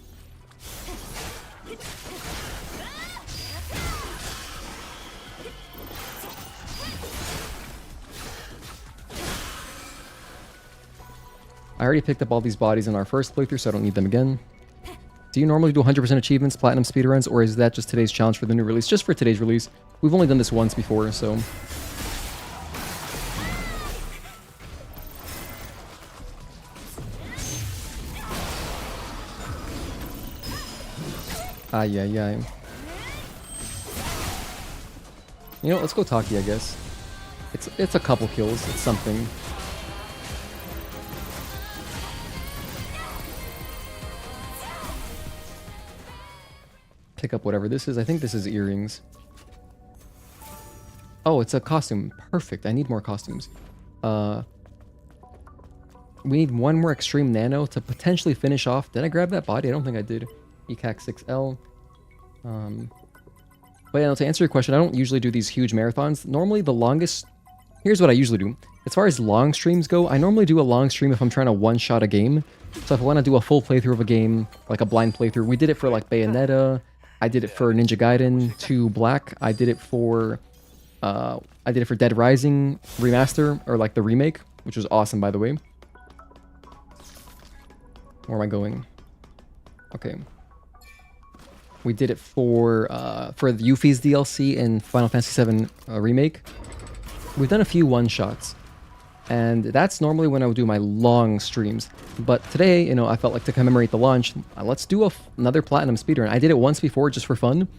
I already picked up all these bodies in our first playthrough, so I don't need them again. Do you normally do 100% achievements, platinum speedruns, or is that just today's challenge for the new release? Just for today's release. We've only done this once before, so... Ay. You know, let's go Tachy, I guess. It's a couple kills, it's something. Pick up whatever this is. I think this is earrings. Oh, it's a costume. Perfect. I need more costumes. We need one more extreme nano to potentially finish off. Did I grab that body? I don't think I did. ECAC 6L. But yeah, to answer your question, I don't usually do these huge marathons. Normally the longest... Here's what I usually do. As far as long streams go, I normally do a long stream if I'm trying to one-shot a game. So if I want to do a full playthrough of a game, like a blind playthrough, we did it for like Bayonetta. I did it for Ninja Gaiden 2 Black. I did it for Dead Rising Remaster, or like the remake, which was awesome, by the way. Where am I going? Okay. We did it for the Yuffie's DLC in Final Fantasy VII Remake. We've done a few one-shots. And that's normally when I would do my long streams. But today, you know, I felt like to commemorate the launch, let's do another platinum speedrun. I did it once before just for fun.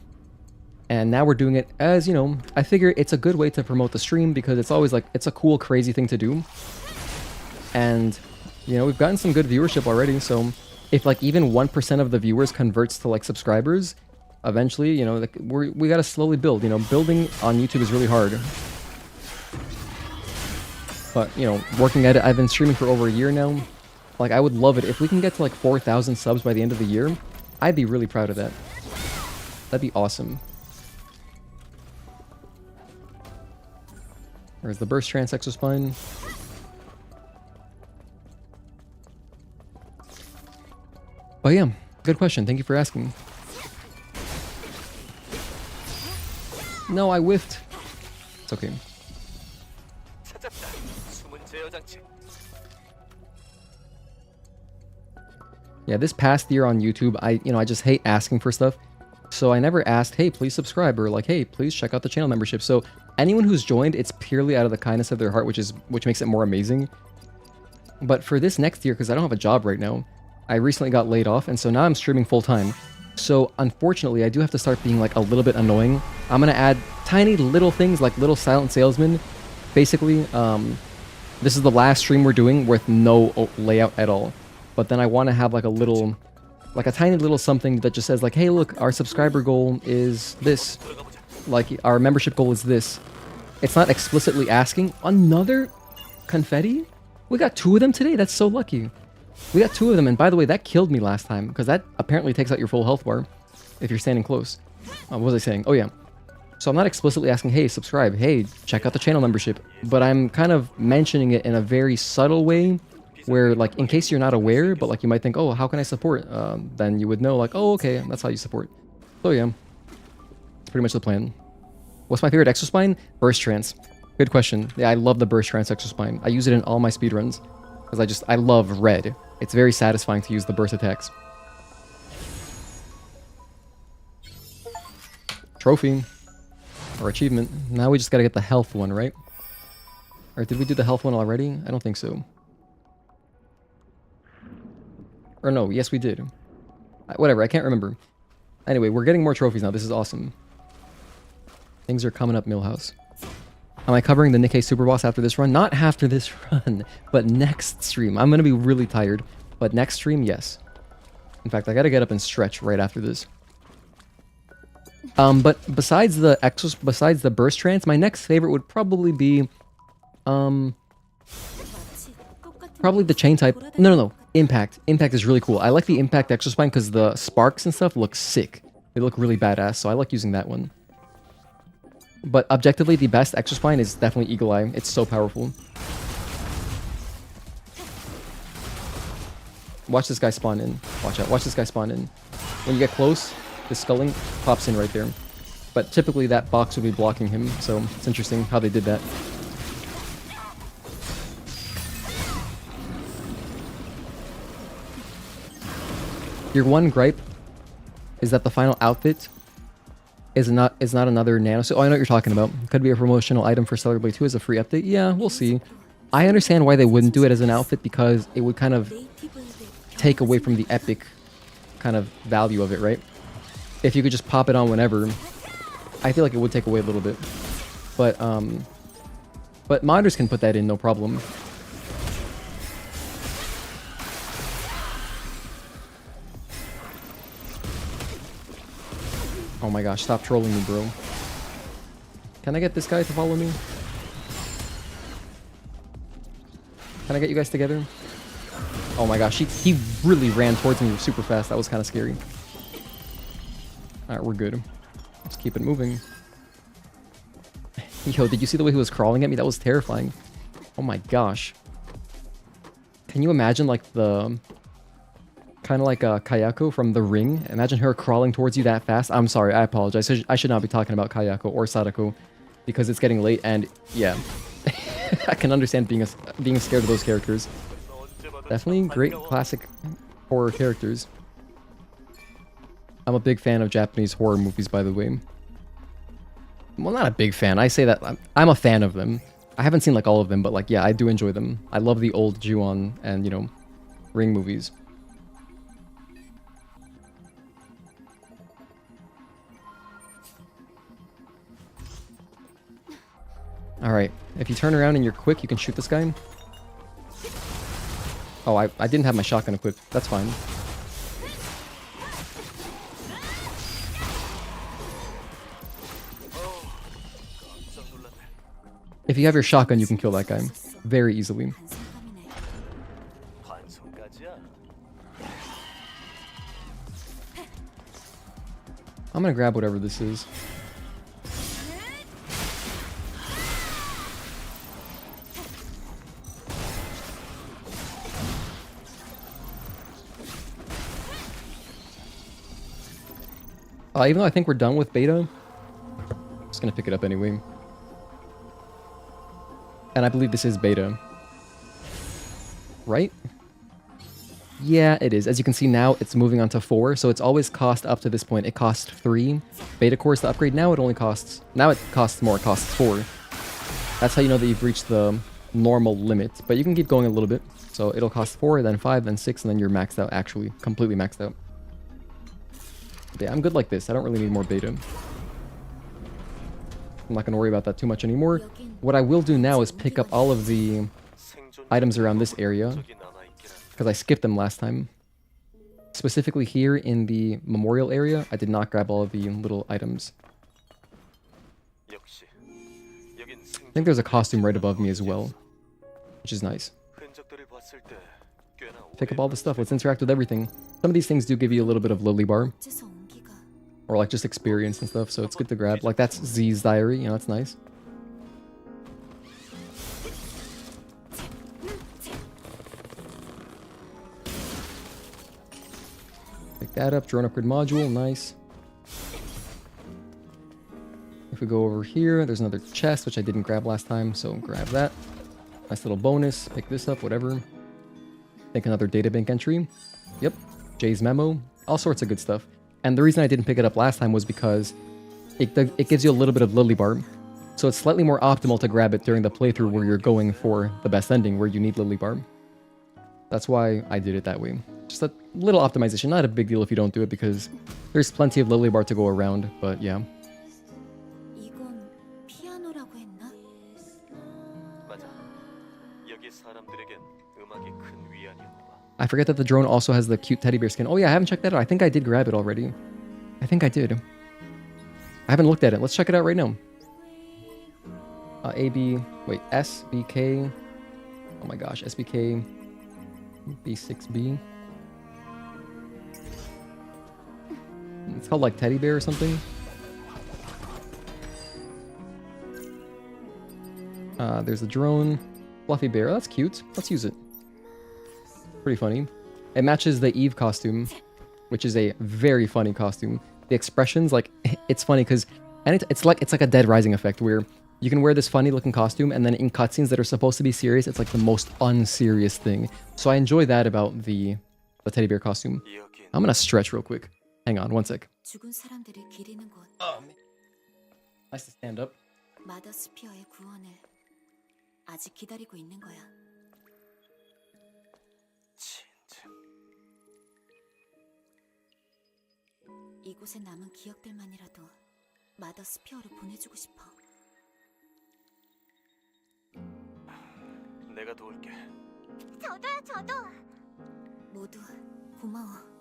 And now we're doing it as, you know, I figure it's a good way to promote the stream because it's always like, it's a cool, crazy thing to do. And, you know, we've gotten some good viewership already. So if like even 1% of the viewers converts to like subscribers, eventually, you know, like, we got to slowly build. You know, building on YouTube is really hard. But, you know, working at it, I've been streaming for over a year now. Like, I would love it. If we can get to like 4,000 subs by the end of the year, I'd be really proud of that. That'd be awesome. Where's the burst trance exospine? But yeah, good question. Thank you for asking. No, I whiffed. It's okay. Yeah, this past year on YouTube, I just hate asking for stuff. So I never asked, hey, please subscribe, or like, hey, please check out the channel membership. So anyone who's joined, it's purely out of the kindness of their heart, which makes it more amazing. But for this next year, because I don't have a job right now, I recently got laid off, and so now I'm streaming full time. So unfortunately, I do have to start being like a little bit annoying. I'm gonna add tiny little things like little silent salesmen. Basically, this is the last stream we're doing with no layout at all. But then I want to have like a little, like a tiny little something that just says like, hey, look, our subscriber goal is this. Like our membership goal is this. It's not explicitly asking. Another confetti? We got 2 of them today. That's so lucky. We got 2 of them, and by the way, that killed me last time, because that apparently takes out your full health bar if you're standing close. What was I saying? Oh yeah. So I'm not explicitly asking, hey, subscribe, hey, check out the channel membership, but I'm kind of mentioning it in a very subtle way, where like, in case you're not aware, but like you might think, oh, how can I support? Then you would know like, oh, okay, that's how you support. So yeah, that's pretty much the plan. What's my favorite exospine? Burst Trance. Good question. Yeah, I love the Burst Trance exospine. I use it in all my speedruns, because I love red. It's very satisfying to use the burst attacks. Trophy. Or achievement. Now we just gotta get the health one, right? Or did we do the health one already? I don't think so. Or no, yes we did. Whatever, I can't remember. Anyway, we're getting more trophies now. This is awesome. Things are coming up, Millhouse. Am I covering the Nikkei Super Boss after this run? Not after this run, but next stream. I'm gonna be really tired, but next stream, yes. In fact, I gotta get up and stretch right after this. But besides the burst trance, my next favorite would probably be, probably the chain type. No, impact. Impact is really cool. I like the impact exospine because the sparks and stuff look sick. They look really badass, so I like using that one. But objectively, the best exospine is definitely Eagle Eye. It's so powerful. Watch this guy spawn in. Watch out. Watch this guy spawn in. When you get close, the sculling pops in right there. But typically that box would be blocking him, so it's interesting how they did that. Your one gripe is that the final outfit is not another nano suit. Oh, I know what you're talking about. Could be a promotional item for Stellar Blade 2 as a free update. Yeah, we'll see. I understand why they wouldn't do it as an outfit, because it would kind of take away from the epic kind of value of it, right? If you could just pop it on whenever, I feel like it would take away a little bit. But modders can put that in, no problem. Oh my gosh, stop trolling me, bro. Can I get this guy to follow me? Can I get you guys together? Oh my gosh, he really ran towards me super fast. That was kind of scary. Alright, we're good. Let's keep it moving. Yo, did you see the way he was crawling at me? That was terrifying. Oh my gosh. Can you imagine like the... kind of like a Kayako from The Ring? Imagine her crawling towards you that fast. I'm sorry, I apologize. I should not be talking about Kayako or Sadako, because it's getting late, and yeah. I can understand being scared of those characters. Definitely great classic horror characters. I'm a big fan of Japanese horror movies, by the way. Well, not a big fan. I say that I'm a fan of them. I haven't seen like all of them, but like, yeah, I do enjoy them. I love the old Ju-on and, you know, Ring movies. Alright, if you turn around and you're quick, you can shoot this guy. Oh, I didn't have my shotgun equipped. That's fine. If you have your shotgun, you can kill that guy very easily. I'm gonna grab whatever this is. Even though I think we're done with beta, I'm just gonna pick it up anyway. And I believe this is beta. Right? Yeah, it is. As you can see now, it's moving on to 4, so it's always cost up to this point. It cost 3 beta cores to upgrade. Now it costs more, it costs 4. That's how you know that you've reached the normal limit, but you can keep going a little bit. So it'll cost 4, then 5, then 6, and then you're maxed out, actually. Completely maxed out. But yeah, I'm good like this. I don't really need more beta. I'm not going to worry about that too much anymore. What I will do now is pick up all of the items around this area, because I skipped them last time. Specifically here in the memorial area, I did not grab all of the little items. I think there's a costume right above me as well, which is nice. Pick up all the stuff. Let's interact with everything. Some of these things do give you a little bit of lily bar, or like just experience and stuff, so it's good to grab. Like that's Z's diary, you know, that's nice. Pick that up. Drone upgrade module, nice. If we go over here, there's another chest, which I didn't grab last time, so grab that. Nice little bonus. Pick this up, whatever. Make another databank entry. Yep. Jay's memo. All sorts of good stuff. And the reason I didn't pick it up last time was because it gives you a little bit of lily bar. So it's slightly more optimal to grab it during the playthrough where you're going for the best ending, where you need lily bar. That's why I did it that way. Just a little optimization. Not a big deal if you don't do it, because there's plenty of lily bar to go around, but yeah. I forget that the drone also has the cute teddy bear skin. Oh yeah, I haven't checked that out. I think I did grab it already. I think I did. I haven't looked at it. Let's check it out right now. SBK. Oh my gosh, SBK B6B. It's called like teddy bear or something. There's the drone. Fluffy bear. Oh, that's cute. Let's use it. Pretty funny. It matches the Eve costume, which is a very funny costume. The expressions, like, it's funny because, and it's like a Dead Rising effect where you can wear this funny looking costume, and then in cutscenes that are supposed to be serious, it's like the most unserious thing. So I enjoy that about the teddy bear costume. I'm gonna stretch real quick. Hang on, one sec. Oh, man. Nice to stand up. 이곳에 남은 기억들만이라도 마더 스피어로 보내주고 싶어. 내가 도울게. 저도. 모두 고마워.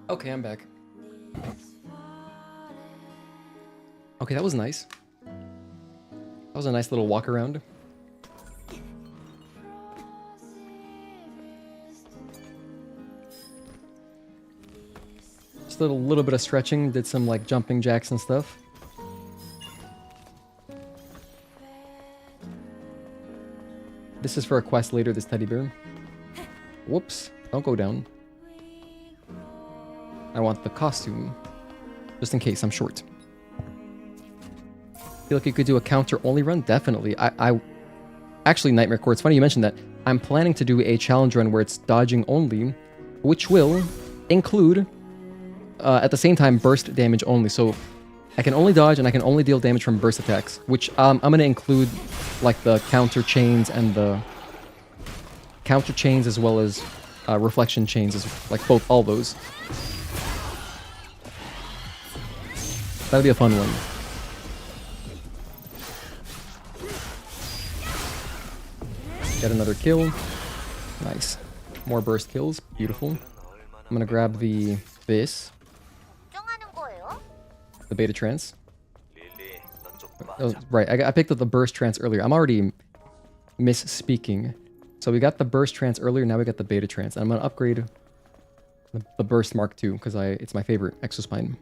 Okay, I'm back. Okay, that was nice. That was a nice little walk around. Just a little bit of stretching, did some like jumping jacks and stuff. This is for a quest later, this teddy bear. Whoops, don't go down. I want the costume, just in case I'm short. Feel like you could do a counter-only run? Definitely. I actually, Nightmare Core, it's funny you mentioned that. I'm planning to do a challenge run where it's dodging only, which will include, at the same time, burst damage only. So I can only dodge and I can only deal damage from burst attacks, which I'm going to include like the counter chains and the counter chains as well as reflection chains, like all those. That'll be a fun one. Get another kill. Nice. More burst kills. Beautiful. I'm gonna grab this. The beta trance. Oh, right, I picked up the burst trance earlier. I'm already misspeaking. So we got the burst trance earlier, now we got the beta trance. And I'm gonna upgrade the burst mark II, because it's my favorite exospine.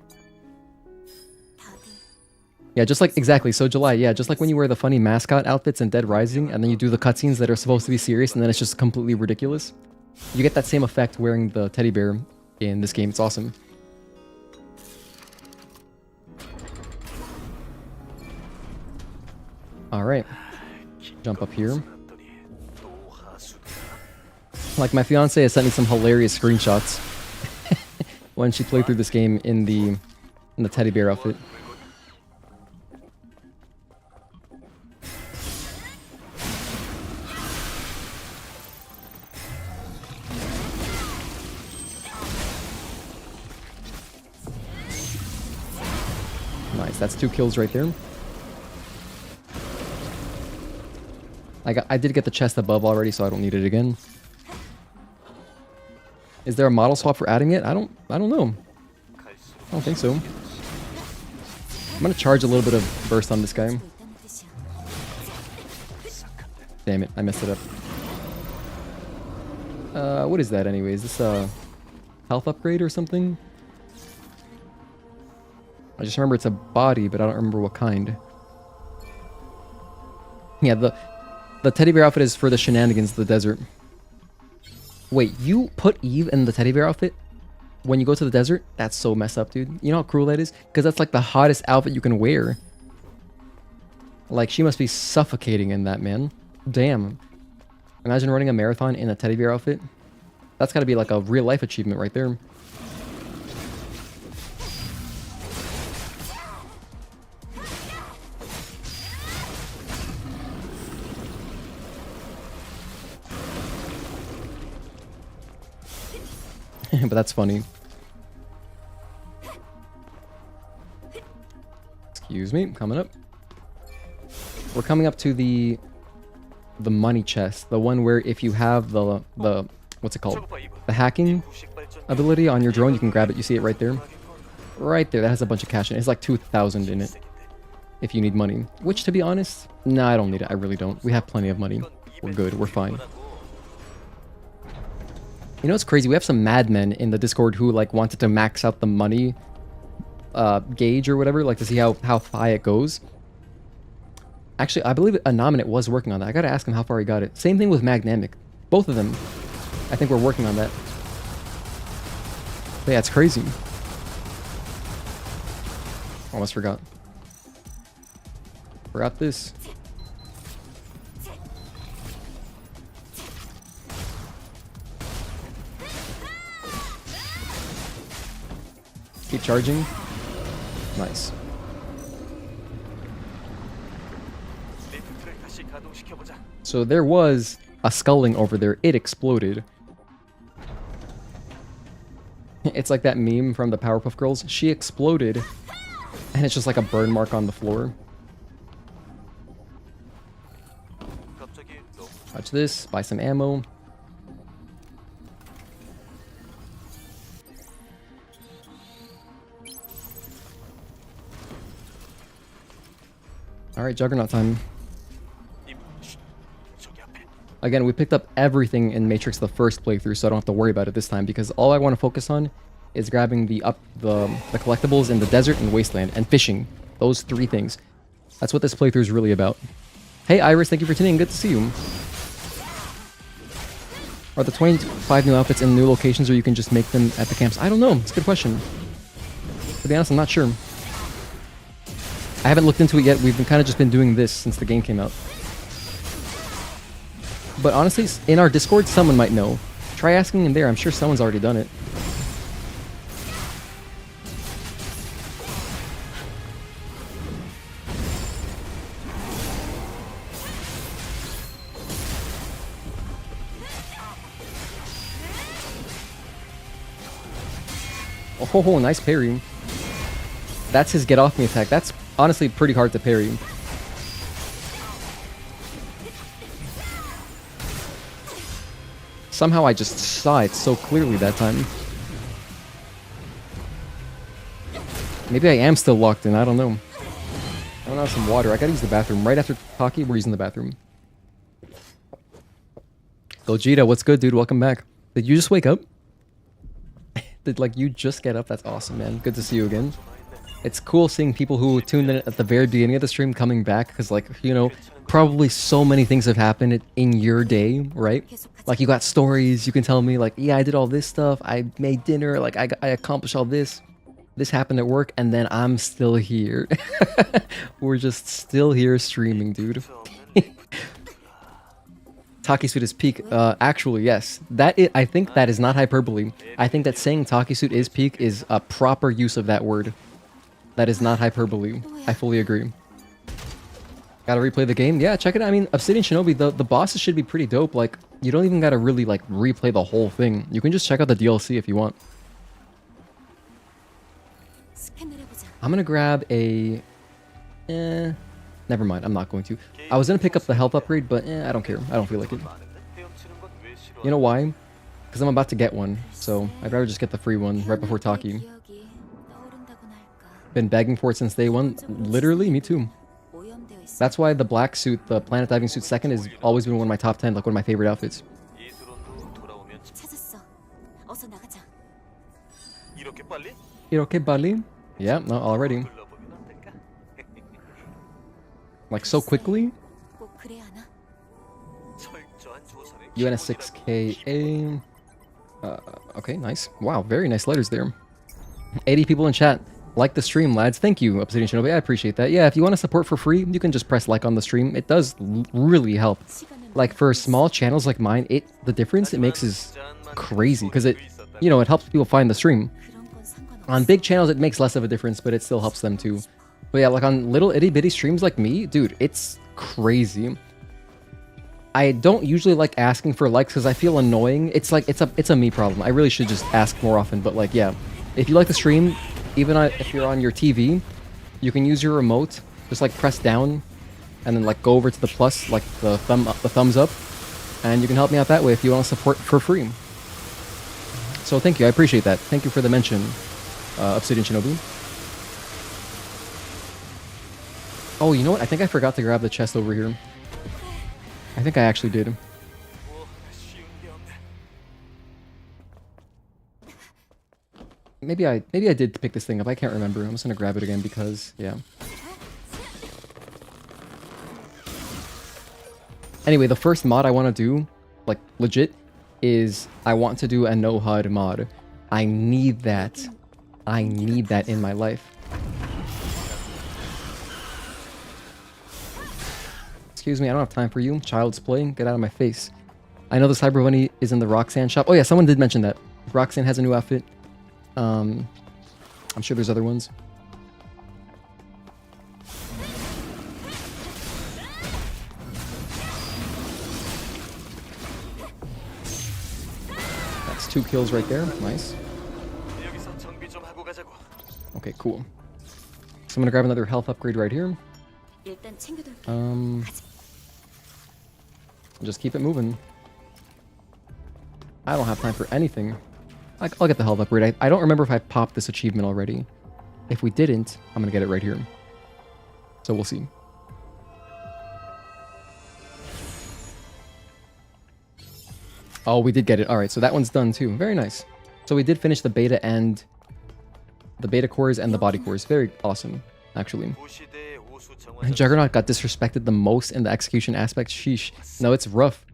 Yeah, just like, exactly, so July, yeah, just like when you wear the funny mascot outfits in Dead Rising, and then you do the cutscenes that are supposed to be serious, and then it's just completely ridiculous. You get that same effect wearing the teddy bear in this game, it's awesome. Alright. Jump up here. Like, my fiance has sent me some hilarious screenshots when she played through this game in the teddy bear outfit. Nice, that's 2 kills right there. I did get the chest above already, so I don't need it again. Is there a model swap for adding it? I don't know. I don't think so. I'm gonna charge a little bit of burst on this guy. Damn it, I messed it up. What is that anyway? Is this a health upgrade or something? I just remember it's a body, but I don't remember what kind. Yeah, the teddy bear outfit is for the shenanigans of the desert. Wait, you put Eve in the teddy bear outfit when you go to the desert? That's so messed up, dude. You know how cruel that is? Because that's like the hottest outfit you can wear. Like, she must be suffocating in that, man. Damn. Imagine running a marathon in a teddy bear outfit. That's gotta be like a real life achievement right there. But that's funny. Excuse me, coming up. We're coming up to the money chest, the one where if you have the what's it called? The hacking ability on your drone, you can grab it. You see it right there. Right there, that has a bunch of cash in it. It's like 2,000 in it. If you need money. Which, to be honest, nah, I don't need it. I really don't. We have plenty of money. We're good. We're fine. You know what's crazy? We have some madmen in the Discord who like wanted to max out the money gauge or whatever, like to see how high it goes. Actually, I believe Anominate was working on that. I gotta ask him how far he got it. Same thing with Magnamic. Both of them, I think, we're working on that. But yeah, it's crazy. Almost forgot. Forgot this. Keep charging. Nice. So there was a sculling over there. It exploded. It's like that meme from the Powerpuff Girls. She exploded, and it's just like a burn mark on the floor. Watch this. Buy some ammo. Alright, Juggernaut time. Again, we picked up everything in Matrix the first playthrough, so I don't have to worry about it this time, because all I want to focus on is grabbing the collectibles in the desert and Wasteland, and fishing. Those 3 things. That's what this playthrough is really about. Hey Iris, thank you for tuning in. Good to see you. Are the 25 new outfits in new locations, or you can just make them at the camps? I don't know. It's a good question. To be honest, I'm not sure. I haven't looked into it yet. We've kind of just been doing this since the game came out. But honestly, in our Discord, someone might know. Try asking in there. I'm sure someone's already done it. Oh, nice parry. That's his get off me attack. That's honestly pretty hard to parry. Somehow I just saw it so clearly that time. Maybe I am still locked in, I don't know. I don't have some water. I gotta use the bathroom. Right after Tachy, we're using the bathroom. Gogeta, what's good, dude? Welcome back. Did you just wake up? Did, like, you just get up? That's awesome, man. Good to see you again. It's cool seeing people who tuned in at the very beginning of the stream coming back, because, like, you know, probably so many things have happened in your day, right? Like, you got stories, you can tell me, like, yeah, I did all this stuff, I made dinner, like, I accomplished all this. This happened at work, and then I'm still here. We're just still here streaming, dude. Tachy suit is peak. Actually, yes. I think that is not hyperbole. I think that saying Tachy suit is peak is a proper use of that word. That is not hyperbole. I fully agree. Gotta replay the game? Yeah, check it out. I mean, Obsidian Shinobi, the bosses should be pretty dope. Like, you don't even gotta really, like, replay the whole thing. You can just check out the DLC if you want. I'm gonna grab a... never mind, I'm not going to. I was gonna pick up the health upgrade, but I don't care. I don't feel like it. You know why? Because I'm about to get one, so I'd rather just get the free one right before Tachy. Been begging for it since day one. Literally, me too. That's why the black suit, the planet diving suit second, has always been one of my top 10, like one of my favorite outfits. 이렇게 빨리? Yeah, no, already. Like so quickly? UNS 6KA. Okay, nice. Wow, very nice letters there. 80 people in chat. Like the stream, lads. Thank you, Obsidian Shinobi. I appreciate that. Yeah, if you want to support for free, you can just press like on the stream. It does really help. Like for small channels like mine, the difference it makes is crazy because it helps people find the stream. On big channels, it makes less of a difference, but it still helps them too. But yeah, like on little itty bitty streams like me, dude, it's crazy. I don't usually like asking for likes because I feel annoying. It's like it's a me problem. I really should just ask more often. But like, yeah, if you like the stream, even if you're on your TV, you can use your remote. Just like press down, and then like go over to the plus, like the thumbs up, and you can help me out that way if you want to support for free. So thank you, I appreciate that. Thank you for the mention, Obsidian Shinobi. Oh, you know what? I think I forgot to grab the chest over here. I think I actually did. Maybe I did pick this thing up. I can't remember. I'm just gonna grab it again because, yeah. Anyway, the first mod I want to do, like legit, is I want to do a no HUD mod. I need that. I need that in my life. Excuse me, I don't have time for you. Child's play. Get out of my face. I know the Cyber Bunny is in the Roxanne shop. Oh yeah, someone did mention that. Roxanne has a new outfit. I'm sure there's other ones. That's 2 kills right there. Nice. Okay, cool. So I'm gonna grab another health upgrade right here. Just keep it moving. I don't have time for anything. I'll get the health upgrade. I don't remember if I popped this achievement already. If we didn't, I'm gonna get it right here. So we'll see. Oh, we did get it. Alright, so that one's done too. Very nice. So we did finish the beta cores and the body cores. Very awesome, actually. Juggernaut got disrespected the most in the execution aspect. Sheesh. No, it's rough.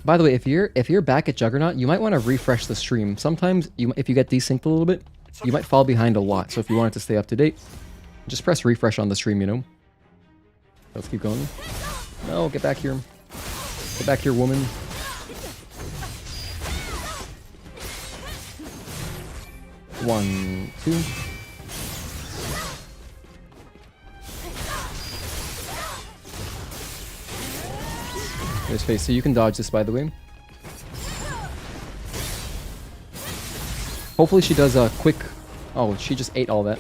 By the way, if you're back at Juggernaut, you might want to refresh the stream. Sometimes, if you get desynced a little bit, you might fall behind a lot. So if you want it to stay up to date, just press refresh on the stream, you know? Let's keep going. No, get back here. Get back here, woman. One, two. There's face. So you can dodge this, by the way. Hopefully she does a quick... Oh, she just ate all that.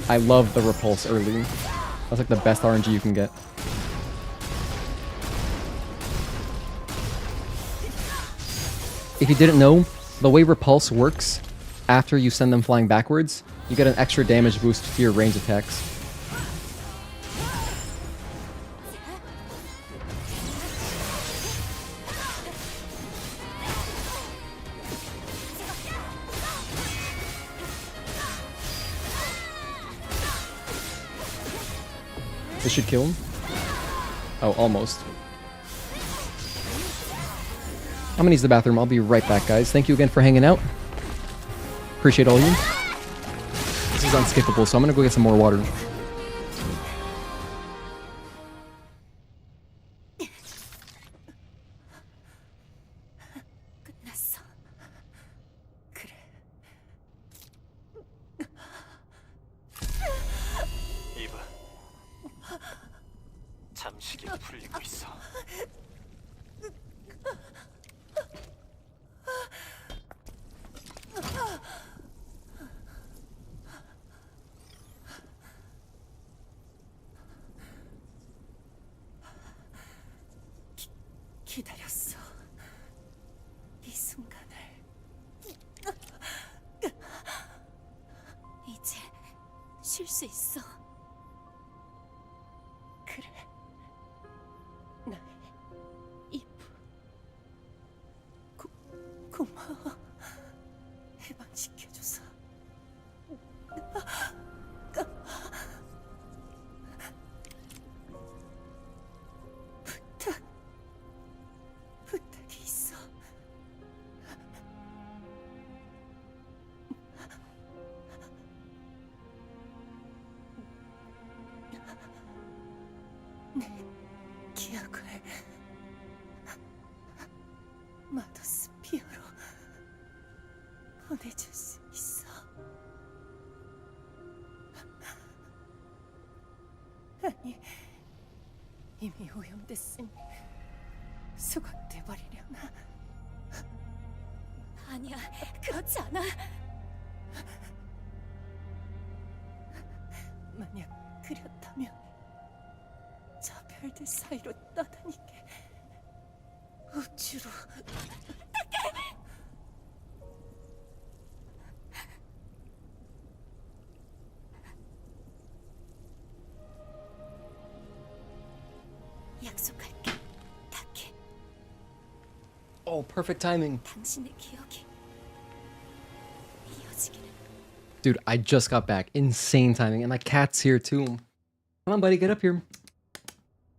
I love the repulse early. That's like the best RNG you can get. If you didn't know, the way repulse works, after you send them flying backwards, you get an extra damage boost to your range attacks. This should kill him. Oh, almost. I'm gonna use the bathroom. I'll be right back, guys. Thank you again for hanging out. Appreciate all of you. This is unskippable, so I'm gonna go get some more water. 이브, 잠시기 풀리고 있어. 기다렸어. 이 순간을. 이제 쉴 수 있어. 그래. 나의 이브. 고마워. 해방시켜줘서. 부탁이 있어. 내 기억을 마더스 피어로 보내줄 수 있어. 아니, 이미 오염됐으니 수거돼버리려나? 아니야, 그렇지 않아. 만약 그렇다면 저 별들 사이로 떠다니게 우주로. 약속할게, 타키. Oh, perfect timing. 당신의 기억이 이어지기를. Dude, I just got back. Insane timing. And my cat's here too. Come on, buddy, get up here.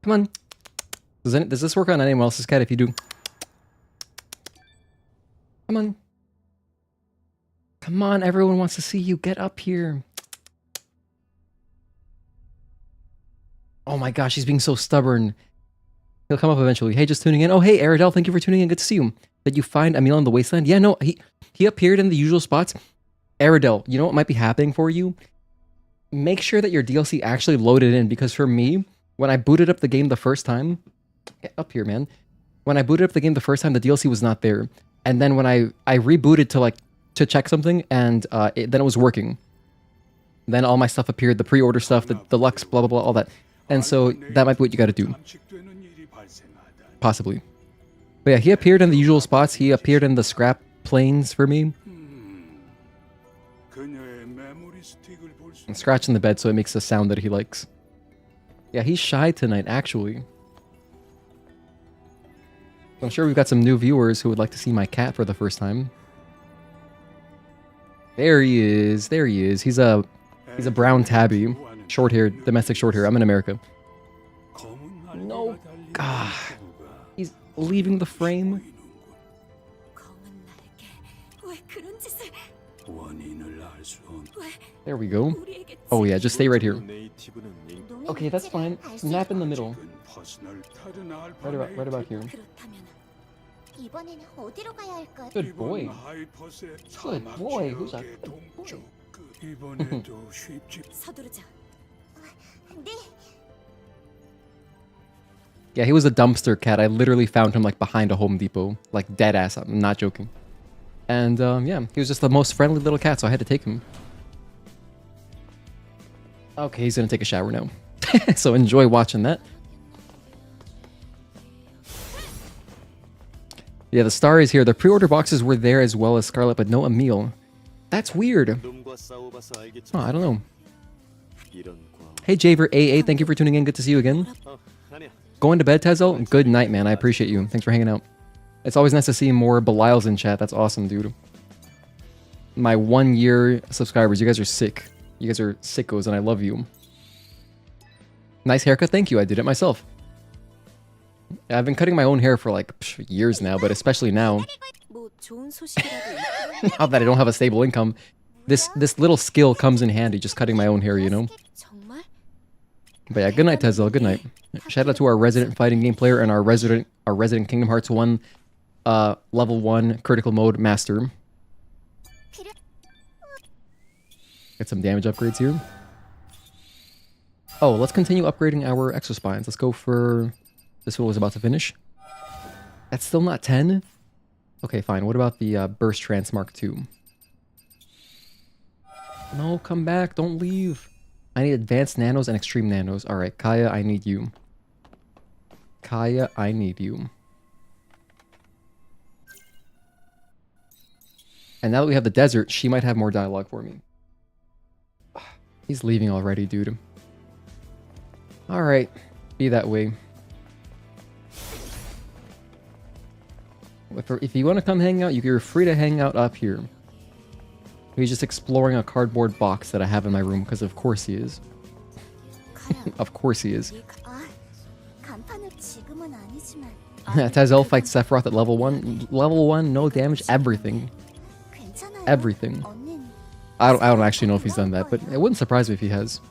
Come on. Does this work on anyone else's cat if you do? Come on. Come on, everyone wants to see you. Get up here. Oh my gosh, he's being so stubborn. He'll come up eventually. Hey, just tuning in. Oh, hey, Aradel, thank you for tuning in. Good to see you. Did you find Emil in the Wasteland? Yeah, no, he appeared in the usual spots. Aradel, you know what might be happening for you? Make sure that your DLC actually loaded in, because for me, when I booted up the game the first time, get up here, man. When I booted up the game the first time, the DLC was not there. And then when I rebooted to check something, and then it was working. Then all my stuff appeared, the pre-order stuff, the deluxe, blah, blah, blah, all that. And so that might be what you got to do. Possibly. But yeah, he appeared in the usual spots. He appeared in the scrap planes for me. I'm scratching the bed so it makes the sound that he likes. Yeah, he's shy tonight, actually. I'm sure we've got some new viewers who would like to see my cat for the first time. There he is. There he is. He's a brown tabby. Short hair, domestic short hair. I'm in America. No. God. He's leaving the frame. There we go. Oh yeah, just stay right here. Okay, that's fine. Nap in the middle. Right about here. Good boy. Good boy. Who's a good boy? Yeah, he was a dumpster cat. I literally found him like behind a Home Depot. Like dead ass. I'm not joking. And yeah, he was just the most friendly little cat, so I had to take him. Okay, he's gonna take a shower now. So enjoy watching that. Yeah, the star is here. The pre-order boxes were there as well as Scarlet, but no Emil. That's weird. Oh, I don't know. Hey, Javer AA, thank you for tuning in. Good to see you again. Going to bed, Tezel? Good night, man. I appreciate you. Thanks for hanging out. It's always nice to see more Belials in chat. That's awesome, dude. My 1 year subscribers. You guys are sick. You guys are sickos, and I love you. Nice haircut, thank you. I did it myself. I've been cutting my own hair for like years now, but especially now. Not that I don't have a stable income. This little skill comes in handy, just cutting my own hair, you know? But yeah, good night, Tezel, good night. Shout out to our resident fighting game player and our resident Kingdom Hearts 1 level 1 critical mode master. Get some damage upgrades here. Oh, let's continue upgrading our exospines. Let's go for... This one was about to finish. That's still not 10? Okay, fine. What about the Burst Trance Mark II? No, come back. Don't leave. I need Advanced Nanos and Extreme Nanos. Alright, Kaya, I need you. Kaya, I need you. And now that we have the desert, she might have more dialogue for me. He's leaving already, dude. Alright, be that way. If you want to come hang out, you're free to hang out up here. He's just exploring a cardboard box that I have in my room, because of course he is. Of course he is. Tazel fights Sephiroth at level 1. Level 1, no damage, everything. Everything. I don't actually know if he's done that, but it wouldn't surprise me if he has.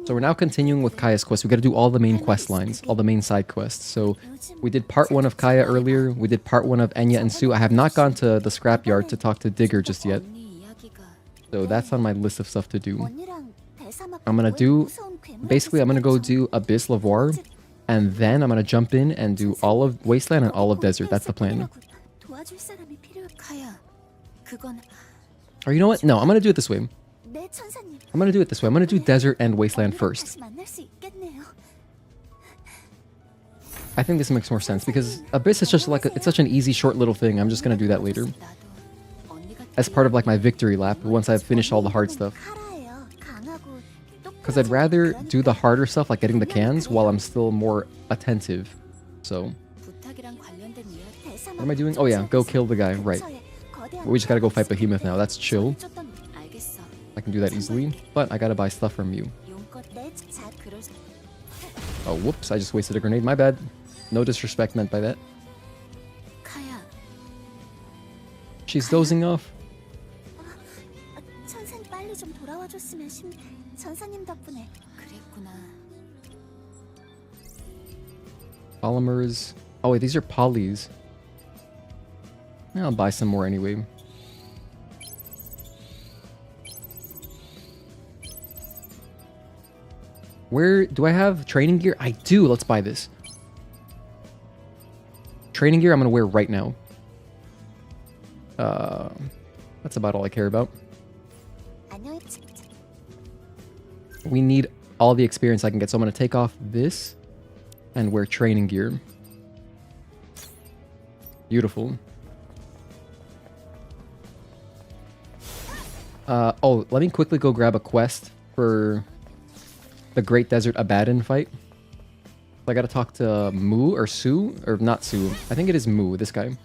So we're now continuing with Kaya's quest. We gotta do all the main quest lines, all the main side quests. So we did part 1 of Kaya earlier, we did part 1 of Enya and Sue. I have not gone to the scrapyard to talk to Digger just yet. So that's on my list of stuff to do. I'm gonna do, basically I'm gonna go do Altess Levoire, and then I'm gonna jump in and do all of Wasteland and all of Desert. That's the plan. Or you know what? No, I'm gonna do it this way. I'm gonna do it this way. I'm gonna do Desert and Wasteland first. I think this makes more sense because Abyss is just like it's such an easy, short little thing. I'm just gonna do that later, as part of like my victory lap once I've finished all the hard stuff. Because I'd rather do the harder stuff, like getting the cans, while I'm still more attentive. So, what am I doing? Oh yeah, go kill the guy. Right. We just gotta go fight Behemoth now. That's chill. I can do that easily, but I gotta buy stuff from you. Oh, whoops, I just wasted a grenade. My bad. No disrespect meant by that. She's dozing off. Polymers. Oh wait, these are polys. I'll buy some more anyway. Where do I have training gear? I do. Let's buy this. Training gear I'm going to wear right now. That's about all I care about. We need all the experience I can get, so I'm going to take off this and wear training gear. Beautiful. Oh, let me quickly go grab a quest for the Great Desert Abaddon fight. I gotta talk to Mu or Sue, or not Sue. I think it is Mu, this guy.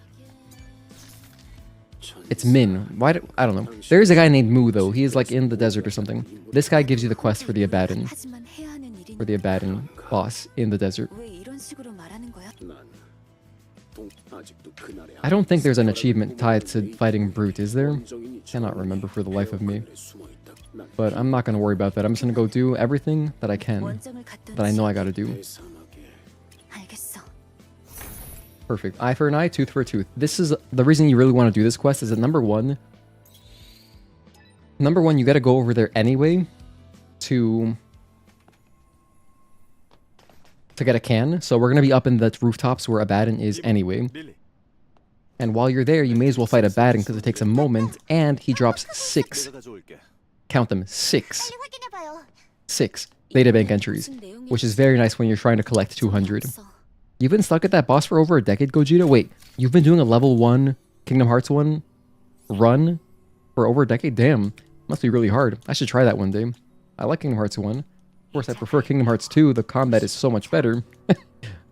It's Min. Why do, I don't know. There is a guy named Mu though. He is like in the desert or something. This guy gives you the quest for the Abaddon. For the Abaddon boss in the desert. I don't think there's an achievement tied to fighting Brute, is there? Cannot remember for the life of me. But I'm not going to worry about that. I'm just going to go do everything that I can, that I know I got to do. Perfect. Eye for an eye, tooth for a tooth. This is the reason you really want to do this quest is that number one, you got to go over there anyway to get a can. So we're going to be up in the rooftops where Abaddon is anyway. And while you're there, you may as well fight Abaddon because it takes a moment, and he drops 6. Count them, 6 databank entries, which is very nice when you're trying to collect 200. You've been stuck at that boss for over a decade, Gogeta? Wait, you've been doing a level 1 Kingdom Hearts 1 run for over a decade? Damn, must be really hard. I should try that one day. I like Kingdom Hearts 1. Of course, I prefer Kingdom Hearts 2. The combat is so much better.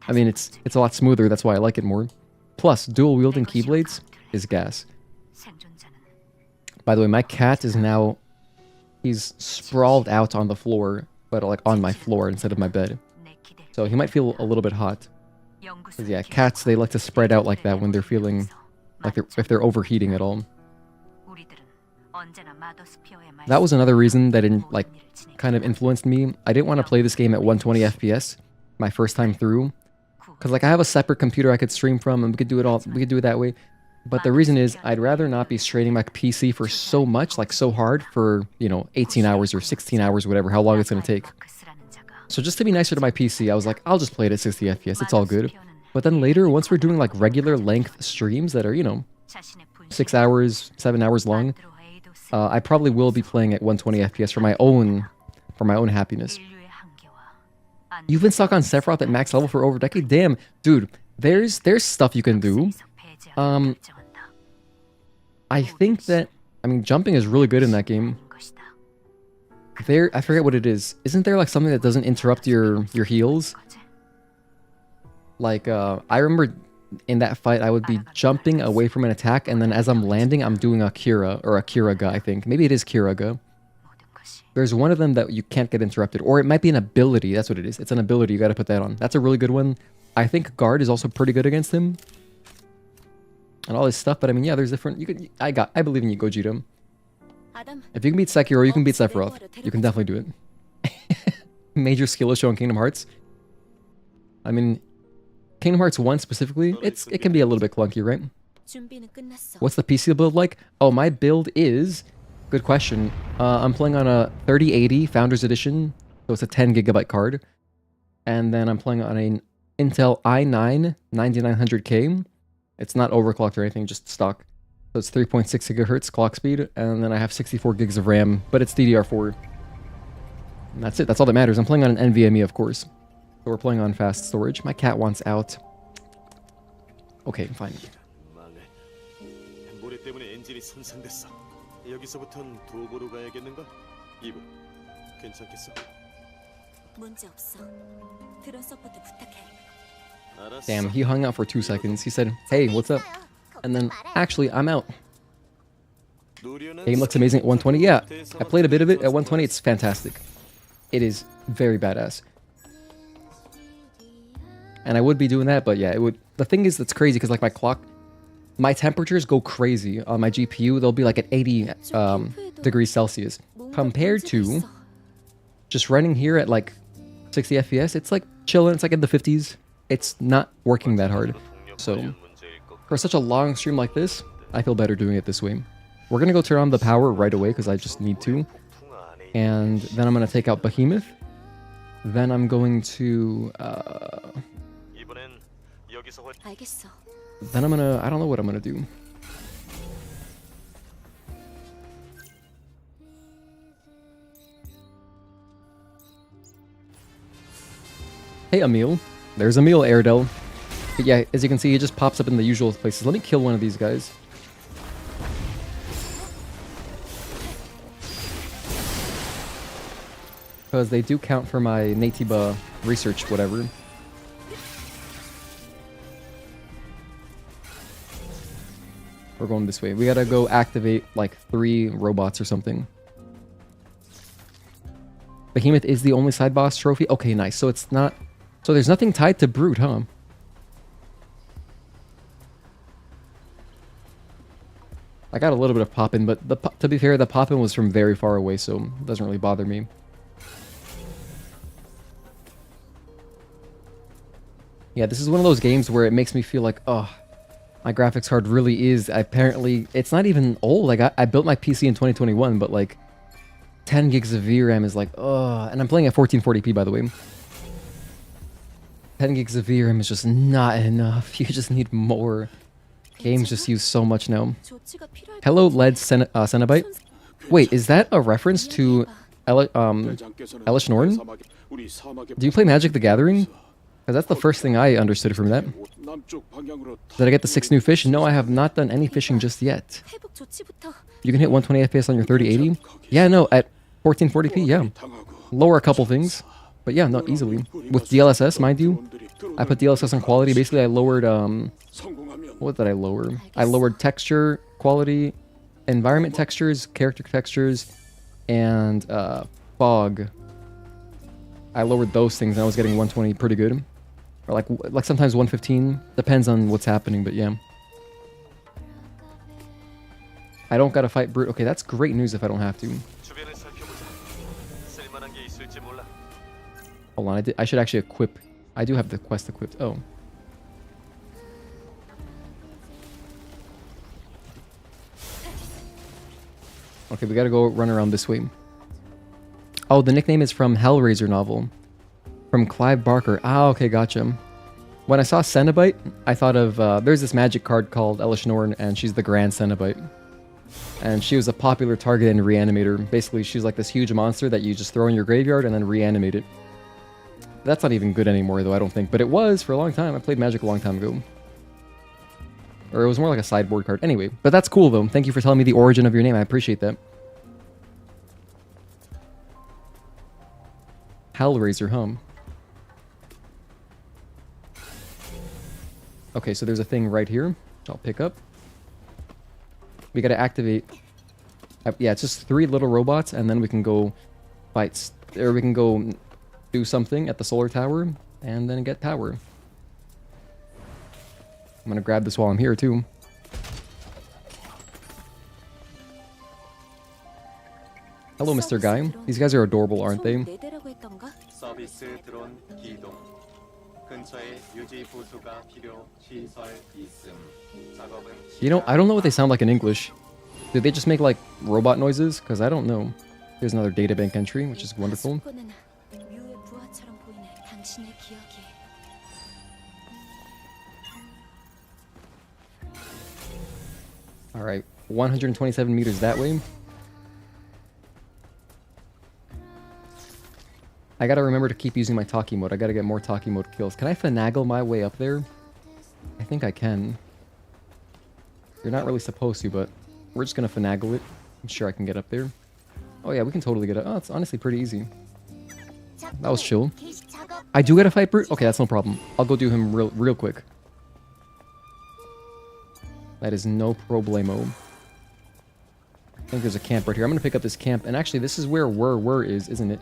I mean, it's a lot smoother. That's why I like it more. Plus, dual wielding Keyblades is gas. By the way, my cat is now He's sprawled out on the floor, but like on my floor instead of my bed. So he might feel a little bit hot. 'Cause yeah, cats, they like to spread out like that when they're feeling like if they're overheating at all. That was another reason that like kind of influenced me. I didn't want to play this game at 120 FPS my first time through, because like I have a separate computer I could stream from and we could do it that way. But the reason is I'd rather not be straining my PC for so much, like so hard for, you know, 18 hours or 16 hours, whatever, how long it's going to take. So just to be nicer to my PC, I was like, I'll just play it at 60 FPS, it's all good. But then later, once we're doing like regular length streams that are, you know, 6 hours, 7 hours long, I probably will be playing at 120 FPS for my own happiness. You've been stuck on Sephiroth at max level for over a decade? Damn, dude, there's stuff you can do. I think that, I mean, jumping is really good in that game. I forget what it is. Isn't there like something that doesn't interrupt your heals? Like, I remember in that fight, I would be jumping away from an attack, and then as I'm landing, I'm doing a Kira, or a Kiraga, I think. Maybe it is Kiraga. There's one of them that you can't get interrupted, or it might be an ability, that's what it is. It's an ability, you gotta put that on. That's a really good one. I think Guard is also pretty good against him. And all this stuff, but I mean, yeah, there's different, I believe in you, Gogeta. If you can beat Sekiro, you can beat Sephiroth. You can definitely do it. Major skill issue on Kingdom Hearts. I mean, Kingdom Hearts 1 specifically, it can be a little bit clunky, right? What's the PC build like? Oh, my build is... Good question. I'm playing on a 3080 Founders Edition, so it's a 10 gigabyte card. And then I'm playing on an Intel i9 9900K. It's not overclocked or anything, just stock. So it's 3.6 gigahertz clock speed, and then I have 64 gigs of RAM, but it's DDR4. And that's it, that's all that matters. I'm playing on an NVMe, of course. So we're playing on fast storage. My cat wants out. Okay, fine. Damn, he hung out for 2 seconds. He said, hey, what's up? And then, actually, I'm out. Game looks amazing at 120. Yeah, I played a bit of it at 120. It's fantastic. It is very badass. And I would be doing that, but yeah, it would. The thing is, that's crazy because like my temperatures go crazy on my GPU. They'll be like at 80 degrees Celsius compared to just running here at like 60 FPS. It's like chilling. It's like in the 50s. It's not working that hard. So for such a long stream like this, I feel better doing it this way. We're gonna go turn on the power right away because I just need to. And then I'm gonna take out Behemoth. Then I'm going to then I'm gonna, I don't know what I'm gonna do. Hey Emil. There's Emil, Airedel. But yeah, as you can see, he just pops up in the usual places. Let me kill one of these guys. Because they do count for my Naytiba research, whatever. We're going this way. We gotta go activate like 3 robots or something. Behemoth is the only side boss trophy? Okay, nice. So it's not... So there's nothing tied to Brute, huh? I got a little bit of poppin', but to be fair, the poppin' was from very far away, so it doesn't really bother me. Yeah, this is one of those games where it makes me feel like, oh, my graphics card really is, apparently, it's not even old. Like, I built my PC in 2021, but like, 10 gigs of VRAM is like, oh, and I'm playing at 1440p, by the way. 10 gigs of VRAM is just not enough. You just need more. Games just use so much now. Hello, Led Cenobite. Wait, is that a reference to Elish Norn? Do you play Magic the Gathering? Because that's the first thing I understood from that. Did I get the 6 new fish? No, I have not done any fishing just yet. You can hit 120 FPS on your 3080? Yeah, no, at 1440p, yeah. Lower a couple things. But yeah, not easily. With DLSS, mind you, I put DLSS on quality. Basically, I lowered, what did I lower? I lowered texture, quality, environment textures, character textures, and fog. I lowered those things and I was getting 120 pretty good. Or like sometimes 115. Depends on what's happening, but yeah. I don't gotta fight Brute. Okay, that's great news if I don't have to. Hold on, I should actually equip. I do have the quest equipped. Oh. Okay, we gotta go run around this way. Oh, the nickname is from Hellraiser novel. From Clive Barker. Ah, okay, gotcha. When I saw Cenobite, I thought of... there's this magic card called Elishnorn, and she's the Grand Cenobite. And she was a popular target in Reanimator. Basically, she's like this huge monster that you just throw in your graveyard and then reanimate it. That's not even good anymore, though, I don't think. But it was for a long time. I played Magic a long time ago. Or it was more like a sideboard card. Anyway, but that's cool, though. Thank you for telling me the origin of your name. I appreciate that. Hellraiser, huh? Okay, so there's a thing right here, which I'll pick up. We gotta activate... yeah, it's just 3 little robots, and then we can go fight... or we can go do something at the solar tower, and then get power. I'm gonna grab this while I'm here, too. Hello, Mr. Guy. These guys are adorable, aren't they? You know, I don't know what they sound like in English. Did they just make, like, robot noises? Because I don't know. Here's another databank entry, which is wonderful. Alright, 127 meters that way. I gotta remember to keep using my Tachy mode. I gotta get more Tachy mode kills. Can I finagle my way up there? I think I can. You're not really supposed to, but we're just gonna finagle it. I'm sure I can get up there. Oh yeah, we can totally get up. Oh, it's honestly pretty easy. That was chill. I do gotta fight Brute? Okay, that's no problem. I'll go do him real quick. That is no problemo. I think there's a camp right here. I'm gonna pick up this camp, and actually this is where Wur is, isn't it?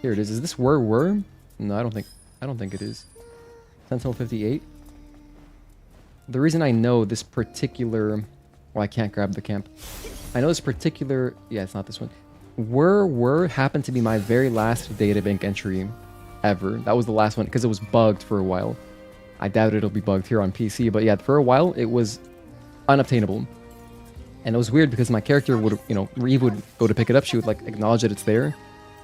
Here it is. Is this Wur? No, I don't think it is. Sentinel 58. The reason I know this particular... well, I can't grab the camp. I know this particular... yeah, it's not this one. Wur happened to be my very last databank entry ever. That was the last one, because it was bugged for a while. I doubt it'll be bugged here on PC, but yeah, for a while, it was unobtainable. And it was weird because my character would, you know, Reeve would go to pick it up, she would, like, acknowledge that it's there,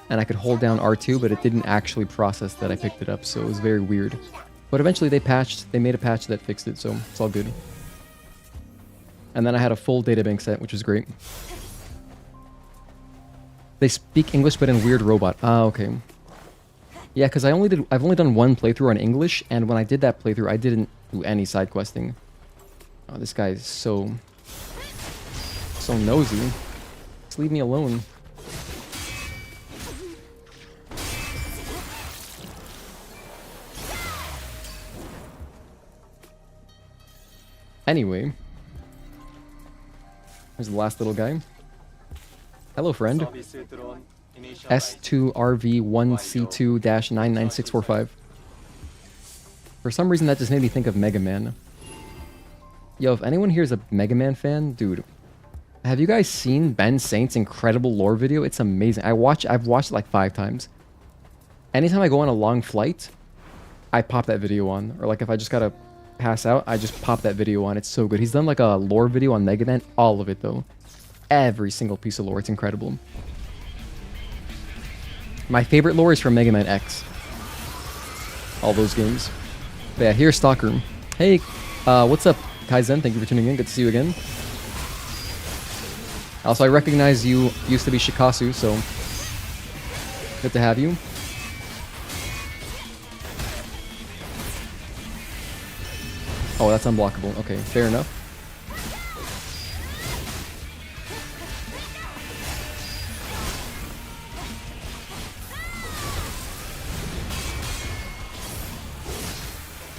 and I could hold down R2, but it didn't actually process that I picked it up, so it was very weird. But eventually they made a patch that fixed it, so it's all good. And then I had a full databank set, which was great. They speak English, but in weird robot. Ah, okay. Yeah, because I've only done one playthrough on English, and when I did that playthrough, I didn't do any side questing. Oh, this guy is so nosy. Just leave me alone. Anyway, here's the last little guy. Hello, friend. S2RV1C2-99645. For some reason, that just made me think of Mega Man. Yo, if anyone here is a Mega Man fan, dude, have you guys seen Ben Saint's incredible lore video? It's amazing. I've watched it like 5 times. Anytime I go on a long flight, I pop that video on. Or like if I just gotta pass out, I just pop that video on. It's so good. He's done like a lore video on Mega Man. All of it, though. Every single piece of lore. It's incredible. My favorite lore is from Mega Man X. All those games. But yeah, here's Stalker. Hey, what's up, Kaizen? Thank you for tuning in. Good to see you again. Also, I recognize you used to be Shikasu, so good to have you. Oh, that's unblockable. Okay, fair enough.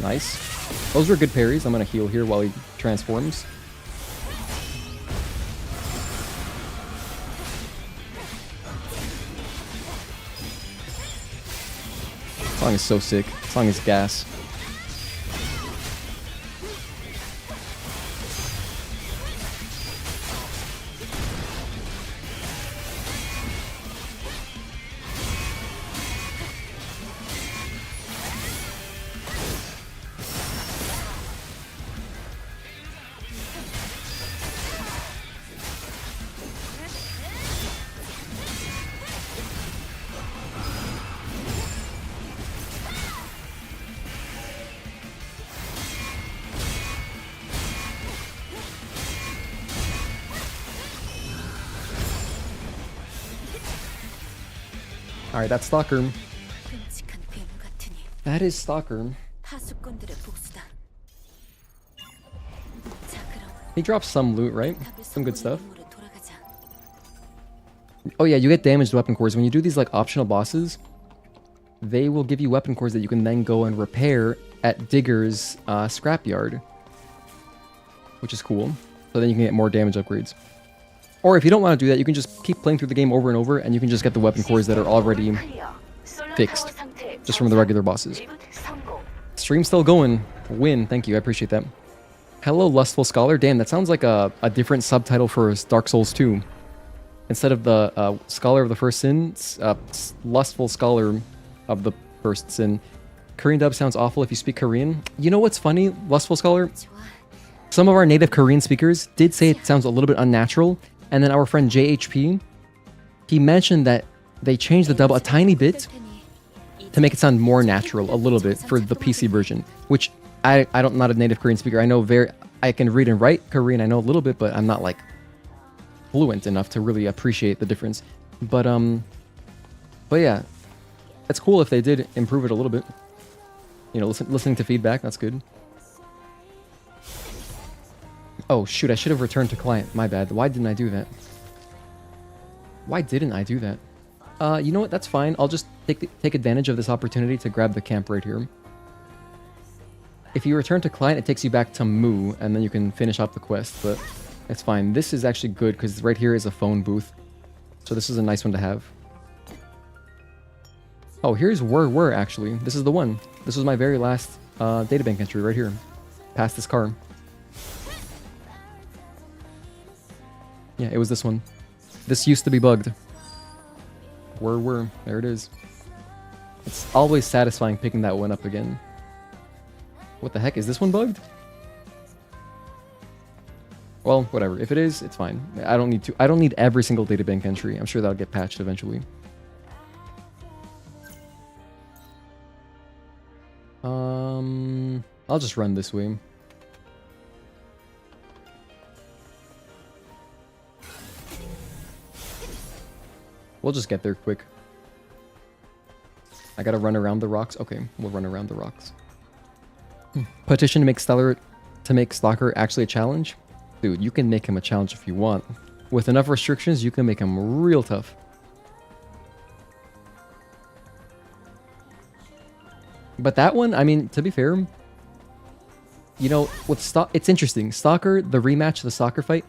Nice. Those were good parries. I'm gonna heal here while he transforms. Song is so sick. Song is gas. Alright, that's Stalker. That is Stalker. He drops some loot, right? Some good stuff. Oh yeah, you get damaged weapon cores. When you do these like optional bosses, they will give you weapon cores that you can then go and repair at Digger's scrapyard. Which is cool. So then you can get more damage upgrades. Or if you don't want to do that, you can just keep playing through the game over and over, and you can just get the weapon cores that are already fixed, just from the regular bosses. Stream's still going. Win. Thank you. I appreciate that. Hello, Lustful Scholar. Damn, that sounds like a different subtitle for Dark Souls 2. Instead of the Scholar of the First Sin, Lustful Scholar of the First Sin. Korean dub sounds awful if you speak Korean. You know what's funny, Lustful Scholar? Some of our native Korean speakers did say it sounds a little bit unnatural. And then our friend JHP, he mentioned that they changed the dub a tiny bit to make it sound more natural, a little bit, for the PC version. Which I'm not a native Korean speaker. I can read and write Korean. I know a little bit, but I'm not like fluent enough to really appreciate the difference. But yeah, it's cool if they did improve it a little bit. You know, listening to feedback, that's good. Oh shoot, I should have returned to client. My bad. Why didn't I do that? Why didn't I do that? You know what? That's fine. I'll just take advantage of this opportunity to grab the camp right here. If you return to client, it takes you back to Mu, and then you can finish up the quest, but it's fine. This is actually good, because right here is a phone booth. So this is a nice one to have. Oh, here's where actually. This is the one. This was my very last databank entry right here. Past this car. Yeah, it was this one. This used to be bugged. There it is. It's always satisfying picking that one up again. What the heck? Is this one bugged? Well, whatever. If it is, it's fine. I don't need every single databank entry. I'm sure that'll get patched eventually. I'll just run this way. We'll just get there quick. I gotta run around the rocks. Okay, we'll run around the rocks. Petition to make Stalker actually a challenge? Dude, you can make him a challenge if you want. With enough restrictions, you can make him real tough. But that one, I mean, to be fair, you know, with it's interesting. Stalker, the rematch, the Stalker fight,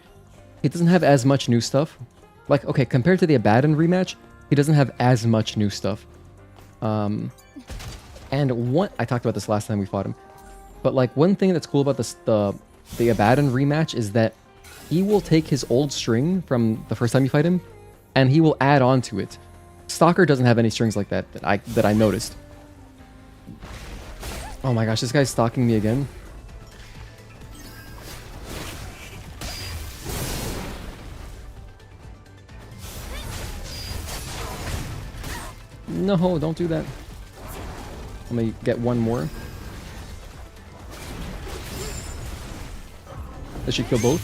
it doesn't have as much new stuff. Like, okay, compared to the Abaddon rematch, he doesn't have as much new stuff. And I talked about this last time we fought him. But like, one thing that's cool about the Abaddon rematch is that he will take his old string from the first time you fight him, and he will add on to it. Stalker doesn't have any strings like that I noticed. Oh my gosh, this guy's stalking me again. No, don't do that. Let me get one more. Does she kill both?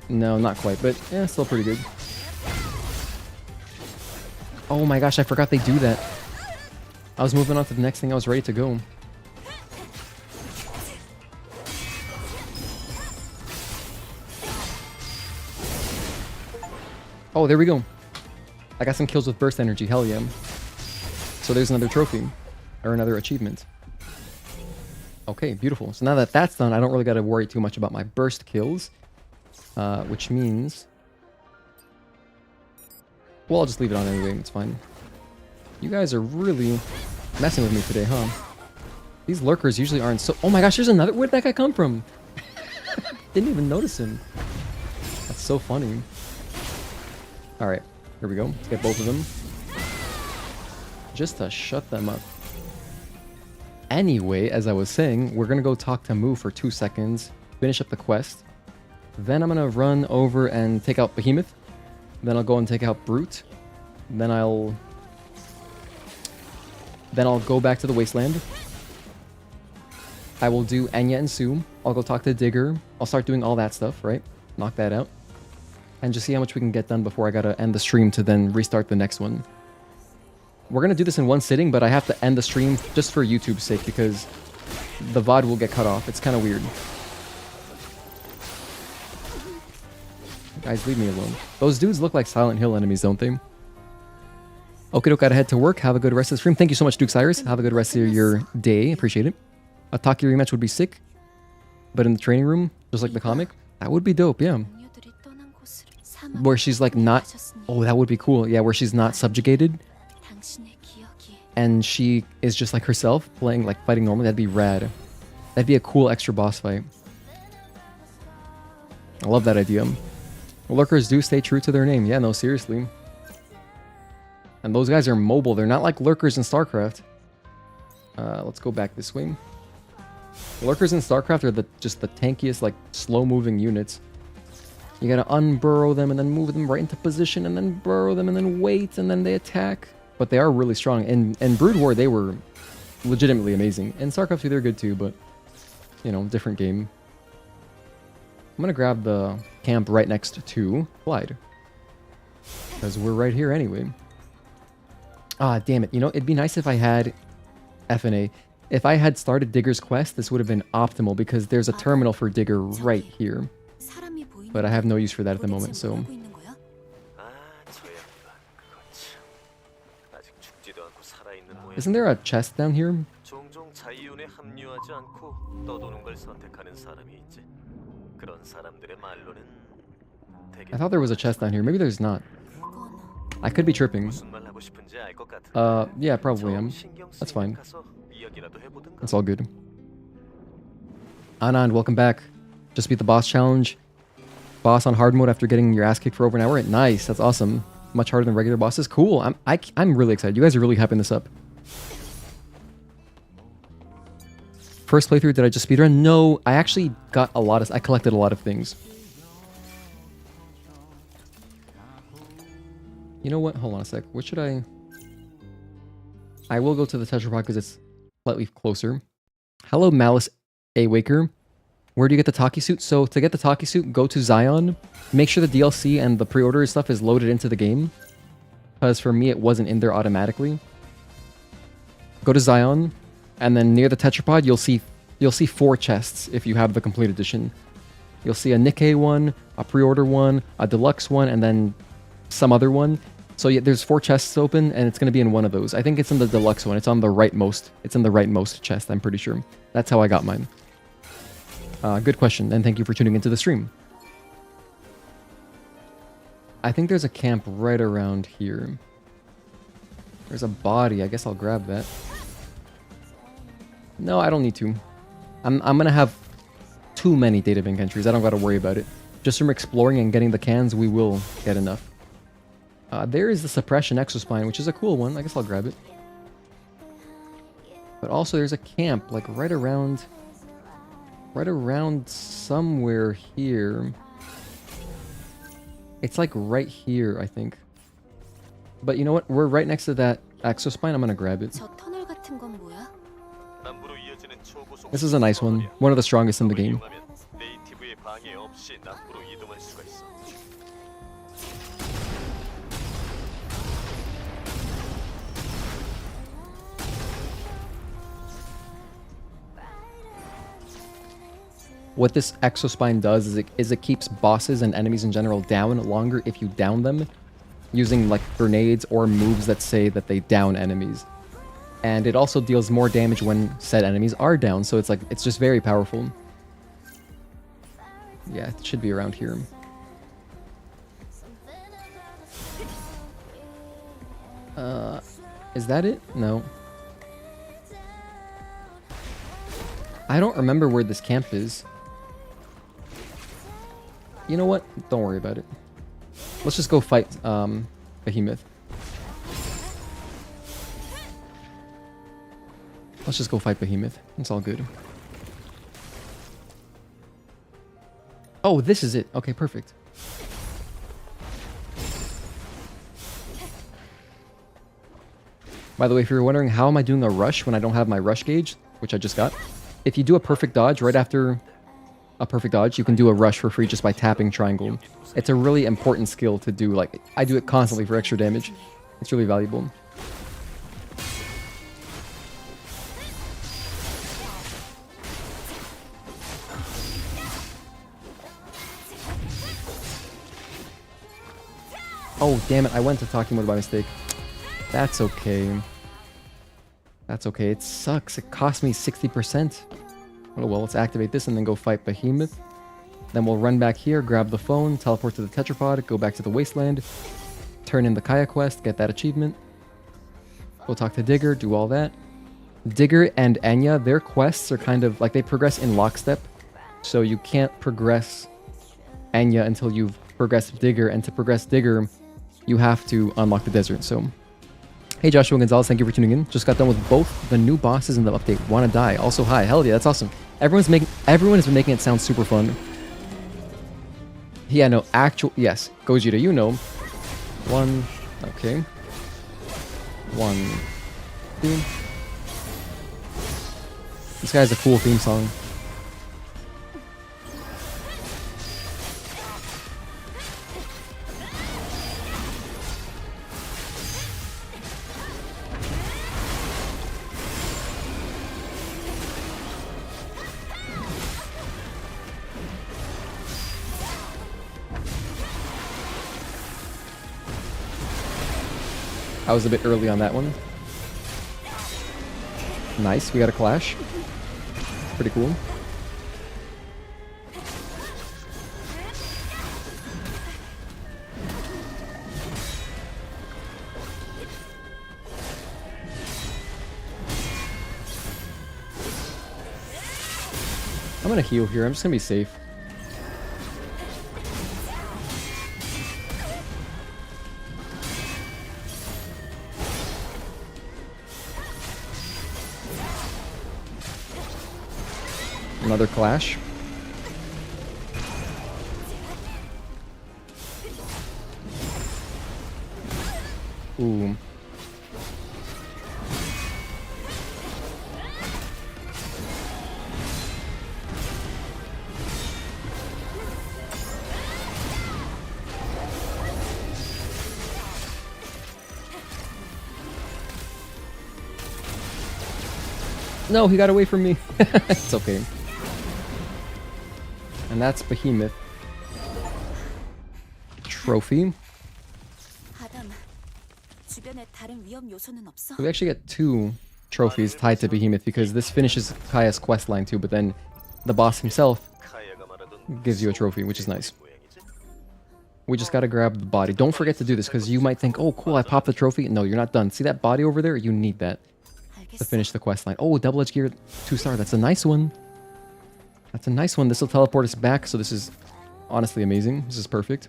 No, not quite, but yeah, still pretty good. Oh my gosh, I forgot they do that. I was moving on to the next thing. I was ready to go. Oh, there we go. I got some kills with burst energy. Hell yeah. So there's another trophy. Or another achievement. Okay, beautiful. So now that that's done, I don't really got to worry too much about my burst kills. Which means... well, I'll just leave it on anyway. It's fine. You guys are really messing with me today, huh? These lurkers usually aren't so... Oh my gosh, there's another... Where'd that guy come from? Didn't even notice him. That's so funny. Alright, here we go. Let's get both of them. Just to shut them up. Anyway, as I was saying, we're gonna go talk to Moo for 2 seconds, finish up the quest. Then I'm gonna run over and take out Behemoth. Then I'll go and take out Brute. Then I'll go back to the Wasteland. I will do Enya and Sue. I'll go talk to Digger. I'll start doing all that stuff, right? Knock that out. And just see how much we can get done before I gotta end the stream to then restart the next one. We're gonna do this in one sitting, but I have to end the stream just for YouTube's sake because the VOD will get cut off. It's kind of weird. Guys, leave me alone. Those dudes look like Silent Hill enemies, don't they? Okay, look, gotta head to work. Have a good rest of the stream. Thank you so much, Duke Cyrus. Have a good rest of your day. Appreciate it. A Tachy rematch would be sick, but in the training room, just like the comic, that would be dope, yeah. Where she's like not... Oh, that would be cool. Yeah, where she's not subjugated. And she is just like herself, playing, like, fighting normally. That'd be rad. That'd be a cool extra boss fight. I love that idea. Lurkers do stay true to their name. Yeah, no, seriously. And those guys are mobile. They're not like lurkers in StarCraft. Let's go back this way. Lurkers in StarCraft are just the tankiest, like, slow-moving units. You gotta unburrow them and then move them right into position and then burrow them and then wait and then they attack. But they are really strong. In Brood War, they were legitimately amazing. In StarCraft 2, they're good too, but, you know, different game. I'm gonna grab the camp right next to Clyde. Because we're right here anyway. Ah, damn it. You know, it'd be nice if I had FNA. If I had started Digger's quest, this would have been optimal because there's a terminal for Digger right here. But I have no use for that at the moment, so... Isn't there a chest down here? I thought there was a chest down here. Maybe there's not. I could be tripping. Yeah, probably am. That's fine. That's all good. Anand, welcome back. Just beat the boss challenge. Boss on hard mode after getting your ass kicked for over an hour. Nice, that's awesome. Much harder than regular bosses. Cool. I'm really excited. You guys are really hyping this up. First playthrough, did I just speedrun? No, I actually got a lot of... I collected a lot of things. You know what? Hold on a sec. What should I... I will go to the tetrapod because it's slightly closer. Hello, Malice Awaker. Where do you get the Tachy suit? So to get the Tachy suit, go to Xion. Make sure the DLC and the pre-order stuff is loaded into the game. Because for me, it wasn't in there automatically. Go to Xion. And then near the tetrapod, you'll see 4 chests if you have the complete edition. You'll see a Nikkei one, a pre-order one, a deluxe one, and then some other one. So yeah, there's 4 chests open, and it's going to be in one of those. I think it's in the deluxe one. It's on the rightmost. It's in the rightmost chest, I'm pretty sure. That's how I got mine. Good question, and thank you for tuning into the stream. I think there's a camp right around here. There's a body. I guess I'll grab that. No, I don't need to. I'm gonna have too many databank entries. I don't gotta worry about it. Just from exploring and getting the cans, we will get enough. There is the Suppression Exospine, which is a cool one. I guess I'll grab it. But also there's a camp, like right around somewhere here. It's like right here, I think. But you know what? We're right next to that Exospine. I'm gonna grab it. This is a nice one. One of the strongest in the game. What this Exospine does is it keeps bosses and enemies in general down longer if you down them, using like grenades or moves that say that they down enemies. And it also deals more damage when said enemies are down, so it's just very powerful. Yeah, it should be around here. Is that it? No. I don't remember where this camp is. You know what? Don't worry about it. Let's just go fight Behemoth. Let's just go fight Behemoth. It's all good. Oh, this is it. Okay, perfect. By the way, if you're wondering how am I doing a rush when I don't have my rush gauge, which I just got, if you do a perfect dodge right after a perfect dodge, you can do a rush for free just by tapping triangle. It's a really important skill to do. Like, I do it constantly for extra damage. It's really valuable. Oh, damn it. I went to Tachy mode by mistake. That's okay. That's okay. It sucks. It cost me 60%. Oh, well, let's activate this and then go fight Behemoth. Then we'll run back here, grab the phone, teleport to the tetrapod, go back to the Wasteland, turn in the Kaya quest, get that achievement. Go talk to Digger, do all that. Digger and Anya, their quests are kind of like they progress in lockstep. So you can't progress Anya until you've progressed Digger, and to progress Digger, you have to unlock the desert. So, hey Joshua Gonzalez, thank you for tuning in. Just got done with both the new bosses in the update. Wanna die? Also, hi. Hell yeah, that's awesome. Everyone has been making it sound super fun. Yeah, no, yes. Gojira, you know. One, okay. 1, 2. This guy has a cool theme song. I was a bit early on that one. Nice, we got a clash. Pretty cool. I'm gonna heal here, I'm just gonna be safe. Another clash. Ooh. No, he got away from me. It's okay. And that's Behemoth. Trophy. We actually get 2 trophies tied to Behemoth because this finishes Kaya's questline too, but then the boss himself gives you a trophy, which is nice. We just gotta grab the body. Don't forget to do this because you might think, oh cool, I popped the trophy. No, you're not done. See that body over there? You need that to finish the questline. Oh, double-edged gear 2-star. That's a nice one. That's a nice one. This will teleport us back, so this is honestly amazing. This is perfect.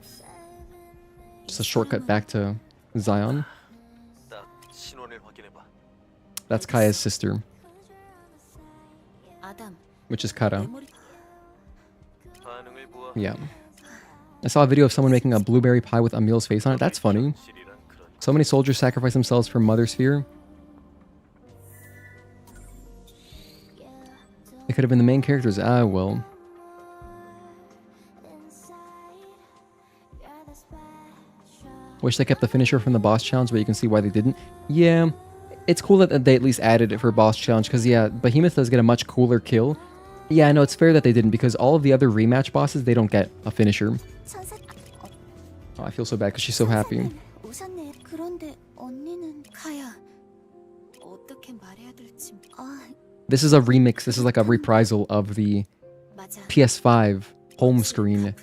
Just a shortcut back to Xion. That's Kaya's sister, which is Kara. Yeah. I saw a video of someone making a blueberry pie with Emil's face on it. That's funny. So many soldiers sacrifice themselves for Mother Sphere. It could have been the main characters. Ah, well. Wish they kept the finisher from the boss challenge, but you can see why they didn't. Yeah, it's cool that they at least added it for boss challenge, because yeah, Behemoth does get a much cooler kill. Yeah, no, it's fair that they didn't, because all of the other rematch bosses, they don't get a finisher. Oh, I feel so bad, because she's so happy. This is a remix, this is like a reprisal of the PS5 home screen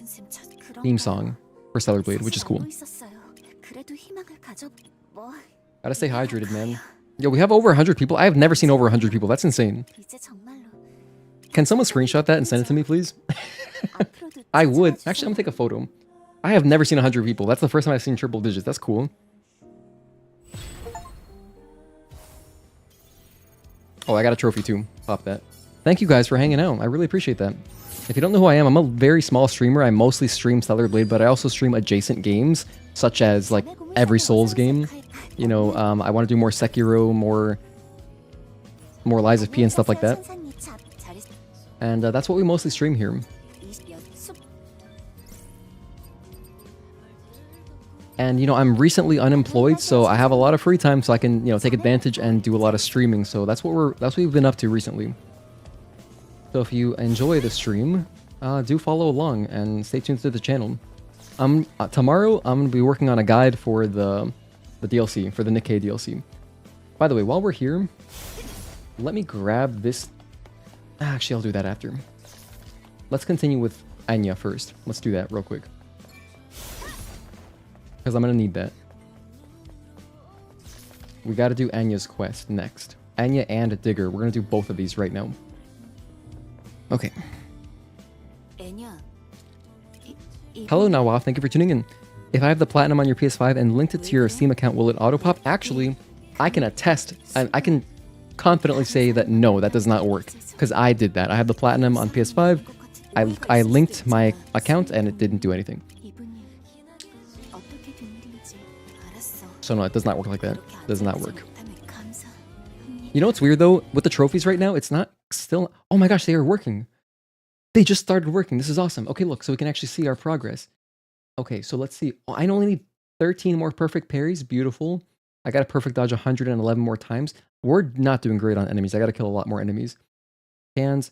theme song for Stellar Blade, which is cool. Gotta stay hydrated, man. Yo, we have over 100 people. I have never seen over 100 people. That's insane. 이제 정말로 Can someone screenshot that and send it to me, please? 앞으로도 I would. 찾아와 Actually, I'm gonna 주세요. take a photo. I have never seen 100 people. That's the first time I've seen triple digits. That's cool. Oh, I got a trophy too. Pop that. Thank you guys for hanging out. I really appreciate that. If you don't know who I am, I'm a very small streamer. I mostly stream Stellar Blade, but I also stream adjacent games, such as like every Souls game. You know, I want to do more Sekiro, more Lies of P and stuff like that. 천사님 참 잘했- And that's what we mostly stream here. 20여 And you know, I'm recently unemployed, so I have a lot of free time, so I can, you know, take advantage and do a lot of streaming. So that's what we've been up to recently. So if you enjoy the stream, do follow along and stay tuned to the channel. Tomorrow I'm gonna be working on a guide for the DLC, for the Nikkei DLC. By the way, while we're here, let me grab this. Actually, I'll do that after. Let's continue with Anya first. Let's do that real quick. Because I'm going to need that. We got to do Anya's quest next. Anya and Digger. We're going to do both of these right now. Okay. 애냐. Hello, Nawaf. Thank you for tuning in. If I have the platinum on your PS5 and linked it to your Steam account, will it auto-pop? Actually, I can attest, and I can confidently say that no, that does not work. Because I did that. I have the platinum on PS5. I linked my account and it didn't do anything. 이분이 어떻게 된 일인지 알았어. So no, it does not work like that. It does not work. 못하면 감사. You know what's weird though? With the trophies right now, it's not still... Oh my gosh, they are working. They just started working. This is awesome. Okay, look, so we can actually see our progress. Okay, so let's see. Oh, I only need 13 more perfect parries. Beautiful. I got a perfect dodge 111 more times. We're not doing great on enemies. I got to kill a lot more enemies. Hands,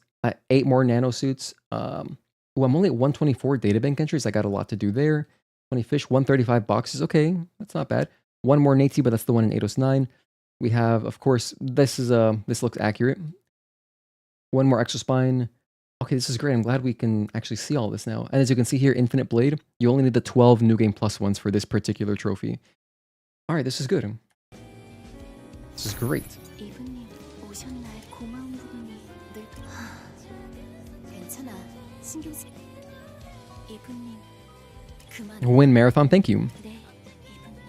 8 more nano suits. I'm only at 124 databank entries. I got a lot to do there. 20 fish, 135 boxes. Okay, that's not bad. One more Naytiba, but that's the one in Eidos 9. We have, of course, this looks accurate. One more extra spine. Okay, this is great. I'm glad we can actually see all this now. And as you can see here, Infinite Blade, you only need the 12 New Game Plus ones for this particular trophy. All right, this is good. This is great. 이분님 오셨날 고마운 부분이 늘 괜찮아. 신경 쓰. 이분님 그만. Win Marathon, thank you. 네, 이분님.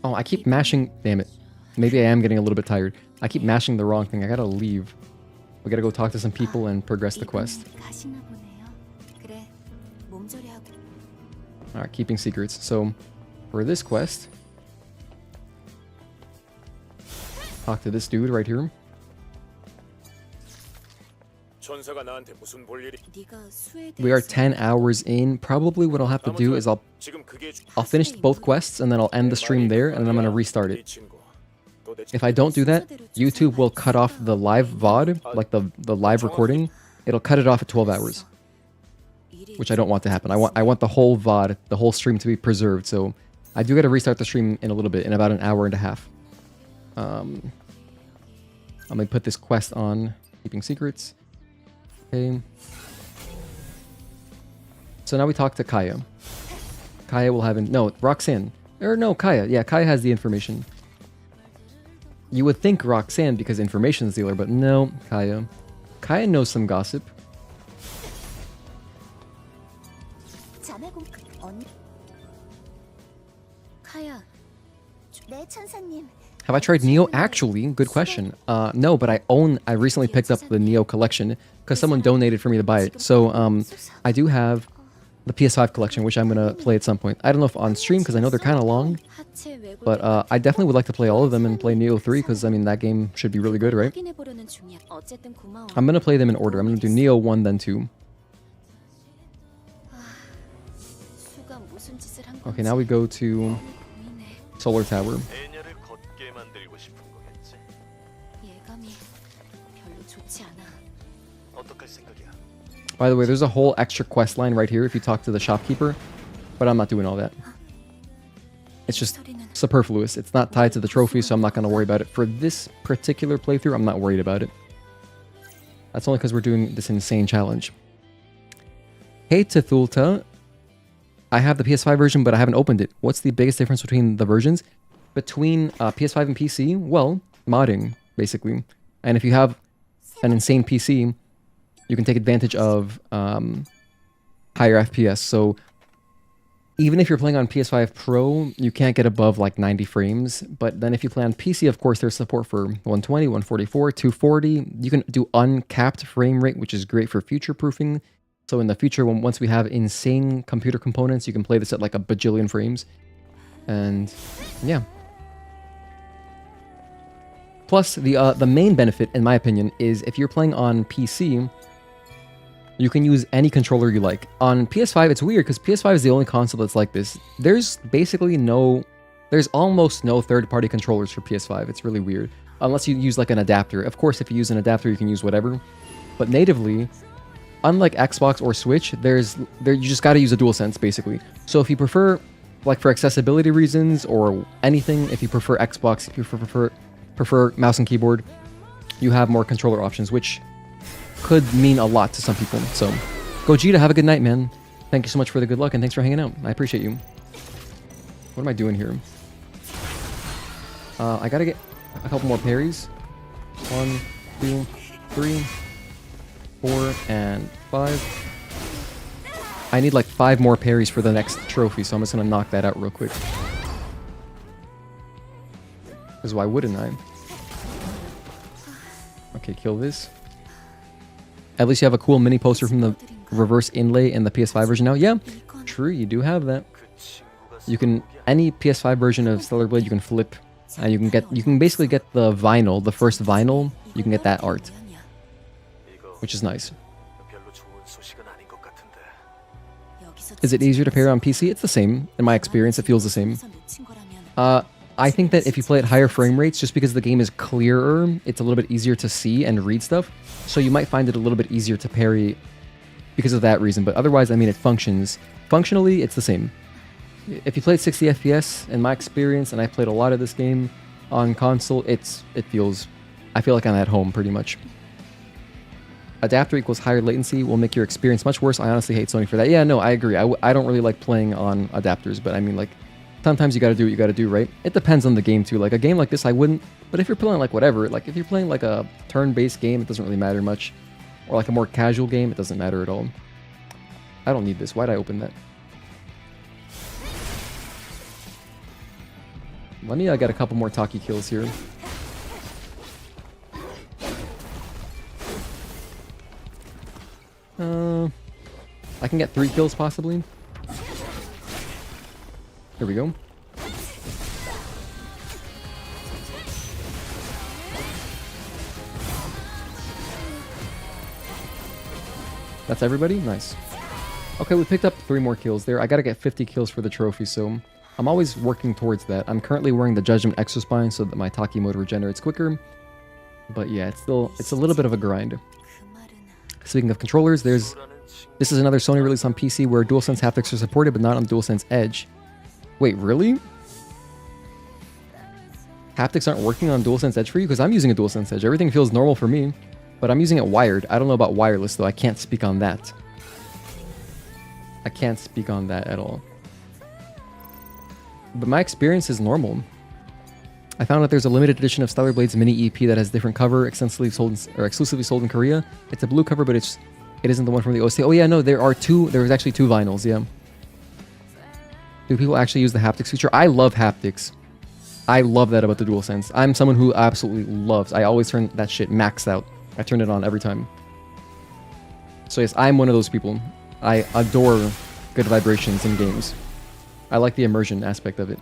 Oh, I keep mashing. Damn it. Maybe I am getting a little bit tired. I keep mashing the wrong thing. I gotta leave. We gotta go talk to some people and progress the quest. 이분님 가시나 보네요. 그래, 몸조리하고. Alright, keeping secrets. So, for this quest, talk to this dude right here. 전사가 나한테 무슨 볼 일이? 네가 수에 We are 대해서 10 hours in. Probably what I'll have to do is I'll 지금 그게 finish both quests and then I'll end the stream there and then I'm gonna restart it. If I don't do that, YouTube will cut off the live VOD, like the live recording. It'll cut it off at 12 hours, which I don't want to happen. I want the whole VOD, the whole stream to be preserved. So I do gotta restart the stream in a little bit, in about an hour and a half. I'm gonna put this quest on keeping secrets. Okay. So now we talk to Kaya. Kaya will have no Roxanne. Or no, Kaya. Yeah, Kaya has the information. You would think Roxanne because information dealer, but no, Kaya. Kaya knows some gossip. 자매 공 언니. 카야. 네 천사님. Have I tried Neo? Actually, good question. No, but I recently picked up the Neo collection because someone donated for me to buy it. So I do have the PS5 collection, which I'm gonna play at some point. I don't know if on stream because I know they're kind of long, but I definitely would like to play all of them and play Neo 3 because I mean that game should be really good, right? I'm gonna play them in order. I'm gonna do Neo 1 then 2. Okay, now we go to Solar Tower. 애냐를 걷게 만들고 싶은 거겠지? 예감이 별로 좋지 않아. 어떡할 생각이야? By the way, there's a whole extra quest line right here if you talk to the shopkeeper, but I'm not doing all that. It's just superfluous. It's not tied to the trophy, so I'm not going to worry about it. For this particular playthrough, I'm not worried about it. That's only because we're doing this insane challenge. Hey, Tithulta. I have the PS5 version, but I haven't opened it. What's the biggest difference between the versions? between PS5 and PC, well, modding, basically. And if you have an insane PC, you can take advantage of higher FPS. So even if you're playing on PS5 Pro, you can't get above like 90 frames. But then if you play on PC, of course, there's support for 120, 144, 240. You can do uncapped frame rate, which is great for future-proofing. So in the future, once we have insane computer components, you can play this at like a bajillion frames. And yeah. Plus, the main benefit, in my opinion, is if you're playing on PC, you can use any controller you like. On PS5, it's weird because PS5 is the only console that's like this. There's almost no third-party controllers for PS5. It's really weird. Unless you use like an adapter. Of course, if you use an adapter, you can use whatever. But natively, unlike Xbox or Switch, you just gotta use a DualSense, basically. So if you prefer, like for accessibility reasons or anything, if you prefer Xbox, if you prefer mouse and keyboard, you have more controller options, which could mean a lot to some people. So, Gogeta, have a good night, man. Thank you so much for the good luck, and thanks for hanging out. I appreciate you. What am I doing here? I gotta get a couple more parries. 1, 2, 3, 4, and 5. I need like 5 more parries for the next trophy, so I'm just gonna knock that out real quick. Because why wouldn't I? Okay, kill this. At least you have a cool mini poster from the reverse inlay in the PS5 version now. Yeah, true, you do have that. You can, any PS5 version of Stellar Blade, you can flip, and you can basically get the vinyl, the first vinyl, you can get that art, which is nice. Is it easier to pair on PC? It's the same. In my experience, it feels the same. I think that if you play at higher frame rates, just because the game is clearer, it's a little bit easier to see and read stuff. So you might find it a little bit easier to parry because of that reason. But otherwise, I mean, it functions. Functionally, it's the same. If you play at 60 FPS, in my experience, and I played a lot of this game on console, I feel like I'm at home pretty much. Adapter equals higher latency will make your experience much worse. I honestly hate Sony for that. Yeah, no, I agree. I don't really like playing on adapters, but I mean, like, sometimes you gotta do what you gotta do, right? It depends on the game too. Like a game like this, I wouldn't. But if you're playing like whatever, like if you're playing like a turn-based game, it doesn't really matter much. Or like a more casual game, it doesn't matter at all. I don't need this. Why'd I open that? Let me get a couple more Tachy kills here. I can get 3 kills possibly. Here we go. That's everybody? Nice. Okay, we picked up 3 more kills there. I gotta get 50 kills for the trophy, so I'm always working towards that. I'm currently wearing the Judgment Exospine so that my Tachy mode regenerates quicker. But yeah, it's a little bit of a grind. Speaking of controllers, this is another Sony release on PC where DualSense haptics are supported, but not on DualSense Edge. Wait, really? Haptics aren't working on DualSense Edge for you? Because I'm using a DualSense Edge. Everything feels normal for me. But I'm using it wired. I don't know about wireless, though. I can't speak on that. I can't speak on that at all. But my experience is normal. I found out there's a limited edition of Stellar Blade's mini EP that has different cover, exclusively sold in Korea. It's a blue cover, but it isn't the one from the OC. Oh yeah, no, there's actually 2 vinyls, yeah. Do people actually use the haptics feature? I love haptics. I love that about the DualSense. I'm someone who absolutely loves. I always turn that shit maxed out. I turn it on every time. So yes, I'm one of those people. I adore good vibrations in games. I like the immersion aspect of it.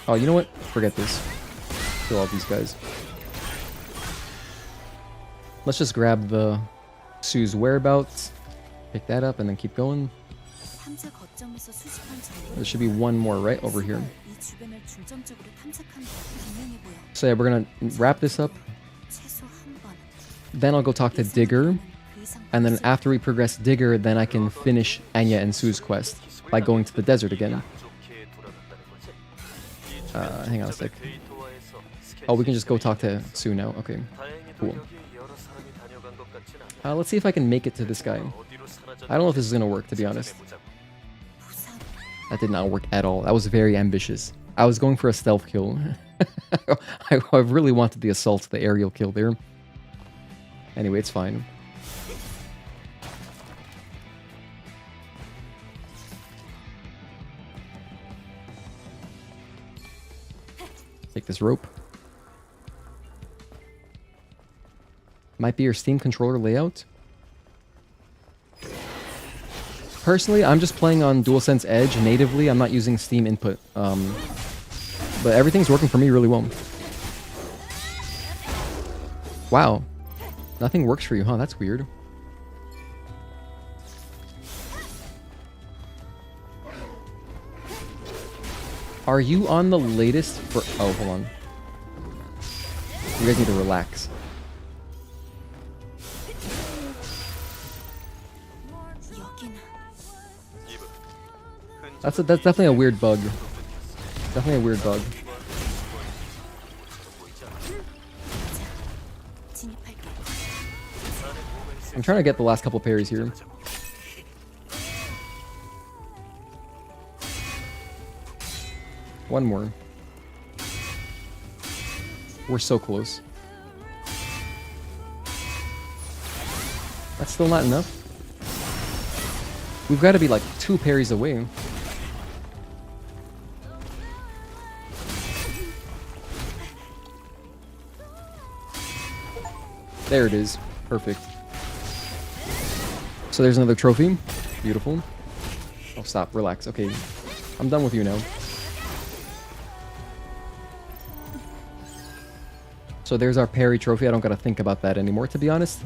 Oh, you know what? Forget this. Kill all these guys. Let's just grab the Sue's whereabouts, pick that up, and then keep going. There should be one more right over here. So yeah, we're gonna wrap this up. Then I'll go talk to Digger. And then after we progress Digger, then I can finish Anya and Sue's quest by going to the desert again. Hang on a sec. Oh, we can just go talk to Sue now. Okay, cool. Let's see if I can make it to this guy. I don't know if this is gonna work, to be honest. That did not work at all. That was very ambitious. I was going for a stealth kill. I really wanted the assault, the aerial kill there. Anyway, it's fine. Take this rope. Might be your Steam controller layout. Personally, I'm just playing on DualSense Edge natively. I'm not using Steam input. But everything's working for me really well. Wow. Nothing works for you, huh? That's weird. Are you on the latest for... Oh, hold on. You guys need to relax. That's definitely a weird bug. Definitely a weird bug. I'm trying to get the last couple parries here. One more. We're so close. That's still not enough. We've got to be like 2 parries away. There it is. Perfect. So there's another trophy. Beautiful. Oh, stop. Relax. Okay. I'm done with you now. So there's our parry trophy. I don't gotta think about that anymore, to be honest.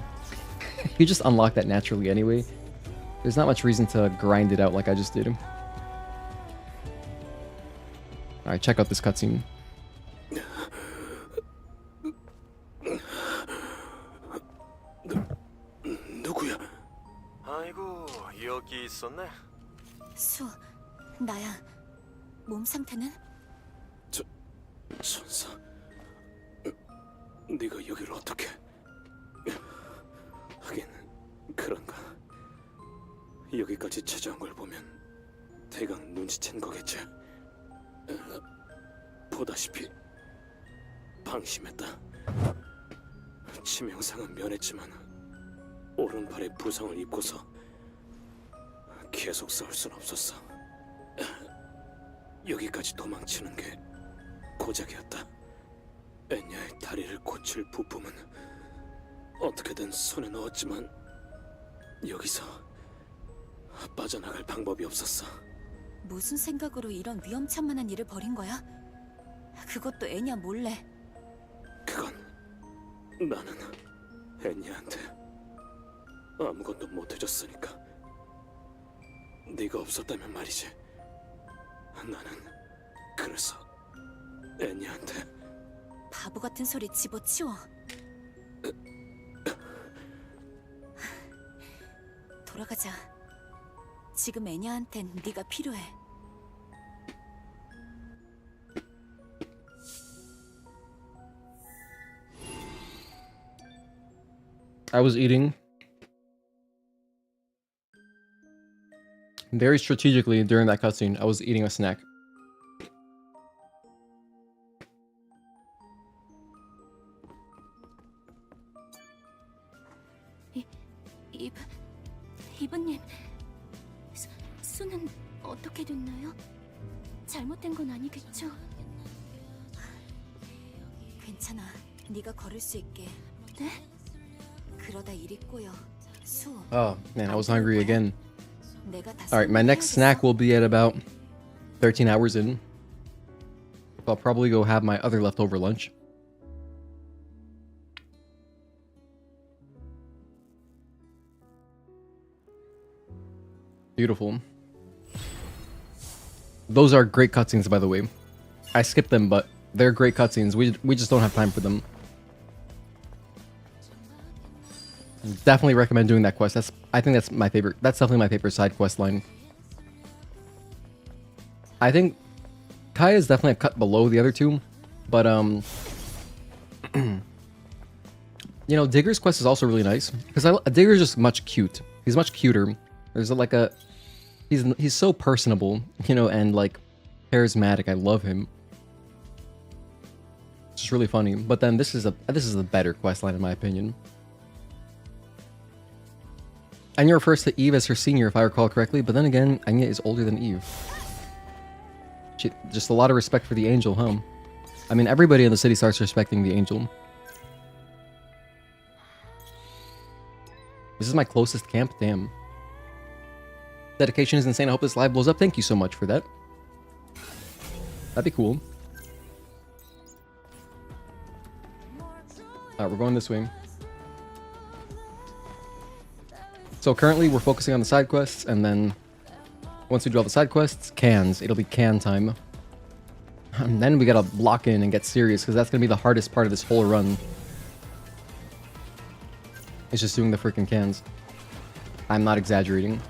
You just unlock that naturally anyway. There's not much reason to grind it out like I just did. Alright, check out this cutscene. 누구야? 아이고, 여기 있었네. 수, 나야. 몸 상태는? 천사. 네가 여기를 어떻게? 하긴 그런가. 여기까지 찾아온 걸 보면 대강 눈치챈 거겠지. 보다시피 방심했다. 치명상은 면했지만 오른팔에 부상을 입고서 계속 싸울 순 없었어. 여기까지 도망치는 게 고작이었다. 엔야의 다리를 고칠 부품은 어떻게든 손에 넣었지만 여기서 빠져나갈 방법이 없었어. 무슨 생각으로 이런 위험천만한 일을 벌인 거야? 그것도 애냐 몰래. 그건 나는 엔야한테 아무것도 못 해줬으니까. 네가 없었다면 말이지. 나는 그래서 엔야한테. 바보 같은 소리 집어치워. 돌아가자. 지금 애냐한텐 네가 필요해. I was eating very strategically during that cutscene. I was eating a snack. 이브님, 수는 어떻게 됐나요? 잘못된 건 아니겠죠? 괜찮아. 네가 걸을 수 있게. 네? 그러다 일이 꼬여. 수. Oh, man, I was hungry again. Alright, my next snack will be at about 13 hours in. I'll probably go have my other leftover lunch. Beautiful. Those are great cutscenes, by the way. I skipped them, but they're great cutscenes. We just don't have time for them. Definitely recommend doing that quest. I think that's my favorite. That's definitely my favorite side quest line. I think Kai is definitely a cut below the other two, but you know, Digger's quest is also really nice because Digger's just much cute. He's much cuter There's like a he's so personable, you know, and like charismatic. I love him. It's just really funny. But then this is a better questline in my opinion. Anya refers to Eve as her senior, if I recall correctly, but then again, Anya is older than Eve. Just a lot of respect for the angel, huh? I mean, everybody in the city starts respecting the angel. This is my closest camp, damn. Dedication is insane. I hope this live blows up. Thank you so much for that. That'd be cool. Alright, we're going this way. So currently we're focusing on the side quests, and then once we do all the side quests, cans. It'll be can time. And then we gotta lock in and get serious, because that's gonna be the hardest part of this whole run. It's just doing the freaking cans. I'm not exaggerating.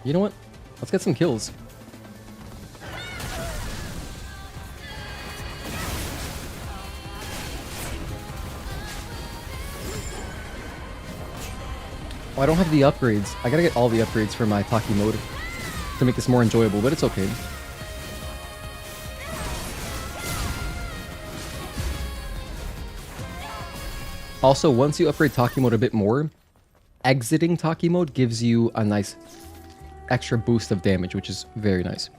You know what? Let's get some kills. Oh, I don't have the upgrades. I gotta get all the upgrades for my Tachy mode to make this more enjoyable, but it's okay. Also, once you upgrade Tachy mode a bit more, exiting Tachy mode gives you a nice extra boost of damage, which is very nice.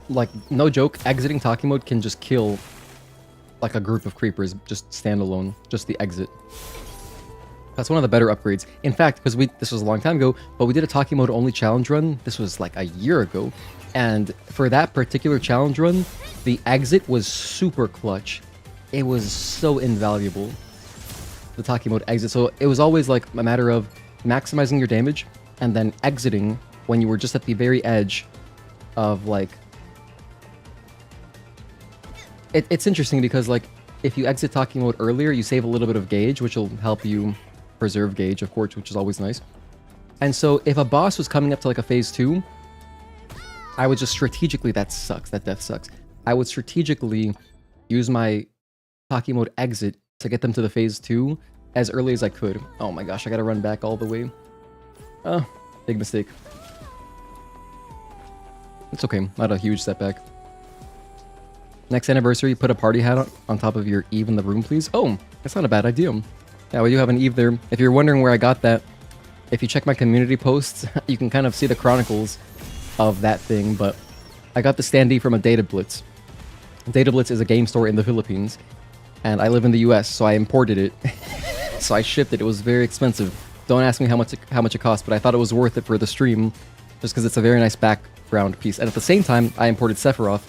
Like, no joke, exiting Tachy mode can just kill like a group of creepers, just standalone, just the exit. That's one of the better upgrades. In fact, because this was a long time ago, but we did a Tachy mode only challenge run. This was like a year ago. And for that particular challenge run, the exit was super clutch. It was so invaluable, the Tachy mode exit. So it was always like a matter of maximizing your damage and then exiting when you were just at the very edge of like... It's interesting because like if you exit Tachy mode earlier, you save a little bit of gauge, which will help you preserve gauge, of course, which is always nice. And so if a boss was coming up to like a phase 2, I would just strategically... That sucks. That death sucks. I would strategically use my Tachy mode exit to get them to the phase 2 as early as I could. Oh my gosh, I gotta run back all the way. Oh, big mistake. It's okay, not a huge setback. Next anniversary, put a party hat on top of your Eve in the room, please. Oh, that's not a bad idea. Yeah, we do have an Eve there. If you're wondering where I got that, if you check my community posts, you can kind of see the chronicles of that thing, but I got the standee from a Data Blitz. Data Blitz is a game store in the Philippines, and I live in the US, so I imported it. So I shipped it. It was very expensive. Don't ask me how much it cost, but I thought it was worth it for the stream, just because it's a very nice background piece. And at the same time, I imported Sephiroth,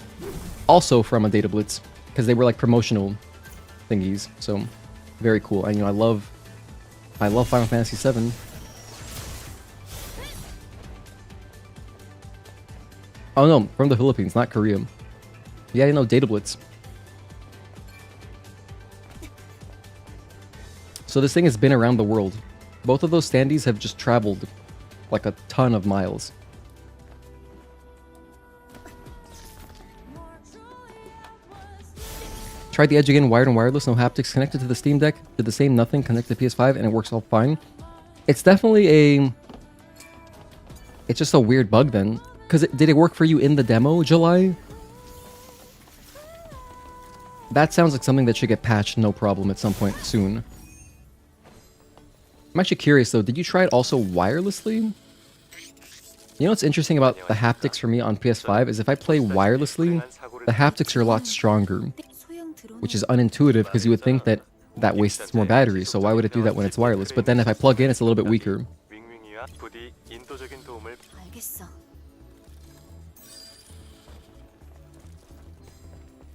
also from a Data Blitz, because they were like promotional thingies. So very cool. And you know, I love Final Fantasy VII. Oh no, from the Philippines, not Korea. Yeah, you know, Data Blitz. So this thing has been around the world. Both of those standees have just traveled like a ton of miles. Tried the Edge again, wired and wireless, no haptics, connected to the Steam Deck, did the same nothing, connected to PS5, and it works all fine. It's definitely it's just a weird bug then. Because did it work for you in the demo, July? That sounds like something that should get patched no problem at some point soon. I'm actually curious though, did you try it also wirelessly? You know what's interesting about the haptics for me on PS5 is if I play wirelessly, the haptics are a lot stronger. Which is unintuitive because you would think that that wastes more battery, so why would it do that when it's wireless? But then if I plug in, it's a little bit weaker.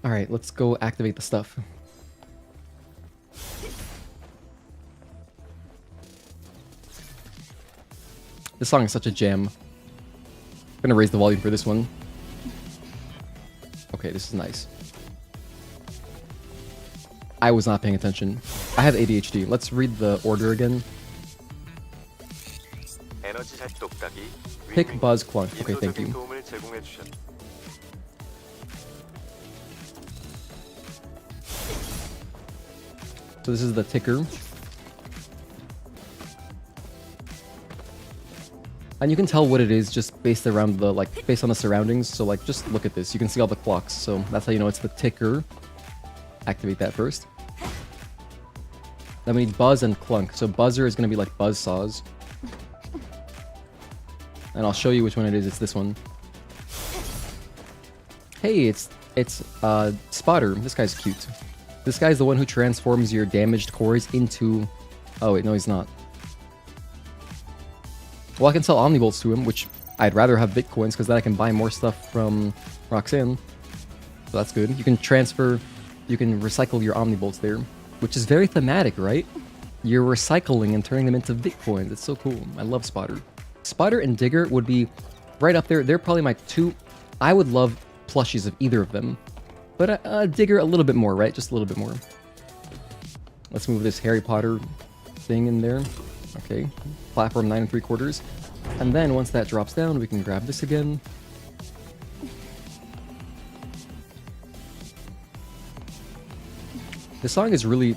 Alright, let's go activate the stuff. This song is such a jam. I'm gonna raise the volume for this one. Okay, this is nice. I was not paying attention. I have ADHD. Let's read the order again. Pick, Buzz, Clunk. Okay, thank you. So this is the ticker. And you can tell what it is just based around the, like, based on the surroundings. So, like, just look at this. You can see all the clocks. So that's how you know it's the ticker. Activate that first. Then we need buzz and clunk. So buzzer is going to be like buzz saws. And I'll show you which one it is. It's this one. Hey, it's Spotter. This guy's cute. This guy's the one who transforms your damaged cores into... Oh, wait, no, he's not. Well, I can sell Omnibolts to him, which I'd rather have Bitcoins, because then I can buy more stuff from Roxanne. So that's good. You can transfer... You can recycle your Omnibolts there, which is very thematic, right? You're recycling and turning them into Bitcoins. It's so cool. I love Spotter. Spotter and Digger would be right up there. They're probably my two... I would love plushies of either of them. But Digger a little bit more, right? Just a little bit more. Let's move this Harry Potter thing in there. Okay. Platform 9 3/4. And then once that drops down, we can grab this again. The song is really...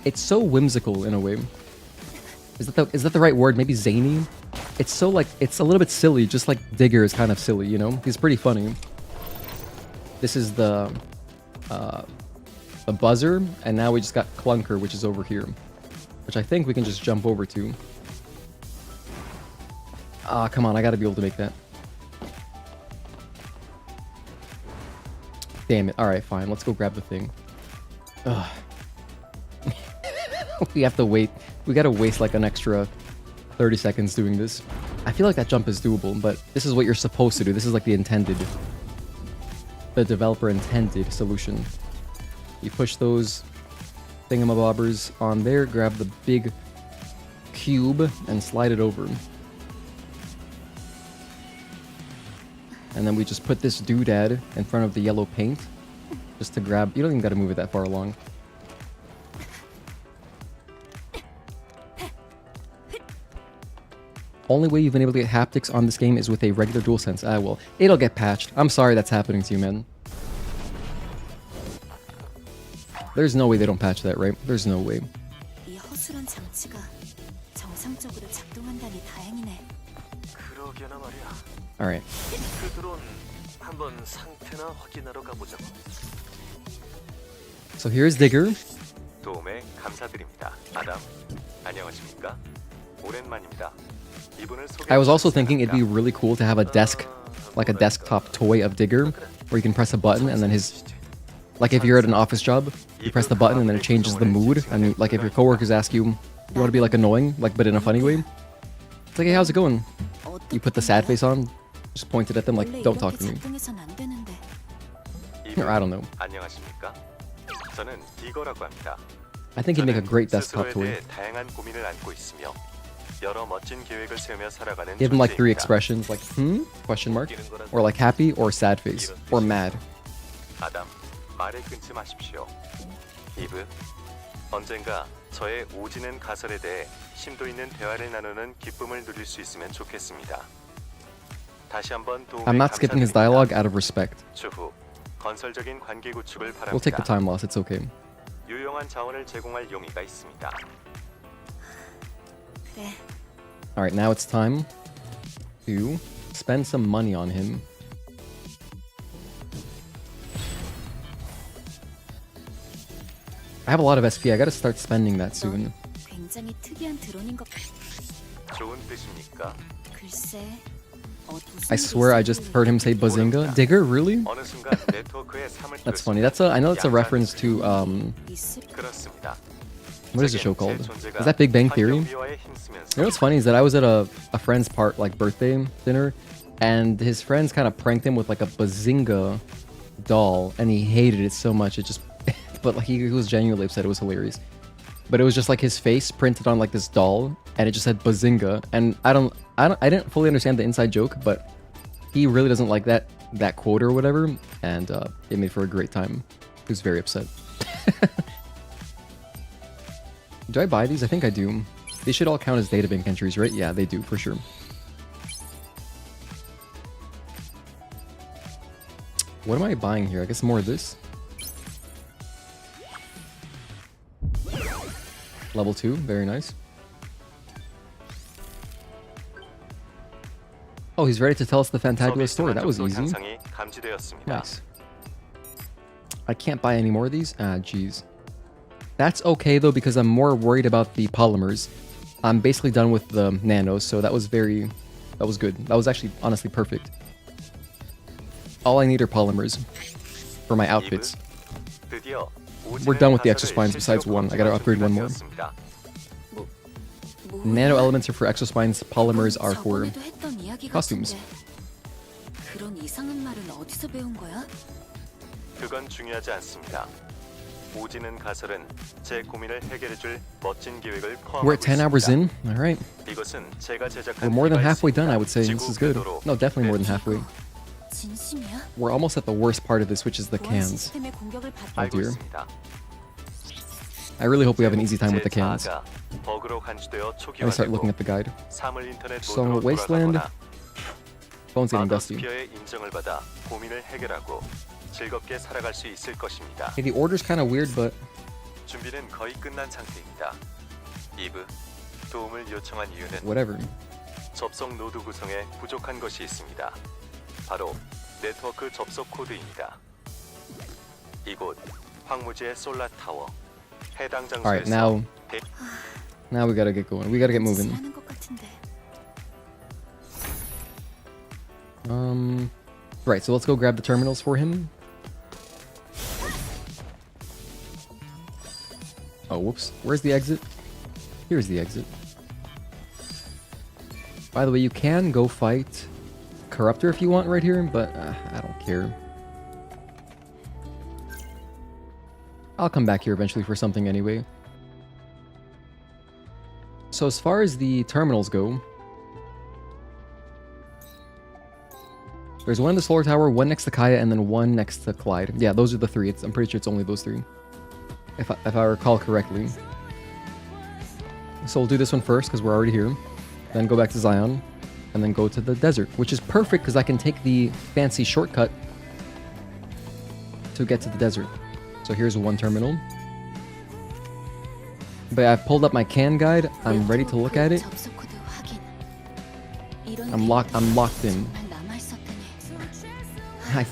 It's so whimsical in a way. Is that the right word? Maybe zany? It's so like... It's a little bit silly, just like Digger is kind of silly, you know? He's pretty funny. This is the buzzer, and now we just got Clunker, which is over here. Which I think we can just jump over to. Ah, come on, I gotta be able to make that. Damn it. Alright, fine. Let's go grab the thing. Ugh. We have to wait. We gotta waste like an extra 30 seconds doing this. I feel like that jump is doable, but this is what you're supposed to do. This is like the intended... The developer intended solution. You push those thingamabobbers on there, grab the big cube, and slide it over. And then we just put this doodad in front of the yellow paint, just to grab... You don't even gotta move it that far along. Only way you've been able to get haptics on this game is with a regular DualSense. Ah, well, it'll get patched. I'm sorry that's happening to you, man. There's no way they don't patch that, right? There's no way. Alright. So here's Digger. 도움에 감사드립니다. 아담, 안녕하십니까? 오랜만입니다. I was also thinking it'd be really cool to have a desk, like a desktop toy of Digger, where you can press a button and then his... Like if you're at an office job, you press the button and then it changes the mood. And like if your coworkers ask you, you want to be like annoying, like but in a funny way. It's like, hey, how's it going? You put the sad face on, just point it at them like, don't talk to me. Or I don't know. I think he'd make a great desktop toy. Give him like 3 expressions, like question mark, or like happy or sad face, or mad. 말을 끊지 마십시오. 이브, 언젠가 저의 오지는 가설에 대해 심도 있는 대화를 나누는 기쁨을 누릴 수 있으면 좋겠습니다. 다시 한번 도움에 I'm not skipping his dialogue out of respect. 추후 건설적인 관계 구축을 바랍니다. We'll take the time loss, it's okay. 유용한 자원을 제공할 용의가 있습니다. Alright, now it's time to spend some money on him. I have a lot of SP. I gotta start spending that soon. I swear I just heard him say Bazinga. Digger, really? That's funny. I know that's a reference to what is the show called? Is that Big Bang Theory? You know what's funny is that I was at a friend's birthday dinner, and his friends kind of pranked him with like a Bazinga doll, and he hated it so much. It just but like he was genuinely upset. It was hilarious. But it was just like his face printed on like this doll, and it just said Bazinga. And I didn't fully understand the inside joke, but he really doesn't like that quote or whatever, and it made for a great time. He was very upset. Do I buy these? I think I do. They should all count as databank entries, right? Yeah, they do for sure. What am I buying here? I guess more of this. Level 2, very nice. Oh, he's ready to tell us the fantabulous story. That was 만족도 easy. 향상이 감지되었습니다. Nice. I can't buy any more of these? Ah, jeez. That's okay though, because I'm more worried about the polymers. I'm basically done with the nanos, so that was good. That was actually honestly perfect. All I need are polymers for my outfits. 드디어 We're done with the exospines besides one. I gotta upgrade one more. Nano elements are for exospines, polymers are for 저번에도 했던 이야기 costumes. 같은데. 그런 이상한 말은 어디서 배운 거야? 그건 중요하지 않습니다. 오지는 가설은 제 고민을 해결해줄 멋진 계획을 포함하고 We're at 10 hours in. 있습니다. All right. 이것은 제가 제작한 We're more than 디바이스입니다. halfway done, I would say. This is good. 지구 No, definitely more than halfway. 진심이야? We're almost at the worst part of this, which is the 보안 cans. 시스템의 공격을 받. Oh 알고 dear. 있습니다. I really hope we have an easy time with the 제 cans. 자아가 버그로 간주되어 Let me start looking 초기화되고 at the guide. 사물 인터넷 So, 모드로 Wasteland, 돌아가거나 Phone's getting dusty. 아더스피어의 인정을 받아 고민을 해결하고 즐겁게 살아갈 수 있을 것입니다. Hey, the order's kind of weird, but 준비는 거의 끝난 상태입니다. 이브, 도움을 요청한 이유는 whatever. 접속 노드 구성에 부족한 것이 있습니다. 바로 네트워크 접속 코드입니다. 이곳 황무지의 솔라 타워. 해당 All right, 장소에서 now we gotta get going. We gotta get moving. 하는 것 같은데. Right. So let's go grab the terminals for him. Oh, whoops. Where's the exit? Here's the exit. By the way, you can go fight Corruptor if you want right here, but I don't care. I'll come back here eventually for something anyway. So as far as the terminals go, there's one in the solar tower, one next to Kaya, and then one next to Clyde. Yeah, those are the three. I'm pretty sure it's only those three. If I recall correctly. So we'll do this one first because we're already here. Then go back to Xion. And then go to the desert, which is perfect because I can take the fancy shortcut to get to the desert. So here's one terminal. But I've pulled up my can guide. I'm ready to look at it. I'm locked in.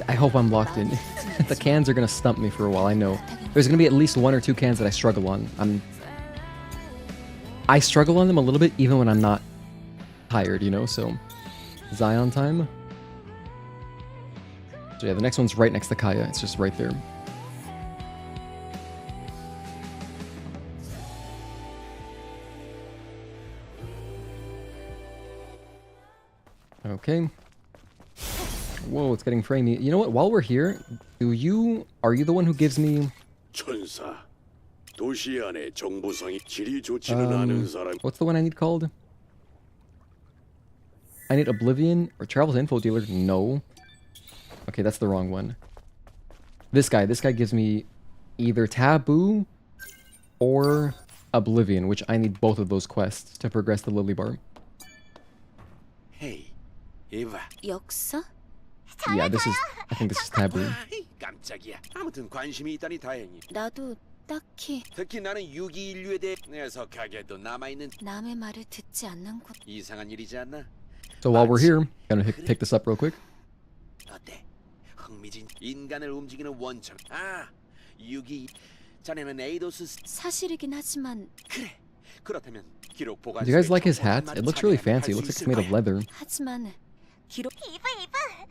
I hope I'm locked in. The cans are gonna stump me for a while, I know. There's gonna be at least one or two cans that I struggle on. I struggle on them a little bit even when I'm not tired, you know, so Xion time. So yeah, the next one's right next to Kaya. It's just right there. Okay. Whoa, it's getting framey. You know what? While we're here, are you the one who gives me 천사, 도시 안에 정보상이 질이 좋지는 않은 사람. what's the one I need called? I need Oblivion or Travel to Info Dealer. No. Okay, that's the wrong one. This guy gives me either Taboo or Oblivion, which I need both of those quests to progress the Lily Bar. Hey, Eva. 역사? Yeah, I think this is Taboo. 깜짝이야. 아무튼 관심이 있다니 다행이. 나도 딱히 특히 나는 6.2 인류에 대해 녀석하게도 남아있는 남의 말을 듣지 않는 곳. 이상한 일이지 않나? So while we're here, gonna pick this up real quick. 어때? 흥미진 인간을 움직이는 원천. 아, 6.2. 자네는 에이도스 사실이긴 하지만 그래. 그렇다면 기록 보관. Do you guys like his hat? It looks really fancy. It looks like it's made of leather. 하지만 기록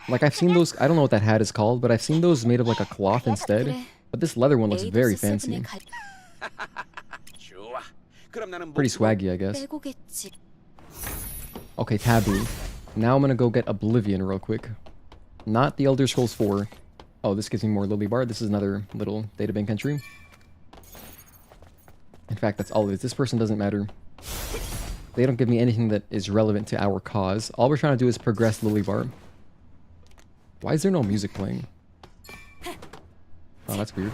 Like I've seen those. I don't know what that hat is called, but I've seen those made of like a cloth instead. But this leather one looks very fancy. 좋아. 그럼 나는 Pretty swaggy, I guess. 빼고겠지. Okay, Taboo. Now I'm gonna go get Oblivion real quick. Not the Elder Scrolls 4. Oh, this gives me more Lily Bar. This is another little databank entry. In fact, that's all it is. This person doesn't matter. They don't give me anything that is relevant to our cause. All we're trying to do is progress Lily Bar. Why is there no music playing? Oh, that's weird.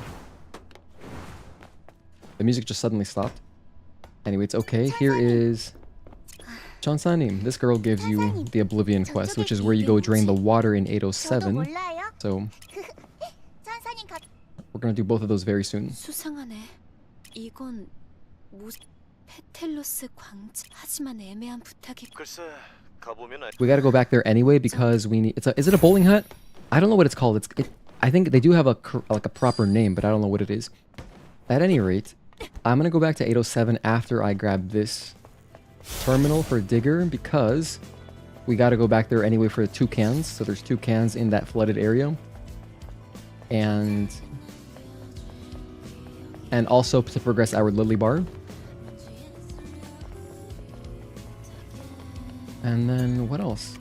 The music just suddenly stopped. Anyway, it's okay. Here is Chonsanim. This girl gives you the Oblivion quest, which is where you go drain the water in Eidos 7. So we're gonna do both of those very soon. 수상하네. 이건 페텔로스 광지. 하지만 애매한 부탁이. 글쎄, We gotta go back there anyway because we need. Is it a bowling hut? I don't know what it's called. I think they do have a proper name, but I don't know what it is. At any rate, I'm gonna go back to 807 after I grab this terminal for Digger because we gotta go back there anyway for the 2 cans. So there's 2 cans in that flooded area, and also to progress our Lily Bar. And then what else?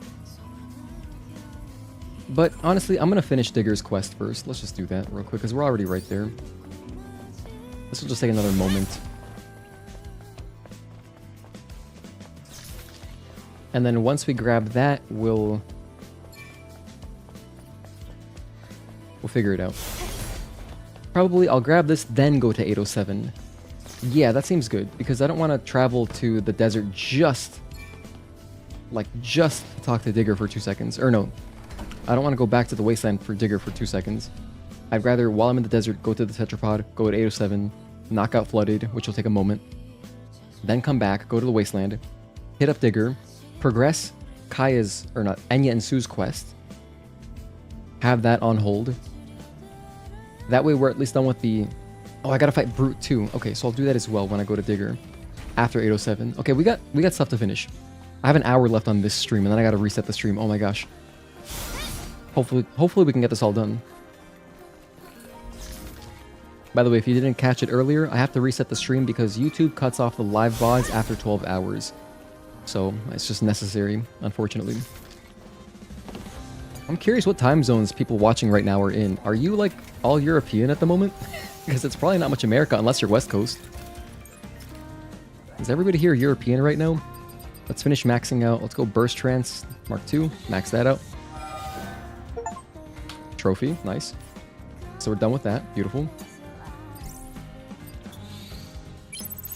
But honestly, I'm gonna finish Digger's quest first. Let's just do that real quick because we're already right there. This will just take another moment. And then once we grab that, we'll figure it out. Probably I'll grab this, then go to 807. Yeah, that seems good because I don't want to travel to the desert just talk to Digger for 2 seconds. Or no, I don't want to go back to the Wasteland for Digger for 2 seconds. I'd rather, while I'm in the desert, go to the tetrapod, go to 807, knock out Flooded, which will take a moment, then come back, go to the Wasteland, hit up Digger, progress Enya and Sue's quest, have that on hold. That way we're at least done with the... Oh, I gotta fight Brute too. Okay, so I'll do that as well when I go to Digger after 807. Okay, we got stuff to finish. I have an hour left on this stream, and then I gotta reset the stream. Oh my gosh. Hopefully we can get this all done. By the way, if you didn't catch it earlier, I have to reset the stream because YouTube cuts off the live VODs after 12 hours. So, it's just necessary, unfortunately. I'm curious what time zones people watching right now are in. Are you, like, all European at the moment? Because it's probably not much America unless you're West Coast. Is everybody here European right now? Let's finish maxing out. Let's go Burst Trance Mark II. Max that out. Trophy. Nice. So we're done with that. Beautiful.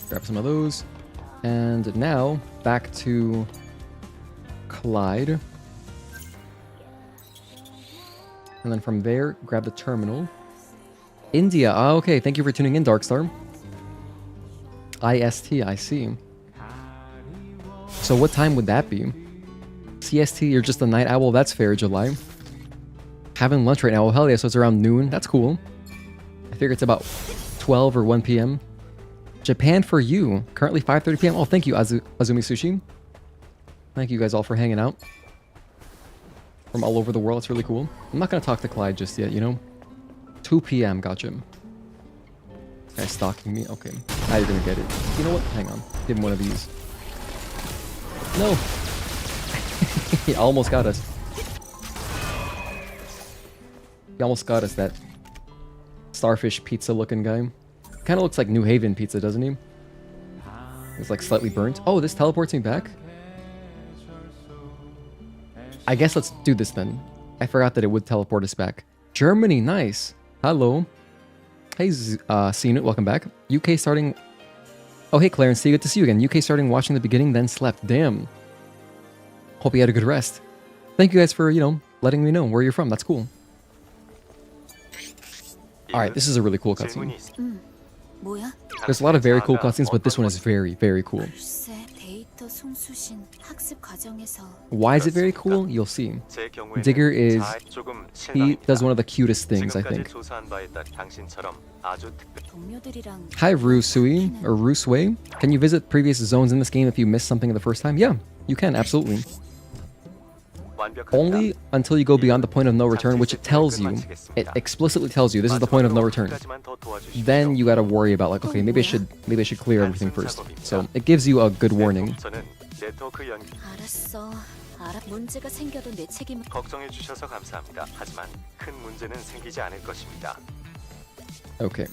Grab some of those. And now, back to Clyde. And then from there, grab the terminal. India. Ah, okay. Thank you for tuning in, Darkstar. IST, I see. So what time would that be? CST, you're just a night owl. That's fair, July. Having lunch right now. Oh, hell yeah. So it's around noon. That's cool. I figure it's about 12 or 1 p.m. Japan for you. Currently 5:30 p.m. Oh, thank you, Azumi Sushi. Thank you guys all for hanging out. From all over the world. It's really cool. I'm not going to talk to Clyde just yet, you know? 2 p.m. Gotcha. Guy's stalking me. Okay. Now you're going to get it. You know what? Hang on. Give him one of these. No. He almost got us. He almost got us, that starfish pizza looking guy. Kind of looks like New Haven pizza, doesn't he? It's like slightly burnt. Oh, this teleports me back? I guess let's do this then. I forgot that it would teleport us back. Germany, nice. Hello. Hey, Seen It, welcome back. UK starting... Oh, hey, Clarence, good to see you again. UK starting watching the beginning, then slept. Damn. Hope you had a good rest. Thank you guys for, you know, letting me know where you're from. That's cool. Alright, this is a really cool cutscene. There's a lot of very cool cutscenes, but this one is very, very cool. Why is it very cool? You'll see. Digger he does one of the cutest things, I think. Hi, Rusui, or Rusway. Can you visit previous zones in this game if you missed something the first time? Yeah, you can, absolutely. Only until you go beyond the point of no return, which it tells you, it explicitly tells you this is the point of no return. Then you gotta worry about, like, okay, maybe I should clear everything first. So it gives you a good warning. Okay.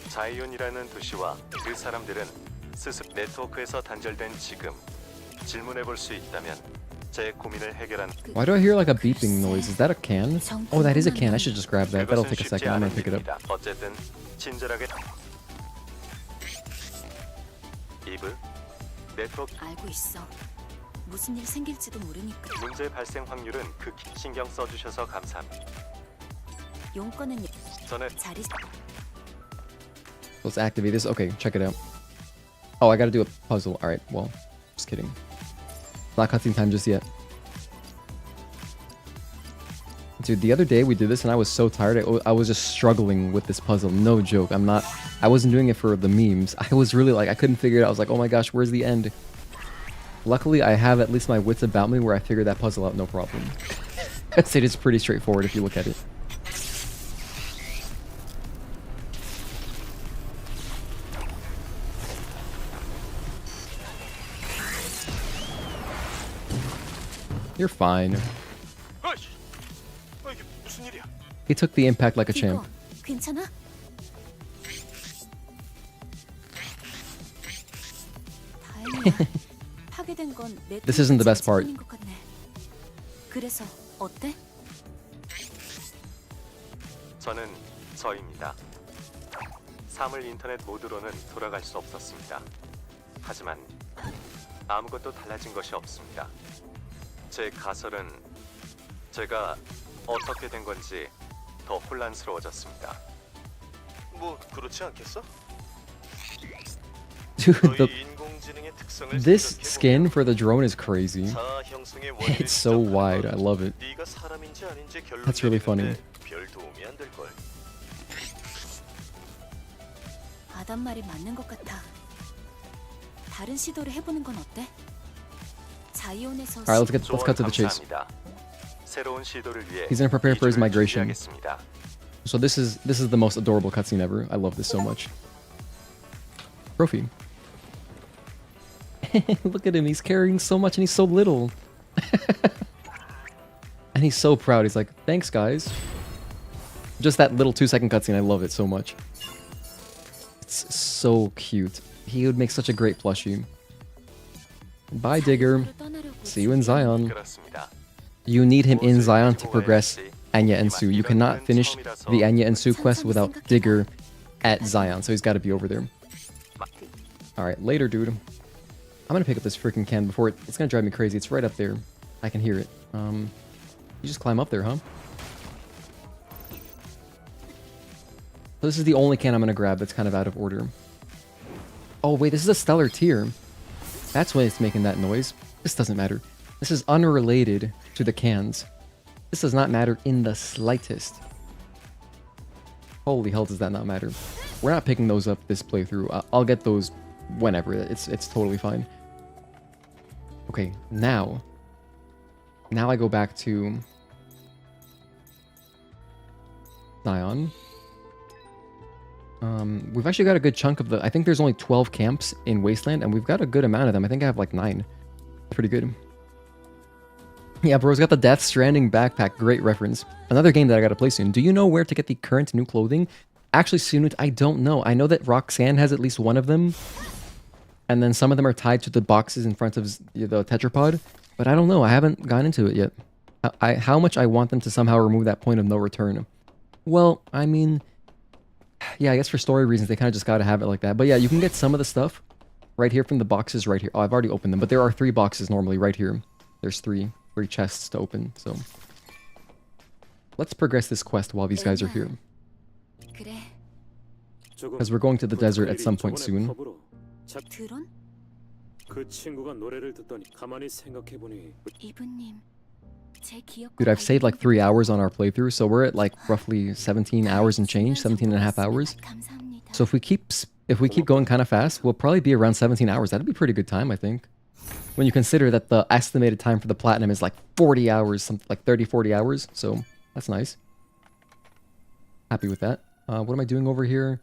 자이온이라는 도시와 그 사람들은 스스로 네트워크에서 단절된 지금 질문해 볼 수 있다면 제 고민을 해결한. Why do I hear like a beeping noise? Is that a can? Oh, that is a can. I should just grab that. That'll take a second. I'm gonna pick it up. 어쨌든 친절하게. 이브 네트워크. 알고 있어. 무슨 일 생길지도 모르니까. 문제 발생 확률은 극히 신경 써주셔서 감사합니다. 용건은 저는 자리. Let's activate this. Okay, check it out. Oh, I gotta do a puzzle. Alright, well, just kidding. Not cutscene time just yet. Dude, the other day we did this and I was so tired. I was just struggling with this puzzle. No joke. I wasn't doing it for the memes. I was really like, I couldn't figure it out. I was like, oh my gosh, where's the end? Luckily, I have at least my wits about me where I figured that puzzle out no problem. I'd say it's pretty straightforward if you look at it. You're fine. He took the impact like a champ. 괜찮아? 다행이야. 파괴된 건 내 This isn't the best part. 것 같네. 그래서 어때? 저는 저입니다. 사물 인터넷 모드로는 돌아갈 수 없었습니다. 하지만 아무것도 달라진 것이 없습니다. 제 가설은 제가 어떻게 된 건지 더 혼란스러워졌습니다. 뭐 그렇지 않겠어? Dude, this skin for the drone is crazy. It's so wide. I love it. That's really funny. 아단 말이 맞는 것 같아. 다른 시도를 해보는 건 어때? 자이온에서 Alright, let's cut to the chase. 새로운 시도를 위해 He's gonna prepare for his migration. 준비하겠습니다. So this is the most adorable cutscene ever. I love this so much. Trophy. Look at him. He's carrying so much and he's so little. And he's so proud. He's like, thanks, guys. Just that little 2-second cutscene. I love it so much. It's so cute. He would make such a great plushie. Bye, Digger. See you in Xion. You need him in Xion to progress Anya and Sue. You cannot finish the Anya and Sue quest without Digger at Xion, so he's got to be over there. Alright, later, dude. I'm gonna pick up this freaking can before it's gonna drive me crazy. It's right up there. I can hear it. You just climb up there, huh? So this is the only can I'm gonna grab that's kind of out of order. Oh wait, this is a stellar tier. That's why it's making that noise. This doesn't matter. This is unrelated to the cans. This does not matter in the slightest. Holy hell, does that not matter? We're not picking those up this playthrough. I'll get those whenever. It's totally fine. Okay, now I go back to Xion. We've actually got a good chunk of the... I think there's only 12 camps in Wasteland, and we've got a good amount of them. I think I have like 9. Pretty good. Yeah, bro's got the Death Stranding backpack. Great reference. Another game that I gotta play soon. Do you know where to get the current new clothing? Actually, Sunit, I don't know. I know that Roxanne has at least one of them. And then some of them are tied to the boxes in front of the tetrapod. But I don't know. I haven't gone into it yet. How much I want them to somehow remove that point of no return. Well, I mean... Yeah, I guess for story reasons, they kind of just gotta have it like that. But yeah, you can get some of the stuff right here from the boxes right here. Oh, I've already opened them. But there are 3 boxes normally right here. There's 3 chests to open, so... Let's progress this quest while these guys are here. Because we're going to the desert at some point soon. Dude, I've saved like 3 hours on our playthrough, so we're at like roughly 17 hours and change, 17 and a half hours. So if we keep going kind of fast, we'll probably be around 17 hours. That'd be a pretty good time, I think. When you consider that the estimated time for the platinum is like 40 hours, something like 30, 40 hours. So that's nice. Happy with that. What am I doing over here?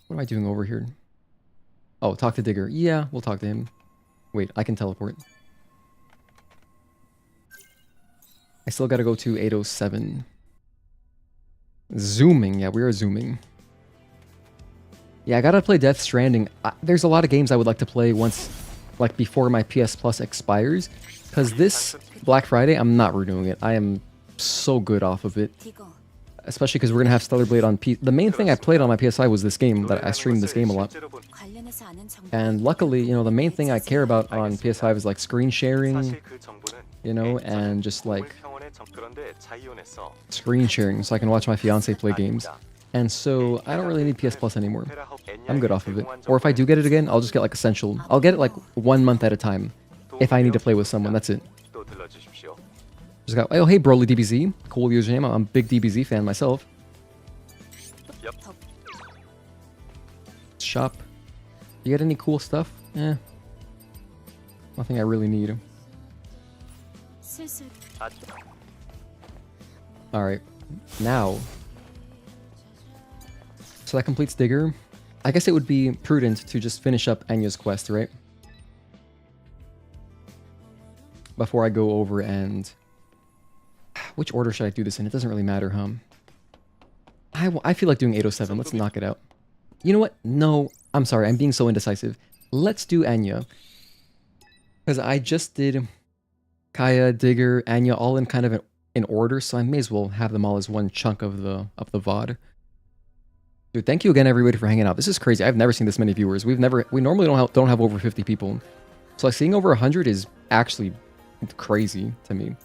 What am I doing over here? Oh, talk to Digger. Yeah, we'll talk to him. Wait, I can teleport. I still gotta go to 807. Zooming. Yeah, we are zooming. Yeah, I gotta play Death Stranding. There's a lot of games I would like to play once, like before my PS Plus expires. Because this Black Friday, I'm not renewing it. I am so good off of it. Especially because we're gonna have Stellar Blade on P. The main thing I played on my PS5 was this game. That I streamed this game a lot. And luckily, you know, the main thing I care about on PS5 is like screen sharing, you know, and just like screen sharing so I can watch my fiance play games. And so I don't really need PS Plus anymore. I'm good off of it. Or if I do get it again, I'll just get like Essential. I'll get it like 1 month at a time. If I need to play with someone, that's it. Just got, oh hey Broly DBZ. Cool username. I'm a big DBZ fan myself. Shop. You get any cool stuff? Nothing I really need. Alright. Now. So that completes Digger. I guess it would be prudent to just finish up Anya's quest, right? Before I go over and... Which order should I do this in? It doesn't really matter, huh? I feel like doing 807. Let's knock it out. You know what? No. I'm sorry. I'm being so indecisive. Let's do Anya. Because I just did Kaya, Digger, Anya all in kind of in order, so I may as well have them all as one chunk of the VOD. Dude, thank you again everybody for hanging out. This is crazy. I've never seen this many viewers. We normally don't have over 50 people. So like seeing over 100 is actually crazy to me.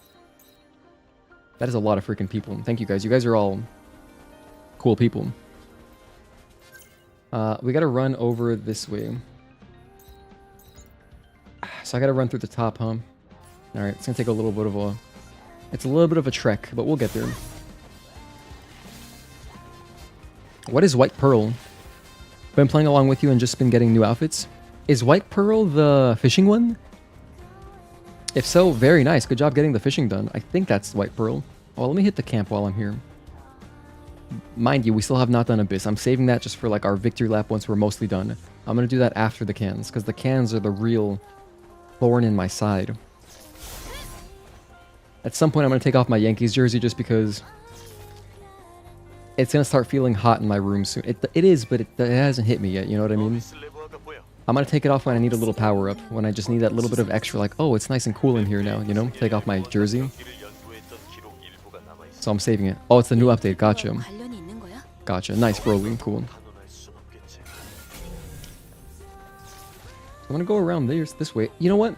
That is a lot of freaking people. Thank you guys. You guys are all cool people. We gotta run over this way. So I gotta run through the top, huh? Alright, it's gonna take a little bit of a... It's a little bit of a trek, but we'll get there. What is White Pearl? Been playing along with you and just been getting new outfits. Is White Pearl the fishing one? If so, very nice. Good job getting the fishing done. I think that's White Pearl. Oh, let me hit the camp while I'm here. Mind you, we still have not done Abyss. I'm saving that just for like our victory lap once we're mostly done. I'm gonna do that after the cans, because the cans are the real thorn in my side. At some point I'm gonna take off my Yankees jersey just because it's gonna start feeling hot in my room soon. It is, but it hasn't hit me yet, you know what I mean? I'm gonna take it off when I need a little power up, when I just need that little bit of extra, like, oh, it's nice and cool in here now, you know? Take off my jersey. So I'm saving it. Oh, it's the new update. Gotcha. Gotcha. Nice, Broly. Cool. I'm gonna go around this way. You know what?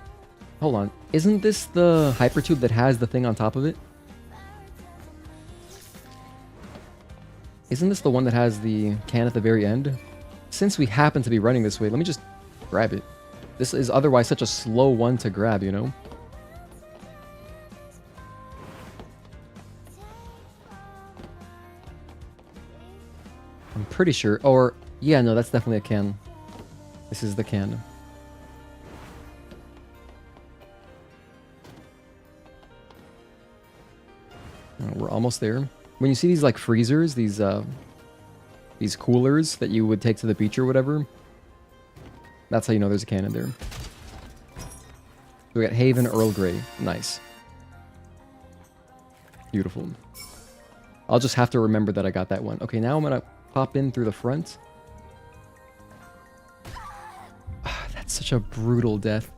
Hold on. Isn't this the hypertube that has the thing on top of it? Isn't this the one that has the can at the very end? Since we happen to be running this way, let me just grab it. This is otherwise such a slow one to grab, you know? I'm pretty sure. Or, yeah, no, that's definitely a can. This is the can. We're almost there. When you see these like freezers, these coolers that you would take to the beach or whatever, that's how you know there's a can in there. We got Haven Earl Grey. Nice. Beautiful. I'll just have to remember that I got that one. Okay, now I'm gonna pop in through the front. That's such a brutal death.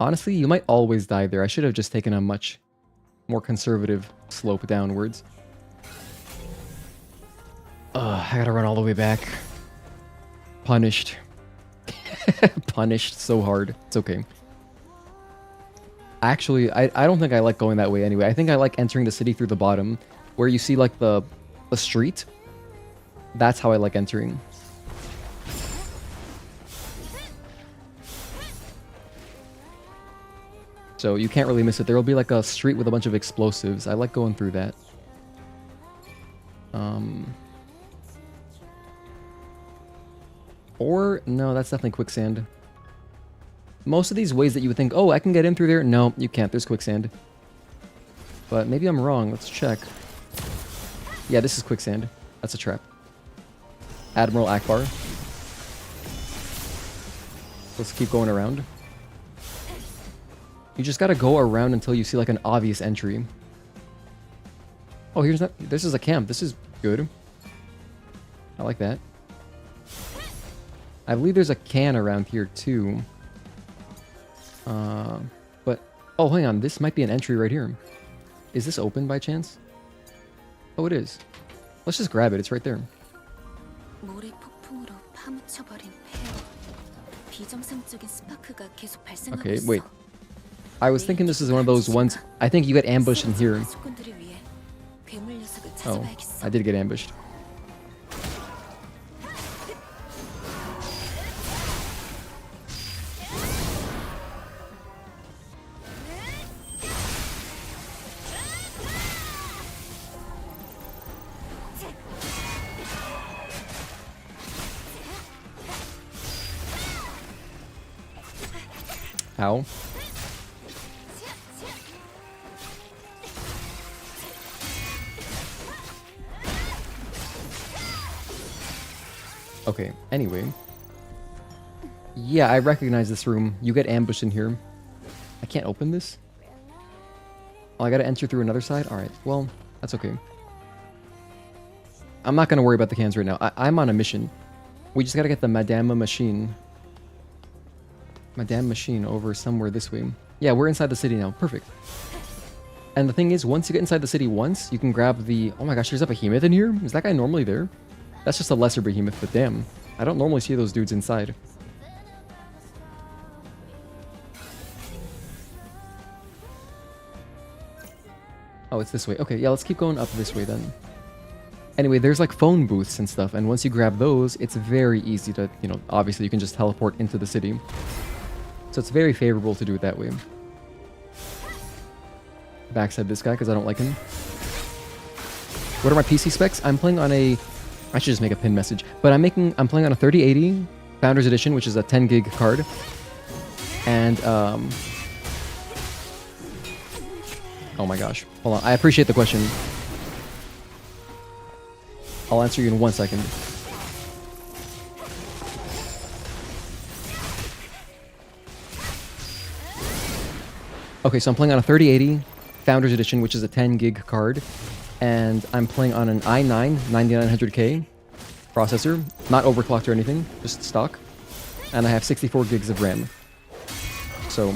Honestly, you might always die there. I should have just taken a much more conservative slope downwards. I gotta run all the way back. Punished. Punished so hard. It's okay. Actually, I don't think I like going that way anyway. I think I like entering the city through the bottom, where you see like the street. That's how I like entering. So you can't really miss it. There will be like a street with a bunch of explosives. I like going through that. Or, no, that's definitely quicksand. Most of these ways that you would think, oh, I can get in through there. No, you can't. There's quicksand. But maybe I'm wrong. Let's check. Yeah, this is quicksand. That's a trap. Admiral Akbar. Let's keep going around. You just gotta go around until you see like an obvious entry. Oh, here's that. This is a camp. This is good. I like that. I believe there's a can around here too. But, oh, hang on. This might be an entry right here. Is this open by chance? Oh, it is. Let's just grab it. It's right there. Okay, wait. I was thinking this is one of those ones. I think you get ambushed in here. Oh, I did get ambushed. How? Okay, anyway. Yeah, I recognize this room. You get ambushed in here. I can't open this? Oh, I gotta enter through another side? Alright, well, that's okay. I'm not gonna worry about the cans right now. I'm on a mission. We just gotta get the Madame Machine. Madame Machine over somewhere this way. Yeah, we're inside the city now. Perfect. And the thing is, once you get inside the city once, you can grab the... Oh my gosh, there's a behemoth in here? Is that guy normally there? That's just a lesser behemoth, but damn. I don't normally see those dudes inside. Oh, it's this way. Okay, yeah, let's keep going up this way then. Anyway, there's like phone booths and stuff, and once you grab those, it's very easy to, you know, obviously you can just teleport into the city. So it's very favorable to do it that way. Backside this guy, because I don't like him. What are my PC specs? I'm playing on a... I should just make a pin message. But I'm playing on a 3080 Founders Edition, which is a 10 gig card. And, oh my gosh. Hold on. I appreciate the question. I'll answer you in 1 second. Okay, so I'm playing on a 3080 Founders Edition, which is a 10 gig card. And I'm playing on an i9 9900K processor. Not overclocked or anything, just stock. And I have 64 gigs of RAM. So,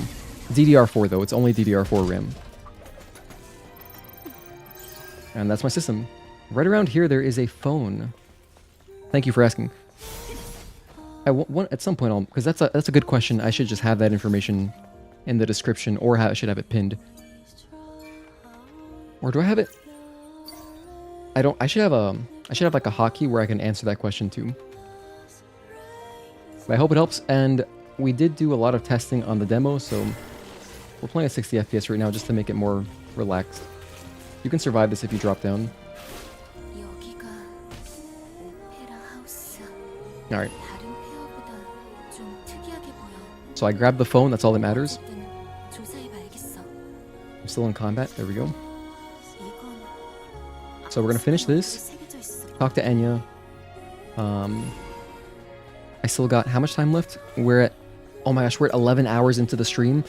DDR4 though, it's only DDR4 RAM. And that's my system. Right around here, there is a phone. Thank you for asking. At some point, because that's a good question. I should just have that information in the description, or I should have it pinned. Or do I have it? I don't. I should have like a hotkey where I can answer that question too. But I hope it helps. And we did do a lot of testing on the demo, so we're playing at 60 FPS right now just to make it more relaxed. You can survive this if you drop down. Alright. So I grabbed the phone, that's all that matters. I'm still in combat, there we go. So we're gonna finish this. Talk to Enya. I still got how much time left? We're at, oh my gosh, we're at 11 hours into the stream.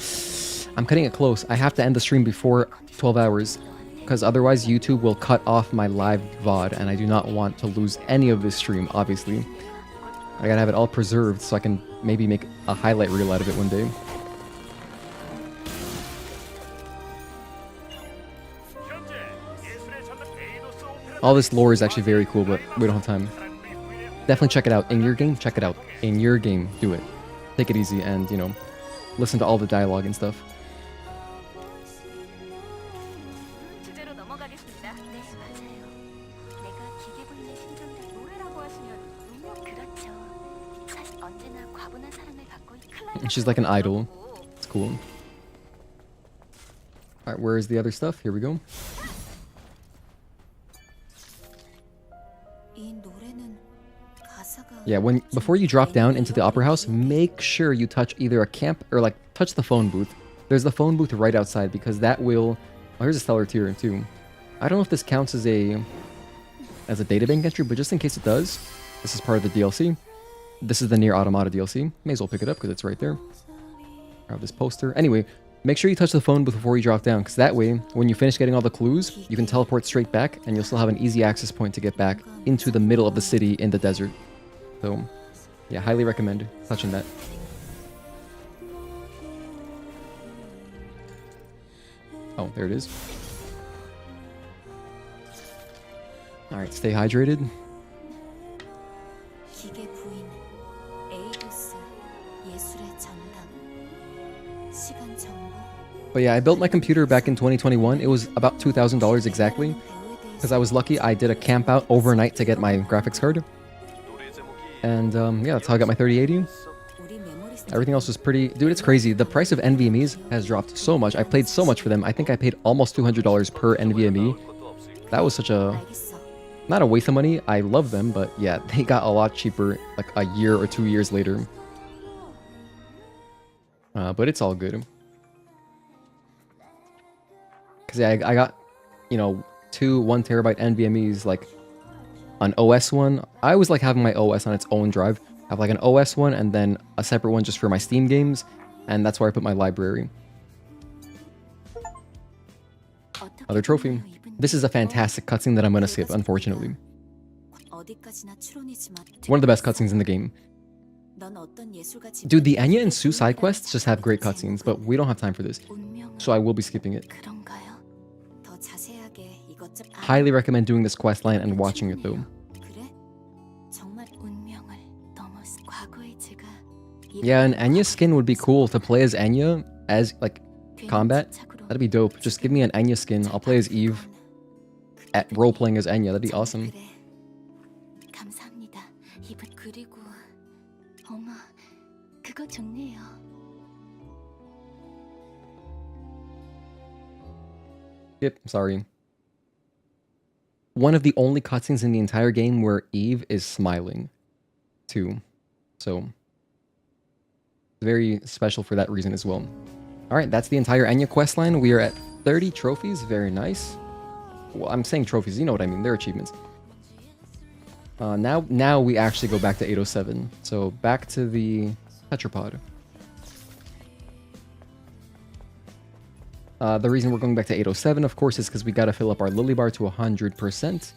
I'm cutting it close. I have to end the stream before 12 hours. Because otherwise YouTube will cut off my live VOD, and I do not want to lose any of this stream, obviously. I gotta have it all preserved so I can maybe make a highlight reel out of it one day. All this lore is actually very cool, but we don't have time. Definitely check it out. In your game, check it out. In your game, do it. Take it easy and, you know, listen to all the dialogue and stuff. She's like an idol. It's cool. Alright, where is the other stuff? Here we go. Yeah, before you drop down into the opera house, make sure you touch either a camp or like touch the phone booth. There's the phone booth right outside because that will... Oh, here's a stellar tier too. I don't know if this counts as a databank entry, but just in case it does, this is part of the DLC. This is the Nier Automata DLC. May as well pick it up because it's right there. I have this poster. Anyway, make sure you touch the phone booth before you drop down, because that way, when you finish getting all the clues, you can teleport straight back, and you'll still have an easy access point to get back into the middle of the city in the desert. So, yeah, highly recommend touching that. Oh, there it is. Alright, stay hydrated. But yeah, I built my computer back in 2021. It was about $2,000 exactly. Because I was lucky, I did a camp out overnight to get my graphics card. And yeah, that's how I got my 3080. Everything else was pretty... Dude, it's crazy. The price of NVMEs has dropped so much. I played so much for them. I think I paid almost $200 per NVMe. That was such a... Not a waste of money. I love them, but yeah, they got a lot cheaper like a year or 2 years later. But it's all good. Because yeah, I got, you know, 2 1TB NVMe's, like, on OS one. I always like having my OS on its own drive. I have like an OS one and then a separate one just for my Steam games. And that's where I put my library. Other trophy. This is a fantastic cutscene that I'm gonna skip, unfortunately. One of the best cutscenes in the game. Dude, the Anya and Sue side quests just have great cutscenes, but we don't have time for this. So I will be skipping it. Highly recommend doing this quest line and watching it though. Yeah, an Anya skin would be cool to play as Anya as like combat. That'd be dope. Just give me an Anya skin. I'll play as Eve at role playing as Anya. That'd be awesome. Yep, sorry. One of the only cutscenes in the entire game where Eve is smiling, too. So, very special for that reason as well. Alright, that's the entire Anya questline. We are at 30 trophies. Very nice. Well, I'm saying trophies, you know what I mean. They're achievements. Now we actually go back to 807. So, back to the Tetrapod. The reason we're going back to 807, of course, is because we gotta fill up our Lily Bar to 100%.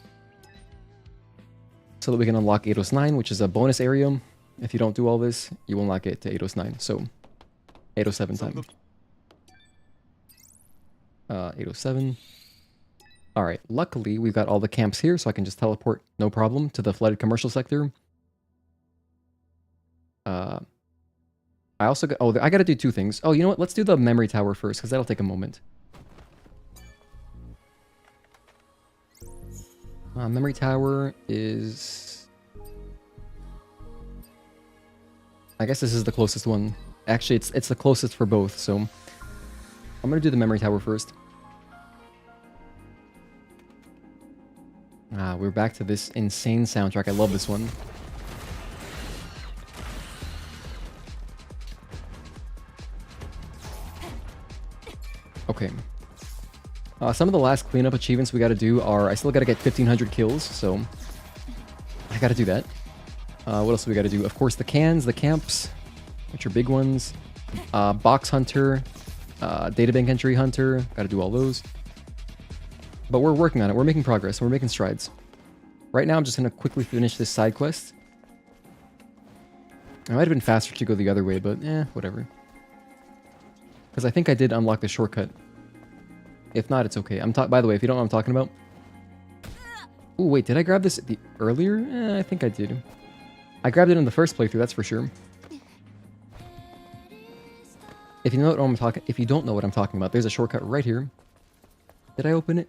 So that we can unlock Eidos 9, which is a bonus area. If you don't do all this, you will not get to Eidos 9. So, 807 time. 807. Alright, luckily we've got all the camps here, so I can just teleport, no problem, to the flooded commercial sector. I also got, I gotta do 2 things. Oh, you know what? Let's do the memory tower first, because that'll take a moment. Memory tower is... I guess this is the closest one. Actually, it's the closest for both, so... I'm gonna do the memory tower first. We're back to this insane soundtrack. I love this one. Okay. Some of the last cleanup achievements we gotta do are... I still gotta get 1,500 kills, so... I gotta do that. What else do we gotta do? Of course, the cans, the camps, which are big ones. Box Hunter, Databank Entry Hunter. Gotta do all those. But we're working on it. We're making progress. We're making strides. Right now, I'm just gonna quickly finish this side quest. It might have been faster to go the other way, but whatever. Because I think I did unlock the shortcut. If not, it's okay. By the way, if you don't know what I'm talking about... Ooh, wait, did I grab this earlier? I think I did. I grabbed it in the first playthrough, that's for sure. If you don't know what I'm talking about, there's a shortcut right here. Did I open it?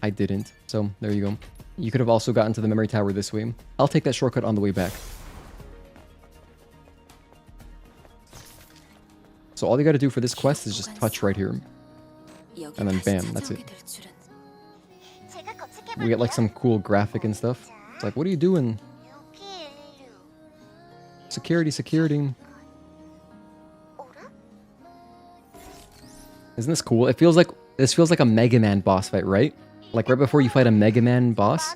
I didn't. So, there you go. You could have also gotten to the memory tower this way. I'll take that shortcut on the way back. So all you gotta do for this quest is just touch right here. And then bam, that's it. We get like some cool graphic and stuff. It's like, what are you doing? Security, security. Isn't this cool? This feels like a Mega Man boss fight, right? Like right before you fight a Mega Man boss.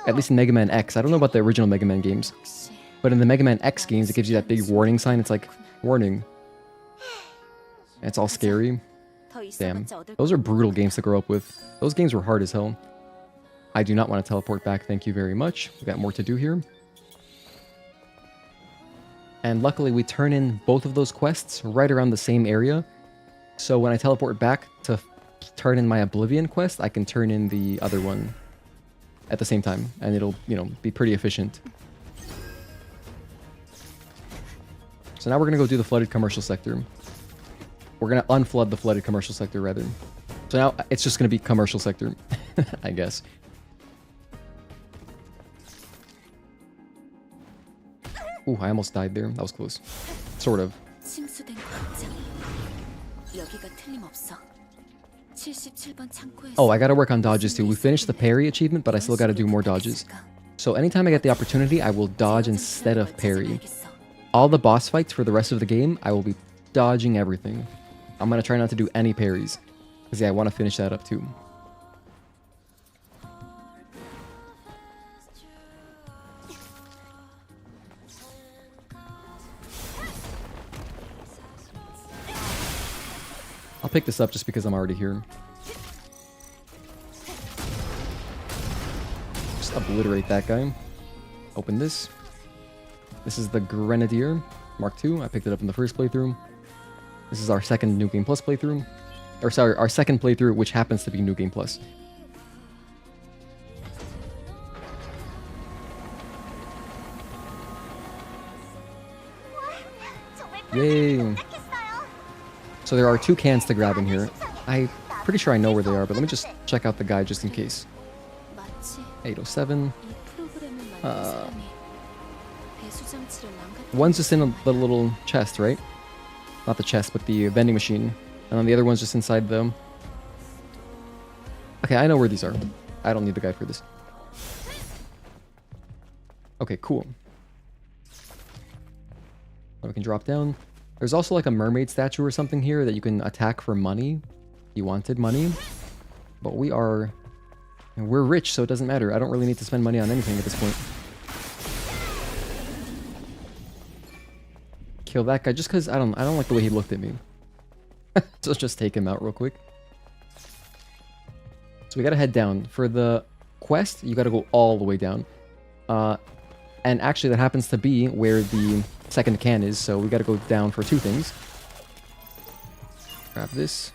At least in Mega Man X. I don't know about the original Mega Man games. But in the Mega Man X games, it gives you that big warning sign. It's like, warning. It's all scary. Damn. Those are brutal games to grow up with. Those games were hard as hell. I do not want to teleport back, thank you very much. We got more to do here. And luckily we turn in both of those quests right around the same area. So when I teleport back to turn in my Oblivion quest, I can turn in the other one at the same time. And it'll, be pretty efficient. So now we're going to go do the flooded commercial sector. We're going to unflood the flooded commercial sector, rather. So now it's just going to be commercial sector, I guess. Ooh, I almost died there. That was close. Sort of. Oh, I gotta work on dodges too. We finished the parry achievement, but I still gotta do more dodges. So anytime I get the opportunity, I will dodge instead of parry. All the boss fights for the rest of the game, I will be dodging everything. I'm gonna try not to do any parries. Because yeah, I want to finish that up too. I'll pick this up just because I'm already here. Just obliterate that guy. Open this. This is the Grenadier Mark II. I picked it up in the first playthrough. This is our second New Game Plus playthrough. Or sorry, our second playthrough, which happens to be New Game Plus. Yay! So there are 2 cans to grab in here. I'm pretty sure I know where they are, but let me just check out the guide just in case. 807. One's just in the little chest, right? Not the chest, but the vending machine. And then the other one's just inside them. Okay, I know where these are. I don't need the guide for this. Okay, cool. So we can drop down. There's also like a mermaid statue or something here that you can attack for money. You wanted money. But we're rich, so it doesn't matter. I don't really need to spend money on anything at this point. Kill that guy just because I don't like the way he looked at me. So let's just take him out real quick. So we gotta head down. For the quest, you gotta go all the way down. And actually that happens to be where the second can is, so we gotta go down for 2 things. Grab this.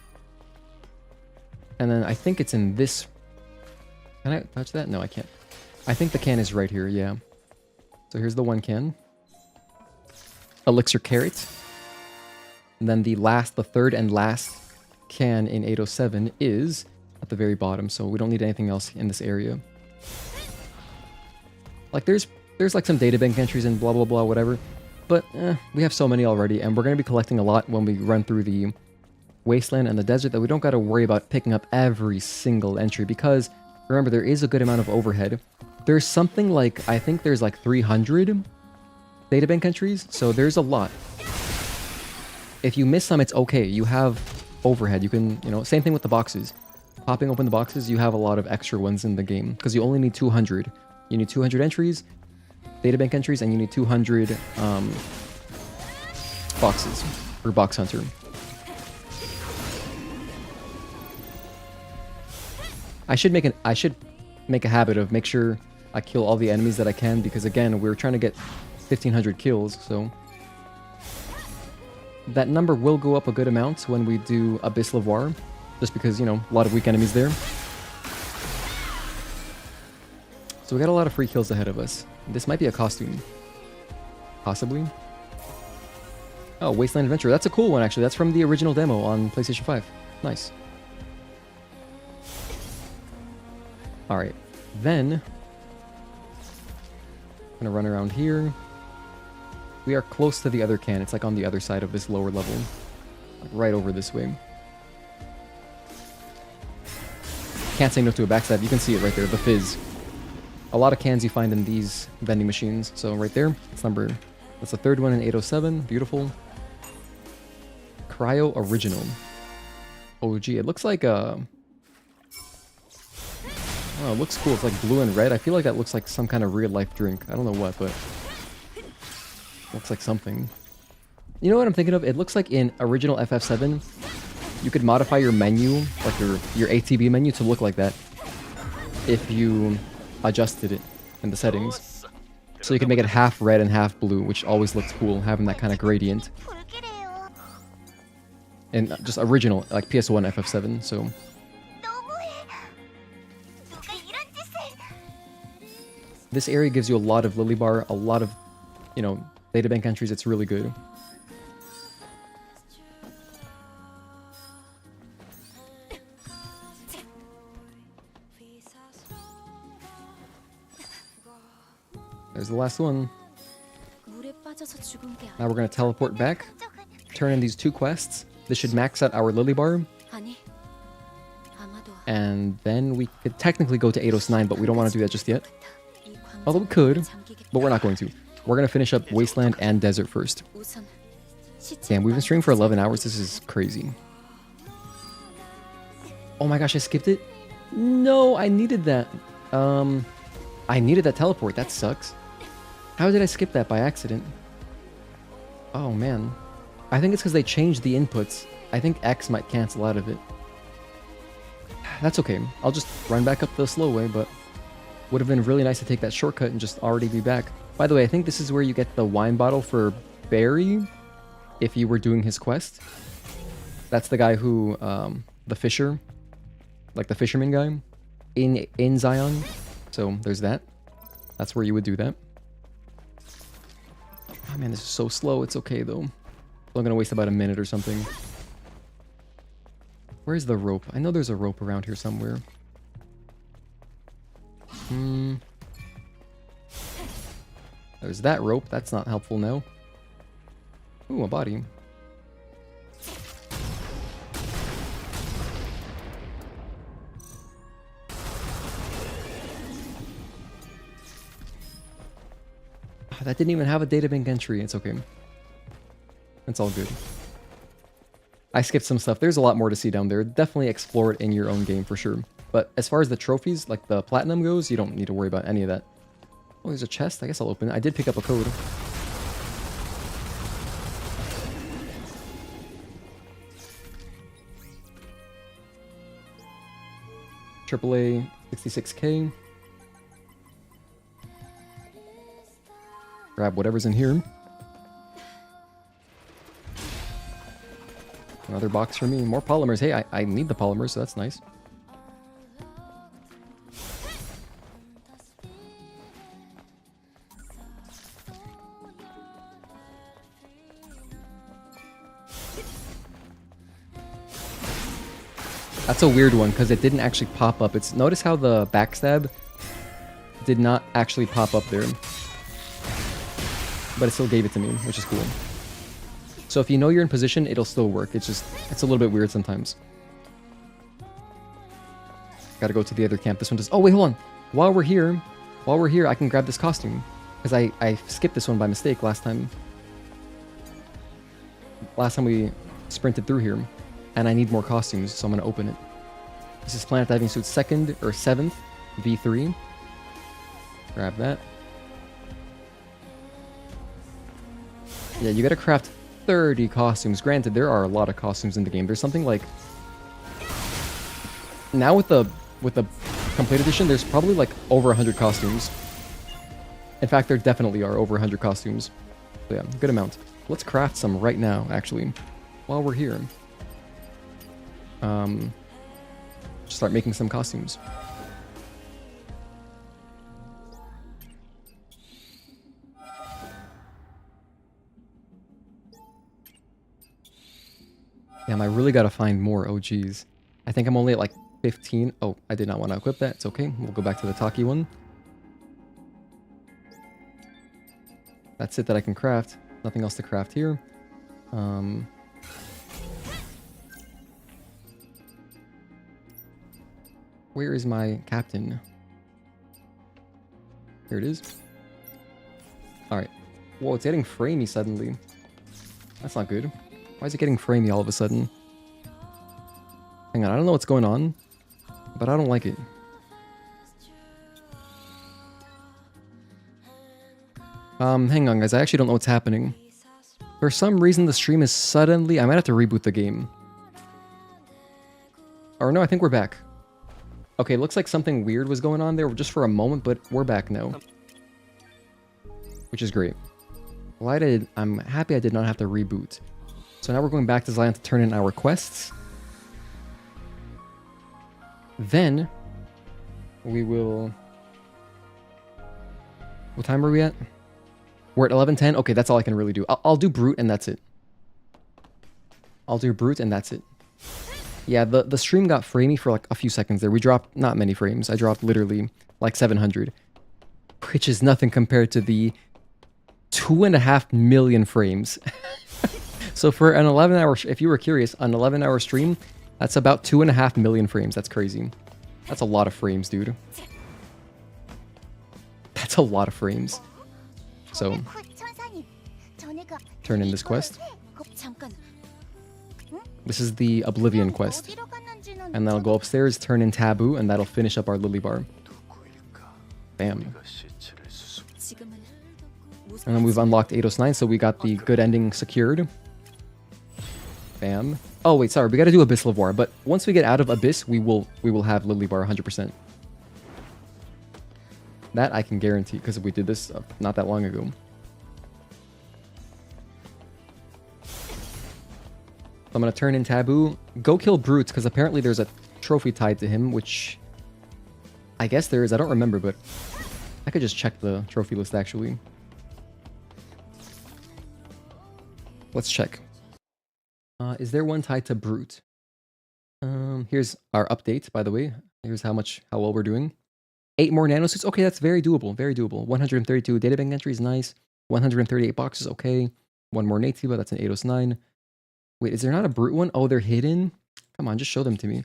And then I think it's in this... Can I touch that? No, I can't. I think the can is right here, yeah. So here's the 1 can. Elixir Carrot. And then the third and last can in 807 is at the very bottom, so we don't need anything else in this area. Like there's like some databank entries and blah blah blah whatever, but we have so many already, and we're going to be collecting a lot when we run through the Wasteland and the desert that we don't got to worry about picking up every single entry, because remember, there is a good amount of overhead. There's something like, I think there's like 300 databank entries, so there's a lot. If you miss some, it's okay. You have overhead. You can, same thing with the boxes. Popping open the boxes, you have a lot of extra ones in the game, because you only need 200. You need 200 entries, databank entries, and you need 200 boxes for Box Hunter. I should make a habit of make sure I kill all the enemies that I can, because again, we're trying to get 1500 kills, so that number will go up a good amount when we do Altess Levoire, just because, a lot of weak enemies there. So we got a lot of free kills ahead of us. This might be a costume. Possibly. Oh, Wasteland Adventure. That's a cool one, actually. That's from the original demo on PlayStation 5. Nice. Alright. Then, I'm gonna run around here. We are close to the other can. It's like on the other side of this lower level. Like right over this way. Can't say no to a backstab. You can see it right there, the fizz. A lot of cans you find in these vending machines. So right there, that's the 3rd one in 807. Beautiful. Cryo Original. Oh gee, it looks like a... Oh, it looks cool. It's like blue and red. I feel like that looks like some kind of real life drink. I don't know what, but... looks like something. You know what I'm thinking of? It looks like in original FF7, you could modify your menu, like your ATB menu, to look like that if you adjusted it in the settings. So you can make it half red and half blue, which always looks cool, having that kind of gradient. And just original, like PS1 FF7, so... This area gives you a lot of Lily Bar, a lot of, databank entries. It's really good. There's the last one. Now we're going to teleport back, turn in these 2 quests. This should max out our Lily Bar. And then we could technically go to Eidos 9, but we don't want to do that just yet. Although we could, but we're not going to. We're going to finish up Wasteland and Desert first. Damn, we've been streaming for 11 hours. This is crazy. Oh my gosh, I skipped it? No, I needed that. I needed that teleport. That sucks. How did I skip that by accident? Oh man. I think it's because they changed the inputs. I think X might cancel out of it. That's okay. I'll just run back up the slow way, but would have been really nice to take that shortcut and just already be back. By the way, I think this is where you get the wine bottle for Barry if you were doing his quest. That's the guy who, the fisher, like the fisherman guy in Xion. So there's that. That's where you would do that. Oh man, this is so slow. It's okay though. I'm gonna waste about a minute or something. Where's the rope? I know there's a rope around here somewhere. There's that rope. That's not helpful now. Ooh, a body. That didn't even have a databank entry. It's okay. It's all good. I skipped some stuff. There's a lot more to see down there. Definitely explore it in your own game for sure. But as far as the trophies, like the platinum goes, you don't need to worry about any of that. Oh, there's a chest. I guess I'll open it. I did pick up a code. AAA 66K. Grab whatever's in here. Another box for me. More polymers. Hey, I need the polymers, so that's nice. That's a weird one because it didn't actually pop up. It's notice how the backstab did not actually pop up there. But it still gave it to me, which is cool. So if you know you're in position, it'll still work. It's just, it's a little bit weird sometimes. Gotta go to the other camp. This one does. Oh, wait, hold on. While we're here, I can grab this costume. Because I skipped this one by mistake last time. Last time we sprinted through here. And I need more costumes, so I'm going to open it. This is Planet Diving Suit 2nd or 7th V3. Grab that. Yeah, you gotta craft 30 costumes. Granted, there are a lot of costumes in the game. There's something like... Now with the complete edition, there's probably like over 100 costumes. In fact, there definitely are over 100 costumes. So yeah, good amount. Let's craft some right now, actually. While we're here. Start making some costumes. Damn, I really gotta find more. Oh, geez. I think I'm only at like 15. Oh, I did not want to equip that. It's okay. We'll go back to the Tachy one. That's it that I can craft. Nothing else to craft here. Where is my captain? Here it is. Alright. Whoa, it's getting framey suddenly. That's not good. Why is it getting framey all of a sudden? Hang on, I don't know what's going on, but I don't like it. Hang on guys, I actually don't know what's happening. For some reason the stream is suddenly... I might have to reboot the game. Or no, I think we're back. Okay, looks like something weird was going on there just for a moment, but we're back now. Which is great. Well, I'm happy I did not have to reboot. So now we're going back to Xion to turn in our quests. Then, we will... What time are we at? We're at 11:10? Okay, that's all I can really do. I'll do Brute and that's it. I'll do Brute and that's it. Yeah, the stream got framey for like a few seconds there. We dropped not many frames. I dropped literally like 700. Which is nothing compared to the 2.5 million frames. So for an 11-hour... If you were curious, an 11-hour stream, that's about 2.5 million frames. That's crazy. That's a lot of frames, dude. That's a lot of frames. So, turn in this quest. This is the Oblivion quest. And that'll go upstairs, turn in Taboo, and that'll finish up our Lily Bar. Bam. And then we've unlocked Eidos 9, so we got the good ending secured. Bam. Oh wait, sorry, we gotta do Altess Levoire, but once we get out of Abyss, we will have Lily Bar 100%. That I can guarantee, because we did this not that long ago. I'm gonna turn in Taboo. Go kill Brutes, because apparently there's a trophy tied to him, which I guess there is. I don't remember, but I could just check the trophy list actually. Let's check. Is there one tied to Brute? Here's our update, by the way. Here's how well we're doing. 8 more nanosuits. Okay, that's very doable. Very doable. 132 databank entries. Nice. 138 boxes. Okay. 1 more Naytiba. That's an Eidos 9. Wait, is there not a Brute one? Oh, they're hidden? Come on, just show them to me.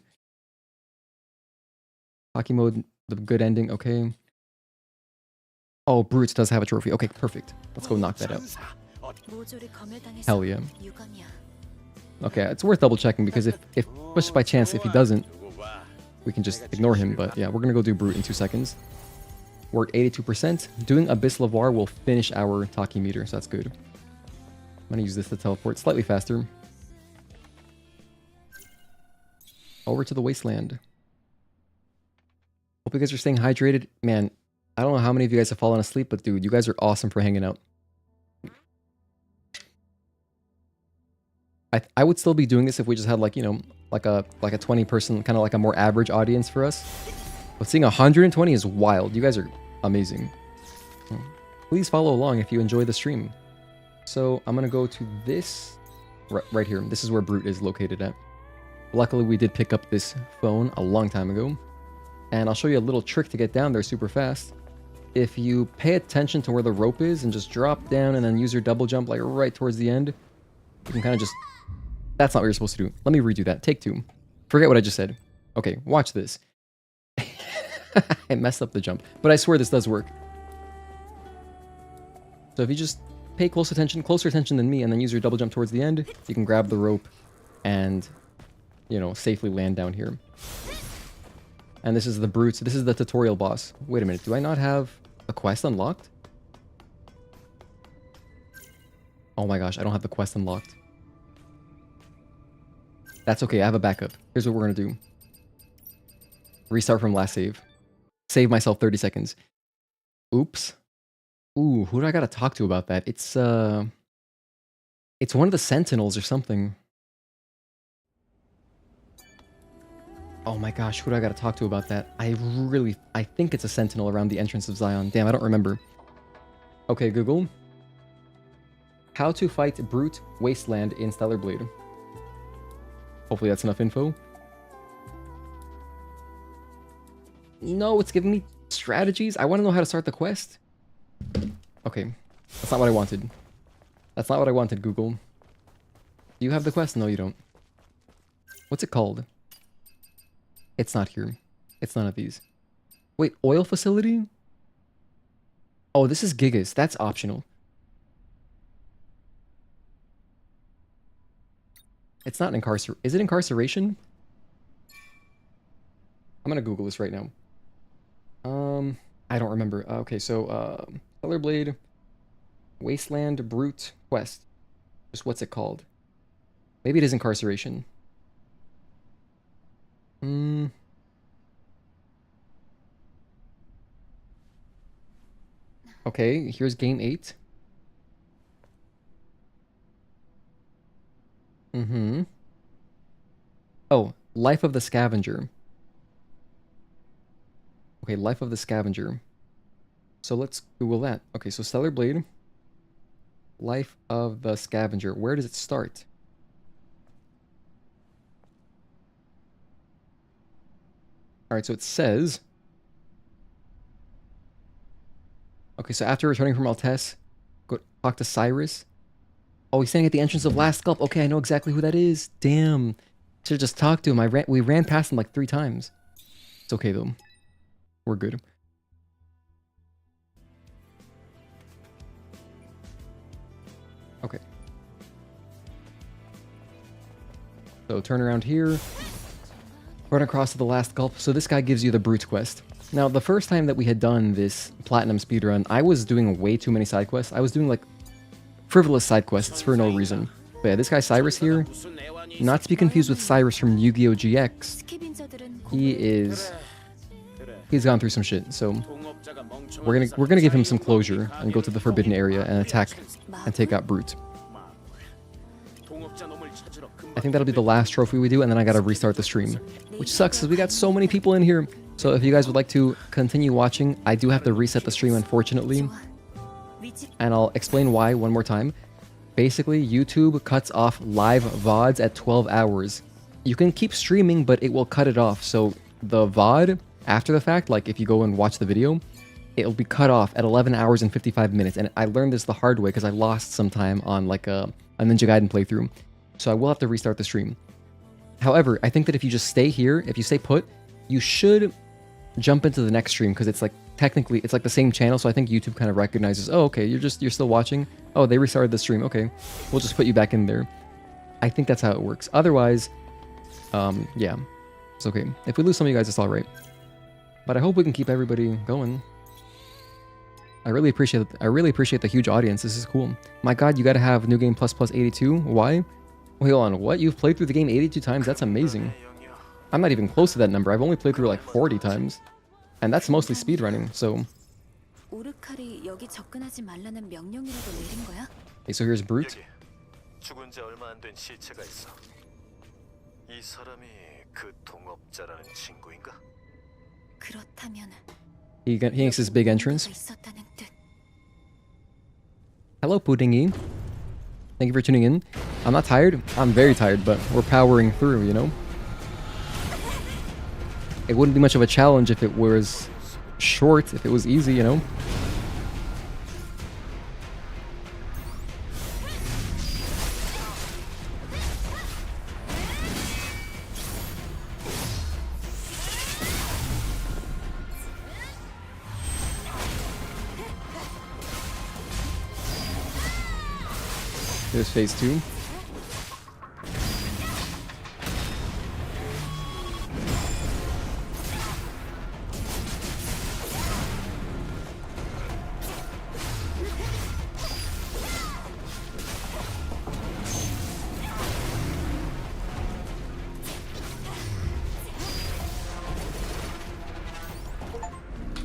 Hockey mode, the good ending. Okay. Oh, Brutes does have a trophy. Okay, perfect. Let's go knock that out. Hell yeah. Okay, it's worth double checking because if pushed by chance, if he doesn't, we can just ignore him. But yeah, we're gonna go do Brute in 2 seconds. We're at 82%. Doing Altess Levoire will finish our Tachy meter, so that's good. I'm gonna use this to teleport slightly faster. Over to the Wasteland. Hope you guys are staying hydrated. Man, I don't know how many of you guys have fallen asleep, but dude, you guys are awesome for hanging out. I would still be doing this if we just had like, you know, like a 20 person, kind of like a more average audience for us. But seeing 120 is wild. You guys are amazing. Please follow along if you enjoy the stream. So I'm gonna go to this right here. This is where Brute is located at. Luckily, we did pick up this phone a long time ago. And I'll show you a little trick to get down there super fast. If you pay attention to where the rope is and just drop down and then use your double jump like right towards the end, you can kind of just... That's not what you're supposed to do. Let me redo that. Take 2. Forget what I just said. Okay, watch this. I messed up the jump. But I swear this does work. So if you just pay closer attention than me, and then use your double jump towards the end, you can grab the rope and, you know, safely land down here. And this is the Brutes. This is the tutorial boss. Wait a minute. Do I not have a quest unlocked? Oh my gosh, I don't have the quest unlocked. That's okay, I have a backup. Here's what we're gonna do. Restart from last save. Save myself 30 seconds. Oops. Ooh, who do I gotta talk to about that? It's one of the Sentinels or something. Oh my gosh, who do I gotta talk to about that? I think it's a Sentinel around the entrance of Xion. Damn, I don't remember. Okay, Google. How to fight Brute Wasteland in Stellar Blade. Hopefully that's enough info. No, it's giving me strategies. I want to know how to start the quest. Okay, that's not what I wanted. That's not what I wanted, Google. Do you have the quest? No, you don't. What's it called? It's not here. It's none of these. Wait, oil facility? Oh, this is Gigas. That's optional. It's not incarceration. Is it incarceration? I'm gonna Google this right now. I don't remember. Okay, so Stellar Blade, Wasteland Brute Quest. Just what's it called? Maybe it is incarceration. Okay, here's game 8. Oh, Life of the Scavenger. Okay, Life of the Scavenger. So let's Google that. Okay, so Stellar Blade. Life of the Scavenger. Where does it start? Alright, so it says... Okay, so after returning from Altess, go talk to Cyrus. Oh, he's standing at the entrance of Last Sculpt. Okay, I know exactly who that is. Damn. Should've just talked to him. We ran past him like 3 times. It's okay, though. We're good. Okay. So turn around here, run across to the last gulp. So this guy gives you the Brute quest. Now, the first time that we had done this platinum speedrun, I was doing way too many side quests. I was doing like frivolous side quests for no reason. But yeah, this guy Cyrus here, not to be confused with Cyrus from Yu-Gi-Oh! GX. He's gone through some shit, so we're gonna give him some closure and go to the forbidden area and attack and take out Brute. I think that'll be the last trophy we do, and then I gotta restart the stream, which sucks because we got so many people in here. So if you guys would like to continue watching, I do have to reset the stream, unfortunately, and I'll explain why one more time. Basically, YouTube cuts off live VODs at 12 hours. You can keep streaming, but it will cut it off. So the VOD, after the fact, like if you go and watch the video, it'll be cut off at 11 hours and 55 minutes. And I learned this the hard way because I lost some time on like a Ninja Gaiden playthrough. So I will have to restart the stream. However, I think that if you just stay here, if you stay put, you should jump into the next stream because it's like technically it's like the same channel, so I think YouTube kind of recognizes, oh, okay, you're still watching. Oh, they restarted the stream. Okay, we'll just put you back in there. I think that's how it works. Otherwise, yeah, it's okay. If we lose some of you guys, it's all right. But I hope we can keep everybody going. I really appreciate the huge audience. This is cool. My God, you got to have New Game Plus 82. Why? Wait, hold on. What? You've played through the game 82 times? That's amazing. I'm not even close to that number. I've only played through like 40 times. And that's mostly speedrunning, so... Okay, so here's Brute. He makes his big entrance. Hello, Puddingy. Thank you for tuning in. I'm not tired. I'm very tired, but we're powering through, you know? It wouldn't be much of a challenge if it was short, if it was easy, you know? Here's phase 2.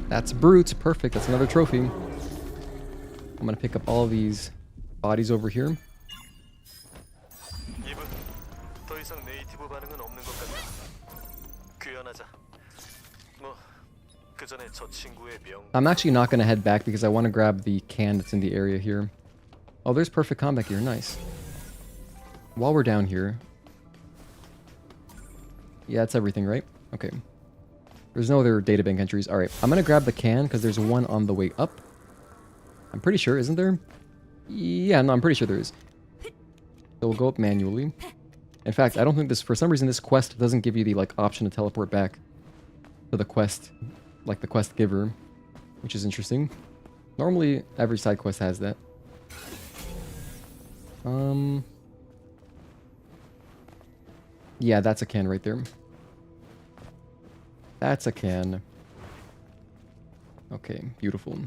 That's Brute. Perfect. That's another trophy. I'm gonna pick up all these bodies over here. I'm actually not gonna head back because I want to grab the can that's in the area here. Oh, there's perfect combat gear. Nice. While we're down here. Yeah, that's everything, right? Okay. There's no other databank entries. Alright, I'm gonna grab the can because there's one on the way up. I'm pretty sure, isn't there? Yeah, no, I'm pretty sure there is. So we'll go up manually. In fact, I don't think this, for some reason, this quest doesn't give you the like option to teleport back to the quest, like the quest giver, which is interesting. Normally, every side quest has that. Yeah, that's a can right there. That's a can. Okay, beautiful.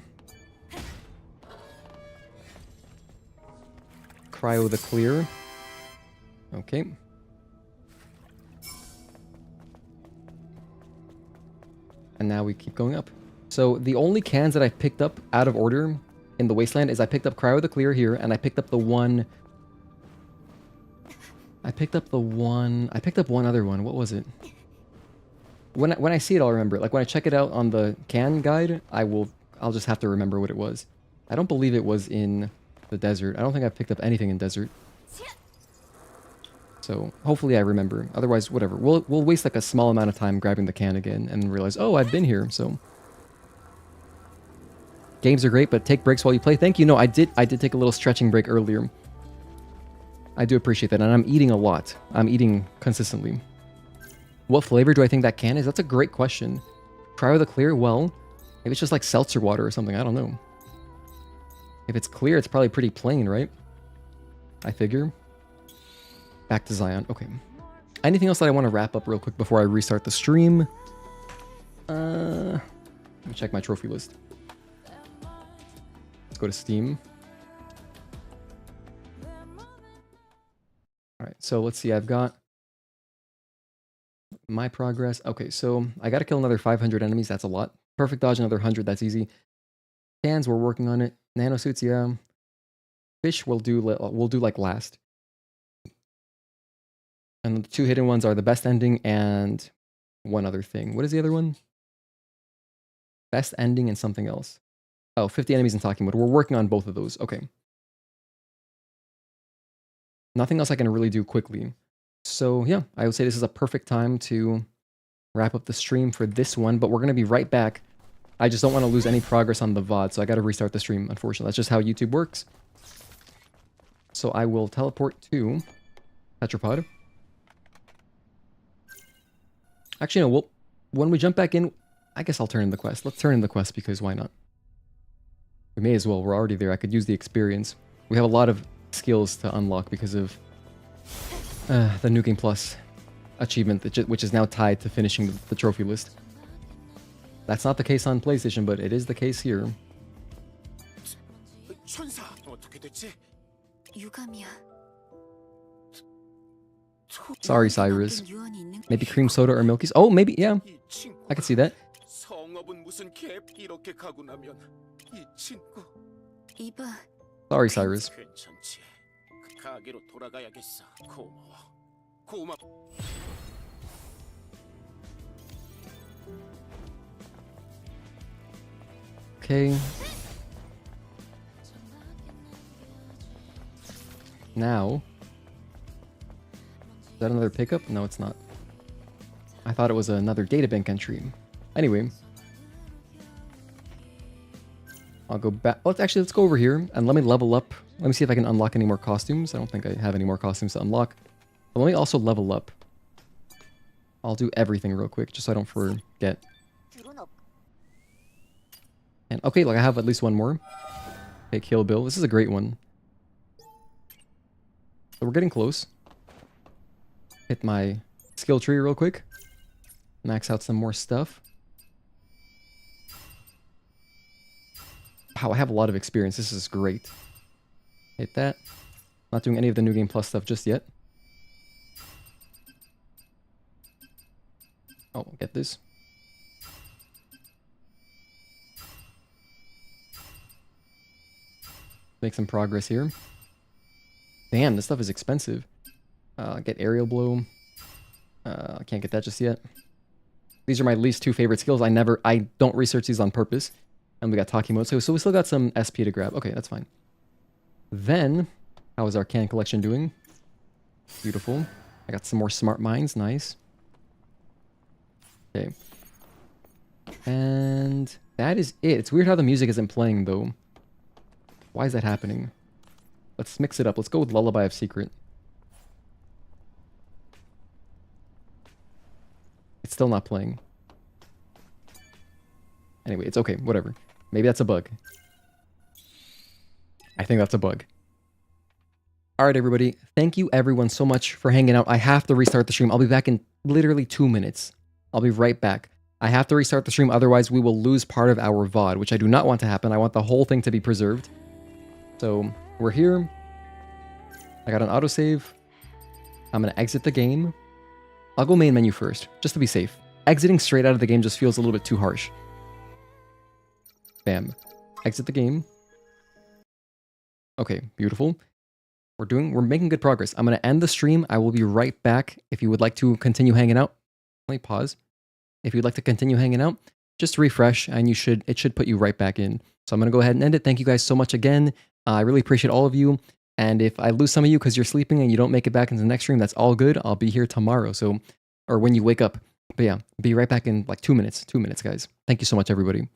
Cryo the clear. Okay. And now we keep going up. So the only cans that I picked up out of order in the Wasteland is I picked up Cryo the Clear here, and I picked up the one... I picked up one other one. What was it? When I see it, I'll remember it. Like when I check it out on the can guide, I'll just have to remember what it was. I don't believe it was in the desert. I don't think I've picked up anything in desert. So hopefully I remember. Otherwise, whatever. We'll waste like a small amount of time grabbing the can again and realize, oh, I've been here. So games are great, but take breaks while you play. Thank you. No, I did take a little stretching break earlier. I do appreciate that, and I'm eating a lot. I'm eating consistently. What flavor do I think that can is? That's a great question. Cryo the Clear? Well, maybe it's just like seltzer water or something. I don't know. If it's clear, it's probably pretty plain, right? I figure. Back to Xion. Okay. Anything else that I want to wrap up real quick before I restart the stream? Let me check my trophy list. Let's go to Steam. Alright, so let's see. I've got my progress. Okay, so I gotta kill another 500 enemies. That's a lot. Perfect dodge, another 100. That's easy. Cans, we're working on it. Nanosuits, yeah. Fish, we'll do like last. And the two hidden ones are the best ending and one other thing. What is the other one? Best ending and something else. Oh, 50 enemies in talking mode. We're working on both of those. Okay. Nothing else I can really do quickly. So yeah, I would say this is a perfect time to wrap up the stream for this one, but we're going to be right back. I just don't want to lose any progress on the VOD, so I got to restart the stream, unfortunately. That's just how YouTube works. So I will teleport to Tetrapod. Actually, no, when we jump back in, I guess I'll turn in the quest. Let's turn in the quest because why not? We may as well. We're already there. I could use the experience. We have a lot of skills to unlock because of the New Game Plus achievement, which is now tied to finishing the trophy list. That's not the case on PlayStation, but it is the case here. Sorry, Cyrus. Maybe cream soda or milkies? Oh, maybe, yeah. I can see that. Sorry, Cyrus. Okay. Now. Is that another pickup? No, it's not. I thought it was another databank entry. Anyway. I'll go back. Let's go over here and let me level up. Let me see if I can unlock any more costumes. I don't think I have any more costumes to unlock. But let me also level up. I'll do everything real quick just so I don't forget. And okay, like I have at least one more. Okay, Kill Bill. This is a great one. So we're getting close. Hit my skill tree real quick. Max out some more stuff. Wow, I have a lot of experience. This is great. Hit that. Not doing any of the New Game Plus stuff just yet. Oh, get this. Make some progress here. Damn, this stuff is expensive. Get Aerial Blow. I can't get that just yet. These are my least two favorite skills. I don't research these on purpose. And we got talking mode. So we still got some SP to grab. Okay, that's fine. Then, how is our can collection doing? Beautiful. I got some more smart mines. Nice. Okay. And that is it. It's weird how the music isn't playing, though. Why is that happening? Let's mix it up. Let's go with Lullaby of Secret. It's still not playing. Anyway, it's okay. Whatever. Maybe that's a bug. I think that's a bug. Alright, everybody. Thank you, everyone, so much for hanging out. I have to restart the stream. I'll be back in literally 2 minutes. I'll be right back. I have to restart the stream, otherwise we will lose part of our VOD, which I do not want to happen. I want the whole thing to be preserved. So, we're here. I got an autosave. I'm going to exit the game. I'll go main menu first, just to be safe. Exiting straight out of the game just feels a little bit too harsh. Bam. Exit the game. Okay, beautiful. We're making good progress. I'm going to end the stream. I will be right back. If you would like to continue hanging out, let me pause. If you'd like to continue hanging out, just refresh and it should put you right back in. So I'm going to go ahead and end it. Thank you guys so much again. I really appreciate all of you. And if I lose some of you because you're sleeping and you don't make it back into the next stream, that's all good. I'll be here tomorrow. So, or when you wake up. But yeah, be right back in like 2 minutes. 2 minutes, guys. Thank you so much, everybody.